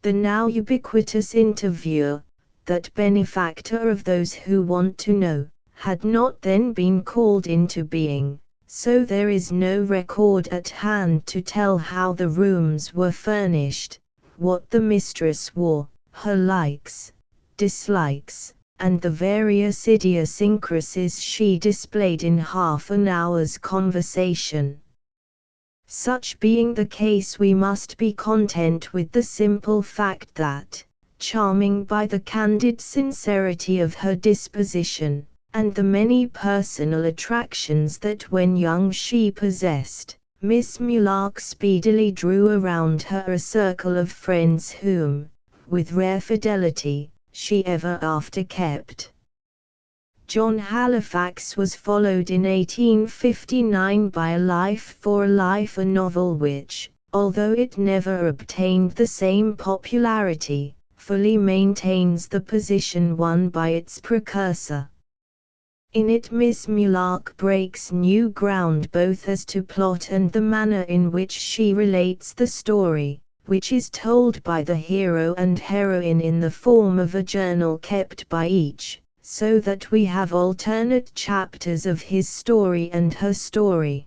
The now ubiquitous interviewer, that benefactor of those who want to know, had not then been called into being, so there is no record at hand to tell how the rooms were furnished, what the mistress wore, her likes, dislikes, and the various idiosyncrasies she displayed in half an hour's conversation. Such being the case, we must be content with the simple fact that, charming by the candid sincerity of her disposition, and the many personal attractions that when young she possessed, Miss Mulark speedily drew around her a circle of friends whom, with rare fidelity, she ever after kept. John Halifax was followed in 1859 by A Life for a Life, a novel which, although it never obtained the same popularity, fully maintains the position won by its precursor. In it Miss Mulark breaks new ground both as to plot and the manner in which she relates the story, which is told by the hero and heroine in the form of a journal kept by each, so that we have alternate chapters of his story and her story.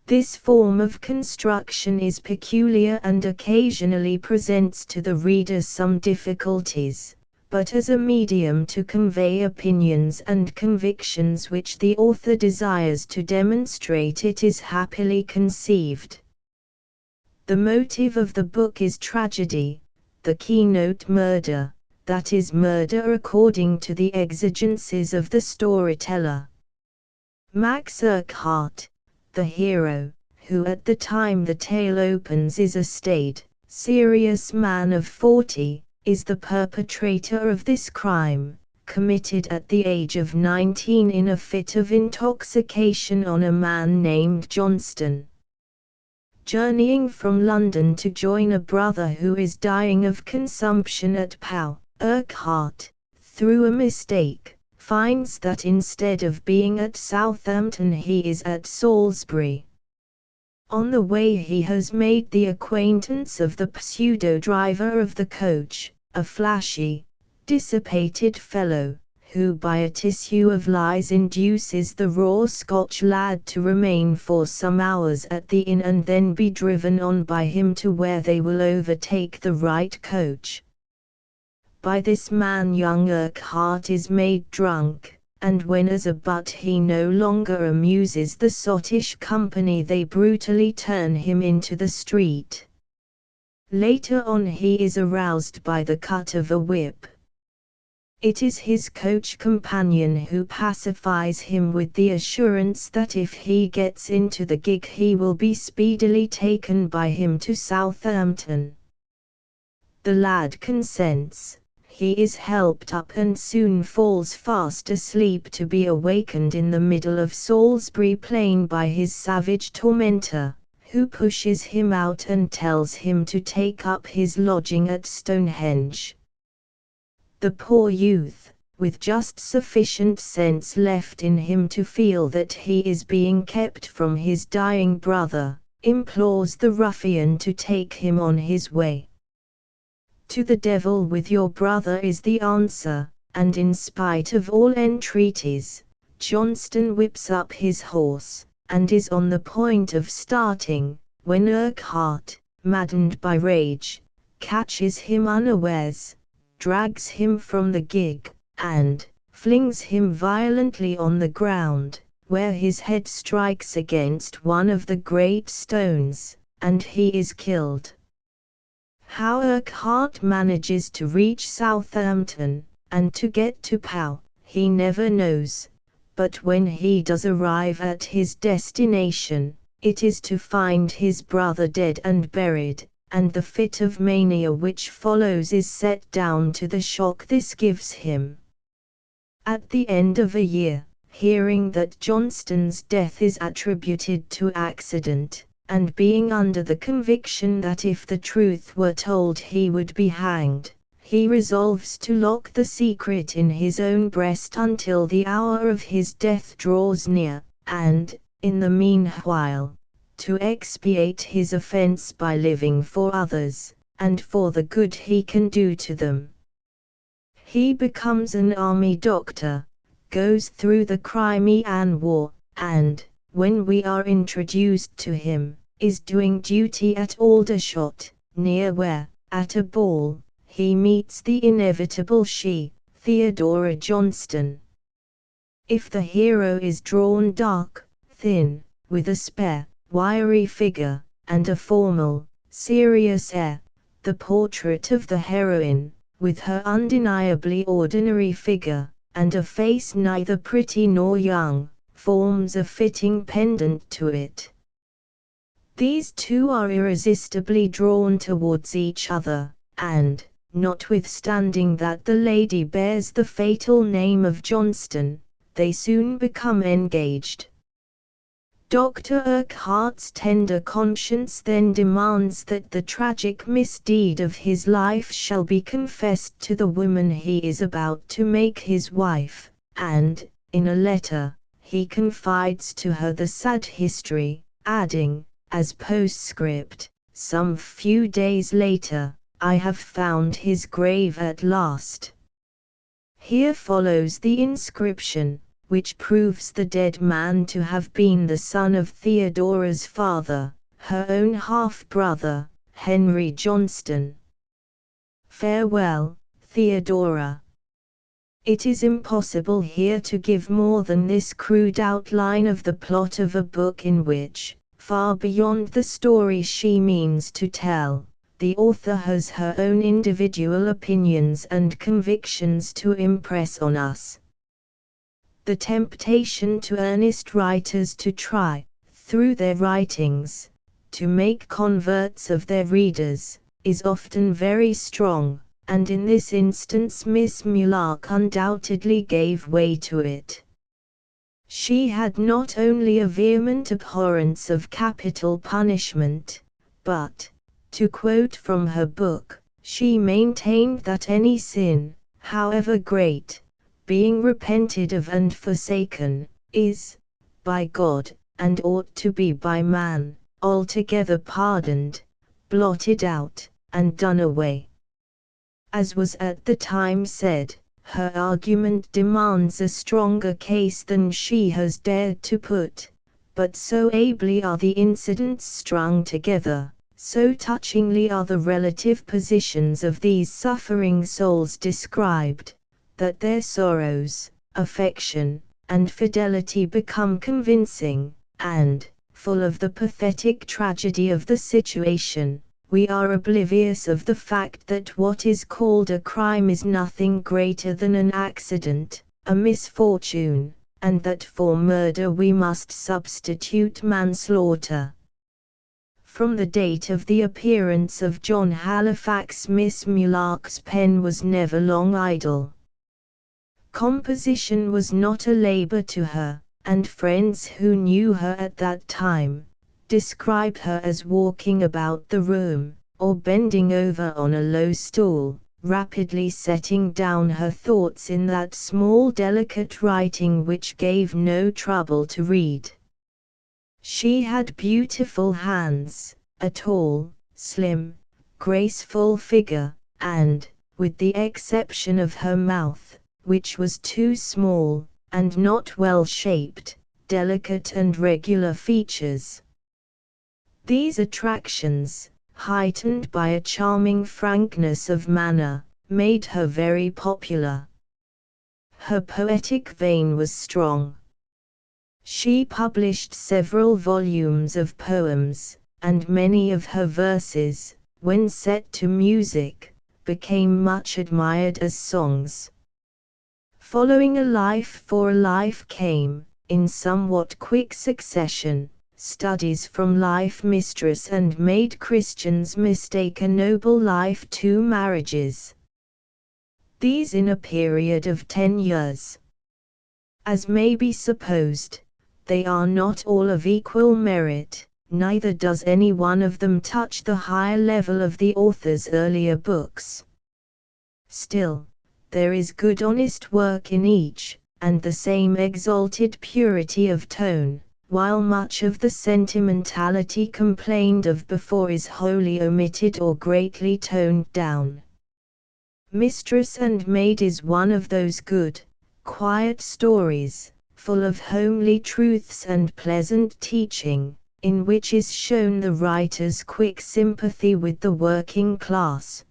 This form of construction is peculiar and occasionally presents to the reader some difficulties, but as a medium to convey opinions and convictions which the author desires to demonstrate, it is happily conceived. The motive of the book is tragedy, the keynote murder, that is murder according to the exigencies of the storyteller. Max Urquhart, the hero, who at the time the tale opens is a staid, serious man of 40, is the perpetrator of this crime, committed at the age of 19 in a fit of intoxication on a man named Johnston. Journeying from London to join a brother who is dying of consumption at Pau, Urquhart, through a mistake, finds that instead of being at Southampton he is at Salisbury. On the way he has made the acquaintance of the pseudo-driver of the coach, a flashy, dissipated fellow, who by a tissue of lies induces the raw Scotch lad to remain for some hours at the inn and then be driven on by him to where they will overtake the right coach. By this man young Urquhart is made drunk, and when as a butt he no longer amuses the sottish company they brutally turn him into the street. Later on he is aroused by the cut of a whip. It is his coach companion who pacifies him with the assurance that if he gets into the gig he will be speedily taken by him to Southampton. The lad consents. He is helped up and soon falls fast asleep to be awakened in the middle of Salisbury Plain by his savage tormentor, who pushes him out and tells him to take up his lodging at Stonehenge. The poor youth, with just sufficient sense left in him to feel that he is being kept from his dying brother, implores the ruffian to take him on his way. To the devil with your brother is the answer, and in spite of all entreaties, Johnston whips up his horse, and is on the point of starting, when Urquhart, maddened by rage, catches him unawares, drags him from the gig, and flings him violently on the ground, where his head strikes against one of the great stones, and he is killed. How Urquhart manages to reach Southampton, and to get to Pau, he never knows, but when he does arrive at his destination, it is to find his brother dead and buried, and the fit of mania which follows is set down to the shock this gives him. At the end of a year, hearing that Johnston's death is attributed to accident, and being under the conviction that if the truth were told he would be hanged, he resolves to lock the secret in his own breast until the hour of his death draws near, and, in the meanwhile, to expiate his offense by living for others, and for the good he can do to them. He becomes an army doctor, goes through the Crimean War, and, when we are introduced to him, is doing duty at Aldershot, near where, at a ball, he meets the inevitable she, Theodora Johnston. If the hero is drawn dark, thin, with a spare, wiry figure, and a formal, serious air, the portrait of the heroine, with her undeniably ordinary figure, and a face neither pretty nor young, forms a fitting pendant to it. These two are irresistibly drawn towards each other, and, notwithstanding that the lady bears the fatal name of Johnston, they soon become engaged. Dr. Urquhart's tender conscience then demands that the tragic misdeed of his life shall be confessed to the woman he is about to make his wife, and, in a letter, he confides to her the sad history, adding, as postscript, some few days later, I have found his grave at last. Here follows the inscription, which proves the dead man to have been the son of Theodora's father, her own half-brother, Henry Johnston. Farewell, Theodora. It is impossible here to give more than this crude outline of the plot of a book in which, far beyond the story she means to tell, the author has her own individual opinions and convictions to impress on us. The temptation to earnest writers to try, through their writings, to make converts of their readers, is often very strong, and in this instance Miss Mulark undoubtedly gave way to it. She had not only a vehement abhorrence of capital punishment, but, to quote from her book, she maintained that any sin, however great, being repented of and forsaken, is, by God, and ought to be by man, altogether pardoned, blotted out, and done away. As was at the time said, her argument demands a stronger case than she has dared to put, but so ably are the incidents strung together, so touchingly are the relative positions of these suffering souls described, that their sorrows, affection, and fidelity become convincing, and, full of the pathetic tragedy of the situation, we are oblivious of the fact that what is called a crime is nothing greater than an accident, a misfortune, and that for murder we must substitute manslaughter. From the date of the appearance of John Halifax, Miss Mulark's pen was never long idle. Composition was not a labor to her, and friends who knew her at that time described her as walking about the room, or bending over on a low stool, rapidly setting down her thoughts in that small delicate writing which gave no trouble to read. She had beautiful hands, a tall, slim, graceful figure, and, with the exception of her mouth, which was too small, and not well shaped, delicate and regular features. These attractions, heightened by a charming frankness of manner, made her very popular. Her poetic vein was strong. She published several volumes of poems, and many of her verses, when set to music, became much admired as songs. Following A Life for a Life came, in somewhat quick succession, Studies from Life, Mistress and Made Christians Mistake a Noble Life, Two Marriages. These in a period of 10 years. As may be supposed, they are not all of equal merit, neither does any one of them touch the higher level of the author's earlier books. Still, there is good honest work in each, and the same exalted purity of tone, while much of the sentimentality complained of before is wholly omitted or greatly toned down. Mistress and Maid is one of those good, quiet stories, full of homely truths and pleasant teaching, in which is shown the writer's quick sympathy with the working class.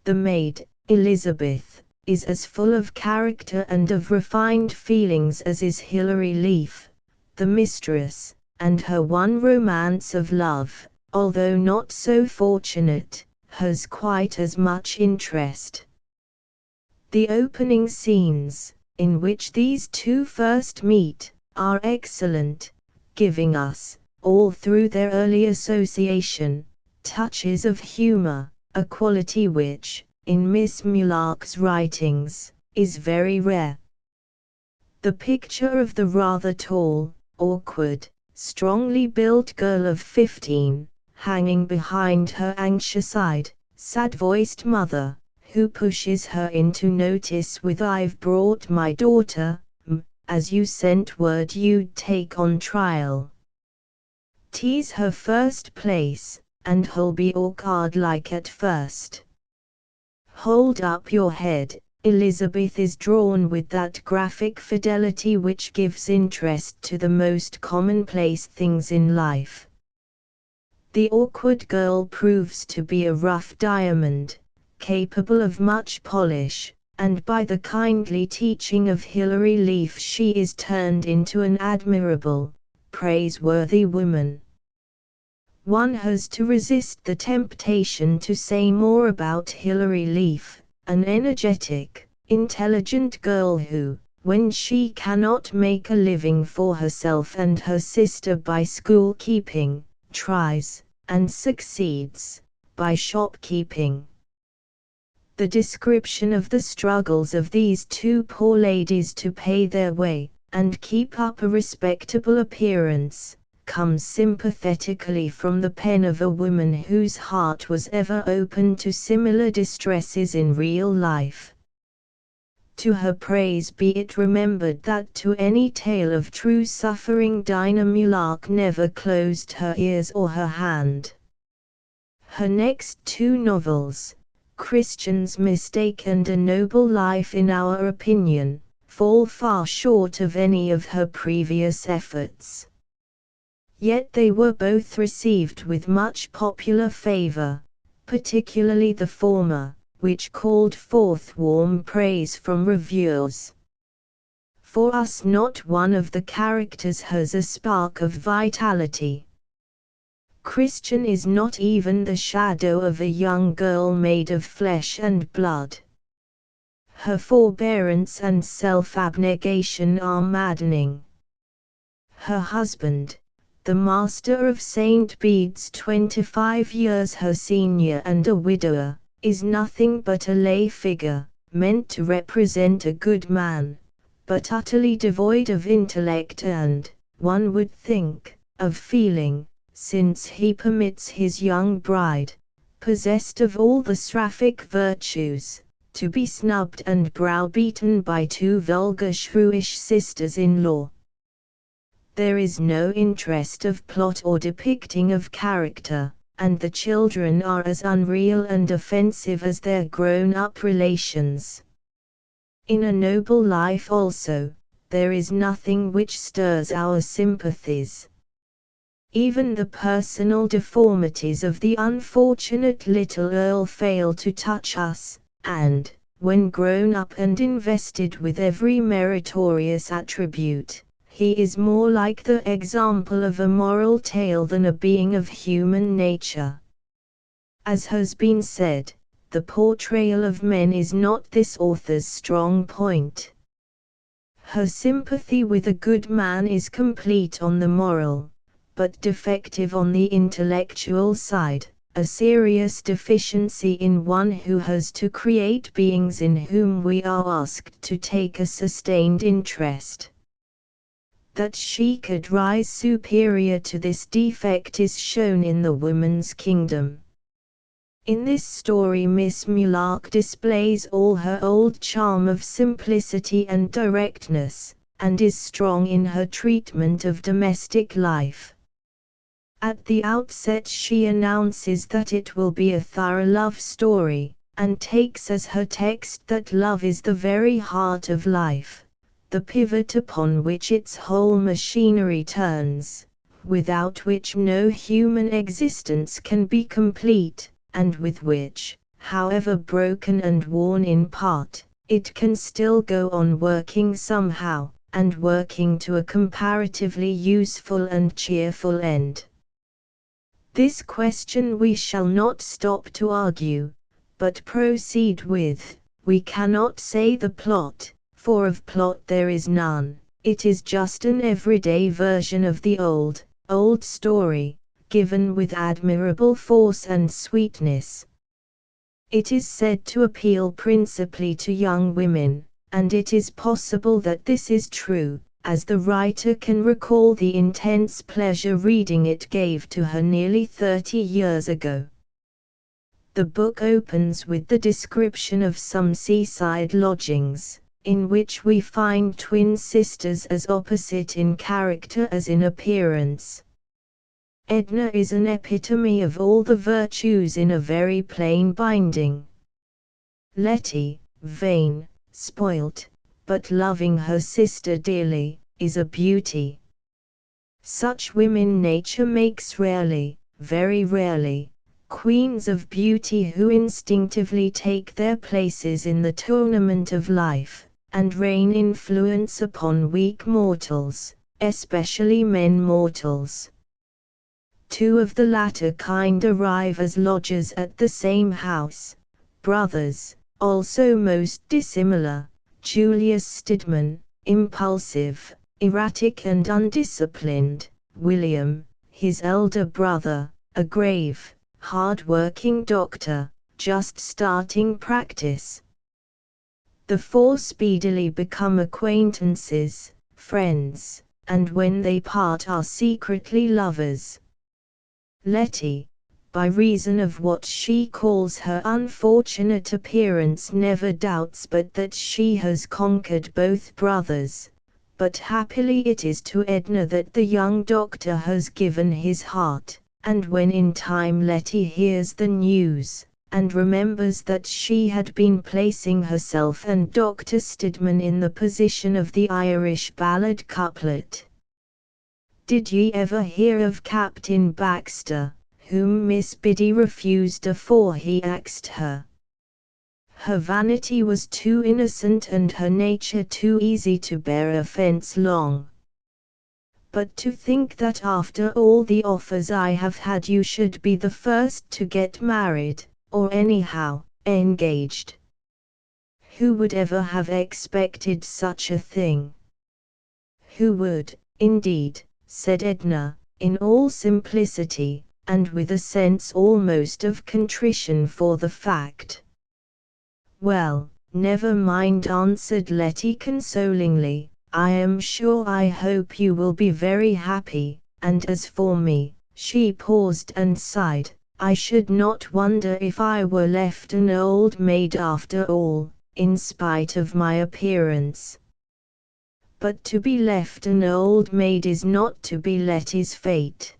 The maid, Elizabeth, is as full of character and of refined feelings as is Hilary Leaf, the mistress, and her one romance of love, although not so fortunate, has quite as much interest. The opening scenes, in which these two first meet, are excellent, giving us, all through their early association, touches of humor, a quality which, in Miss Mulark's writings, is very rare. The picture of the rather tall, awkward, strongly built girl of 15, hanging behind her anxious-eyed, sad-voiced mother, who pushes her into notice with "I've brought my daughter, as you sent word you'd take on trial. T's her first place, and he'll be awkward-like at first. Hold up your head." Elizabeth is drawn with that graphic fidelity which gives interest to the most commonplace things in life. The awkward girl proves to be a rough diamond, capable of much polish, and by the kindly teaching of Hilary Leaf she is turned into an admirable, praiseworthy woman. One has to resist the temptation to say more about Hilary Leaf, an energetic, intelligent girl who, when she cannot make a living for herself and her sister by school-keeping, tries, and succeeds, by shopkeeping. The description of the struggles of these two poor ladies to pay their way, and keep up a respectable appearance, comes sympathetically from the pen of a woman whose heart was ever open to similar distresses in real life. To her praise be it remembered that to any tale of true suffering Dinah Mulark never closed her ears or her hand. Her next two novels, Christian's Mistake and A Noble Life in Our Opinion, fall far short of any of her previous efforts. Yet they were both received with much popular favor, particularly the former, which called forth warm praise from reviewers. For us not one of the characters has a spark of vitality. Christian is not even the shadow of a young girl made of flesh and blood. Her forbearance and self-abnegation are maddening. Her husband, the master of St. Bede's 25 years her senior and a widower, is nothing but a lay figure, meant to represent a good man, but utterly devoid of intellect and, one would think, of feeling, since he permits his young bride, possessed of all the Sapphic virtues, to be snubbed and browbeaten by two vulgar shrewish sisters-in-law. There is no interest of plot or depicting of character, and the children are as unreal and offensive as their grown-up relations. In A Noble Life also, there is nothing which stirs our sympathies. Even the personal deformities of the unfortunate little Earl fail to touch us, and, when grown up and invested with every meritorious attribute, he is more like the example of a moral tale than a being of human nature. As has been said, the portrayal of men is not this author's strong point. Her sympathy with a good man is complete on the moral, but defective on the intellectual side, a serious deficiency in one who has to create beings in whom we are asked to take a sustained interest. That she could rise superior to this defect is shown in The Woman's Kingdom. In this story Miss Mulark displays all her old charm of simplicity and directness, and is strong in her treatment of domestic life. At the outset she announces that it will be a thorough love story, and takes as her text that love is the very heart of life, the pivot upon which its whole machinery turns, without which no human existence can be complete, and with which, however broken and worn in part, it can still go on working somehow, and working to a comparatively useful and cheerful end. This question we shall not stop to argue, but proceed with. We cannot say the plot, for of plot there is none. It is just an everyday version of the old story, given with admirable force and sweetness. It is said to appeal principally to young women, and it is possible that this is true, as the writer can recall the intense pleasure reading it gave to her nearly 30 years ago. The book opens with the description of some seaside lodgings, in which we find twin sisters as opposite in character as in appearance. Edna is an epitome of all the virtues in a very plain binding. Letty, vain, spoilt, but loving her sister dearly, is a beauty. Such women nature makes rarely, very rarely, queens of beauty who instinctively take their places in the tournament of life, and rain influence upon weak mortals, especially men mortals. Two of the latter kind arrive as lodgers at the same house, brothers, also most dissimilar, Julius Stidman, impulsive, erratic and undisciplined. William, his elder brother, a grave, hard-working doctor, just starting practice. The four speedily become acquaintances, friends, and when they part are secretly lovers. Letty, by reason of what she calls her unfortunate appearance, never doubts but that she has conquered both brothers, but happily it is to Edna that the young doctor has given his heart, and when in time Letty hears the news, and remembers that she had been placing herself and Dr. Stidman in the position of the Irish ballad couplet. Did ye ever hear of Captain Baxter, whom Miss Biddy refused afore he axed her? Her vanity was too innocent and her nature too easy to bear offence long. But to think that after all the offers I have had you should be the first to get married, or anyhow, engaged. Who would ever have expected such a thing? Who would, indeed, said Edna, in all simplicity, and with a sense almost of contrition for the fact. Well, never mind, answered Letty consolingly. I am sure I hope you will be very happy, and as for me, she paused and sighed, I should not wonder if I were left an old maid after all, in spite of my appearance. But to be left an old maid is not to be Letty's fate.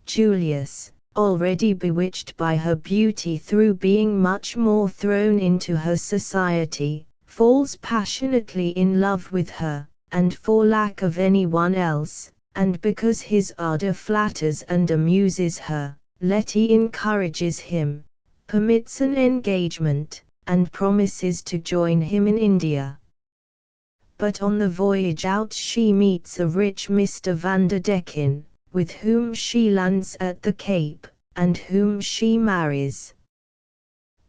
Julius, already bewitched by her beauty through being much more thrown into her society, falls passionately in love with her, and for lack of anyone else, and because his ardor flatters and amuses her, Letty encourages him, permits an engagement, and promises to join him in India. But on the voyage out she meets a rich Mr. Vanderdecken, with whom she lands at the Cape, and whom she marries.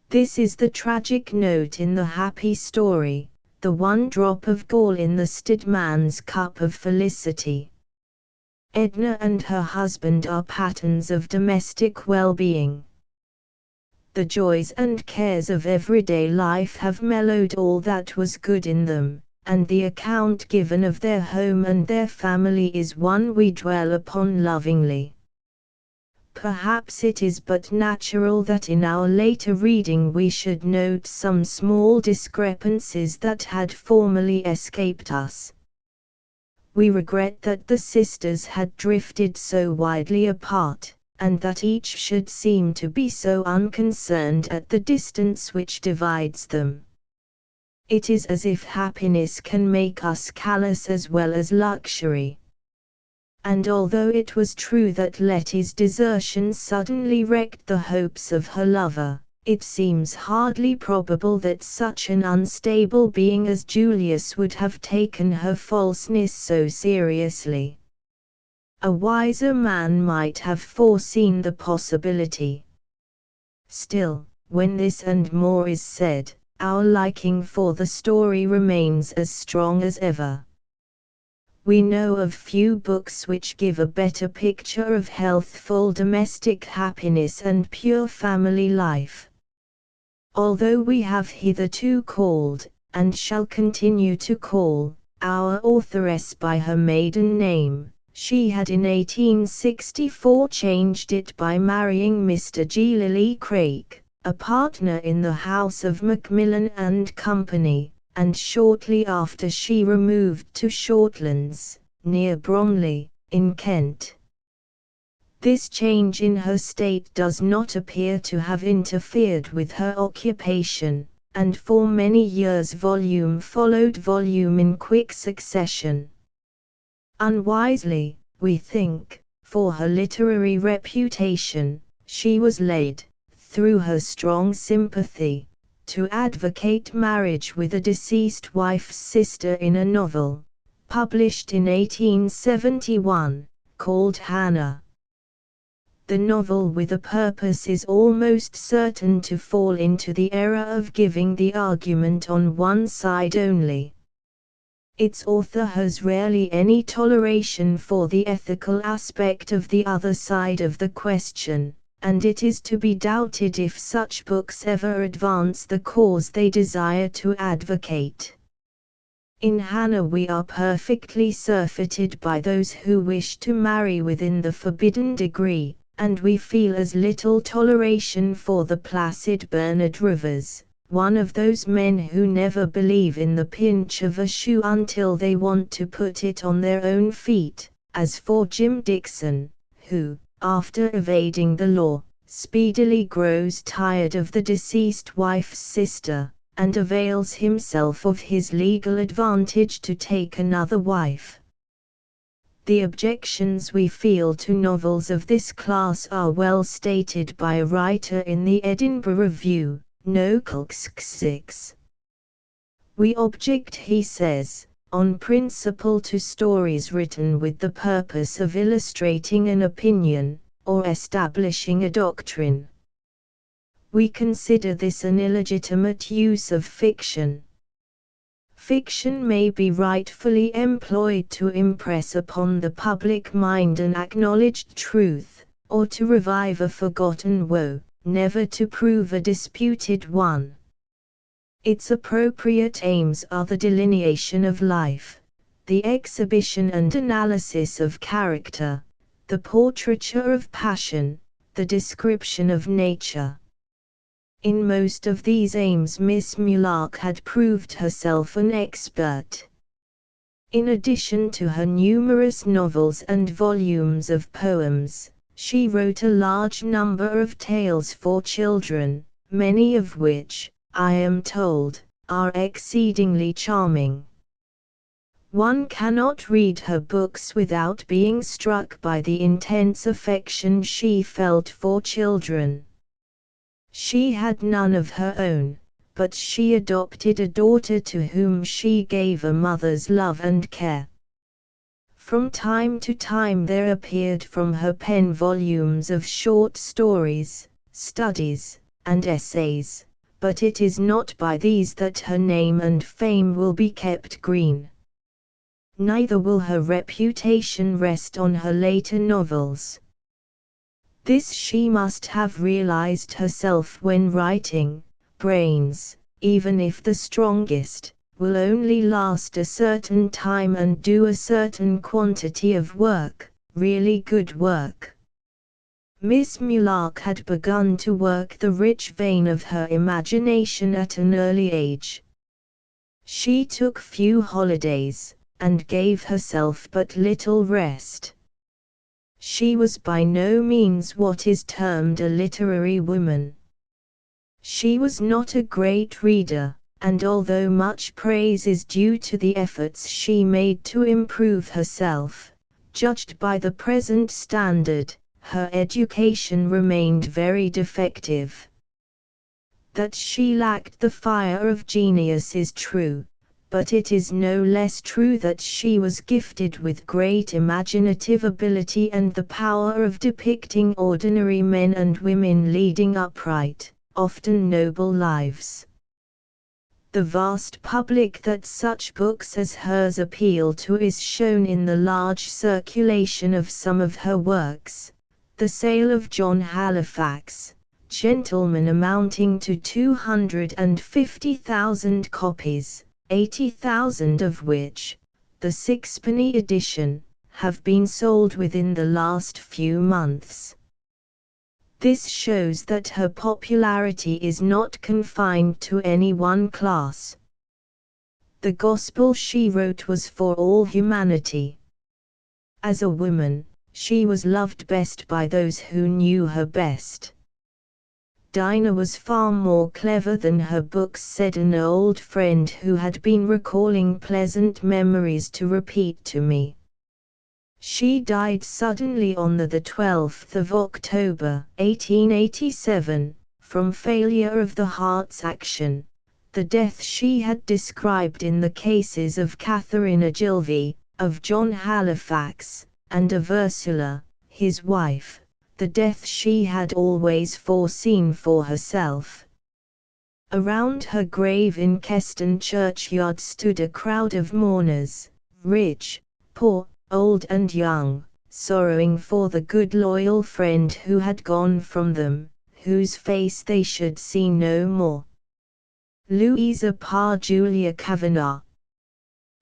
This is the tragic note in the happy story, the one drop of gall in the Stidman's cup of felicity. Edna and her husband are patterns of domestic well-being. The joys and cares of everyday life have mellowed all that was good in them, and the account given of their home and their family is one we dwell upon lovingly. Perhaps it is but natural that in our later reading we should note some small discrepancies that had formerly escaped us. We regret that the sisters had drifted so widely apart, and that each should seem to be so unconcerned at the distance which divides them. It is as if happiness can make us callous as well as luxury. And although it was true that Letty's desertion suddenly wrecked the hopes of her lover, it seems hardly probable that such an unstable being as Julius would have taken her falseness so seriously. A wiser man might have foreseen the possibility. Still, when this and more is said, our liking for the story remains as strong as ever. We know of few books which give a better picture of healthful domestic happiness and pure family life. Although we have hitherto called, and shall continue to call, our authoress by her maiden name, she had in 1864 changed it by marrying Mr. G. Lilly Craik, a partner in the house of Macmillan and Company, and shortly after she removed to Shortlands, near Bromley, in Kent. This change in her state does not appear to have interfered with her occupation, and for many years volume followed volume in quick succession. Unwisely, we think, for her literary reputation, she was led, through her strong sympathy, to advocate marriage with a deceased wife's sister in a novel, published in 1871, called Hannah. The novel with a purpose is almost certain to fall into the error of giving the argument on one side only. Its author has rarely any toleration for the ethical aspect of the other side of the question, and it is to be doubted if such books ever advance the cause they desire to advocate. In Hannah we are perfectly surfeited by those who wish to marry within the forbidden degree, and we feel as little toleration for the placid Bernard Rivers, one of those men who never believe in the pinch of a shoe until they want to put it on their own feet, as for Jim Dixon, who, after evading the law, speedily grows tired of the deceased wife's sister, and avails himself of his legal advantage to take another wife. The objections we feel to novels of this class are well stated by a writer in the Edinburgh Review, No. 6. We object, he says, on principle to stories written with the purpose of illustrating an opinion, or establishing a doctrine. We consider this an illegitimate use of fiction. Fiction may be rightfully employed to impress upon the public mind an acknowledged truth, or to revive a forgotten woe, never to prove a disputed one. Its appropriate aims are the delineation of life, the exhibition and analysis of character, the portraiture of passion, the description of nature. In most of these aims Miss Mulark had proved herself an expert. In addition to her numerous novels and volumes of poems, she wrote a large number of tales for children, many of which, I am told, are exceedingly charming. One cannot read her books without being struck by the intense affection she felt for children. She had none of her own, but she adopted a daughter to whom she gave a mother's love and care. From time to time there appeared from her pen volumes of short stories, studies, and essays, but it is not by these that her name and fame will be kept green. Neither will her reputation rest on her later novels. This she must have realized herself when writing. Brains, even if the strongest, will only last a certain time and do a certain quantity of work, really good work. Miss Mulark had begun to work the rich vein of her imagination at an early age. She took few holidays, and gave herself but little rest. She was by no means what is termed a literary woman. She was not a great reader, and although much praise is due to the efforts she made to improve herself, judged by the present standard, her education remained very defective. That she lacked the fire of genius is true, but it is no less true that she was gifted with great imaginative ability and the power of depicting ordinary men and women leading upright, often noble lives. The vast public that such books as hers appeal to is shown in the large circulation of some of her works, the sale of John Halifax, Gentleman, amounting to 250,000 copies, 80,000 of which, the sixpenny edition, have been sold within the last few months. This shows that her popularity is not confined to any one class. The gospel she wrote was for all humanity. As a woman, she was loved best by those who knew her best. Dinah was far more clever than her books, said an old friend who had been recalling pleasant memories to repeat to me. She died suddenly on the 12th of October, 1887, from failure of the heart's action, the death she had described in the cases of Catherine Ogilvy, of John Halifax, and of Ursula, his wife, the death she had always foreseen for herself. Around her grave in Keston churchyard stood a crowd of mourners, rich, poor, old and young, sorrowing for the good loyal friend who had gone from them, whose face they should see no more. Louisa Parr Julia Kavanagh.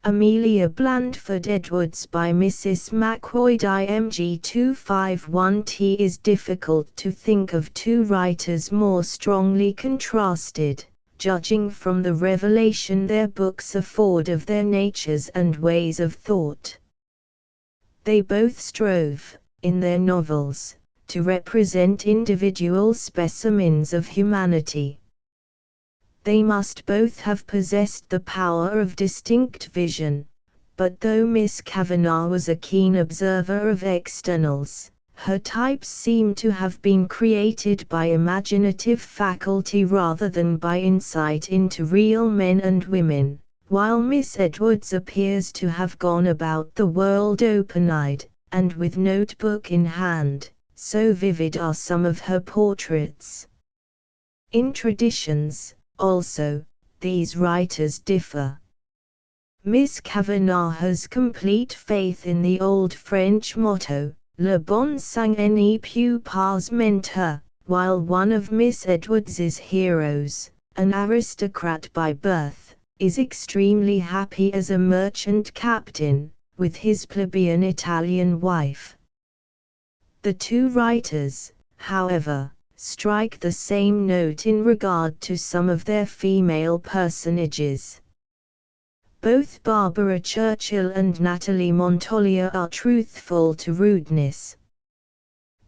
Amelia Blandford Edwards by Mrs. McCoy IMG 251T. It is difficult to think of two writers more strongly contrasted, judging from the revelation their books afford of their natures and ways of thought. They both strove, in their novels, to represent individual specimens of humanity. They must both have possessed the power of distinct vision, but though Miss Kavanagh was a keen observer of externals, her types seem to have been created by imaginative faculty rather than by insight into real men and women, while Miss Edwards appears to have gone about the world open-eyed, and with notebook in hand, so vivid are some of her portraits. In traditions, also, these writers differ. Miss Kavanagh has complete faith in the old French motto, Le bon sang ne peut pas mentir, while one of Miss Edwards's heroes, an aristocrat by birth, is extremely happy as a merchant captain, with his plebeian Italian wife. The two writers, however, strike the same note in regard to some of their female personages. Both Barbara Churchill and Natalie Montoya are truthful to rudeness.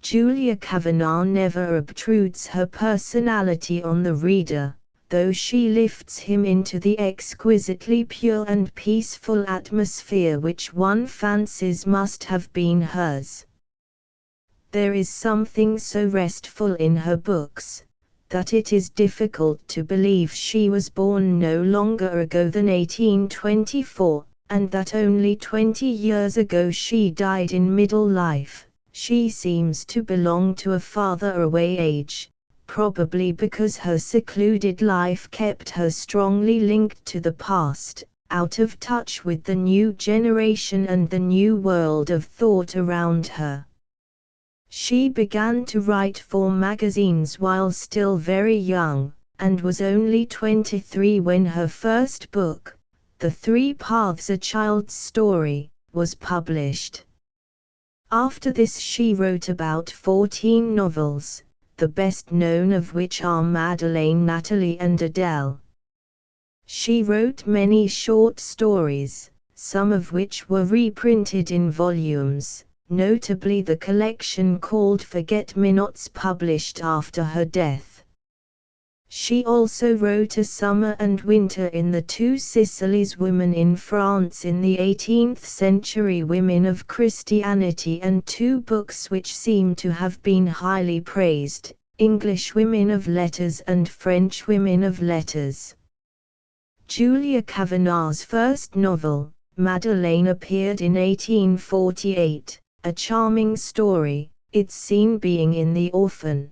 Julia Kavanagh never obtrudes her personality on the reader, though she lifts him into the exquisitely pure and peaceful atmosphere which one fancies must have been hers. There is something so restful in her books, that it is difficult to believe she was born no longer ago than 1824, and that only 20 years ago she died in middle life. She seems to belong to a farther away age, probably because her secluded life kept her strongly linked to the past, out of touch with the new generation and the new world of thought around her. She began to write for magazines while still very young, and was only 23 when her first book, The Three Paths: A Child's Story, was published. After this she wrote about 14 novels, the best known of which are Madeleine, Natalie and Adele. She wrote many short stories, some of which were reprinted in volumes, notably the collection called Forget-Me-Nots published after her death. She also wrote A Summer and Winter in the Two Sicilies, Women in France in the 18th Century, Women of Christianity, and two books which seem to have been highly praised, English Women of Letters and French Women of Letters. Julia Kavanagh's first novel, Madeleine, appeared in 1848. A charming story, its scene being in the orphan.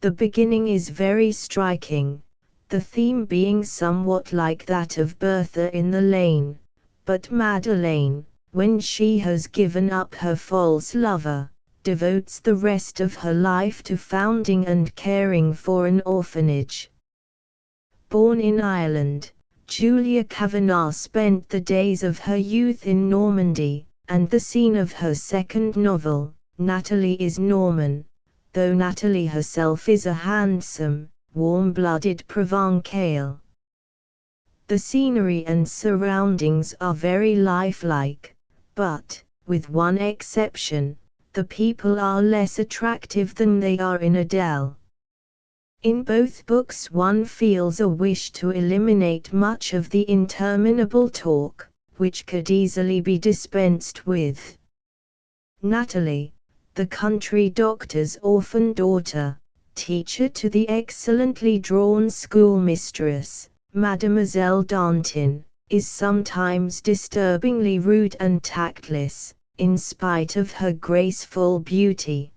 The beginning is very striking, the theme being somewhat like that of Bertha in the Lane, but Madeleine, when she has given up her false lover, devotes the rest of her life to founding and caring for an orphanage. Born in Ireland, Julia Kavanagh spent the days of her youth in Normandy, and the scene of her second novel, Natalie, is Norman, though Natalie herself is a handsome, warm-blooded Provençale. The scenery and surroundings are very lifelike, but, with one exception, the people are less attractive than they are in Adele. In both books one feels a wish to eliminate much of the interminable talk, which could easily be dispensed with. Natalie, the country doctor's orphan daughter, teacher to the excellently drawn schoolmistress, Mademoiselle Dantin, is sometimes disturbingly rude and tactless, in spite of her graceful beauty.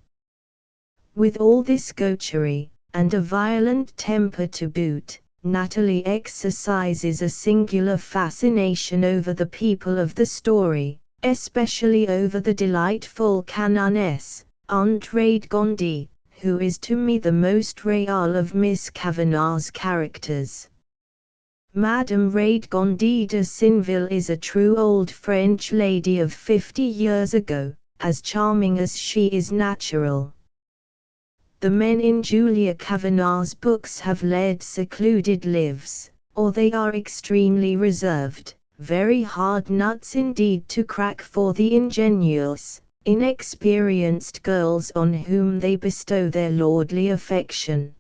With all this gaucherie, and a violent temper to boot, Natalie exercises a singular fascination over the people of the story, especially over the delightful Canoness, Aunt Radgondy, who is to me the most real of Miss Kavanagh's characters. Madame Radgondy de Sinville is a true old French lady of 50 years ago, as charming as she is natural. The men in Julia Kavanagh's books have led secluded lives, or they are extremely reserved, very hard nuts indeed to crack for the ingenuous, inexperienced girls on whom they bestow their lordly affection.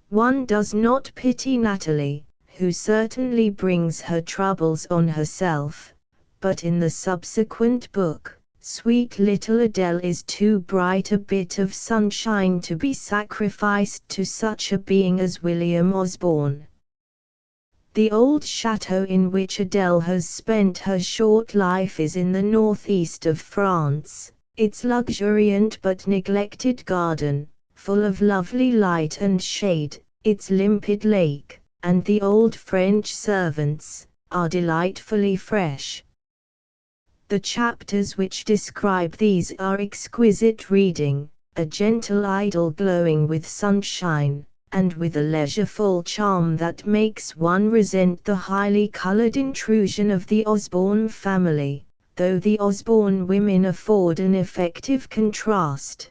One does not pity Natalie, who certainly brings her troubles on herself, but in the subsequent book, sweet little Adele is too bright a bit of sunshine to be sacrificed to such a being as William Osborne. The old chateau in which Adele has spent her short life is in the northeast of France, its luxuriant but neglected garden, full of lovely light and shade, its limpid lake, and the old French servants, are delightfully fresh. The chapters which describe these are exquisite reading, a gentle idyll glowing with sunshine, and with a leisureful charm that makes one resent the highly colored intrusion of the Osborne family, though the Osborne women afford an effective contrast.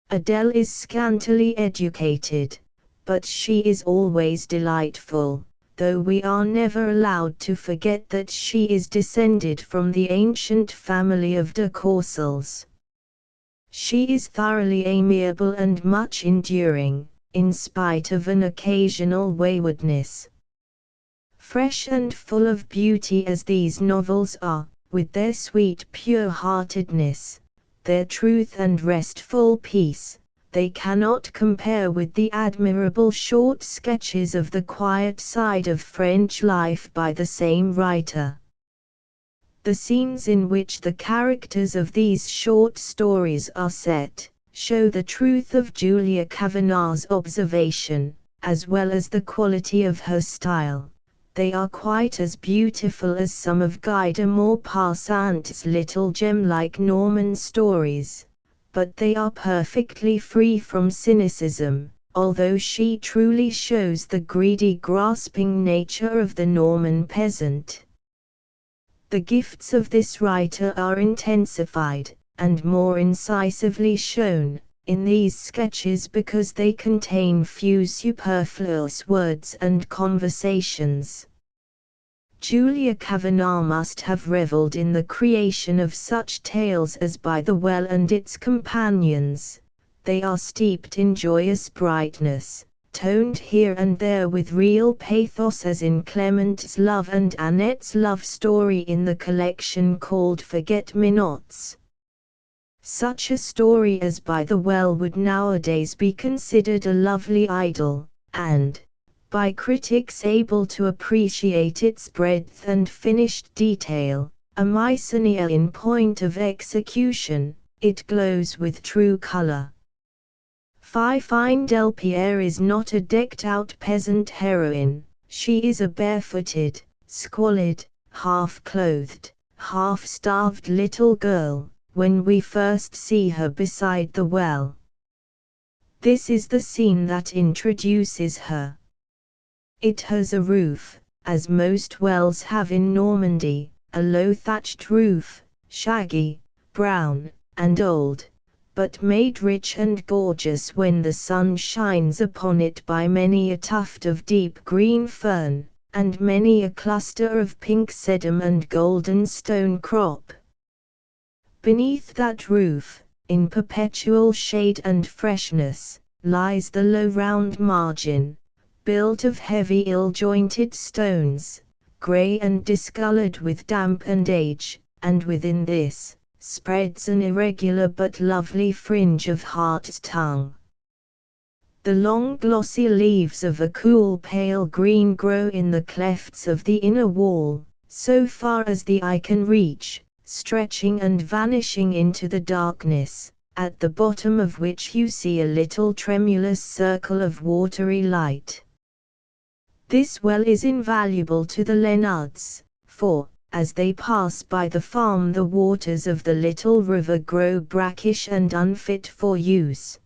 Adele is scantily educated, but she is always delightful, though we are never allowed to forget that she is descended from the ancient family of de Courcelles. She is thoroughly amiable and much enduring, in spite of an occasional waywardness. Fresh and full of beauty as these novels are, with their sweet pure-heartedness, their truth and restful peace, they cannot compare with the admirable short sketches of the quiet side of French life by the same writer. The scenes in which the characters of these short stories are set, show the truth of Julia Kavanagh's observation, as well as the quality of her style. They are quite as beautiful as some of Guy de Maupassant's little gem-like Norman stories, but they are perfectly free from cynicism, although she truly shows the greedy grasping nature of the Norman peasant. The gifts of this writer are intensified, and more incisively shown, in these sketches because they contain few superfluous words and conversations. Julia Kavanagh must have revelled in the creation of such tales as By the Well and Its Companions. They are steeped in joyous brightness, toned here and there with real pathos as in Clement's love and Annette's love story in the collection called Forget-Me-Nots. Such a story as By the Well would nowadays be considered a lovely idyll, and, by critics able to appreciate its breadth and finished detail, a Mycenae in point of execution, it glows with true color. Fifine Delpierre is not a decked-out peasant heroine, she is a barefooted, squalid, half-clothed, half-starved little girl, when we first see her beside the well. This is the scene that introduces her. It has a roof, as most wells have in Normandy, a low thatched roof, shaggy, brown, and old, but made rich and gorgeous when the sun shines upon it by many a tuft of deep green fern, and many a cluster of pink sedum and golden stone crop. Beneath that roof, in perpetual shade and freshness, lies the low round margin, built of heavy ill-jointed stones, grey and discoloured with damp and age, and within this, spreads an irregular but lovely fringe of hart's tongue. The long glossy leaves of a cool pale green grow in the clefts of the inner wall, so far as the eye can reach, stretching and vanishing into the darkness, at the bottom of which you see a little tremulous circle of watery light. This well is invaluable to the Leonards, for, as they pass by the farm, the waters of the little river grow brackish and unfit for use.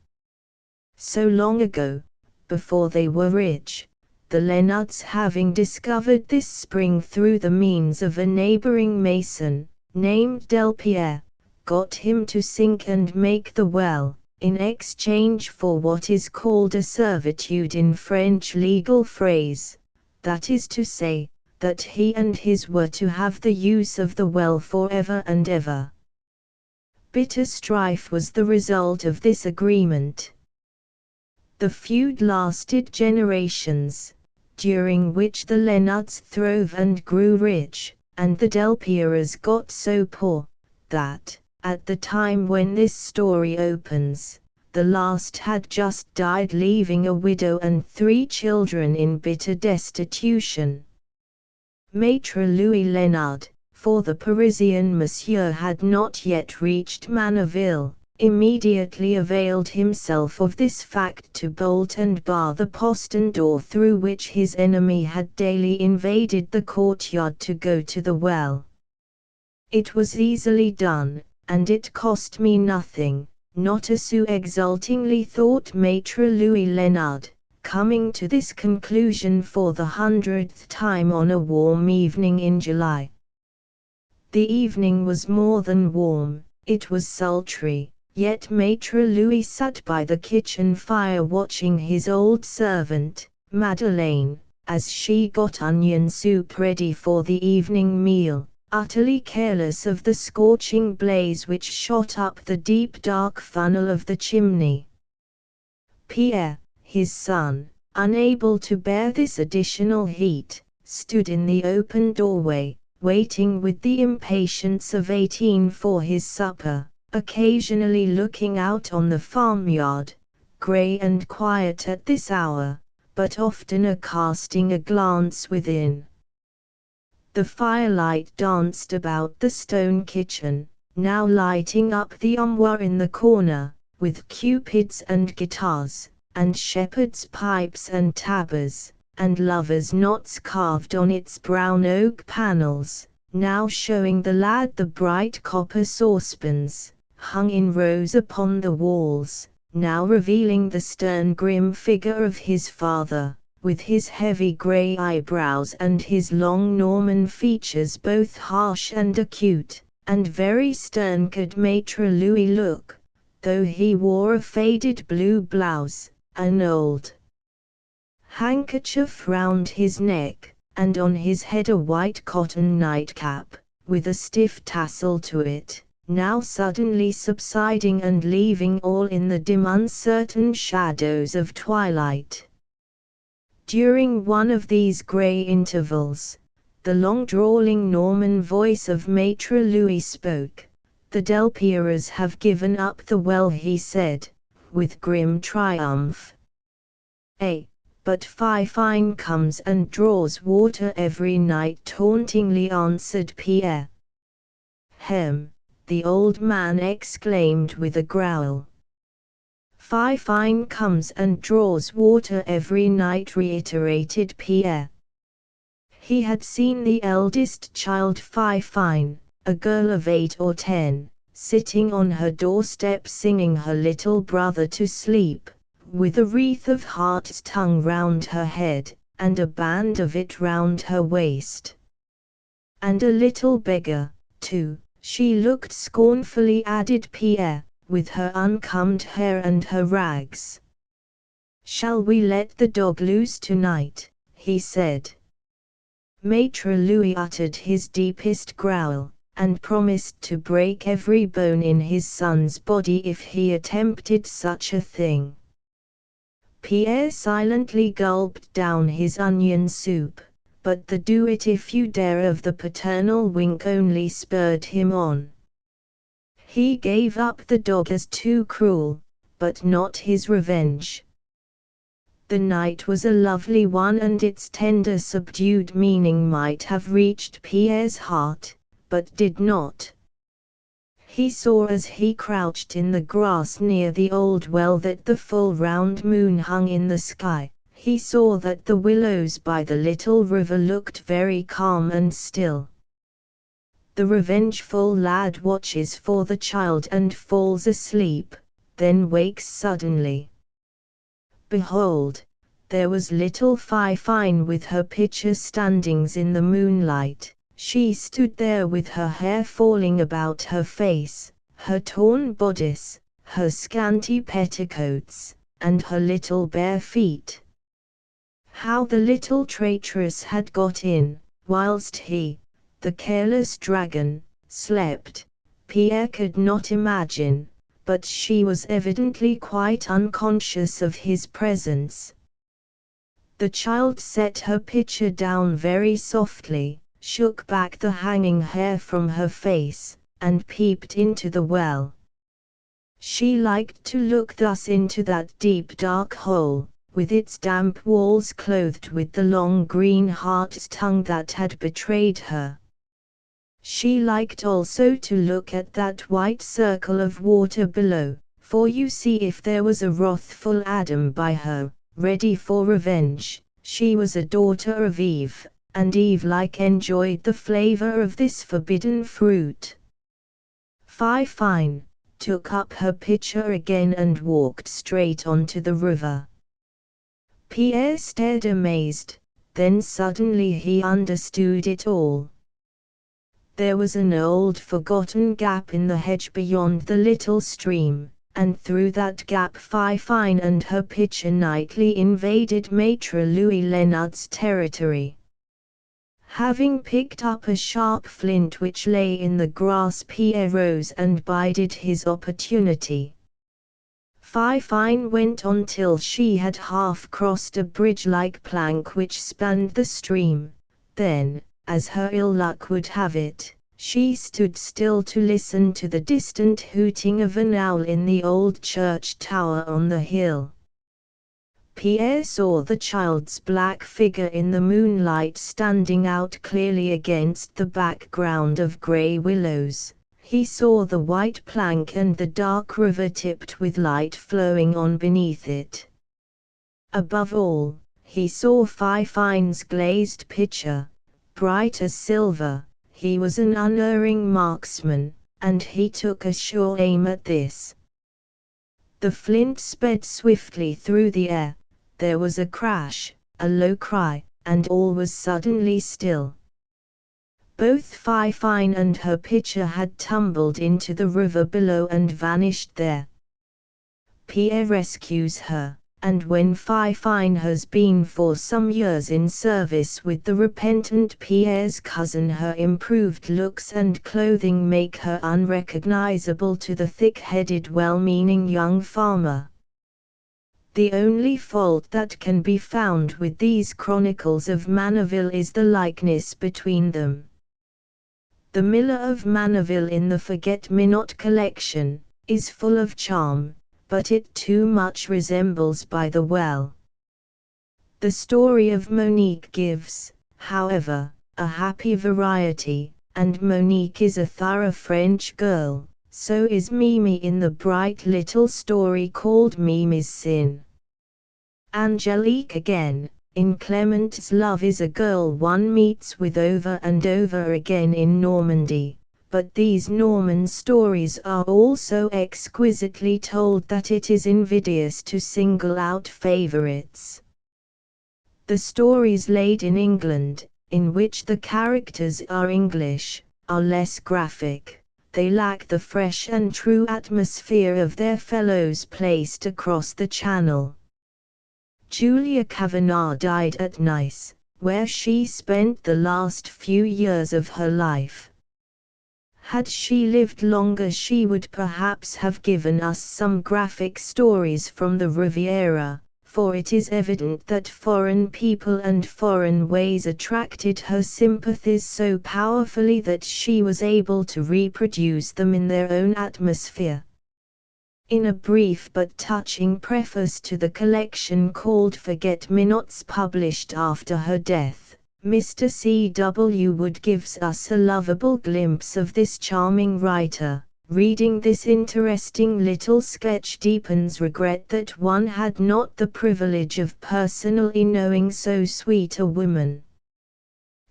So long ago, before they were rich, the Leonards, having discovered this spring through the means of a neighboring mason, named Delpierre, got him to sink and make the well, in exchange for what is called a servitude in French legal phrase, that is to say, that he and his were to have the use of the well forever and ever. Bitter strife was the result of this agreement. The feud lasted generations, during which the Leonards throve and grew rich, and the Delpierres got so poor, that, at the time when this story opens, the last had just died, leaving a widow and 3 children in bitter destitution. Maître Louis Léonard, for the Parisian monsieur had not yet reached Manaville, immediately availed himself of this fact to bolt and bar the postern door through which his enemy had daily invaded the courtyard to go to the well. It was easily done, and it cost me nothing, not a sou, exultingly thought Maître Louis Léonard, coming to this conclusion for the 100th time on a warm evening in July. The evening was more than warm, it was sultry, yet Maître Louis sat by the kitchen fire watching his old servant, Madeleine, as she got onion soup ready for the evening meal, utterly careless of the scorching blaze which shot up the deep dark funnel of the chimney. Pierre, his son, unable to bear this additional heat, stood in the open doorway, waiting with the impatience of 18 for his supper, occasionally looking out on the farmyard, grey and quiet at this hour, but oftener casting a glance within. The firelight danced about the stone kitchen, now lighting up the armoire in the corner, with cupids and guitars, and shepherds' pipes and tabards, and lovers' knots carved on its brown oak panels, now showing the lad the bright copper saucepans, hung in rows upon the walls, now revealing the stern grim figure of his father, with his heavy grey eyebrows and his long Norman features both harsh and acute, and very stern could Maître Louis look, though he wore a faded blue blouse, an old handkerchief round his neck, and on his head a white cotton nightcap, with a stiff tassel to it, now suddenly subsiding and leaving all in the dim uncertain shadows of twilight. During one of these grey intervals, the long drawling Norman voice of Maître Louis spoke. "The Delpierres have given up the well," he said, with grim triumph. But Fifine comes and draws water every night," tauntingly answered Pierre. "Hem!" the old man exclaimed with a growl. "Fifine comes and draws water every night," reiterated Pierre. He had seen the eldest child Fifine, a girl of 8 or 10, sitting on her doorstep singing her little brother to sleep, with a wreath of hart's tongue round her head, and a band of it round her waist. "And a little beggar, too, she looked scornfully," added Pierre, "with her uncombed hair and her rags." "Shall we let the dog loose tonight?" he said. Maître Louis uttered his deepest growl, and promised to break every bone in his son's body if he attempted such a thing. Pierre silently gulped down his onion soup, but the "do it if you dare" of the paternal wink only spurred him on. He gave up the dog as too cruel, but not his revenge. The night was a lovely one, and its tender subdued meaning might have reached Pierre's heart, but did not. He saw as he crouched in the grass near the old well that the full round moon hung in the sky. He saw that the willows by the little river looked very calm and still. The revengeful lad watches for the child and falls asleep, then wakes suddenly. Behold, there was little Fifine with her pitcher standings in the moonlight. She stood there with her hair falling about her face, her torn bodice, her scanty petticoats, and her little bare feet. How the little traitress had got in, whilst he, the careless dragon, slept, Pierre could not imagine, but she was evidently quite unconscious of his presence. The child set her pitcher down very softly, shook back the hanging hair from her face, and peeped into the well. She liked to look thus into that deep dark hole, with its damp walls clothed with the long green hart's tongue that had betrayed her. She liked also to look at that white circle of water below, for you see if there was a wrathful Adam by her, ready for revenge. She was a daughter of Eve, and Eve-like enjoyed the flavor of this forbidden fruit. Fifine took up her pitcher again and walked straight on to the river. Pierre stared amazed, then suddenly he understood it all. There was an old forgotten gap in the hedge beyond the little stream, and through that gap Fifine and her pitcher nightly invaded Maître Louis Leonard's territory. Having picked up a sharp flint which lay in the grass, Pierre rose and bided his opportunity. Fifine went on till she had half crossed a bridge-like plank which spanned the stream, then, as her ill luck would have it, she stood still to listen to the distant hooting of an owl in the old church tower on the hill. Pierre saw the child's black figure in the moonlight standing out clearly against the background of grey willows. He saw the white plank and the dark river tipped with light flowing on beneath it. Above all, he saw Fifine's glazed pitcher, bright as silver. He was an unerring marksman, and he took a sure aim at this. The flint sped swiftly through the air. There was a crash, a low cry, and all was suddenly still. Both Fifine and her pitcher had tumbled into the river below and vanished there. Pierre rescues her, and when Fifine has been for some years in service with the repentant Pierre's cousin, her improved looks and clothing make her unrecognizable to the thick-headed well-meaning young farmer. The only fault that can be found with these chronicles of Manaville is the likeness between them. The Miller of Manaville in the Forget-Me-Not collection is full of charm, but it too much resembles By the Well. The story of Monique gives, however, a happy variety, and Monique is a thorough French girl. So is Mimi in the bright little story called Mimi's Sin. Angelique again, in Clement's Love, is a girl one meets with over and over again in Normandy, but these Norman stories are all so exquisitely told that it is invidious to single out favorites. The stories laid in England, in which the characters are English, are less graphic. They lack the fresh and true atmosphere of their fellows placed across the Channel. Julia Kavanagh died at Nice, where she spent the last few years of her life. Had she lived longer, she would perhaps have given us some graphic stories from the Riviera, for it is evident that foreign people and foreign ways attracted her sympathies so powerfully that she was able to reproduce them in their own atmosphere. In a brief but touching preface to the collection called Forget-Me-Nots published after her death, Mr. C. W. Wood gives us a lovable glimpse of this charming writer, Reading this interesting little sketch deepens regret that one had not the privilege of personally knowing so sweet a woman.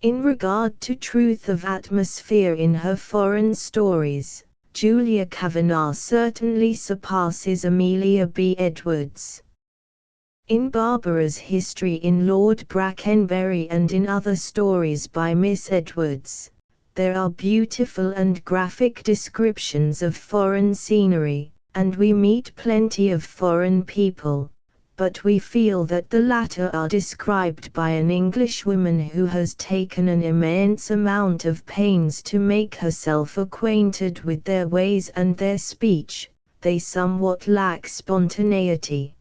In regard to truth of atmosphere in her foreign stories, Julia Kavanagh certainly surpasses Amelia B. Edwards. In Barbara's history in Lord Brackenbury and in other stories by Miss Edwards, there are beautiful and graphic descriptions of foreign scenery, and we meet plenty of foreign people, but we feel that the latter are described by an Englishwoman who has taken an immense amount of pains to make herself acquainted with their ways and their speech. They somewhat lack spontaneity.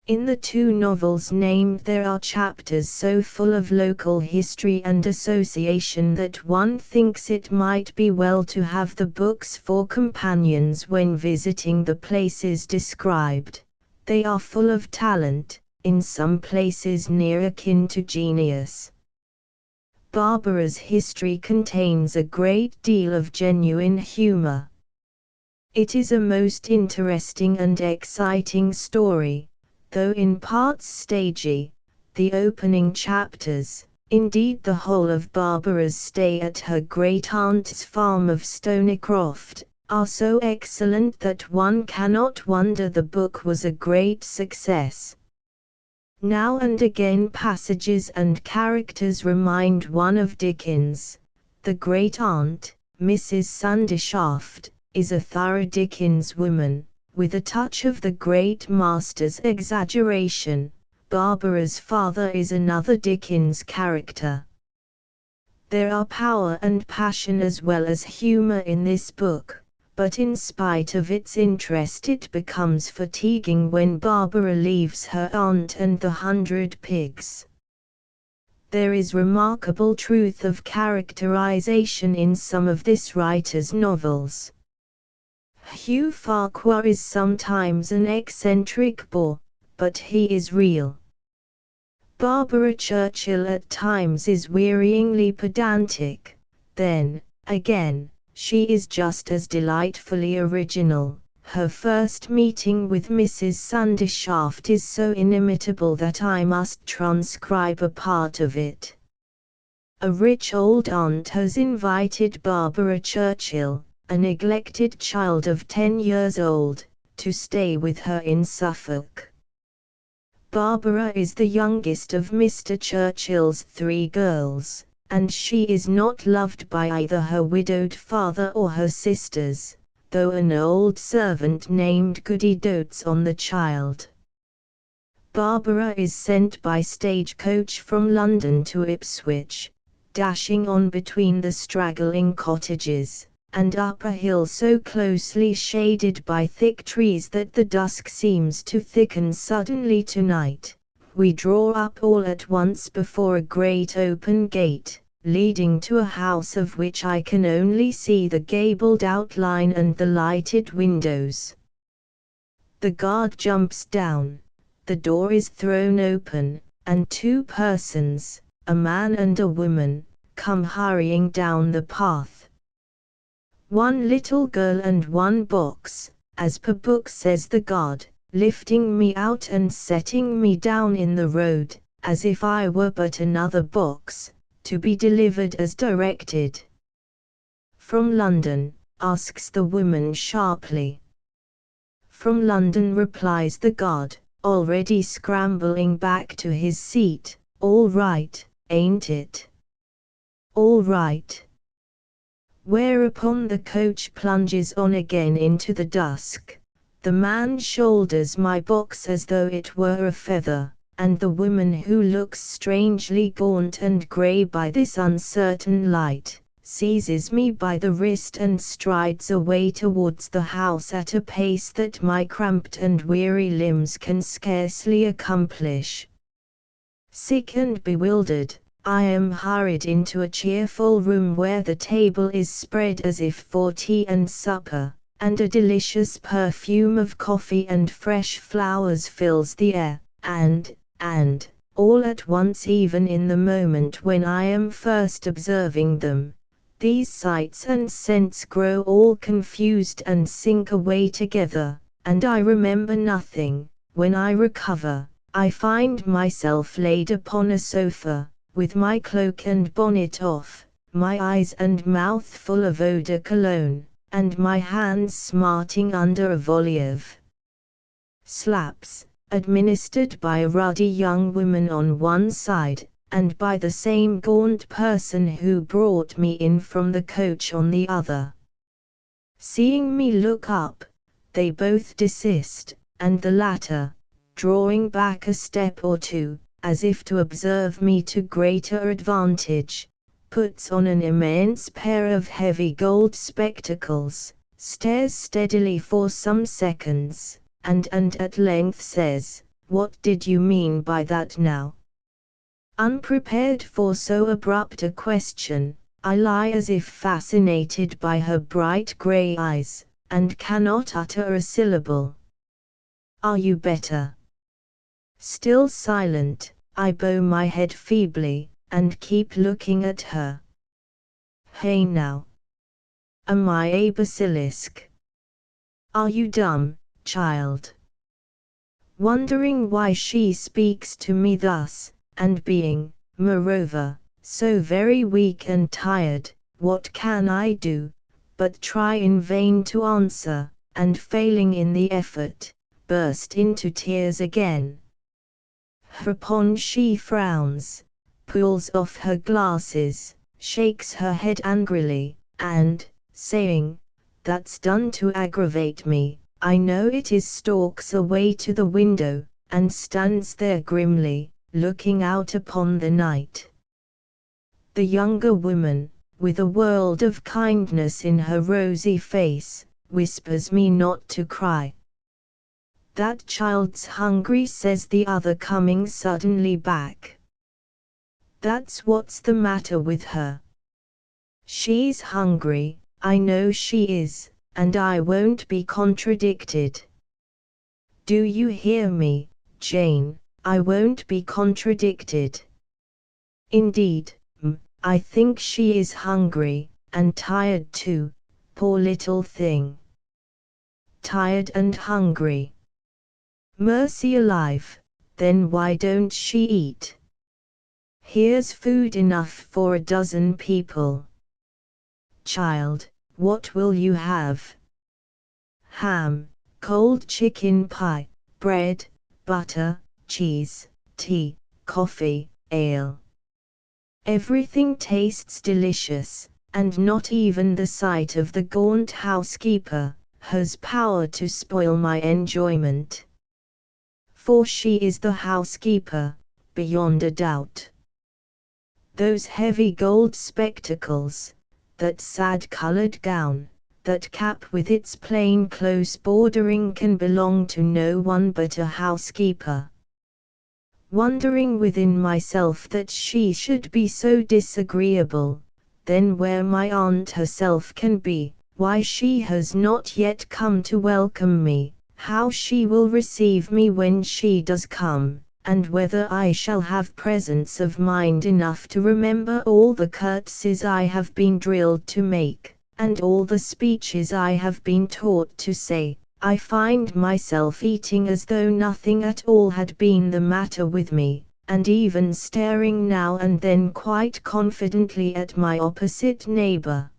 In the two novels named there are chapters so full of local history and association that one thinks it might be well to have the books for companions when visiting the places described. They are full of talent, in some places near akin to genius. Barbara's history contains a great deal of genuine humor. It is a most interesting and exciting story, though in parts stagey. The opening chapters, indeed the whole of Barbara's stay at her great-aunt's farm of Stonycroft, are so excellent that one cannot wonder the book was a great success. Now and again passages and characters remind one of Dickens. The great-aunt, Mrs. Sandyshaft, is a thorough Dickens woman, with a touch of the great master's exaggeration. Barbara's father is another Dickens character. There are power and passion as well as humor in this book, but in spite of its interest it becomes fatiguing when Barbara leaves her aunt and the 100 Pigs. There is remarkable truth of characterization in some of this writer's novels. Hugh Farquhar is sometimes an eccentric bore, but he is real. Barbara Churchill at times is wearyingly pedantic, then, again, she is just as delightfully original. Her first meeting with Mrs. Sandyshaft is so inimitable that I must transcribe a part of it. A rich old aunt has invited Barbara Churchill, a neglected child of 10 years old, to stay with her in Suffolk. Barbara is the youngest of Mr. Churchill's 3 girls, and she is not loved by either her widowed father or her sisters, though an old servant named Goody dotes on the child. Barbara is sent by stagecoach from London to Ipswich, dashing on between the straggling cottages, and up a hill so closely shaded by thick trees that the dusk seems to thicken suddenly tonight. We draw up all at once before a great open gate, leading to a house of which I can only see the gabled outline and the lighted windows. The guard jumps down, the door is thrown open, and 2 persons, a man and a woman, come hurrying down the path. 1 little girl and 1 box, as per book, says the guard, lifting me out and setting me down in the road, as if I were but another box, to be delivered as directed. From London, asks the woman sharply. From London, replies the guard, already scrambling back to his seat. All right, ain't it? All right. Whereupon the coach plunges on again into the dusk. The man shoulders my box as though it were a feather, and the woman, who looks strangely gaunt and grey by this uncertain light, seizes me by the wrist and strides away towards the house at a pace that my cramped and weary limbs can scarcely accomplish. Sick and bewildered, I am hurried into a cheerful room where the table is spread as if for tea and supper, and a delicious perfume of coffee and fresh flowers fills the air, and, all at once, even in the moment when I am first observing them, These sights and scents grow all confused and sink away together, and I remember nothing. When I recover, I find myself laid upon a sofa, with my cloak and bonnet off, my eyes and mouth full of eau de cologne, and my hands smarting under a volley of slaps, administered by a ruddy young woman on one side, and by the same gaunt person who brought me in from the coach on the other. Seeing me look up, they both desist, and the latter, drawing back a step or two, as if to observe me to greater advantage, puts on an immense pair of heavy gold spectacles, stares steadily for some seconds, and at length says, "What did you mean by that now?" Unprepared for so abrupt a question, I lie as if fascinated by her bright grey eyes, and cannot utter a syllable. "Are you better?" Still silent, I bow my head feebly, and keep looking at her. "Hey now. Am I a basilisk? Are you dumb, child?" Wondering why she speaks to me thus, and being, moreover, so very weak and tired, what can I do, but try in vain to answer, and failing in the effort, burst into tears again. Hereupon she frowns, pulls off her glasses, shakes her head angrily, and, saying, "That's done to aggravate me, I know it is," stalks away to the window, and stands there grimly, looking out upon the night. The younger woman, with a world of kindness in her rosy face, whispers me not to cry. "That child's hungry," says the other, coming suddenly back. "That's what's the matter with her. She's hungry, I know she is, and I won't be contradicted. Do you hear me, Jane? I won't be contradicted. Indeed, I think she is hungry, and tired too, poor little thing. Tired and hungry. Mercy alive, then why don't she eat? Here's food enough for a dozen people. Child, what will you have? Ham, cold chicken pie, bread, butter, cheese, tea, coffee, ale. Everything tastes delicious, and not even the sight of the gaunt housekeeper has power to spoil my enjoyment. For she is the housekeeper, beyond a doubt. Those heavy gold spectacles, that sad-colored gown, that cap with its plain close bordering can belong to no one but a housekeeper. Wondering within myself that she should be so disagreeable, then where my aunt herself can be, why she has not yet come to welcome me, how she will receive me when she does come, and whether I shall have presence of mind enough to remember all the curtsies I have been drilled to make, and all the speeches I have been taught to say, I find myself eating as though nothing at all had been the matter with me, and even staring now and then quite confidently at my opposite neighbor.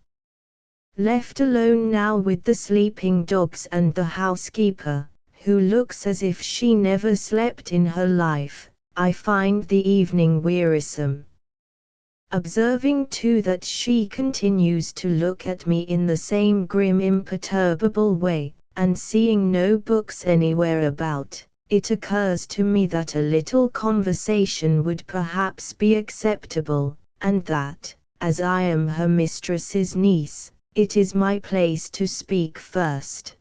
Left alone now with the sleeping dogs and the housekeeper, who looks as if she never slept in her life, I find the evening wearisome. Observing too that she continues to look at me in the same grim imperturbable way, and seeing no books anywhere about, it occurs to me that a little conversation would perhaps be acceptable, and that, as I am her mistress's niece, it is my place to speak first.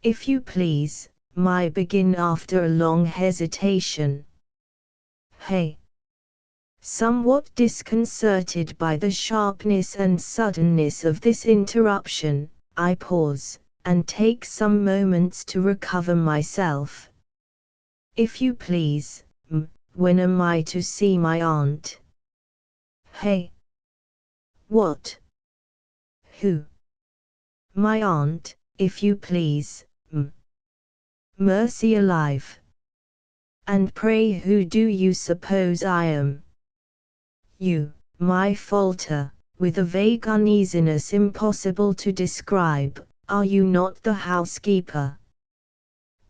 "If you please," I begin after a long hesitation. "Hey." Somewhat disconcerted by the sharpness and suddenness of this interruption, I pause, and take some moments to recover myself. "If you please, when am I to see my aunt?" "Hey? What?" Who? My aunt, if you please. Mercy alive! And pray who do you suppose I am? You, my falter, with a vague uneasiness impossible to describe, are you not the housekeeper?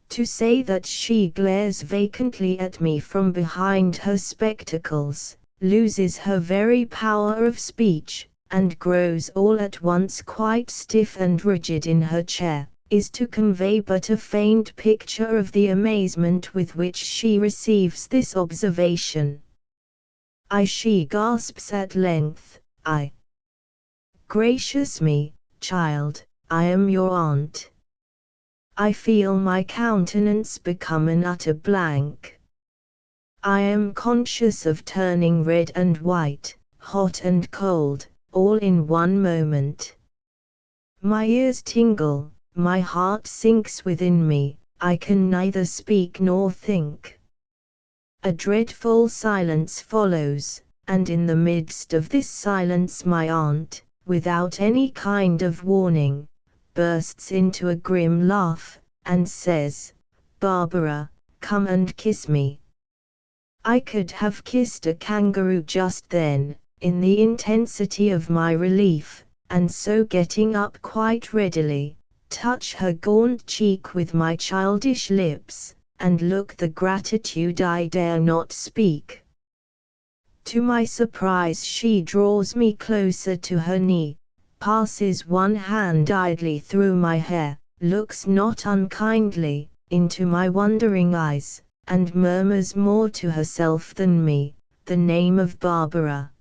To say that she glares vacantly at me from behind her spectacles, loses her very power of speech, and grows all at once quite stiff and rigid in her chair, is to convey but a faint picture of the amazement with which she receives this observation. She gasps at length, Gracious me, child, I am your aunt. I feel my countenance become an utter blank. I am conscious of turning red and white, hot and cold, all in one moment. My ears tingle, my heart sinks within me, I can neither speak nor think. A dreadful silence follows, and in the midst of this silence my aunt, without any kind of warning, bursts into a grim laugh, and says, Barbara, come and kiss me. I could have kissed a kangaroo just then, in the intensity of my relief, and so getting up quite readily, touch her gaunt cheek with my childish lips, and look the gratitude I dare not speak. To my surprise she draws me closer to her knee, passes one hand idly through my hair, looks not unkindly into my wondering eyes, and murmurs more to herself than me, the name of Barbara.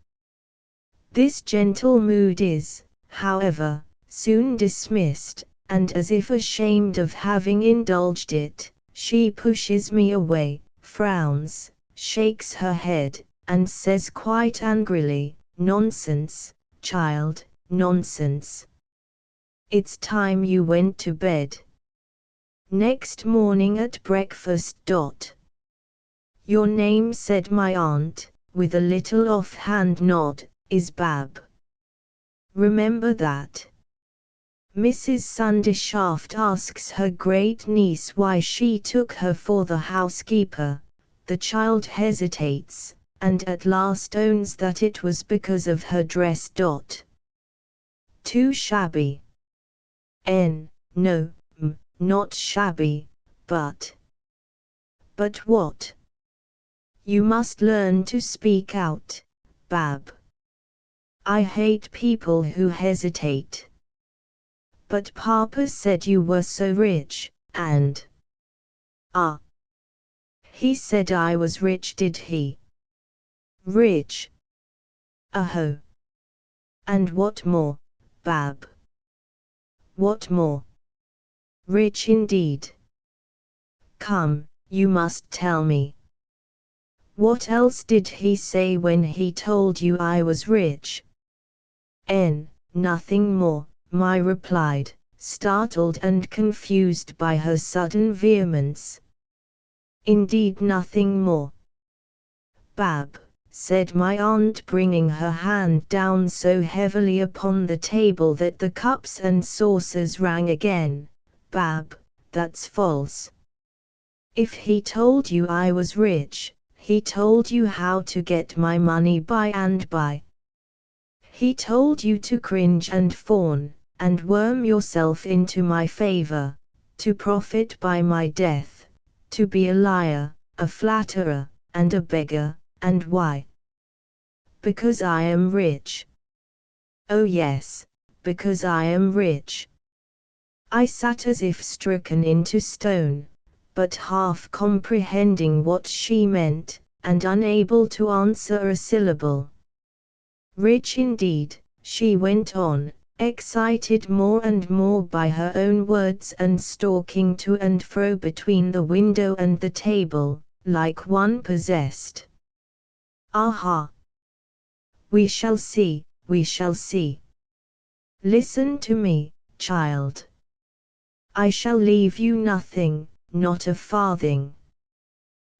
This gentle mood is, however, soon dismissed, and as if ashamed of having indulged it, she pushes me away, frowns, shakes her head, and says quite angrily, Nonsense, child, nonsense. It's time you went to bed. Next morning at breakfast. Your name, said my aunt, with a little off-hand nod, is Bab. Remember that. Mrs. Sundershaft asks her great niece why she took her for the housekeeper. The child hesitates, and at last owns that it was because of her dress. Too shabby. No, not shabby, but what? You must learn to speak out, Bab. I hate people who hesitate. But Papa said you were so rich, and… He said I was rich, did he? Rich? Aho. And what more, Bab? What more? Rich indeed. Come, you must tell me. What else did he say when he told you I was rich? Nothing more, I replied, startled and confused by her sudden vehemence. Indeed nothing more. Bab, said my aunt, bringing her hand down so heavily upon the table that the cups and saucers rang again, Bab, that's false. If he told you I was rich, he told you how to get my money by and by. He told you to cringe and fawn, and worm yourself into my favor, to profit by my death, to be a liar, a flatterer, and a beggar. And why? Because I am rich. Oh yes, because I am rich. I sat as if stricken into stone, but half comprehending what she meant, and unable to answer a syllable. Rich indeed, she went on, excited more and more by her own words and stalking to and fro between the window and the table, like one possessed. Aha! We shall see, we shall see. Listen to me, child. I shall leave you nothing, not a farthing.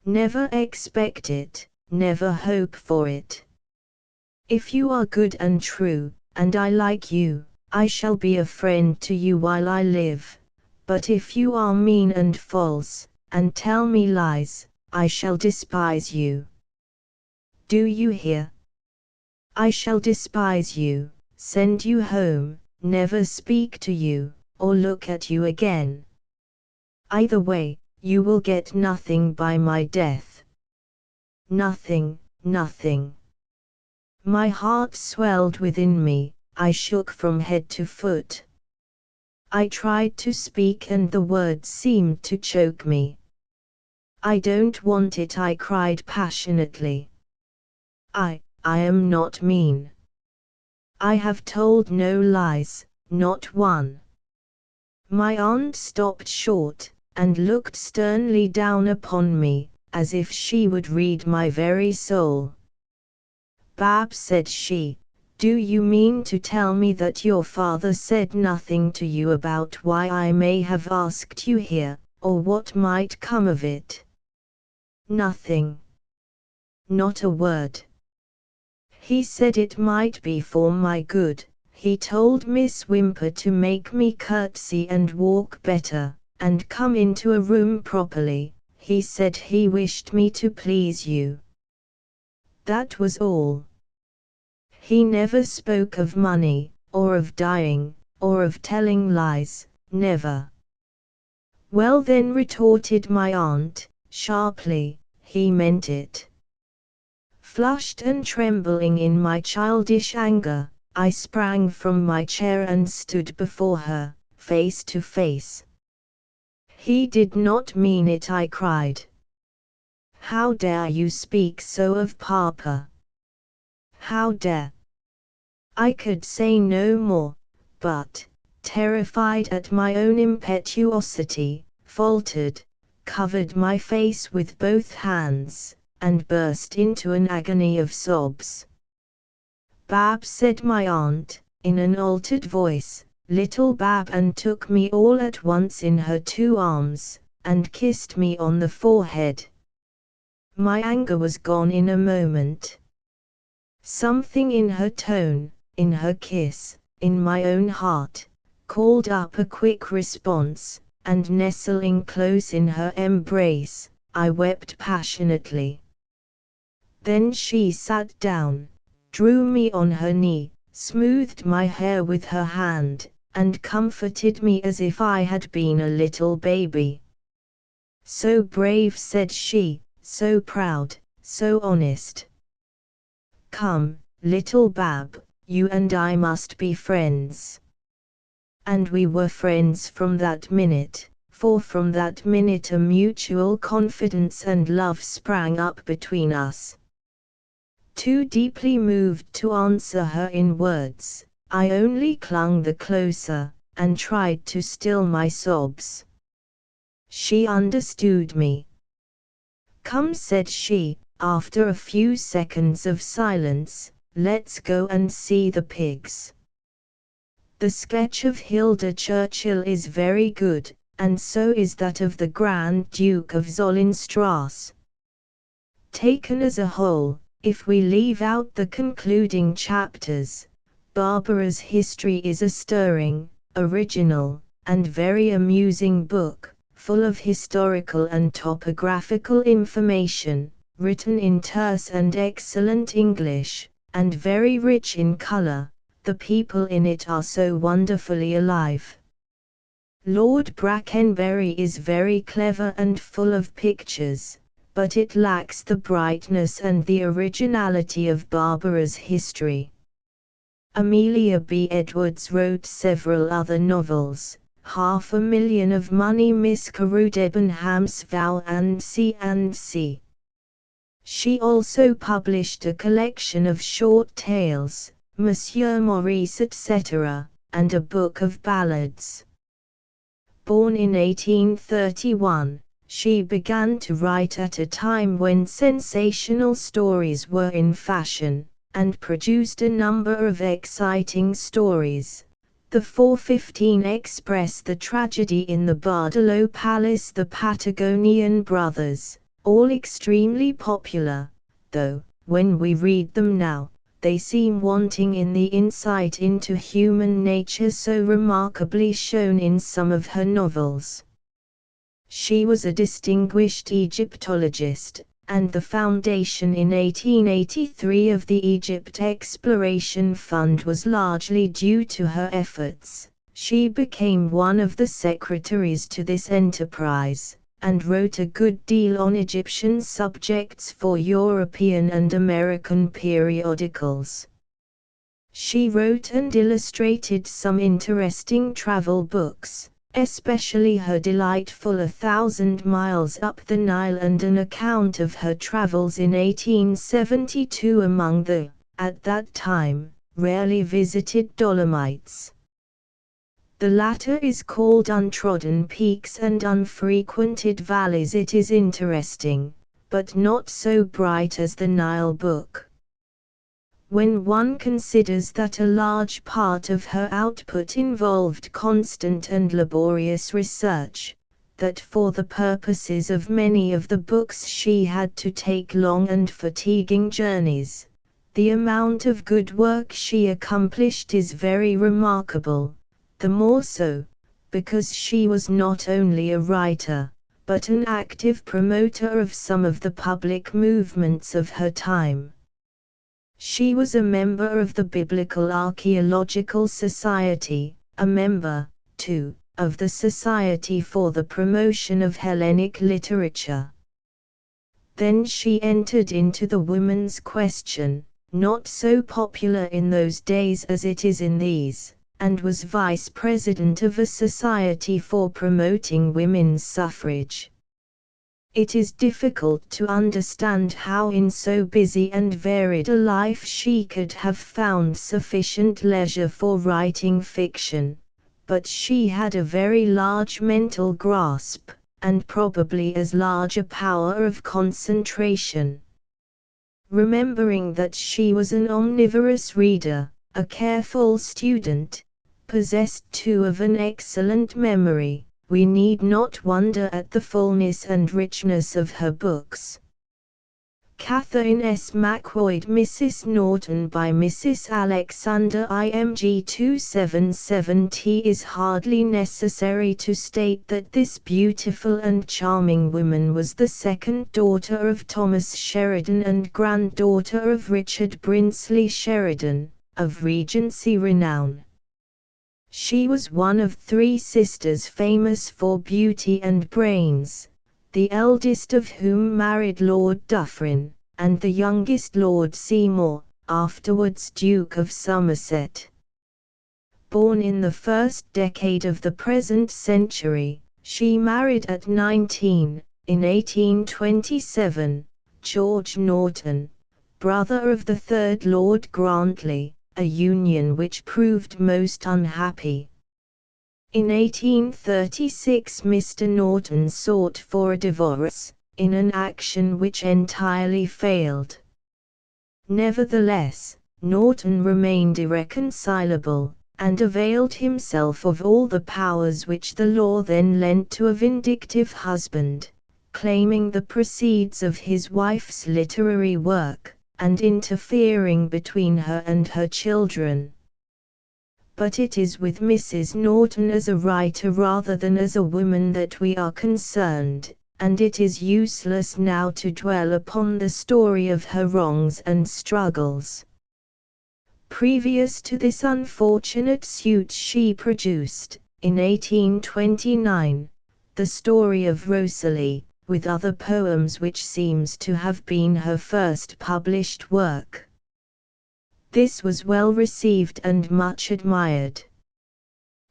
Never expect it, never hope for it. If you are good and true, and I like you, I shall be a friend to you while I live, but if you are mean and false, and tell me lies, I shall despise you. Do you hear? I shall despise you, send you home, never speak to you, or look at you again. Either way, you will get nothing by my death. Nothing, nothing. My heart swelled within me, I shook from head to foot. I tried to speak and the words seemed to choke me. I don't want it, I cried passionately. I am not mean. I have told no lies, not one. My aunt stopped short, and looked sternly down upon me, as if she would read my very soul. Bab, said she, do you mean to tell me that your father said nothing to you about why I may have asked you here, or what might come of it? Nothing. Not a word. He said it might be for my good. He told Miss Whymper to make me curtsy and walk better, and come into a room properly. He said he wished me to please you. That was all. He never spoke of money, or of dying, or of telling lies, never. Well then, retorted my aunt, sharply, he meant it. Flushed and trembling in my childish anger, I sprang from my chair and stood before her, face to face. He did not mean it, I cried. How dare you speak so of Papa? How dare? I could say no more, but, terrified at my own impetuosity, faltered, covered my face with both hands, and burst into an agony of sobs. Bab, said my aunt, in an altered voice, little Bab, and took me all at once in her 2 arms, and kissed me on the forehead. My anger was gone in a moment. Something in her tone, in her kiss, in my own heart, called up a quick response, and nestling close in her embrace, I wept passionately. Then she sat down, drew me on her knee, smoothed my hair with her hand, and comforted me as if I had been a little baby. So brave, said she, so proud, so honest. Come, little Bab, you and I must be friends. And we were friends from that minute, for from that minute a mutual confidence and love sprang up between us. Too deeply moved to answer her in words, I only clung the closer, and tried to still my sobs. She understood me. Come, said she, after a few seconds of silence, let's go and see the pigs. The sketch of Hilda Churchill is very good, and so is that of the Grand Duke of Zollenstrasse. Taken as a whole, if we leave out the concluding chapters, Barbara's history is a stirring, original, and very amusing book, full of historical and topographical information, written in terse and excellent English, and very rich in color. The people in it are so wonderfully alive. Lord Brackenbury is very clever and full of pictures, but it lacks the brightness and the originality of Barbara's history. Amelia B. Edwards wrote several other novels, 500,000 of Money, Miss Carew, Debenham's Vow, and C. She also published a collection of short tales, Monsieur Maurice, etc., and a book of ballads. Born in 1831, she began to write at a time when sensational stories were in fashion, and produced a number of exciting stories. The 4:15 Express, The Tragedy in the Bardelo Palace, The Patagonian Brothers, all extremely popular, though, when we read them now, they seem wanting in the insight into human nature so remarkably shown in some of her novels. She was a distinguished Egyptologist, and the foundation in 1883 of the Egypt Exploration Fund was largely due to her efforts. She became one of the secretaries to this enterprise, and wrote a good deal on Egyptian subjects for European and American periodicals. She wrote and illustrated some interesting travel books, especially her delightful 1,000 Miles Up the Nile and an account of her travels in 1872 among the, at that time, rarely visited Dolomites. The latter is called Untrodden Peaks and Unfrequented Valleys. It is interesting, but not so bright as the Nile book. When one considers that a large part of her output involved constant and laborious research, that for the purposes of many of the books she had to take long and fatiguing journeys, the amount of good work she accomplished is very remarkable, the more so, because she was not only a writer, but an active promoter of some of the public movements of her time. She was a member of the Biblical Archaeological Society, a member, too, of the Society for the Promotion of Hellenic Literature. Then she entered into the woman's question, not so popular in those days as it is in these, and was vice president of a society for promoting women's suffrage. It is difficult to understand how in so busy and varied a life she could have found sufficient leisure for writing fiction, but she had a very large mental grasp, and probably as large a power of concentration. Remembering that she was an omnivorous reader, a careful student, possessed too of an excellent memory, we need not wonder at the fullness and richness of her books. Catherine S. MacQuoid, Mrs. Norton by Mrs. Alexander IMG 277T. It is hardly necessary to state that this beautiful and charming woman was the second daughter of Thomas Sheridan and granddaughter of Richard Brinsley Sheridan, of Regency renown. She was one of three sisters famous for beauty and brains, the eldest of whom married Lord Dufferin, and the youngest Lord Seymour, afterwards Duke of Somerset. Born in the first decade of the present century, she married at 19, in 1827, George Norton, brother of the third Lord Grantley, a union which proved most unhappy. In 1836 Mr. Norton sought for a divorce, in an action which entirely failed. Nevertheless, Norton remained irreconcilable, and availed himself of all the powers which the law then lent to a vindictive husband, claiming the proceeds of his wife's literary work, and interfering between her and her children. But it is with Mrs. Norton as a writer rather than as a woman that we are concerned, and it is useless now to dwell upon the story of her wrongs and struggles. Previous to this unfortunate suit she produced, in 1829, the story of Rosalie, with other poems, which seems to have been her first published work. This was well received and much admired.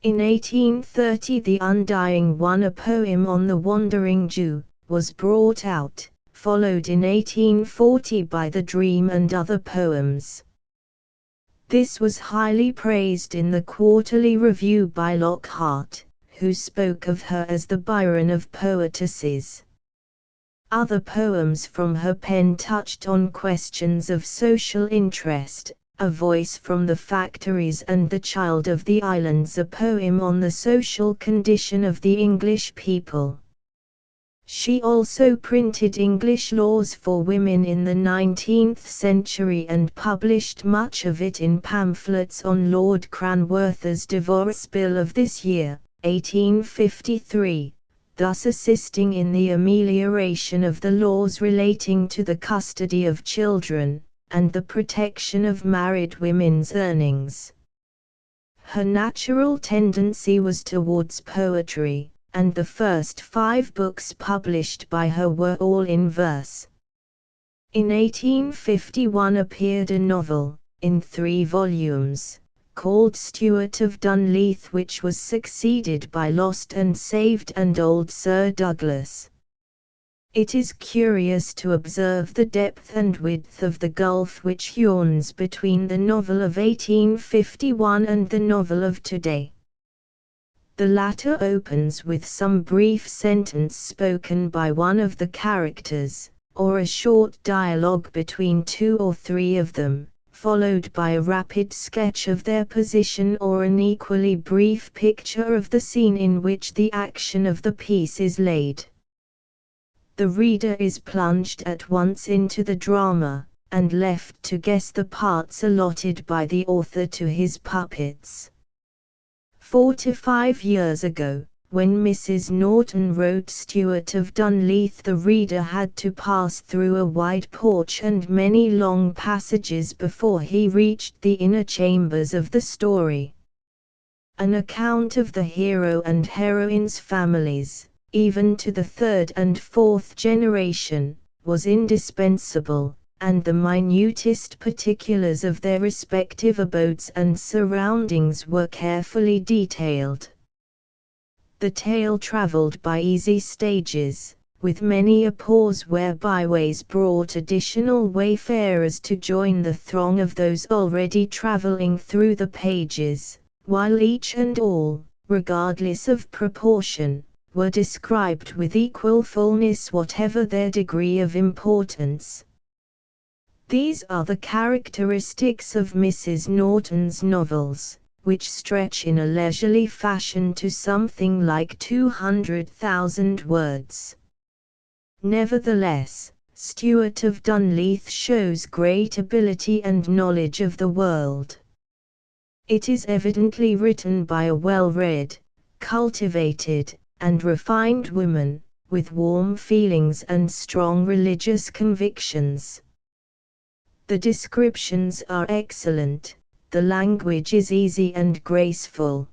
In 1830 The Undying One, a poem on the Wandering Jew, was brought out, followed in 1840 by The Dream and other poems. This was highly praised in the Quarterly Review by Lockhart, who spoke of her as the Byron of poetesses. Other poems from her pen touched on questions of social interest, A Voice from the Factories and The Child of the Islands, a poem on the social condition of the English people. She also printed English laws for women in the 19th century and published much of it in pamphlets on Lord Cranworthy's Divorce Bill of this year, 1853, thus assisting in the amelioration of the laws relating to the custody of children, and the protection of married women's earnings. Her natural tendency was towards poetry, and the first 5 books published by her were all in verse. In 1851 appeared a novel, in 3 volumes, called Stuart of Dunleith, which was succeeded by Lost and Saved and Old Sir Douglas. It is curious to observe the depth and width of the gulf which yawns between the novel of 1851 and the novel of today. The latter opens with some brief sentence spoken by one of the characters, or a short dialogue between 2 or 3 of them, followed by a rapid sketch of their position or an equally brief picture of the scene in which the action of the piece is laid. The reader is plunged at once into the drama, and left to guess the parts allotted by the author to his puppets. 4 to 5 years ago, when Mrs. Norton wrote Stuart of Dunleith, the reader had to pass through a wide porch and many long passages before he reached the inner chambers of the story. An account of the hero and heroine's families, even to the 3rd and 4th generation, was indispensable, and the minutest particulars of their respective abodes and surroundings were carefully detailed. The tale travelled by easy stages, with many a pause where byways brought additional wayfarers to join the throng of those already travelling through the pages, while each and all, regardless of proportion, were described with equal fullness whatever their degree of importance. These are the characteristics of Mrs. Norton's novels, which stretch in a leisurely fashion to something like 200,000 words. Nevertheless, Stuart of Dunleith shows great ability and knowledge of the world. It is evidently written by a well-read, cultivated, and refined woman, with warm feelings and strong religious convictions. The descriptions are excellent, the language is easy and graceful.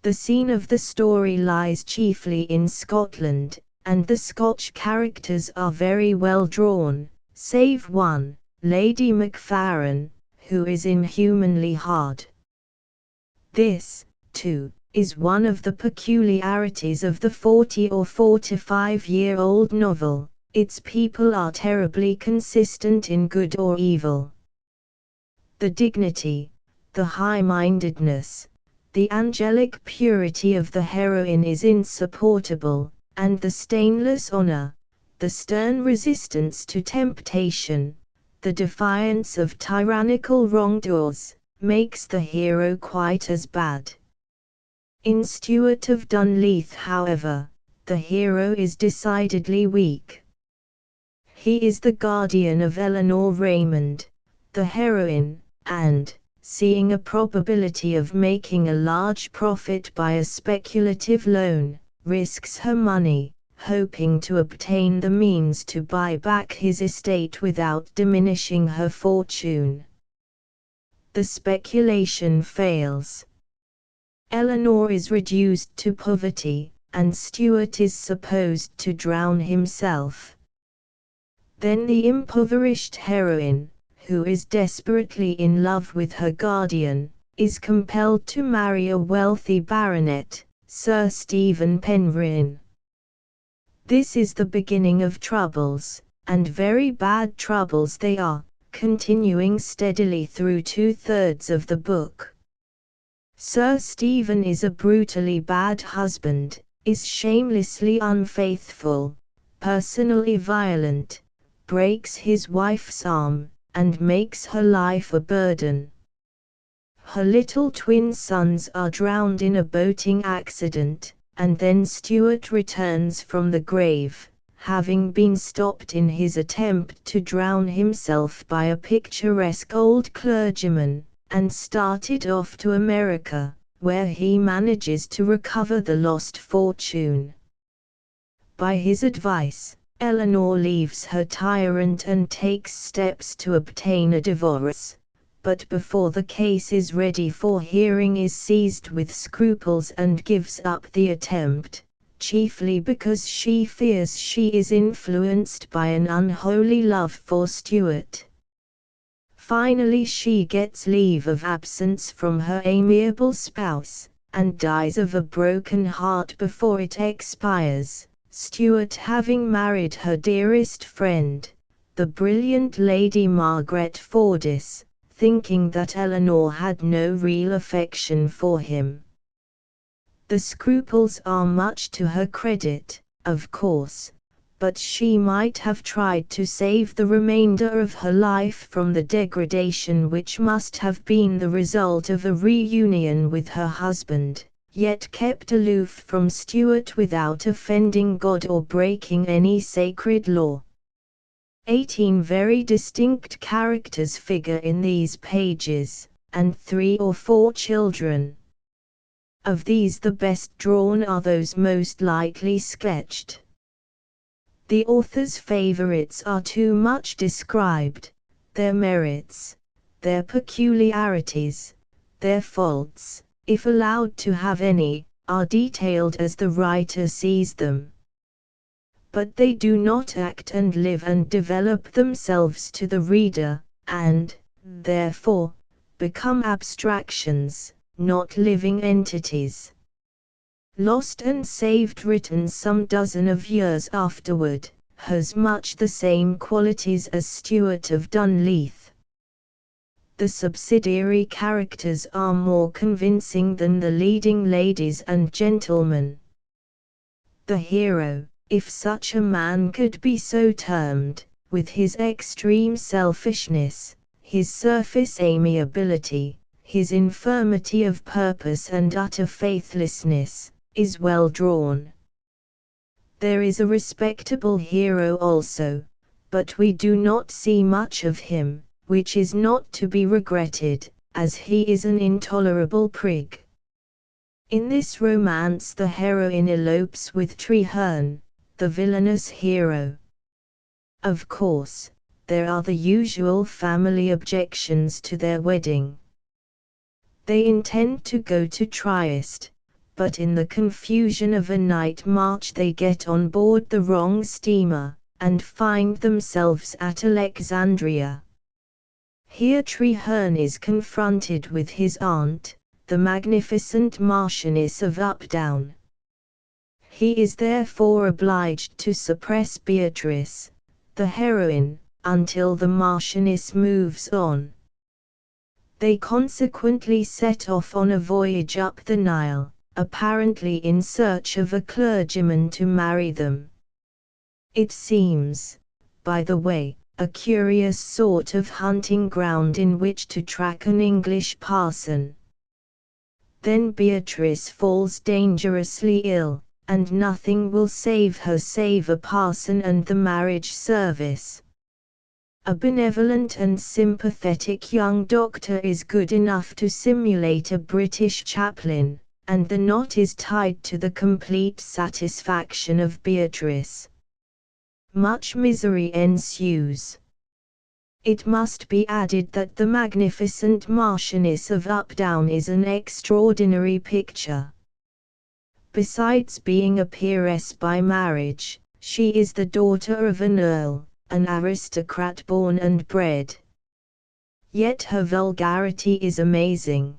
The scene of the story lies chiefly in Scotland, and the Scotch characters are very well drawn, save one, Lady Macfarren, who is inhumanly hard. This, too, is one of the peculiarities of the 40 or 45-year-old novel. Its people are terribly consistent in good or evil. The dignity, the high-mindedness, the angelic purity of the heroine is insupportable, and the stainless honor, the stern resistance to temptation, the defiance of tyrannical wrongdoers, makes the hero quite as bad. In Stuart of Dunleith, however, the hero is decidedly weak. He is the guardian of Eleanor Raymond, the heroine, and, seeing a probability of making a large profit by a speculative loan, risks her money, hoping to obtain the means to buy back his estate without diminishing her fortune. The speculation fails. Eleanor is reduced to poverty, and Stuart is supposed to drown himself. Then the impoverished heroine, who is desperately in love with her guardian, is compelled to marry a wealthy baronet, Sir Stephen Penrhyn. This is the beginning of troubles, and very bad troubles they are, continuing steadily through 2/3 of the book. Sir Stephen is a brutally bad husband, is shamelessly unfaithful, personally violent, breaks his wife's arm, and makes her life a burden. Her little twin sons are drowned in a boating accident, and then Stuart returns from the grave, having been stopped in his attempt to drown himself by a picturesque old clergyman, and started off to America, where he manages to recover the lost fortune. By his advice, Eleanor leaves her tyrant and takes steps to obtain a divorce, but before the case is ready for hearing is seized with scruples and gives up the attempt, chiefly because she fears she is influenced by an unholy love for Stuart. Finally she gets leave of absence from her amiable spouse, and dies of a broken heart before it expires, Stuart having married her dearest friend, the brilliant Lady Margaret Fordyce, thinking that Eleanor had no real affection for him. The scruples are much to her credit, of course, but she might have tried to save the remainder of her life from the degradation which must have been the result of a reunion with her husband, yet kept aloof from Stuart without offending God or breaking any sacred law. 18 very distinct characters figure in these pages, and 3 or 4 children. Of these the best drawn are those most lightly sketched. The author's favorites are too much described, their merits, their peculiarities, their faults, if allowed to have any, are detailed as the writer sees them. But they do not act and live and develop themselves to the reader, and, therefore, become abstractions, not living entities. Lost and Saved, written some dozen of years afterward, has much the same qualities as Stuart of Dunleith. The subsidiary characters are more convincing than the leading ladies and gentlemen. The hero, if such a man could be so termed, with his extreme selfishness, his surface amiability, his infirmity of purpose and utter faithlessness, is well drawn. There is a respectable hero also, but we do not see much of him, which is not to be regretted, as he is an intolerable prig. In this romance the heroine elopes with Treherne, the villainous hero. Of course, there are the usual family objections to their wedding. They intend to go to Trieste, but in the confusion of a night march they get on board the wrong steamer, and find themselves at Alexandria. Here Treherne is confronted with his aunt, the magnificent Marchioness of Updown. He is therefore obliged to suppress Beatrice, the heroine, until the Marchioness moves on. They consequently set off on a voyage up the Nile, apparently in search of a clergyman to marry them. It seems, by the way, a curious sort of hunting ground in which to track an English parson. Then Beatrice falls dangerously ill, and nothing will save her save a parson and the marriage service. A benevolent and sympathetic young doctor is good enough to simulate a British chaplain, and the knot is tied to the complete satisfaction of Beatrice. Much misery ensues. It must be added that the magnificent Marchioness of Updown is an extraordinary picture. Besides being a peeress by marriage, she is the daughter of an earl, an aristocrat born and bred. Yet her vulgarity is amazing.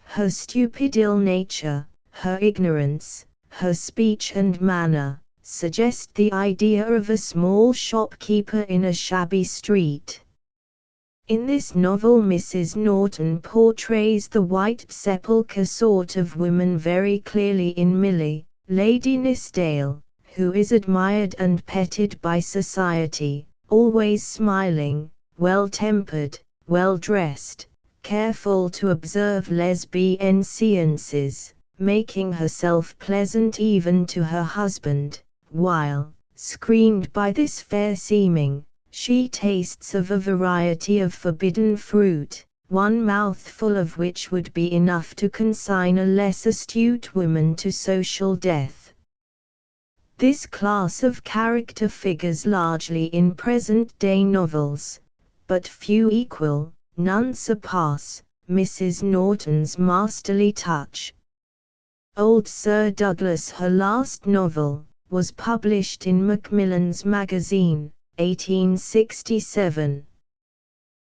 Her stupid ill nature, her ignorance, her speech and manner, suggest the idea of a small shopkeeper in a shabby street. In this novel Mrs. Norton portrays the white sepulchre sort of woman very clearly in Milly, Lady Nithsdale, who is admired and petted by society, always smiling, well-tempered, well-dressed, careful to observe lesbian seances, making herself pleasant even to her husband, while, screened by this fair seeming, she tastes of a variety of forbidden fruit, one mouthful of which would be enough to consign a less astute woman to social death. This class of character figures largely in present-day novels, but few equal, none surpass, Mrs. Norton's masterly touch. Old Sir Douglas, her last novel, was published in Macmillan's Magazine, 1867.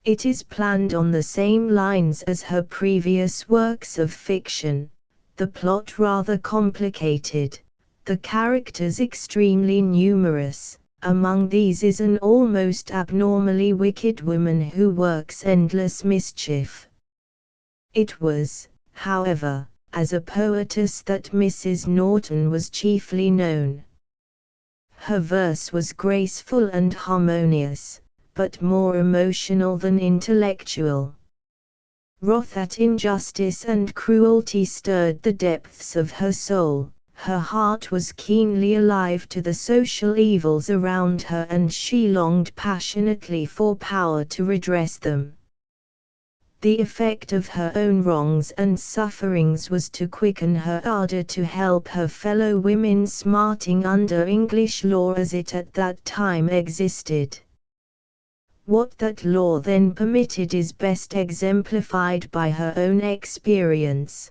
It is planned on the same lines as her previous works of fiction, the plot rather complicated, the characters extremely numerous. Among these is an almost abnormally wicked woman who works endless mischief. It was, however, as a poetess that Mrs. Norton was chiefly known. Her verse was graceful and harmonious, but more emotional than intellectual. Wrath at injustice and cruelty stirred the depths of her soul. Her heart was keenly alive to the social evils around her, and she longed passionately for power to redress them. The effect of her own wrongs and sufferings was to quicken her ardor to help her fellow women smarting under English law as it at that time existed. What that law then permitted is best exemplified by her own experience.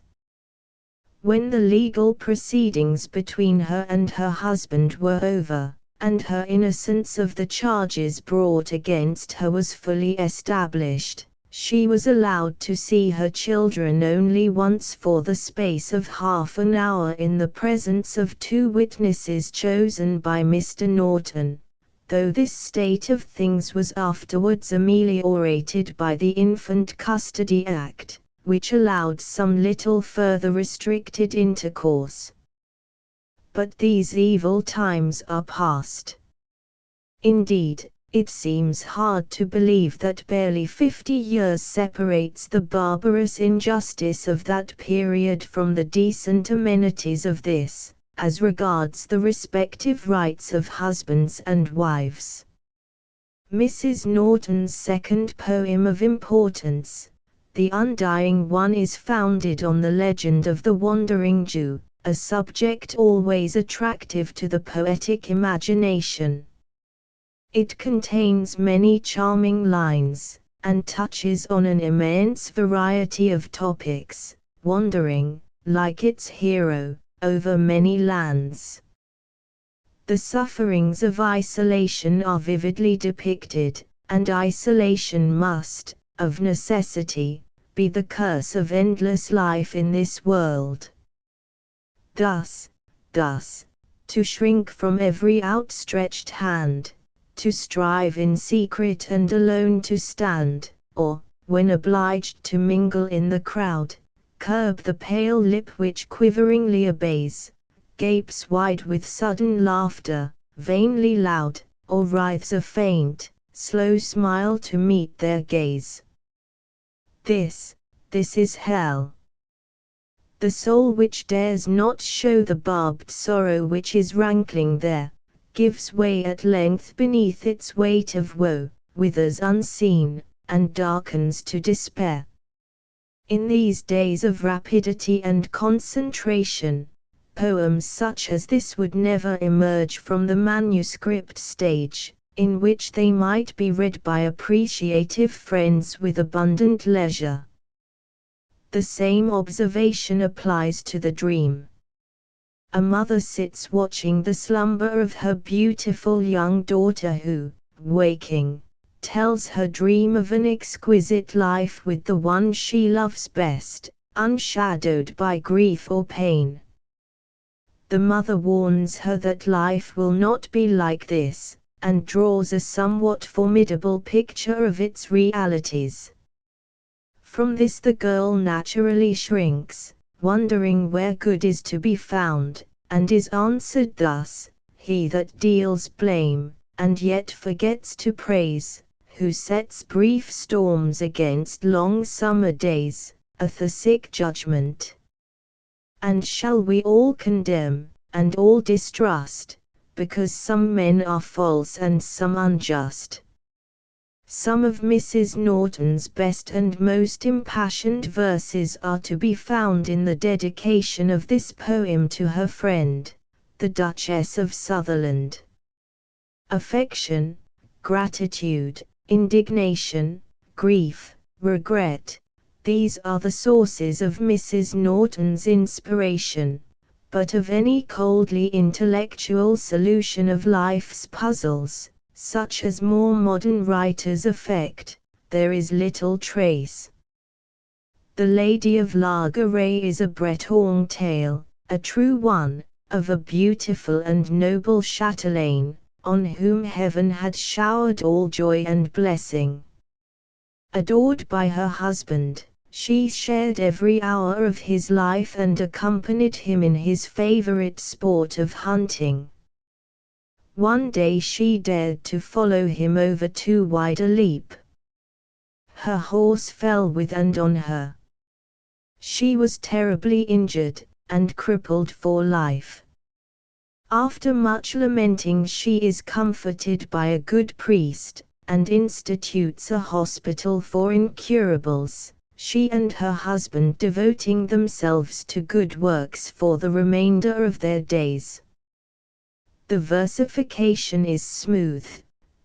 When the legal proceedings between her and her husband were over, and her innocence of the charges brought against her was fully established, she was allowed to see her children only once for the space of half an hour in the presence of two witnesses chosen by Mr. Norton, though this state of things was afterwards ameliorated by the Infant Custody Act, which allowed some little further restricted intercourse. But these evil times are past. Indeed, it seems hard to believe that barely 50 years separates the barbarous injustice of that period from the decent amenities of this, as regards the respective rights of husbands and wives. Mrs. Norton's second poem of importance, The Undying One, is founded on the legend of the Wandering Jew, a subject always attractive to the poetic imagination. It contains many charming lines, and touches on an immense variety of topics, wandering, like its hero, over many lands. The sufferings of isolation are vividly depicted, and isolation must, of necessity, be the curse of endless life in this world. Thus, to shrink from every outstretched hand, to strive in secret and alone to stand, or, when obliged to mingle in the crowd, curb the pale lip which quiveringly obeys, gapes wide with sudden laughter, vainly loud, or writhes a faint, slow smile to meet their gaze. This is hell. The soul which dares not show the barbed sorrow which is rankling there, gives way at length beneath its weight of woe, withers unseen, and darkens to despair. In these days of rapidity and concentration, poems such as this would never emerge from the manuscript stage, in which they might be read by appreciative friends with abundant leisure. The same observation applies to the dream. A mother sits watching the slumber of her beautiful young daughter who, waking, tells her dream of an exquisite life with the one she loves best, unshadowed by grief or pain. The mother warns her that life will not be like this, and draws a somewhat formidable picture of its realities. From this the girl naturally shrinks, wondering where good is to be found, and is answered thus: He that deals blame, and yet forgets to praise, who sets brief storms against long summer days, hath a sick judgment. And shall we all condemn, and all distrust, because some men are false and some unjust? Some of Mrs. Norton's best and most impassioned verses are to be found in the dedication of this poem to her friend, the Duchess of Sutherland. Affection, gratitude, indignation, grief, regret, these are the sources of Mrs. Norton's inspiration, but of any coldly intellectual solution of life's puzzles, such as more modern writers affect, there is little trace. The Lady of Largaret is a Breton tale, a true one, of a beautiful and noble chatelaine, on whom heaven had showered all joy and blessing. Adored by her husband, she shared every hour of his life and accompanied him in his favorite sport of hunting. One day she dared to follow him over too wide a leap. Her horse fell with and on her. She was terribly injured, and crippled for life. After much lamenting she is comforted by a good priest, and institutes a hospital for incurables, she and her husband devoting themselves to good works for the remainder of their days. The versification is smooth,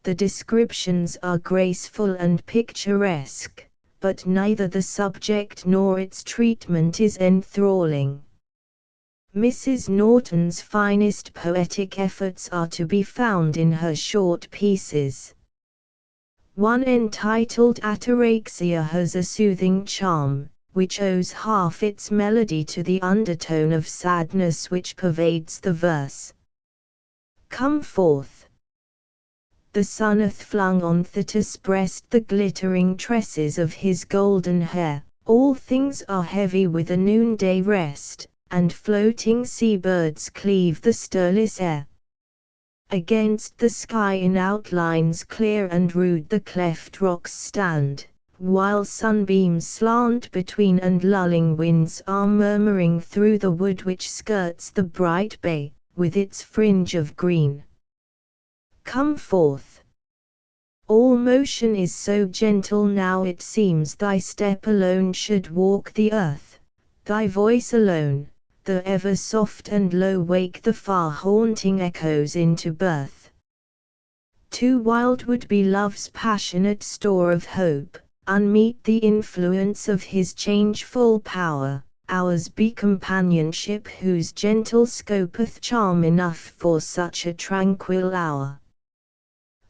the descriptions are graceful and picturesque, but neither the subject nor its treatment is enthralling. Mrs. Norton's finest poetic efforts are to be found in her short pieces. One entitled Ataraxia has a soothing charm, which owes half its melody to the undertone of sadness which pervades the verse. Come forth. The sun hath flung on Thetis' breast the glittering tresses of his golden hair, all things are heavy with a noonday rest, and floating sea-birds cleave the stirless air. Against the sky in outlines clear and rude the cleft rocks stand, while sunbeams slant between and lulling winds are murmuring through the wood which skirts the bright bay, with its fringe of green. Come forth. All motion is so gentle now it seems thy step alone should walk the earth, thy voice alone, the ever soft and low wake the far haunting echoes into birth. Too wild would be love's passionate store of hope, unmeet the influence of his changeful power. Ours be companionship whose gentle scope hath charm enough for such a tranquil hour.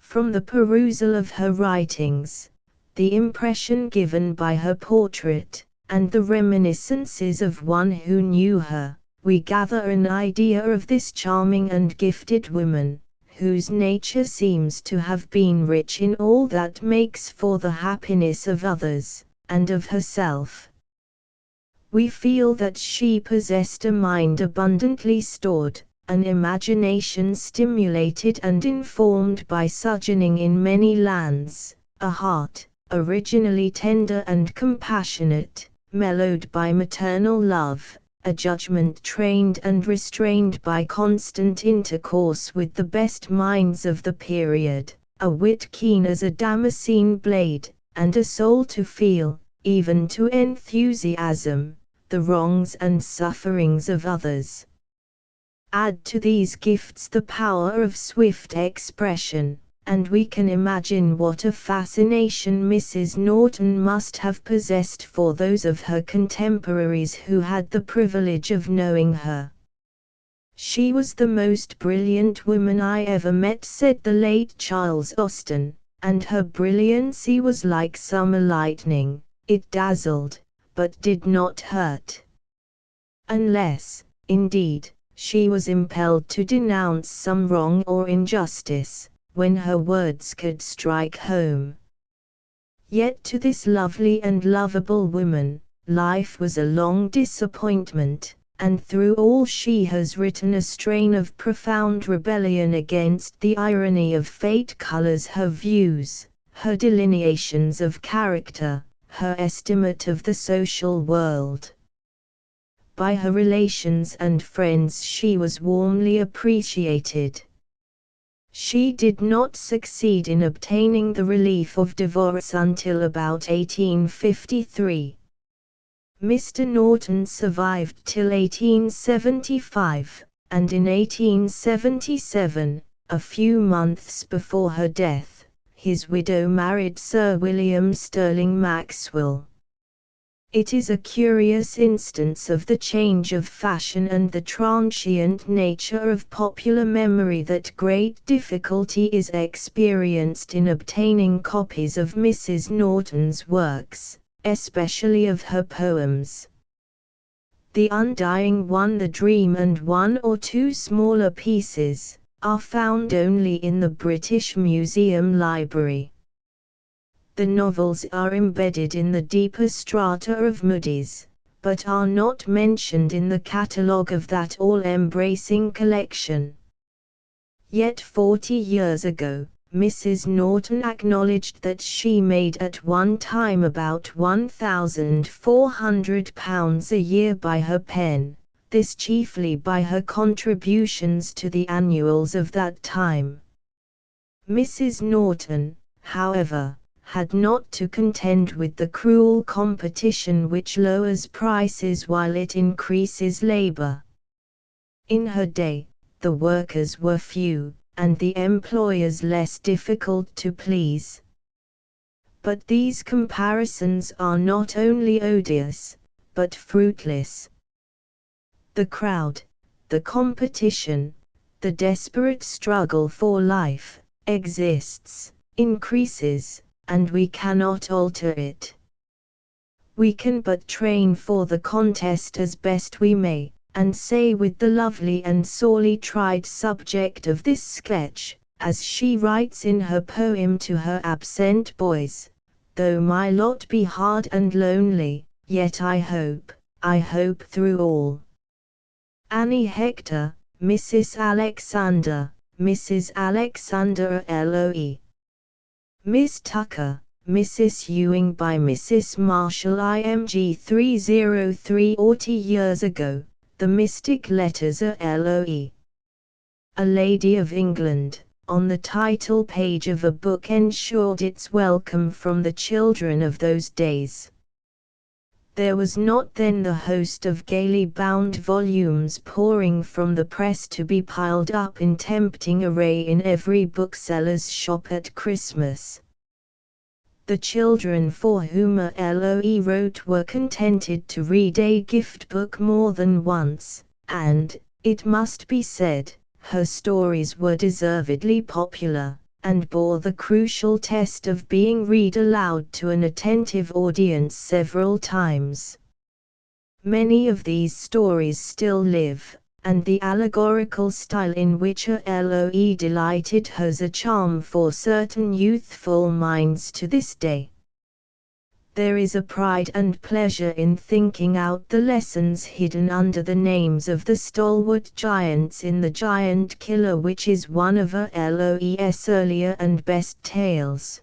From the perusal of her writings, the impression given by her portrait, and the reminiscences of one who knew her, we gather an idea of this charming and gifted woman, whose nature seems to have been rich in all that makes for the happiness of others, and of herself. We feel that she possessed a mind abundantly stored, an imagination stimulated and informed by sojourning in many lands, a heart, originally tender and compassionate, mellowed by maternal love, a judgment trained and restrained by constant intercourse with the best minds of the period, a wit keen as a Damascene blade, and a soul to feel, even to enthusiasm, the wrongs and sufferings of others. Add to these gifts the power of swift expression, and we can imagine what a fascination Mrs. Norton must have possessed for those of her contemporaries who had the privilege of knowing her. She was the most brilliant woman I ever met, said the late Charles Austen, and her brilliancy was like summer lightning, it dazzled, but did not hurt. Unless, indeed, she was impelled to denounce some wrong or injustice, when her words could strike home. Yet to this lovely and lovable woman, life was a long disappointment, and through all she has written a strain of profound rebellion against the irony of fate colors her views, her delineations of character, her estimate of the social world. by her relations and friends she was warmly appreciated. She did not succeed in obtaining the relief of divorce until about 1853. Mr. Norton survived till 1875, and in 1877, a few months before her death, his widow married Sir William Sterling Maxwell. It is a curious instance of the change of fashion and the transient nature of popular memory that great difficulty is experienced in obtaining copies of Mrs. Norton's works, especially of her poems. The Undying One, The Dream, and one or two smaller pieces, are found only in the British Museum Library. The novels are embedded in the deeper strata of Mudie's, but are not mentioned in the catalogue of that all-embracing collection. Yet 40 years ago, Mrs. Norton acknowledged that she made at one time about £1,400 a year by her pen, this chiefly by her contributions to the annuals of that time. Mrs. Norton, however, had not to contend with the cruel competition which lowers prices while it increases labor. In her day, the workers were few, and the employers less difficult to please. But these comparisons are not only odious, but fruitless. The crowd, the competition, the desperate struggle for life, exists, increases, and we cannot alter it. We can but train for the contest as best we may, and say with the lovely and sorely tried subject of this sketch, as she writes in her poem to her absent boys, "Though my lot be hard and lonely, yet I hope through all." Annie Hector, Mrs. Alexander, Mrs. Alexander LOE. Miss Tucker, Mrs. Ewing by Mrs. Marshall IMG 303. 40 years ago, the mystic letters are LOE. A Lady of England, on the title page of a book ensured its welcome from the children of those days. There was not then the host of gaily bound volumes pouring from the press to be piled up in tempting array in every bookseller's shop at Christmas. The children for whom a LOE wrote were contented to read a gift book more than once, and, it must be said, her stories were deservedly popular, and bore the crucial test of being read aloud to an attentive audience several times. Many of these stories still live, and the allegorical style in which her LOE delighted has a charm for certain youthful minds to this day. There is a pride and pleasure in thinking out the lessons hidden under the names of the stalwart giants in The Giant Killer, which is one of her LOE's earlier and best tales.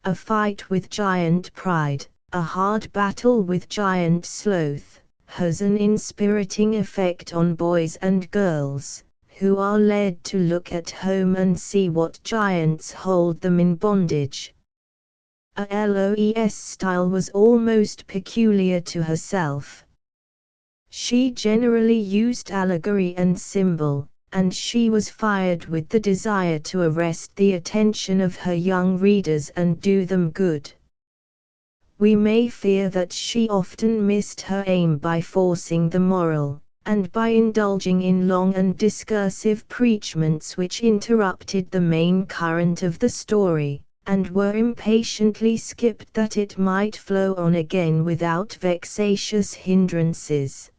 A fight with giant pride, a hard battle with giant sloth, has an inspiriting effect on boys and girls, who are led to look at home and see what giants hold them in bondage. A LOE's style was almost peculiar to herself. She generally used allegory and symbol, and she was fired with the desire to arrest the attention of her young readers and do them good. We may fear that she often missed her aim by forcing the moral, and by indulging in long and discursive preachments which interrupted the main current of the story, and were impatiently skipped that it might flow on again without vexatious hindrances.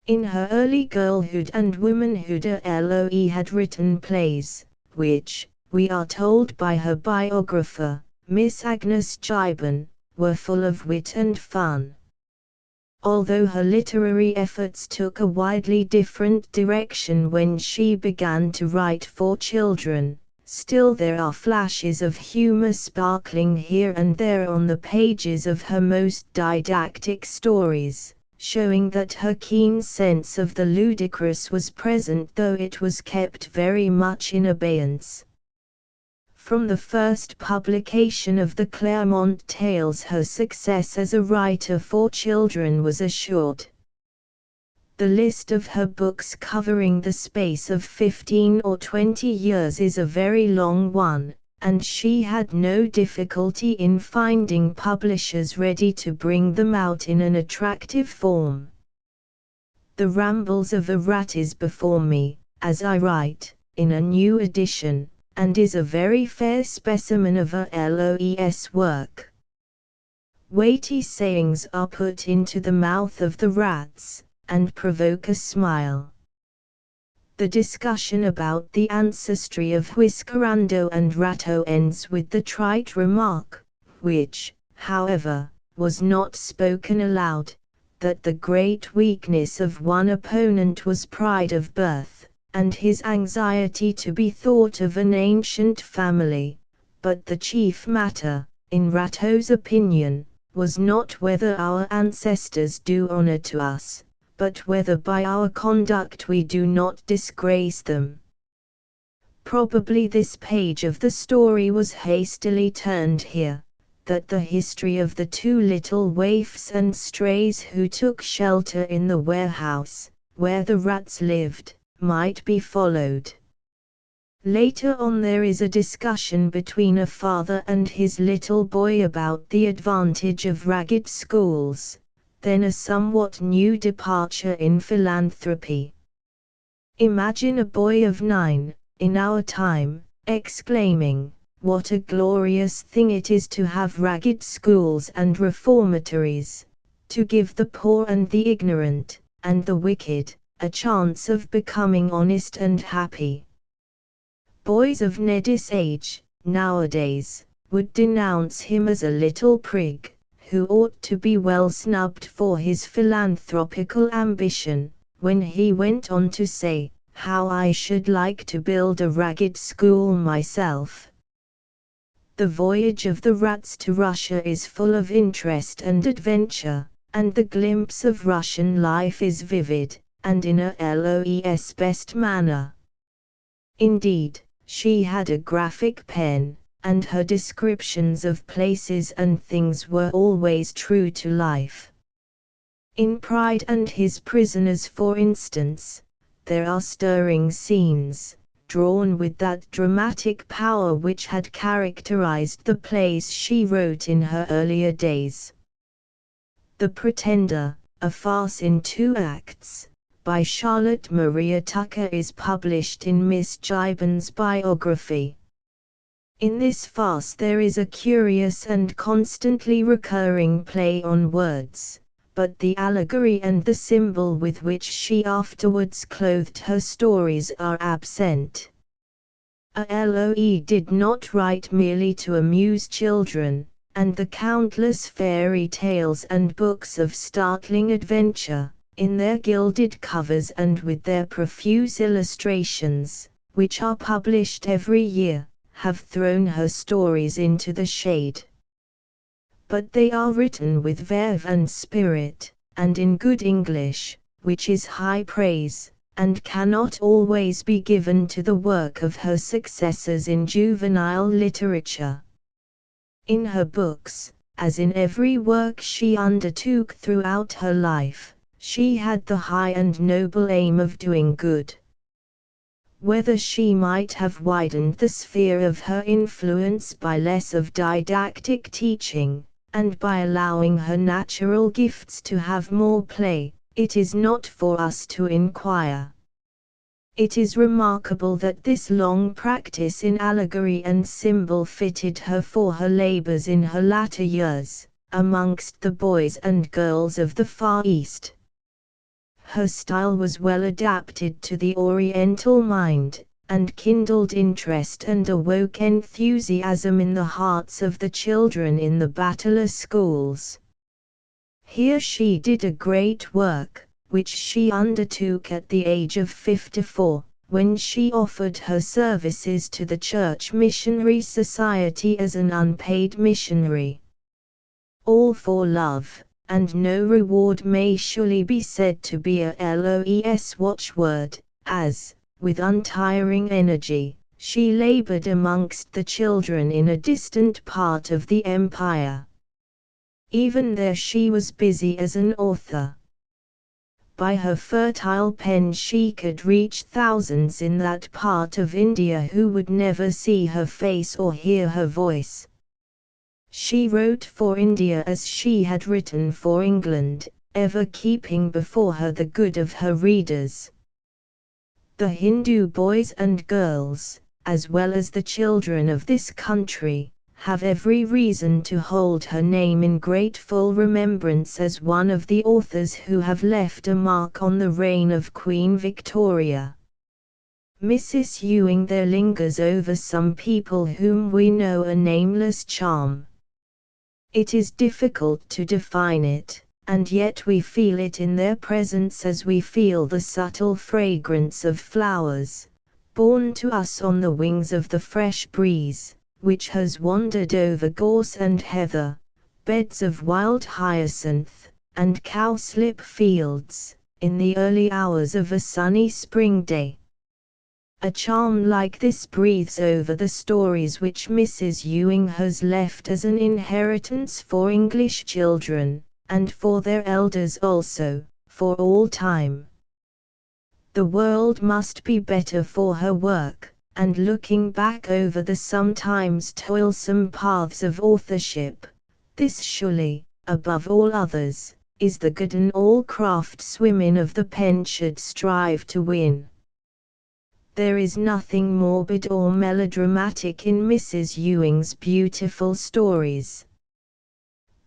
In her early girlhood and womanhood LOE had written plays, which, we are told by her biographer, Miss Agnes Gibbon, were full of wit and fun. Although her literary efforts took a widely different direction when she began to write for children, still there are flashes of humor sparkling here and there on the pages of her most didactic stories, showing that her keen sense of the ludicrous was present, though it was kept very much in abeyance. From the first publication of the Claremont Tales, her success as a writer for children was assured. The list of her books covering the space of 15 or 20 years is a very long one, and she had no difficulty in finding publishers ready to bring them out in an attractive form. The Rambles of a Rat is before me, as I write, in a new edition, and is a very fair specimen of a LOES work. Weighty sayings are put into the mouth of the rats, and provoke a smile. The discussion about the ancestry of Whiskerando and Ratto ends with the trite remark, which, however, was not spoken aloud, that the great weakness of one opponent was pride of birth, and his anxiety to be thought of an ancient family, but the chief matter, in Ratto's opinion, was not whether our ancestors do honor to us, but whether by our conduct we do not disgrace them. Probably this page of the story was hastily turned here, that the history of the two little waifs and strays who took shelter in the warehouse, where the rats lived, might be followed. Later on there is a discussion between a father and his little boy about the advantage of ragged schools, then a somewhat new departure in philanthropy. Imagine a boy of 9, in our time, exclaiming, "What a glorious thing it is to have ragged schools and reformatories, to give the poor and the ignorant, and the wicked, a chance of becoming honest and happy." Boys of Neddy's age, nowadays, would denounce him as a little prig, who ought to be well snubbed for his philanthropical ambition, when he went on to say, "How I should like to build a ragged school myself." The voyage of the rats to Russia is full of interest and adventure, and the glimpse of Russian life is vivid, and in a LOES best manner. Indeed, she had a graphic pen, and her descriptions of places and things were always true to life. In Pride and His Prisoners, for instance, there are stirring scenes, drawn with that dramatic power which had characterized the plays she wrote in her earlier days. The Pretender, a farce in 2 acts, by Charlotte Maria Tucker, is published in Miss Gibbon's biography. In this farce there is a curious and constantly recurring play on words, but the allegory and the symbol with which she afterwards clothed her stories are absent. A LOE did not write merely to amuse children, and the countless fairy tales and books of startling adventure, in their gilded covers and with their profuse illustrations, which are published every year, have thrown her stories into the shade. But they are written with verve and spirit, and in good English, which is high praise, and cannot always be given to the work of her successors in juvenile literature. In her books, as in every work she undertook throughout her life, she had the high and noble aim of doing good. Whether she might have widened the sphere of her influence by less of didactic teaching, and by allowing her natural gifts to have more play, it is not for us to inquire. It is remarkable that this long practice in allegory and symbol fitted her for her labors in her latter years, amongst the boys and girls of the Far East. Her style was well adapted to the Oriental mind, and kindled interest and awoke enthusiasm in the hearts of the children in the bachelor schools. Here she did a great work, which she undertook at the age of 54, when she offered her services to the Church Missionary Society as an unpaid missionary. All for love, and no reward may surely be said to be a LOES watchword, as, with untiring energy, she labored amongst the children in a distant part of the empire. Even there she was busy as an author. By her fertile pen she could reach thousands in that part of India who would never see her face or hear her voice. She wrote for India as she had written for England, ever keeping before her the good of her readers. The Hindu boys and girls, as well as the children of this country, have every reason to hold her name in grateful remembrance as one of the authors who have left a mark on the reign of Queen Victoria. Mrs. Ewing there lingers over some people whom we know a nameless charm. It is difficult to define it, and yet we feel it in their presence as we feel the subtle fragrance of flowers, borne to us on the wings of the fresh breeze, which has wandered over gorse and heather, beds of wild hyacinth, and cowslip fields, in the early hours of a sunny spring day. A charm like this breathes over the stories which Mrs. Ewing has left as an inheritance for English children, and for their elders also, for all time. The world must be better for her work, and looking back over the sometimes toilsome paths of authorship, this surely, above all others, is the good and all craftswomen of the pen should strive to win. There is nothing morbid or melodramatic in Mrs. Ewing's beautiful stories.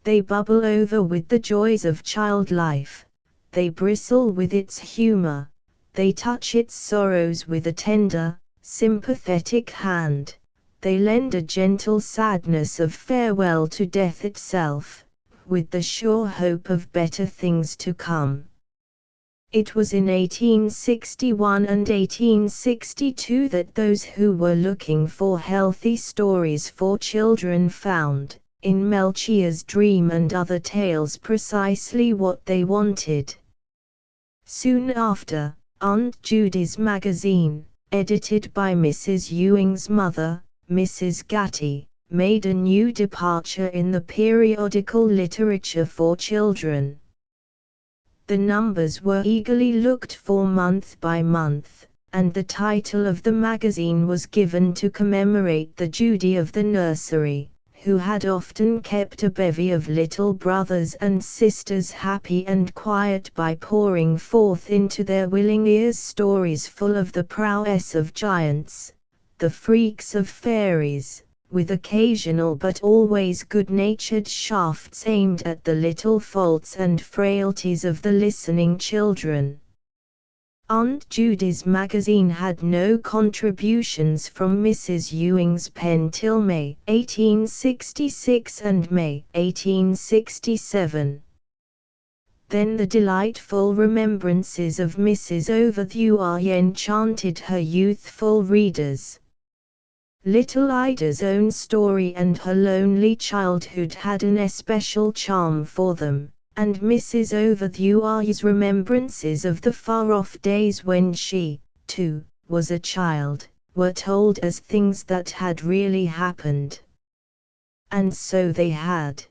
They bubble over with the joys of child life, they bristle with its humor, they touch its sorrows with a tender, sympathetic hand, they lend a gentle sadness of farewell to death itself, with the sure hope of better things to come. It was in 1861 and 1862 that those who were looking for healthy stories for children found, in Melchior's Dream and other tales, precisely what they wanted. Soon after, Aunt Judy's magazine, edited by Mrs. Ewing's mother, Mrs. Gatty, made a new departure in the periodical literature for children. The numbers were eagerly looked for month by month, and the title of the magazine was given to commemorate the Judy of the nursery, who had often kept a bevy of little brothers and sisters happy and quiet by pouring forth into their willing ears stories full of the prowess of giants, the freaks of fairies, with occasional but always good-natured shafts aimed at the little faults and frailties of the listening children. Aunt Judy's magazine had no contributions from Mrs. Ewing's pen till May 1866 and May 1867. Then the delightful remembrances of Mrs. Overthew enchanted her youthful readers. Little Ida's own story and her lonely childhood had an especial charm for them, and Mrs. Overthew's remembrances of the far-off days when she, too, was a child, were told as things that had really happened. And so they had.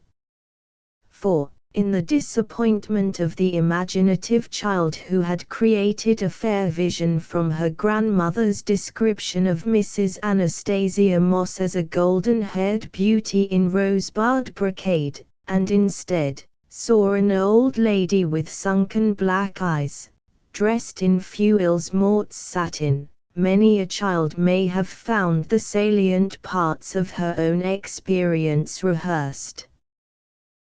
For, in the disappointment of the imaginative child who had created a fair vision from her grandmother's description of Mrs. Anastasia Moss as a golden-haired beauty in rosebud brocade, and instead, saw an old lady with sunken black eyes, dressed in Feuilles-Mortes satin, many a child may have found the salient parts of her own experience rehearsed.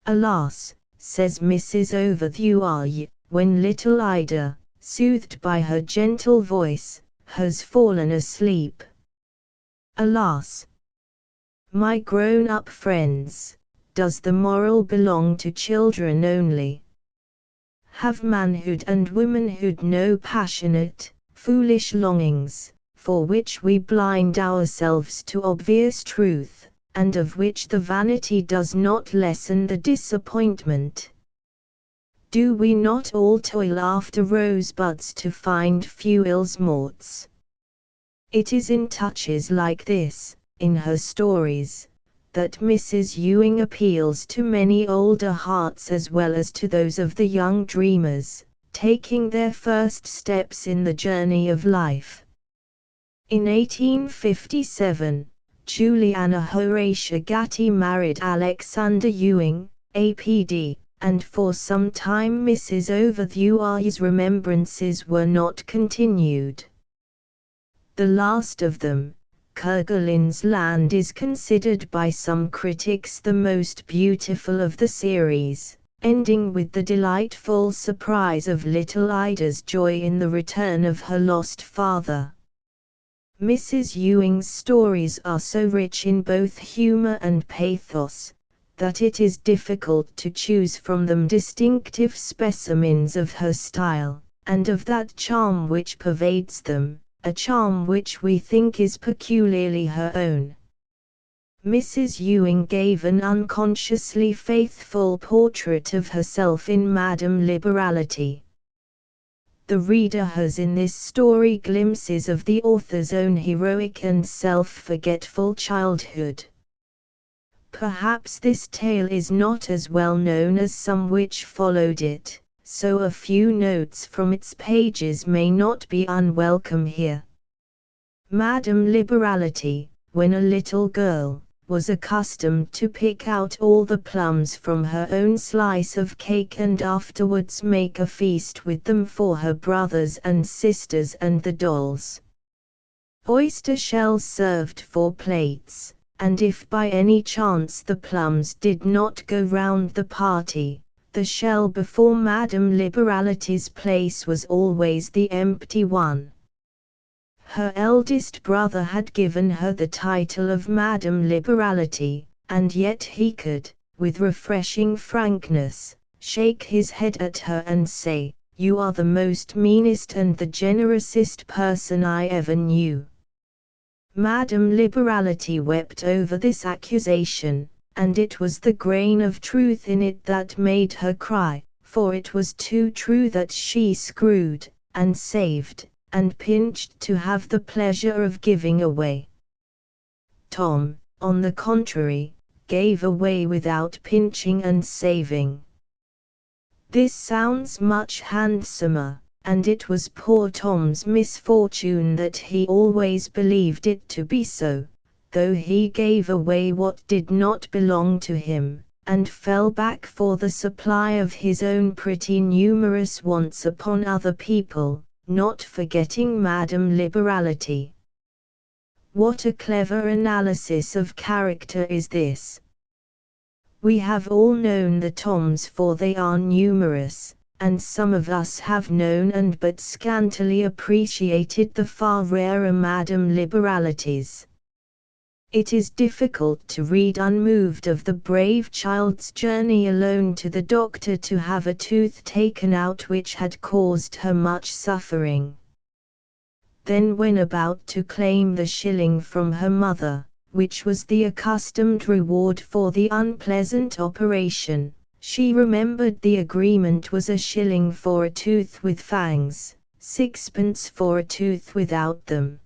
Alas, says Mrs. Overthew, when little Ida, soothed by her gentle voice, has fallen asleep. Alas, my grown-up friends, does the moral belong to children only? Have manhood and womanhood no passionate, foolish longings, for which we blind ourselves to obvious truth, and of which the vanity does not lessen the disappointment? Do we not all toil after rosebuds to find fuel's morts? It is in touches like this, in her stories, that Mrs. Ewing appeals to many older hearts as well as to those of the young dreamers, taking their first steps in the journey of life. In 1857, Juliana Horatia Gatty married Alexander Ewing, APD, and for some time Mrs. Overthu's remembrances were not continued. The last of them, Kerguelen's Land, is considered by some critics the most beautiful of the series, ending with the delightful surprise of little Ida's joy in the return of her lost father. Mrs. Ewing's stories are so rich in both humor and pathos, that it is difficult to choose from them distinctive specimens of her style, and of that charm which pervades them, a charm which we think is peculiarly her own. Mrs. Ewing gave an unconsciously faithful portrait of herself in Madame Liberality. The reader has in this story glimpses of the author's own heroic and self-forgetful childhood. Perhaps this tale is not as well known as some which followed it, so a few notes from its pages may not be unwelcome here. Madame Liberality, when a little girl, was accustomed to pick out all the plums from her own slice of cake and afterwards make a feast with them for her brothers and sisters and the dolls. Oyster shells served for plates, and if by any chance the plums did not go round the party, the shell before Madame Liberality's place was always the empty one. Her eldest brother had given her the title of Madame Liberality, and yet he could, with refreshing frankness, shake his head at her and say, "You are the most meanest and the generousest person I ever knew." Madame Liberality wept over this accusation, and it was the grain of truth in it that made her cry, for it was too true that she screwed, and saved, and pinched to have the pleasure of giving away. Tom, on the contrary, gave away without pinching and saving. This sounds much handsomer, and it was poor Tom's misfortune that he always believed it to be so, though he gave away what did not belong to him, and fell back for the supply of his own pretty numerous wants upon other people, not forgetting Madame Liberality. What a clever analysis of character is this! We have all known the Toms, for they are numerous, and some of us have known and but scantily appreciated the far rarer Madame Liberalities. It is difficult to read unmoved of the brave child's journey alone to the doctor to have a tooth taken out which had caused her much suffering. Then when about to claim the shilling from her mother, which was the accustomed reward for the unpleasant operation, she remembered the agreement was a shilling for a tooth with fangs, 6pence for a tooth without them.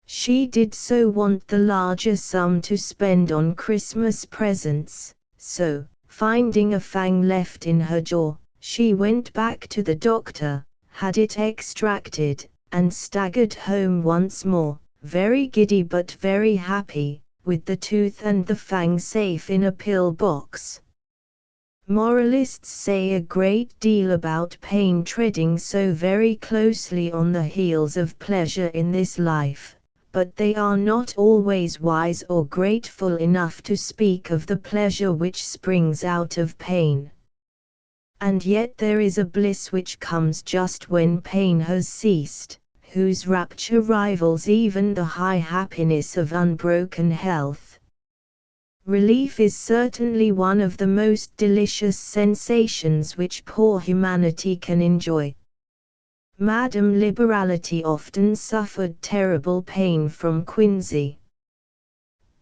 She did so want the larger sum to spend on Christmas presents, so, finding a fang left in her jaw, she went back to the doctor, had it extracted, and staggered home once more, very giddy but very happy, with the tooth and the fang safe in a pill box. Moralists say a great deal about pain treading so very closely on the heels of pleasure in this life, but they are not always wise or grateful enough to speak of the pleasure which springs out of pain. And yet there is a bliss which comes just when pain has ceased, whose rapture rivals even the high happiness of unbroken health. Relief is certainly one of the most delicious sensations which poor humanity can enjoy. Madame Liberality often suffered terrible pain from quinsy.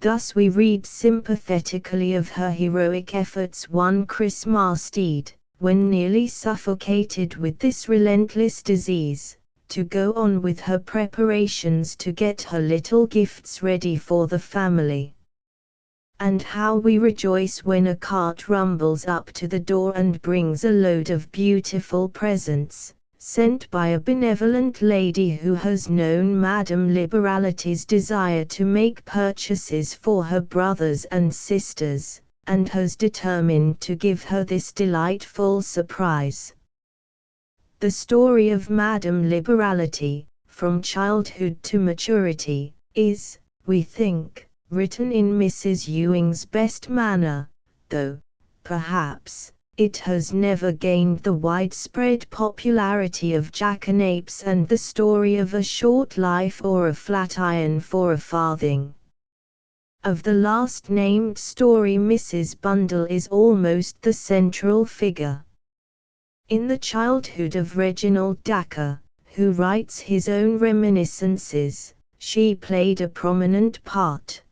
Thus we read sympathetically of her heroic efforts one Christmas Eve, when nearly suffocated with this relentless disease, to go on with her preparations to get her little gifts ready for the family. And how we rejoice when a cart rumbles up to the door and brings a load of beautiful presents, sent by a benevolent lady who has known Madame Liberality's desire to make purchases for her brothers and sisters, and has determined to give her this delightful surprise. The story of Madame Liberality, from childhood to maturity, is, we think, written in Mrs. Ewing's best manner, though, perhaps, it has never gained the widespread popularity of Jackanapes and the Story of a Short Life or a Flatiron for a Farthing. Of the last named story, Mrs. Bundle is almost the central figure. In the childhood of Reginald Dacre, who writes his own reminiscences, she played a prominent part.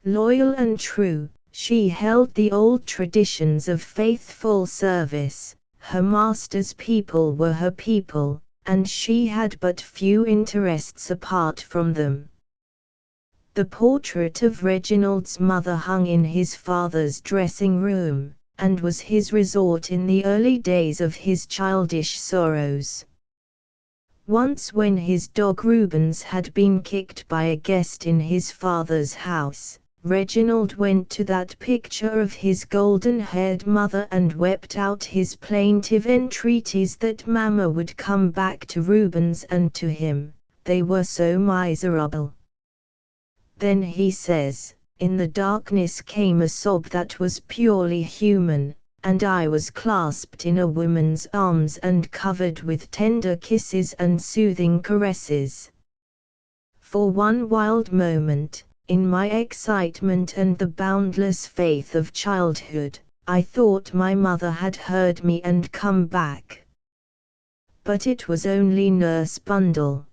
Loyal and true, she held the old traditions of faithful service. Her master's people were her people, and she had but few interests apart from them. The portrait of Reginald's mother hung in his father's dressing room, and was his resort in the early days of his childish sorrows. Once when his dog Rubens had been kicked by a guest in his father's house, Reginald went to that picture of his golden-haired mother and wept out his plaintive entreaties that Mamma would come back to Rubens and to him, they were so miserable. Then he says, in the darkness came a sob that was purely human, and I was clasped in a woman's arms and covered with tender kisses and soothing caresses. For one wild moment, in my excitement and the boundless faith of childhood, I thought my mother had heard me and come back. But it was only Nurse Bundle.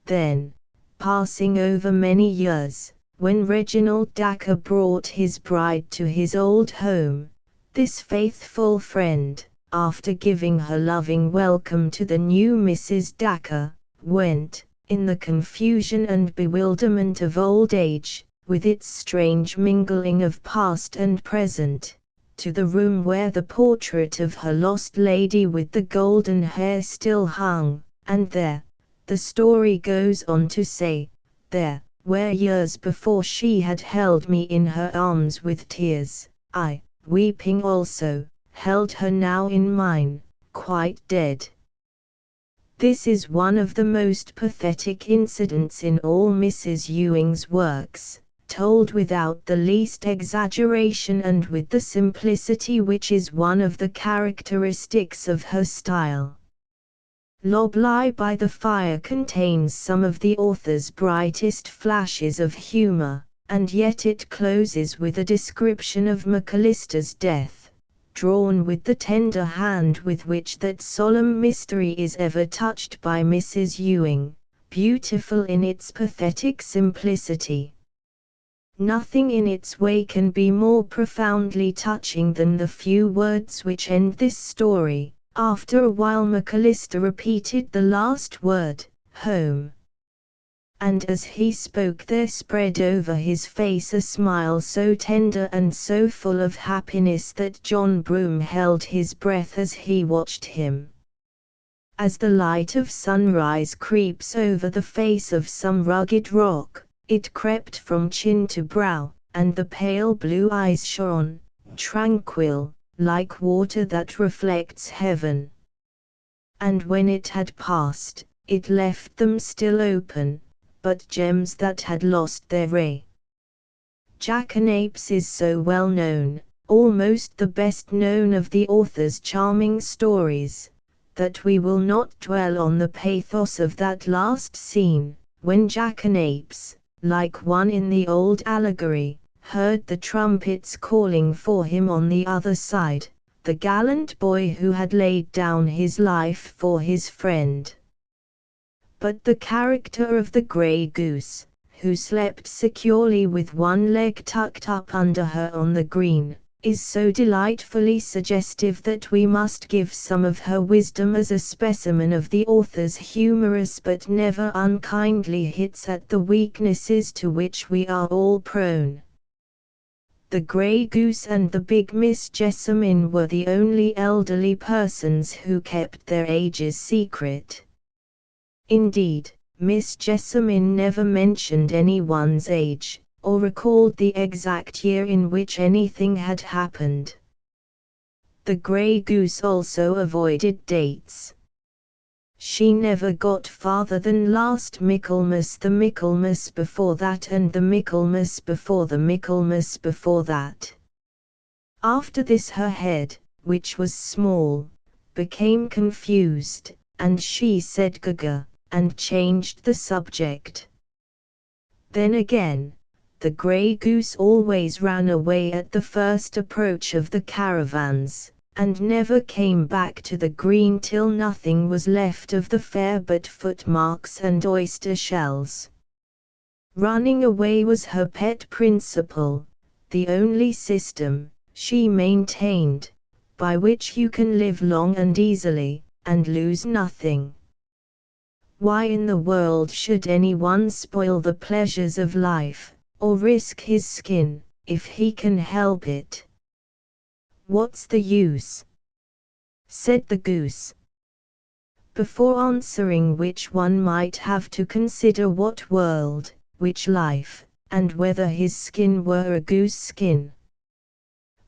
Then, passing over many years, when Reginald Dacre brought his bride to his old home, this faithful friend, after giving her loving welcome to the new Mrs. Dacre, went, in the confusion and bewilderment of old age, with its strange mingling of past and present, to the room where the portrait of her lost lady with the golden hair still hung, and there, the story goes on to say, there, where years before she had held me in her arms with tears, I, weeping also, held her now in mine, quite dead. This is one of the most pathetic incidents in all Mrs. Ewing's works, told without the least exaggeration and with the simplicity which is one of the characteristics of her style. Lob Lie by the Fire contains some of the author's brightest flashes of humor, and yet it closes with a description of McAllister's death, drawn with the tender hand with which that solemn mystery is ever touched by Mrs. Ewing, beautiful in its pathetic simplicity. Nothing in its way can be more profoundly touching than the few words which end this story. After a while McAllister repeated the last word, home. And as he spoke there spread over his face a smile so tender and so full of happiness that John Broome held his breath as he watched him. As the light of sunrise creeps over the face of some rugged rock, it crept from chin to brow, and the pale blue eyes shone, tranquil, like water that reflects heaven. And when it had passed, it left them still open, but gems that had lost their ray. Jackanapes is so well known, almost the best known of the author's charming stories, that we will not dwell on the pathos of that last scene, when Jackanapes, like one in the old allegory, heard the trumpets calling for him on the other side, the gallant boy who had laid down his life for his friend. But the character of the grey goose, who slept securely with one leg tucked up under her on the green, is so delightfully suggestive that we must give some of her wisdom as a specimen of the author's humorous but never unkindly hits at the weaknesses to which we are all prone. The Grey Goose and the Big Miss Jessamine were the only elderly persons who kept their ages secret. Indeed, Miss Jessamine never mentioned anyone's age, or recalled the exact year in which anything had happened. The Grey Goose also avoided dates. She never got farther than last Michaelmas, the Michaelmas before that, and the Michaelmas before the Michaelmas before that. After this her head, which was small, became confused, and she said gaga, and changed the subject. Then again, the Grey Goose always ran away at the first approach of the caravans, and never came back to the green till nothing was left of the fair but footmarks and oyster shells. Running away was her pet principle, the only system, she maintained, by which you can live long and easily, and lose nothing. Why in the world should anyone spoil the pleasures of life, or risk his skin, if he can help it? What's the use? Said the goose. Before answering which one might have to consider what world, which life, and whether his skin were a goose skin.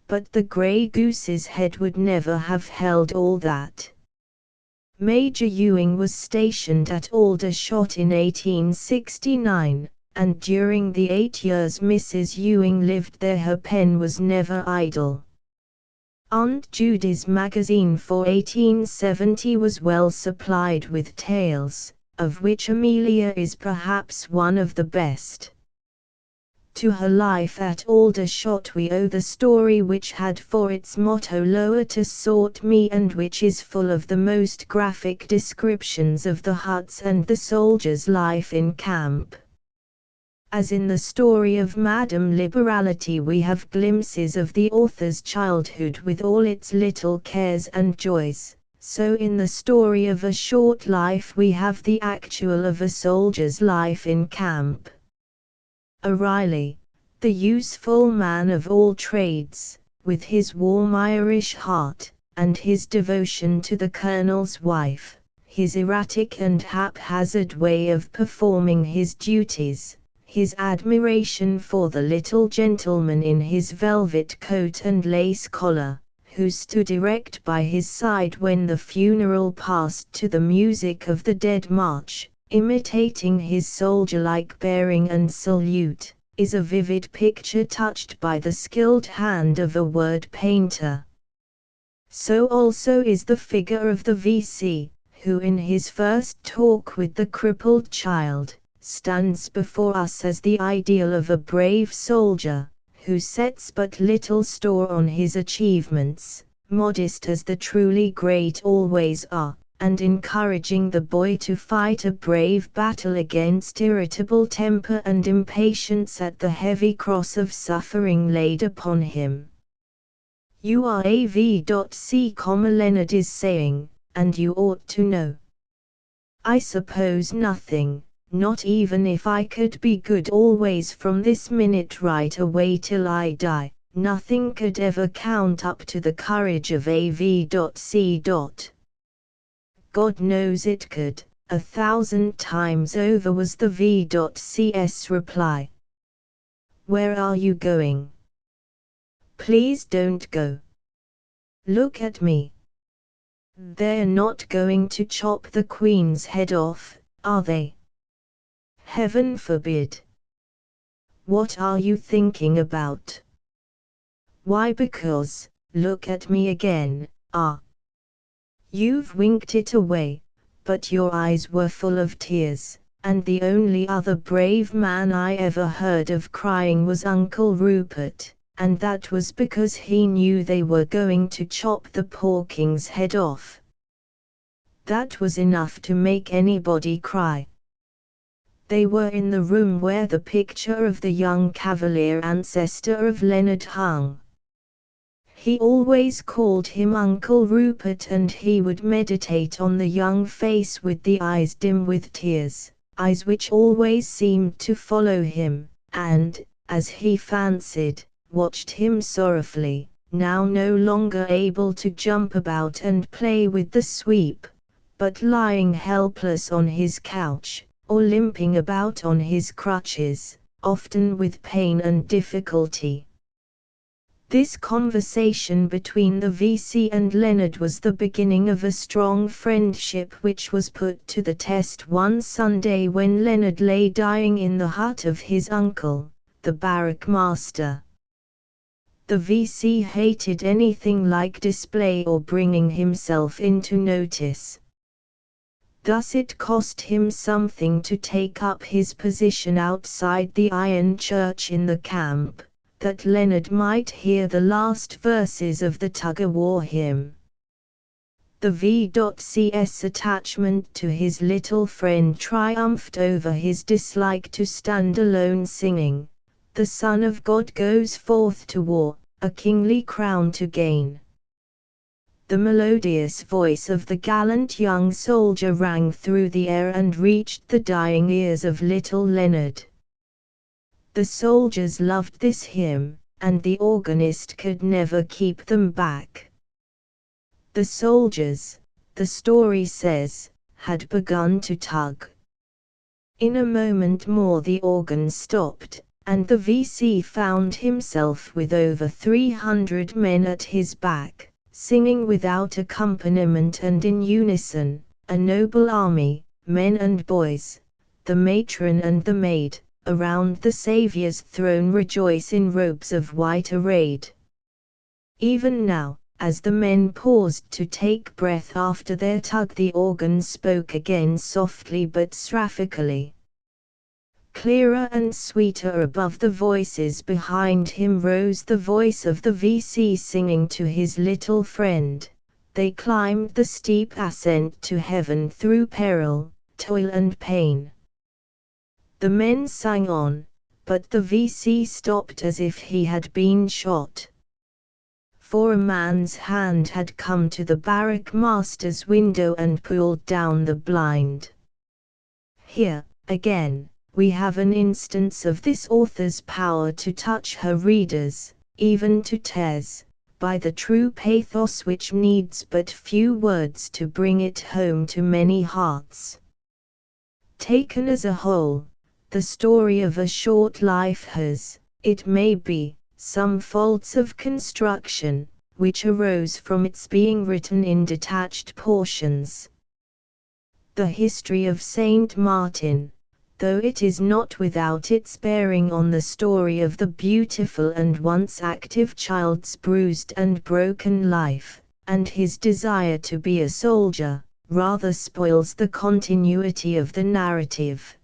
But the Grey Goose's head would never have held all that. Major Ewing was stationed at Aldershot in 1869, and during the 8 years Mrs. Ewing lived there her pen was never idle. Aunt Judy's magazine for 1870 was well supplied with tales, of which Amelia is perhaps one of the best. To her life at Aldershot we owe the story which had for its motto Loatus sought me, and which is full of the most graphic descriptions of the huts and the soldiers' life in camp. As in the story of Madame Liberality we have glimpses of the author's childhood with all its little cares and joys, so in the story of A Short Life we have the actual of a soldier's life in camp. O'Reilly, the useful man of all trades, with his warm Irish heart, and his devotion to the colonel's wife, his erratic and haphazard way of performing his duties, his admiration for the little gentleman in his velvet coat and lace collar, who stood erect by his side when the funeral passed to the music of the Dead March, imitating his soldier-like bearing and salute, is a vivid picture touched by the skilled hand of a word painter. So also is the figure of the V.C., who in his first talk with the crippled child, stands before us as the ideal of a brave soldier, who sets but little store on his achievements, modest as the truly great always are, and encouraging the boy to fight a brave battle against irritable temper and impatience at the heavy cross of suffering laid upon him. You are AV.C, Leonard is saying, and you ought to know. I suppose nothing, not even if I could be good always from this minute right away till I die, nothing could ever count up to the courage of AV.C. God knows it could, 1,000 times over, was the V.C.'s reply. Where are you going? Please don't go. Look at me. They're not going to chop the Queen's head off, are they? Heaven forbid. What are you thinking about? Why, because, look at me again, You've winked it away, but your eyes were full of tears, and the only other brave man I ever heard of crying was Uncle Rupert, and that was because he knew they were going to chop the poor king's head off. That was enough to make anybody cry. They were in the room where the picture of the young Cavalier ancestor of Leonard hung. He always called him Uncle Rupert, and he would meditate on the young face with the eyes dim with tears, eyes which always seemed to follow him, and, as he fancied, watched him sorrowfully, now no longer able to jump about and play with the sweep, but lying helpless on his couch, or limping about on his crutches, often with pain and difficulty. This conversation between the VC and Leonard was the beginning of a strong friendship which was put to the test one Sunday when Leonard lay dying in the hut of his uncle, the barrack master. The VC hated anything like display or bringing himself into notice. Thus it cost him something to take up his position outside the iron church in the camp, that Leonard might hear the last verses of the tug-of-war hymn. The V.C.'s attachment to his little friend triumphed over his dislike to stand alone singing, "The Son of God goes forth to war, a kingly crown to gain." The melodious voice of the gallant young soldier rang through the air and reached the dying ears of little Leonard. The soldiers loved this hymn, and the organist could never keep them back. The soldiers, the story says, had begun to tug. In a moment more the organ stopped, and the VC found himself with over 300 men at his back, singing without accompaniment and in unison, a noble army, men and boys, the matron and the maid, around the Saviour's throne rejoice in robes of white arrayed. Even now, as the men paused to take breath after their tug, the organ spoke again softly but seraphically. Clearer and sweeter above the voices behind him rose the voice of the VC singing to his little friend. They climbed the steep ascent to heaven through peril, toil and pain. The men sang on, but the VC stopped as if he had been shot. For a man's hand had come to the barrack master's window and pulled down the blind. Here, again, we have an instance of this author's power to touch her readers, even to tears, by the true pathos which needs but few words to bring it home to many hearts. Taken as a whole, the story of A Short Life has, it may be, some faults of construction, which arose from its being written in detached portions. The history of Saint Martin, though it is not without its bearing on the story of the beautiful and once active child's bruised and broken life, and his desire to be a soldier, rather spoils the continuity of the narrative.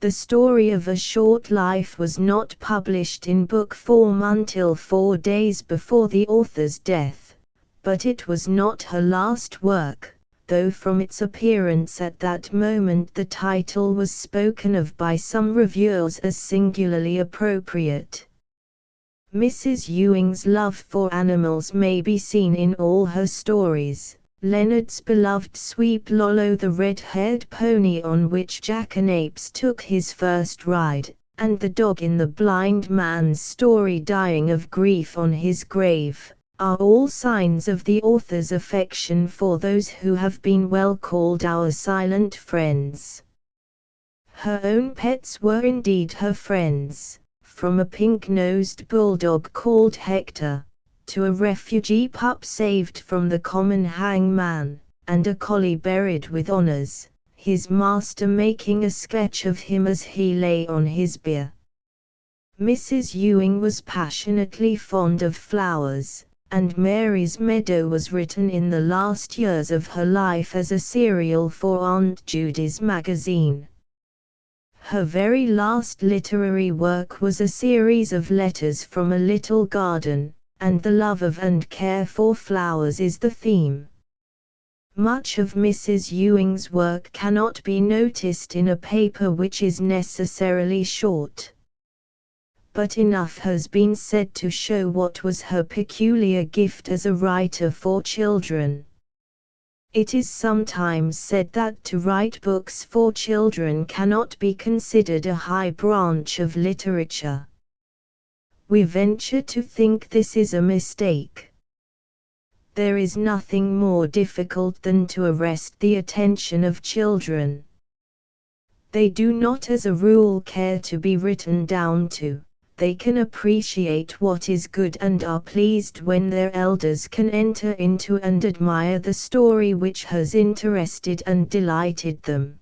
The story of A Short Life was not published in book form until 4 days before the author's death, but it was not her last work, though from its appearance at that moment the title was spoken of by some reviewers as singularly appropriate. Mrs. Ewing's love for animals may be seen in all her stories. Leonard's beloved Sweep Lollo, the red-haired pony on which Jackanapes took his first ride, and the dog in the blind man's story dying of grief on his grave, are all signs of the author's affection for those who have been well called our silent friends. Her own pets were indeed her friends, from a pink-nosed bulldog called Hector, to a refugee pup saved from the common hangman, and a collie buried with honors, his master making a sketch of him as he lay on his bier. Mrs. Ewing was passionately fond of flowers, and Mary's Meadow was written in the last years of her life as a serial for Aunt Judy's magazine. Her very last literary work was a series of letters from a little garden, and the love of and care for flowers is the theme. Much of Mrs. Ewing's work cannot be noticed in a paper which is necessarily short. but enough has been said to show what was her peculiar gift as a writer for children. It is sometimes said that to write books for children cannot be considered a high branch of literature. We venture to think this is a mistake. There is nothing more difficult than to arrest the attention of children. They do not as a rule care to be written down to. They can appreciate what is good and are pleased when their elders can enter into and admire the story which has interested and delighted them.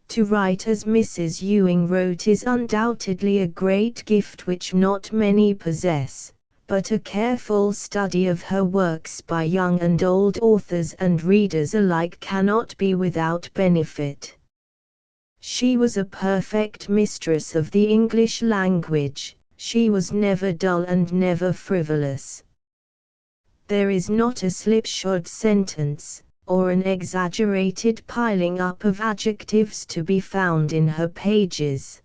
To write as Mrs. Ewing wrote is undoubtedly a great gift which not many possess, but a careful study of her works by young and old authors and readers alike cannot be without benefit. She was a perfect mistress of the English language. She was never dull and never frivolous. There is not a slipshod sentence, or an exaggerated piling up of adjectives to be found in her pages.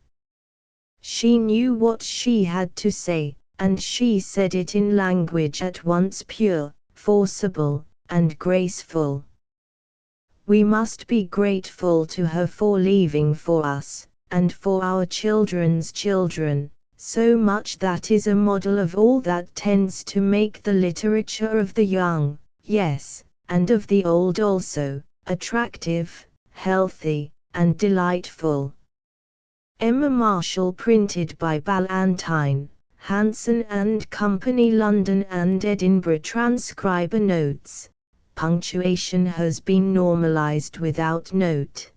She knew what she had to say, and she said it in language at once pure, forcible, and graceful. We must be grateful to her for leaving for us, and for our children's children, so much that is a model of all that tends to make the literature of the young, yes, and of the old also, attractive, healthy, and delightful. Emma Marshall, printed by Ballantine, Hanson and Company, London and Edinburgh. Transcriber notes: punctuation has been normalized without note.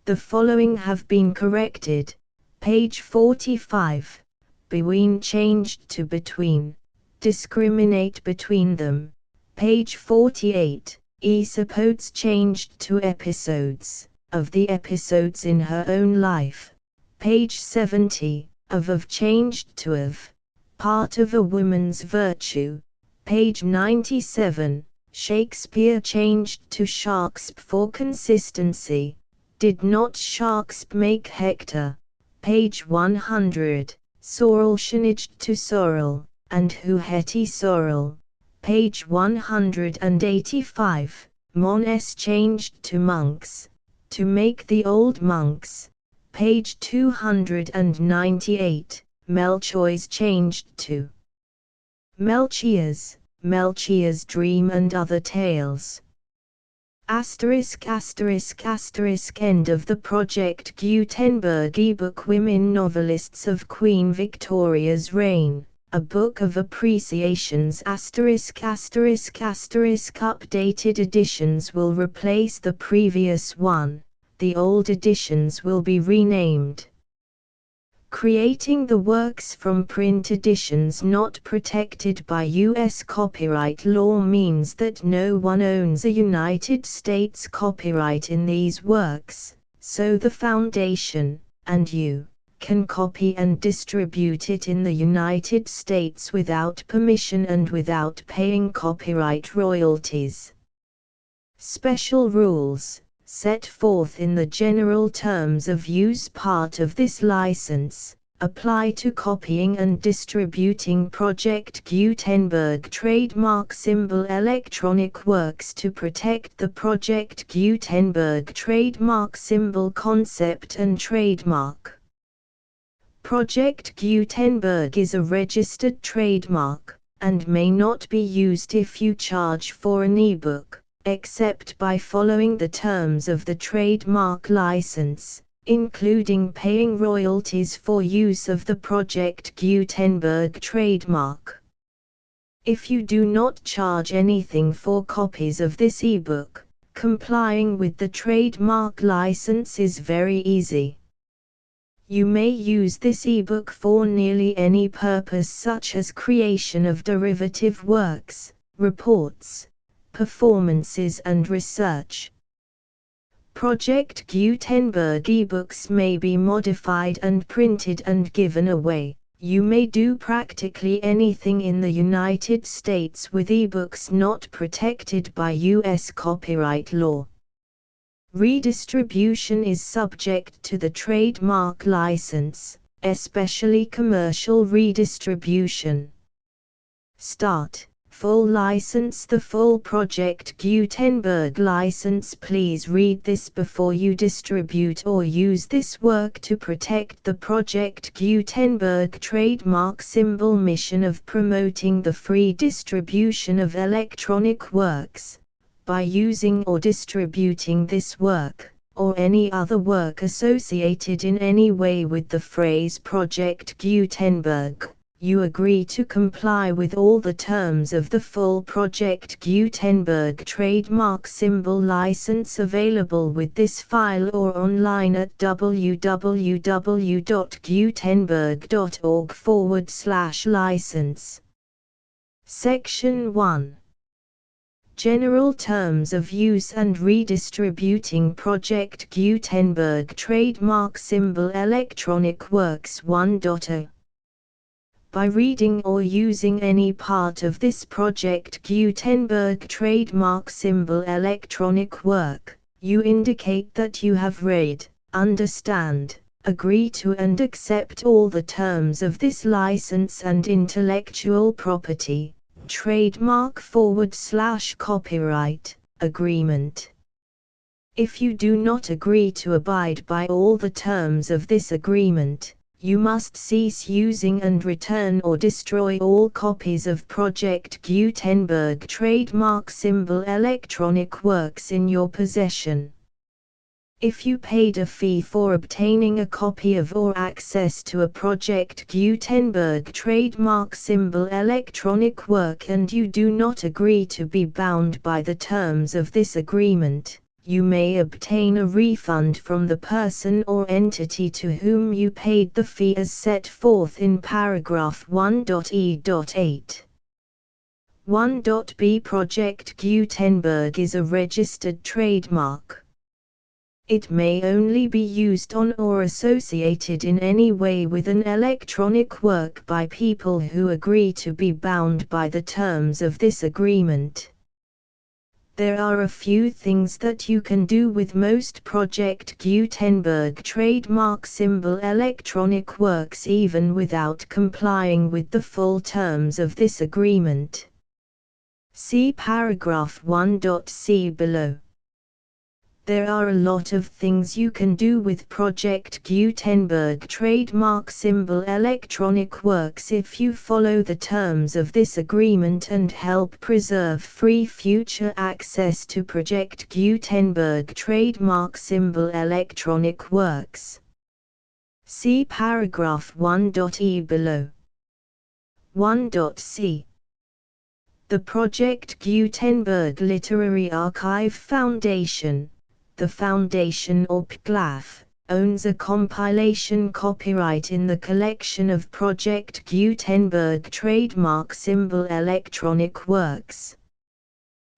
The following have been corrected. Page 45. Beween changed to between. Discriminate between them. Page 48. Episodes changed to episodes. Of the episodes in her own life. Page 70. Of changed to of. Part of a woman's virtue. Page 97. Shakespeare changed to Sharksp for consistency. Did not Sharksp make Hector? Page 100. Sorrel changed to Sorrel, and who Hetty Sorrel. Page 185. Mones changed to Monks. To make the old monks. Page 298. Melchoirs changed to Melchiors. Melchior's Dream and Other Tales. Asterisk asterisk asterisk. End of the Project Gutenberg ebook Women Novelists of Queen Victoria's Reign, a book of appreciations. Asterisk asterisk asterisk. Updated editions will replace the previous one, the old editions will be renamed. Creating the works from print editions not protected by U.S. copyright law means that no one owns a United States copyright in these works, so the Foundation, and you, can copy and distribute it in the United States without permission and without paying copyright royalties. Special rules, set forth in the general terms of use part of this license, apply to copying and distributing Project Gutenberg trademark symbol electronic works to protect the Project Gutenberg trademark symbol concept and trademark. Project Gutenberg is a registered trademark, and may not be used if you charge for an ebook, except by following the terms of the trademark license, including paying royalties for use of the Project Gutenberg trademark. If you do not charge anything for copies of this ebook, complying with the trademark license is very easy. You may use this ebook for nearly any purpose, such as creation of derivative works, reports, performances and research. Project Gutenberg ebooks may be modified and printed and given away. You may do practically anything in the United States with ebooks not protected by U.S. copyright law. Redistribution is subject to the trademark license, especially commercial redistribution. Start. Full license. The full Project Gutenberg license. Please read this before you distribute or use this work to protect the Project Gutenberg trademark symbol mission of promoting the free distribution of electronic works. By using or distributing this work, or any other work associated in any way with the phrase Project Gutenberg, you agree to comply with all the terms of the full Project Gutenberg trademark symbol license available with this file or online at www.gutenberg.org/license. Section 1. General Terms of Use and Redistributing Project Gutenberg Trademark Symbol Electronic Works 1.0. By reading or using any part of this Project Gutenberg trademark symbol electronic work, you indicate that you have read, understand, agree to and accept all the terms of this license and intellectual property, trademark/copyright, agreement. If you do not agree to abide by all the terms of this agreement, you must cease using and return or destroy all copies of Project Gutenberg trademark symbol electronic works in your possession. If you paid a fee for obtaining a copy of or access to a Project Gutenberg trademark symbol electronic work and you do not agree to be bound by the terms of this agreement, you may obtain a refund from the person or entity to whom you paid the fee as set forth in paragraph 1.e.8. 1.b Project Gutenberg is a registered trademark. It may only be used on or associated in any way with an electronic work by people who agree to be bound by the terms of this agreement. There are a few things that you can do with most Project Gutenberg trademark symbol electronic works even without complying with the full terms of this agreement. See paragraph 1.c below. There are a lot of things you can do with Project Gutenberg trademark symbol electronic works if you follow the terms of this agreement and help preserve free future access to Project Gutenberg trademark symbol electronic works. See paragraph 1.e below. 1.c. The Project Gutenberg Literary Archive Foundation, the Foundation or PGLAF, owns a compilation copyright in the collection of Project Gutenberg trademark symbol electronic works.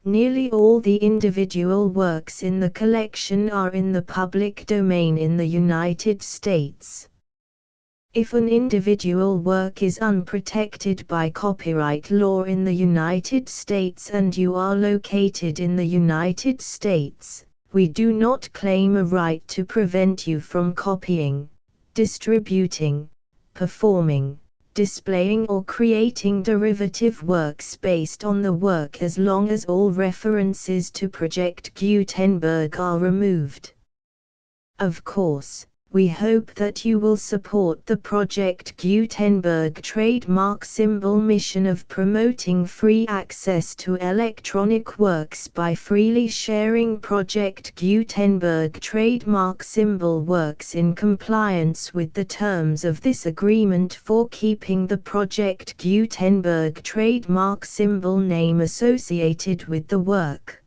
Nearly all the individual works in the collection are in the public domain in the United States. If an individual work is unprotected by copyright law in the United States and you are located in the United States, we do not claim a right to prevent you from copying, distributing, performing, displaying or creating derivative works based on the work as long as all references to Project Gutenberg are removed. Of course, we hope that you will support the Project Gutenberg trademark symbol mission of promoting free access to electronic works by freely sharing Project Gutenberg trademark symbol works in compliance with the terms of this agreement for keeping the Project Gutenberg trademark symbol name associated with the work.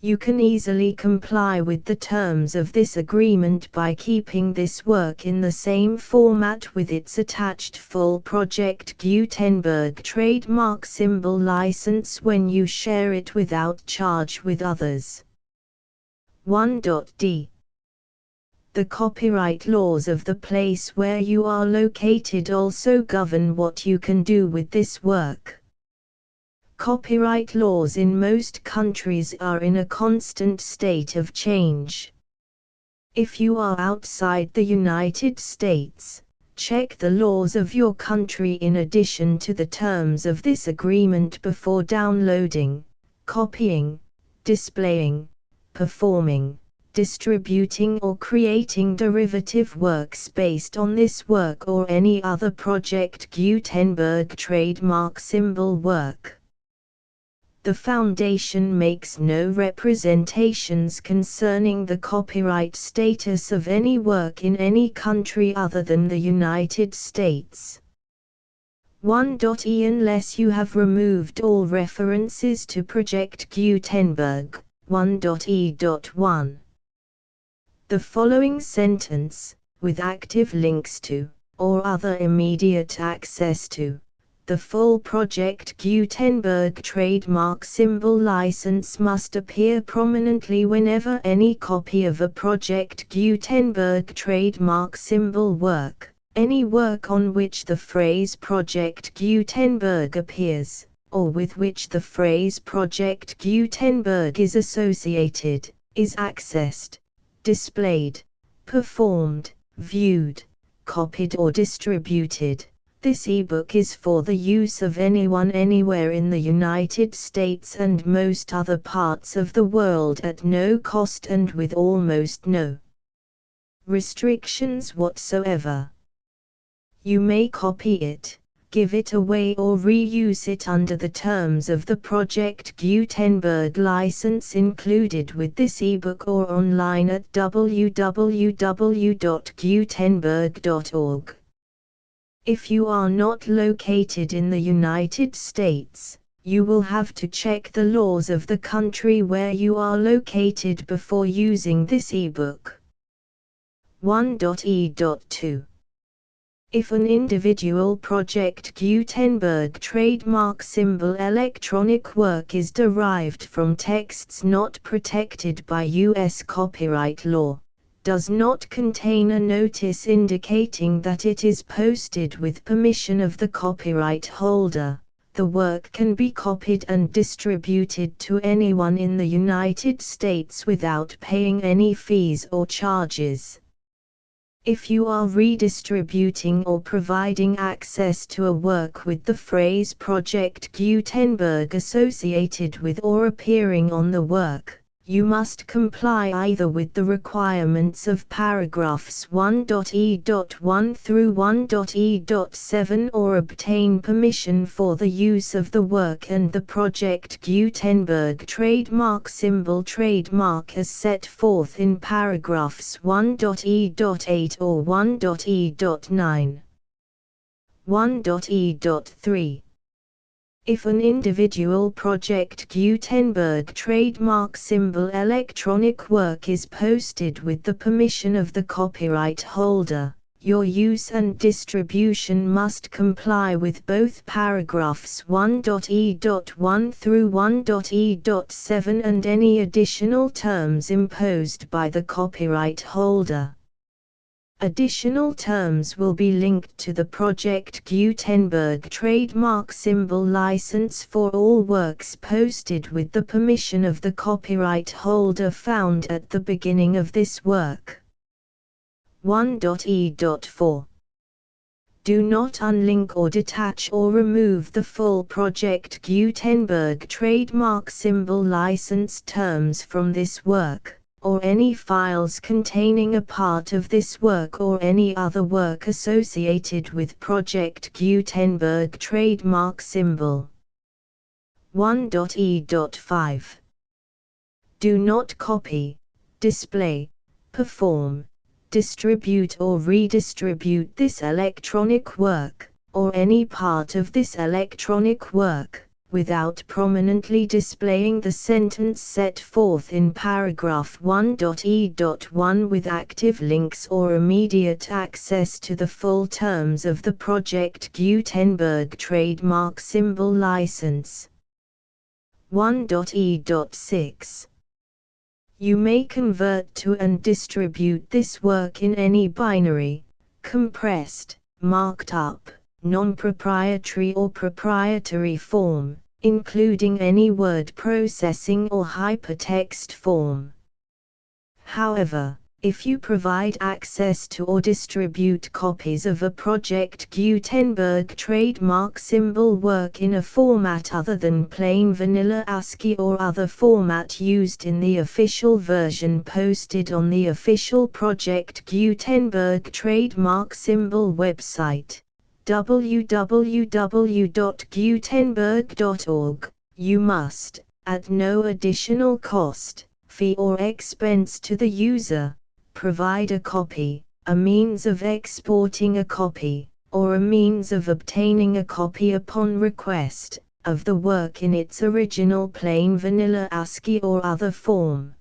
You can easily comply with the terms of this agreement by keeping this work in the same format with its attached full Project Gutenberg trademark symbol license when you share it without charge with others. 1.d. The copyright laws of the place where you are located also govern what you can do with this work. Copyright laws in most countries are in a constant state of change. If you are outside the United States, Check the laws of your country in addition to the terms of this agreement before downloading, copying, displaying, performing, distributing or creating derivative works based on this work or any other Project Gutenberg trademark symbol work. The Foundation makes no representations concerning the copyright status of any work in any country other than the United States. 1.e Unless you have removed all references to Project Gutenberg, 1.e.1. The following sentence, with active links to, or other immediate access to, the full Project Gutenberg trademark symbol license must appear prominently whenever any copy of a Project Gutenberg trademark symbol work, any work on which the phrase Project Gutenberg appears, or with which the phrase Project Gutenberg is associated, is accessed, displayed, performed, viewed, copied or distributed. This ebook is for the use of anyone anywhere in the United States and most other parts of the world at no cost and with almost no restrictions whatsoever. You may copy it, give it away or reuse it under the terms of the Project Gutenberg license included with this ebook or online at www.gutenberg.org. If you are not located in the United States, you will have to check the laws of the country where you are located before using this ebook. 1.e.2. If an individual Project Gutenberg trademark symbol electronic work is derived from texts not protected by U.S. copyright law, does not contain a notice indicating that it is posted with permission of the copyright holder, the work can be copied and distributed to anyone in the United States without paying any fees or charges. If you are redistributing or providing access to a work with the phrase Project Gutenberg associated with or appearing on the work, you must comply either with the requirements of paragraphs 1.e.1 through 1.e.7 or obtain permission for the use of the work and the Project Gutenberg trademark symbol trademark as set forth in paragraphs 1.e.8 or 1.e.9. 1.e.3. If an individual Project Gutenberg trademark symbol electronic work is posted with the permission of the copyright holder, your use and distribution must comply with both paragraphs 1.e.1 through 1.e.7 and any additional terms imposed by the copyright holder. Additional terms will be linked to the Project Gutenberg trademark symbol license for all works posted with the permission of the copyright holder found at the beginning of this work. 1.e.4. Do not unlink or detach or remove the full Project Gutenberg trademark symbol license terms from this work, or any files containing a part of this work or any other work associated with Project Gutenberg trademark symbol. 1.e.5. Do not copy, display, perform, distribute or redistribute this electronic work, or any part of this electronic work, without prominently displaying the sentence set forth in paragraph 1.e.1 with active links or immediate access to the full terms of the Project Gutenberg trademark symbol license. 1.e.6. You may convert to and distribute this work in any binary, compressed, marked up, non-proprietary or proprietary form, including any word processing or hypertext form. However, If you provide access to or distribute copies of a Project Gutenberg trademark symbol work in a format other than plain vanilla ASCII or other format used in the official version posted on the official Project Gutenberg trademark symbol website, www.gutenberg.org, you must, at no additional cost, fee or expense to the user, provide a copy, a means of exporting a copy, or a means of obtaining a copy upon request, of the work in its original plain vanilla ASCII or other form.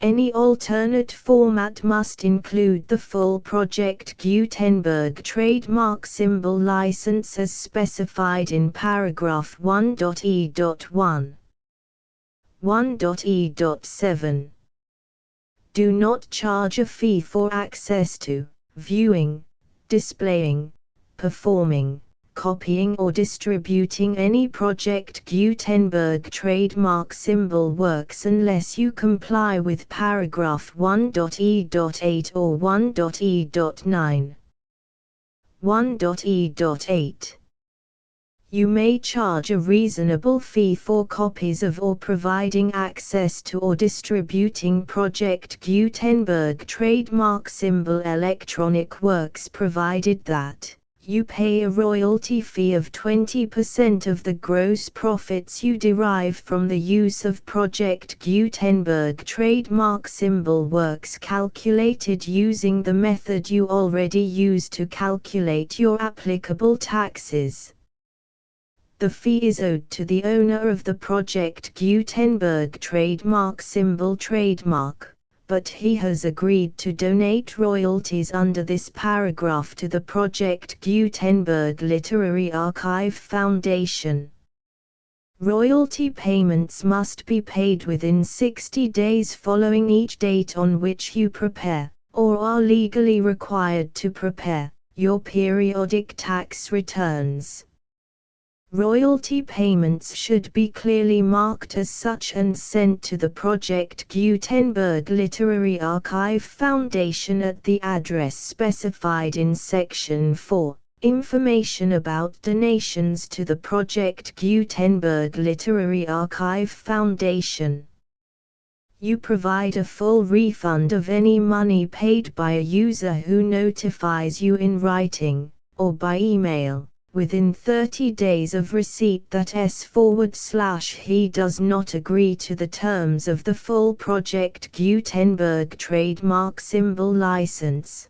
Any alternate format must include the full Project Gutenberg trademark symbol license as specified in paragraph 1.e.1. 1.e.7. Do not charge a fee for access to, viewing, displaying, performing, copying or distributing any Project Gutenberg trademark symbol works unless you comply with paragraph 1.e.8 or 1.e.9. 1.e.8. You may charge a reasonable fee for copies of or providing access to or distributing Project Gutenberg trademark symbol electronic works provided that you pay a royalty fee of 20% of the gross profits you derive from the use of Project Gutenberg trademark symbol works calculated using the method you already use to calculate your applicable taxes. The fee is owed to the owner of the Project Gutenberg trademark symbol trademark, but he has agreed to donate royalties under this paragraph to the Project Gutenberg Literary Archive Foundation. Royalty payments must be paid within 60 days following each date on which you prepare, or are legally required to prepare, your periodic tax returns. Royalty payments should be clearly marked as such and sent to the Project Gutenberg Literary Archive Foundation at the address specified in Section 4, Information about donations to the Project Gutenberg Literary Archive Foundation. You provide a full refund of any money paid by a user who notifies you in writing, or by email, within 30 days of receipt that he does not agree to the terms of the full Project Gutenberg trademark symbol license.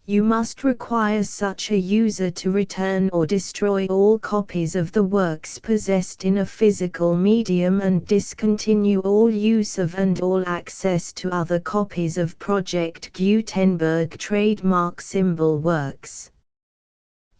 You must require such a user to return or destroy all copies of the works possessed in a physical medium and discontinue all use of and all access to other copies of Project Gutenberg trademark symbol works.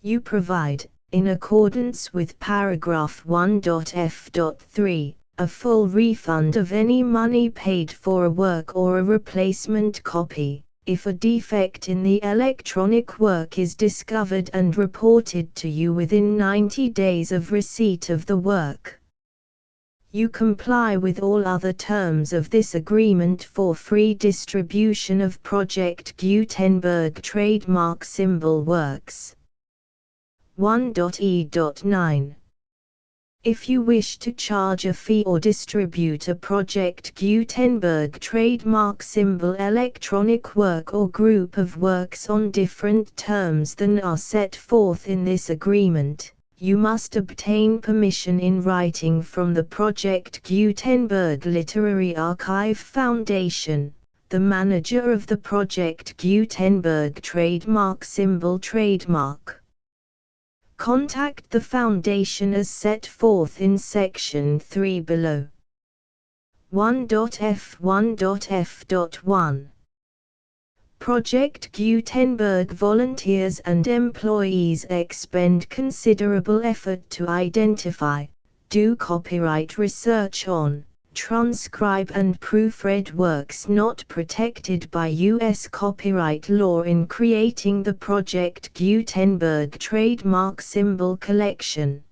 You provide, in accordance with paragraph 1.f.3, a full refund of any money paid for a work or a replacement copy, if a defect in the electronic work is discovered and reported to you within 90 days of receipt of the work. You comply with all other terms of this agreement for free distribution of Project Gutenberg trademark symbol works. 1.e.9. If you wish to charge a fee or distribute a Project Gutenberg trademark symbol electronic work or group of works on different terms than are set forth in this agreement, you must obtain permission in writing from the Project Gutenberg Literary Archive Foundation, the manager of the Project Gutenberg trademark symbol trademark. Contact the Foundation as set forth in Section 3 below. 1.f1.f.1. Project Gutenberg volunteers and employees expend considerable effort to identify, do copyright research on, transcribe and proofread works not protected by U.S. copyright law in creating the Project Gutenberg trademark symbol collection.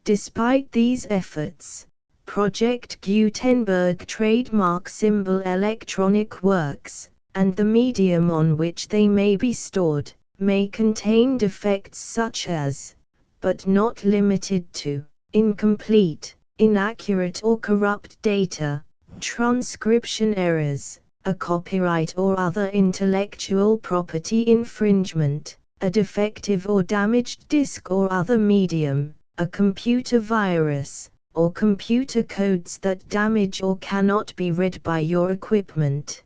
Despite these efforts, Project Gutenberg trademark symbol electronic works, and the medium on which they may be stored, may contain defects such as, but not limited to, incomplete, inaccurate or corrupt data, transcription errors, a copyright or other intellectual property infringement, a defective or damaged disk or other medium, a computer virus, or computer codes that damage or cannot be read by your equipment.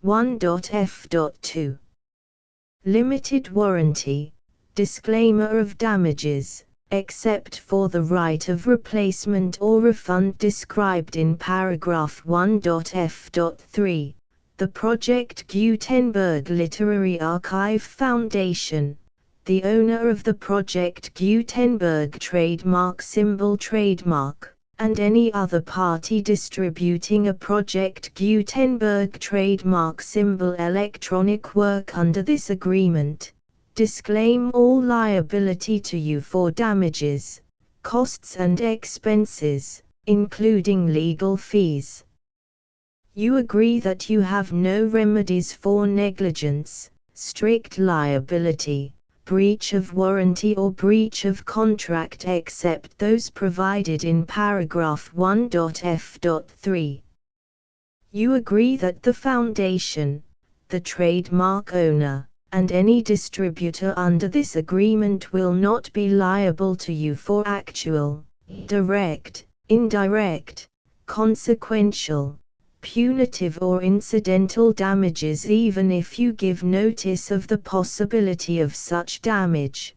1.f.2 Limited warranty. Disclaimer of damages, except for the right of replacement or refund described in paragraph 1.f.3. The Project Gutenberg Literary Archive Foundation, the owner of the Project Gutenberg trademark symbol trademark, and any other party distributing a Project Gutenberg trademark symbol electronic work under this agreement, disclaim all liability to you for damages, costs and expenses, including legal fees. You agree that you have no remedies for negligence, strict liability, breach of warranty or breach of contract except those provided in paragraph 1.f.3. You agree that the Foundation, the trademark owner, and any distributor under this agreement will not be liable to you for actual, direct, indirect, consequential, punitive or incidental damages even if you give notice of the possibility of such damage.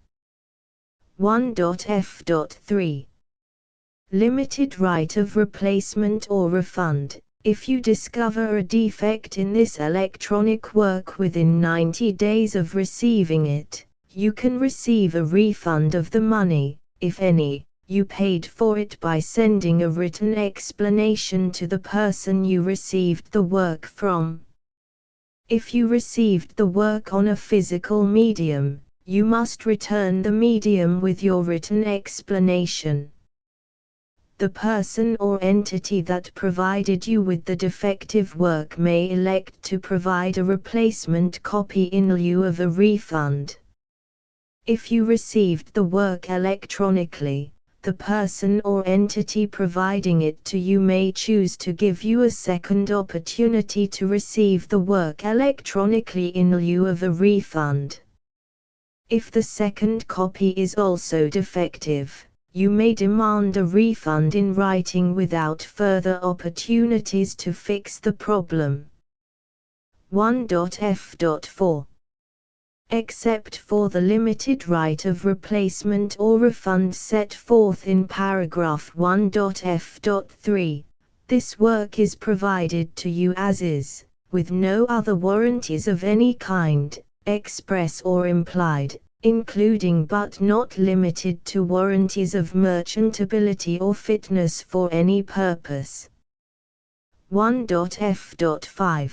1.f.3 Limited right of replacement or refund. If you discover a defect in this electronic work within 90 days of receiving it, you can receive a refund of the money, if any, you paid for it by sending a written explanation to the person you received the work from. If you received the work on a physical medium, you must return the medium with your written explanation. The person or entity that provided you with the defective work may elect to provide a replacement copy in lieu of a refund. If you received the work electronically, the person or entity providing it to you may choose to give you a second opportunity to receive the work electronically in lieu of a refund. If the second copy is also defective, you may demand a refund in writing without further opportunities to fix the problem. 1.f.4 Except for the limited right of replacement or refund set forth in paragraph 1.f.3, this work is provided to you as is, with no other warranties of any kind, express or implied, including but not limited to warranties of merchantability or fitness for any purpose. 1.f.5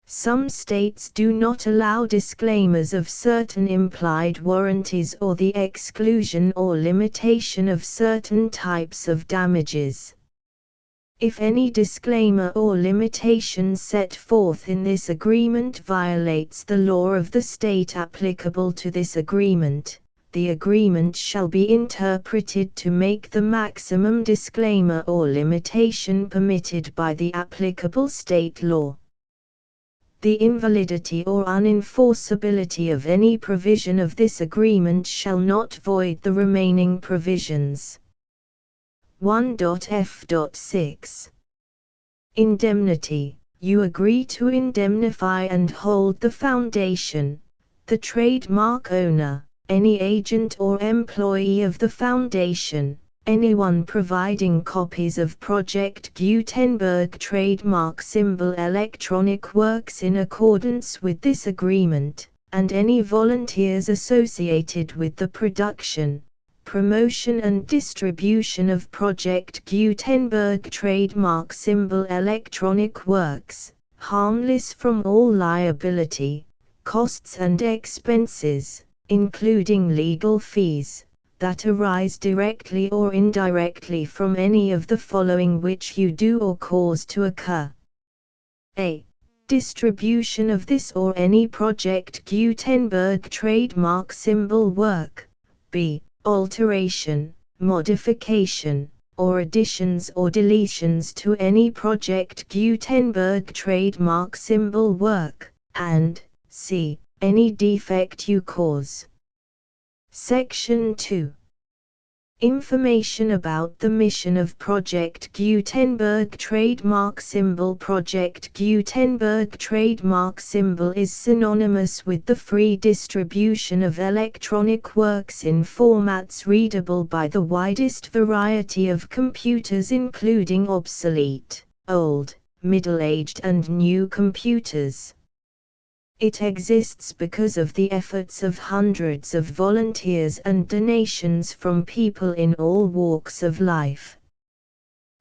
Some states do not allow disclaimers of certain implied warranties or the exclusion or limitation of certain types of damages. If any disclaimer or limitation set forth in this agreement violates the law of the state applicable to this agreement, the agreement shall be interpreted to make the maximum disclaimer or limitation permitted by the applicable state law. The invalidity or unenforceability of any provision of this agreement shall not void the remaining provisions. 1.f.6 Indemnity. You agree to indemnify and hold the Foundation, the trademark owner, any agent or employee of the Foundation, anyone providing copies of Project Gutenberg trademark symbol electronic works in accordance with this agreement, and any volunteers associated with the production, promotion and distribution of Project Gutenberg trademark symbol electronic works, harmless from all liability, costs and expenses, including legal fees, that arise directly or indirectly from any of the following which you do or cause to occur. A. Distribution of this or any Project Gutenberg trademark symbol work. B. Alteration, modification, or additions or deletions to any Project Gutenberg trademark symbol work, and C. Any defect you cause. Section 2. Information about the mission of Project Gutenberg trademark symbol. Project Gutenberg trademark symbol is synonymous with the free distribution of electronic works in formats readable by the widest variety of computers, including obsolete, old, middle-aged and new computers. It exists because of the efforts of hundreds of volunteers and donations from people in all walks of life.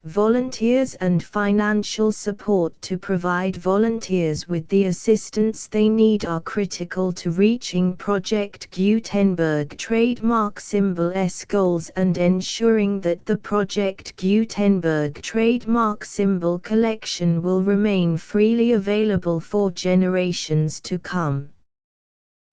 Volunteers and financial support to provide volunteers with the assistance they need are critical to reaching Project Gutenberg trademark symbol's goals and ensuring that the Project Gutenberg trademark symbol collection will remain freely available for generations to come.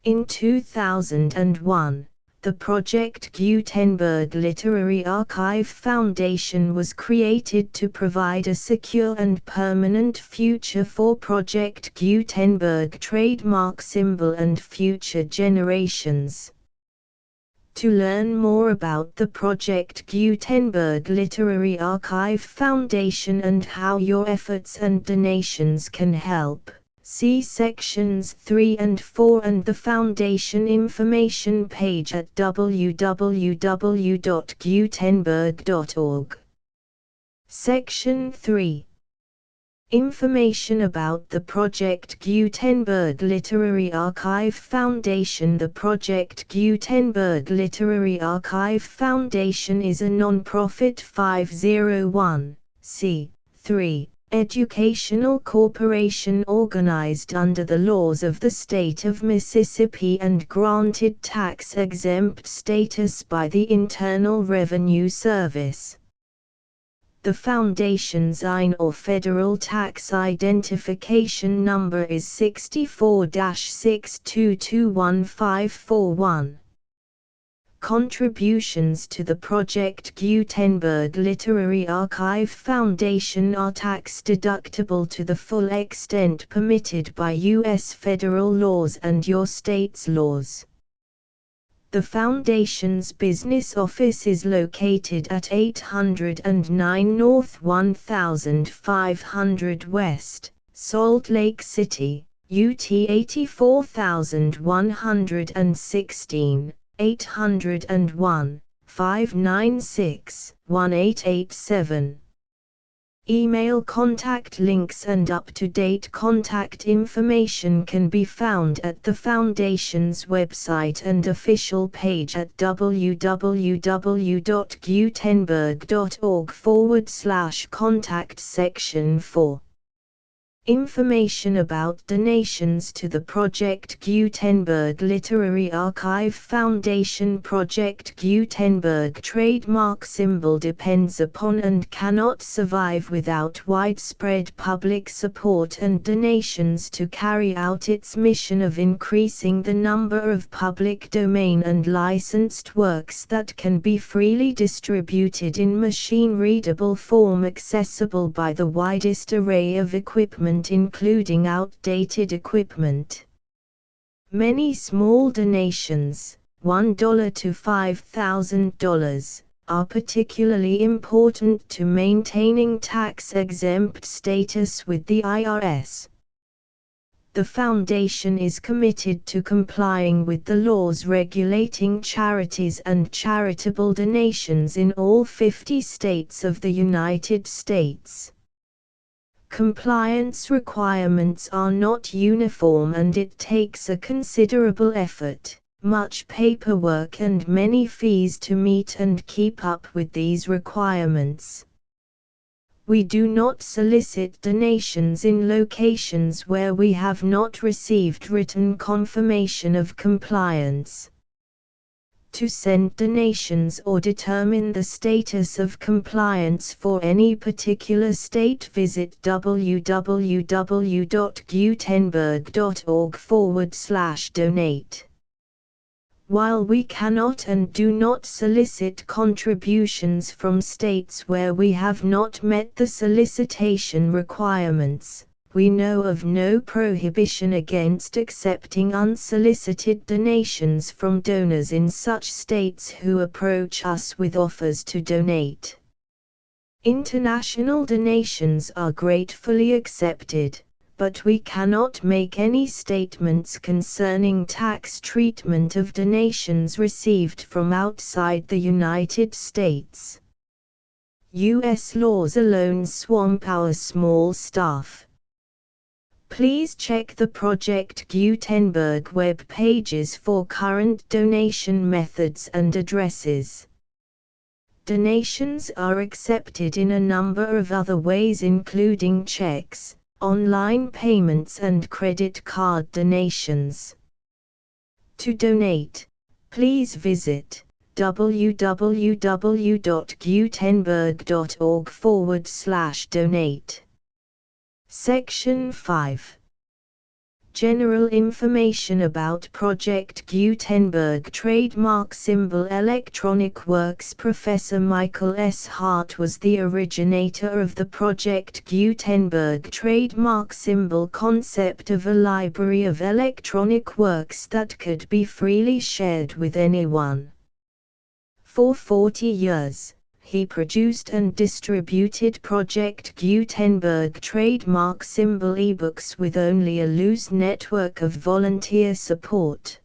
In 2001, the Project Gutenberg Literary Archive Foundation was created to provide a secure and permanent future for Project Gutenberg trademark symbol and future generations. To learn more about the Project Gutenberg Literary Archive Foundation and how your efforts and donations can help, see sections 3 and 4 and the Foundation information page at www.gutenberg.org. Section 3. Information about the Project Gutenberg Literary Archive Foundation. The Project Gutenberg Literary Archive Foundation is a non-profit 501(c)(3) educational corporation organized under the laws of the state of Mississippi and granted tax-exempt status by the Internal Revenue Service. The Foundation's IN or Federal Tax Identification Number is 64-6221541. Contributions to the Project Gutenberg Literary Archive Foundation are tax-deductible to the full extent permitted by U.S. federal laws and your state's laws. The Foundation's business office is located at 809 North 1500 West, Salt Lake City, UT 84116, 801-596-1887. Email contact links and up-to-date contact information can be found at the Foundation's website and official page at www.gutenberg.org/contact section 4. Information about donations to the Project Gutenberg Literary Archive Foundation. Project Gutenberg trademark symbol depends upon and cannot survive without widespread public support and donations to carry out its mission of increasing the number of public domain and licensed works that can be freely distributed in machine-readable form accessible by the widest array of equipment, including outdated equipment. Many small donations, $1 to $5,000, are particularly important to maintaining tax-exempt status with the IRS. The Foundation is committed to complying with the laws regulating charities and charitable donations in all 50 states of the United States. Compliance requirements are not uniform and it takes a considerable effort, much paperwork and many fees to meet and keep up with these requirements. We do not solicit donations in locations where we have not received written confirmation of compliance. To send donations or determine the status of compliance for any particular state, visit www.gutenberg.org/donate. While we cannot and do not solicit contributions from states where we have not met the solicitation requirements, we know of no prohibition against accepting unsolicited donations from donors in such states who approach us with offers to donate. International donations are gratefully accepted, but we cannot make any statements concerning tax treatment of donations received from outside the United States. U.S. laws alone swamp our small staff. Please check the Project Gutenberg web pages for current donation methods and addresses. Donations are accepted in a number of other ways, including checks, online payments and credit card donations. To donate, please visit www.gutenberg.org/donate. Section 5. General information about Project Gutenberg trademark symbol electronic works. Professor Michael S. Hart was the originator of the Project Gutenberg trademark symbol concept of a library of electronic works that could be freely shared with anyone. For 40 years, he produced and distributed Project Gutenberg trademark symbol ebooks with only a loose network of volunteer support.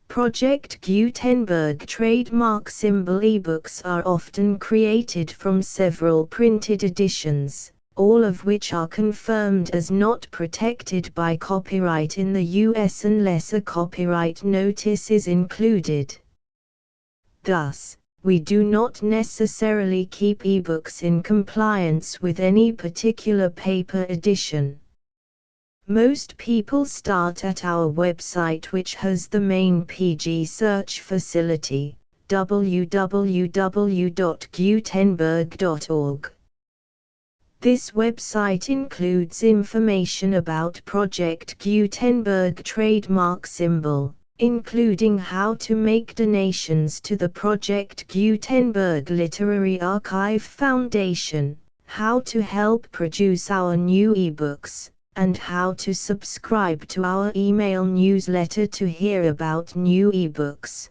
Project Gutenberg trademark symbol ebooks are often created from several printed editions, all of which are confirmed as not protected by copyright in the US unless a copyright notice is included. Thus, we do not necessarily keep ebooks in compliance with any particular paper edition. Most people start at our website, which has the main PG search facility, www.gutenberg.org. This website includes information about Project Gutenberg trademark symbol, including how to make donations to the Project Gutenberg Literary Archive Foundation, how to help produce our new ebooks, and how to subscribe to our email newsletter to hear about new ebooks.